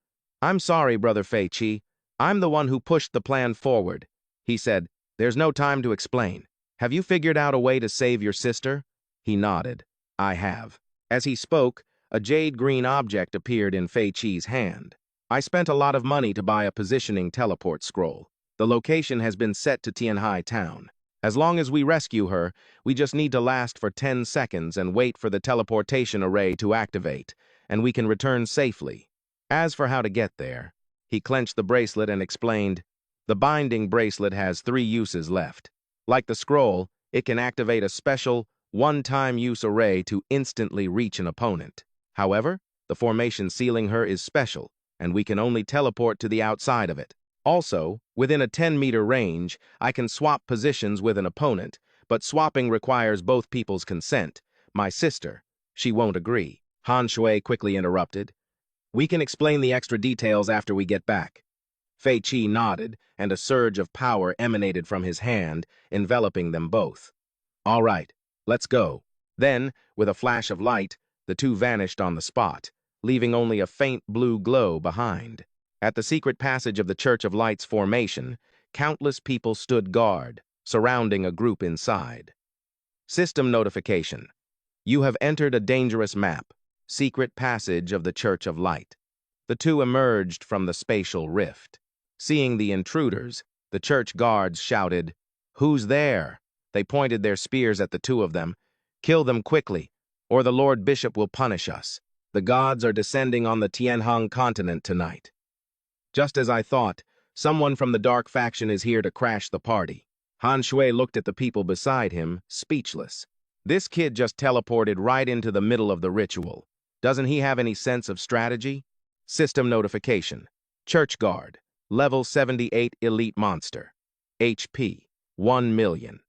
I'm sorry, Brother Fei Qi. I'm the one who pushed the plan forward. He said, There's no time to explain. Have you figured out a way to save your sister? He nodded. I have. As he spoke, a jade-green object appeared in Fei Qi's hand. I spent a lot of money to buy a positioning teleport scroll. The location has been set to Tianhai Town. As long as we rescue her, we just need to last for 10 seconds and wait for the teleportation array to activate, and we can return safely. As for how to get there, he clenched the bracelet and explained, the binding bracelet has 3 uses left. Like the scroll, it can activate a special, one-time use array to instantly reach an opponent. However, the formation sealing her is special, and we can only teleport to the outside of it. Also, within a 10-meter range, I can swap positions with an opponent, but swapping requires both people's consent. My sister, she won't agree. Han Shui quickly interrupted. We can explain the extra details after we get back. Fei Chi nodded, and a surge of power emanated from his hand, enveloping them both. All right, let's go. Then, with a flash of light, the two vanished on the spot, leaving only a faint blue glow behind. At the secret passage of the Church of Light's formation, countless people stood guard, surrounding a group inside. System notification. You have entered a dangerous map, secret passage of the Church of Light. The two emerged from the spatial rift. Seeing the intruders, the church guards shouted, "Who's there?" They pointed their spears at the two of them. "Kill them quickly, or the Lord Bishop will punish us. The gods are descending on the Tianhong continent tonight." Just as I thought, someone from the dark faction is here to crash the party. Han Shui looked at the people beside him, speechless. This kid just teleported right into the middle of the ritual. Doesn't he have any sense of strategy? System notification. Church Guard. Level 78 Elite Monster. HP. 1 million.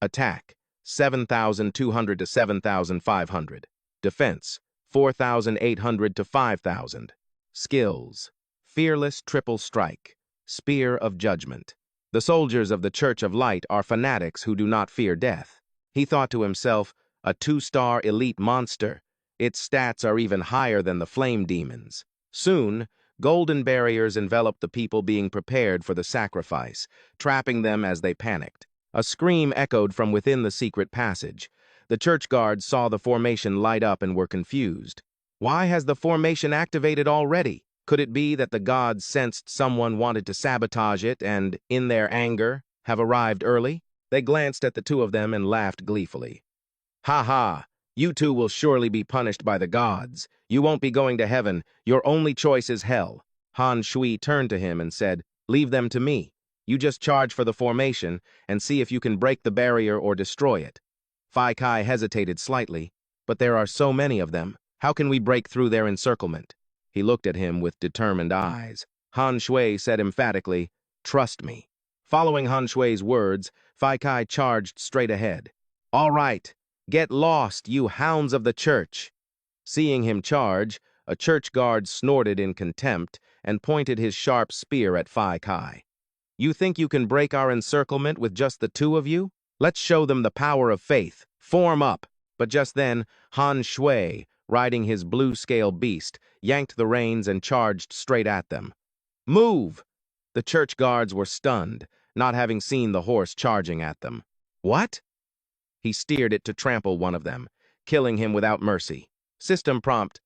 Attack. 7,200 to 7,500. Defense. 4,800 to 5,000. Skills. Fearless Triple Strike. Spear of Judgment. The soldiers of the Church of Light are fanatics who do not fear death. He thought to himself, a 2-star elite monster. Its stats are even higher than the flame demons. Soon, golden barriers enveloped the people being prepared for the sacrifice, trapping them as they panicked. A scream echoed from within the secret passage. The church guards saw the formation light up and were confused. Why has the formation activated already? Could it be that the gods sensed someone wanted to sabotage it and, in their anger, have arrived early? They glanced at the two of them and laughed gleefully. "Ha ha! You two will surely be punished by the gods. You won't be going to heaven. Your only choice is hell." Han Shui turned to him and said, "Leave them to me. You just charge for the formation and see if you can break the barrier or destroy it." Fai Kai hesitated slightly, "But there are so many of them. How can we break through their encirclement?" He looked at him with determined eyes. Han Shui said emphatically, "Trust me." Following Han Shui's words, Fai Kai charged straight ahead. "All right, get lost, you hounds of the church." Seeing him charge, a church guard snorted in contempt and pointed his sharp spear at Fai Kai. "You think you can break our encirclement with just the two of you? Let's show them the power of faith. Form up." But just then, Han Shui, riding his blue-scale beast, yanked the reins and charged straight at them. "Move!" The church guards were stunned, not having seen the horse charging at them. "What?" He steered it to trample one of them, killing him without mercy. System prompt.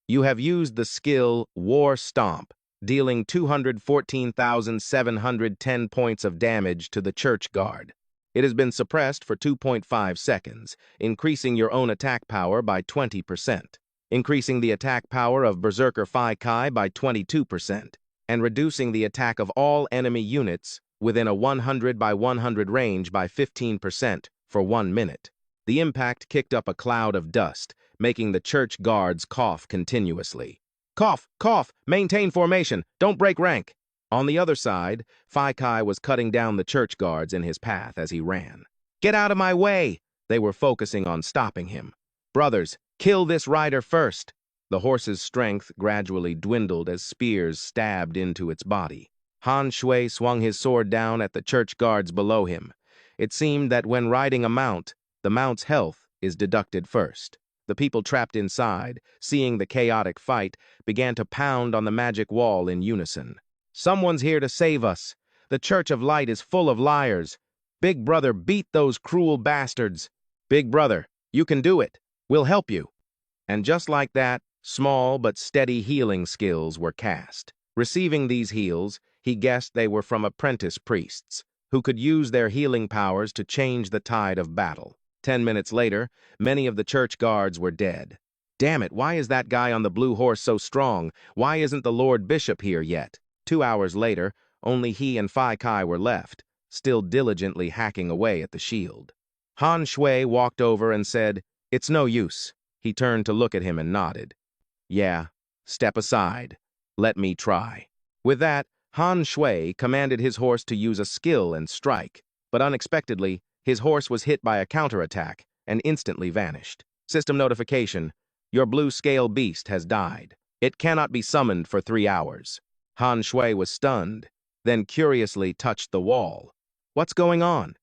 You have used the skill War Stomp, dealing 214,710 points of damage to the church guard. It has been suppressed for 2.5 seconds, increasing your own attack power by 20%, increasing the attack power of Berserker Fai Kai by 22%, and reducing the attack of all enemy units within a 100 by 100 range by 15% for 1 minute. The impact kicked up a cloud of dust, making the church guards cough continuously. "Cough, cough, maintain formation, don't break rank." On the other side, Fai Kai was cutting down the church guards in his path as he ran. "Get out of my way!" They were focusing on stopping him. "Brothers, kill this rider first." The horse's strength gradually dwindled as spears stabbed into its body. Han Shui swung his sword down at the church guards below him. It seemed that when riding a mount, the mount's health is deducted first. The people trapped inside, seeing the chaotic fight, began to pound on the magic wall in unison. "Someone's here to save us. The Church of Light is full of liars. Big Brother, beat those cruel bastards. Big Brother, you can do it. We'll help you." And just like that, small but steady healing skills were cast. Receiving these heals, he guessed they were from apprentice priests, who could use their healing powers to change the tide of battle. 10 minutes later, many of the church guards were dead. "Damn it, why is that guy on the blue horse so strong? Why isn't the Lord Bishop here yet?" 2 hours later, only he and Fai Kai were left, still diligently hacking away at the shield. Han Shui walked over and said, "It's no use." He turned to look at him and nodded. "Yeah, step aside. Let me try." With that, Han Shui commanded his horse to use a skill and strike, but unexpectedly, his horse was hit by a counterattack and instantly vanished. System notification, your blue scale beast has died. It cannot be summoned for 3 hours. Han Shui was stunned, then curiously touched the wall. What's going on?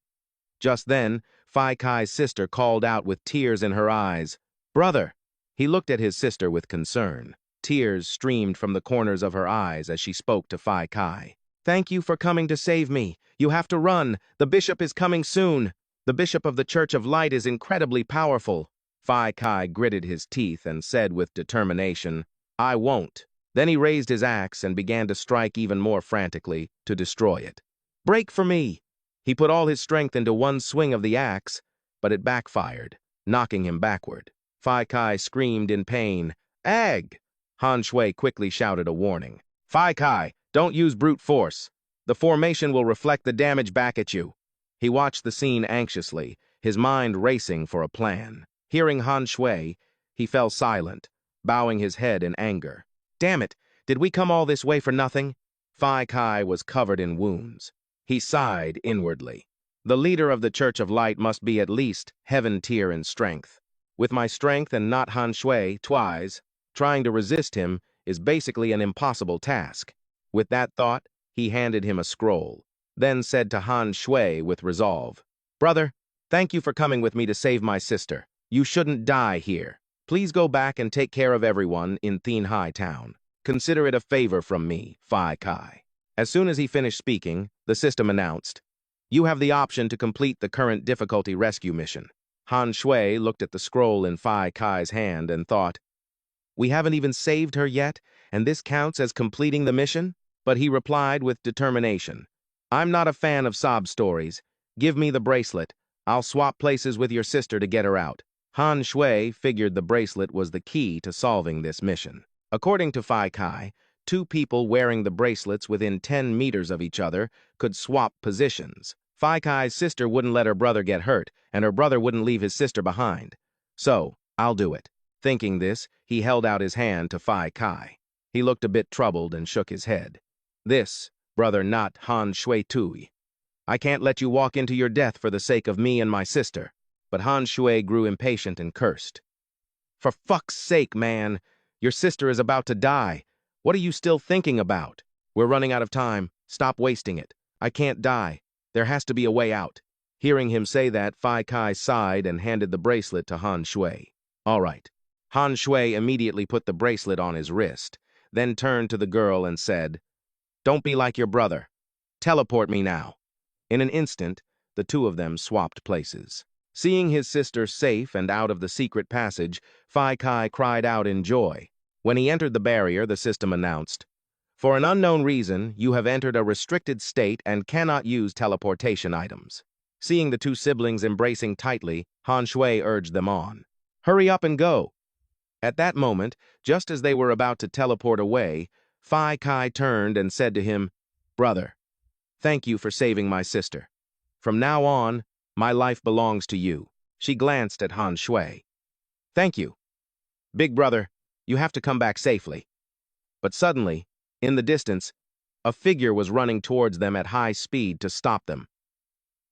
Just then, Fai Kai's sister called out with tears in her eyes. Brother! He looked at his sister with concern. Tears streamed from the corners of her eyes as she spoke to Fai Kai. Thank you for coming to save me. You have to run. The bishop is coming soon. The bishop of the Church of Light is incredibly powerful. Fai Kai gritted his teeth and said with determination, I won't. Then he raised his axe and began to strike even more frantically to destroy it. Break for me! He put all his strength into one swing of the axe, but it backfired, knocking him backward. Fai Kai screamed in pain. Ag! Han Shui quickly shouted a warning. Fai Kai, don't use brute force. The formation will reflect the damage back at you. He watched the scene anxiously, his mind racing for a plan. Hearing Han Shui, he fell silent, bowing his head in anger. Damn it, did we come all this way for nothing? Fai Kai was covered in wounds. He sighed inwardly. The leader of the Church of Light must be at least heaven tier in strength. With my strength and not Han Shui twice, trying to resist him is basically an impossible task. With that thought, he handed him a scroll, then said to Han Shui with resolve, Brother, thank you for coming with me to save my sister. You shouldn't die here. Please go back and take care of everyone in Thien Hai Town. Consider it a favor from me, Fai Kai. As soon as he finished speaking, the system announced, You have the option to complete the current difficulty rescue mission. Han Shui looked at the scroll in Fai Kai's hand and thought, We haven't even saved her yet, and this counts as completing the mission? But he replied with determination, I'm not a fan of sob stories. Give me the bracelet. I'll swap places with your sister to get her out. Han Shui figured the bracelet was the key to solving this mission. According to Fai Kai, 2 people wearing the bracelets within 10 meters of each other could swap positions. Fai Kai's sister wouldn't let her brother get hurt, and her brother wouldn't leave his sister behind. So, I'll do it. Thinking this, he held out his hand to Fai Kai. He looked a bit troubled and shook his head. This, brother, not Han Shui Tui. I can't let you walk into your death for the sake of me and my sister. But Han Shui grew impatient and cursed. For fuck's sake, man! Your sister is about to die. What are you still thinking about? We're running out of time. Stop wasting it. I can't die. There has to be a way out. Hearing him say that, Fai Kai sighed and handed the bracelet to Han Shui. All right. Han Shui immediately put the bracelet on his wrist, then turned to the girl and said, Don't be like your brother. Teleport me now. In an instant, the 2 of them swapped places. Seeing his sister safe and out of the secret passage, Fai Kai cried out in joy. When he entered the barrier, the system announced, For an unknown reason, you have entered a restricted state and cannot use teleportation items. Seeing the 2 siblings embracing tightly, Han Shui urged them on. Hurry up and go. At that moment, just as they were about to teleport away, Fai Kai turned and said to him, Brother, thank you for saving my sister. From now on, my life belongs to you. She glanced at Han Shui. Thank you. Big brother, you have to come back safely. But suddenly, in the distance, a figure was running towards them at high speed to stop them.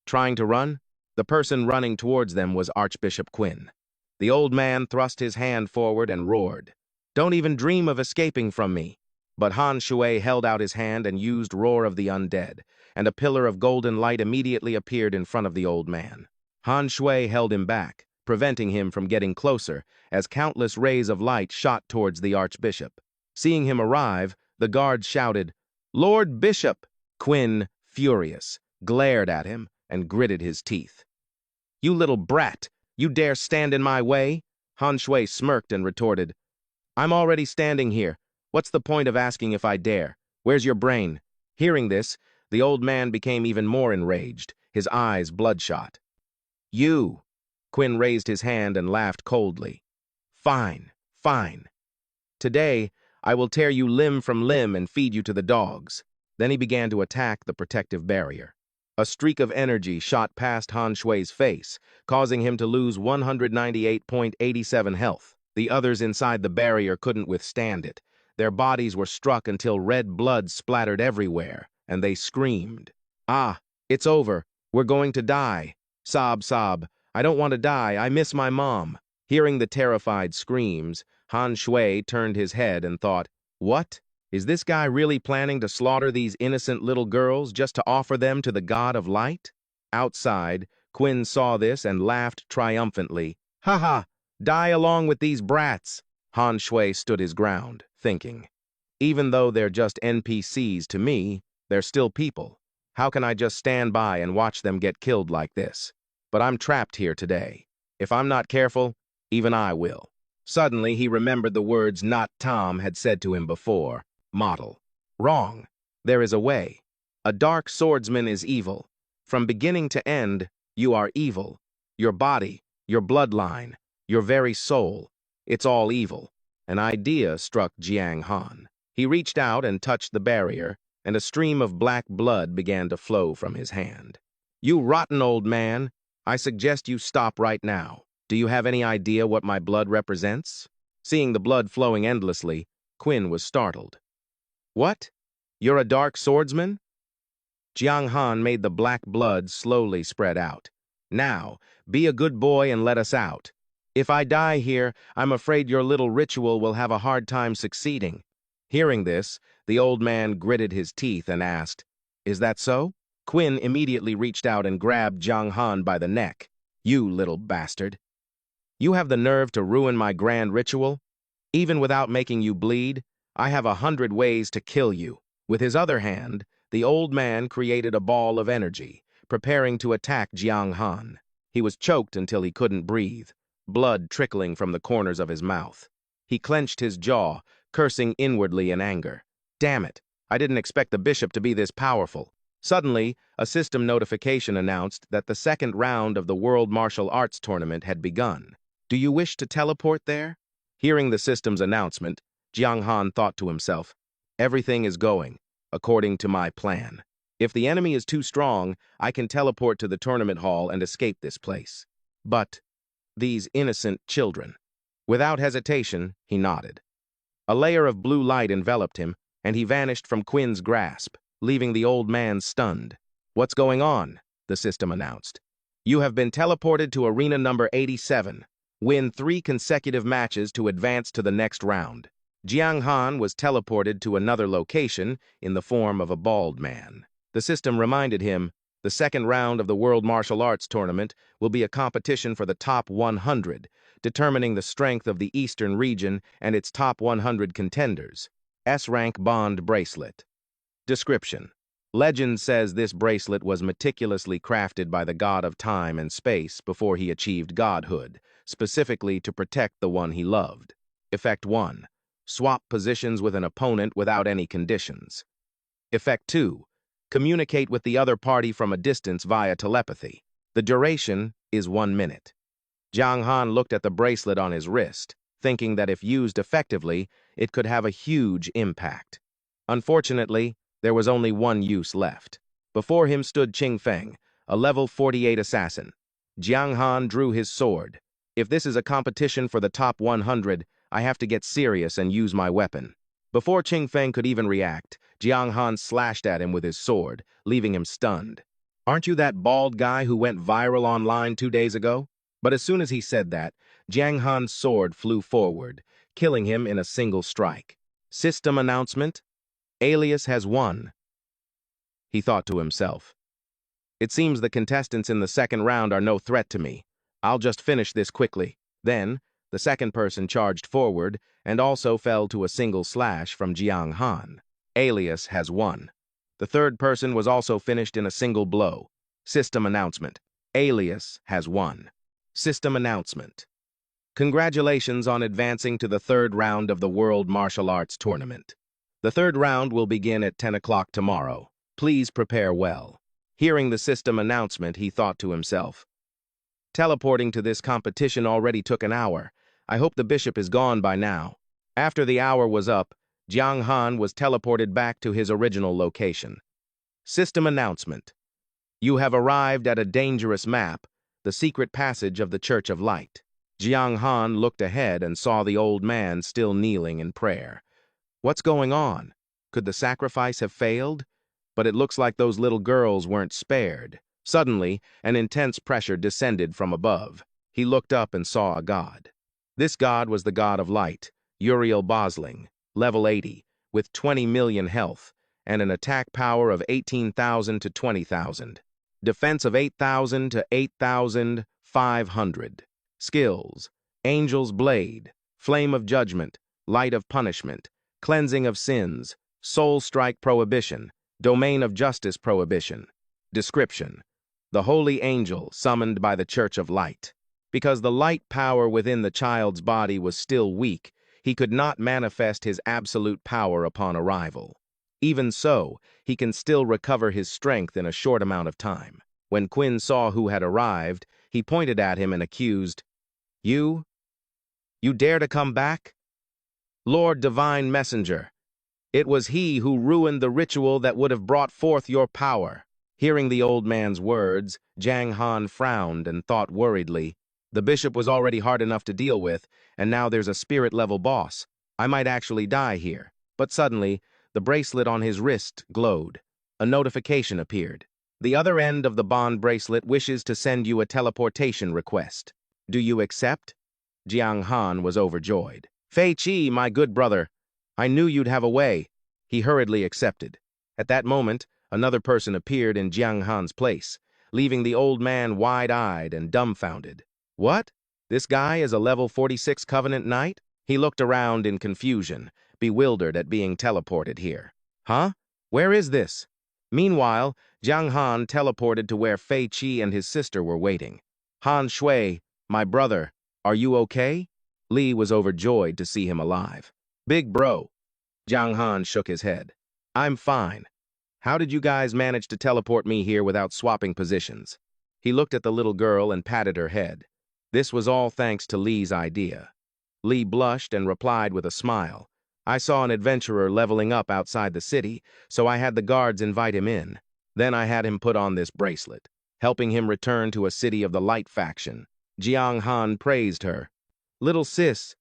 Trying to run? The person running towards them was Archbishop Quinn. The old man thrust his hand forward and roared, Don't even dream of escaping from me. But Han Shui held out his hand and used Roar of the Undead, and a pillar of golden light immediately appeared in front of the old man. Han Shui held him back, preventing him from getting closer, as countless rays of light shot towards the archbishop. Seeing him arrive, the guards shouted, Lord Bishop! Quinn, furious, glared at him and gritted his teeth. You little brat! You dare stand in my way? Han Shui smirked and retorted, I'm already standing here. What's the point of asking if I dare? Where's your brain? Hearing this, the old man became even more enraged, his eyes bloodshot. You! Quinn raised his hand and laughed coldly. Fine, fine. Today, I will tear you limb from limb and feed you to the dogs. Then he began to attack the protective barrier. A streak of energy shot past Han Shui's face, causing him to lose 198.87 health. The others inside the barrier couldn't withstand it. Their bodies were struck until red blood splattered everywhere, and they screamed. Ah, it's over. We're going to die. Sob, sob. I don't want to die. I miss my mom. Hearing the terrified screams, Han Shui turned his head and thought, "What? Is this guy really planning to slaughter these innocent little girls just to offer them to the god of light?" Outside, Quinn saw this and laughed triumphantly. "Ha ha! Die along with these brats!" Han Shui stood his ground, thinking, "Even though they're just NPCs to me, they're still people. How can I just stand by and watch them get killed like this? But I'm trapped here today. If I'm not careful, even I will." Suddenly, he remembered the words Not Tom had said to him before. Model. Wrong. There is a way. A dark swordsman is evil. From beginning to end, you are evil. Your body, your bloodline, your very soul. It's all evil. An idea struck Jiang Han. He reached out and touched the barrier, and a stream of black blood began to flow from his hand. "You rotten old man, I suggest you stop right now. Do you have any idea what my blood represents?" Seeing the blood flowing endlessly, Quinn was startled. "What? You're a dark swordsman?" Jiang Han made the black blood slowly spread out. "Now, be a good boy and let us out. If I die here, I'm afraid your little ritual will have a hard time succeeding." Hearing this, the old man gritted his teeth and asked, "Is that so?" Quinn immediately reached out and grabbed Jiang Han by the neck. "You little bastard. You have the nerve to ruin my grand ritual? Even without making you bleed, I have 100 ways to kill you." With his other hand, the old man created a ball of energy, preparing to attack Jiang Han. He was choked until he couldn't breathe, blood trickling from the corners of his mouth. He clenched his jaw, cursing inwardly in anger. "Damn it, I didn't expect the bishop to be this powerful." Suddenly, a system notification announced that the second round of the World Martial Arts Tournament had begun. "Do you wish to teleport there?" Hearing the system's announcement, Jiang Han thought to himself, "Everything is going according to my plan. If the enemy is too strong, I can teleport to the tournament hall and escape this place. But these innocent children." Without hesitation, he nodded. A layer of blue light enveloped him, and he vanished from Quinn's grasp, leaving the old man stunned. "What's going on?" the system announced. "You have been teleported to arena number 87. Win 3 consecutive matches to advance to the next round." Jiang Han was teleported to another location in the form of a bald man. The system reminded him, the second round of the World Martial Arts Tournament will be a competition for the top 100, determining the strength of the Eastern region and its top 100 contenders. S-Rank Bond Bracelet. Description. Legend says this bracelet was meticulously crafted by the god of time and space before he achieved godhood, specifically to protect the one he loved. Effect 1. Swap positions with an opponent without any conditions. Effect 2. Communicate with the other party from a distance via telepathy. The duration is 1 minute. Jiang Han looked at the bracelet on his wrist, thinking that if used effectively, it could have a huge impact. Unfortunately, there was only one use left. Before him stood Qing Feng, a level 48 assassin. Jiang Han drew his sword. "If this is a competition for the top 100, I have to get serious and use my weapon." Before Qing Feng could even react, Jiang Han slashed at him with his sword, leaving him stunned. "Aren't you that bald guy who went viral online 2 days ago?" But as soon as he said that, Jiang Han's sword flew forward, killing him in a single strike. System announcement: Alias has won. He thought to himself, "It seems the contestants in the second round are no threat to me. I'll just finish this quickly." Then, the second person charged forward and also fell to a single slash from Jiang Han. Alias has won. The third person was also finished in a single blow. System announcement: Alias has won. System announcement: Congratulations on advancing to the third round of the World Martial Arts Tournament. The third round will begin at 10 o'clock tomorrow. Please prepare well. Hearing the system announcement, he thought to himself, "Teleporting to this competition already took an hour. I hope the bishop is gone by now." After the hour was up, Jiang Han was teleported back to his original location. System announcement: You have arrived at a dangerous map, the secret passage of the Church of Light. Jiang Han looked ahead and saw the old man still kneeling in prayer. What's going on? Could the sacrifice have failed? But it looks like those little girls weren't spared. Suddenly, an intense pressure descended from above. He looked up and saw a god. This god was the god of light, Uriel Bosling, level 80, with 20 million health, and an attack power of 18,000 to 20,000. Defense of 8,000 to 8,500. Skills: Angel's Blade, Flame of Judgment, Light of Punishment, Cleansing of Sins, Soul Strike Prohibition, Domain of Justice Prohibition. Description: the holy angel summoned by the Church of Light. Because the light power within the child's body was still weak, he could not manifest his absolute power upon arrival. Even so, he can still recover his strength in a short amount of time. When Quinn saw who had arrived, he pointed at him and accused, "You? You dare to come back? Lord Divine Messenger, it was he who ruined the ritual that would have brought forth your power." Hearing the old man's words, Jiang Han frowned and thought worriedly, the bishop was already hard enough to deal with, and now there's a spirit-level boss. I might actually die here. But suddenly, the bracelet on his wrist glowed. A notification appeared. The other end of the bond bracelet wishes to send you a teleportation request. Do you accept? Jiang Han was overjoyed. Fei Qi, my good brother, I knew you'd have a way. He hurriedly accepted. At that moment, another person appeared in Jiang Han's place, leaving the old man wide-eyed and dumbfounded. What? This guy is a level 46 Covenant Knight? He looked around in confusion, bewildered at being teleported here. Huh? Where is this? Meanwhile, Jiang Han teleported to where Fei Qi and his sister were waiting. Han Shui, my brother, are you okay? Li was overjoyed to see him alive. Big bro. Jiang Han shook his head. I'm fine. How did you guys manage to teleport me here without swapping positions? He looked at the little girl and patted her head. This was all thanks to Li's idea. Li blushed and replied with a smile. I saw an adventurer leveling up outside the city, so I had the guards invite him in. Then I had him put on this bracelet, helping him return to a city of the Light faction. Jiang Han praised her. Little sis,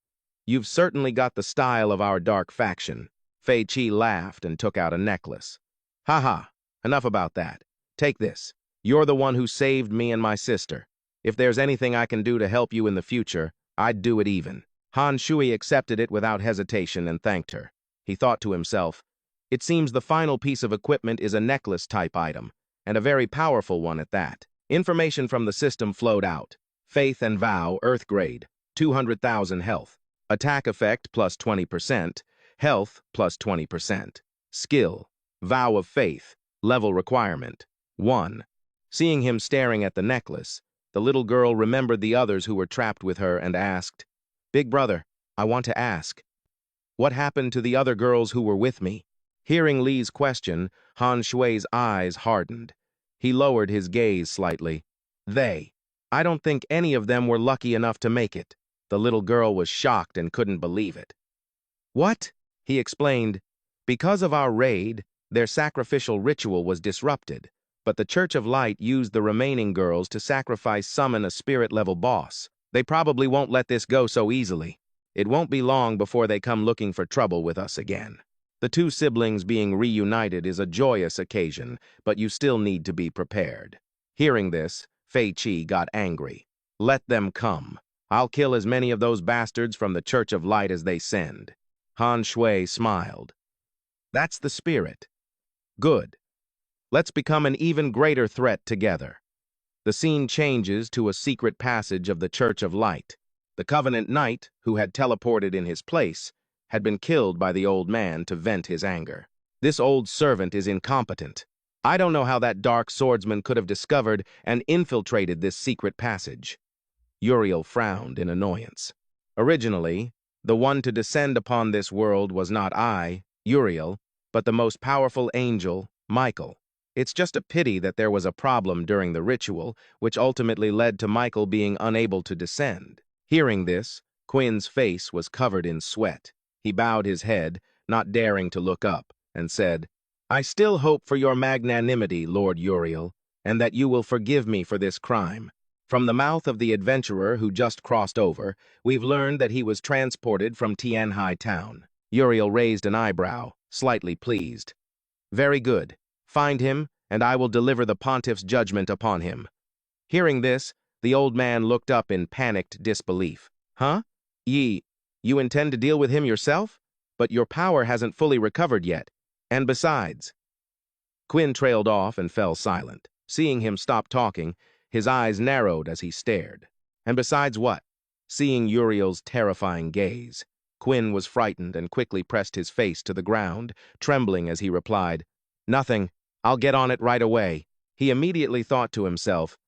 you've certainly got the style of our dark faction. Fei Qi laughed and took out a necklace. Haha, enough about that. Take this. You're the one who saved me and my sister. If there's anything I can do to help you in the future, I'd do it even. Han Shui accepted it without hesitation and thanked her. He thought to himself, it seems the final piece of equipment is a necklace-type item, and a very powerful one at that. Information from the system flowed out. Faith and Vow, Earth Grade, 200,000 health. Attack effect plus 20%, health plus 20%. Skill, Vow of Faith, level requirement, 1. Seeing him staring at the necklace, the little girl remembered the others who were trapped with her and asked, Big brother, I want to ask, what happened to the other girls who were with me? Hearing Li's question, Han Shui's eyes hardened. He lowered his gaze slightly. I don't think any of them were lucky enough to make it. The little girl was shocked and couldn't believe it. What? He explained. Because of our raid, their sacrificial ritual was disrupted, but the Church of Light used the remaining girls to summon a spirit-level boss. They probably won't let this go so easily. It won't be long before they come looking for trouble with us again. The two siblings being reunited is a joyous occasion, but you still need to be prepared. Hearing this, Fei Qi got angry. Let them come. I'll kill as many of those bastards from the Church of Light as they send. Han Shui smiled. That's the spirit. Good. Let's become an even greater threat together. The scene changes to a secret passage of the Church of Light. The Covenant Knight, who had teleported in his place, had been killed by the old man to vent his anger. This old servant is incompetent. I don't know how that dark swordsman could have discovered and infiltrated this secret passage. Uriel frowned in annoyance. Originally, the one to descend upon this world was not I, Uriel, but the most powerful angel, Michael. It's just a pity that there was a problem during the ritual, which ultimately led to Michael being unable to descend. Hearing this, Quinn's face was covered in sweat. He bowed his head, not daring to look up, and said, I still hope for your magnanimity, Lord Uriel, and that you will forgive me for this crime. From the mouth of the adventurer who just crossed over, we've learned that he was transported from Tianhai town. Uriel raised an eyebrow, slightly pleased. Very good. Find him, and I will deliver the pontiff's judgment upon him. Hearing this, the old man looked up in panicked disbelief. Huh? You You intend to deal with him yourself? But your power hasn't fully recovered yet. And besides... Quinn trailed off and fell silent. Seeing him stop talking, his eyes narrowed as he stared. And besides what? Seeing Uriel's terrifying gaze, Quinn was frightened and quickly pressed his face to the ground, trembling as he replied, "Nothing. I'll get on it right away." He immediately thought to himself,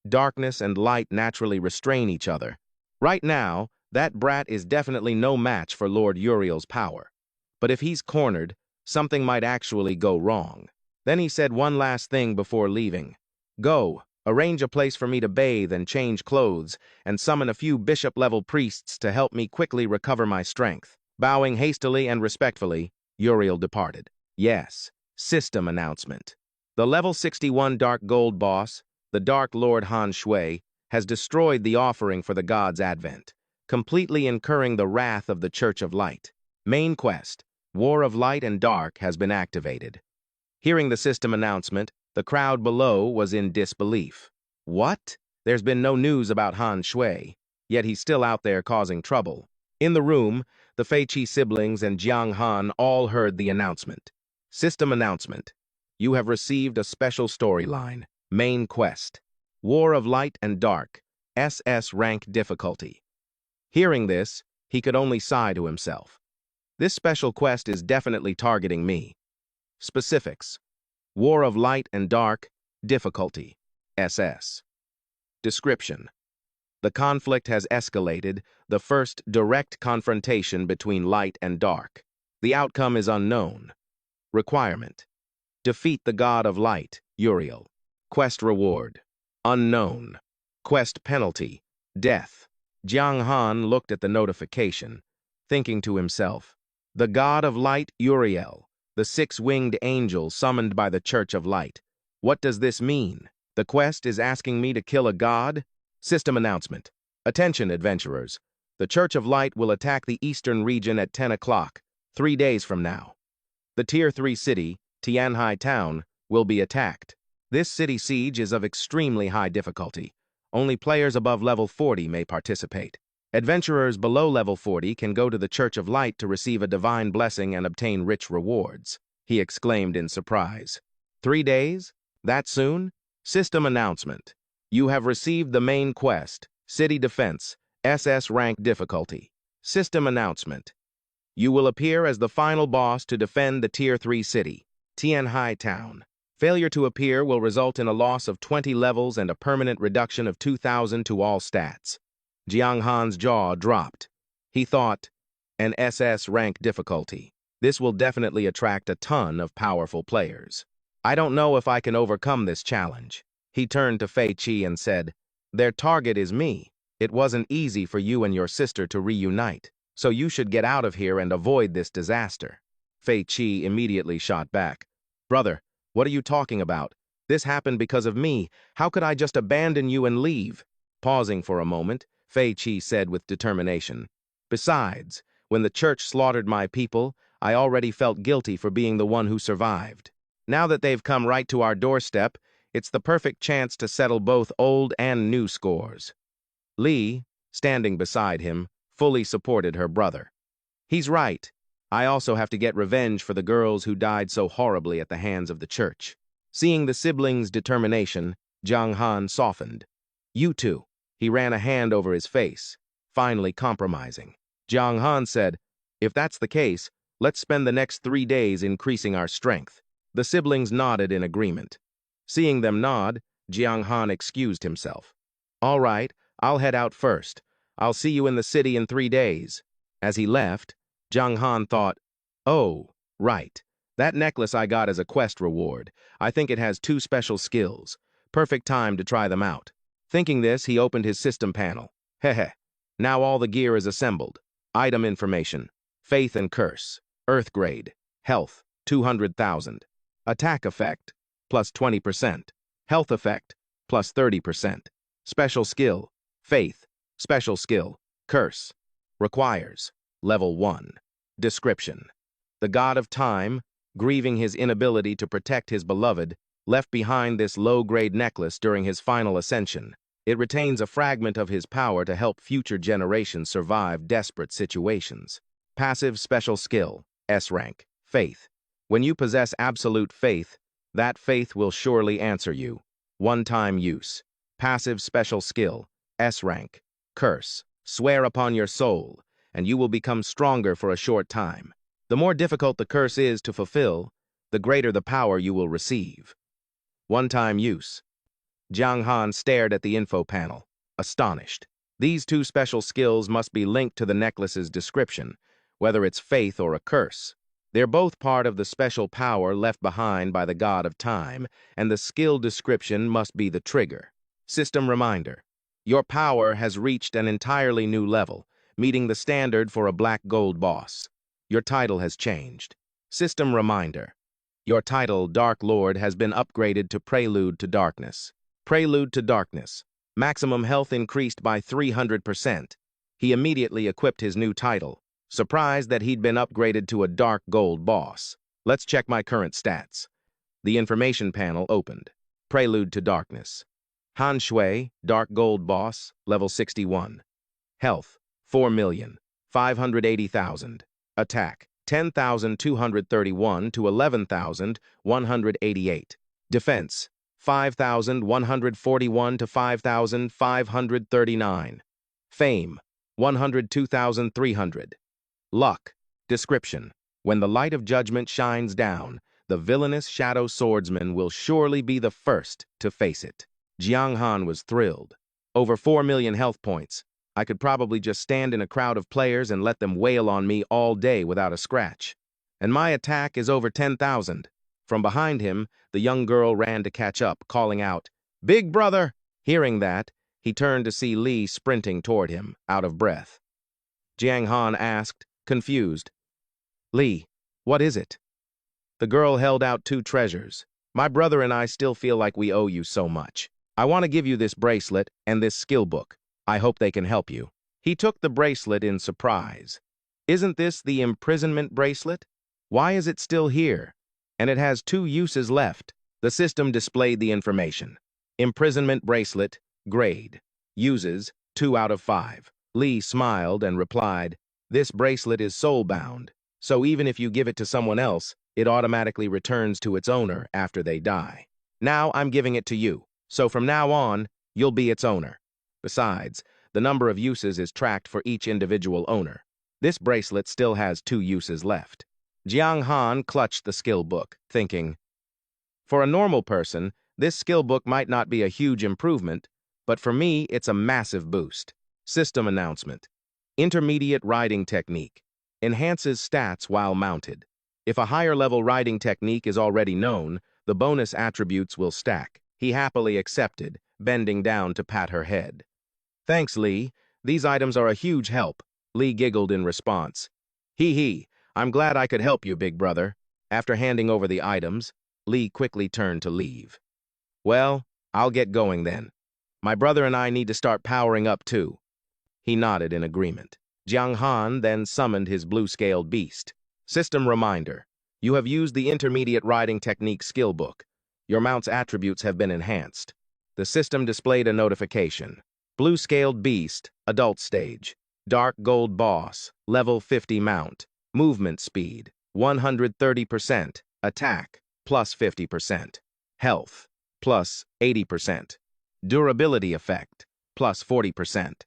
darkness and light naturally restrain each other. Right now, that brat is definitely no match for Lord Uriel's power. But if he's cornered, something might actually go wrong. Then he said one last thing before leaving. "Go, arrange a place for me to bathe and change clothes, and summon a few bishop-level priests to help me quickly recover my strength." Bowing hastily and respectfully, Uriel departed. Yes, system announcement. The level 61 Dark Gold boss, the Dark Lord Han Shui, has destroyed the offering for the God's Advent, completely incurring the wrath of the Church of Light. Main quest, War of Light and Dark, has been activated. Hearing the system announcement, the crowd below was in disbelief. What? There's been no news about Han Shui, yet he's still out there causing trouble. In the room, the Fei Qi siblings and Jiang Han all heard the announcement. System announcement. You have received a special storyline. Main quest. War of Light and Dark. SS-Rank difficulty. Hearing this, he could only sigh to himself. This special quest is definitely targeting me. Specifics. War of Light and Dark. Difficulty. SS. Description. The conflict has escalated, the first direct confrontation between light and dark. The outcome is unknown. Requirement. Defeat the God of Light, Uriel. Quest reward. Unknown. Quest penalty. Death. Jiang Han looked at the notification, thinking to himself, the God of Light, Uriel, the six-winged angel summoned by the Church of Light. What does this mean? The quest is asking me to kill a god? System announcement. Attention, adventurers. The Church of Light will attack the eastern region at 10 o'clock, 3 days from now. The Tier 3 city, Tianhai Town, will be attacked. This city siege is of extremely high difficulty. Only players above level 40 may participate. Adventurers below level 40 can go to the Church of Light to receive a divine blessing and obtain rich rewards. He exclaimed in surprise. 3 days? That soon? System announcement. You have received the main quest, City Defense, SS-Rank difficulty. System announcement. You will appear as the final boss to defend the Tier 3 city, Tianhai Town. Failure to appear will result in a loss of 20 levels and a permanent reduction of 2,000 to all stats. Jiang Han's jaw dropped. He thought, an SS-Rank difficulty. This will definitely attract a ton of powerful players. I don't know if I can overcome this challenge. He turned to Fei Qi and said, their target is me. It wasn't easy for you and your sister to reunite, so you should get out of here and avoid this disaster. Fei Qi immediately shot back. Brother, what are you talking about? This happened because of me. How could I just abandon you and leave? Pausing for a moment, Fei Qi said with determination. Besides, when the church slaughtered my people, I already felt guilty for being the one who survived. Now that they've come right to our doorstep, it's the perfect chance to settle both old and new scores. Li, standing beside him, fully supported her brother. He's right. I also have to get revenge for the girls who died so horribly at the hands of the church. Seeing the siblings' determination, Jiang Han softened. You two. He ran a hand over his face, finally compromising. Jiang Han said, if that's the case, let's spend the next 3 days increasing our strength. The siblings nodded in agreement. Seeing them nod, Jiang Han excused himself. All right, I'll head out first. I'll see you in the city in 3 days. As he left, Jiang Han thought, oh, right. That necklace I got as a quest reward. I think it has 2 special skills. Perfect time to try them out. Thinking this, he opened his system panel. Hehe. Now all the gear is assembled. Item information. Faith and Curse. Earth grade. Health, 200,000. Attack effect, plus 20%. Health effect, plus 30%. Special skill. Faith. Special skill. Curse. Requires. Level 1. Description. The god of time, grieving his inability to protect his beloved, left behind this low-grade necklace during his final ascension. It retains a fragment of his power to help future generations survive desperate situations. Passive special skill, S-Rank, Faith. When you possess absolute faith, that faith will surely answer you. One-time use. Passive special skill, S-Rank, Curse. Swear upon your soul, and you will become stronger for a short time. The more difficult the curse is to fulfill, the greater the power you will receive. One-time use. Jiang Han stared at the info panel, astonished. These two special skills must be linked to the necklace's description, whether it's faith or a curse. They're both part of the special power left behind by the god of time, and the skill description must be the trigger. System reminder. Your power has reached an entirely new level, meeting the standard for a black gold boss. Your title has changed. System reminder. Your title, Dark Lord, has been upgraded to Prelude to Darkness. Prelude to Darkness. Maximum health increased by 300%. He immediately equipped his new title, surprised that he'd been upgraded to a Dark Gold boss. Let's check my current stats. The information panel opened. Prelude to Darkness. Han Shui, Dark Gold boss, level 61. Health, 4,580,000. Attack, 10,231 to 11,188. Defense, 5,141 to 5,539. Fame, 102,300. Luck. Description. When the light of judgment shines down, the villainous shadow swordsman will surely be the first to face it. Jiang Han was thrilled. Over 4 million health points. I could probably just stand in a crowd of players and let them wail on me all day without a scratch. And my attack is over 10,000. From behind him, the young girl ran to catch up, calling out, "Big brother!" Hearing that, he turned to see Li sprinting toward him, out of breath. Jiang Han asked, confused, "Li, what is it?" The girl held out two treasures. "My brother and I still feel like we owe you so much. I want to give you this bracelet and this skill book. I hope they can help you." He took the bracelet in surprise. "Isn't this the imprisonment bracelet? Why is it still here? And it has 2 uses left." The system displayed the information. Imprisonment bracelet, grade. Uses, 2 out of 5. Li smiled and replied, "This bracelet is soul-bound, so even if you give it to someone else, it automatically returns to its owner after they die. Now I'm giving it to you, so from now on, you'll be its owner. Besides, the number of uses is tracked for each individual owner. This bracelet still has 2 uses left." Jiang Han clutched the skill book, thinking, for a normal person, this skill book might not be a huge improvement, but for me, it's a massive boost. System announcement. Intermediate riding technique. Enhances stats while mounted. If a higher-level riding technique is already known, the bonus attributes will stack. He happily accepted, bending down to pat her head. "Thanks, Li. These items are a huge help." Li giggled in response. "Hee, I'm glad I could help you, big brother." After handing over the items, Li quickly turned to leave. "Well, I'll get going then. My brother and I need to start powering up too." He nodded in agreement. Jiang Han then summoned his blue-scaled beast. System reminder. You have used the intermediate riding technique skill book. Your mount's attributes have been enhanced. The system displayed a notification. Blue-scaled beast, adult stage. Dark gold boss, level 50 mount. Movement speed, 130%. Attack, plus 50%. Health, plus 80%. Durability effect, plus 40%.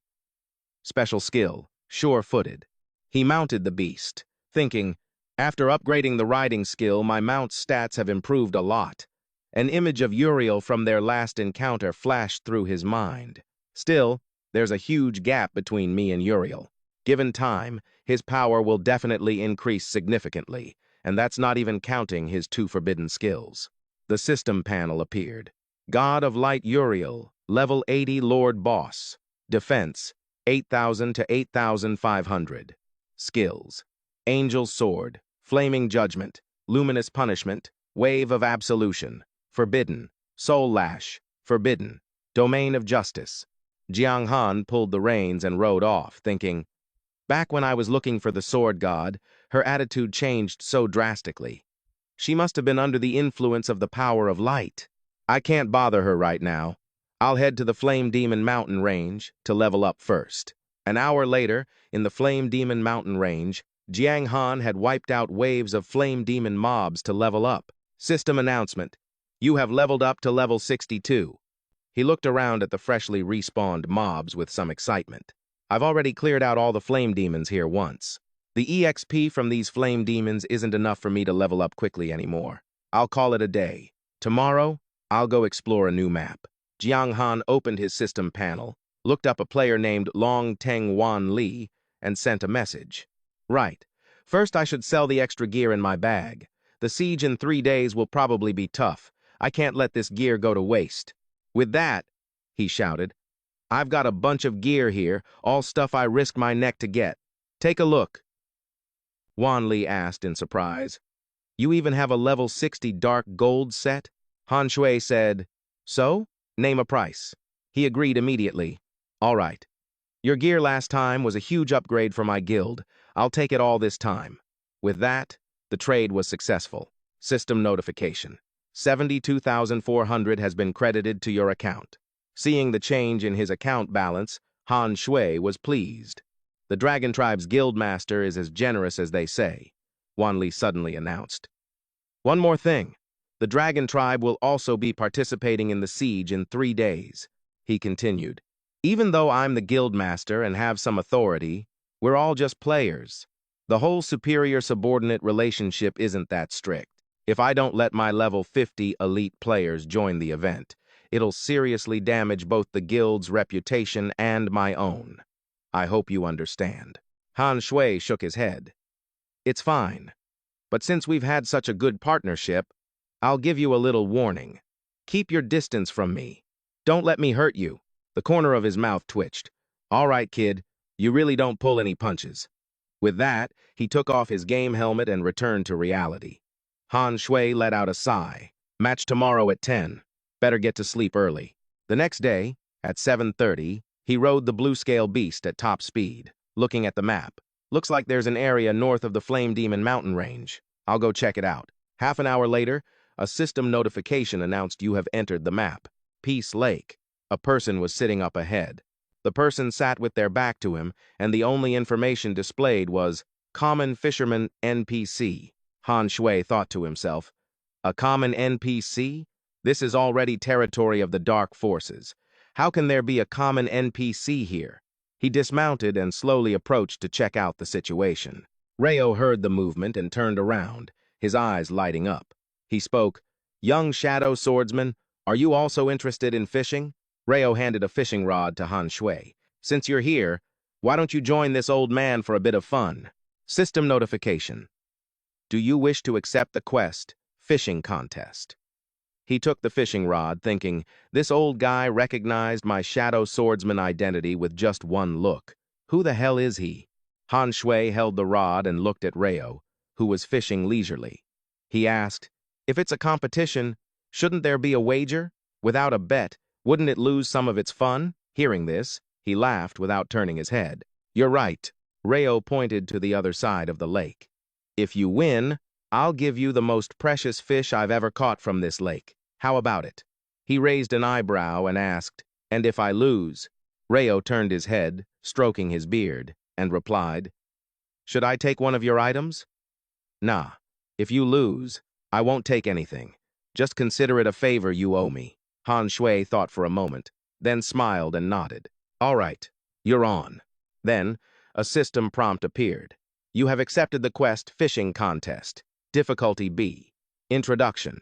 Special skill, sure-footed. He mounted the beast, thinking, after upgrading the riding skill, my mount's stats have improved a lot. An image of Uriel from their last encounter flashed through his mind. Still, there's a huge gap between me and Uriel. Given time, his power will definitely increase significantly, and that's not even counting his 2 forbidden skills. The system panel appeared. God of Light Uriel, level 80 Lord Boss. Defense, 8,000 to 8,500. Skills, Angel's Sword, Flaming Judgment, Luminous Punishment, Wave of Absolution, Forbidden, Soul Lash, Forbidden, Domain of Justice. Jiang Han pulled the reins and rode off, thinking, back when I was looking for the sword god, her attitude changed so drastically. She must have been under the influence of the power of light. I can't bother her right now. I'll head to the Flame Demon Mountain Range to level up first. An hour later, in the Flame Demon Mountain Range, Jiang Han had wiped out waves of Flame Demon mobs to level up. System announcement. You have leveled up to level 62. He looked around at the freshly respawned mobs with some excitement. I've already cleared out all the Flame Demons here once. The EXP from these Flame Demons isn't enough for me to level up quickly anymore. I'll call it a day. Tomorrow, I'll go explore a new map. Jiang Han opened his system panel, looked up a player named Long Teng Wan Li, and sent a message. Right. First, I should sell the extra gear in my bag. The siege in 3 days will probably be tough. I can't let this gear go to waste. With that, he shouted, I've got a bunch of gear here, all stuff I risked my neck to get. Take a look. Wan Li asked in surprise. You even have a level 60 dark gold set? Han Shui said, So? Name a price. He agreed immediately. All right. Your gear last time was a huge upgrade for my guild. I'll take it all this time. With that, the trade was successful. System notification. 72,400 has been credited to your account. Seeing the change in his account balance, Han Shui was pleased. The Dragon Tribe's guildmaster is as generous as they say, Wan Li suddenly announced. One more thing. The Dragon Tribe will also be participating in the siege in 3 days, he continued. Even though I'm the guildmaster and have some authority, we're all just players. The whole superior-subordinate relationship isn't that strict. If I don't let my level 50 elite players join the event, it'll seriously damage both the guild's reputation and my own. I hope you understand. Han Shui shook his head. It's fine. But since we've had such a good partnership, I'll give you a little warning. Keep your distance from me. Don't let me hurt you. The corner of his mouth twitched. All right, kid. You really don't pull any punches. With that, he took off his game helmet and returned to reality. Han Shui let out a sigh. Match tomorrow at 10. Better get to sleep early. The next day, at 7:30, he rode the blue scale beast at top speed, looking at the map. Looks like there's an area north of the Flame Demon mountain range. I'll go check it out. Half an hour later, a system notification announced you have entered the map. Peace Lake. A person was sitting up ahead. The person sat with their back to him, and the only information displayed was Common Fisherman NPC. Han Shui thought to himself, a common NPC? This is already territory of the Dark Forces. How can there be a common NPC here? He dismounted and slowly approached to check out the situation. Rayo heard the movement and turned around, his eyes lighting up. He spoke, Young Shadow Swordsman, are you also interested in fishing? Rayo handed a fishing rod to Han Shui. Since you're here, why don't you join this old man for a bit of fun? System notification. Do you wish to accept the quest, fishing contest? He took the fishing rod, thinking, this old guy recognized my Shadow Swordsman identity with just one look. Who the hell is he? Han Shui held the rod and looked at Rayo, who was fishing leisurely. He asked, if it's a competition, shouldn't there be a wager? Without a bet, wouldn't it lose some of its fun? Hearing this, he laughed without turning his head. You're right. Rayo pointed to the other side of the lake. If you win, I'll give you the most precious fish I've ever caught from this lake. How about it? He raised an eyebrow and asked, and if I lose? Rayo turned his head, stroking his beard, and replied, should I take one of your items? Nah. If you lose, I won't take anything. Just consider it a favor you owe me. Han Shui thought for a moment, then smiled and nodded. All right, you're on. Then, a system prompt appeared. You have accepted the quest Fishing Contest. Difficulty B. Introduction.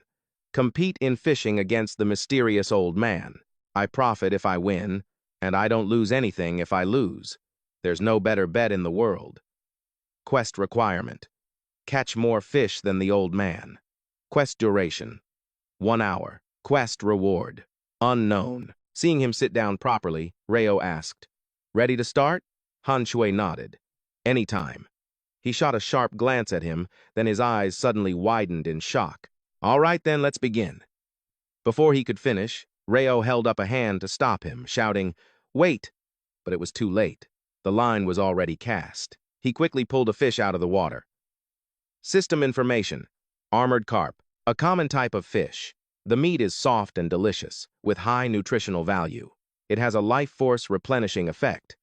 Compete in fishing against the mysterious old man. I profit if I win, and I don't lose anything if I lose. There's no better bet in the world. Quest requirement. Catch more fish than the old man. Quest duration. 1 hour. Quest reward. Unknown. Seeing him sit down properly, Rayo asked, ready to start? Han Shui nodded. Anytime. He shot a sharp glance at him, then his eyes suddenly widened in shock. All right then, let's begin. Before he could finish, Rayo held up a hand to stop him, shouting, wait! But it was too late. The line was already cast. He quickly pulled a fish out of the water. System information. Armored carp. A common type of fish. The meat is soft and delicious, with high nutritional value. It has a life force replenishing effect.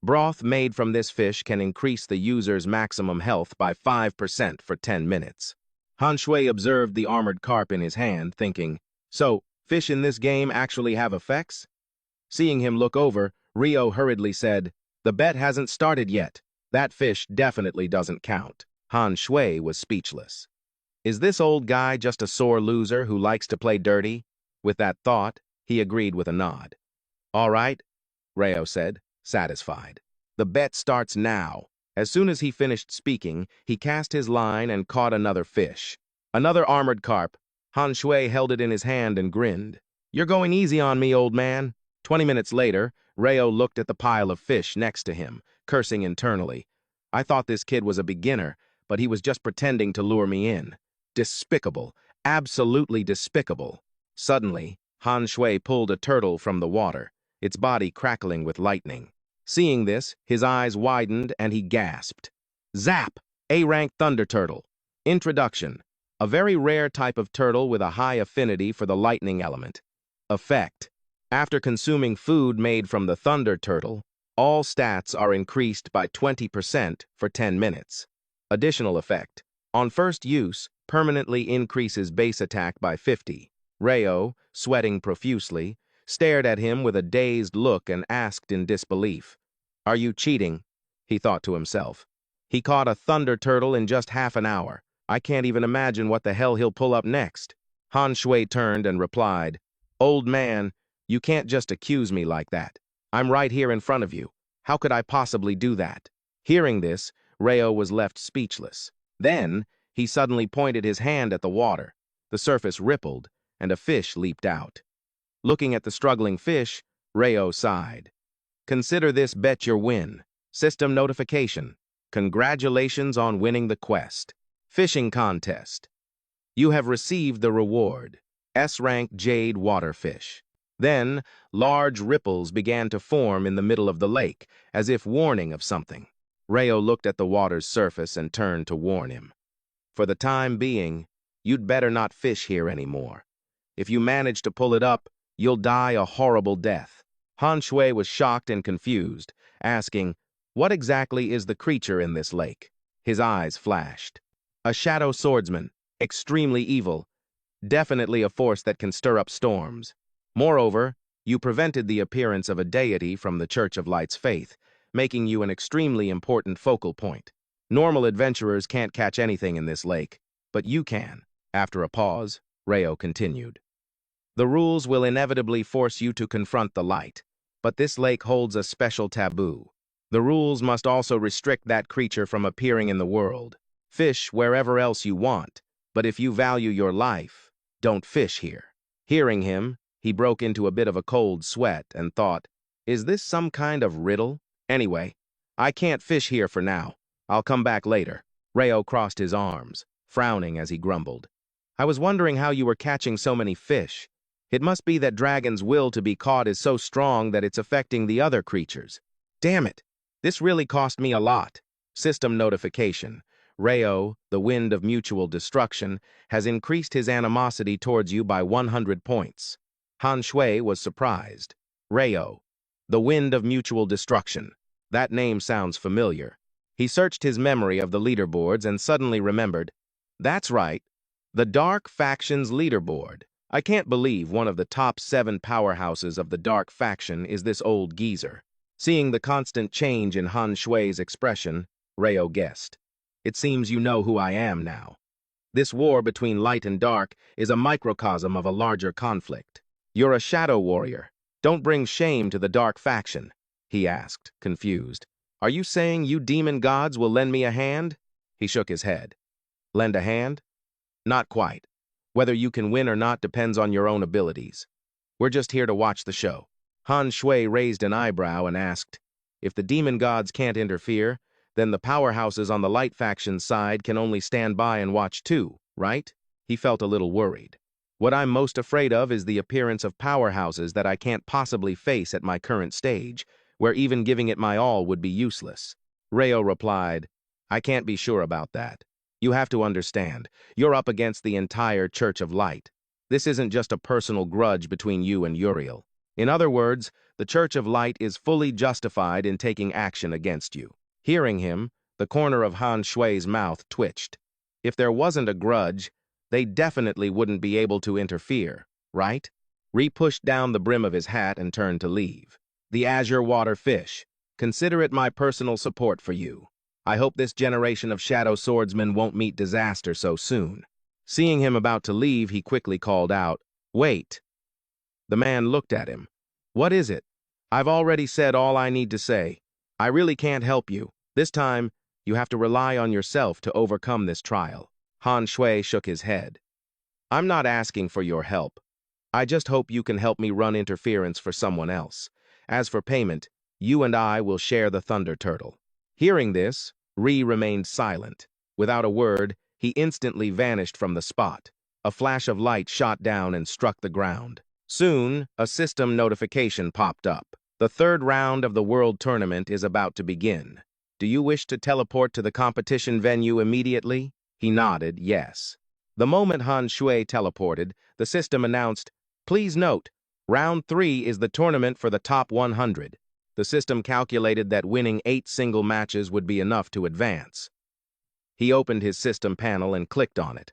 Broth made from this fish can increase the user's maximum health by 5% for 10 minutes. Han Shui observed the armored carp in his hand, thinking, so, fish in this game actually have effects? Seeing him look over, Rio hurriedly said, the bet hasn't started yet. That fish definitely doesn't count. Han Shui was speechless. Is this old guy just a sore loser who likes to play dirty? With that thought, he agreed with a nod. All right, Rio said, satisfied. The bet starts now. As soon as he finished speaking, he cast his line and caught another fish. Another armored carp. Han Shui held it in his hand and grinned. You're going easy on me, old man. 20 minutes later, Rio looked at the pile of fish next to him, cursing internally. I thought this kid was a beginner, but he was just pretending to lure me in. Despicable. Absolutely despicable. Suddenly, Han Shui pulled a turtle from the water, its body crackling with lightning. Seeing this, his eyes widened and he gasped. Zap! A-rank thunder turtle. Introduction. A very rare type of turtle with a high affinity for the lightning element. Effect. After consuming food made from the thunder turtle, all stats are increased by 20% for 10 minutes. Additional effect. On first use, permanently increases base attack by 50. Rio, sweating profusely, stared at him with a dazed look and asked in disbelief. Are you cheating? He thought to himself. He caught a thunder turtle in just half an hour. I can't even imagine what the hell he'll pull up next. Han Shui turned and replied, Old man, you can't just accuse me like that. I'm right here in front of you. How could I possibly do that? Hearing this, Rio was left speechless. Then, he suddenly pointed his hand at the water. The surface rippled, and a fish leaped out. Looking at the struggling fish, Rio sighed. Consider this bet your win. System notification. Congratulations on winning the quest. Fishing contest. You have received the reward. S-rank jade waterfish. Then, large ripples began to form in the middle of the lake, as if warning of something. Rio looked at the water's surface and turned to warn him. For the time being, you'd better not fish here anymore. If you manage to pull it up, you'll die a horrible death. Han Shui was shocked and confused, asking, what exactly is the creature in this lake? His eyes flashed. A shadow swordsman, extremely evil, definitely a force that can stir up storms. Moreover, you prevented the appearance of a deity from the Church of Light's faith, making you an extremely important focal point. Normal adventurers can't catch anything in this lake, but you can. After a pause, Rio continued. The rules will inevitably force you to confront the light, but this lake holds a special taboo. The rules must also restrict that creature from appearing in the world. Fish wherever else you want, but if you value your life, don't fish here. Hearing him, he broke into a bit of a cold sweat and thought, is this some kind of riddle? Anyway, I can't fish here for now. I'll come back later. Rio crossed his arms, frowning as he grumbled. I was wondering how you were catching so many fish. It must be that dragon's will to be caught is so strong that it's affecting the other creatures. Damn it! This really cost me a lot. System notification. Rio, the wind of mutual destruction, has increased his animosity towards you by 100 points. Han Shui was surprised. Rio, the wind of mutual destruction. That name sounds familiar. He searched his memory of the leaderboards and suddenly remembered. That's right, the Dark Faction's leaderboard. I can't believe one of the top 7 powerhouses of the Dark Faction is this old geezer. Seeing the constant change in Han Shui's expression, Rio guessed. It seems you know who I am now. This war between light and dark is a microcosm of a larger conflict. You're a shadow warrior. Don't bring shame to the Dark Faction, he asked, confused. Are you saying you demon gods will lend me a hand? He shook his head. Lend a hand? Not quite. Whether you can win or not depends on your own abilities. We're just here to watch the show. Han Shui raised an eyebrow and asked, if the demon gods can't interfere, then the powerhouses on the light faction's side can only stand by and watch too, right? He felt a little worried. What I'm most afraid of is the appearance of powerhouses that I can't possibly face at my current stage, where even giving it my all would be useless. Rio replied, I can't be sure about that. You have to understand, you're up against the entire Church of Light. This isn't just a personal grudge between you and Uriel. In other words, the Church of Light is fully justified in taking action against you. Hearing him, the corner of Han Shui's mouth twitched. If there wasn't a grudge, they definitely wouldn't be able to interfere, right? Re pushed down the brim of his hat and turned to leave. The azure water fish. Consider it my personal support for you. I hope this generation of shadow swordsmen won't meet disaster so soon. Seeing him about to leave, he quickly called out, "Wait." The man looked at him. "What is it?" "I've already said all I need to say. I really can't help you. This time, you have to rely on yourself to overcome this trial." Han Shui shook his head. "I'm not asking for your help. I just hope you can help me run interference for someone else. As for payment, you and I will share the Thunder Turtle." Hearing this, Ri remained silent. Without a word, he instantly vanished from the spot. A flash of light shot down and struck the ground. Soon, a system notification popped up. "The third round of the World Tournament is about to begin. Do you wish to teleport to the competition venue immediately?" He nodded, yes. The moment Han Shui teleported, the system announced, "Please note, Round 3 is the tournament for the top 100. The system calculated that winning 8 single matches would be enough to advance. He opened his system panel and clicked on it.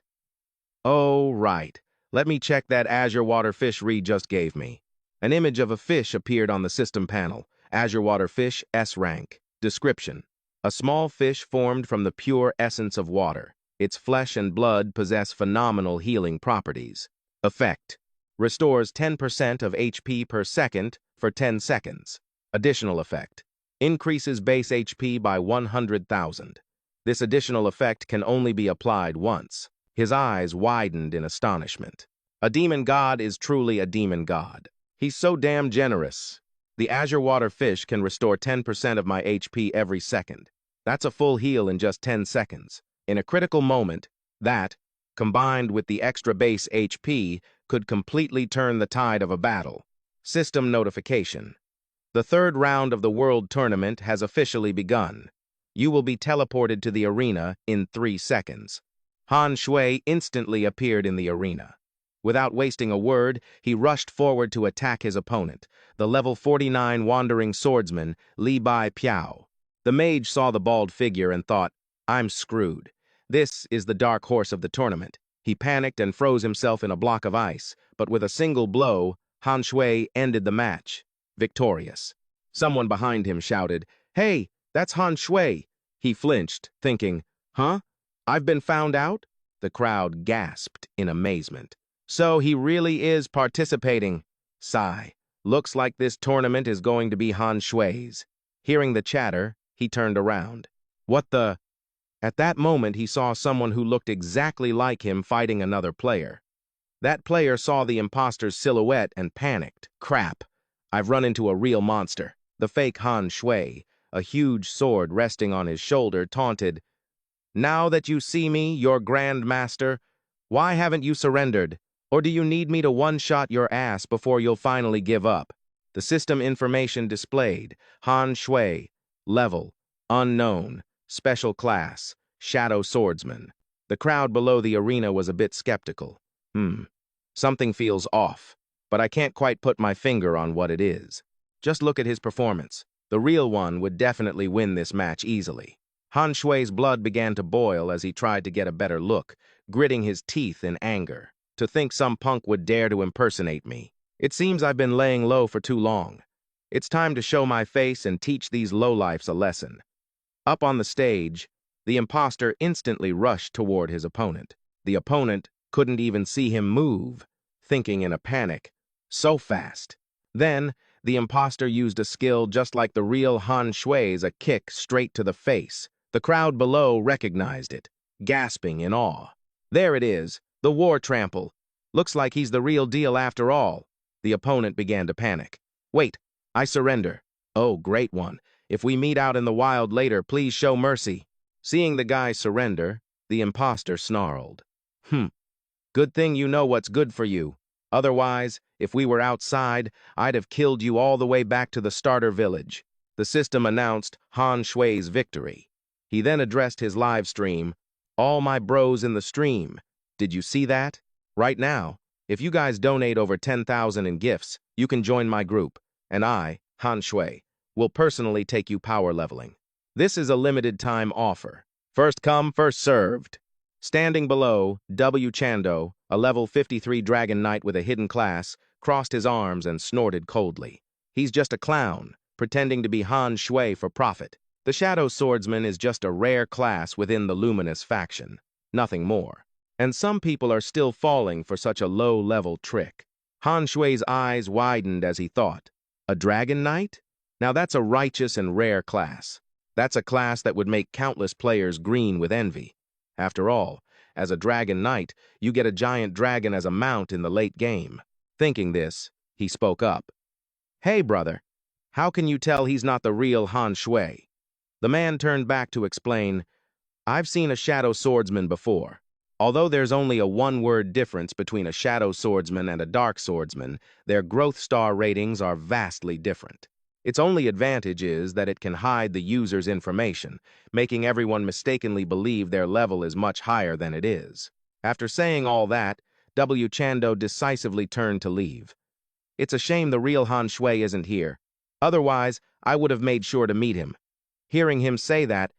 "Oh, right. Let me check that azure water fish Ri just gave me." An image of a fish appeared on the system panel. Azure water fish, S-Rank. Description: a small fish formed from the pure essence of water. Its flesh and blood possess phenomenal healing properties. Effect: restores 10% of HP per second for 10 seconds. Additional effect: increases base HP by 100,000. This additional effect can only be applied once. His eyes widened in astonishment. A demon god is truly a demon god. He's so damn generous. The azure water fish can restore 10% of my HP every second. That's a full heal in just 10 seconds. In a critical moment, that, combined with the extra base HP, could completely turn the tide of a battle. System notification: the third round of the World Tournament has officially begun. You will be teleported to the arena in 3 seconds. Han Shui instantly appeared in the arena. Without wasting a word, he rushed forward to attack his opponent, the level 49 wandering swordsman, Li Bai Piao. The mage saw the bald figure and thought, "I'm screwed. This is the dark horse of the tournament." He panicked and froze himself in a block of ice, but with a single blow, Han Shui ended the match. Victorious. Someone behind him shouted, "Hey, that's Han Shui." He flinched, thinking, "Huh? I've been found out?" The crowd gasped in amazement. So he really is participating. Sigh. Looks like this tournament is going to be Han Shui's. Hearing the chatter, he turned around. What the? At that moment, he saw someone who looked exactly like him fighting another player. That player saw the imposter's silhouette and panicked. Crap. I've run into a real monster. The fake Han Shui, a huge sword resting on his shoulder, taunted, "Now that you see me, your Grand Master, why haven't you surrendered? Or do you need me to one-shot your ass before you'll finally give up?" The system information displayed: Han Shui, level, unknown, special class, shadow swordsman. The crowd below the arena was a bit skeptical. Something feels off, but I can't quite put my finger on what it is. Just look at his performance. The real one would definitely win this match easily. Han Shui's blood began to boil as he tried to get a better look, gritting his teeth in anger. To think some punk would dare to impersonate me. It seems I've been laying low for too long. It's time to show my face and teach these lowlifes a lesson. Up on the stage, the imposter instantly rushed toward his opponent. The opponent couldn't even see him move, thinking in a panic. So fast. Then, the imposter used a skill just like the real Han Shui's, a kick straight to the face. The crowd below recognized it, gasping in awe. There it is, the war trample. Looks like he's the real deal after all. The opponent began to panic. "Wait, I surrender." "Oh, great one. If we meet out in the wild later, please show mercy." Seeing the guy surrender, the imposter snarled. Good thing you know what's good for you. Otherwise, if we were outside, I'd have killed you all the way back to the starter village." The system announced Han Shui's victory. He then addressed his live stream. "All my bros in the stream. Did you see that? Right now, If you guys donate over 10,000 in gifts, you can join my group, and I, Han Shui, will personally take you power leveling. This is a limited time offer. First come, first served. Standing below, W. Chando, a level 53 Dragon Knight with a hidden class, crossed his arms and snorted coldly. He's just a clown, pretending to be Han Shui for profit. The Shadow Swordsman is just a rare class within the Luminous faction, nothing more. And some people are still falling for such a low-level trick. Han Shui's eyes widened as he thought, a Dragon Knight? Now that's a righteous and rare class. That's a class that would make countless players green with envy. After all, as a Dragon Knight, you get a giant dragon as a mount in the late game. Thinking this, he spoke up. Hey, brother, how can you tell he's not the real Han Shui? The man turned back to explain, I've seen a Shadow Swordsman before. Although there's only a one-word difference between a Shadow Swordsman and a Dark Swordsman, their growth star ratings are vastly different. Its only advantage is that it can hide the user's information, making everyone mistakenly believe their level is much higher than it is. After saying all that, W. Chando decisively turned to leave. It's a shame the real Han Shui isn't here. Otherwise, I would have made sure to meet him. Hearing him say that,